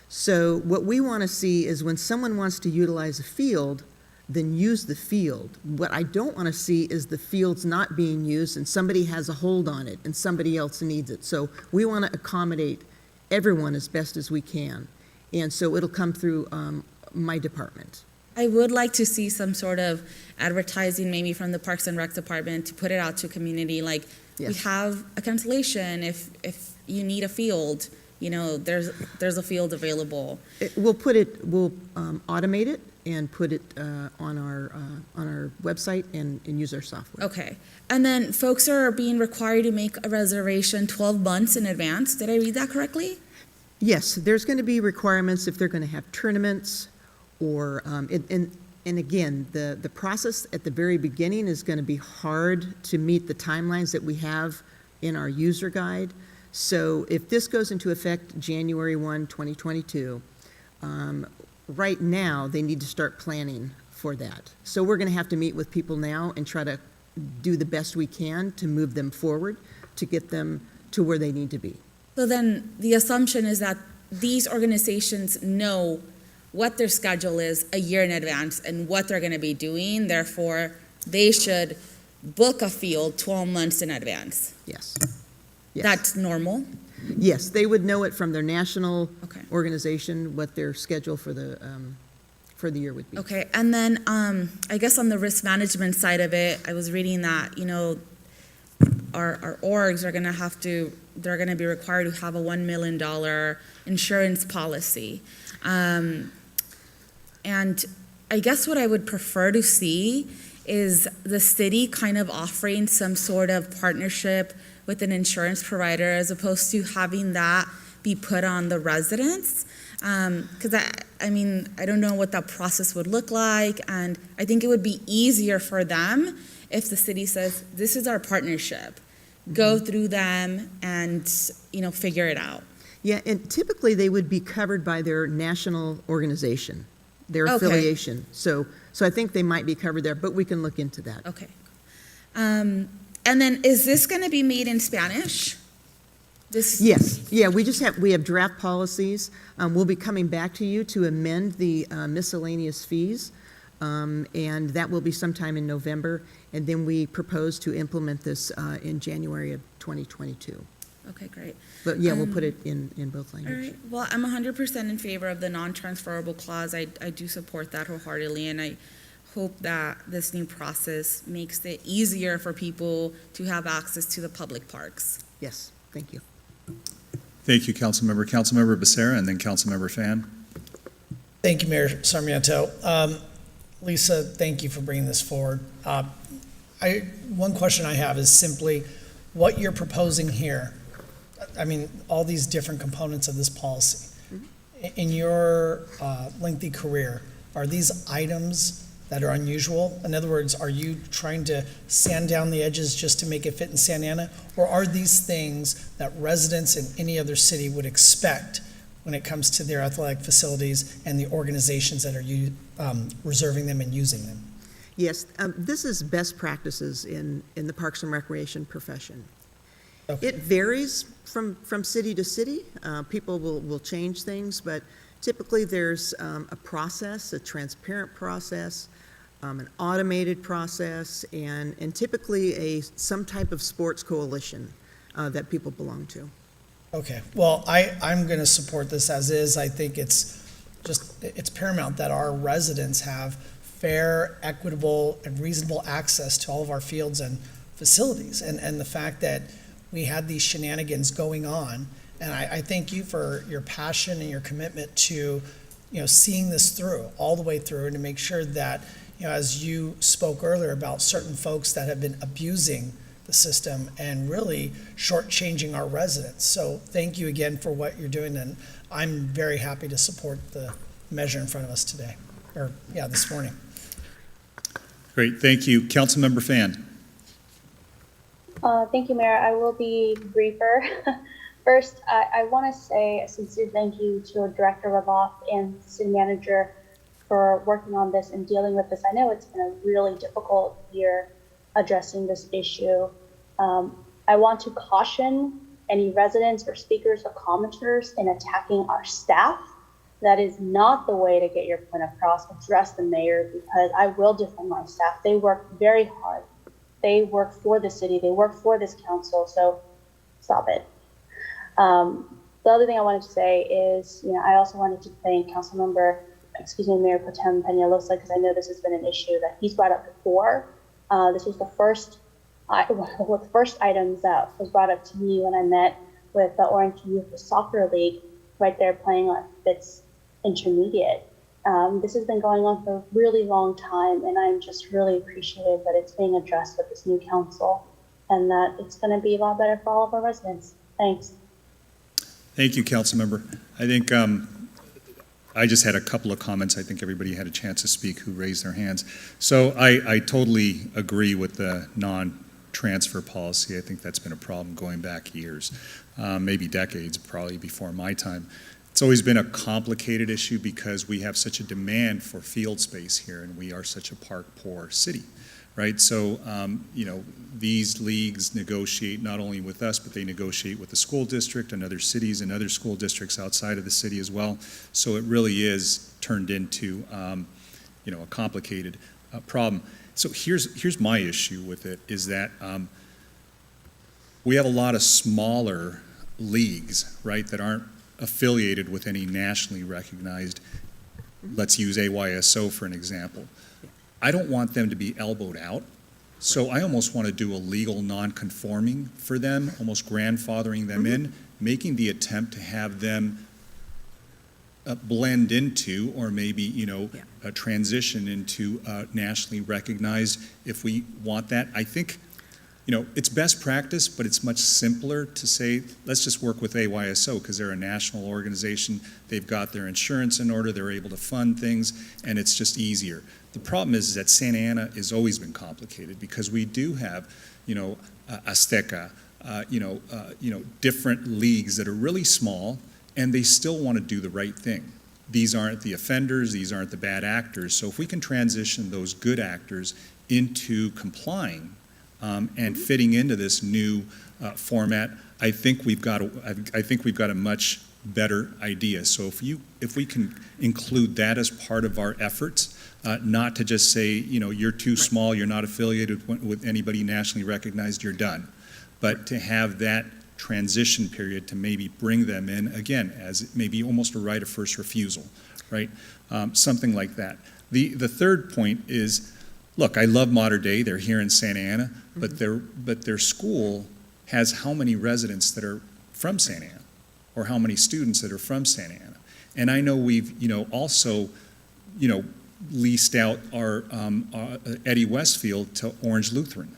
So what we want to see is when someone wants to utilize a field, then use the field. What I don't want to see is the field's not being used and somebody has a hold on it and somebody else needs it. So we want to accommodate everyone as best as we can. And so it'll come through my department.
I would like to see some sort of advertising, maybe from the Parks and Rec Department, to put it out to community, like, we
Yes.
have a cancellation, if you need a field, there's a field available.
We'll automate it and put it on our website and use our software.
Okay. And then folks are being required to make a reservation 12 months in advance. Did I read that correctly?
Yes, there's going to be requirements if they're going to have tournaments or, and again, the process at the very beginning is going to be hard to meet the timelines that we have in our user guide. So if this goes into effect January 1, 2022, right now they need to start planning for that. So we're going to have to meet with people now and try to do the best we can to move them forward, to get them to where they need to be.
So then the assumption is that these organizations know what their schedule is a year in advance and what they're going to be doing. Therefore, they should book a field 12 months in advance.
Yes.
That's normal?
Yes, they would know it from their national organization, what their schedule for the year would be.
Okay, and then I guess on the risk management side of it, I was reading that, our orgs are they're gonna be required to have a $1 million insurance policy. And I guess what I would prefer to see is the city kind of offering some sort of partnership with an insurance provider as opposed to having that be put on the residents. Because I don't know what that process would look like, and I think it would be easier for them if the city says, this is our partnership. Go through them and, figure it out.
Yeah, and typically they would be covered by their national organization, their
Okay.
affiliation. So I think they might be covered there, but we can look into that.
Okay. And then is this going to be made in Spanish? This?
Yes, yeah, we have draft policies. We'll be coming back to you to amend the miscellaneous fees, and that will be sometime in November. And then we propose to implement this in January of 2022.
Okay, great.
But yeah, we'll put it in both
All
languages.
right. Well, I'm 100% in favor of the non-transferable clause. I do support that wholeheartedly, and I hope that this new process makes it easier for people to have access to the public parks.
Yes, thank you.
Thank you, Councilmember. Councilmember Becerra, and then Councilmember Fan.
Thank you, Mayor Sarmiento. Lisa, thank you for bringing this forward. One question I have is simply what you're proposing here. I mean, all these different components of this policy. In your lengthy career, are these items that are unusual? In other words, are you trying to sand down the edges just to make it fit in Santa Ana? Or are these things that residents in any other city would expect when it comes to their athletic facilities and the organizations that are reserving them and using them?
Yes, this is best practices in the Parks and Recreation profession.
Okay.
It varies from city to city. People will change things, but typically there's a process, a transparent process, an automated process, and typically some type of sports coalition that people belong to.
Okay, well, I'm going to support this as is. I think it's paramount that our residents have fair, equitable, and reasonable access to all of our fields and facilities. And the fact that we had these shenanigans going on, and I thank you for your passion and your commitment to, seeing this through, all the way through, and to make sure that, as you spoke earlier about certain folks that have been abusing the system and really shortchanging our residents. So thank you again for what you're doing, and I'm very happy to support the measure in front of us today, this morning.
Great, thank you. Councilmember Fan.
Thank you, Mayor. I will be briefer. First, I want to say a sincere thank you to Director Ravoff and City Manager for working on this and dealing with this. I know it's been a really difficult year addressing this issue. I want to caution any residents or speakers or commenters in attacking our staff. That is not the way to get your point across. Address the mayor, because I will defend my staff. They work very hard. They work for the city. They work for this council. So stop it. The other thing I wanted to say is, I also wanted to thank Mayor Pro Tem Peñalosa, because I know this has been an issue that he's brought up before. This was the first items that was brought up to me when I met with the Orange Youth Soccer League right there playing on its intermediate. This has been going on for a really long time, and I'm just really appreciative that it's being addressed with this new council and that it's going to be a lot better for all of our residents. Thanks.
Thank you, Councilmember. I think I just had a couple of comments. I think everybody had a chance to speak who raised their hands. So I totally agree with the non-transfer policy. I think that's been a problem going back years, maybe decades, probably before my time. It's always been a complicated issue because we have such a demand for field space here, and we are such a park-poor city, right? So, these leagues negotiate not only with us, but they negotiate with the school district and other cities and other school districts outside of the city as well. So it really is turned into, a complicated problem. So here's my issue with it, is that we have a lot of smaller leagues, right, that aren't affiliated with any nationally recognized, let's use AYSO for an example. I don't want them to be elbowed out. So I almost want to do a legal non-conforming for them, almost grandfathering them in, making the attempt to have them blend into, or maybe, transition into nationally recognized if we want that. I think, it's best practice, but it's much simpler to say, let's just work with AYSO because they're a national organization. They've got their insurance in order. They're able to fund things, and it's just easier. The problem is that Santa Ana has always been complicated because we do have, Azteca, different leagues that are really small and they still want to do the right thing. These aren't the offenders, these aren't the bad actors. So if we can transition those good actors into complying and fitting into this new format, I think we've got a much better idea. So if we can include that as part of our efforts, not to just say, you're too small, you're not affiliated with anybody nationally recognized, you're done, but to have that transition period to maybe bring them in again as maybe almost a right of first refusal, right? Something like that. The third point is, look, I love Mater Dei. They're here in Santa Ana, but their school has how many residents that are from Santa Ana, or how many students that are from Santa Ana. And I know we've also leased out our Eddie Westfield to Orange Lutheran.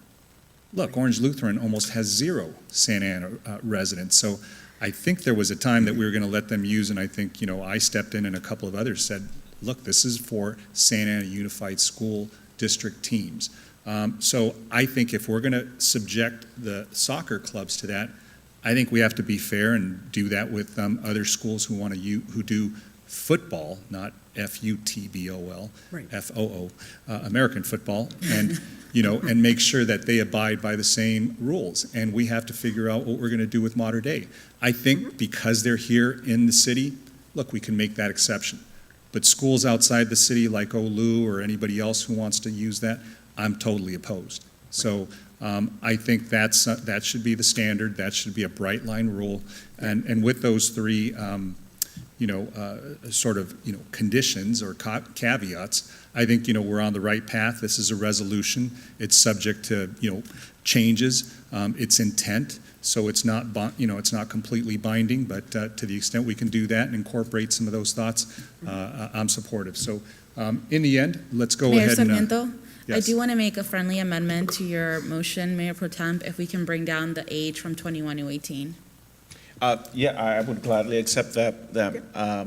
Look, Orange Lutheran almost has 0 Santa Ana residents. So I think there was a time that we were going to let them use, and I think, I stepped in and a couple of others said, look, this is for Santa Ana Unified School District teams. So I think if we're going to subject the soccer clubs to that, I think we have to be fair and do that with other schools who do football, not F-U-T-B-O-L,
Right.
F-O-O, American football, and and make sure that they abide by the same rules. And we have to figure out what we're going to do with Mater Dei. I think because they're here in the city, look, we can make that exception. But schools outside the city like OLU or anybody else who wants to use that, I'm totally opposed. So I think that should be the standard. That should be a bright line rule. And with those three, conditions or caveats, I think, we're on the right path. This is a resolution. It's subject to, changes. It's intent. So it's not, it's not completely binding, but to the extent we can do that and incorporate some of those thoughts, I'm supportive. So in the end, let's go
Mayor
ahead and.
Sarmiento, I
Yes.
do want to make a friendly amendment to your motion, Mayor Pro Temp, if we can bring down the age from 21 to 18.
Yeah, I would gladly accept that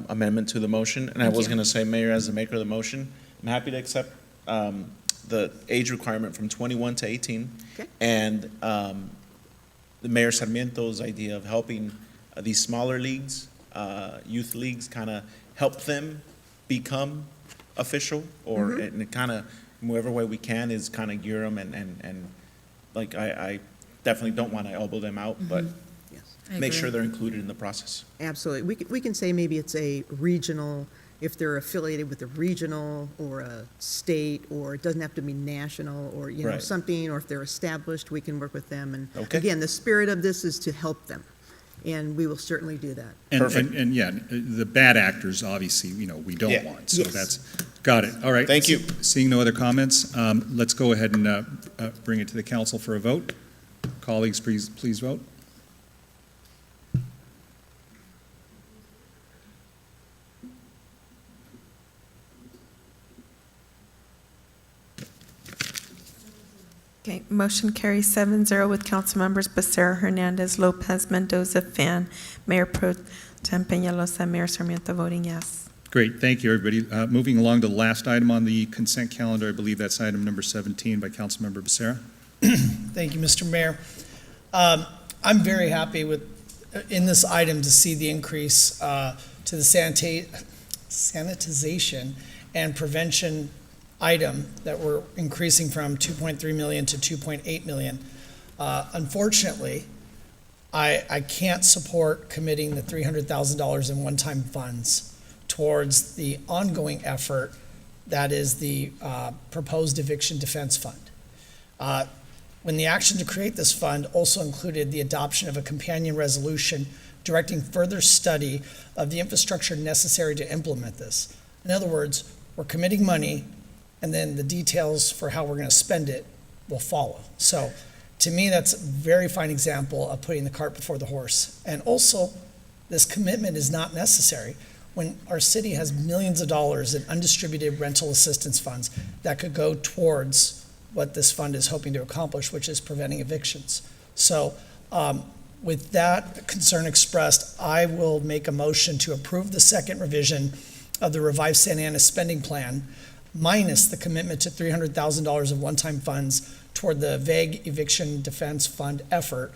amendment to the motion. And I
Thank
was
you.
going to say, Mayor, as the maker of the motion, I'm happy to accept the age requirement from 21 to 18.
Okay.
And the Mayor Sarmiento's idea of helping these smaller leagues, youth leagues, kind of help them become official, or and kind of whatever way we can is kind of gear them and like I definitely don't want to elbow them out, but make sure they're included in the process.
Absolutely. We can say maybe it's a regional, if they're affiliated with a regional or a state, or it doesn't have to be national, or,
Right.
something, or if they're established, we can work with them. And
Okay.
again, the spirit of this is to help them, and we will certainly do that.
And yeah, the bad actors, obviously, we don't
Yeah.
want. So
Yes.
that's, got it. All right.
Thank you.
Seeing no other comments, let's go ahead and bring it to the council for a vote. Colleagues, please vote.
Okay, motion carries 7-0 with council members Becerra, Hernandez, Lopez, Mendoza, Fan, Mayor Pro Tem Peñalosa, Mayor Sarmiento voting yes.
Great, thank you, everybody. Moving along to the last item on the consent calendar, I believe that's item number 17 by Councilmember Becerra.
Thank you, Mr. Mayor. I'm very happy in this item to see the increase to the sanitization and prevention item that we're increasing from 2.3 million to 2.8 million. Unfortunately, I can't support committing the $300,000 in one-time funds towards the ongoing effort that is the proposed Eviction Defense Fund. When the action to create this fund also included the adoption of a companion resolution directing further study of the infrastructure necessary to implement this. In other words, we're committing money, and then the details for how we're going to spend it will follow. So to me, that's a very fine example of putting the cart before the horse. And also, this commitment is not necessary when our city has millions of dollars in undistributed rental assistance funds that could go towards what this fund is hoping to accomplish, which is preventing evictions. So with that concern expressed, I will make a motion to approve the second revision of the revised Santa Ana spending plan, minus the commitment to $300,000 of one-time funds toward the vague Eviction Defense Fund effort,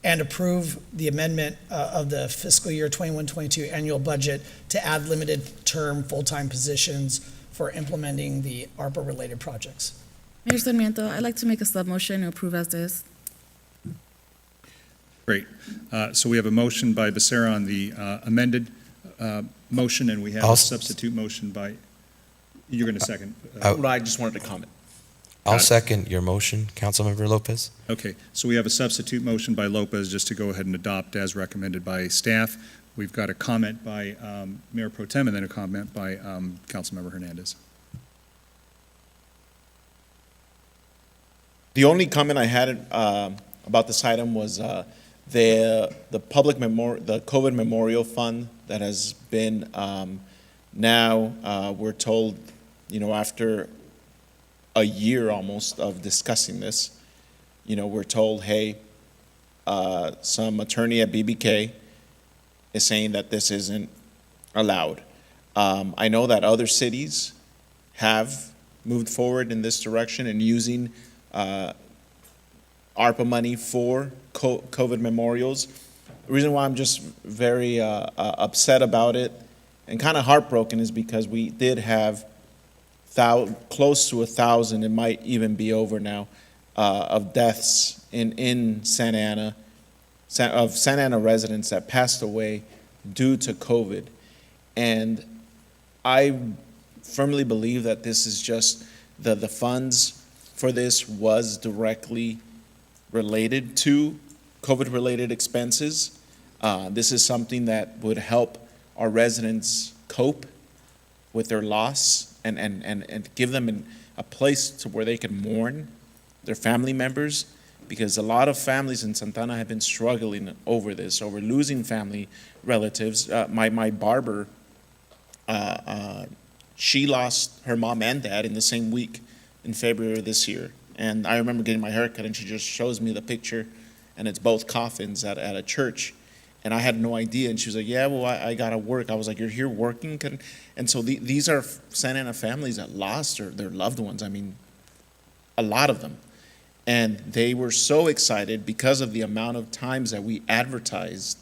and approve the amendment of the fiscal year 21-22 annual budget to add limited term full-time positions for implementing the ARPA-related projects.
Mayor Sarmiento, I'd like to make a sub motion to approve as is.
Great. So we have a motion by Becerra on the amended motion, and we have a substitute motion by, you're going to second.
I just wanted to comment.
I'll second your motion, Councilmember Lopez.
Okay, so we have a substitute motion by Lopez just to go ahead and adopt as recommended by staff. We've got a comment by Mayor Pro Tem and then a comment by Councilmember Hernandez.
The only comment I had about this item was the COVID Memorial Fund that has been now we're told, after a year almost of discussing this, we're told, hey, some attorney at BBK is saying that this isn't allowed. I know that other cities have moved forward in this direction and using ARPA money for COVID memorials. The reason why I'm just very upset about it and kind of heartbroken is because we did have close to 1,000, it might even be over now, of deaths in Santa Ana, of Santa Ana residents that passed away due to COVID. And I firmly believe that this is just the funds for this was directly related to COVID-related expenses. This is something that would help our residents cope with their loss and give them a place to where they can mourn their family members, because a lot of families in Santana have been struggling over this, over losing family relatives. My barber, she lost her mom and dad in the same week in February this year. And I remember getting my haircut and she just shows me the picture and it's both coffins at a church. And I had no idea. And she was like, yeah, well, I got to work. I was like, you're here working? And so these are Santa Ana families that lost their loved ones. I mean, a lot of them. And they were so excited because of the amount of times that we advertised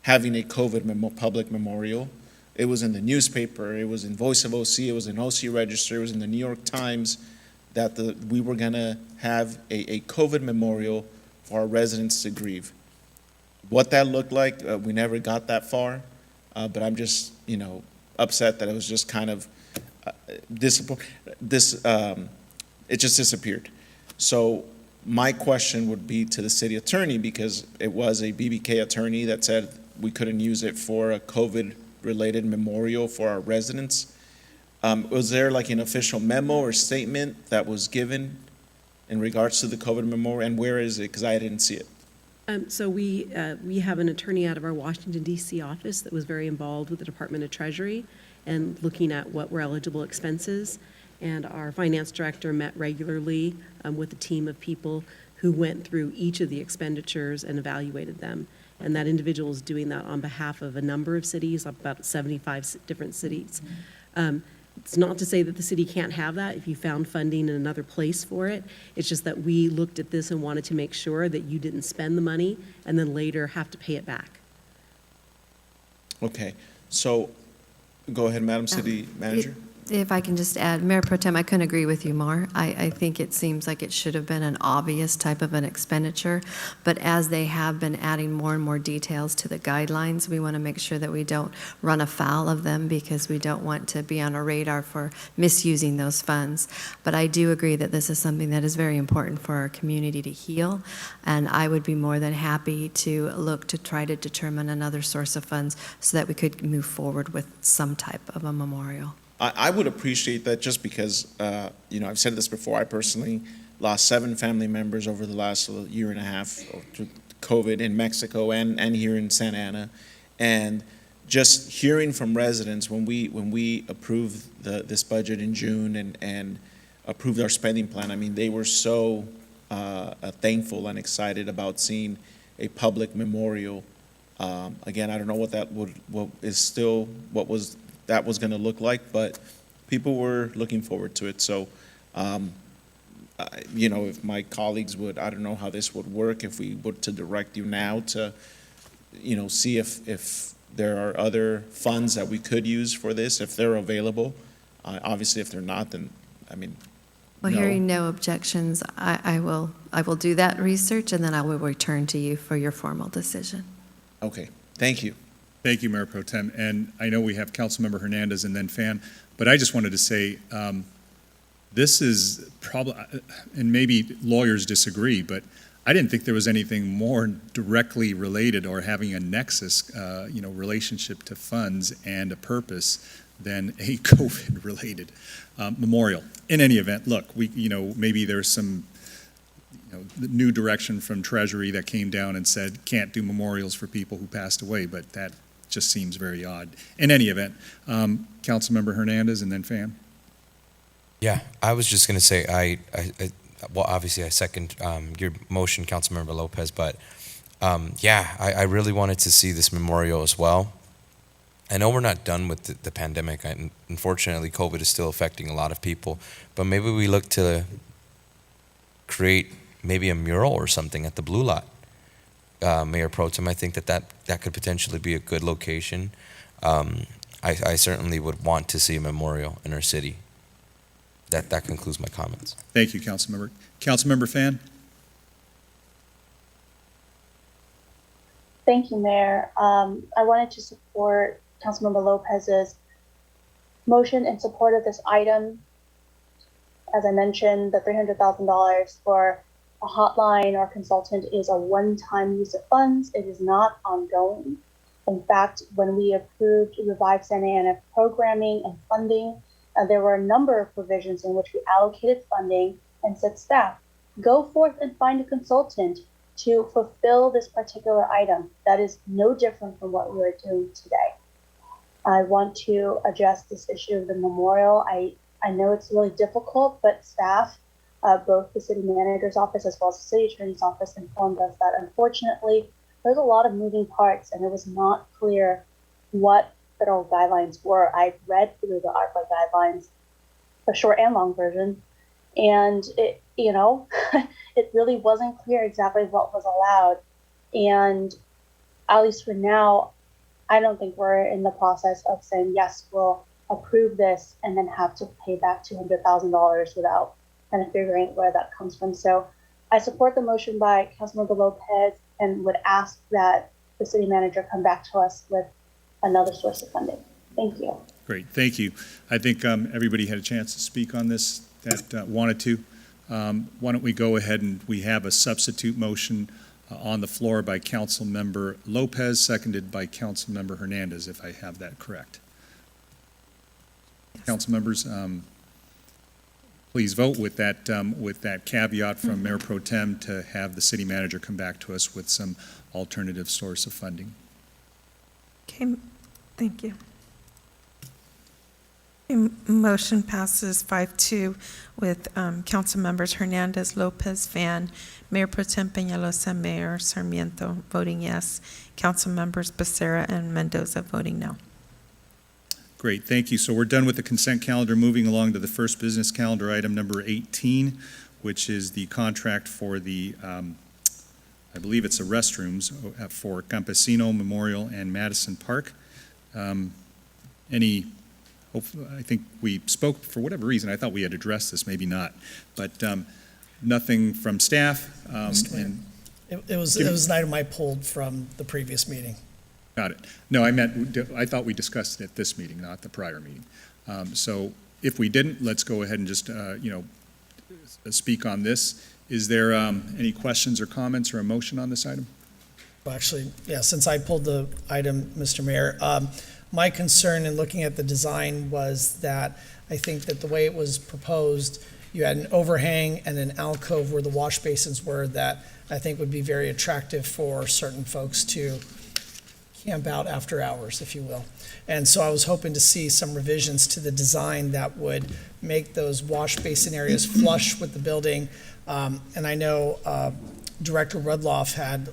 having a COVID public memorial. It was in the newspaper. It was in Voice of OC. It was in OC Register. It was in the New York Times that we were going to have a COVID memorial for our residents to grieve. What that looked like, we never got that far, but I'm just, upset that it was just kind of it just disappeared. So my question would be to the city attorney, because it was a BBK attorney that said we couldn't use it for a COVID-related memorial for our residents. Was there like an official memo or statement that was given in regards to the COVID memorial, and where is it? Because I didn't see it.
So we have an attorney out of our Washington, D.C. office that was very involved with the Department of Treasury and looking at what were eligible expenses. And our finance director met regularly with a team of people who went through each of the expenditures and evaluated them. And that individual is doing that on behalf of a number of cities, about 75 different cities. It's not to say that the city can't have that if you found funding in another place for it. It's just that we looked at this and wanted to make sure that you didn't spend the money and then later have to pay it back.
Okay, so go ahead, Madam City Manager.
If I can just add, Mayor Pro Tem, I couldn't agree with you more. I think it seems like it should have been an obvious type of an expenditure, but as they have been adding more and more details to the guidelines, we want to make sure that we don't run afoul of them, because we don't want to be on a radar for misusing those funds. But I do agree that this is something that is very important for our community to heal, and I would be more than happy to look to try to determine another source of funds so that we could move forward with some type of a memorial.
I would appreciate that, just because, I've said this before, I personally lost 7 family members over the last year and a half to COVID in Mexico and here in Santa Ana. And just hearing from residents when we approved this budget in June and approved our spending plan, I mean, they were so thankful and excited about seeing a public memorial. Again, I don't know what was going to look like, but people were looking forward to it. So
you know, if my colleagues would, I don't know how this would work, if we were to direct you now to, you know, see if there are other funds that we could use for this, if they're available. Obviously, if they're not, then, I mean,
Well,
no.
hearing no objections, I will do that research, and then I will return to you for your formal decision.
Okay, thank you.
Thank you, Mayor Pro Tem. And I know we have Councilmember Hernandez and then Fan, but I just wanted to say, this is probably, and maybe lawyers disagree, but I didn't think there was anything more directly related or having a nexus, relationship to funds and a purpose than a COVID-related memorial. In any event, look, maybe there's some new direction from Treasury that came down and said can't do memorials for people who passed away, but that just seems very odd. In any event, Councilmember Hernandez and then Fan.
Yeah, I was just going to say, well, obviously I second your motion, Councilmember Lopez, but I really wanted to see this memorial as well. I know we're not done with the pandemic. Unfortunately, COVID is still affecting a lot of people, but maybe we look to create maybe a mural or something at the Blue Lot. Mayor Pro Tem, I think that could potentially be a good location. I certainly would want to see a memorial in our city. That concludes my comments.
Thank you, Councilmember. Councilmember Fan?
Thank you, Mayor. I wanted to support Councilmember Lopez's motion in support of this item. As I mentioned, the $300,000 for a hotline or consultant is a one-time use of funds. It is not ongoing. In fact, when we approved Revive Santa Ana programming and funding, there were a number of provisions in which we allocated funding and said, staff, go forth and find a consultant to fulfill this particular item. That is no different from what we are doing today. I want to address this issue of the memorial. I know it's really difficult, but staff, both the city manager's office as well as the city attorney's office, informed us that unfortunately there's a lot of moving parts and it was not clear what federal guidelines were. I read through the ARPA guidelines, the short and long version, and it, it really wasn't clear exactly what was allowed. And at least for now, I don't think we're in the process of saying, yes, we'll approve this and then have to pay back $200,000 without kind of figuring out where that comes from. So I support the motion by Councilmember Lopez and would ask that the city manager come back to us with another source of funding. Thank you.
Great, thank you. I think everybody had a chance to speak on this that wanted to. Why don't we go ahead and we have a substitute motion on the floor by Councilmember Lopez, seconded by Councilmember Hernandez, if I have that correct. Yes. Council members, please vote with that caveat from Mayor Pro Tem to have the city manager come back to us with some alternative source of funding.
Okay, thank you. Motion passes 5-2 with Council members Hernandez, Lopez, Van, Mayor Pro Tem Peñalosa, Mayor Sarmiento voting yes, Council members Becerra and Mendoza voting no.
Great, thank you. So we're done with the consent calendar, moving along to the first business calendar item number 18, which is the contract for the, I believe it's the restrooms for Campesino Memorial and Madison Park. I think we spoke, for whatever reason, I thought we had addressed this, maybe not, but nothing from staff.
It was an item I pulled from the previous meeting.
Got it. No, I thought we discussed it at this meeting, not the prior meeting. So if we didn't, let's go ahead and just, speak on this. Is there any questions or comments or a motion on this item?
Well, actually, yeah, since I pulled the item, Mr. Mayor, my concern in looking at the design was that I think that the way it was proposed, you had an overhang and an alcove where the wash basins were that I think would be very attractive for certain folks to camp out after hours, if you will. And so I was hoping to see some revisions to the design that would make those wash basin areas flush with the building. And I know Director Rudloff had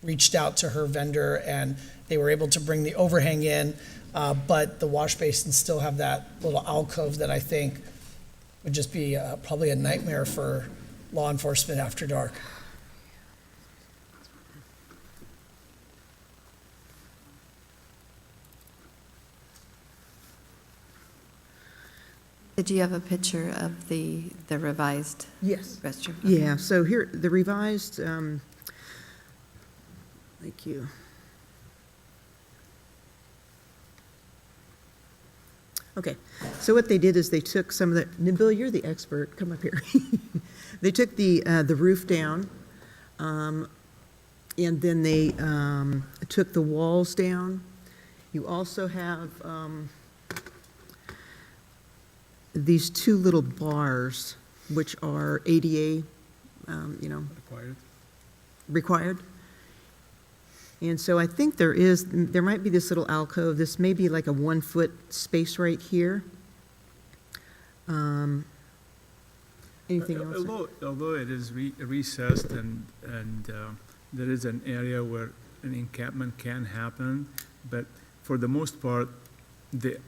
reached out to her vendor and they were able to bring the overhang in, but the wash basins still have that little alcove that I think would just be probably a nightmare for law enforcement after dark.
Did you have a picture of the revised
Yes.
restroom?
Yeah, so here, the revised, thank you. Okay, so what they did is they took some of the, Bill, you're the expert, come up here. They took the roof down, and then they took the walls down. You also have these two little bars, which are ADA, required. And so I think there might be this little alcove, this may be like a 1 foot space right here. Anything else?
Although it is recessed and there is an area where an encampment can happen, but for the most part, the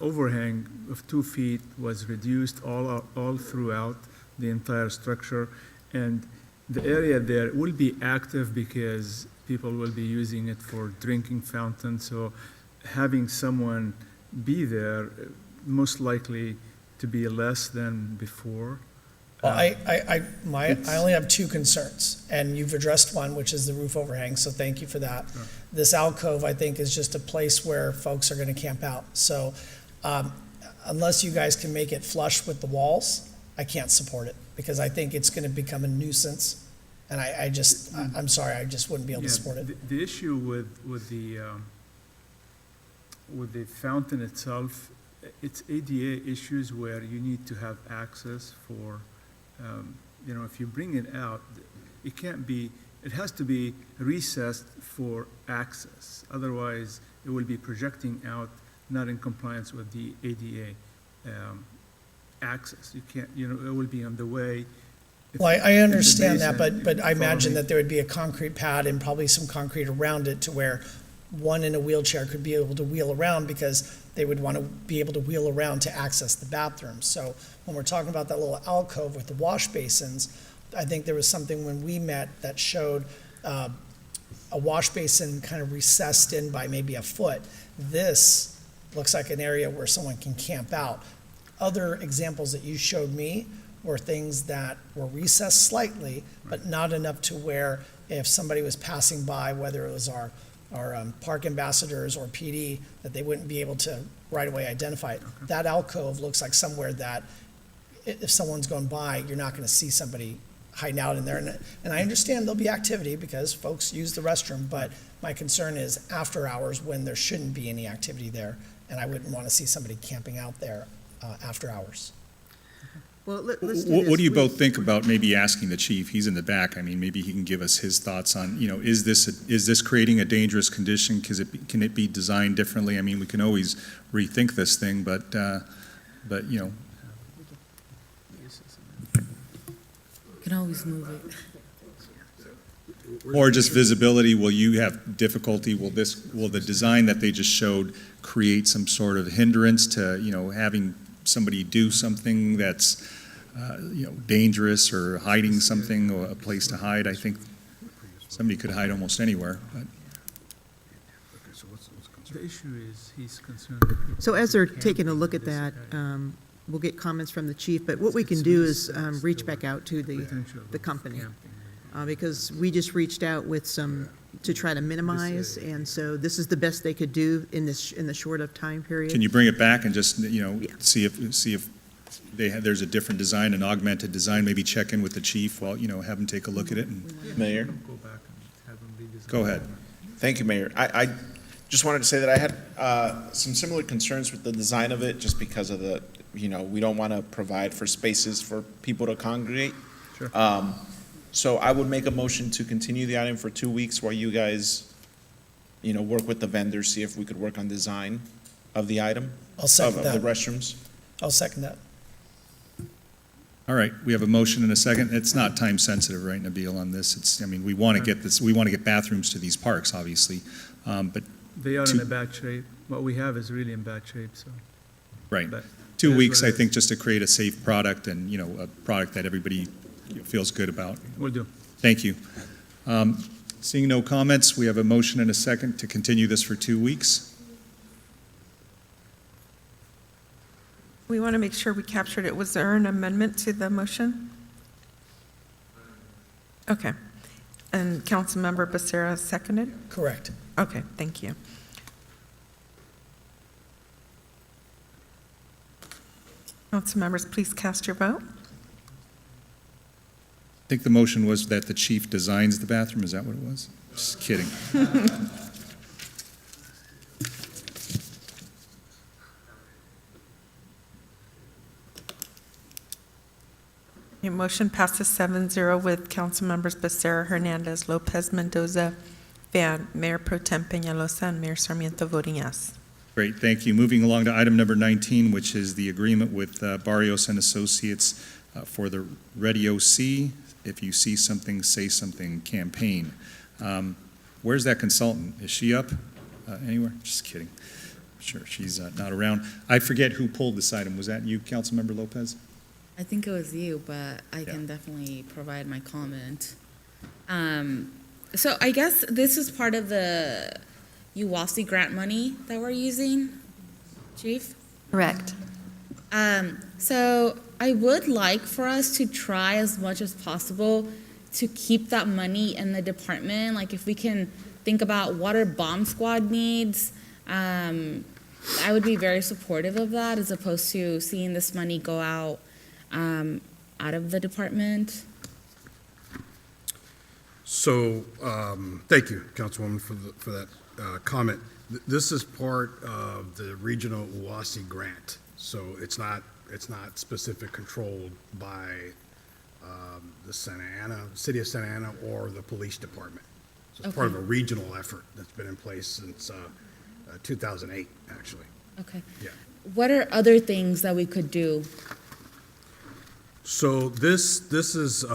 overhang of 2 feet was reduced all throughout the entire structure, and the area there will be active because people will be using it for drinking fountain. So having someone be there, most likely to be less than before.
Well, I only have two concerns, and you've addressed one, which is the roof overhang, so thank you for that.
Sure.
This alcove, I think, is just a place where folks are gonna camp out. So, unless you guys can make it flush with the walls, I can't support it, because I think it's gonna become a nuisance. And I'm sorry, I just wouldn't be able to support it.
The issue with the fountain itself, it's ADA issues where you need to have access for, if you bring it out, it has to be recessed for access. Otherwise, it will be projecting out, not in compliance with the ADA access. You can't, it will be on the way.
Well, I understand that, but I imagine that there would be a concrete pad and probably some concrete around it to where one in a wheelchair could be able to wheel around, because they would want to be able to wheel around to access the bathroom. So when we're talking about that little alcove with the wash basins, I think there was something when we met that showed a wash basin kind of recessed in by maybe a foot. This looks like an area where someone can camp out. Other examples that you showed me were things that were recessed slightly, but not enough to where if somebody was passing by, whether it was our park ambassadors or PD, that they wouldn't be able to right away identify it. Okay. That alcove looks like somewhere that if someone's going by, you're not gonna see somebody hiding out in there. And I understand there'll be activity because folks use the restroom, but my concern is after hours when there shouldn't be any activity there, and I wouldn't wanna see somebody camping out there after hours.
Well, let's
What do you both think about maybe asking the chief? He's in the back. I mean, maybe he can give us his thoughts on, is this creating a dangerous condition? Can it be designed differently? I mean, we can always rethink this thing, but
You can always move it.
or just visibility. Will you have difficulty? Will the design that they just showed create some sort of hindrance to, having somebody do something that's, dangerous, or hiding something, or a place to hide? I think somebody could hide almost anywhere, but.
The issue is he's concerned.
So as they're taking a look at that, we'll get comments from the chief, but what we can do is reach back out to the company. Because we just reached out with some, to try to minimize, and so this is the best they could do in the short of time period.
Can you bring it back and just, see if there's a different design, an augmented design, maybe check in with the chief while, have him take a look at it? And
Mayor?
Go ahead.
Thank you, Mayor. I just wanted to say that I had some similar concerns with the design of it, just because of the, we don't want to provide for spaces for people to congregate.
Sure.
So I would make a motion to continue the item for 2 weeks while you guys, work with the vendors, see if we could work on design of the item.
I'll second that.
Of the restrooms.
I'll second that.
All right, we have a motion and a second. It's not time sensitive, right, Nabil, on this? We want to get this, we want to get bathrooms to these parks, obviously, but.
They are in a bad shape. What we have is really in bad shape, so.
Right.
But
2
is
weeks,
what it
I think, just to create a safe product and, a product that everybody feels good about.
Will do.
Thank you. Seeing no comments, we have a motion and a second to continue this for 2 weeks.
We want to make sure we captured it. Was there an amendment to the motion? Okay. And Councilmember Becerra seconded?
Correct.
Okay, thank you. Council members, please cast your vote.
I think the motion was that the chief designs the bathroom. Is that what it was? Just kidding.
Your motion passes 7-0 with Council members Becerra, Hernandez, Lopez, Mendoza, Van, Mayor Pro Tem Peñalosa, and Mayor Sarmiento voting yes.
Great, thank you. Moving along to item number 19, which is the agreement with Barrios and Associates for the Ready OC, If You See Something, Say Something campaign. Where's that consultant? Is she up anywhere? Just kidding. I'm sure she's not around. I forget who pulled this item. Was that you, Councilmember Lopez?
I think it was you, but I can definitely provide my comment. So I guess this is part of the UWASI grant money that we're using, Chief?
Correct.
So I would like for us to try as much as possible to keep that money in the department. Like if we can think about what our bomb squad needs, I would be very supportive of that as opposed to seeing this money go out of the department.
So, thank you, Councilwoman, for that comment. This is part of the regional UWASI grant, so it's not specific controlled by the city of Santa Ana or the police department. So it's part of a regional effort that's been in place since 2008, actually.
Okay.
Yeah.
What are other things that we could do?
So this is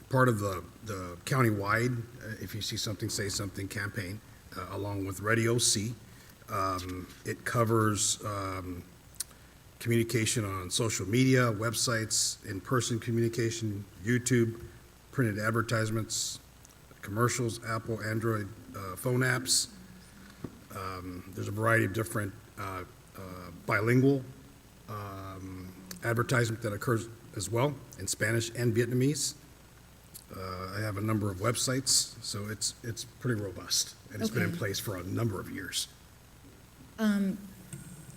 part of the county-wide If You See Something, Say Something campaign, along with Ready OC. It covers communication on social media, websites, in-person communication, YouTube, printed advertisements, commercials, Apple, Android phone apps. There's a variety of different bilingual advertisement that occurs as well in Spanish and Vietnamese. I have a number of websites, so it's pretty robust, and it's been in place for a number of years.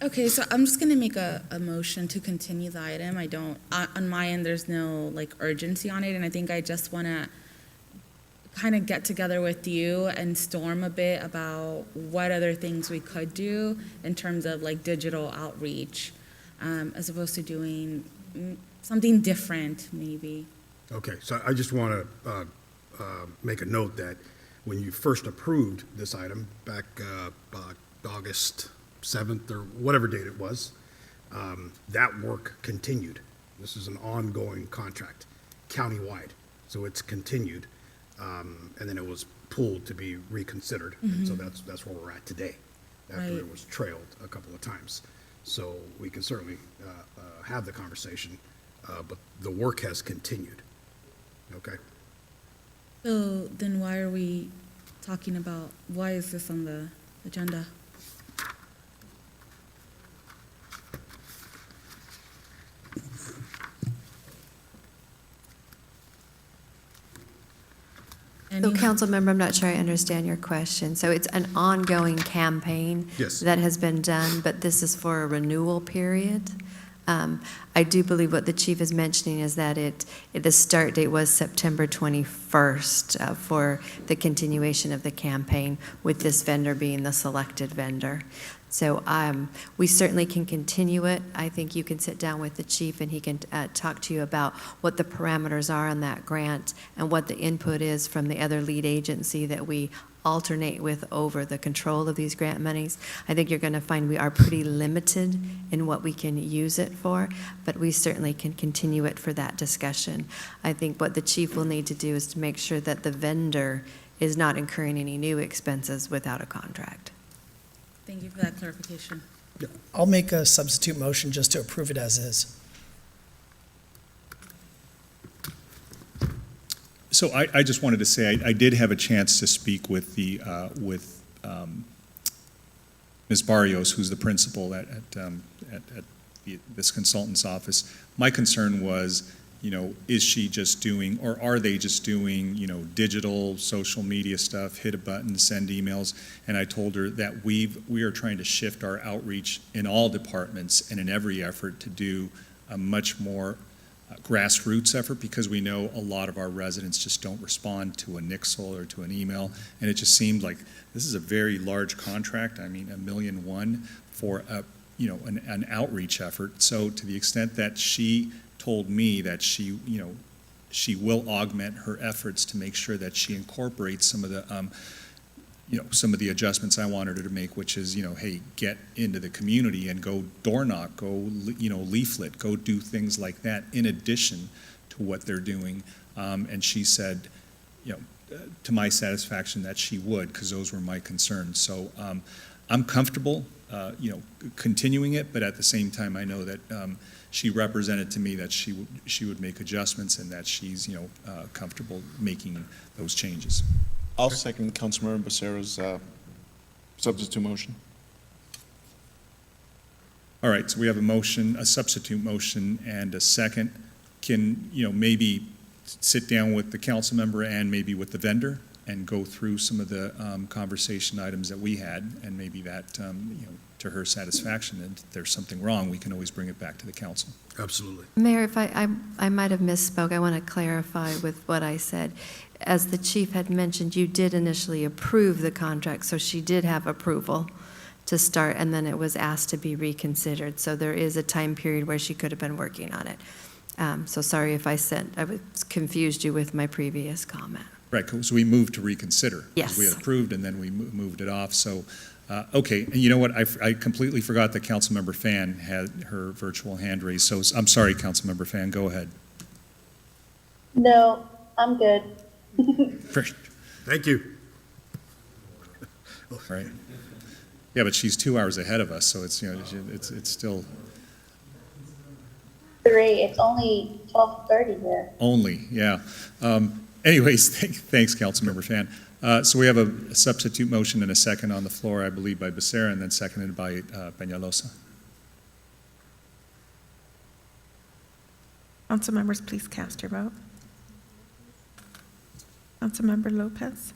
Okay, so I'm just gonna make a motion to continue the item. I don't, on my end, there's no urgency on it, and I think I just wanna kind of get together with you and storm a bit about what other things we could do in terms of digital outreach, as opposed to doing something different, maybe.
Okay, so I just want to make a note that when you first approved this item back August 7th or whatever date it was, that work continued. This is an ongoing contract, countywide, so it's continued, and then it was pulled to be reconsidered, and so that's where we're at today, after it was trailed a couple of times. So we can certainly have the conversation, but the work has continued. Okay.
So then why are we talking about, why is this on the agenda?
So, council member, I'm not sure I understand your question. So it's an ongoing campaign that has been done, but this is for a renewal period. I do believe what the chief is mentioning is that the start date was September 21st for the continuation of the campaign, with this vendor being the selected vendor. So we certainly can continue it. I think you can sit down with the chief and he can talk to you about what the parameters are on that grant and what the input is from the other lead agency that we alternate with over the control of these grant monies. I think you're going to find we are pretty limited in what we can use it for, but we certainly can continue it for that discussion. I think what the chief will need to do is to make sure that the vendor is not incurring any new expenses without a contract.
Thank you for that clarification.
I'll make a substitute motion just to approve it as is.
So I just wanted to say, I did have a chance to speak with Ms. Barrios, who's the principal at this consultant's office. My concern was, is she just doing, or are they just doing, digital, social media stuff, hit a button, send emails? And I told her that we are trying to shift our outreach in all departments and in every effort to do a much more grassroots effort, because we know a lot of our residents just don't respond to a nixle or to an email. And it just seemed like this is a very large contract. I mean, $1.1 million for an outreach effort. So to the extent that she told me that she will augment her efforts to make sure that she incorporates some of the adjustments I wanted her to make, which is, hey, get into the community and go door knock, go, leaflet, go do things like that in addition to what they're doing. And she said, to my satisfaction, that she would, because those were my concerns. So I'm comfortable, continuing it, but at the same time, I know that she represented to me that she would make adjustments and that she's, comfortable making those changes.
I'll second Councilmember Becerra's substitute motion.
All right, so we have a substitute motion and a second. Can, maybe sit down with the council member and maybe with the vendor and go through some of the conversation items that we had, and maybe that, to her satisfaction, and if there's something wrong, we can always bring it back to the council.
Absolutely.
Mayor, if I might have misspoke, I want to clarify with what I said. As the chief had mentioned, you did initially approve the contract, so she did have approval to start, and then it was asked to be reconsidered. So there is a time period where she could have been working on it. So sorry if I confused you with my previous comment.
Right, so we moved to reconsider.
Yes.
We had approved, and then we moved it off. So, okay, and you know what? I completely forgot that Councilmember Fan had her virtual hand raised. So I'm sorry, Councilmember Fan, go ahead.
No, I'm good.
Thank you.
Right. Yeah, but she's 2 hours ahead of us, so it's, it's still
3. It's only 12:30 here.
only, yeah. Anyways, thanks, Councilmember Fan. So we have a substitute motion and a second on the floor, I believe, by Becerra, and then seconded by Peñalosa.
Council members, please cast your vote. Councilmember Lopez.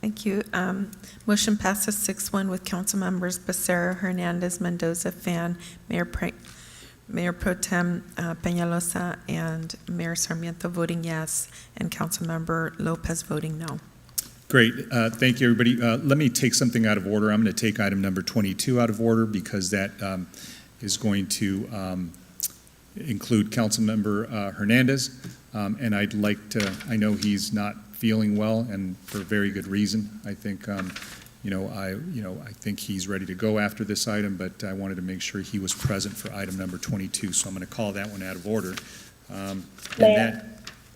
Thank you. Motion passes 6-1 with council members Becerra, Hernandez, Mendoza, Fan, Mayor Pro Tem Peñalosa, and Mayor Sarmiento voting yes, and Councilmember Lopez voting no.
Great. Thank you, everybody. Let me take something out of order. I'm going to take item number 22 out of order because that is going to include Councilmember Hernandez. And I'd like to, I know he's not feeling well, and for a very good reason. I think, I think he's ready to go after this item, but I wanted to make sure he was present for item number 22. So I'm going to call that one out of order.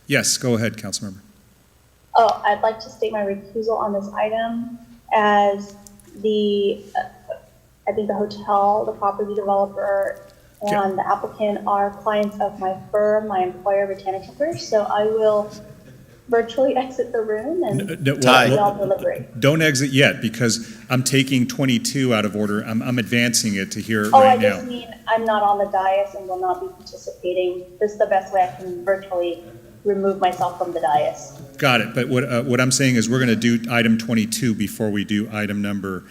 Yes, go ahead, Councilmember.
Oh, I'd like to state my recusal on this item as I think the hotel, the property developer, and the applicant are clients of my firm, my employer, Botanicals. So I will virtually exit the room and we all deliberate.
Don't exit yet, because I'm taking 22 out of order. I'm advancing it to hear it right now.
I just mean I'm not on the dais and will not be participating. This is the best way I can virtually remove myself from the dais.
Got it. But what I'm saying is we're going to do item 22 before we do item number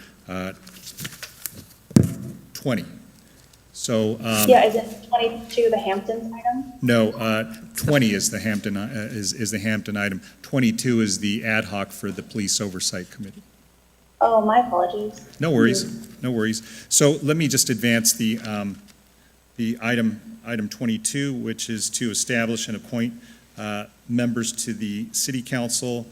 20. So
yeah, is it 22 the Hamptons item?
No, 20 is the Hampton is the Hampton item. 22 is the ad hoc for the Police Oversight Committee.
Oh, my apologies.
No worries, no worries. So let me just advance the item 22, which is to establish and appoint members to the City Council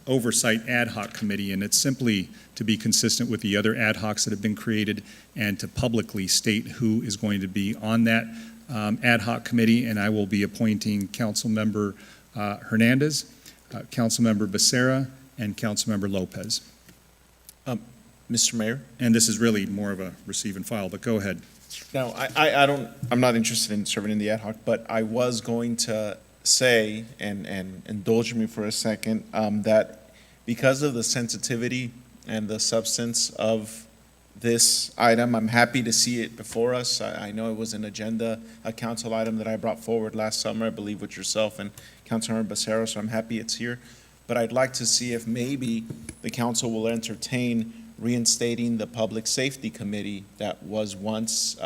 Oversight Ad Hoc Committee, and it's simply to be consistent with the other ad hocs that have been created and to publicly state who is going to be on that ad hoc committee, and I will be appointing Councilmember Hernandez, Councilmember Becerra, and Councilmember Lopez.
Mr. Mayor?
And this is really more of a receive and file, but go ahead.
Now, I'm not interested in serving in the ad hoc, but I was going to say, and indulge me for a second, that because of the sensitivity and the substance of this item, I'm happy to see it before us. I know it was an agenda, a council item that I brought forward last summer, I believe with yourself and Councilmember Becerra, so I'm happy it's here. But I'd like to see if maybe the council will entertain reinstating the Public Safety Committee that was once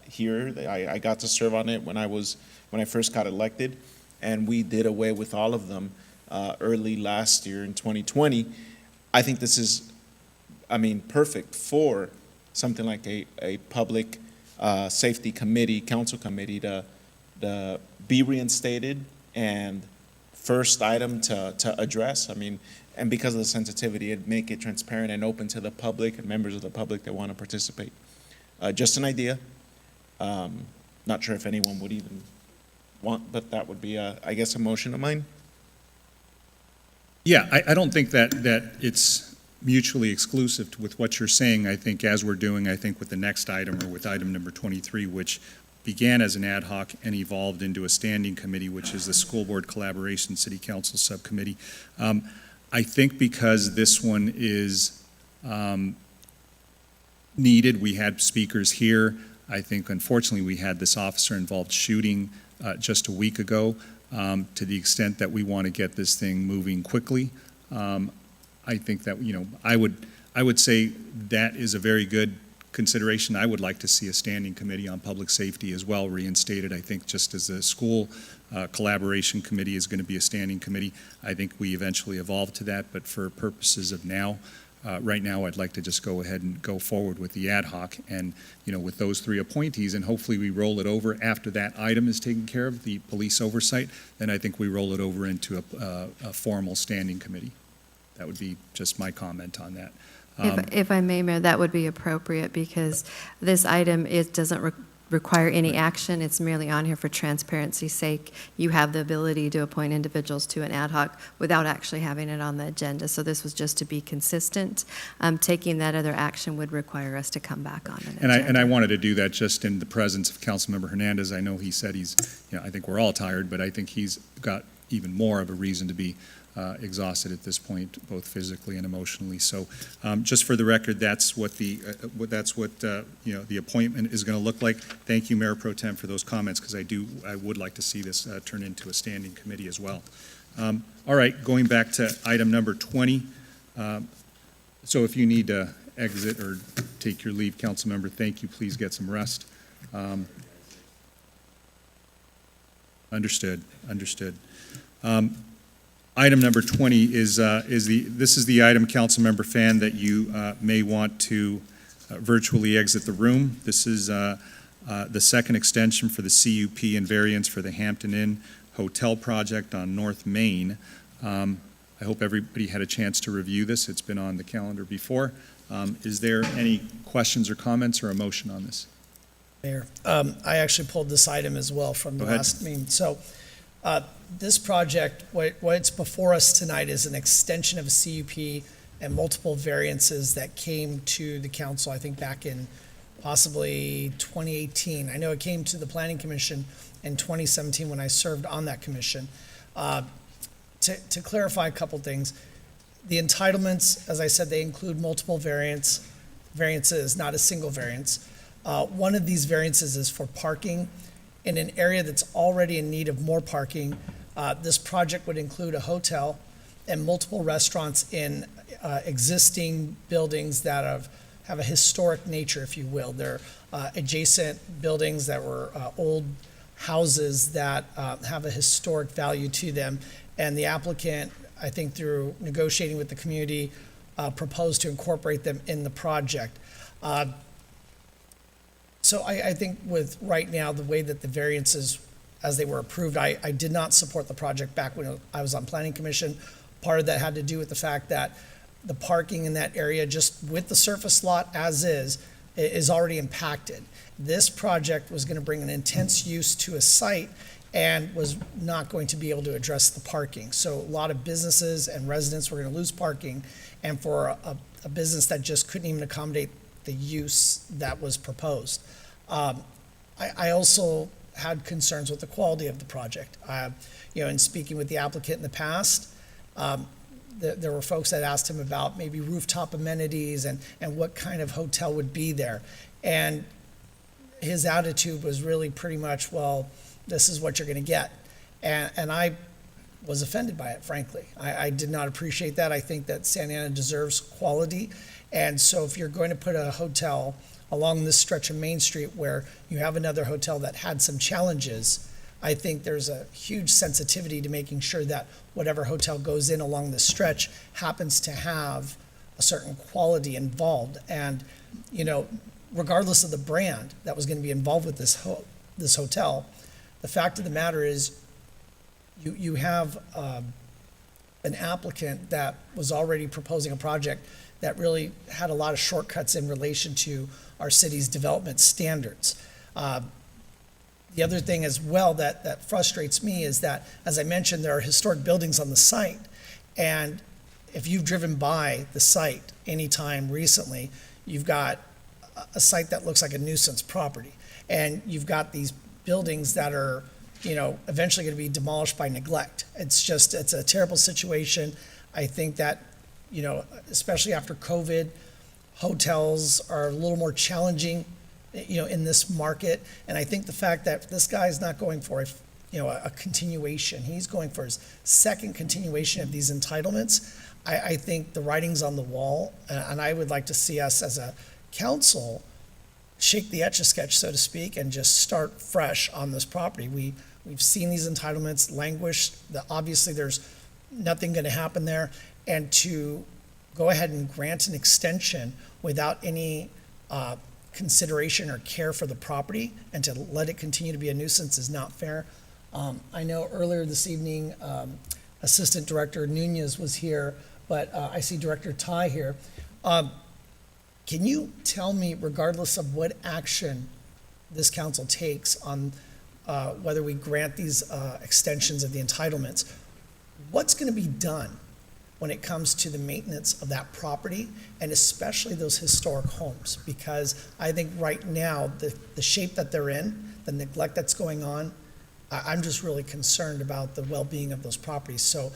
here. I got to serve on it when I first got elected, and we did away with all of them early last year in 2020. I think this is, perfect for something like a Public Safety Committee, Council Committee to be reinstated, and first item to address. And because of the sensitivity, it'd make it transparent and open to the public and members of the public that want to participate. Just an idea. Not sure if anyone would even want, but that would be, I guess, a motion of mine.
Yeah, I don't think that it's mutually exclusive with what you're saying. I think as we're doing, with the next item or with item number 23, which began as an ad hoc and evolved into a standing committee, which is the School Board Collaboration City Council Subcommittee. I think because this one is needed, we had speakers here. I think unfortunately we had this officer-involved shooting just a week ago. To the extent that we want to get this thing moving quickly, I think that, I would say that is a very good consideration. I would like to see a standing committee on public safety as well reinstated. I think just as the school collaboration committee is going to be a standing committee, I think we eventually evolve to that, but for purposes of now, right now I'd like to just go ahead and go forward with the ad hoc and, with those three appointees, and hopefully we roll it over after that item is taken care of, the police oversight, then I think we roll it over into a formal standing committee. That would be just my comment on that.
If I may, Mayor, that would be appropriate because this item, it doesn't require any action. It's merely on here for transparency's sake. You have the ability to appoint individuals to an ad hoc without actually having it on the agenda. So this was just to be consistent. Taking that other action would require us to come back on an agenda.
And I wanted to do that just in the presence of Councilmember Hernandez. I know he said he's, I think we're all tired, but I think he's got even more of a reason to be exhausted at this point, both physically and emotionally. So, just for the record, that's what the appointment is going to look like. Thank you, Mayor Pro Tem, for those comments because I would like to see this turn into a standing committee as well. All right, going back to item number 20. So, if you need to exit or take your leave, council member, thank you. Please get some rest. Understood. Item number 20 is the item, Councilmember Fan, that you may want to virtually exit the room. This is the second extension for the CUP and variance for the Hampton Inn Hotel project on North Main. I hope everybody had a chance to review this. It's been on the calendar before. Is there any questions or comments or a motion on this?
Mayor, I actually pulled this item as well from the last meeting. So this project, what's before us tonight is an extension of a CUP and multiple variances that came to the council, I think back in possibly 2018. I know it came to the Planning Commission in 2017 when I served on that commission. To clarify a couple things, the entitlements, as I said, they include multiple variances, not a single variance. One of these variances is for parking in an area that's already in need of more parking. This project would include a hotel and multiple restaurants in existing buildings that have a historic nature, if you will. They're adjacent buildings that were old houses that have a historic value to them. And the applicant, I think through negotiating with the community, proposed to incorporate them in the project. So I think with right now, the way that the variances, as they were approved, I did not support the project back when I was on Planning Commission. Part of that had to do with the fact that the parking in that area, just with the surface lot as is, is already impacted. This project was going to bring an intense use to a site and was not going to be able to address the parking. So a lot of businesses and residents were going to lose parking, and for a business that just couldn't even accommodate the use that was proposed. I also had concerns with the quality of the project. In speaking with the applicant in the past, there were folks that asked him about maybe rooftop amenities and what kind of hotel would be there. And his attitude was really pretty much, well, this is what you're going to get. And I was offended by it, frankly. I did not appreciate that. I think that Santa Ana deserves quality. And so if you're going to put a hotel along this stretch of Main Street where you have another hotel that had some challenges, I think there's a huge sensitivity to making sure that whatever hotel goes in along this stretch happens to have a certain quality involved. And, regardless of the brand that was going to be involved with this hotel, the fact of the matter is you have an applicant that was already proposing a project that really had a lot of shortcuts in relation to our city's development standards. The other thing as well that frustrates me is that, as I mentioned, there are historic buildings on the site. And if you've driven by the site anytime recently, you've got a site that looks like a nuisance property. And you've got these buildings that are, eventually going to be demolished by neglect. It's a terrible situation. I think that, especially after COVID, hotels are a little more challenging, in this market. And I think the fact that this guy is not going for a continuation, he's going for his second continuation of these entitlements. I think the writing's on the wall, and I would like to see us as a council shake the Etch-a-Sketch, so to speak, and just start fresh on this property. We've seen these entitlements languish. Obviously, there's nothing going to happen there. And to go ahead and grant an extension without any consideration or care for the property and to let it continue to be a nuisance is not fair. I know earlier this evening, Assistant Director Nunez was here, but I see Director Tai here. Can you tell me, regardless of what action this council takes on whether we grant these extensions of the entitlements, what's going to be done when it comes to the maintenance of that property, and especially those historic homes? Because I think right now, the shape that they're in, the neglect that's going on, I'm just really concerned about the well-being of those properties. So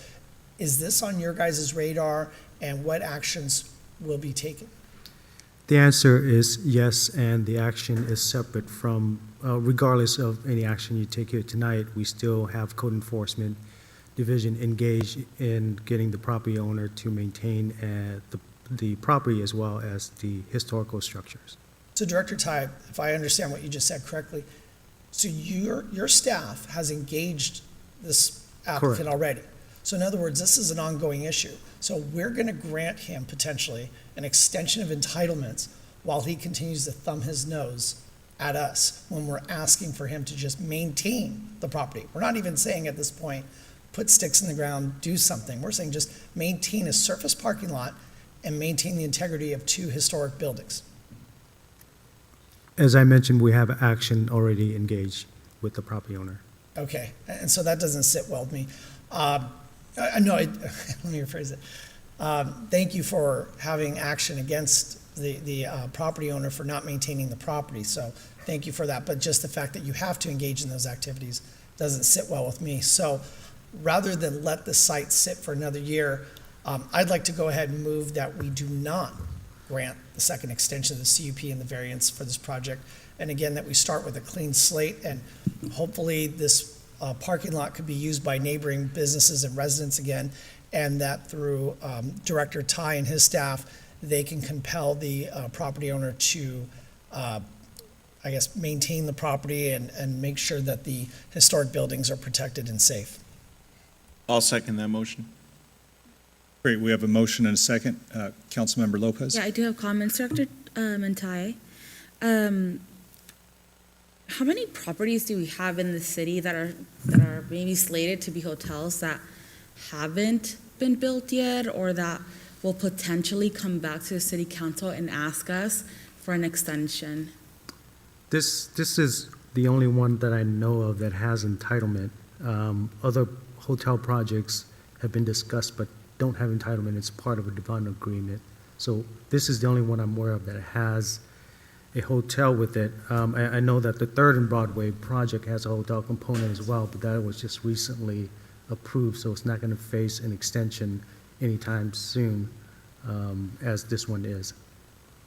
is this on your guys' radar, and what actions will be taken?
The answer is yes, and the action is separate from, regardless of any action you take here tonight, we still have code enforcement division engaged in getting the property owner to maintain the property as well as the historical structures.
So Director Tai, if I understand what you just said correctly, so your staff has engaged this applicant
Correct.
already. So in other words, this is an ongoing issue. So we're going to grant him potentially an extension of entitlements while he continues to thumb his nose at us when we're asking for him to just maintain the property. We're not even saying at this point, put sticks in the ground, do something. We're saying just maintain a surface parking lot and maintain the integrity of two historic buildings.
As I mentioned, we have action already engaged with the property owner.
Okay, and so that doesn't sit well with me. Let me rephrase it. Thank you for having action against the property owner for not maintaining the property. So thank you for that. But just the fact that you have to engage in those activities doesn't sit well with me. So rather than let the site sit for another year, I'd like to go ahead and move that we do not grant the second extension of the CUP and the variance for this project. And again, that we start with a clean slate, and hopefully this parking lot could be used by neighboring businesses and residents again, and that through Director Tai and his staff, they can compel the property owner to, maintain the property and make sure that the historic buildings are protected and safe.
I'll second that motion.
Great, we have a motion and a second. Councilmember Lopez?
Yeah, I do have comments, Director Tai. How many properties do we have in the city that are maybe slated to be hotels that haven't been built yet, or that will potentially come back to the city council and ask us for an extension?
This is the only one that I know of that has entitlement. Other hotel projects have been discussed but don't have entitlement. It's part of a development agreement. So this is the only one I'm aware of that has a hotel with it. I know that the Third and Broadway project has a hotel component as well, but that was just recently approved, so it's not going to face an extension anytime soon, as this one is.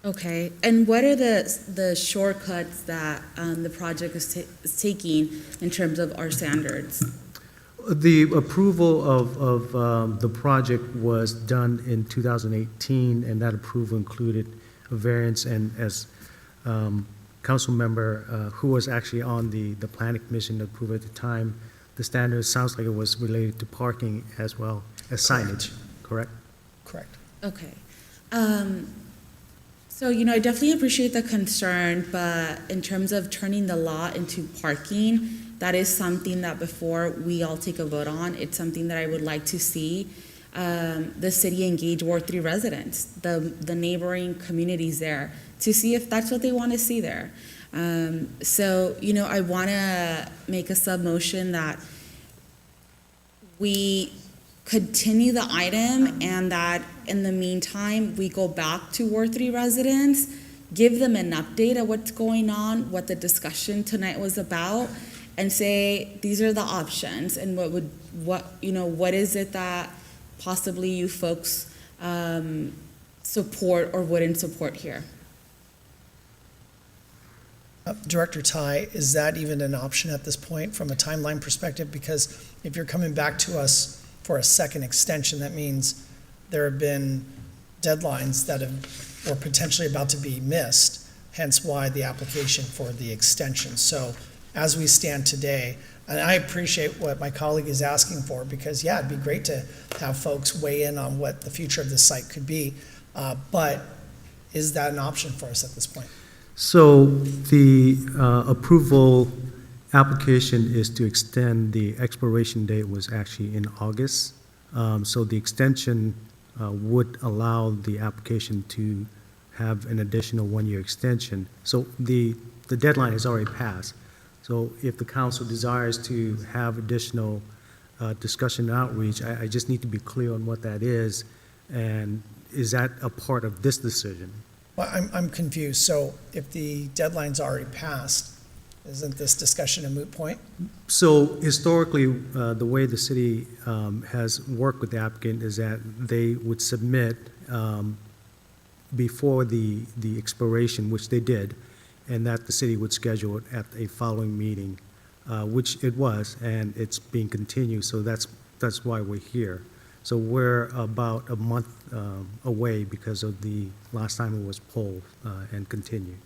Okay, and what are the shortcuts that the project is taking in terms of our standards?
The approval of the project was done in 2018, and that approval included a variance, and as council member who was actually on the planning commission approval at the time, the standard sounds like it was related to parking as well as signage, correct?
Correct.
Okay. So, I definitely appreciate the concern, but in terms of turning the lot into parking, that is something that before we all take a vote on, it's something that I would like to see the city engage Ward 3 residents, the neighboring communities there, to see if that's what they want to see there. So, I want to make a sub-motion that we continue the item and that in the meantime, we go back to Ward 3 residents, give them an update of what's going on, what the discussion tonight was about, and say, these are the options and what is it that possibly you folks support or wouldn't support here.
Director Tai, is that even an option at this point from a timeline perspective? Because if you're coming back to us for a second extension, that means there have been deadlines that were potentially about to be missed, hence why the application for the extension. So as we stand today, and I appreciate what my colleague is asking for, because yeah, it'd be great to have folks weigh in on what the future of this site could be, but is that an option for us at this point?
So the approval application is to extend, the expiration date was actually in August. So the extension would allow the application to have an additional one-year extension. So the deadline has already passed. So if the council desires to have additional discussion and outreach, I just need to be clear on what that is, and is that a part of this decision?
Well, I'm confused. So if the deadline's already passed, isn't this discussion a moot point?
So historically, the way the city has worked with the applicant is that they would submit before the expiration, which they did, and that the city would schedule it at a following meeting, which it was, and it's being continued, so that's why we're here. So we're about a month away because of the last time it was polled and continued.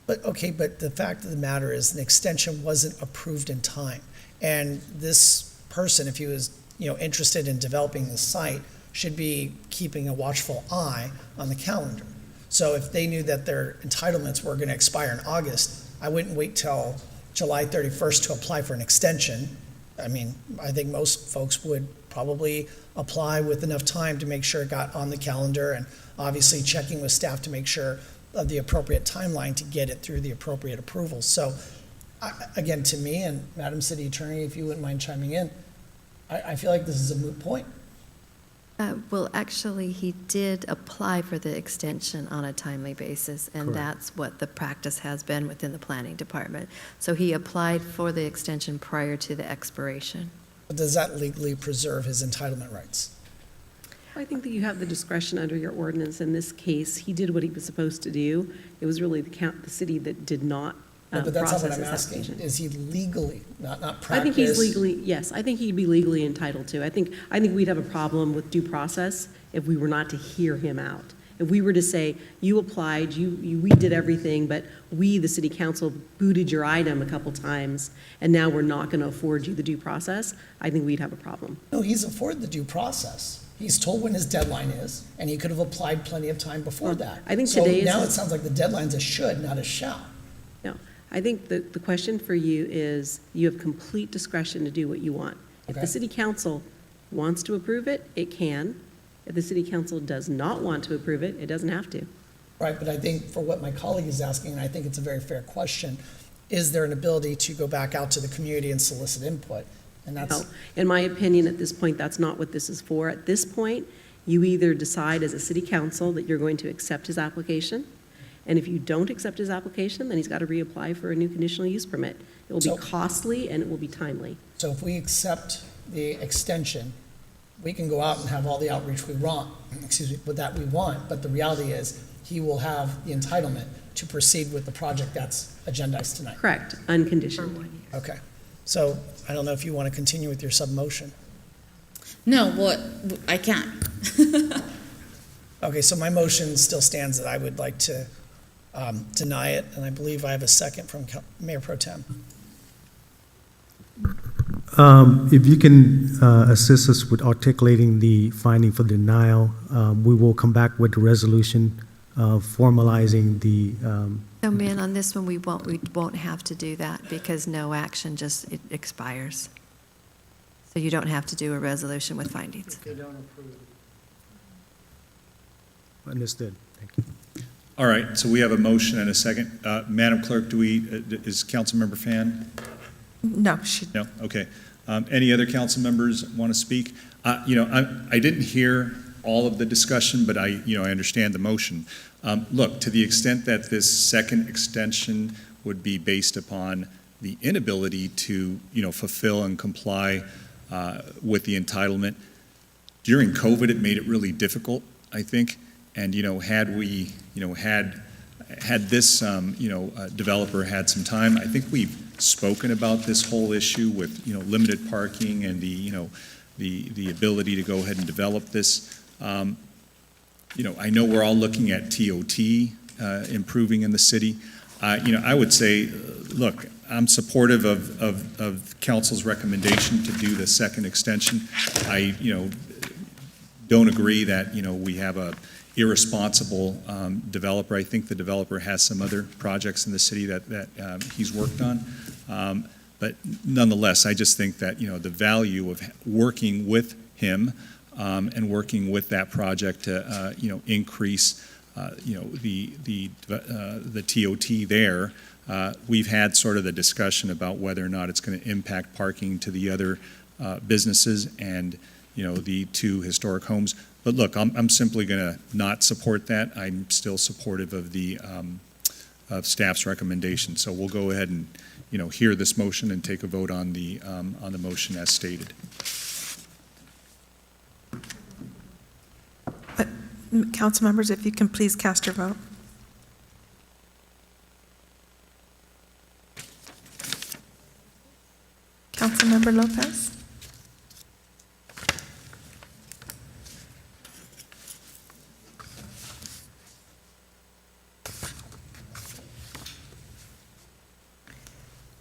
But the fact of the matter is an extension wasn't approved in time. And this person, if he was, interested in developing the site, should be keeping a watchful eye on the calendar. So if they knew that their entitlements were going to expire in August, I wouldn't wait till July 31st to apply for an extension. I mean, I think most folks would probably apply with enough time to make sure it got on the calendar, and obviously checking with staff to make sure of the appropriate timeline to get it through the appropriate approvals. So again, to me, and Madam City Attorney, if you wouldn't mind chiming in, I feel like this is a moot point.
Well, actually, he did apply for the extension on a timely basis, and
Correct.
that's what the practice has been within the planning department. So he applied for the extension prior to the expiration.
But does that legally preserve his entitlement rights?
I think that you have the discretion under your ordinance. In this case, he did what he was supposed to do. It was really the city that did not
No, but that's not what
process
I'm
his
asking.
application.
Is he legally, not practice?
I think he's legally, yes, I think he'd be legally entitled to. I think we'd have a problem with due process if we were not to hear him out. If we were to say, you applied, we did everything, but we, the city council, booted your item a couple times, and now we're not going to afford you the due process, I think we'd have a problem.
No, he's afforded the due process. He's told when his deadline is, and he could have applied plenty of time before that.
I think
so
today is
now
his-
it sounds like the deadline's a should, not a shall.
No, I think the question for you is, you have complete discretion to do what you want. If
Okay.
the city council wants to approve it, it can. If the city council does not want to approve it, it doesn't have to.
Right, but I think for what my colleague is asking, and I think it's a very fair question, is there an ability to go back out to the community and solicit input? And that's,
No. In my opinion, at this point, that's not what this is for. At this point, you either decide as a city council that you're going to accept his application, and if you don't accept his application, then he's got to reapply for a new conditional use permit. It will be costly and it will be timely.
so if we accept the extension, we can go out and have all the outreach we want, that we want, but the reality is, he will have the entitlement to proceed with the project that's agendized tonight.
Correct, unconditioned.
Okay, so I don't know if you want to continue with your sub-motion.
No, well, I can't.
Okay, so my motion still stands that I would like to deny it, and I believe I have a second from Mayor Pro Tem.
If you can assist us with articulating the finding for denial, we will come back with the resolution formalizing the,
So, man, on this one, we won't have to do that because no action it expires. So you don't have to do a resolution with findings.
understood. Thank you.
All right, so we have a motion and a second. Madam Clerk, is Councilmember Fan?
No, she,
No, okay. Any other council members want to speak? I didn't hear all of the discussion, but I understand the motion. Look, to the extent that this second extension would be based upon the inability to, fulfill and comply with the entitlement, during COVID, it made it really difficult, I think. And, had we, had this, developer had some time, I think we've spoken about this whole issue with, limited parking and the ability to go ahead and develop this. I know we're all looking at TOT improving in the city. I would say, look, I'm supportive of council's recommendation to do the second extension. I, don't agree that, we have a irresponsible developer. I think the developer has some other projects in the city that he's worked on. But nonetheless, I just think that, the value of working with him and working with that project to, increase, the TOT there. We've had sort of the discussion about whether or not it's going to impact parking to the other businesses and, the two historic homes. But look, I'm simply going to not support that. I'm still supportive of the of staff's recommendation. So we'll go ahead and, hear this motion and take a vote on the motion as stated.
council members, if you can please cast your vote. Councilmember Lopez?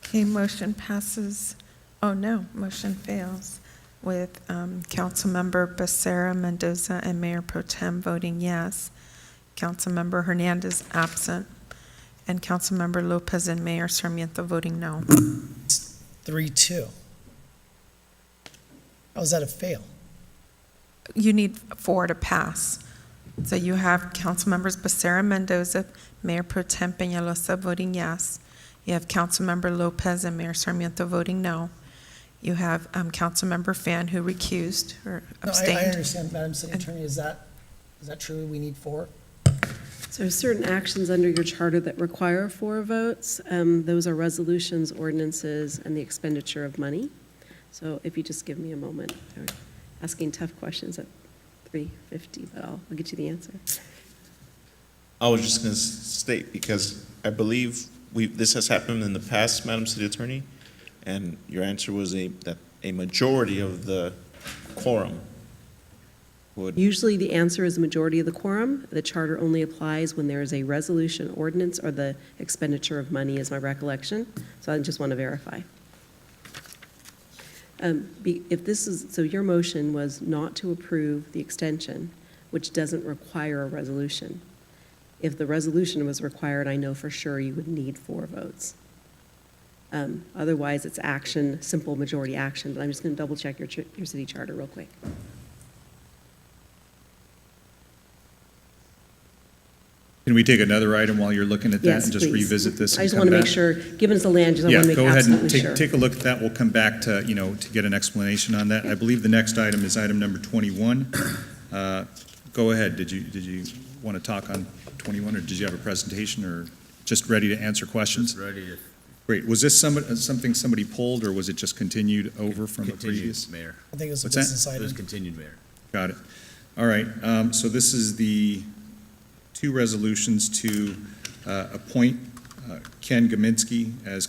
Okay, motion passes, motion fails with Councilmember Becerra Mendoza and Mayor Pro Tem voting yes, Councilmember Hernandez absent, and Councilmember Lopez and Mayor Sarmiento voting no.
3-2. How is that a fail?
You need 4 to pass. So you have Councilmembers Becerra Mendoza, Mayor Pro Tem Peñalosa voting yes. You have Councilmember Lopez and Mayor Sarmiento voting no. You have Councilmember Fan who recused or abstained.
No, I understand, Madam City Attorney. Is that true? We need 4?
So there's certain actions under your charter that require 4 votes. Those are resolutions, ordinances, and the expenditure of money. So if you just give me a moment, I'm asking tough questions at 3:50, but I'll get you the answer.
I was just going to state, because I believe this has happened in the past, Madam City Attorney, and your answer was that a majority of the quorum would.
Usually the answer is a majority of the quorum. The charter only applies when there is a resolution, ordinance, or the expenditure of money is my recollection. So I just want to verify. So your motion was not to approve the extension, which doesn't require a resolution. If the resolution was required, I know for sure you would need 4 votes. Otherwise, it's action, simple majority action, but I'm just going to double check your city charter real quick.
Can we take another item while you're looking at that
Yes,
and just
please.
revisit this
I
and
just
come
want to make
back?
sure, given it's the land use, I want
Yeah,
to make
go ahead and
absolutely sure.
take a look at that. We'll come back to, to get an explanation on that. I believe the next item is item number 21. Go ahead. Did you want to talk on 21, or did you have a presentation, or just ready to answer questions?
Just ready to.
Great. Was this something somebody pulled, or was it just continued over from a previous?
Mayor.
I think it was a
What's that?
business
It was
item.
continued, Mayor.
Got it. All right. So this is the two resolutions to appoint Ken Gominski as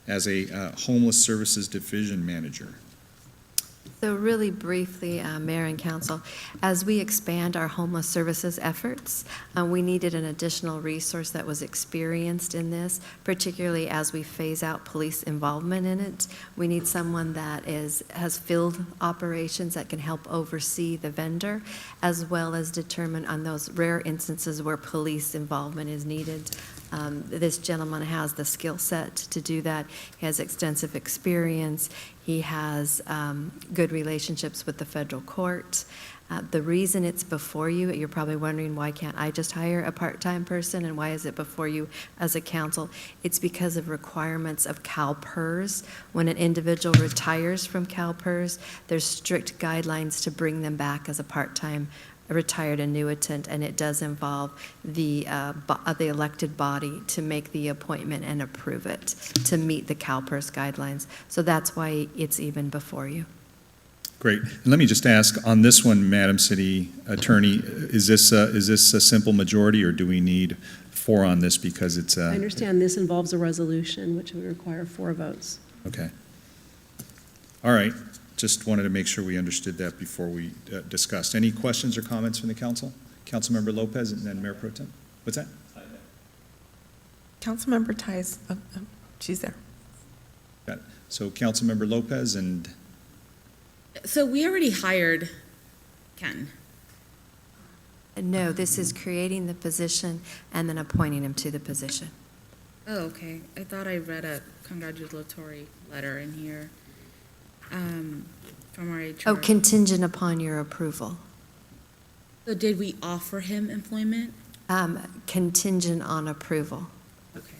as a homeless services division manager.
So really briefly, Mayor and Council, as we expand our homeless services efforts, we needed an additional resource that was experienced in this, particularly as we phase out police involvement in it. We need someone that has field operations that can help oversee the vendor, as well as determine on those rare instances where police involvement is needed. This gentleman has the skill set to do that. He has extensive experience. He has good relationships with the federal court. The reason it's before you, you're probably wondering, why can't I just hire a part-time person, and why is it before you as a council? It's because of requirements of CalPERS. When an individual retires from CalPERS, there's strict guidelines to bring them back as a part-time retired annuitant, and it does involve the elected body to make the appointment and approve it to meet the CalPERS guidelines. So that's why it's even before you.
Great. And let me just ask on this one, Madam City Attorney, is this a simple majority, or do we need 4 on this because it's
I understand this involves a resolution, which would require 4 votes.
Okay. All right. Just wanted to make sure we understood that before we discussed. Any questions or comments from the council? Councilmember Lopez and then Mayor Pro Tem. What's that?
Councilmember Ties, she's there.
Got it. So Councilmember Lopez and
So we already hired Ken.
No, this is creating the position and then appointing him to the position.
Oh, okay. I thought I read a congratulatory letter in here from our HR.
Oh, contingent upon your approval.
So did we offer him employment?
Contingent on approval.
Okay,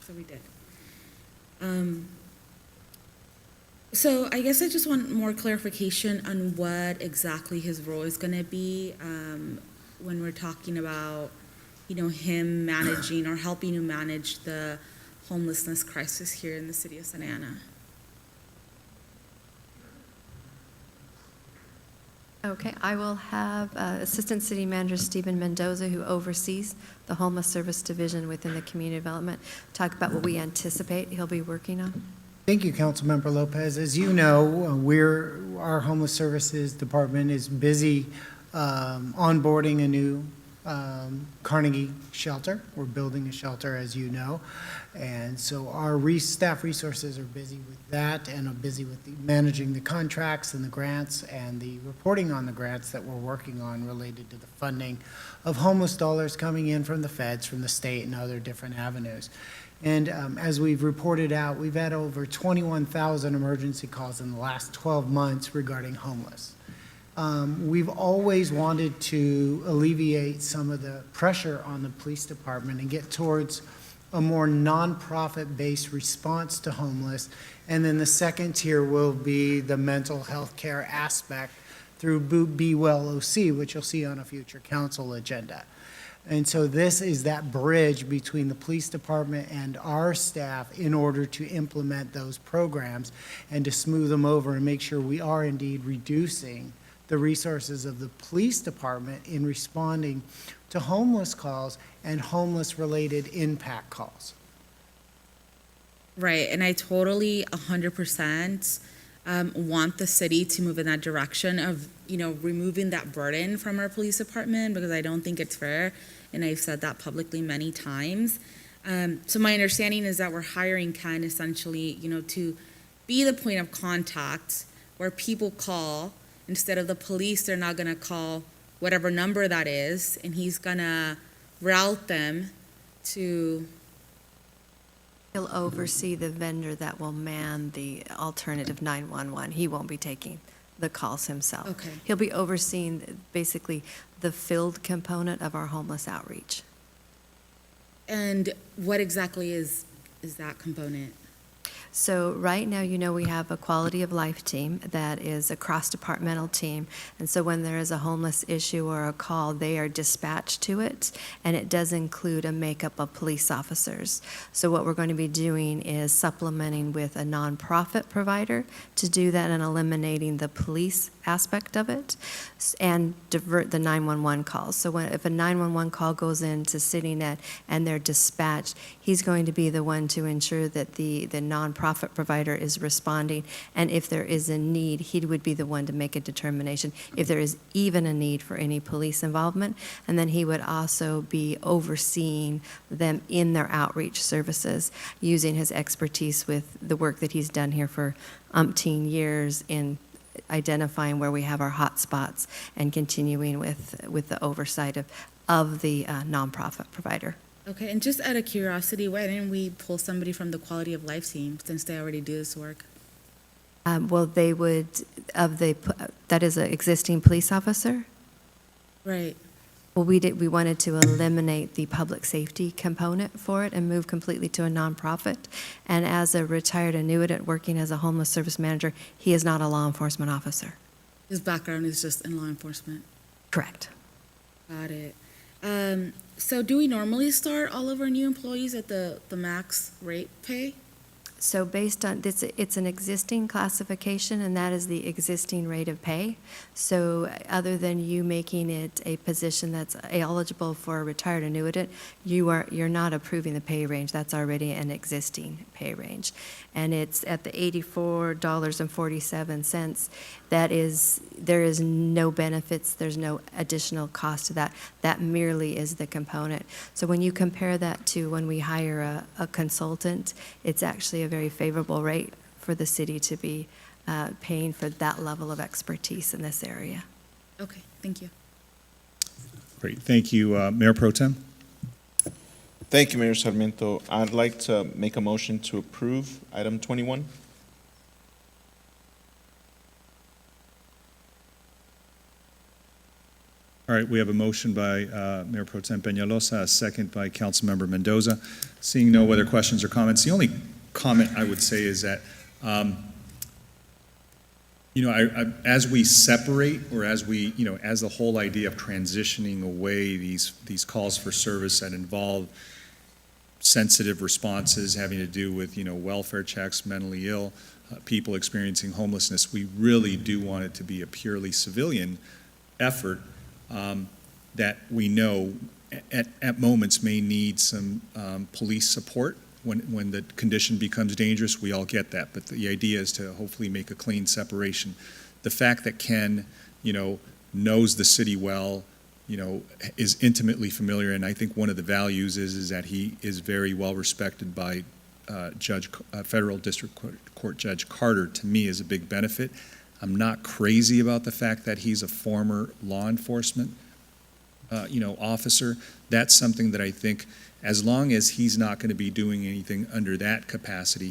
so we did. So I guess I just want more clarification on what exactly his role is going to be when we're talking about, him managing or helping to manage the homelessness crisis here in the city of Santa Ana.
Okay, I will have Assistant City Manager Stephen Mendoza, who oversees the Homeless Service Division within the Community Development, talk about what we anticipate he'll be working on.
Thank you, Councilmember Lopez. As you know, our Homeless Services Department is busy onboarding a new Carnegie shelter. We're building a shelter, as you know. And so our staff resources are busy with that and are busy with managing the contracts and the grants and the reporting on the grants that we're working on related to the funding of homeless dollars coming in from the feds, from the state, and other different avenues. And as we've reported out, we've had over 21,000 emergency calls in the last 12 months regarding homeless. We've always wanted to alleviate some of the pressure on the police department and get towards a more nonprofit-based response to homeless. And then the second tier will be the mental health care aspect through Be Well OC, which you'll see on a future council agenda. And so this is that bridge between the police department and our staff in order to implement those programs and to smooth them over and make sure we are indeed reducing the resources of the police department in responding to homeless calls and homeless-related impact calls.
Right, and I totally 100% want the city to move in that direction of, removing that burden from our police department, because I don't think it's fair, and I've said that publicly many times. So my understanding is that we're hiring Ken essentially, to be the point of contact where people call. Instead of the police, they're not going to call whatever number that is, and he's going to route them to...
He'll oversee the vendor that will man the alternative 911. He won't be taking the calls himself.
Okay.
He'll be overseeing basically the field component of our homeless outreach.
And what exactly is that component?
So right now, we have a quality of life team that is a cross-departmental team. And so when there is a homeless issue or a call, they are dispatched to it, and it does include a makeup of police officers. So what we're going to be doing is supplementing with a nonprofit provider to do that and eliminating the police aspect of it and divert the 911 calls. So if a 911 call goes into CityNet and they're dispatched, he's going to be the one to ensure that the nonprofit provider is responding, and if there is a need, he would be the one to make a determination if there is even a need for any police involvement, and then he would also be overseeing them in their outreach services, using his expertise with the work that he's done here for umpteen years in identifying where we have our hot spots and continuing with the oversight of the nonprofit provider.
Okay, and just out of curiosity, why didn't we pull somebody from the quality of life team since they already do this work?
Well, they would, that is an existing police officer?
Right.
Well, we wanted to eliminate the public safety component for it and move completely to a nonprofit. And as a retired annuitant working as a homeless service manager, he is not a law enforcement officer.
His background is just in law enforcement.
Correct.
Got it. So do we normally start all of our new employees at the max rate pay?
So based on this, it's an existing classification, and that is the existing rate of pay. So other than you making it a position that's eligible for a retired annuitant, you're not approving the pay range. That's already an existing pay range. And it's at the $84.47. There is no benefits, there's no additional cost to that. That merely is the component. So when you compare that to when we hire a consultant, it's actually a very favorable rate for the city to be paying for that level of expertise in this area.
Okay, thank you.
Great, thank you. Mayor Pro Tem?
Thank you, Mayor Sarmiento. I'd like to make a motion to approve item 21.
All right, we have a motion by Mayor Pro Tem Peñalosa, a second by Councilmember Mendoza. Seeing no other questions or comments, the only comment I would say is that, as we separate, or as we, as the whole idea of transitioning away these calls for service that involve sensitive responses having to do with, welfare checks, mentally ill, people experiencing homelessness, we really do want it to be a purely civilian effort that we know at moments may need some police support when the condition becomes dangerous. We all get that, but the idea is to hopefully make a clean separation. The fact that Ken, knows the city well, is intimately familiar, and I think one of the values is that he is very well respected by Federal District Court Judge Carter, to me, is a big benefit. I'm not crazy about the fact that he's a former law enforcement, officer. That's something that I think, as long as he's not going to be doing anything under that capacity,